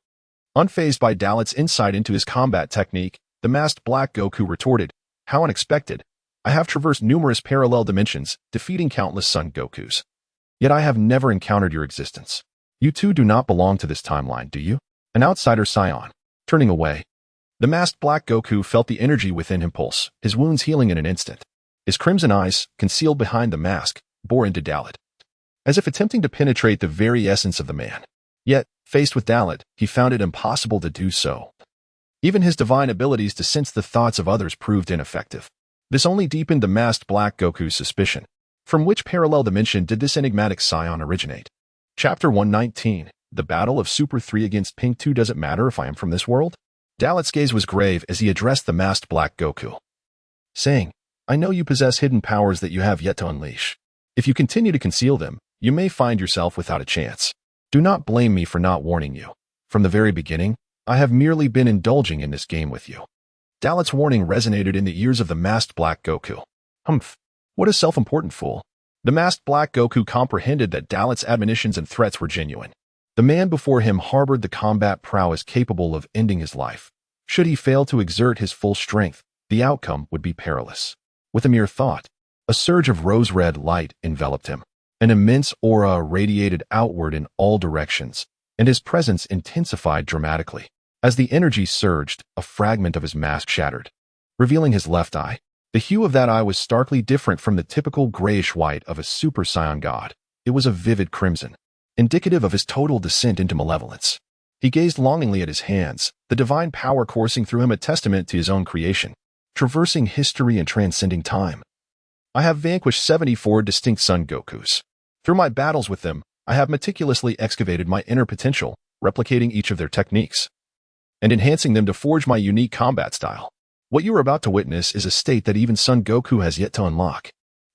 A: Unfazed by Dalit's insight into his combat technique, the masked black Goku retorted, "How unexpected. I have traversed numerous parallel dimensions, defeating countless Son Gokus. Yet I have never encountered your existence. You two do not belong to this timeline, do you? An outsider scion." Turning away, the masked black Goku felt the energy within him pulse, his wounds healing in an instant. His crimson eyes, concealed behind the mask, bore into Dalit, as if attempting to penetrate the very essence of the man. Yet, faced with Dalit, he found it impossible to do so. Even his divine abilities to sense the thoughts of others proved ineffective. This only deepened the masked black Goku's suspicion. From which parallel dimension did this enigmatic scion originate? Chapter 119, The Battle of Super 3 against Pink 2. Does it matter if I am from this world? Dalit's gaze was grave as he addressed the masked black Goku, saying, "I know you possess hidden powers that you have yet to unleash. If you continue to conceal them, you may find yourself without a chance. Do not blame me for not warning you. From the very beginning, I have merely been indulging in this game with you." Dalit's warning resonated in the ears of the masked black Goku. Humph. What a self-important fool. The masked black Goku comprehended that Dalit's admonitions and threats were genuine. The man before him harbored the combat prowess capable of ending his life. Should he fail to exert his full strength, the outcome would be perilous. With a mere thought, a surge of rose-red light enveloped him. An immense aura radiated outward in all directions, and his presence intensified dramatically. As the energy surged, a fragment of his mask shattered, revealing his left eye. The hue of that eye was starkly different from the typical grayish-white of a Super Saiyan god. It was a vivid crimson, indicative of his total descent into malevolence. He gazed longingly at his hands, the divine power coursing through him a testament to his own creation, traversing history and transcending time. I have vanquished 74 distinct Son Gokus. Through my battles with them, I have meticulously excavated my inner potential, replicating each of their techniques, and enhancing them to forge my unique combat style. What you are about to witness is a state that even Son Goku has yet to unlock.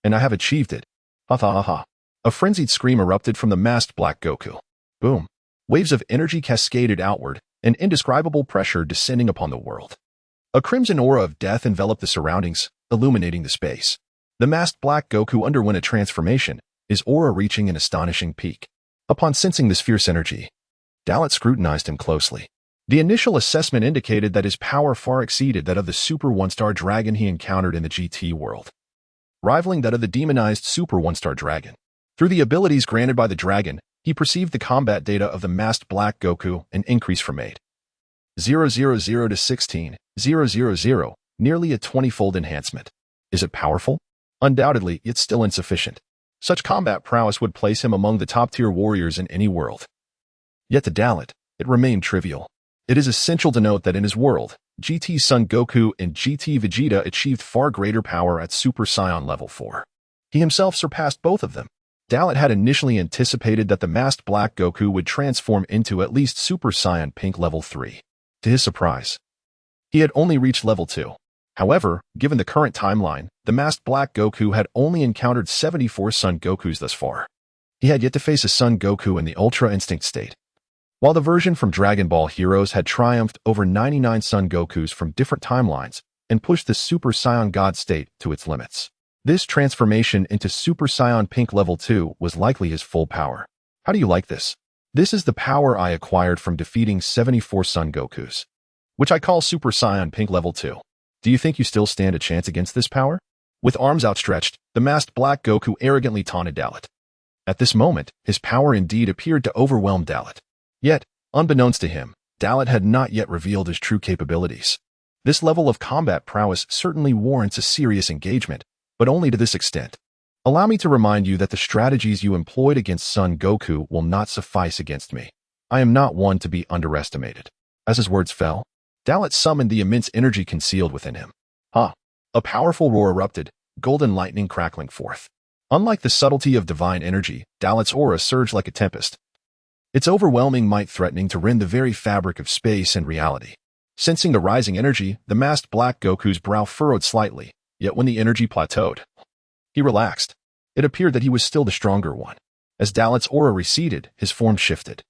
A: And I have achieved it. Ha ha ha ha. A frenzied scream erupted from the masked black Goku. Boom. Waves of energy cascaded outward, an indescribable pressure descending upon the world. A crimson aura of death enveloped the surroundings, illuminating the space. The masked black Goku underwent a transformation, his aura reaching an astonishing peak. Upon sensing this fierce energy, Dalit scrutinized him closely. The initial assessment indicated that his power far exceeded that of the Super One-Star Dragon he encountered in the GT world, rivaling that of the demonized Super One-Star Dragon. Through the abilities granted by the dragon, he perceived the combat data of the masked black Goku and increased from 8,000 to 16,000, nearly a 20-fold enhancement. Is it powerful? Undoubtedly, yet still insufficient. Such combat prowess would place him among the top-tier warriors in any world. Yet to Dalit, it remained trivial. It is essential to note that in his world, GT Son Goku and GT Vegeta achieved far greater power at Super Saiyan level 4. He himself surpassed both of them. Dalit had initially anticipated that the masked black Goku would transform into at least Super Saiyan Pink level 3. To his surprise, he had only reached level 2. However, given the current timeline, the masked black Goku had only encountered 74 Son Gokus thus far. He had yet to face a Son Goku in the Ultra Instinct state. While the version from Dragon Ball Heroes had triumphed over 99 Son Gokus from different timelines and pushed the Super Saiyan God state to its limits. This transformation into Super Saiyan Pink level 2 was likely his full power. How do you like this? This is the power I acquired from defeating 74 Son Gokus, which I call Super Saiyan Pink level 2. Do you think you still stand a chance against this power? With arms outstretched, the masked black Goku arrogantly taunted Dalit. At this moment, his power indeed appeared to overwhelm Dalit. Yet, unbeknownst to him, Dalit had not yet revealed his true capabilities. This level of combat prowess certainly warrants a serious engagement, but only to this extent. Allow me to remind you that the strategies you employed against Son Goku will not suffice against me. I am not one to be underestimated." As his words fell, Dalit summoned the immense energy concealed within him. A powerful roar erupted, golden lightning crackling forth. Unlike the subtlety of divine energy, Dalit's aura surged like a tempest, its overwhelming might threatening to rend the very fabric of space and reality. Sensing the rising energy, the masked Black Goku's brow furrowed slightly, yet when the energy plateaued, he relaxed. It appeared that he was still the stronger one. As Dalit's aura receded, his form shifted.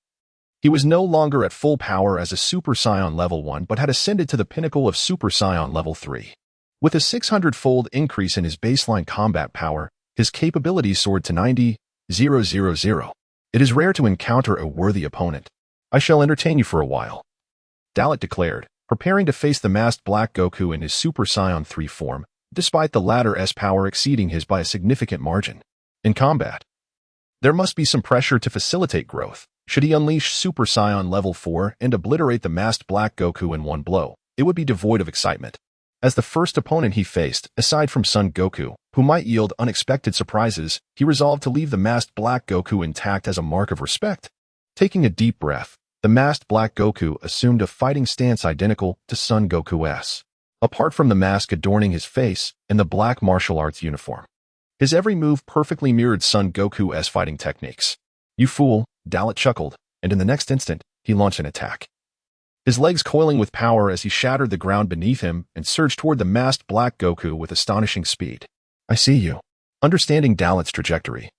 A: He was no longer at full power as a Super Saiyan Level 1 but had ascended to the pinnacle of Super Saiyan Level 3. With a 600-fold increase in his baseline combat power, his capabilities soared to 90,000. "It is rare to encounter a worthy opponent. I shall entertain you for a while," Dalit declared, preparing to face the masked Black Goku in his Super Saiyan 3 form, despite the latter's power exceeding his by a significant margin. In combat, there must be some pressure to facilitate growth. Should he unleash Super Saiyan Level 4 and obliterate the masked Black Goku in one blow, it would be devoid of excitement. As the first opponent he faced, aside from Son Goku, who might yield unexpected surprises, he resolved to leave the masked Black Goku intact as a mark of respect. Taking a deep breath, the masked Black Goku assumed a fighting stance identical to Son Goku's. Apart from the mask adorning his face and the black martial arts uniform, his every move perfectly mirrored Son Goku's fighting techniques. "You fool," Dalit chuckled, and in the next instant, he launched an attack. His legs coiling with power as he shattered the ground beneath him and surged toward the masked Black Goku with astonishing speed. "I see you." Understanding Dalit's trajectory,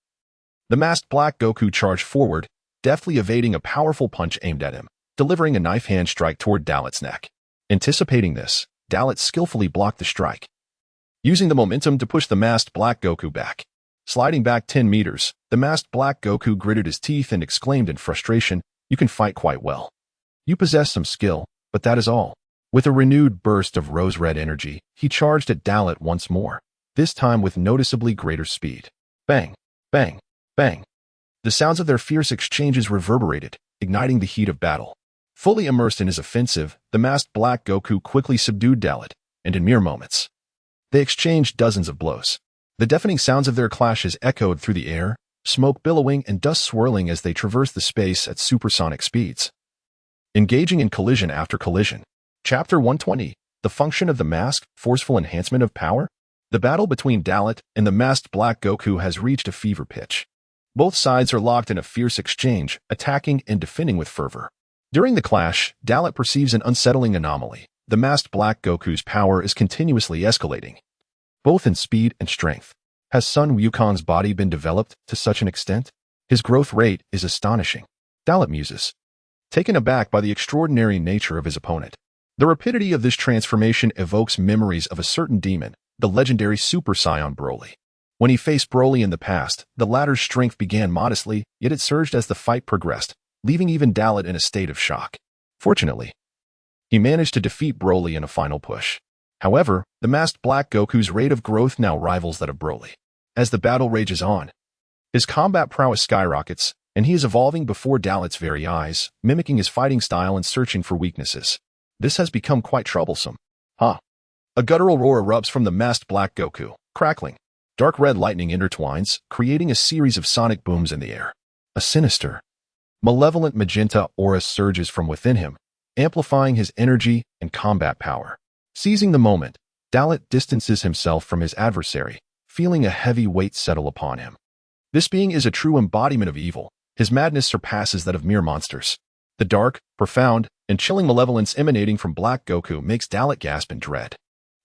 A: the masked Black Goku charged forward, deftly evading a powerful punch aimed at him, delivering a knife hand strike toward Dalit's neck. Anticipating this, Dalit skillfully blocked the strike, using the momentum to push the masked Black Goku back. Sliding back 10 meters, the masked Black Goku gritted his teeth and exclaimed in frustration, "You can fight quite well. You possess some skill, but that is all." With a renewed burst of rose-red energy, he charged at Dalit once more, this time with noticeably greater speed. Bang, bang, bang. The sounds of their fierce exchanges reverberated, igniting the heat of battle. Fully immersed in his offensive, the masked Black Goku quickly subdued Dalit, and in mere moments, they exchanged dozens of blows. The deafening sounds of their clashes echoed through the air, smoke billowing and dust swirling as they traversed the space at supersonic speeds. Engaging in collision after collision. Chapter 120, The Function of the Mask, Forceful Enhancement of Power? The battle between Dalit and the masked Black Goku has reached a fever pitch. Both sides are locked in a fierce exchange, attacking and defending with fervor. During the clash, Dalit perceives an unsettling anomaly. The masked Black Goku's power is continuously escalating, both in speed and strength. Has Sun Wukong's body been developed to such an extent? His growth rate is astonishing, Dalit muses, taken aback by the extraordinary nature of his opponent. The rapidity of this transformation evokes memories of a certain demon, the legendary Super Saiyan Broly. When he faced Broly in the past, the latter's strength began modestly, yet it surged as the fight progressed, leaving even Dalit in a state of shock. Fortunately, he managed to defeat Broly in a final push. However, the masked Black Goku's rate of growth now rivals that of Broly. As the battle rages on, his combat prowess skyrockets, and he is evolving before Dalit's very eyes, mimicking his fighting style and searching for weaknesses. This has become quite troublesome. A guttural roar erupts from the masked Black Goku, crackling. Dark red lightning intertwines, creating a series of sonic booms in the air. A sinister, malevolent magenta aura surges from within him, amplifying his energy and combat power. Seizing the moment, Dalit distances himself from his adversary, feeling a heavy weight settle upon him. This being is a true embodiment of evil. His madness surpasses that of mere monsters. The dark, profound, and chilling malevolence emanating from Black Goku makes Dalit gasp in dread.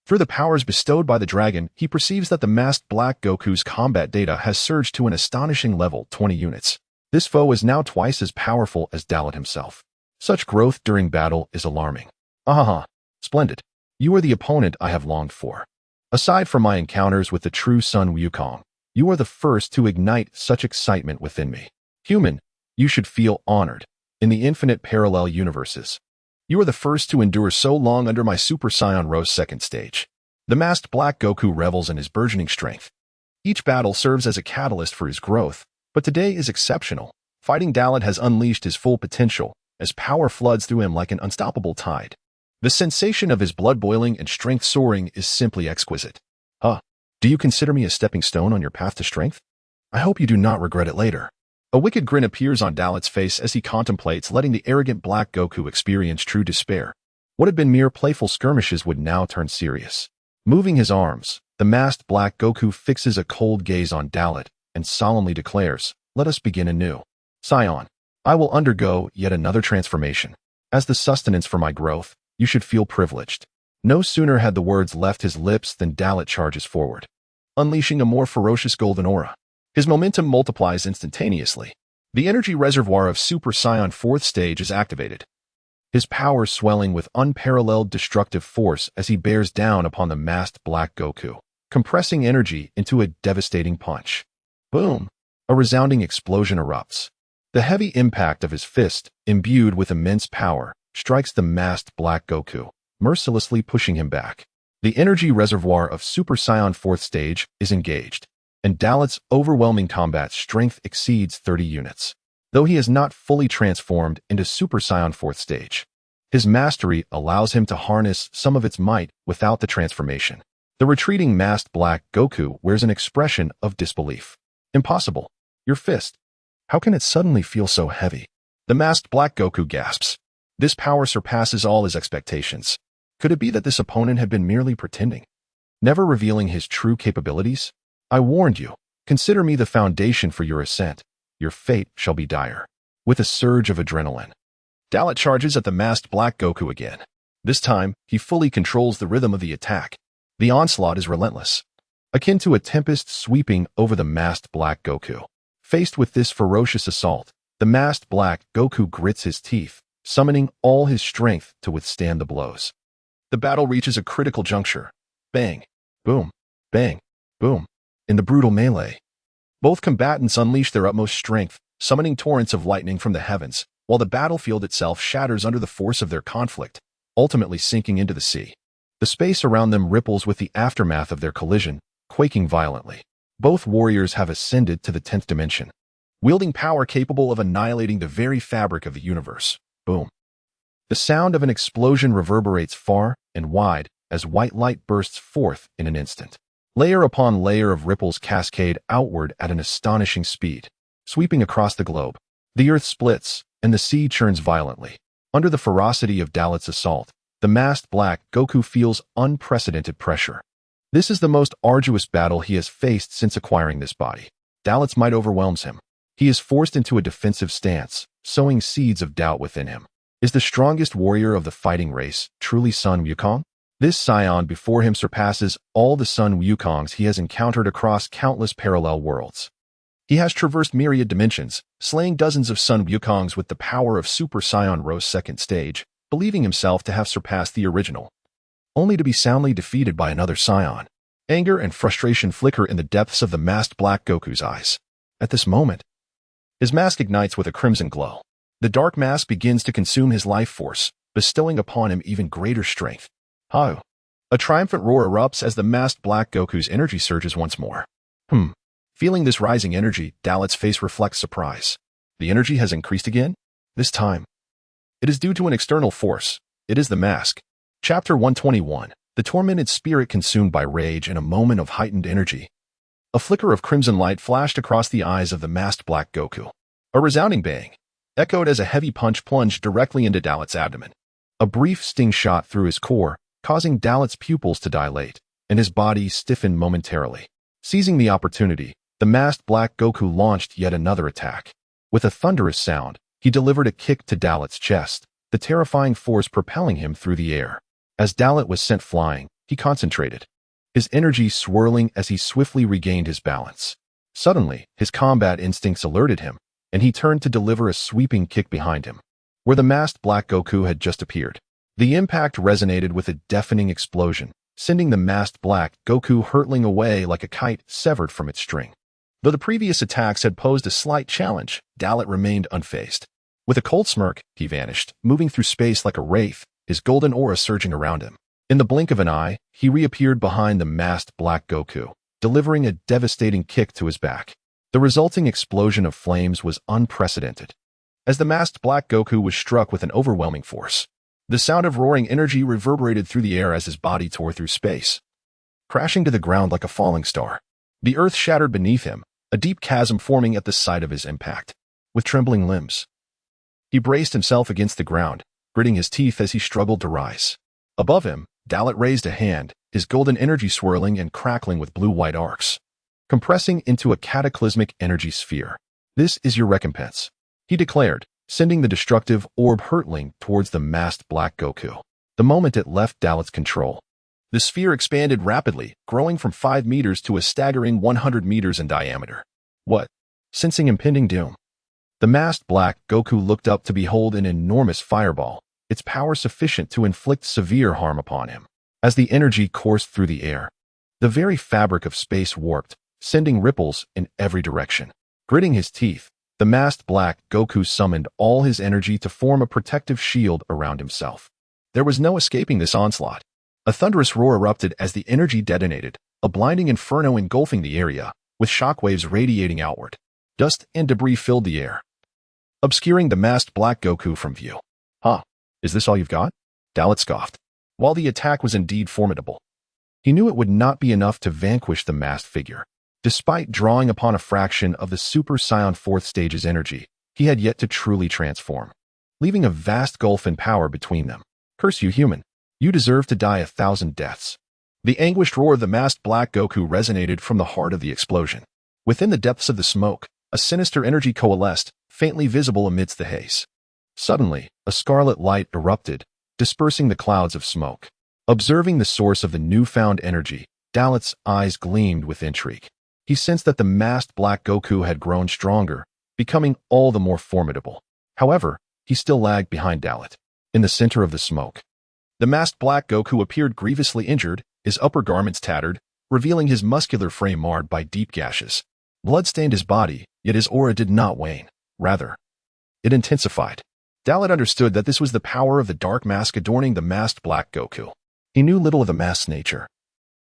A: Through the powers bestowed by the dragon, he perceives that the masked Black Goku's combat data has surged to an astonishing level 20 units. This foe is now twice as powerful as Dalit himself. Such growth during battle is alarming. Splendid. You are the opponent I have longed for. Aside from my encounters with the true Sun Wukong, you are the first to ignite such excitement within me. Human, you should feel honored. In the infinite parallel universes, you are the first to endure so long under my Super Saiyan Rose second stage. The masked Black Goku revels in his burgeoning strength. Each battle serves as a catalyst for his growth, but today is exceptional. Fighting Dalit has unleashed his full potential, as power floods through him like an unstoppable tide. The sensation of his blood boiling and strength soaring is simply exquisite. Do you consider me a stepping stone on your path to strength? I hope you do not regret it later. A wicked grin appears on Dalet's face as he contemplates letting the arrogant Black Goku experience true despair. What had been mere playful skirmishes would now turn serious. Moving his arms, the masked Black Goku fixes a cold gaze on Dalet and solemnly declares, "Let us begin anew. Scion, I will undergo yet another transformation. As the sustenance for my growth, you should feel privileged." No sooner had the words left his lips than Dalet charges forward, unleashing a more ferocious golden aura. His momentum multiplies instantaneously. The energy reservoir of Super Saiyan 4th stage is activated, his power swelling with unparalleled destructive force as he bears down upon the masked Black Goku, compressing energy into a devastating punch. Boom! A resounding explosion erupts. The heavy impact of his fist, imbued with immense power, strikes the masked Black Goku, mercilessly pushing him back. The energy reservoir of Super Saiyan 4th stage is engaged, and Dalet's overwhelming combat strength exceeds 30 units. Though he is not fully transformed into Super Saiyan 4th stage, his mastery allows him to harness some of its might without the transformation. The retreating masked Black Goku wears an expression of disbelief. "Impossible. Your fist. How can it suddenly feel so heavy?" The masked Black Goku gasps. This power surpasses all his expectations. Could it be that this opponent had been merely pretending, never revealing his true capabilities? "I warned you. Consider me the foundation for your ascent. Your fate shall be dire." With a surge of adrenaline, Dalet charges at the masked Black Goku again. This time, he fully controls the rhythm of the attack. The onslaught is relentless, akin to a tempest sweeping over the masked Black Goku. Faced with this ferocious assault, the masked Black Goku grits his teeth, summoning all his strength to withstand the blows. The battle reaches a critical juncture. Bang, boom, bang, boom. In the brutal melee, both combatants unleash their utmost strength, summoning torrents of lightning from the heavens, while the battlefield itself shatters under the force of their conflict, ultimately sinking into the sea. The space around them ripples with the aftermath of their collision, quaking violently. Both warriors have ascended to the 10th dimension, wielding power capable of annihilating the very fabric of the universe. Boom. The sound of an explosion reverberates far and wide as white light bursts forth in an instant. Layer upon layer of ripples cascade outward at an astonishing speed, sweeping across the globe. The earth splits, and the sea churns violently. Under the ferocity of Dalet's assault, the masked Black Goku feels unprecedented pressure. This is the most arduous battle he has faced since acquiring this body. Dalet's might overwhelms him. He is forced into a defensive stance, sowing seeds of doubt within him. Is the strongest warrior of the fighting race truly Sun Wukong? This scion before him surpasses all the Sun Wukongs he has encountered across countless parallel worlds. He has traversed myriad dimensions, slaying dozens of Sun Wukongs with the power of Super Saiyan Rose 2nd stage, believing himself to have surpassed the original, only to be soundly defeated by another scion. Anger and frustration flicker in the depths of the masked Black Goku's eyes. At this moment, his mask ignites with a crimson glow. The dark mask begins to consume his life force, bestowing upon him even greater strength. How? A triumphant roar erupts as the masked Black Goku's energy surges once more. Feeling this rising energy, Dalet's face reflects surprise. The energy has increased again? This time, it is due to an external force. It is the mask. Chapter 121. The tormented spirit consumed by rage in a moment of heightened energy. A flicker of crimson light flashed across the eyes of the masked Black Goku. A resounding bang echoed as a heavy punch plunged directly into Dalet's abdomen. A brief sting shot through his core, causing Dalet's pupils to dilate, and his body stiffen momentarily. Seizing the opportunity, the masked Black Goku launched yet another attack. With a thunderous sound, he delivered a kick to Dalet's chest, the terrifying force propelling him through the air. As Dalet was sent flying, he concentrated, his energy swirling as he swiftly regained his balance. Suddenly, his combat instincts alerted him, and he turned to deliver a sweeping kick behind him, where the masked Black Goku had just appeared. The impact resonated with a deafening explosion, sending the masked Black Goku hurtling away like a kite severed from its string. Though the previous attacks had posed a slight challenge, Dalet remained unfazed. With a cold smirk, he vanished, moving through space like a wraith, his golden aura surging around him. In the blink of an eye, he reappeared behind the masked Black Goku, delivering a devastating kick to his back. The resulting explosion of flames was unprecedented, as the masked Black Goku was struck with an overwhelming force. The sound of roaring energy reverberated through the air as his body tore through space. crashing to the ground like a falling star. The earth shattered beneath him, a deep chasm forming at the site of his impact. With trembling limbs, he braced himself against the ground, gritting his teeth as he struggled to rise. Above him, Dalit raised a hand, his golden energy swirling and crackling with blue-white arcs, compressing into a cataclysmic energy sphere. "This is your recompense," he declared, sending the destructive orb hurtling towards the masked Black Goku. The moment it left Dalit's control, the sphere expanded rapidly, growing from 5 meters to a staggering 100 meters in diameter. What? Sensing impending doom, the masked Black Goku looked up to behold an enormous fireball, its power sufficient to inflict severe harm upon him. As the energy coursed through the air, the very fabric of space warped, sending ripples in every direction. Gritting his teeth, the masked Black Goku summoned all his energy to form a protective shield around himself. There was no escaping this onslaught. A thunderous roar erupted as the energy detonated, a blinding inferno engulfing the area, with shockwaves radiating outward. Dust and debris filled the air, obscuring the masked Black Goku from view. "Huh? Is this all you've got?" Dalit scoffed. While the attack was indeed formidable, he knew it would not be enough to vanquish the masked figure. Despite drawing upon a fraction of the Super Saiyan 4th stage's energy, he had yet to truly transform, leaving a vast gulf in power between them. "Curse you, human. You deserve to die 1,000 deaths." The anguished roar of the masked Black Goku resonated from the heart of the explosion. Within the depths of the smoke, a sinister energy coalesced, faintly visible amidst the haze. Suddenly, a scarlet light erupted, dispersing the clouds of smoke. Observing the source of the newfound energy, Dalit's eyes gleamed with intrigue. He sensed that the masked Black Goku had grown stronger, becoming all the more formidable. However, he still lagged behind Dalit. In the center of the smoke, the masked Black Goku appeared grievously injured, his upper garments tattered, revealing his muscular frame marred by deep gashes. Blood stained his body, yet his aura did not wane. Rather, it intensified. Dalit understood that this was the power of the dark mask adorning the masked Black Goku. He knew little of the mask's nature,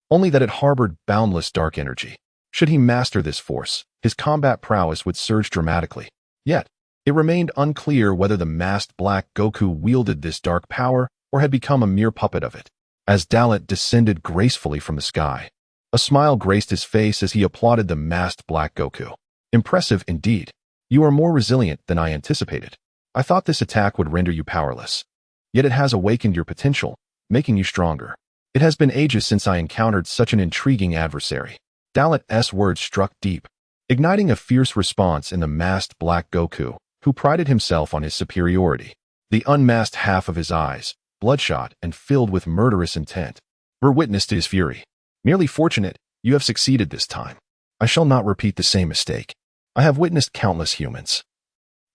A: only that it harbored boundless dark energy. Should he master this force, his combat prowess would surge dramatically. Yet, it remained unclear whether the masked Black Goku wielded this dark power or had become a mere puppet of it. As Dalit descended gracefully from the sky, a smile graced his face as he applauded the masked Black Goku. "Impressive indeed. You are more resilient than I anticipated. I thought this attack would render you powerless. Yet it has awakened your potential, making you stronger. It has been ages since I encountered such an intriguing adversary." Dalit's words struck deep, igniting a fierce response in the masked Black Goku, who prided himself on his superiority. The unmasked half of his eyes, bloodshot and filled with murderous intent, bore witness to his fury. "Merely fortunate, you have succeeded this time. I shall not repeat the same mistake. I have witnessed countless humans,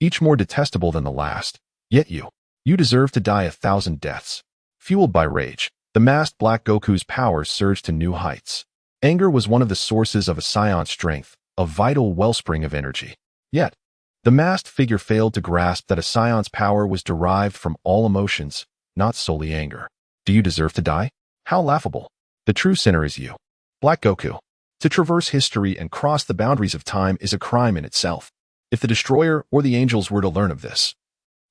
A: each more detestable than the last. Yet you deserve to die 1,000 deaths." Fueled by rage, the masked Black Goku's powers surged to new heights. Anger was one of the sources of a Saiyan's strength, a vital wellspring of energy. Yet, the masked figure failed to grasp that a Saiyan's power was derived from all emotions, not solely anger. "Do you deserve to die? How laughable. The true sinner is you, Black Goku. To traverse history and cross the boundaries of time is a crime in itself. If the Destroyer or the angels were to learn of this,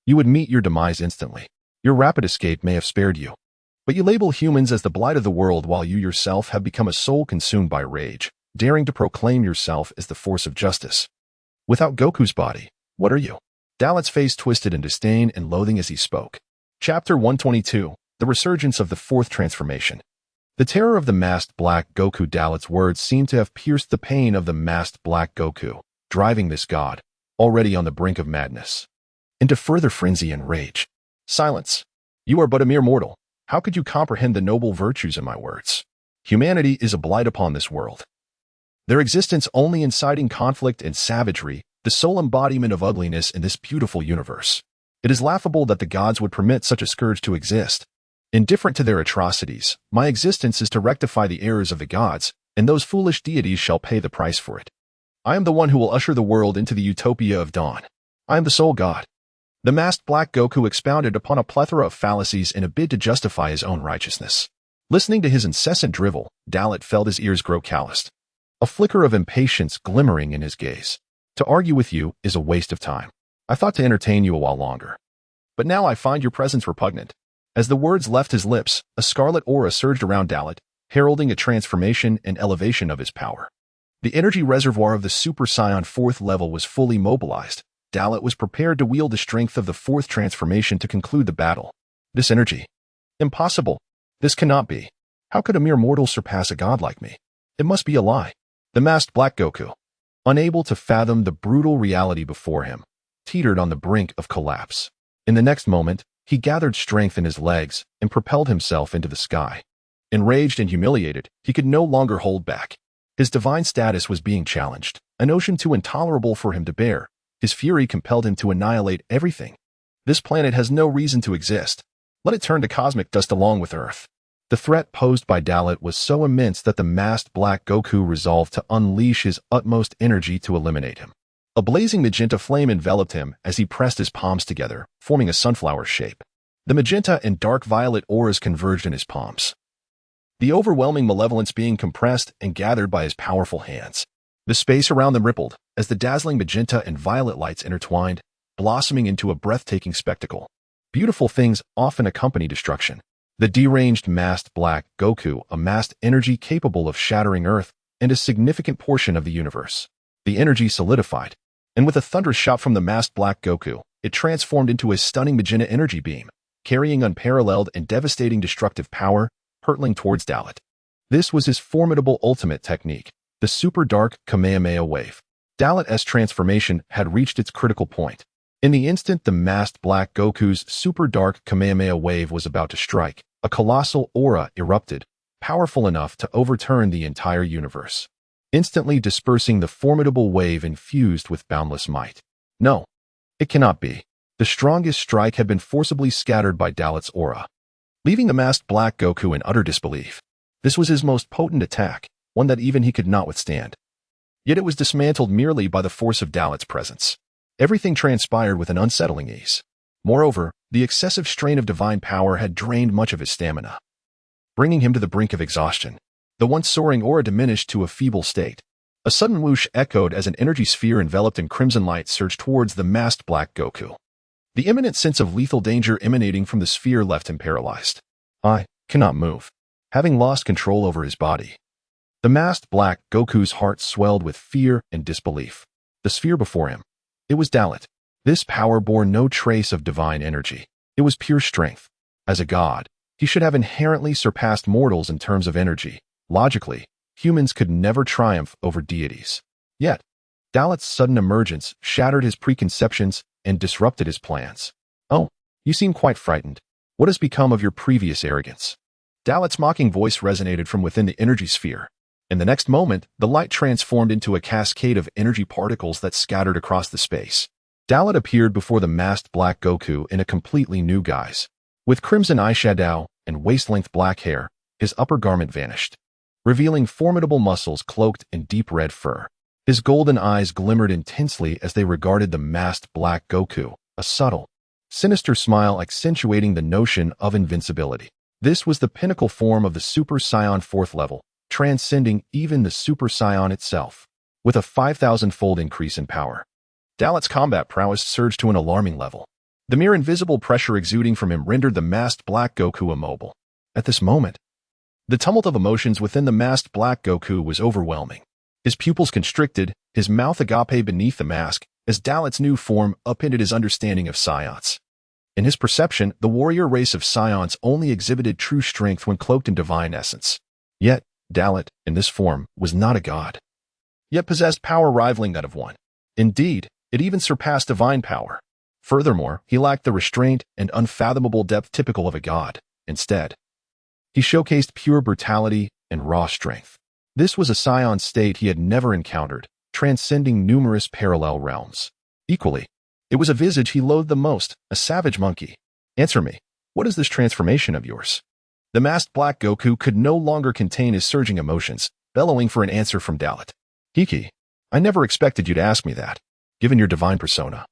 A: you would meet your demise instantly. Your rapid escape may have spared you, but you label humans as the blight of the world while you yourself have become a soul consumed by rage, daring to proclaim yourself as the force of justice. Without Goku's body, what are you?" Dalit's face twisted in disdain and loathing as he spoke. Chapter 122, The Resurgence of the Fourth Transformation. The terror of the masked Black Goku. Dalit's words seemed to have pierced the pain of the masked Black Goku, driving this god, already on the brink of madness, into further frenzy and rage. "Silence. You are but a mere mortal. How could you comprehend the noble virtues in my words? Humanity is a blight upon this world. Their existence only inciting conflict and savagery, the sole embodiment of ugliness in this beautiful universe. It is laughable that the gods would permit such a scourge to exist. Indifferent to their atrocities, my existence is to rectify the errors of the gods, and those foolish deities shall pay the price for it. I am the one who will usher the world into the utopia of dawn. I am the sole god." The masked Black Goku expounded upon a plethora of fallacies in a bid to justify his own righteousness. Listening to his incessant drivel, Dalit felt his ears grow calloused, a flicker of impatience glimmering in his gaze. "To argue with you is a waste of time. I thought to entertain you a while longer, but now I find your presence repugnant." As the words left his lips, a scarlet aura surged around Dalit, heralding a transformation and elevation of his power. The energy reservoir of the Super Saiyan 4th level was fully mobilized. Dalit was prepared to wield the strength of the 4th transformation to conclude the battle. This energy. Impossible. This cannot be. How could a mere mortal surpass a god like me? It must be a lie. The masked Black Goku, unable to fathom the brutal reality before him, teetered on the brink of collapse. In the next moment, he gathered strength in his legs and propelled himself into the sky. Enraged and humiliated, he could no longer hold back. His divine status was being challenged, an ocean too intolerable for him to bear. His fury compelled him to annihilate everything. This planet has no reason to exist. Let it turn to cosmic dust along with Earth. The threat posed by Dalit was so immense that the masked Black Goku resolved to unleash his utmost energy to eliminate him. A blazing magenta flame enveloped him as he pressed his palms together, forming a sunflower shape. The magenta and dark violet auras converged in his palms, the overwhelming malevolence being compressed and gathered by his powerful hands. The space around them rippled as the dazzling magenta and violet lights intertwined, blossoming into a breathtaking spectacle. Beautiful things often accompany destruction. The deranged masked Black Goku amassed energy capable of shattering Earth and a significant portion of the universe. The energy solidified, and with a thunderous shout from the masked Black Goku, it transformed into a stunning magenta energy beam, carrying unparalleled and devastating destructive power, hurtling towards Dalit. This was his formidable ultimate technique, the Super Dark Kamehameha Wave. Dalit's transformation had reached its critical point. In the instant the masked Black Goku's Super Dark Kamehameha Wave was about to strike, a colossal aura erupted, powerful enough to overturn the entire universe, instantly dispersing the formidable wave infused with boundless might. No, it cannot be. The strongest strike had been forcibly scattered by Dalit's aura, leaving the masked Black Goku in utter disbelief. This was his most potent attack, one that even he could not withstand. Yet it was dismantled merely by the force of Dalit's presence. Everything transpired with an unsettling ease. Moreover, the excessive strain of divine power had drained much of his stamina, bringing him to the brink of exhaustion. The once soaring aura diminished to a feeble state. A sudden whoosh echoed as an energy sphere enveloped in crimson light surged towards the masked Black Goku. The imminent sense of lethal danger emanating from the sphere left him paralyzed. I cannot move, having lost control over his body. The masked Black Goku's heart swelled with fear and disbelief. The sphere before him. It was Dalit. This power bore no trace of divine energy. It was pure strength. As a god, he should have inherently surpassed mortals in terms of energy. Logically, humans could never triumph over deities. Yet, Dalit's sudden emergence shattered his preconceptions and disrupted his plans. Oh, you seem quite frightened. What has become of your previous arrogance? Dalit's mocking voice resonated from within the energy sphere. In the next moment, the light transformed into a cascade of energy particles that scattered across the space. Dalit appeared before the masked Black Goku in a completely new guise. With crimson eyeshadow and waist-length black hair, his upper garment vanished, revealing formidable muscles cloaked in deep red fur. His golden eyes glimmered intensely as they regarded the masked Black Goku, a subtle, sinister smile accentuating the notion of invincibility. This was the pinnacle form of the Super Saiyan 4th level, transcending even the Super Saiyan itself. With a 5,000-fold increase in power, Dalit's combat prowess surged to an alarming level. The mere invisible pressure exuding from him rendered the masked Black Goku immobile. At this moment, the tumult of emotions within the masked Black Goku was overwhelming. His pupils constricted, his mouth agape beneath the mask, as Dalit's new form upended his understanding of saiyans. In his perception, the warrior race of saiyans only exhibited true strength when cloaked in divine essence. Yet, Dalit, in this form, was not a god, yet possessed power rivaling that of one. Indeed, it even surpassed divine power. Furthermore, he lacked the restraint and unfathomable depth typical of a god. Instead, he showcased pure brutality and raw strength. This was a Saiyan state he had never encountered, transcending numerous parallel realms. Equally, it was a visage he loathed the most, a savage monkey. Answer me, what is this transformation of yours? The masked Black Goku could no longer contain his surging emotions, bellowing for an answer from Dalit. Hiki, I never expected you to ask me that, given your divine persona.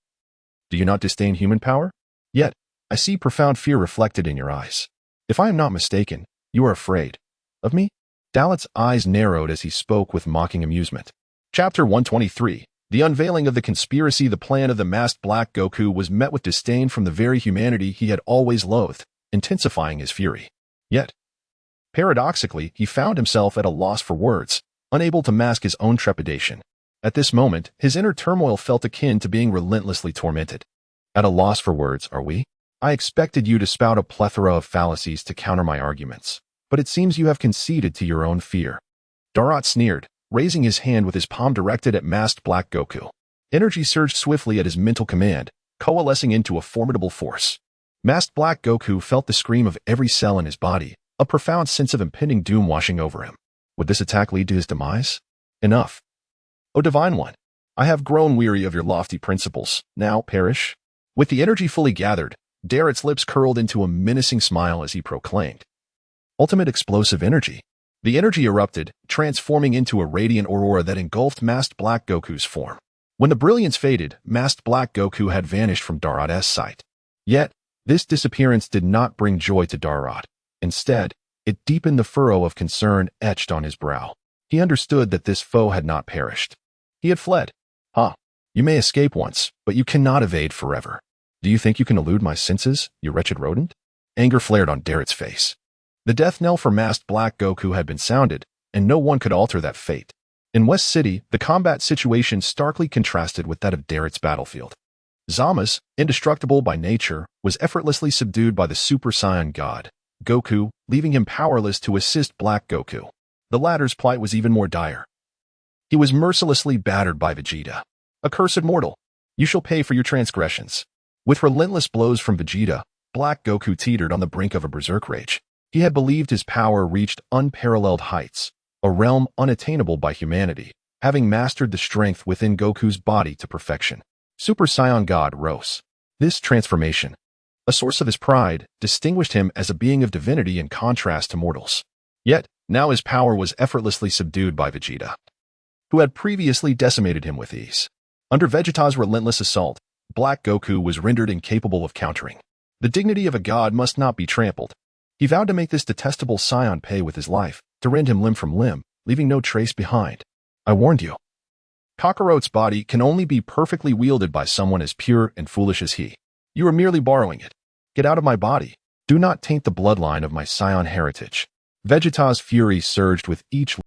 A: Do you not disdain human power? Yet, I see profound fear reflected in your eyes. If I am not mistaken, you are afraid of me? Dalit's eyes narrowed as he spoke with mocking amusement. Chapter 123. The unveiling of the conspiracy. The plan of the masked Black Goku was met with disdain from the very humanity he had always loathed, intensifying his fury. Yet, Paradoxically, he found himself at a loss for words, unable to mask his own trepidation. At this moment, his inner turmoil felt akin to being relentlessly tormented. At a loss for words, are we? I expected you to spout a plethora of fallacies to counter my arguments, but it seems you have conceded to your own fear. Darat sneered, raising his hand with his palm directed at masked Black Goku. Energy surged swiftly at his mental command, coalescing into a formidable force. Masked Black Goku felt the scream of every cell in his body, a profound sense of impending doom washing over him. Would this attack lead to his demise? Enough. O Divine One, I have grown weary of your lofty principles. Now perish. With the energy fully gathered, Darat's lips curled into a menacing smile as he proclaimed, Ultimate explosive energy. The energy erupted, transforming into a radiant aurora that engulfed masked Black Goku's form. When the brilliance faded, masked Black Goku had vanished from Darat's sight. Yet, this disappearance did not bring joy to Darat. Instead, it deepened the furrow of concern etched on his brow. He understood that this foe had not perished. He had fled. You may escape once, but you cannot evade forever. Do you think you can elude my senses, you wretched rodent? Anger flared on Darat's face. The death knell for masked Black Goku had been sounded, and no one could alter that fate. In West City, the combat situation starkly contrasted with that of Darat's battlefield. Zama's, indestructible by nature, was effortlessly subdued by the Super Saiyan God, Goku, leaving him powerless to assist Black Goku. The latter's plight was even more dire. He was mercilessly battered by Vegeta. Accursed mortal, you shall pay for your transgressions. With relentless blows from Vegeta, Black Goku teetered on the brink of a berserk rage. He had believed his power reached unparalleled heights, a realm unattainable by humanity, having mastered the strength within Goku's body to perfection. Super Saiyan God rose. This transformation, a source of his pride, distinguished him as a being of divinity in contrast to mortals. Yet, now his power was effortlessly subdued by Vegeta, who had previously decimated him with ease. Under Vegeta's relentless assault, Black Goku was rendered incapable of countering. The dignity of a god must not be trampled. He vowed to make this detestable Saiyan pay with his life, to rend him limb from limb, leaving no trace behind. I warned you. Kakarot's body can only be perfectly wielded by someone as pure and foolish as he. You are merely borrowing it. Get out of my body. Do not taint the bloodline of my Saiyan heritage. Vegeta's fury surged with each